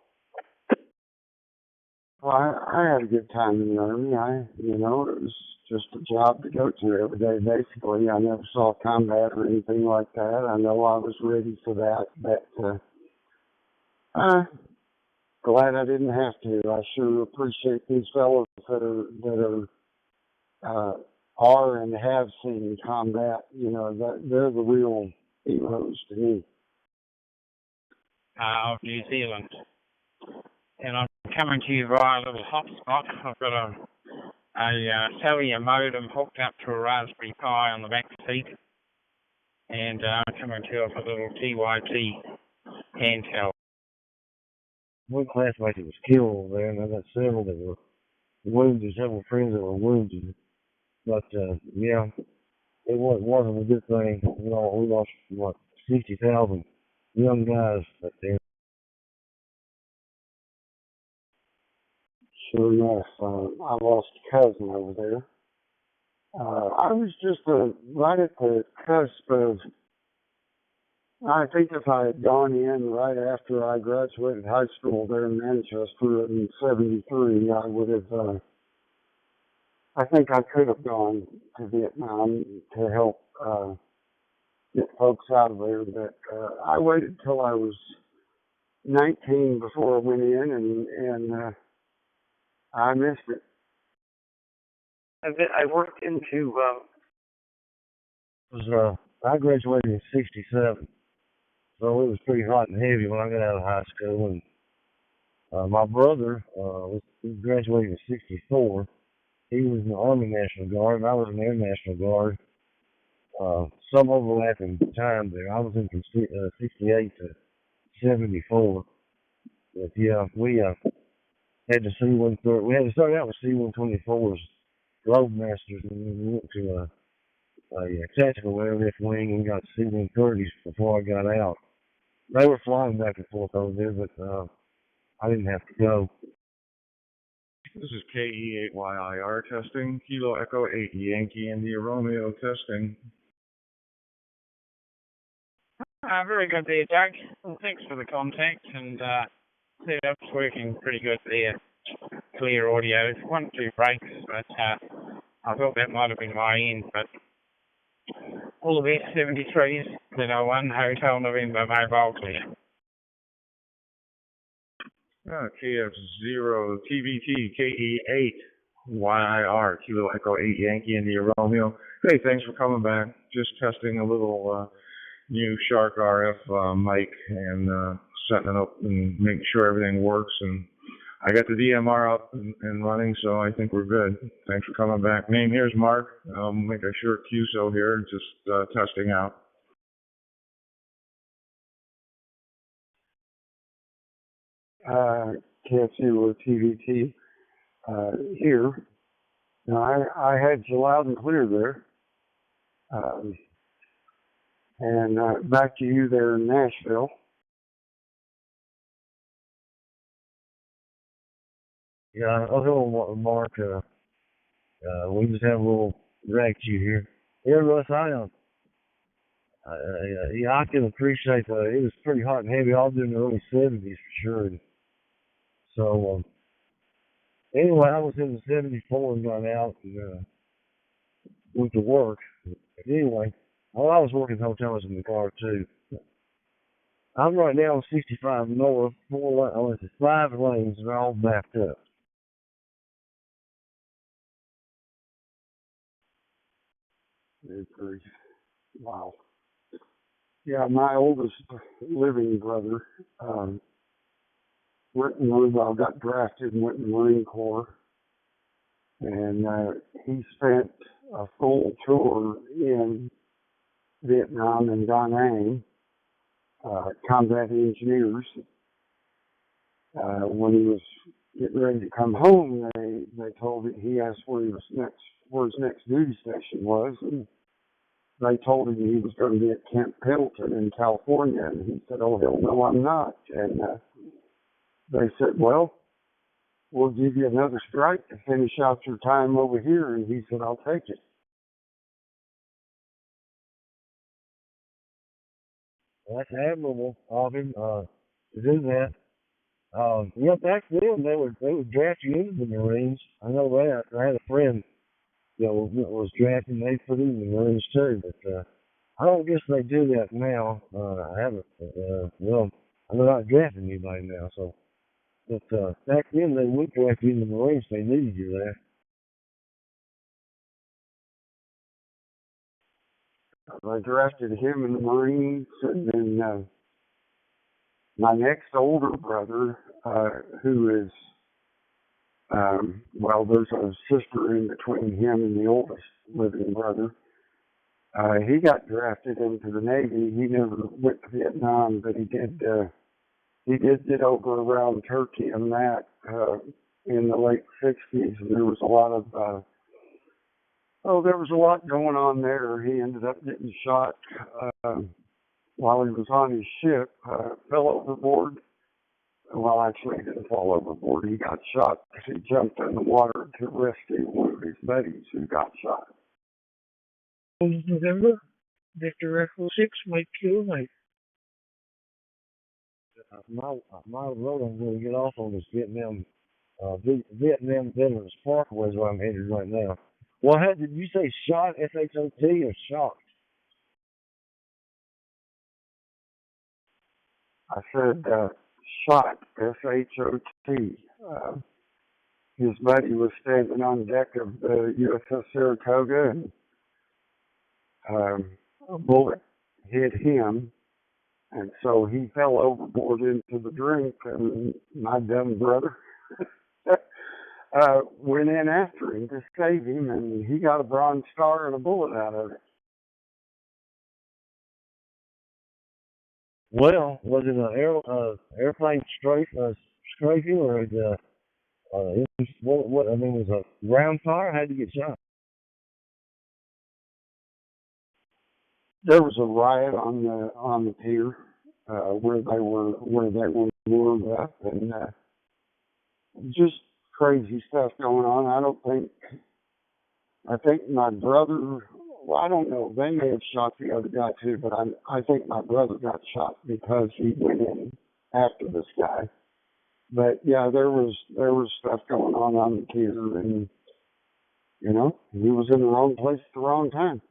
S15: Well, I had a good time in the Army. It was just a job to go to every day, basically. I never saw combat or anything like that. I know I was ready for that, but glad I didn't have to. I sure appreciate these fellows that are and have seen combat. They're the real heroes to me.
S6: Of New Zealand. And I'm coming to you via a little hotspot. I've got a cellular modem hooked up to a Raspberry Pi on the back seat. And I'm coming to you off a little TYT handheld.
S12: One classmate that was killed over there, and I got several that were wounded, several friends that were wounded. But, yeah, it wasn't a good thing. We lost, 60,000 young guys back there.
S15: Sure enough, I lost a cousin over there. I was just right at the cusp of, I think if I had gone in right after I graduated high school there in Manchester in 73, I would have, I think I could have gone to Vietnam to help get folks out of there, but I waited till I was 19 before I went in, and I missed it.
S20: I worked into.
S12: I graduated in '67, so it was pretty hot and heavy when I got out of high school. And my brother he graduated in '64. He was in the Army National Guard, and I was in the Air National Guard. Some overlapping time there. I was in from 68 to 74. But yeah, we had the C-130. We had to start out with C-124s, Roadmasters, and then we went to a tactical airlift wing and got C-130s before I got out. They were flying back and forth over there, but I didn't have to go.
S14: This is KE8YIR testing, Kilo Echo 8 Yankee India Romeo testing.
S6: Very good there, Doug. Well, thanks for the contact, and setup's working pretty good there. Clear audio. 1 2 breaks, but I thought that might have been my end, but all the best 73s that I won, Hotel November Mobile Clear.
S14: KF0 TVT KE8
S7: YIR, Kilo Echo 8 Yankee India Romeo. Hey, thanks for coming back. Just testing a little new Shark RF mic and setting it up and making sure everything works. And I got the DMR up and running, so I think we're good. Thanks for coming back. Name here's Mark. Make a short QSO here, just testing out.
S15: KFC or TVT here. Now, I had you loud and clear there. And back to you there in Nashville.
S12: Yeah, okay, Mark. We just have a little drag queue here. Yeah, Russ, yeah, I can appreciate that. It was pretty hot and heavy all during the early 70s for sure. So, anyway, I was in the 74 and got out and went to work. But anyway, while I was working the whole time, I was in the car too. I'm right now on 65 north, 5 lanes, and they're all backed up.
S15: Wow. Yeah, my oldest living brother got drafted and went in the Marine Corps, and he spent a full tour in Vietnam and Da Nang, combat engineers. When he was getting ready to come home, they told him, he asked where his next duty station was, and they told him he was going to be at Camp Pendleton in California, and he said, "Oh, hell no, I'm not." And they said, "Well, we'll give you another strike to finish out your time over here." And he said, "I'll take it."
S12: Well, that's admirable of him to do that. Yeah, back then they would draft you into the Marines. I know that. I had a friend, was drafted and they put him in the Marines too. But I don't guess they do that now. I haven't. Well, I'm not drafting anybody now. So, but back then they would draft you in the Marines. They needed you there.
S15: I drafted him in the Marines, and then my next older brother, who is, there's a sister in between him and the oldest living brother. He got drafted into the Navy. He never went to Vietnam, but he did get over around Turkey and that in the late 60s. And there was a lot going on there. He ended up getting shot while he was on his ship, fell overboard. Well, actually, he didn't fall overboard. He got shot because he jumped in the water to rescue one of his buddies who got shot.
S11: November, Victor Echo 6, Mike Q, Mike.
S12: My road, I'm going to get off on this Vietnam Veterans Parkway is where I'm headed right now. Well, did you say shot, S-H-O-T, or shocked?
S15: I said shot, S-H-O-T. His buddy was standing on deck of the USS Saratoga, and a bullet hit him, and so he fell overboard into the drink, and my dumb brother went in after him to save him, and he got a Bronze Star and a bullet out of it.
S12: Well, was it an airplane strafing, or was it a ground fire? How did you get shot?
S15: There was a riot on the pier where they were moored up, and just crazy stuff going on. I think my brother, well, I don't know, they may have shot the other guy too, but I think my brother got shot because he went in after this guy. But yeah, there was stuff going on the pier, and he was in the wrong place at the wrong time.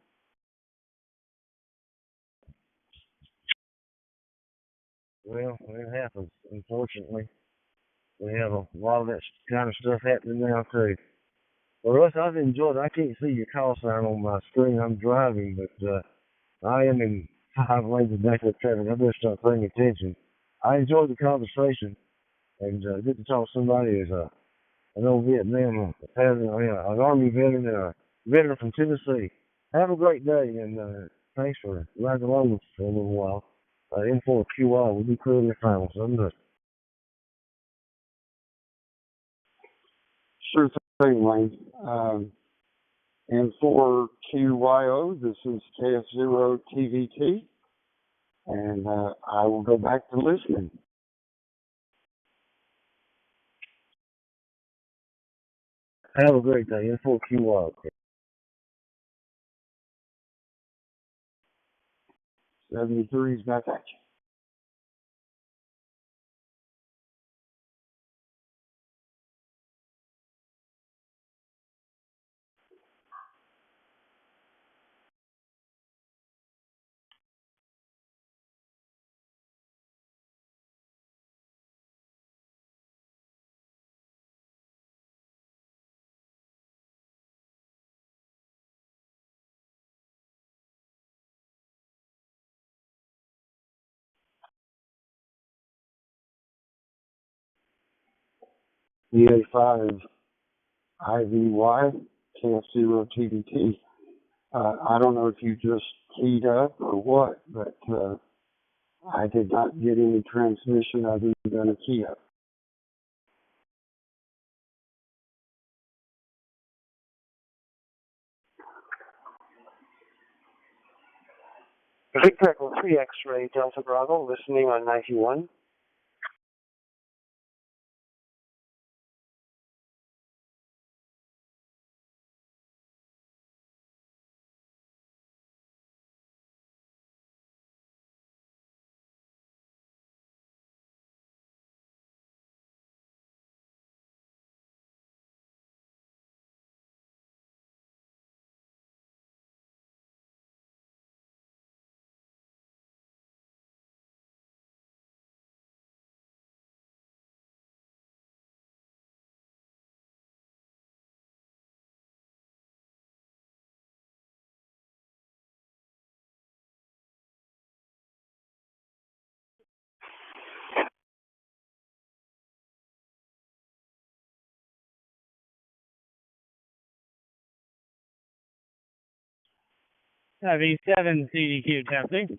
S12: Well, it happens, unfortunately. We have a lot of that kind of stuff happening now, too.
S7: Well, Russ, I've enjoyed. I can't see your call sign on my screen. I'm driving, but I am in 5 lanes of backup traffic. I better start paying attention. I enjoyed the conversation, and good to talk to somebody as an old Vietnam, an Army veteran, and a veteran from Tennessee. Have a great day, and thanks for riding along with us for a little while. N4QR, we'll be clearing the final someday.
S15: Sure thing, Wayne. N4QYO, this is KF0TVT, and I will go back to listening.
S7: Have a great day. N4QR.
S15: 73's back at you. EA5 IVY KF0TDT. I don't know if you just keyed up or what, but I did not get any transmission other than a key up.
S16: Victor Echo 3 X-ray Delta Bravo, listening on 91.
S3: V7 CDQ testing.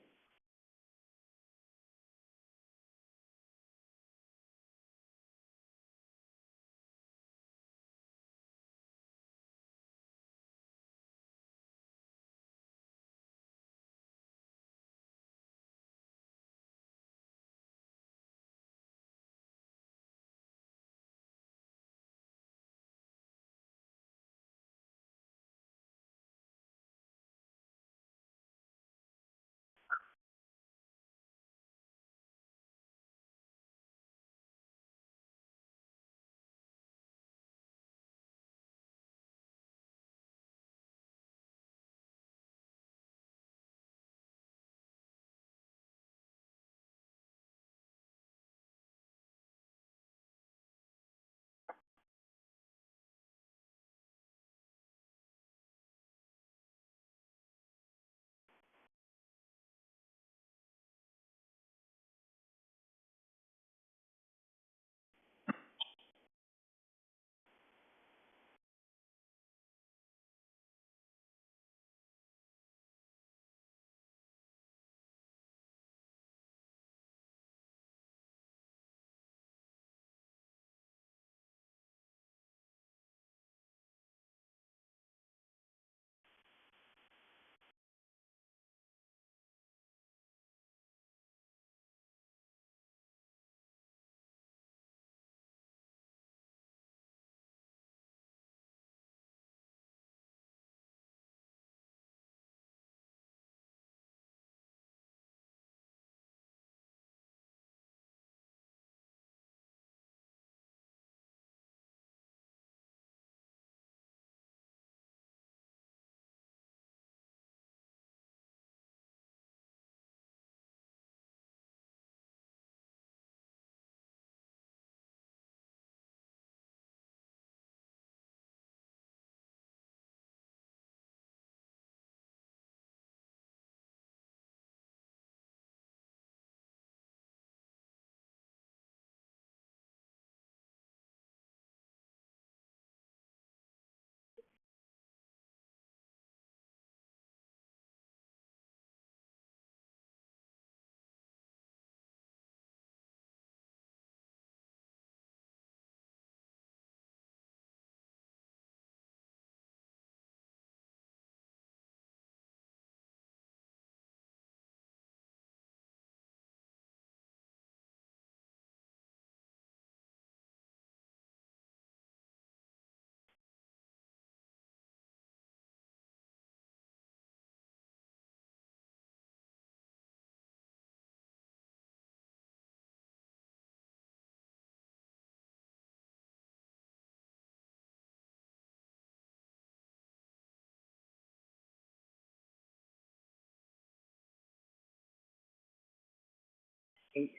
S12: Golf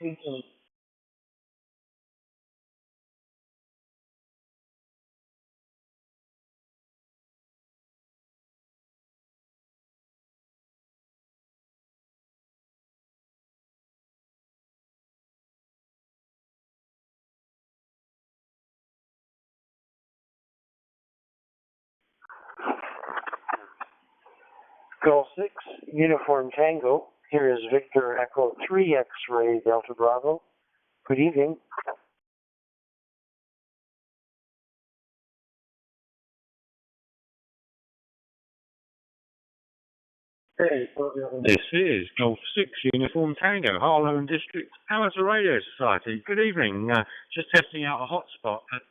S12: 6, Uniform Tango. Here is Victor Echo 3 X-Ray Delta Bravo. Good evening.
S14: This is Golf 6 Uniform Tango, Harlow District Amateur Radio Society. Good evening. Just testing out a hotspot at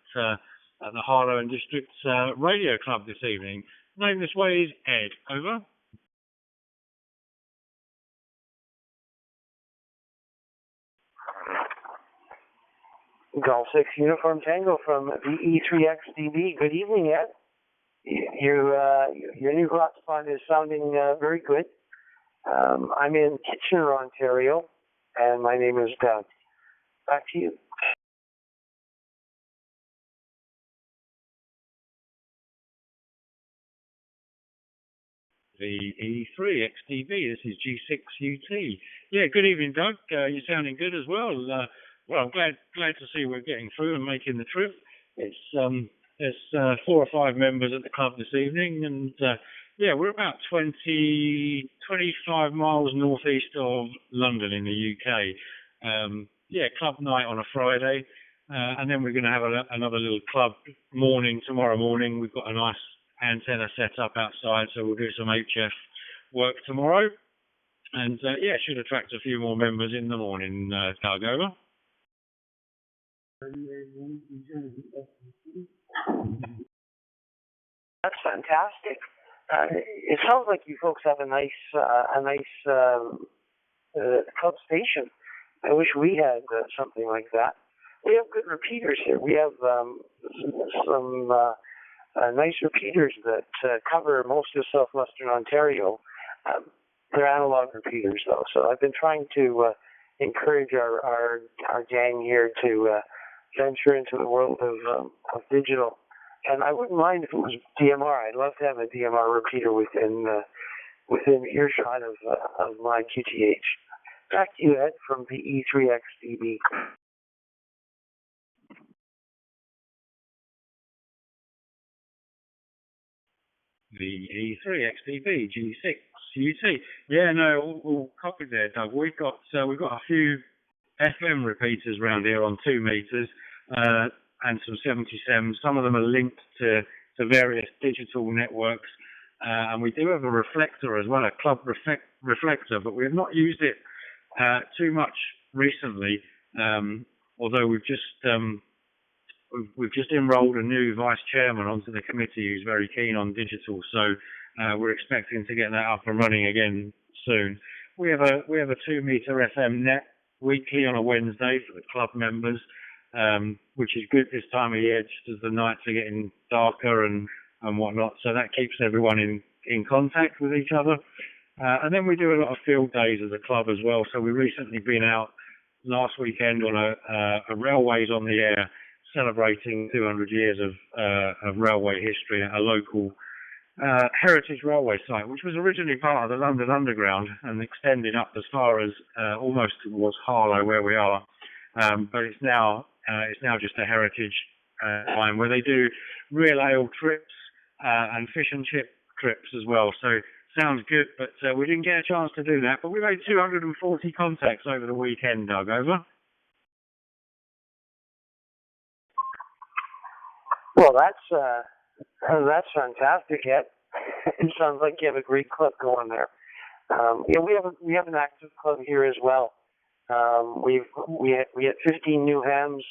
S14: the Harlow District Radio Club this evening. Name this way is Ed. Over.
S12: Golf 6 Uniform Tango from VE3XDB. Good evening, Ed. Your new hotspot is sounding very good. I'm in Kitchener, Ontario, and my name is Doug. Back to you.
S14: VE3 XDB, this is G6UT. Yeah, good evening, Doug. You're sounding good as well. Well, I'm glad to see we're getting through and making the trip. There's 4 or 5 members at the club this evening, and yeah, we're about 25 miles northeast of London in the UK. Yeah, club night on a Friday, and then we're going to have another little club morning tomorrow morning. We've got a nice antenna set up outside, so we'll do some HF work tomorrow, and yeah, should attract a few more members in the morning. Doug, over.
S12: That's fantastic. It sounds like you folks have a nice club station. I wish we had something like that. We have good repeaters here. We have some nice repeaters that cover most of southwestern Ontario. They're analog repeaters, though. So I've been trying to encourage our gang here to venture into the world of digital. And I wouldn't mind if it was DMR. I'd love to have a DMR repeater within earshot of my QTH. Back to you, Ed, from the E3XDB.
S14: The E3XDB G6UT. Yeah, no, all copied there, Doug. We've got a few FM repeaters around here on 2 meters, and some 77s. Some of them are linked to various digital networks, and we do have a reflector as well, a club reflector, but we have not used it too much recently. Although we've just enrolled a new vice chairman onto the committee who's very keen on digital, so we're expecting to get that up and running again soon. We have a 2 meter FM net weekly on a Wednesday for the club members, which is good this time of year, just as the nights are getting darker and whatnot. So that keeps everyone in contact with each other. And then we do a lot of field days as a club as well. So we've recently been out last weekend on a Railways on the Air, celebrating 200 years of railway history at a local heritage railway site, which was originally part of the London Underground and extended up as far as almost towards Harlow, where we are. But it's now just a heritage line where they do real ale trips and fish and chip trips as well. So sounds good, but we didn't get a chance to do that. But we made 240 contacts over the weekend, Doug. Over.
S12: Well, that's fantastic, Ed. It sounds like you have a great club going there. Yeah, we have an active club here as well. We had 15 new hams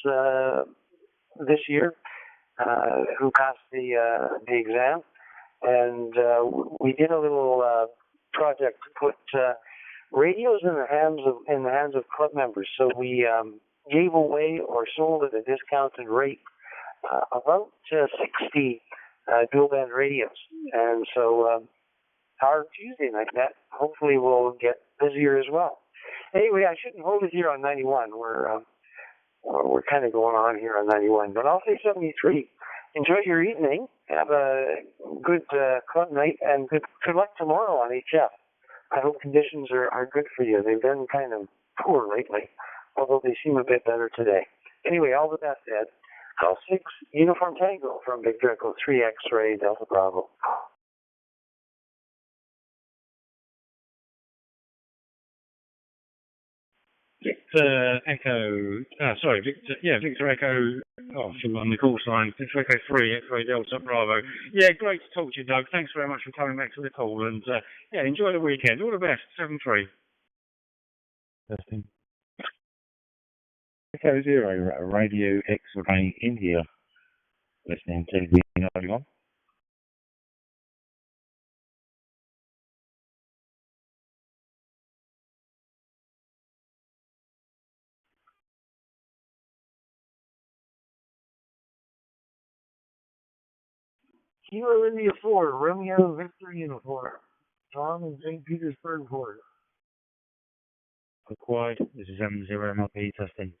S12: this year who passed the exam, and we did a little project to put radios in the hands of club members. So we gave away or sold at a discounted rate about 60 dual band radios, and so our Tuesday night net hopefully will get busier as well.
S7: Anyway, I shouldn't hold it here on 91. We're kind of going on here on 91, but I'll say 73. Enjoy your evening. Have a good club night, and good luck tomorrow on HF. I hope conditions are good for you. They've been kind of poor lately, although they seem a bit better today. Anyway, all the best, Ed. Call 6 Uniform Tango from Big Draco 3 X-Ray Delta Bravo.
S14: Victor Echo, on the call sign, Victor Echo 3, X-Ray Delta Bravo. Yeah, great to talk to you, Doug. Thanks very much for coming back to the call, and enjoy the weekend. All the best. 7-3.
S5: Testing. Echo 0, Radio X-Ray India, listening to the 91.
S7: Kilo India 4, Romeo Victor Uniform. Tom in St. Petersburg, Florida.
S5: Acquired, this is M0 MLP testing.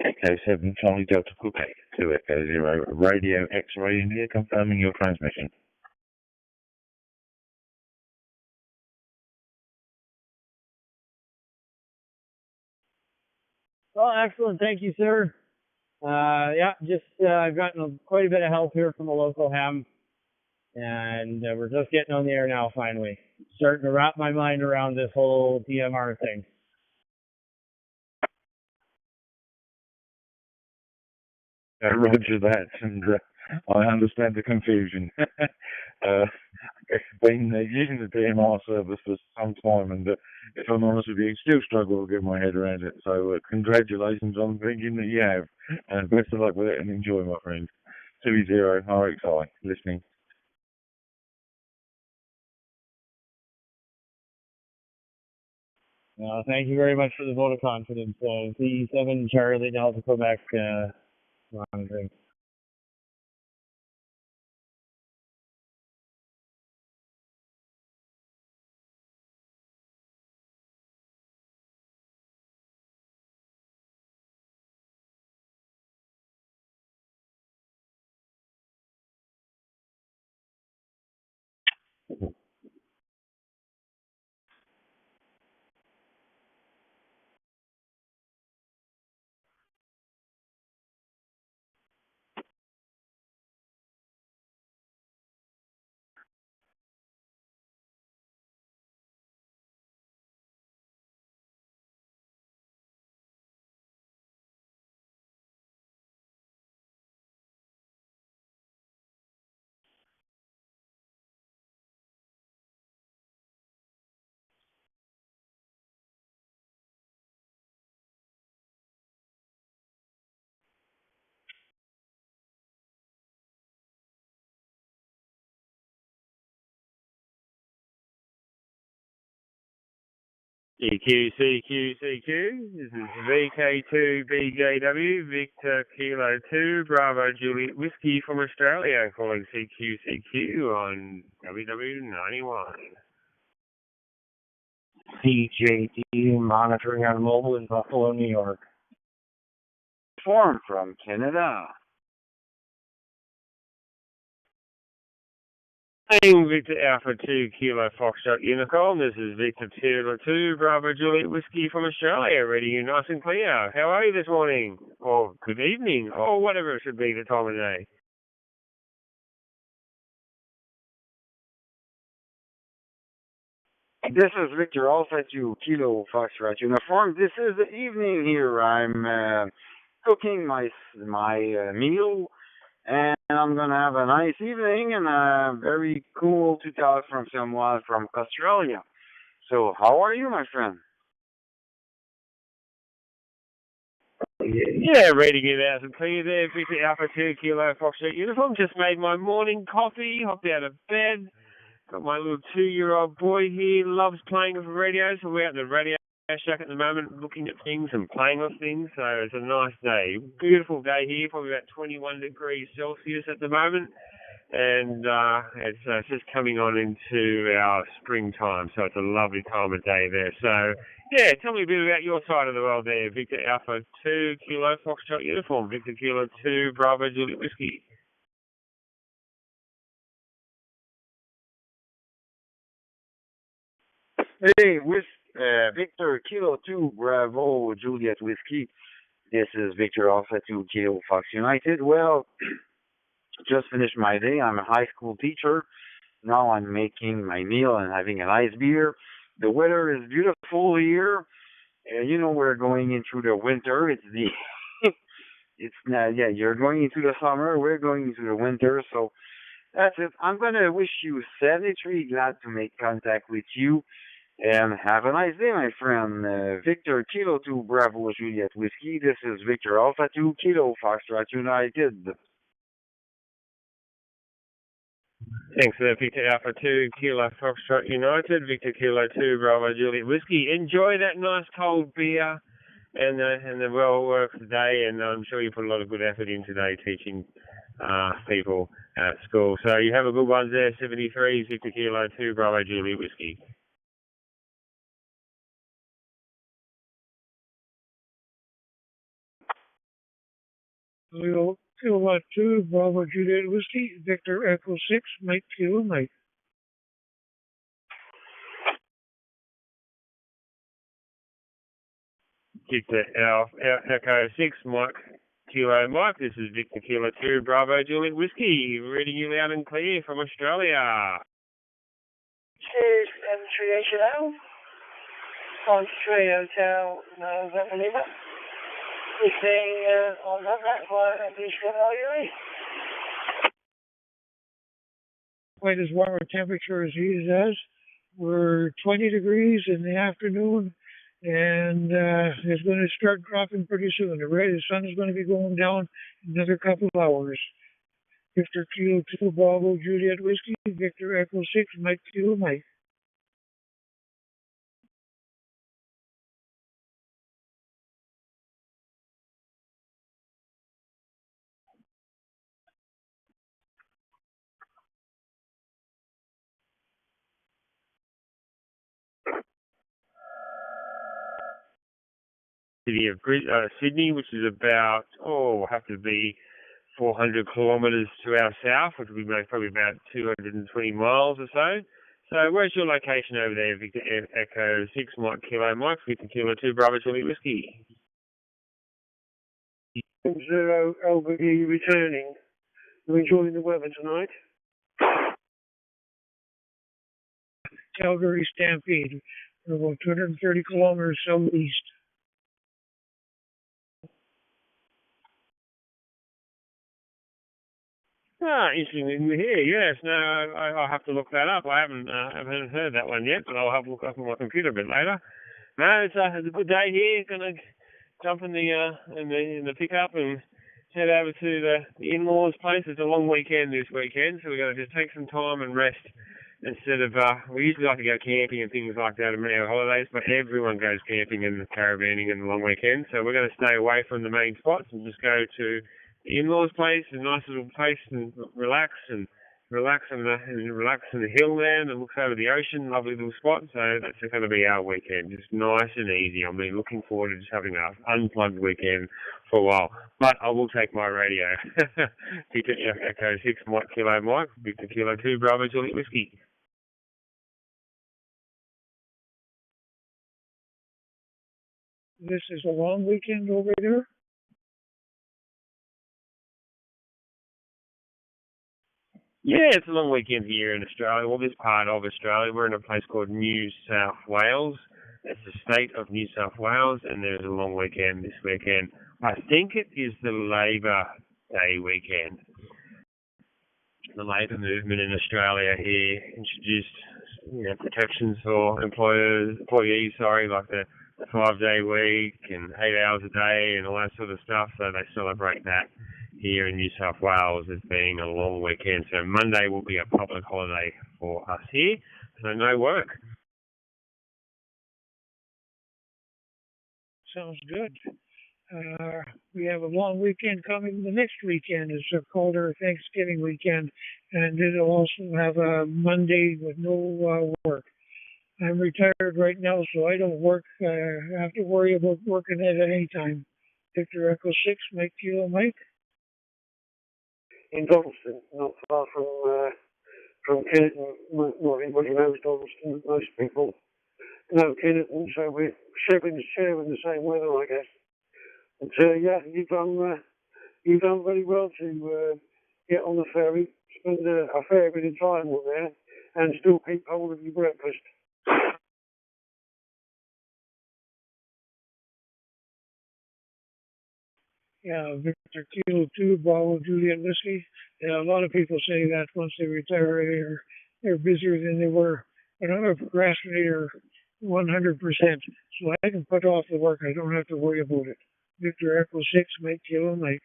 S5: Echo 7, Charlie Delta Quebec, to Echo 0, Radio X-Ray India, confirming your transmission.
S3: Well, excellent. Thank you, sir. I've gotten quite a bit of help here from the local ham, and we're just getting on the air now, finally. Starting to wrap my mind around this whole DMR thing.
S5: Roger that, and I understand the confusion. I've been using the DMR service for some time, and if I'm honest with you, still struggle to get my head around it. So congratulations on thinking that you have, and best of luck with it, and enjoy, my friend. 20 RXI, listening.
S3: Thank you very much for the vote of confidence. P7 Charlie Delta Quebec monitoring.
S21: CQ, CQ, CQ. This is VK2BJW, Victor Kilo 2, Bravo Juliet Whiskey from Australia, calling CQ, CQ on WW91.
S12: CJD monitoring on mobile in Buffalo, New York. Form from Canada.
S21: I'm Victor Alpha 2 Kilo Foxtrot Unicorn. This is Victor Kilo 2 Bravo Juliet Whiskey from Australia, ready you nice and clear. How are you this morning? Or good evening, or whatever it should be the time of day.
S12: This is Victor Alpha 2 Kilo Foxtrot Uniform. This is the evening here. I'm cooking my meal, and I'm going to have a nice evening and a very cool to talk from someone from Australia. So, how are you, my friend?
S21: Yeah, ready to get out and clear there. Victor Alpha 2 Kilo Foxtrot Uniform. Just made my morning coffee, hopped out of bed. Got my little 2-year-old boy here, loves playing with the radio, so we're out in the radio shack at the moment looking at things and playing with things, so it's a nice day. Beautiful day here, probably about 21 degrees Celsius at the moment, and it's just coming on into our springtime, so it's a lovely time of day there. So, yeah, tell me a bit about your side of the world there, Victor Alpha 2 Kilo Foxtrot Uniform, Victor Kilo 2 Bravo Juliet Whiskey.
S12: Hey, Victor Kilo 2 Bravo Juliet Whiskey. This is Victor Alpha 2 Kilo Fox United. Well, just finished my day. I'm a high school teacher. Now I'm making my meal and having a nice beer. The weather is beautiful here. We're going into the winter. You're going into the summer. We're going into the winter. So that's it. I'm going to wish you 73. Glad to make contact with you. And have a nice day, my friend. Victor Kilo 2 Bravo Juliet Whiskey. This is Victor Alpha 2 Kilo Foxtrot United.
S21: Thanks for that, Victor Alpha 2 Kilo Foxtrot United. Victor Kilo 2 Bravo Juliet Whiskey. Enjoy that nice cold beer and the well worked day. And I'm sure you put a lot of good effort in today teaching people at school. So you have a good one there. 73 Victor Kilo 2 Bravo Juliet Whiskey.
S11: Kilo 2 Bravo Juliet Whiskey, Victor Echo 6, Mike Kilo Mike.
S21: Victor Echo 6, Mike Kilo Mike. This is Victor Kilo 2 Bravo Juliet Whiskey, reading you loud and clear from Australia.
S20: Cheers, M3HL. On 3 Hotel November Lima. Listening on that for MPC.
S11: Quite as warm a temperature as he has. We're 20 degrees in the afternoon, and it's going to start dropping pretty soon. The sun is going to be going down in another couple of hours. Victor Kilo 2 Bravo Juliet Whiskey, Victor Echo 6, Mike Kilo Mike.
S21: City of Sydney, which is about, have to be 400 kilometres to our south, which would be probably about 220 miles or so. So where's your location over there, Victor Echo 6 Mike Kilo Mike, Victor Kilo 2 Bravo Juliet Whiskey?
S11: Zero Albert, are you returning? You enjoying the weather tonight? Calgary Stampede. We're about 230 kilometers southeast.
S21: Interesting to hear. Yes, no, I'll have to look that up. I haven't heard that one yet, but I'll have a look up on my computer a bit later. No, it's a good day here. Gonna jump in the pickup and head over to the in-laws' place. It's a long weekend this weekend, so we're gonna just take some time and rest instead of, we usually like to go camping and things like that on our holidays, but everyone goes camping and caravanning in the long weekend, so we're going to stay away from the main spots and just go to the in-laws place, a nice little place, and relax in the hill there and looks over the ocean, lovely little spot. So that's going to be our weekend, just nice and easy. I'm really looking forward to just having an unplugged weekend for a while. But I will take my radio. Victor Echo 6 Mike Kilo Mike, Victor Kilo 2 Bravo Juliet Whiskey.
S19: This is a long weekend over there?
S21: Yeah, it's a long weekend here in Australia. Well, this part of Australia, we're in a place called New South Wales. It's the state of New South Wales, and there's a long weekend this weekend. I think it is the Labor Day weekend. The Labor movement in Australia here introduced, protections for employees, like the 5-day week and 8 hours a day and all that sort of stuff. So they celebrate that here in New South Wales as being a long weekend. So Monday will be a public holiday for us here, so no work.
S19: Sounds good. We have a long weekend coming. The next weekend is called our Thanksgiving weekend, and it'll also have a Monday with no work. I'm retired right now, so I don't work. I have to worry about working at any time. Victor Echo 6, Mike Kilo Mike.
S7: In Donaldson, not far from Kennington. Not everybody knows Donaldson. Most people know Kennington, so we're sharing the same weather, I guess. But yeah, you've done very well to get on the ferry, spend a fair bit of time on there, and still keep hold of your breakfast.
S19: Yeah, Victor Kilo 2, Bravo Juliet Whiskey. Yeah, a lot of people say that once they retire, they're busier than they were. But I'm a procrastinator 100%, so I can put off the work. I don't have to worry about it. Victor Echo 6, Mike Kilo Mike.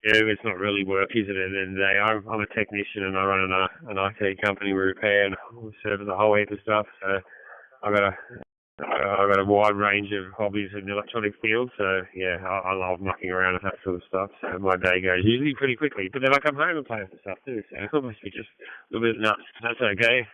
S21: Yeah, it's not really work, is it? At the end of the day, I'm a technician and I run an IT company. We repair and we service a whole heap of stuff. So I've got a wide range of hobbies in the electronic field. So yeah, I love mucking around with that sort of stuff. So my day goes usually pretty quickly. But then I come home and play with the stuff too. So it must be just a little bit nuts. That's okay.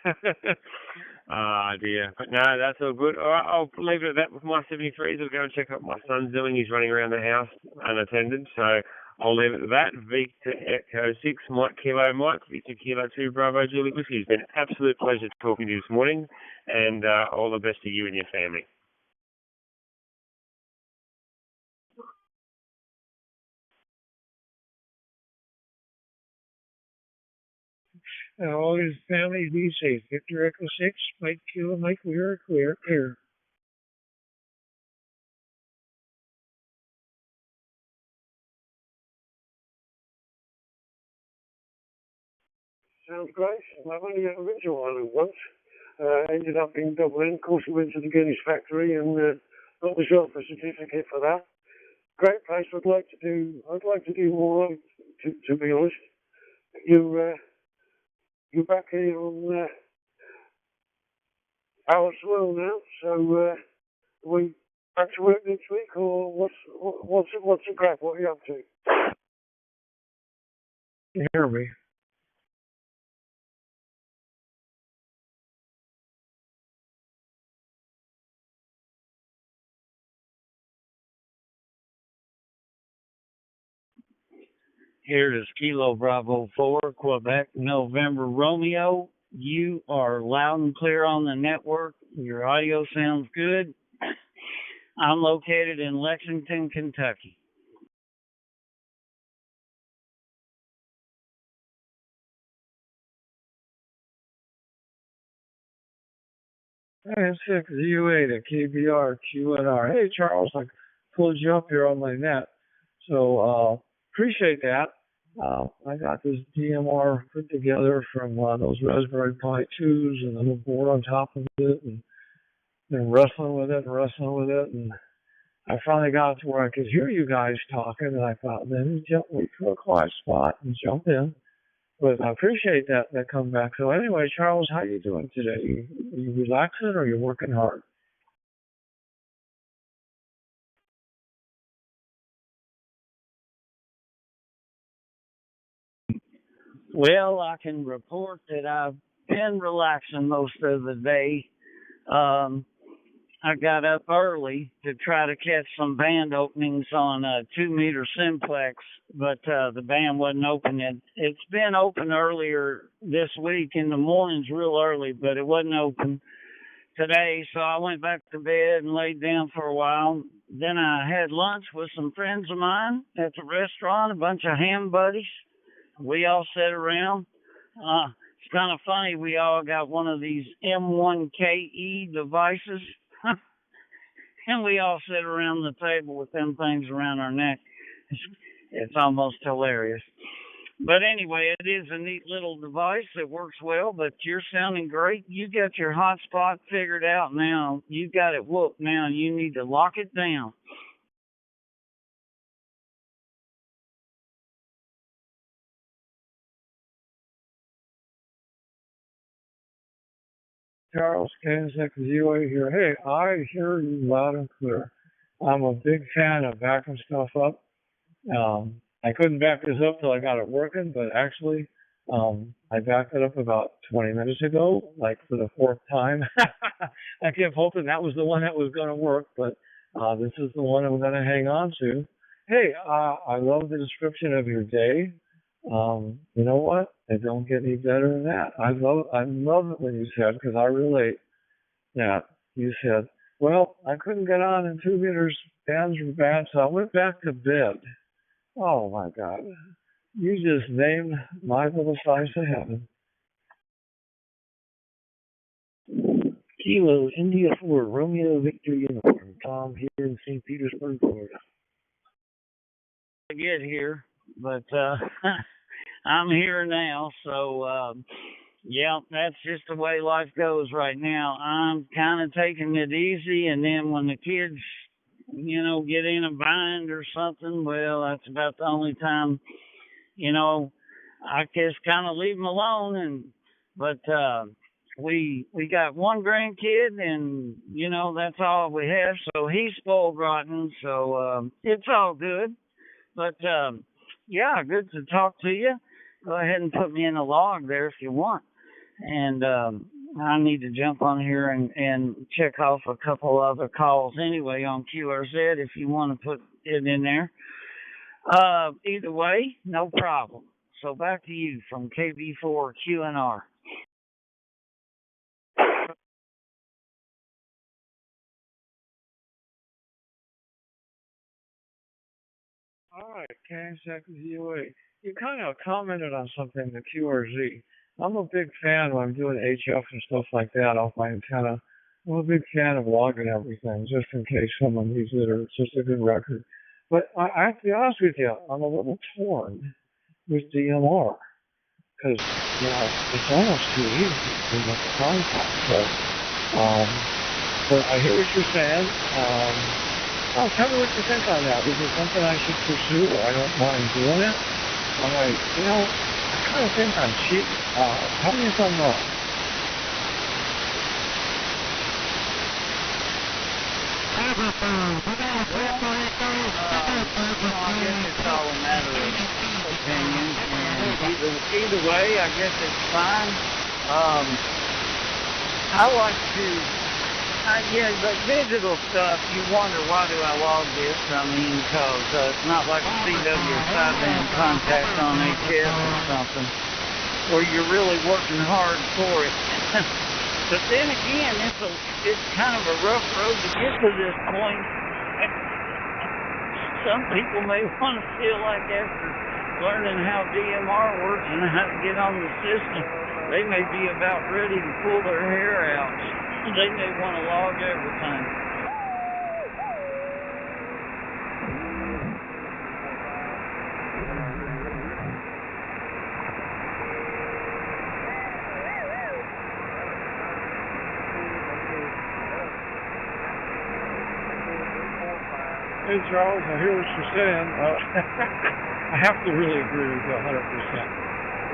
S21: Dear. But no, that's all good. All right, I'll leave it at that with my 73s. I'll go and check out what my son's doing. He's running around the house unattended. So I'll leave it at that. Victor Echo 6, Mike Kilo Mike, Victor Kilo 2, Bravo Juliet Whiskey. It's been an absolute pleasure talking to you this morning, and all the best to you and your family.
S19: All his family be safe. Victor Echo 6, Mike Kilo Mike, we are clear.
S7: Sounds great. I've only ever been to Ireland once. Ended up in Dublin. Of course, we went to the Guinness factory and got myself a certificate for that. Great place. I'd like to do more. To be honest, you're back here on our soil now. So we back to work next week, or what's the crack? What are you up to?
S19: You hear me?
S17: Here is Kilo Bravo 4, Quebec, November Romeo. You are loud and clear on the network. Your audio sounds good. I'm located in Lexington, Kentucky.
S19: And 6 UA to KBR QNR. Hey Charles, I pulled you up here on my net. So appreciate that. I got this DMR put together from those Raspberry Pi 2s and a little board on top of it, and been wrestling with it, and
S7: I finally got to where I could hear you guys talking, and I thought, let me wait for a quiet spot and jump in. But I appreciate that comeback. So anyway, Charles, how you doing today? You relaxing or you working hard?
S17: Well, I can report that I've been relaxing most of the day. I got up early to try to catch some band openings on a 2-meter simplex, but the band wasn't open yet. It's been open earlier this week in the mornings real early, but it wasn't open today. So I went back to bed and laid down for a while. Then I had lunch with some friends of mine at the restaurant, a bunch of ham buddies. We all sat around. It's kind of funny. We all got one of these M1KE devices. And we all sit around the table with them things around our neck. It's almost hilarious. But anyway, it is a neat little device that works well, but you're sounding great. You got your hotspot figured out now. You got it whooped now. You need to lock it down.
S7: Charles, KNSX ZOA here. Hey, I hear you loud and clear. I'm a big fan of backing stuff up. I couldn't back this up till I got it working, but actually, I backed it up about 20 minutes ago, like for the 4th time. I kept hoping that was the one that was going to work, but this is the one I'm going to hang on to. Hey, I love the description of your day. You know what? It don't get any better than that. I love it when you said, because I relate, that you said, well, I couldn't get on in 2 meters, bands were bad, so I went back to bed. Oh my God. You just named my little slice of heaven.
S3: Kilo India 4 Romeo Victor Uniform. Tom here in St. Petersburg, Florida.
S17: I get here, but I'm here now, so yeah, that's just the way life goes right now. I'm kind of taking it easy, and then when the kids, get in a bind or something, well, that's about the only time, I just kind of leave them alone. But we got one grandkid, and that's all we have. So he's spoiled rotten. So it's all good. But yeah, good to talk to you. Go ahead and put me in the log there if you want. And I need to jump on here and check off a couple other calls anyway on QRZ if you want to put it in there. Either way, no problem. So back to you from KB4 QNR.
S7: All right, KNSX ZOA. You kind of commented on something, the QRZ. I'm a big fan when I'm doing HF and stuff like that off my antenna. I'm a big fan of logging everything, just in case someone needs it or it's just a good record. But I have to be honest with you, I'm a little torn with DMR. Because, it's almost too easy to make a contact. But I hear what you're saying. Tell me what you think on that. Is it something I should pursue, or I don't mind doing it? I kind of think I'm cheap. Tell me if I'm wrong.
S17: I guess it's all a matter of opinion, and either way, I guess it's fine. I like to. The digital stuff, you wonder, why do I log this? I mean, because it's not like a CW or sideband contact on HS or something, where you're really working hard for it. But then again, it's kind of a rough road to get to this point. Some people may want to feel like after learning how DMR works and how to get on the system, they may be about ready to pull their hair out. They may want to log everything.
S1: Hey, Charles, I hear what you're saying. I have to really agree with you 100%.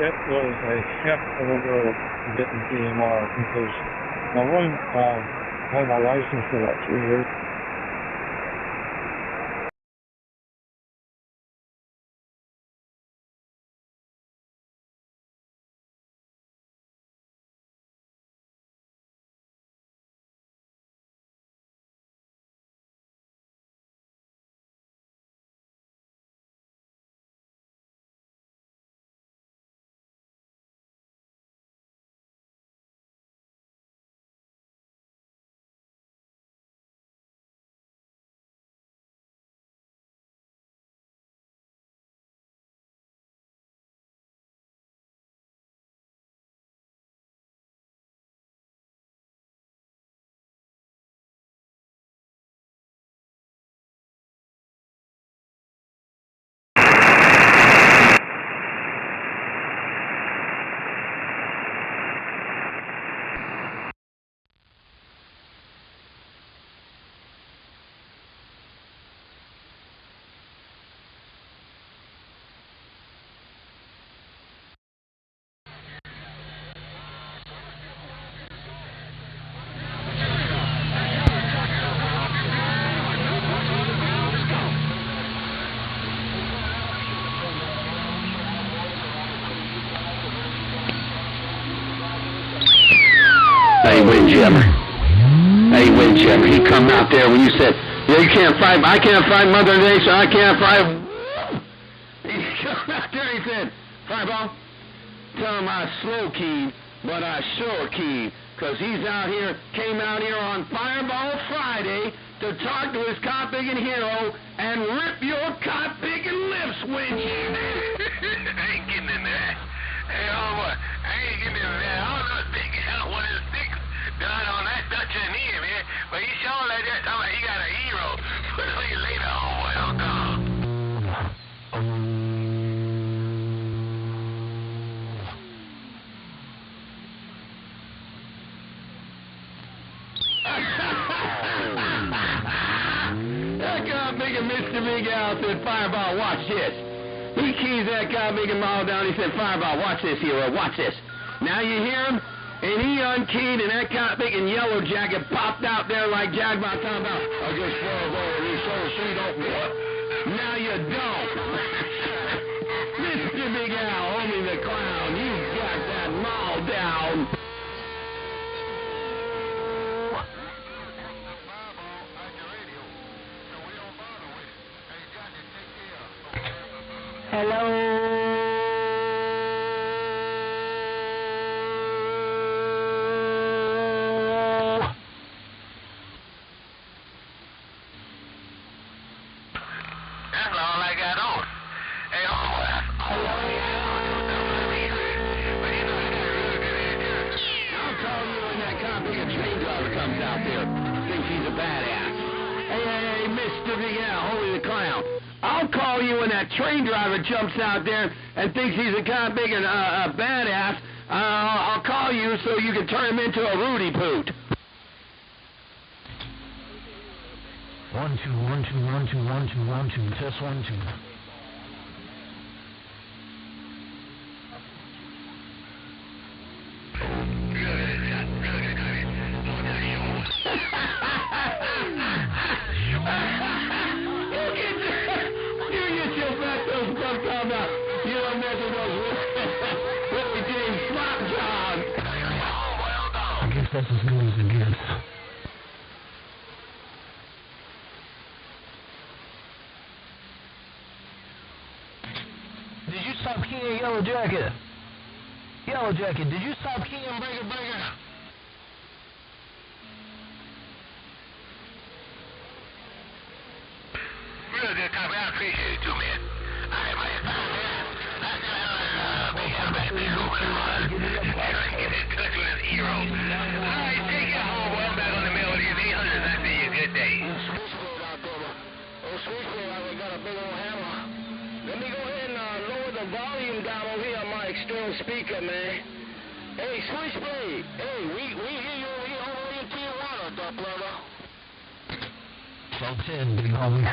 S1: It was a heck of a road getting DMR because I had my license for about 3 years.
S18: Hey, Windjammer. Hey, Windjammer. He come out there when you said, yeah, you can't fight. I can't fight Mother Nature. I can't fight. He come out there. He said, Fireball, tell him I slow keyed, but I sure keyed. Because he's out here, came out here on Fireball Friday to talk to his cop-biggin' hero and rip your cop-biggin' lips, Windjammer.
S22: I ain't getting into that. Hey, homeboy, I ain't getting into that. I don't know big hell what his dick done on that Dutch in here, man. But he sure like that. Talking about he got a hero. Put it on you later, homeboy. I'll call.
S18: That guy making Mr. Big Al said, Fireball, watch this. He keys that guy making Mall down. He said, Fireball, watch this, hero, watch this. Now you hear him? And he unkeyed, and that guy making Yellow Jacket popped out there like Jagbot talking about, I just fell over his soul, so you don't what? Now you don't. Mr. Big Al, homie the clown, you got that Mall down. Hello.
S22: That's all I got on. Hey, homeboy, that's all I got on. But you know, I got real good at this.
S18: I'll call you when that cop-big train driver comes out there. Thinks he's a badass. Hey, Mr. Big Al, holy the clown. I'll call you when that train driver jumps out there and thinks he's a cop-big and a badass. I'll call you so you can turn him into a Rudy Poot.
S23: 1 2 1 2 1 2 1 2 1 2 test 1 2. I guess that's as good as it gets. Did you stop keying Yellow Jacket? Yellow Jacket, did you stop keying Breaker Breaker?
S22: Real good copy. I appreciate it too, man. All right, man. That's Big Al back there. Get in touch with his hero. All right, take care, homeboy. I'm back on the mail with these 800s. I see you. Good day.
S18: Switchblade out there. Oh, Switchblade, I got a big old hammer. Let me go ahead and lower the volume down over here on my external speaker, man. Hey, Switchblade. Hey, we hear you over here all the way in Tijuana, brother.
S23: About 10, big homie.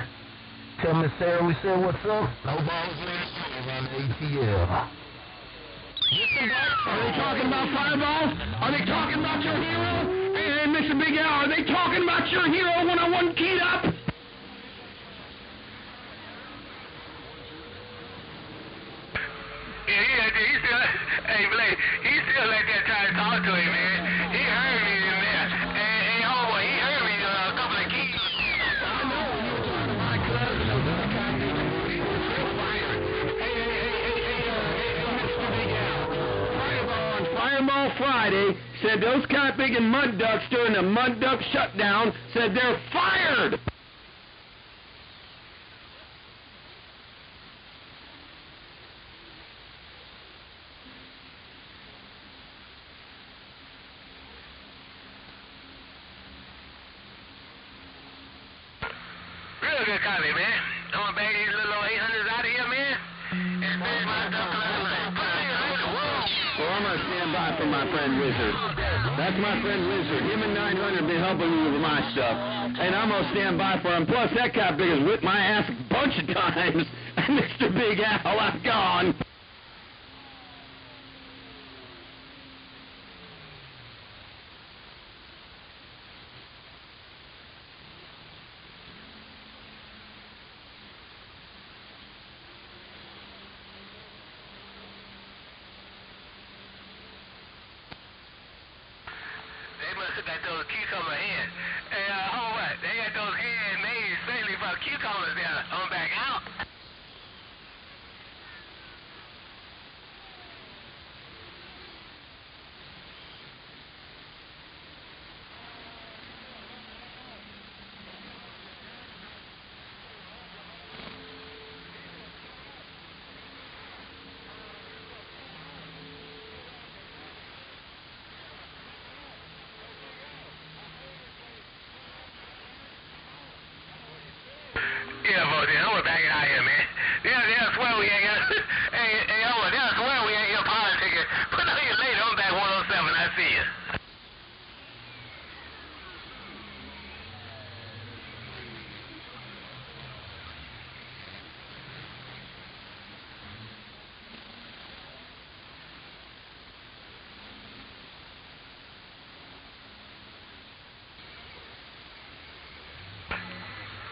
S23: Tell Miss Sarah we said what's up. No balls last night around the ATL.
S18: Are they talking about fireballs? Are they talking about your hero? Hey, Mr. Big Al, are they talking about your hero when I wasn't keyed up?
S22: Yeah, he still, hey, Blake, he still like that trying to talk to him, man. He heard me in there. Hey, homeboy, he heard me a couple of keys.
S18: I know you were talking to my cousin. Hey, Mr. Big Al. Fireball on Fireball Friday said those Cotpig and Mud Ducks during the Mud Duck shutdown said they're fired.
S22: Real good copy, man. I'm gonna bag these little 800s out of here, man. And spend my duck
S18: Well, I'm going to stand by for my friend Wizard. That's my friend Wizard. Him and 900 been helping me with my stuff. And I'm going to stand by for him. Plus, that Cotpig has whipped my ass a bunch of times. And Mr. Big Al, I'm gone.
S22: They must have got those cucumber hands. Hey, homeboy, they got those hands made especially for cucumbers there on back out. Yeah, boy, I'm gonna back it out here, man. They'll swear we ain't got. hey, homeboy, they'll swear we ain't got politics. Put on your later. I'm back 107. I see you.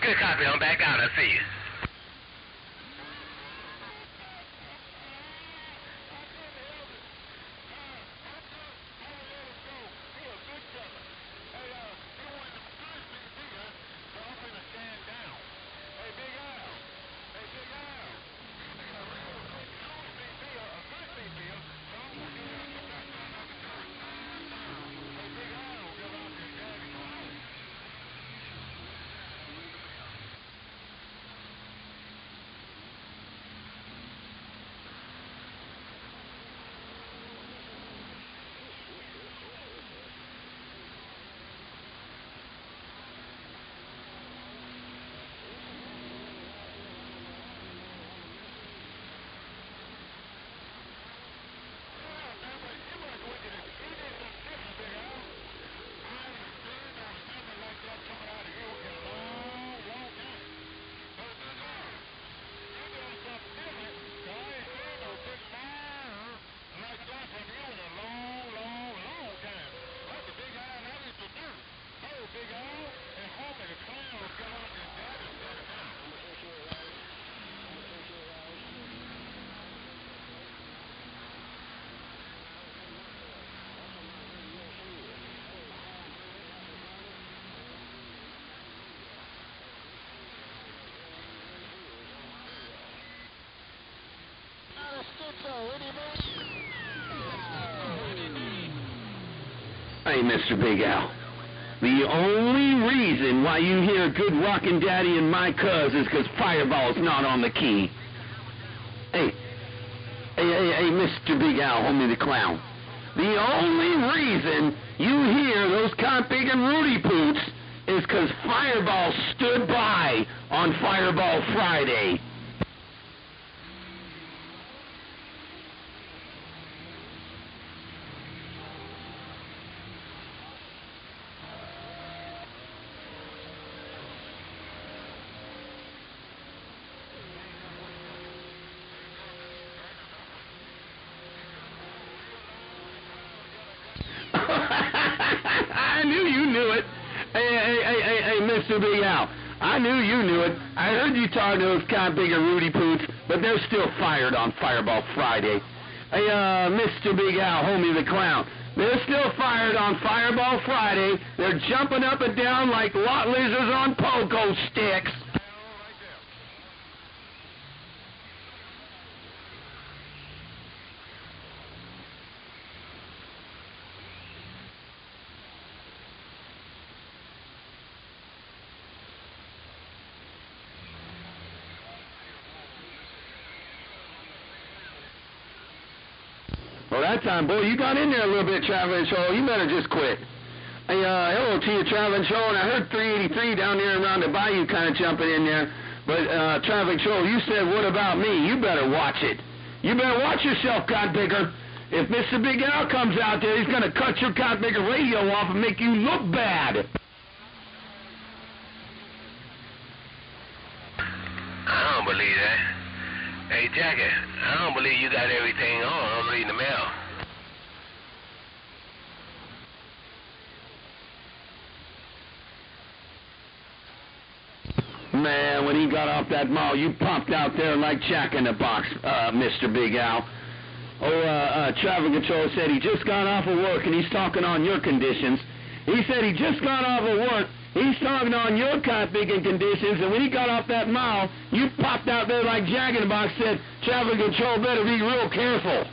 S22: Good copy. I'm back out. I see you.
S18: Hey, Mr. Big Al. The only reason why you hear Good Rockin' Daddy and My Cuz is because Fireball's not on the key. Hey, Mr. Big Al, homie the clown. The only reason you hear those Cotpig and Rudy Poots is because Fireball stood by on Fireball Friday. knew you knew it. Hey, Mr. Big Al. I knew you knew it. I heard you talking to those kind of bigger Rudy Poots, but they're still fired on Fireball Friday. Hey, Mr. Big Al, homie the clown. They're still fired on Fireball Friday. They're jumping up and down like lot lizards on pogo sticks. Well, that time, boy, you got in there a little bit, Traveling Show. You better just quit. Hey, hello to you, Traveling Show, and I heard 383 down there around the bayou kind of jumping in there. But, Traveling Show, you said, what about me? You better watch it. You better watch yourself, Codpicker. If Mr. Big Al comes out there, he's going to cut your Codpicker radio off and make you look bad.
S23: I don't believe that. Hey, Jackie, I don't believe you got everything on. I'm reading the mail.
S18: Man, when he got off that mall, you popped out there like Jack in the Box, Mr. Big Al. Traffic Control said he just got off of work, and he's talking on your conditions. He said he just got off of work. He's talking on your Codpicking conditions, and when he got off that mile, you popped out there like Jack in the Box, said, Traffic Control better be real careful.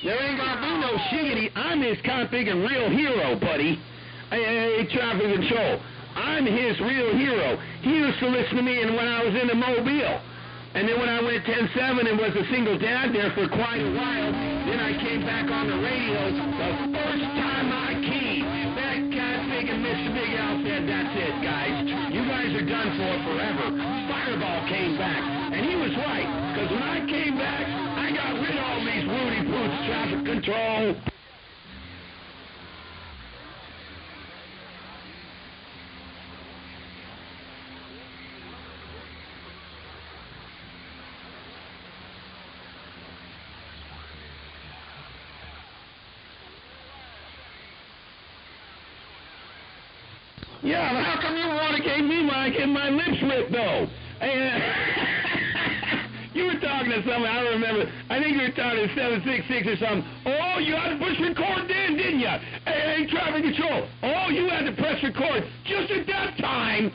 S18: There ain't gonna be no shiggity. I'm his Codpicking real hero, buddy. Hey, Traffic Control. I'm his real hero. He used to listen to me when I was in the Mobile. And then when I went 10-7 and was a single dad there for quite a while, then I came back on the radio the first time I keyed. That Codpicking Mr. Big Al said, that's it, guys. You guys are done for forever. Fireball came back. And he was right, because when I came back, I got rid of all these Rudy Poots, Traffic Control. Yeah, but how come you want to gave me my lips ripped, though? You were talking to somebody, I don't remember. I think you were talking to 766 or something. Oh, you had to push record then, didn't you? Hey, Traffic Control. Oh, you had to press record just at that time.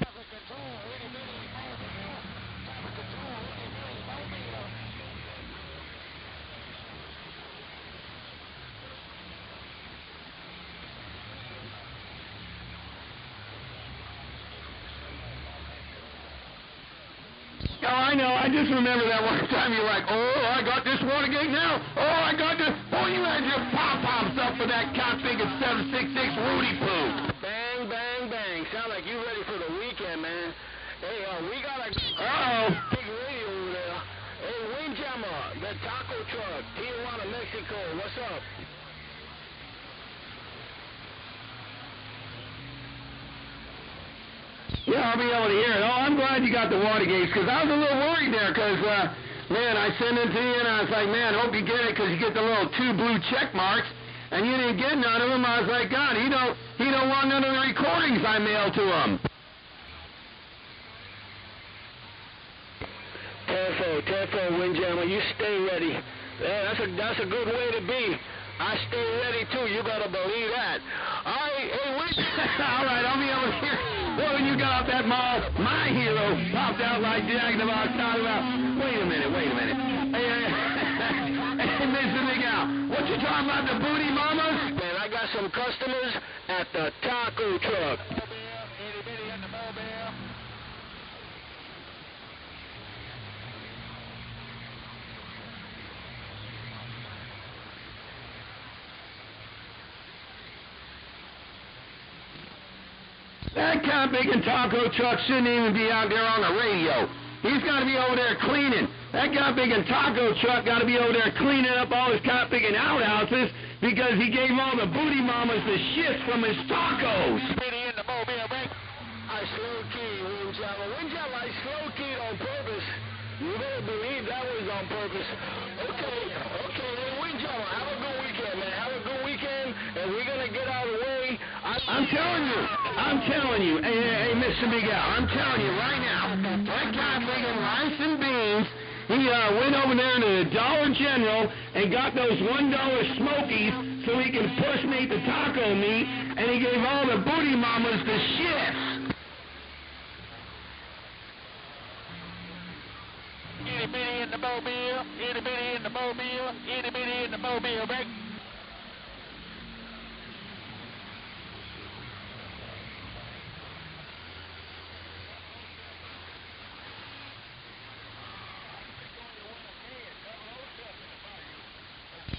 S18: Oh, I know. I just remember that one time you were like, oh, I got this Watergate now. Oh, I got this. Oh, you had your pom-poms up for that Codpicking 766 Rudy Poo. Bang, bang, bang. Sound like you ready for the weekend, man. Hey, we got a big radio over there. Hey, Windjammer, the taco truck, Tijuana, Mexico. What's up? Yeah, I'll be able to hear it. Oh, I'm glad you got the Watergates, because I was a little worried there, because, man, I sent it to you, and I was like, man, hope you get it, because you get the little 2 blue check marks, and you didn't get none of them. I was like, God, he don't want none of the recordings I mailed to him. Tefo, Windjammer, you stay ready. Yeah, that's a good way to be. I stay ready, too. You got to believe that. All right, hey, wait. All right, I'll be able to hear. Well, when you got off that mall, my hero popped out like Jack in the Box talking about, wait a minute. Hey, Mr. Big Al, what you talking about, the booty mamas? Man, I got some customers at the taco truck. That Codpicking taco truck shouldn't even be out there on the radio. He's got to be over there cleaning. That Codpicking taco truck got to be over there cleaning up all his Codpicking outhouses. because he gave all the booty mamas the shit from his tacos.
S22: I slow key, Wind Java. Wind Java, I slow keyed on purpose. You better believe that was on purpose. Okay, then Wind Java, have a good weekend, man. Have a good weekend, and we're gonna get out of the way.
S18: I'm telling you, hey, Mr. Miguel, I'm telling you right now, that guy making rice and beans, he went over there to the Dollar General and got those $1 Smokies so he can personate the taco meat, and he gave all the booty mamas the shits.
S22: Itty bitty in the mobile, itty bitty in the mobile, itty bitty in the mobile, back.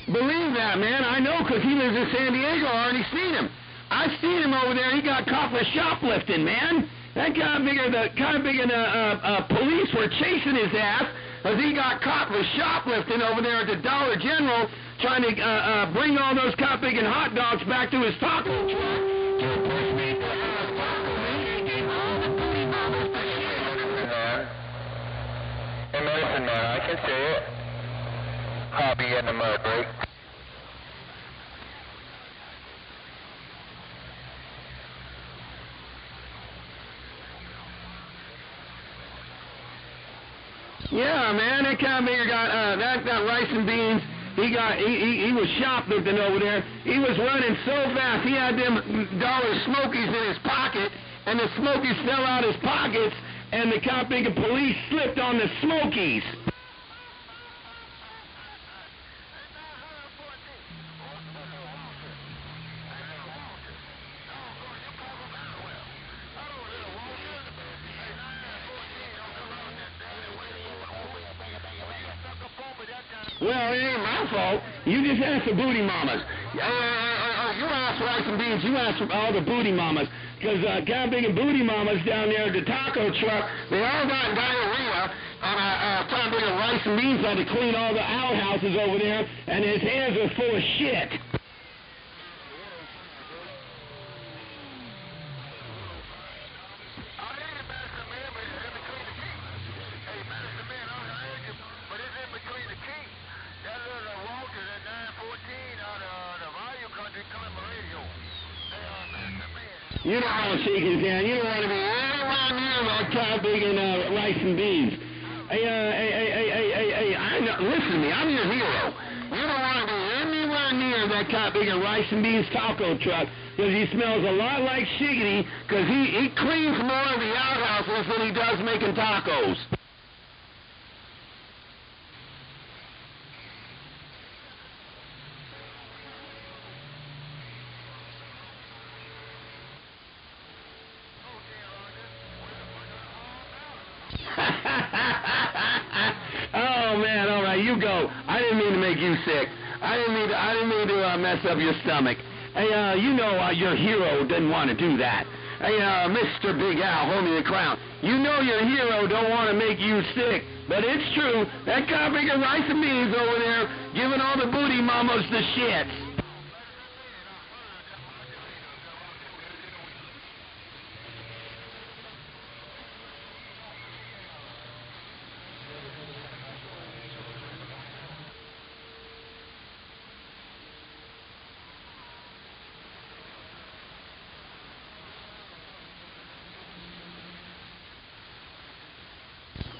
S18: Believe that, man. I know, because he lives in San Diego. I already seen him. I've seen him over there. He got caught for shoplifting, man. That guy police were chasing his ass because he got caught for shoplifting over there at the Dollar General, trying to bring all those cop big and hot dogs back to his taco truck.
S22: Hey, listen, man, I can see it. Copy in the mud break.
S18: Yeah, man, that kind of nigga got that rice and beans. He was shoplifting over there. He was running so fast. He had them dollar Smokies in his pocket, and the Smokies fell out his pockets, and the cop big police slipped on the Smokies. Well, it ain't my fault. You just asked the booty mamas. You asked rice and beans. You asked all the booty mamas. Because kind of big and booty mamas down there at the taco truck, they all got diarrhea. And kind of big of rice and beans had to clean all the outhouses over there, and his hands are full of shit. You don't want to shake his hand. You don't want to be anywhere near that cow big and rice and beans. Hey, I know, listen to me. I'm your hero. You don't want to be anywhere near that cow big and rice and beans taco truck because he smells a lot like shiggity because he cleans more of the outhouses than he does making tacos. Oh man, all right, you go. I didn't mean to make you sick. I didn't mean to mess up your stomach. Hey, you know your hero didn't want to do that. Hey, Mr. Big Al, hold me the crown. You know your hero don't want to make you sick, but it's true. That guy bigger rice and beans over there giving all the booty mamas the shits.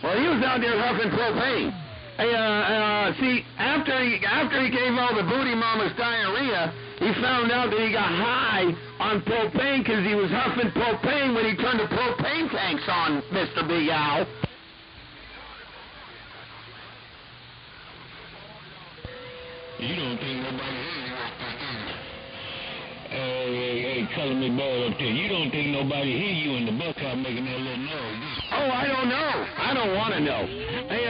S18: Well, he was out there huffing propane. Hey, see, after he gave all the booty mamas diarrhea, he found out that he got high on propane because he was huffing propane when he turned the propane tanks on, Mr. Big Al.
S22: You don't think nobody hears you up there, do you? Hey, color me boy up there. You don't think nobody hear you in the bus car making that little noise, do you?
S18: Oh, I don't know. I don't want to know. Hey,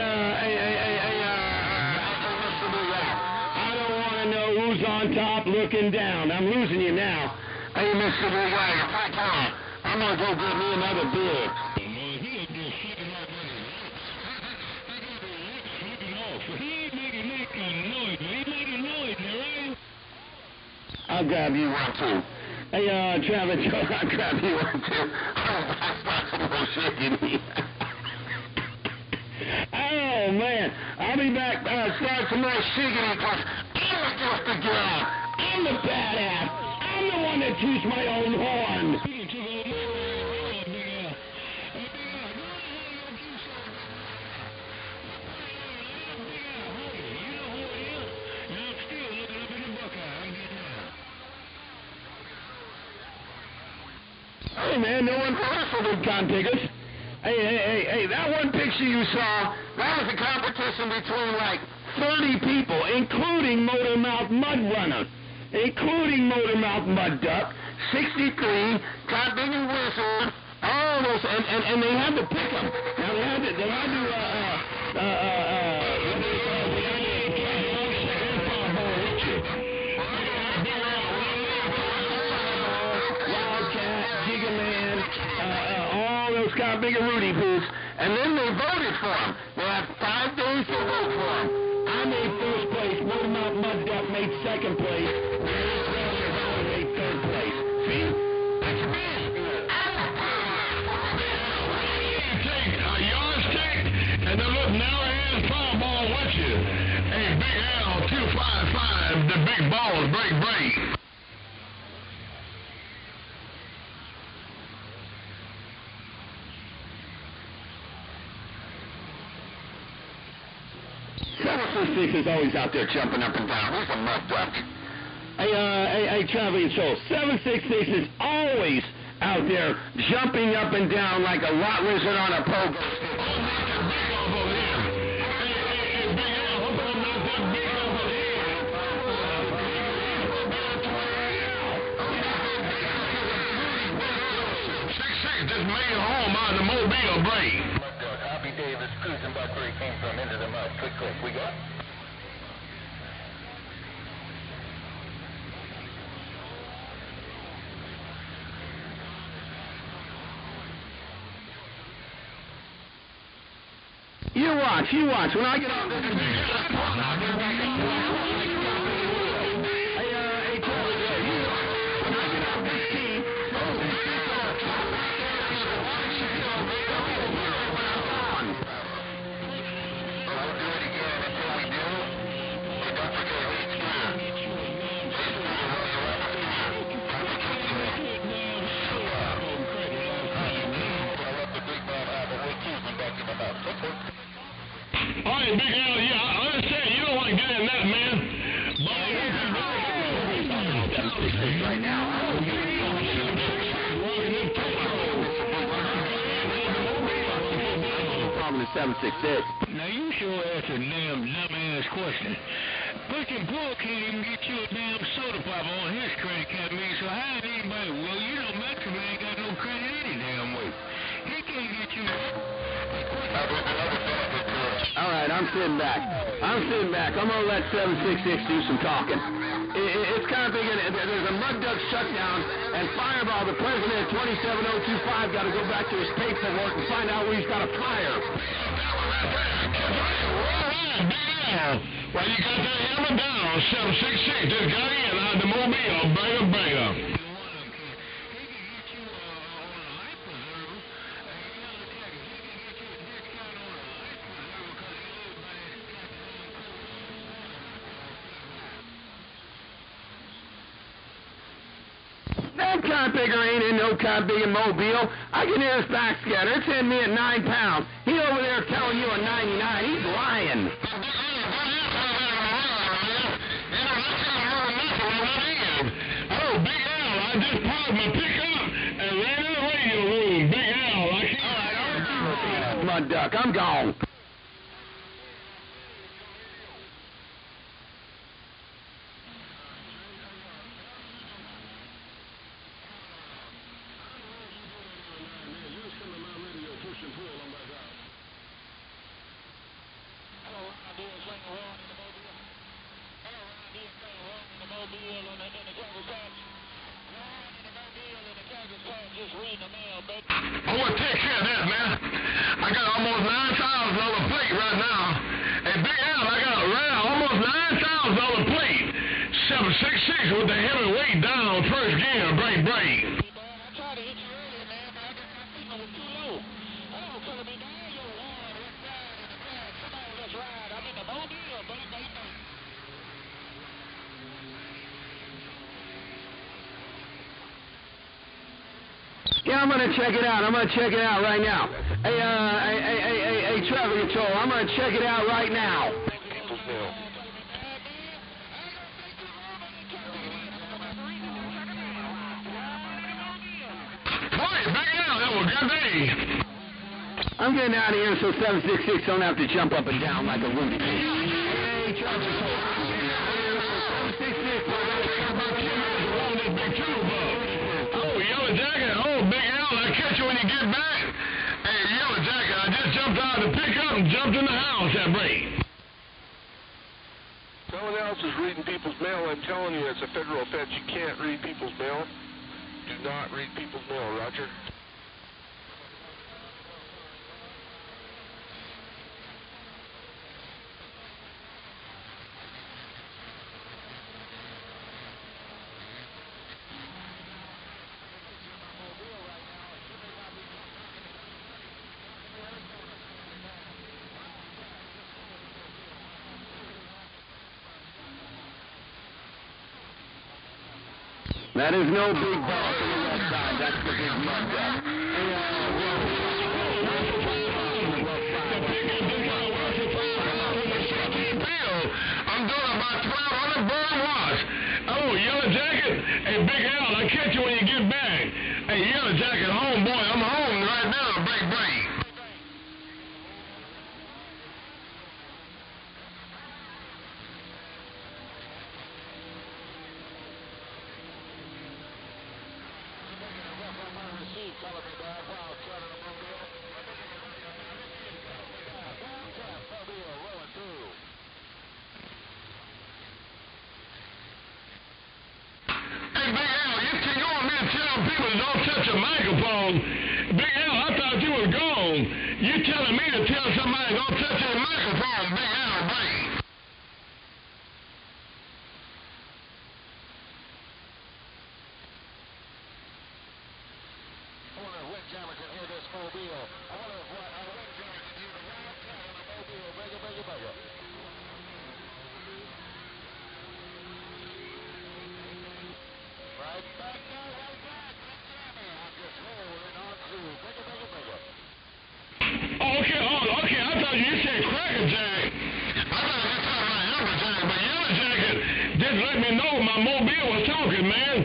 S18: Mr. Big Al, I don't want to know who's on top looking down. I'm losing you now. Hey, Mr. Big Al, you're pretty tall. I'm going to go get me another beer.
S22: He up there shaking off on his lips. He got his lips slipping off. He ain't making that kind of noise, but he making noise, all right?
S18: I'll grab you one too. Hey, Travis, I'll grab you one too. That's a little shaky. Oh, man. I'll be back, start some nice shiggity, because I'm just the girl. I'm the badass. I'm the one that toots my own horn. Hey, man, no one for us for them con pickers. Hey, that one picture you saw, that was a competition between like 30 people, including Motor Mouth Mud Runner, including Motor Mouth Mud Duck, 63, Cod Big and Whistle, all those, and they had to pick them. Now they had to Scott Big and Rudy boots, and then they voted for him. They had 5 days to vote for him. I made first place. Motor Mouth Mud Duck made second place. Larry made third place. See? That's a man. Take a yardstick, and then look, now here's Fireball with you. Hey, Big Al 255, the big balls break. Six is always out there jumping up and down. Where's a mud duck? Hey, traveling soul. 766 is always out there jumping up and down like a lot lizard on a pogo stick. Just made it home out of the Mobile break. Copy, Davis, cruising by where he came from into the mud. Click, we got. You watch. When I get on this All right, Big Al, yeah, I understand. You don't want to get in that, man. Right now. Problem is 766.
S23: Now you sure asked a damn dumbass question. Push and Pull can't even get you a damn soda pop on his credit card, man. So how did anybody? Well, you know, Metro ain't got no credit any damn way. He can't get you.
S18: All right, I'm sitting back. I'm going to let 766 do some talking. It's kind of big. There's a mud duck shutdown, and Fireball, the president of 27025, got to go back to his paperwork and find out where he's got a fire. Well, you got that hammer down, 766. Just got in out of the Mobile. Banger. That cotbigger ain't in no cotbig Mobile. I can hear his backscatter. It's hitting me at 9 pounds. He over there telling you a 99. He's lying. Oh, Big Al, I just parked my pickup and ran in the radio room. Big Al, I can't. All right, I'm looking at that mud duck. I'm gone. I want to take care of that, man. I got almost 9,000 on the plate right now. And Big Al, I got almost 9,000 on the plate.
S23: 766 with the heavyweight down first gear, break.
S18: Yeah, I'm gonna check it out. I'm gonna check it out right now. Hey, traffic control. I'm gonna check it out right now.
S23: Boy, back it out. That was a good day.
S18: I'm getting out of here so 766 don't have to jump up and down like a rookie. Hey, traffic control.
S23: Oh, Yellow Jacket. Oh, Big Al, I'll catch you when you get back. Hey, Yellow Jacket, I just jumped out of the pickup and jumped in the house at break.
S10: Someone else is reading people's mail. I'm telling you, it's a federal offense. You can't read people's mail. Do not read people's mail, Roger.
S18: That is no big boss on the left side. That's the big mud duck.
S23: I'm doing about 1,200 burn watts. Oh, Yellow Jacket. Hey, Big Al, I'll catch you when you get back. Hey, Yellow Jacket, homeboy, I'm home right now. Break. Hey, Big Al, you can go on there and tell people to don't touch a microphone. Big Al, I thought you was gone. You telling me to tell somebody don't touch a microphone, Big Al, break. Okay, I thought you said Cracker Jack. I thought you talking about Yellow Jacket, but Yellow Jacket just let me know my mobile was talking, man.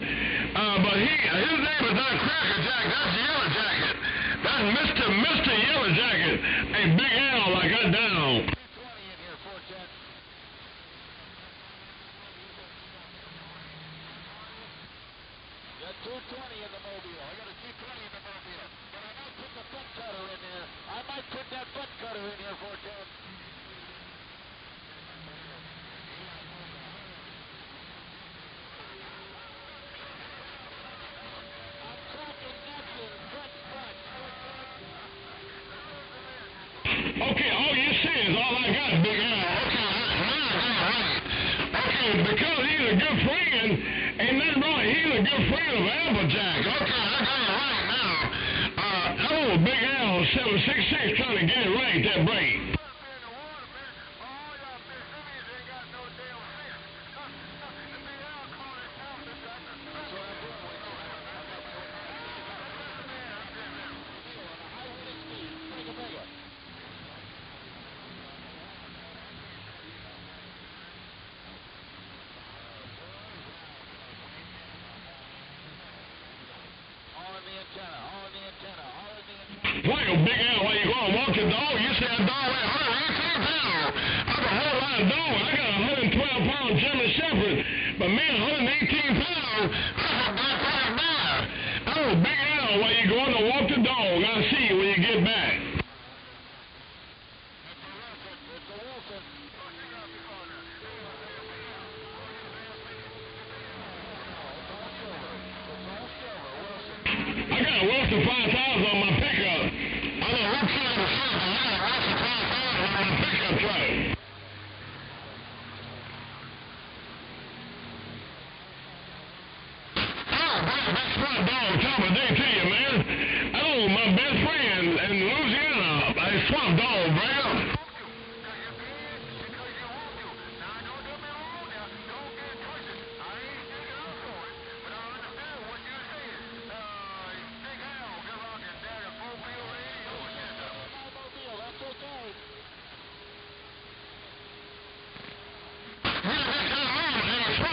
S23: But his name is not Cracker Jack, that's Yellow Jacket. That's Mr. Yellow Jacket. Hey, Big Al, I got down. Okay, all you see is all I got, Big Al. Okay, because he's a good friend, ain't nothing wrong. He's a good friend of Applejack. Okay, I got it right now. Oh, Big Al, 766, trying to get it right, that break. Like a Big Al, while you go and walk the dog, you say a dog weigh 118 pounds. I'm a whole lot of dog. I got a 112-pound German Shepherd, but man, 118 pounds, that's a big fucking bear. Oh, Big Al, while you go and walk the dog, I'll see you when you get back. I got a Wilson 5000 on my pickup. I got a Wilson 5000 on my pickup truck. swamp dog, man.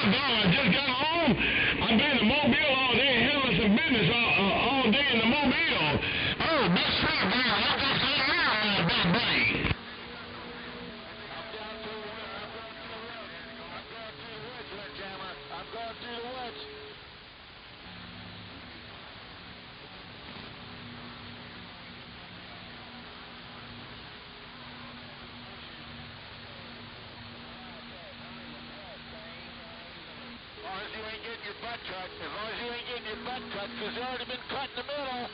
S23: I just got home. I've been in the Mobile all day, handling some business all day in the Mobile. Oh, big swamp dog. I just got home, big brain.
S22: As long as you ain't getting your butt cut, because you already been cut in the middle.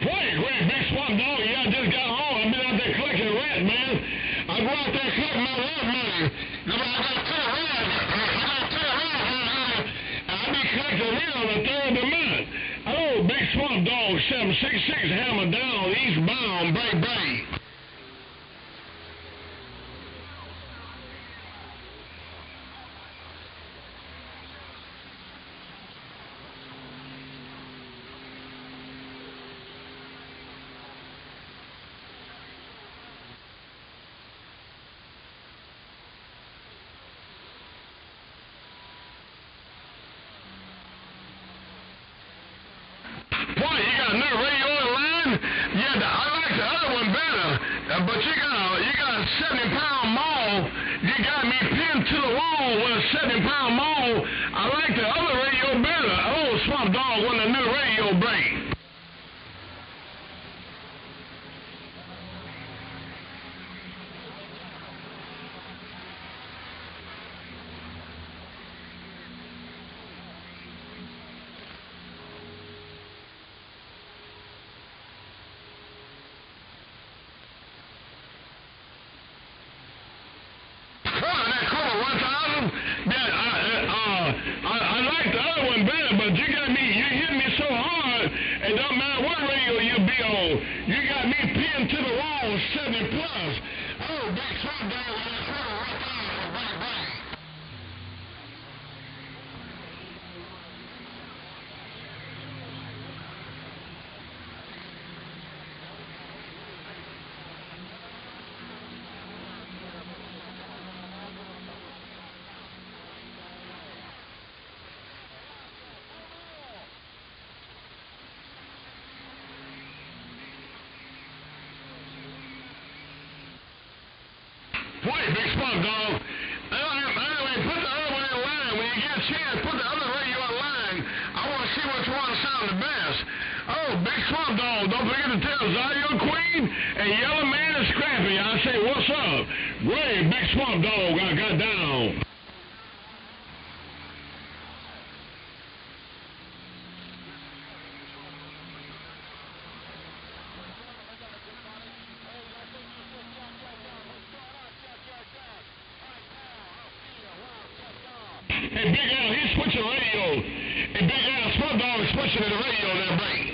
S23: Wait, big swamp dog. Yeah, I just got home. I've been out there collecting rent, man. I go out there collecting my rent money. I got two rent. I be collecting rent on the 3rd of the month. Oh, big swamp dog 766 hammer down eastbound, Bray. Boy, you got a new radio line? Yeah, I like the other one better. But you got a 70-pound maul. You got me pinned to the wall with a 70-pound maul. I like the other radio better. Oh, swamp dog when the new radio break. I like the other one better, but you hit me so hard, it don't matter what radio you be on. You got me pinned to the wall, 70 plus. Oh, big swamp dog, bang. Wait, big swamp dog. Anyway, put the other one in line. When you get a chance, put the other radio in line. I want to see which one sounds the best. Oh, big swamp dog. Don't forget to tell Zario Queen and Yellow Man and Scrappy. I say, what's up? Great, big swamp dog. I got down. Hey, Big Al, he's switching radio. Hey, Big Al, swamp dog is switching to the radio there, break.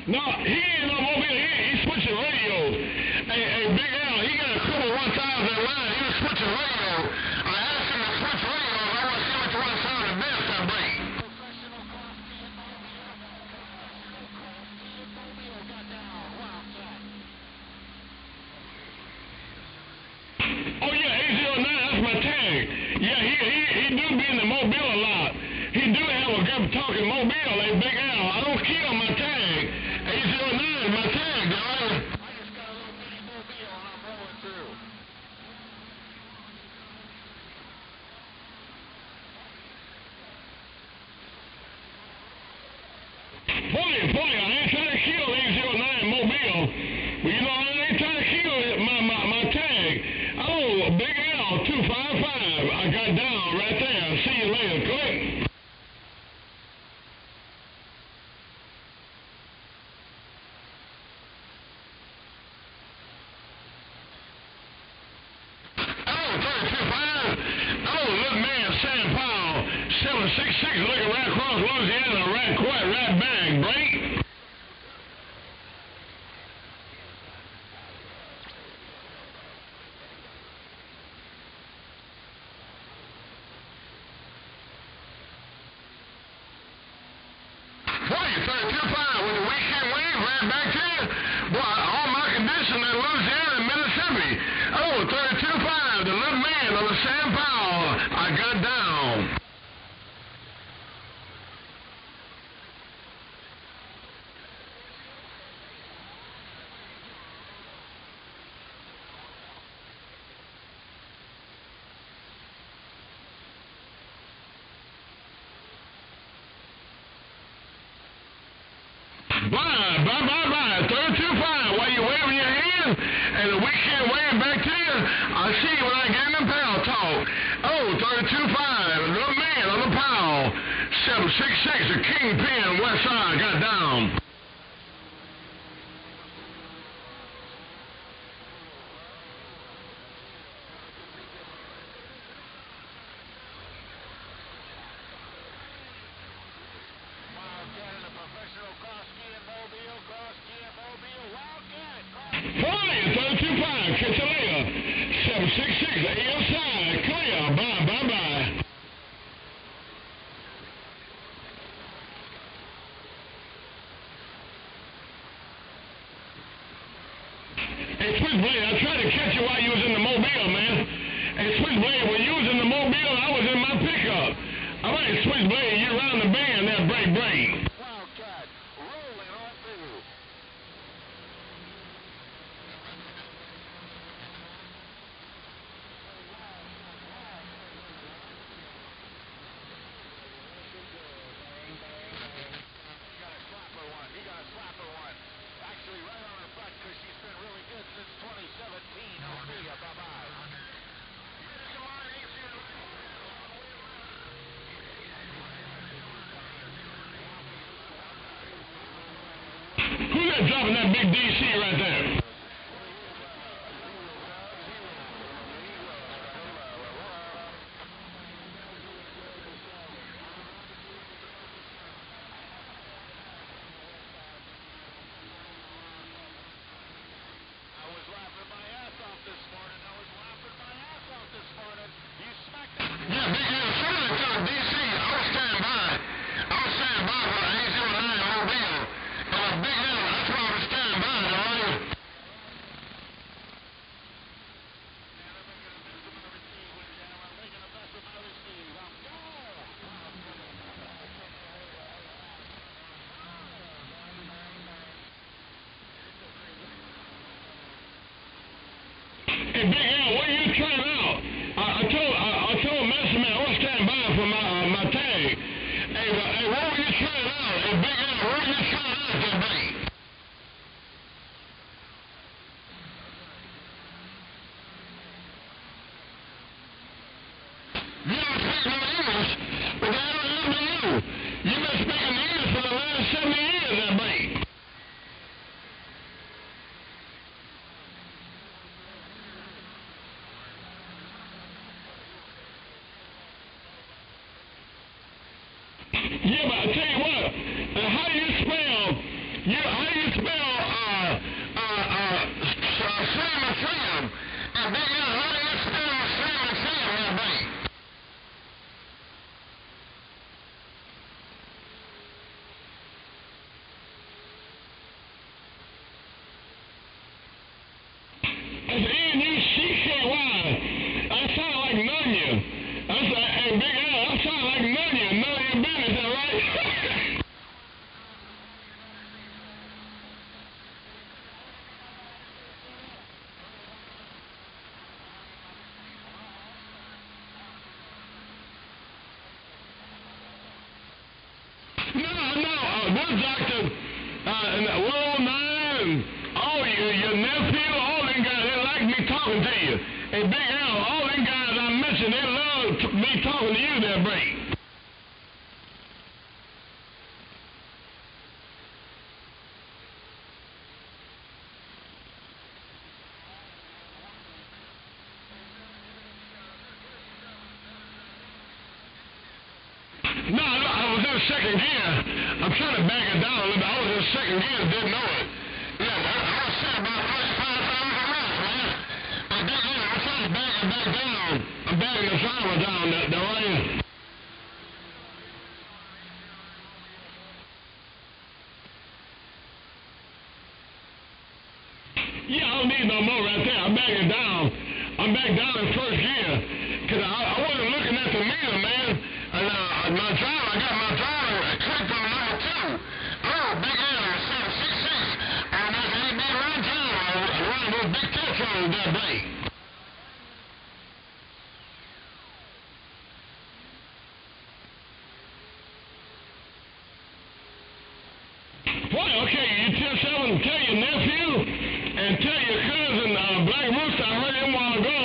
S23: No, he ain't no mobile. He's switching radio. Hey, Big Al, he got a couple 1,000 line. He was switching radio. I asked him to switch radios. I want to see which one sounded the best, that break. Oh yeah, 809, that's my tag. Yeah, he do be in the mobile a lot. He do have a good talking mobile, like Big Al. I don't kill my tag. 809, my tag, dog. Boy, I ain't trying to kill 809 mobile. Well, you know, I ain't trying to kill my tag. Oh, Big L 255. I got down right there. I'll see you later. Quick. 766 looking right across Louisiana, right quite right back, break. Boy, 32.5 with the weekend wave right back to you. Boy, all my condition in Louisiana and Mississippi. Oh, 32.5, the little man on the San Paulo, I got down. Bye, 32.5, while you waving your hand, and the weekend wave back to you, I'll see you when I get in the pal talk. Oh, 32.5, little man on the pal, 766, the kingpin, west side, got down. Flying, 32.5, catch you later. 766, AM side, clear, bye. Hey, Switchblade, I tried to catch you while you was in the Mobile, man. Hey, Switchblade, when you was in the Mobile, I was in my pickup. All right, Switchblade, you're around the band there, break. Who's that dropping that big DC right there? Yeah, big deal. Somebody took DC. I was standing by for 809 Mobile. Big deal. That's why I was standing by, all right? Hey, Big Al, what are you trying out? I told Medicine Man I was standing by for my tag. Hey, what were you trying out? Hey, Big Al, what were you trying out there, buddy? You don't speak no English, but that don't happen to you. You've been speaking English for the last 70 years, that buddy. Yeah, but I tell you what, how do you spell Sam and Sam? And Big Al, how do you spell Sam and Sam, that buddy? It's N-U-C-K-Y. I sound like Nunya. Hey, Big Al, I sound like Nunya. None of your business, is that right? No, this doctor, 109, your nephew, all them guys, they like me talking to you. Hey, Big Al, all them guys I mentioned, they love me talking to you there, Brady. No, I was in second gear. I'm trying to back it down a little bit. I was in second gear and didn't know it. Yeah, but I was sitting about 35,000 miles, man. I'm trying to back it back down. I'm backing the driver down the right. Yeah, I don't need no more right there. I'm backing down. I'm back down in first gear. Because I wasn't looking at the meter, man. And my driver, I got my driver clicked on number 2. Oh, big L, 766. And that's a big run driver. Running those big tilts on that brake. Boy, okay, you tell someone, tell your nephew, and tell your cousin, Black Rooster, I heard him a while ago.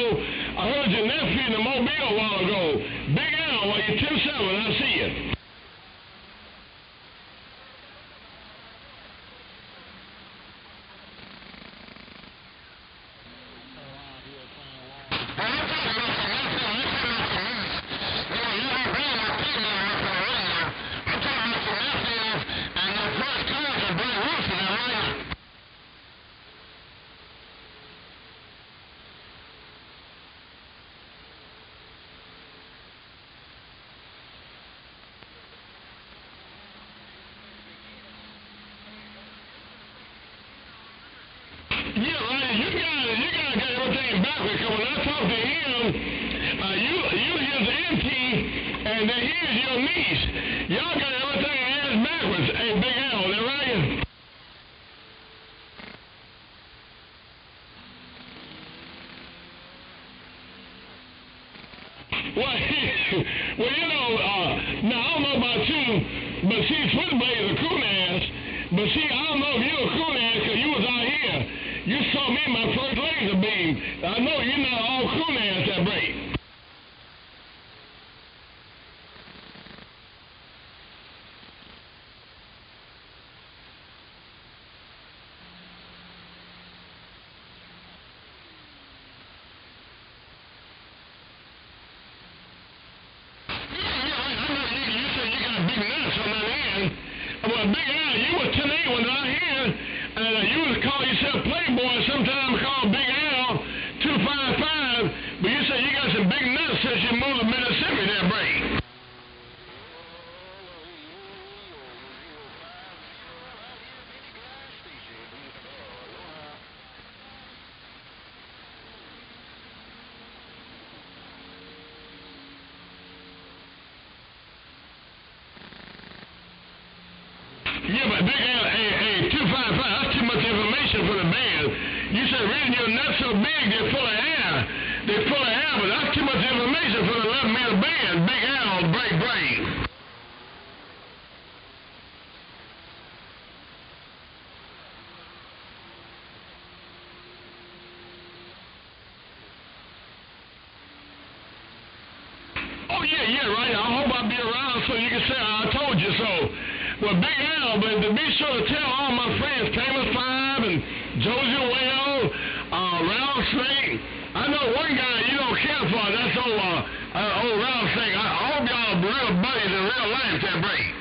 S23: I heard your nephew in the Mobile a while ago. Big Al, well, you 2-7, I see you. Yeah, right. You gotta get everything backwards. Cause when I talk to him, you his auntie, and then here's your niece. Y'all got everything ass backwards. Hey, Big Al, that right? Well, you know, now I don't know about you, but see, Switchblade is a coon ass. But see, I don't know if you're a coon ass because you was out here. You saw me in my first laser beam. I know you're not all coon ass that break. Well, Big Al, you were 10-8 when I here, and you was call yourself Playboy, sometimes called Big Al 255, but you say you got some big nuts since you moved to Mississippi there, break. Yeah, but Big Al, hey, 255, that's too much information for the band. You said reading your nuts so big, they're full of air. They're full of air, but that's too much information for the 11-meter band. Big Al, break. Oh, yeah, right. I hope I'll be around so you can say I told you so. Well, Big Al, but to be sure to tell all my friends, Famous 5 and Josie Well, Ralph Snake. I know one guy you don't care for, that's old Ralph Snake. I hope y'all real buddies in real life that break.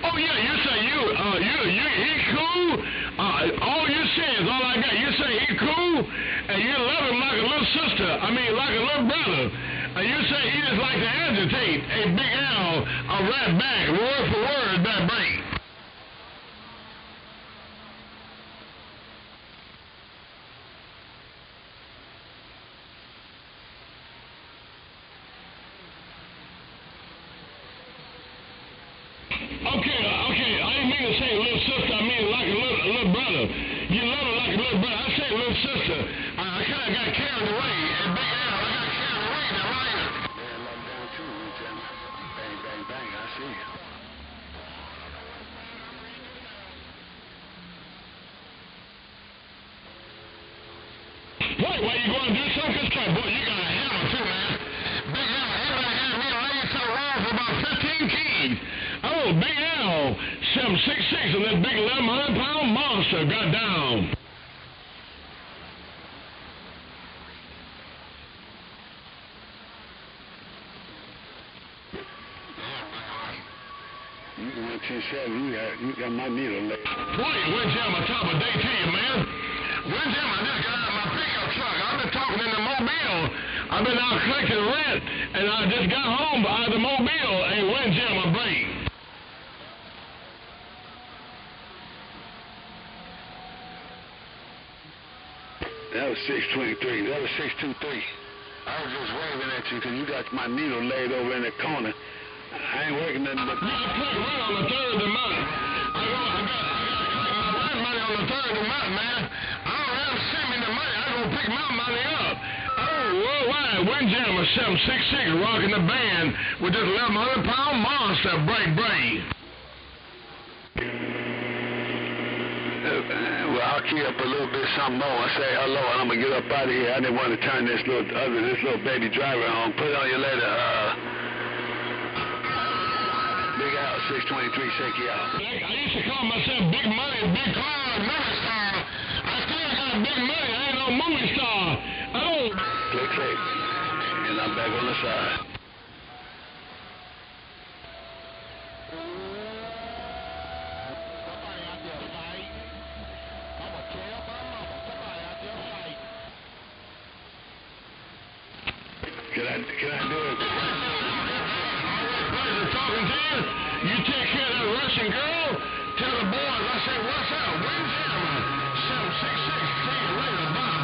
S23: Oh yeah, you say he cool. All you say is all I got. You say he cool, and you love him like a little sister. I mean, like a little brother. And you say he just like to agitate. Hey, Big Al, I'll right back, word for word, that break. Okay, I didn't mean to say little sister, I mean like a little brother. You love her like a little brother. I say little sister. I kind of got carried away. And Big Al, I got carried away now, right?
S22: Yeah, love down too, Lieutenant. Bang, bang, bang, I see you.
S23: Big L 766 and that big 1,100-pound monster got down.
S22: You can 110.7. You got my needle laid.
S23: Boy, Windjam, on top of day to you, man. Windjam, I just got out of my pickup truck. I've been talking in the Mobile. I've been out collecting rent, and I just got home out of the Mobile. Hey, Windjam, a break.
S22: That was 623. That was 623. I was just waving at you because you got my needle laid over in the corner. I ain't working nothing but...
S23: Yeah, I took rent on the 3rd of the month. I got my rent money on the 3rd of the month, man. I don't have to send me the money. I go pick my money up. Oh, worldwide, Windjammer 766 rocking the band with this 1,100-pound monster, break.
S22: Well, I'll key up a little bit something more and say hello, and I'm going to get up out of here. I didn't want to turn this little baby driver on. Put it on you later. Big Al, 623, shake you out.
S23: I used to call myself Big Money, Big Car, movie star. I still got big money. I ain't no movie star. Oh.
S22: Click. And I'm back on the side. Can I do it?
S23: Pleasure talking to you. You take care of that Russian girl. Tell the boys I said, what's up? Windjammer 766. See you later. Bye.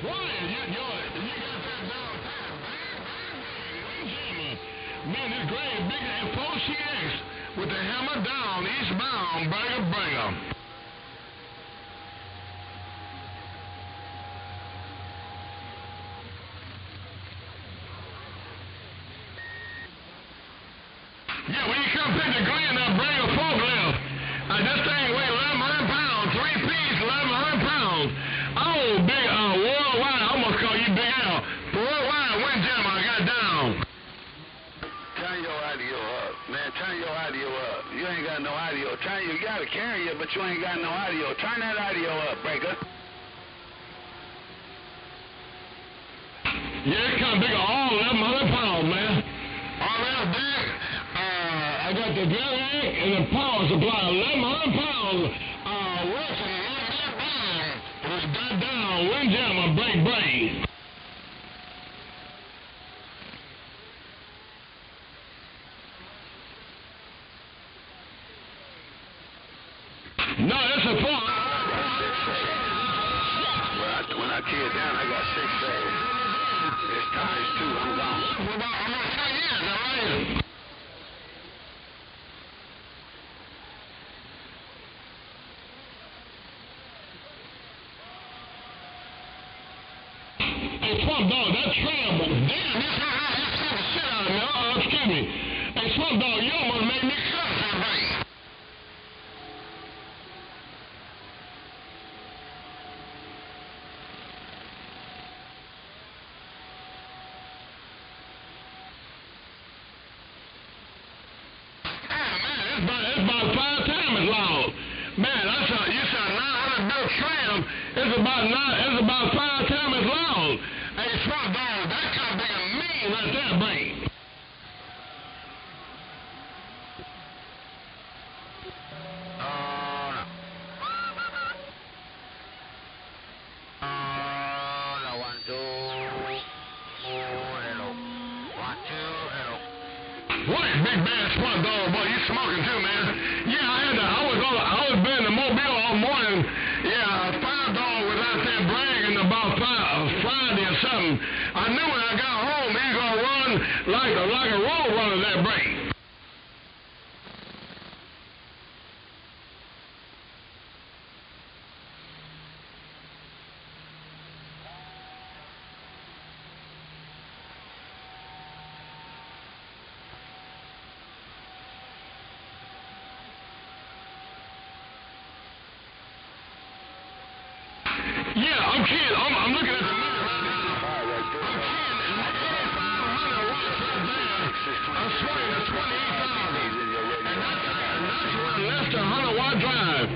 S23: Brian, you got that down pat. Windjammer. Man, this great big F4CX with the hammer down, eastbound, bringer. Yeah, when you come pick the Glen, I'll bring a forklift. This thing weighs 1,100 pounds, 3-piece, 1,100 pounds. Oh, big, worldwide, I almost call you Big L. Worldwide, Windjammer, I got down.
S22: Turn your audio up, man. Turn your audio up. You ain't got no audio. You got a carrier, but you ain't got no audio. Turn that audio up, breaker.
S23: Yeah, it's kind of big, all 1,100 pounds, man. All that big. I got the Glenn and the power supply, 1,100 pounds. Working 1,100 pounds. Was got down. Windjammer, break. No, that's a four.
S22: When I key it down, I got 6 days. It's times 2. I'm gone.
S23: I'm not saying yes, all right. Hey, Swamp Dog, that's trouble. Damn, this the shit out of me. Excuse me. Hey, Swamp Dog, you almost made me cuss that right. It's about 5 times as long. Man, you said 900 built tram. It's about 5 times as long. Hey, Swamp Dog, that's kind of big and mean right there, brain. What, big bad Swamp Dog, boy, you smoking too, man. Yeah, I was been in the Mobile all morning. Yeah, Fire Dog was out there bragging about Friday or something. I knew when I got home he gonna run like a road runner that break. Yeah, I'm kidding. I'm looking at the mirror right now. I'm kidding. 8,500 watts right there. I'm swinging at 28,000. And that's one less than 100 watt drive.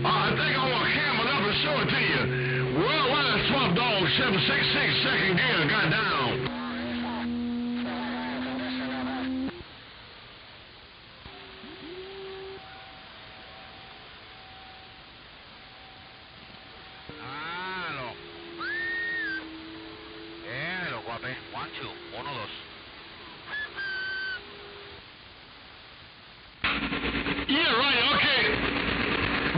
S23: I think I want to cam it up and show it to you. Worldwide swap dog 766 second gear got down. Yeah, right, okay.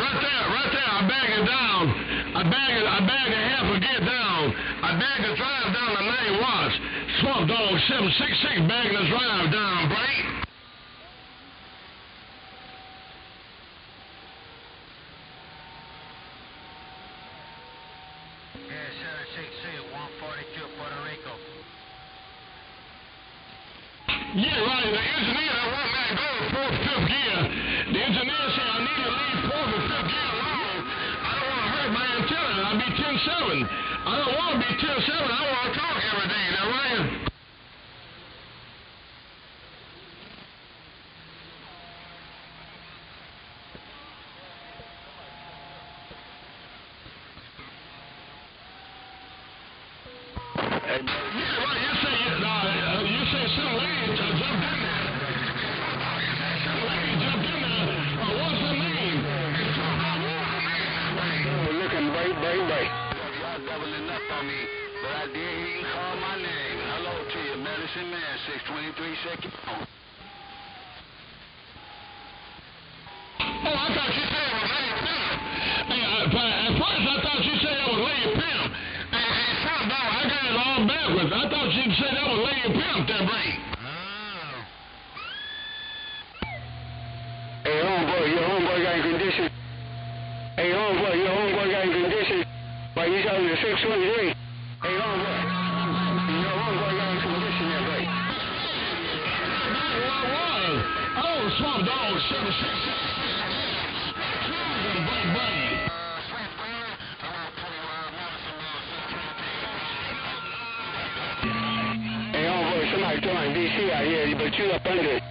S23: Right there, I bag it down. I bag a half a gear down. I bag the drive down to 9 watts. Swamp Dog 766 bagging the drive down, break.
S22: Yeah, 766, 142, Puerto Rico.
S23: Yeah, right, the engineer that want me to go to 4th, 5th gear. The engineer said I need to leave 4th and 5th gear alone. I don't want to hurt my antenna. I'll be 10-7. I don't want to be 10-7. I want to talk every day. Is that right? Yeah, right. You say some lady jumped in there. Some lady jumped in there. What's her name?
S22: Looking bright. Y'all doubling up on me, but I did hear you call my name. Hello to you, Medicine Man, 623 second.
S23: Oh, I thought you said it was Lady Pimp. At first I thought you said it was Lady Pimp. Hey, Swamp Dog, I got it all backwards. I thought you'd say that was Lady Pimp, that break.
S22: Hey, homeboy, your homeboy got in condition. Hey, homeboy, your homeboy got in condition. Like he's out of the 623. Hey, homeboy, your homeboy got in condition that break.
S23: Oh, Swamp Dog 766.
S22: Hey, homeboy, somebody throwing DC out here, but you up under it.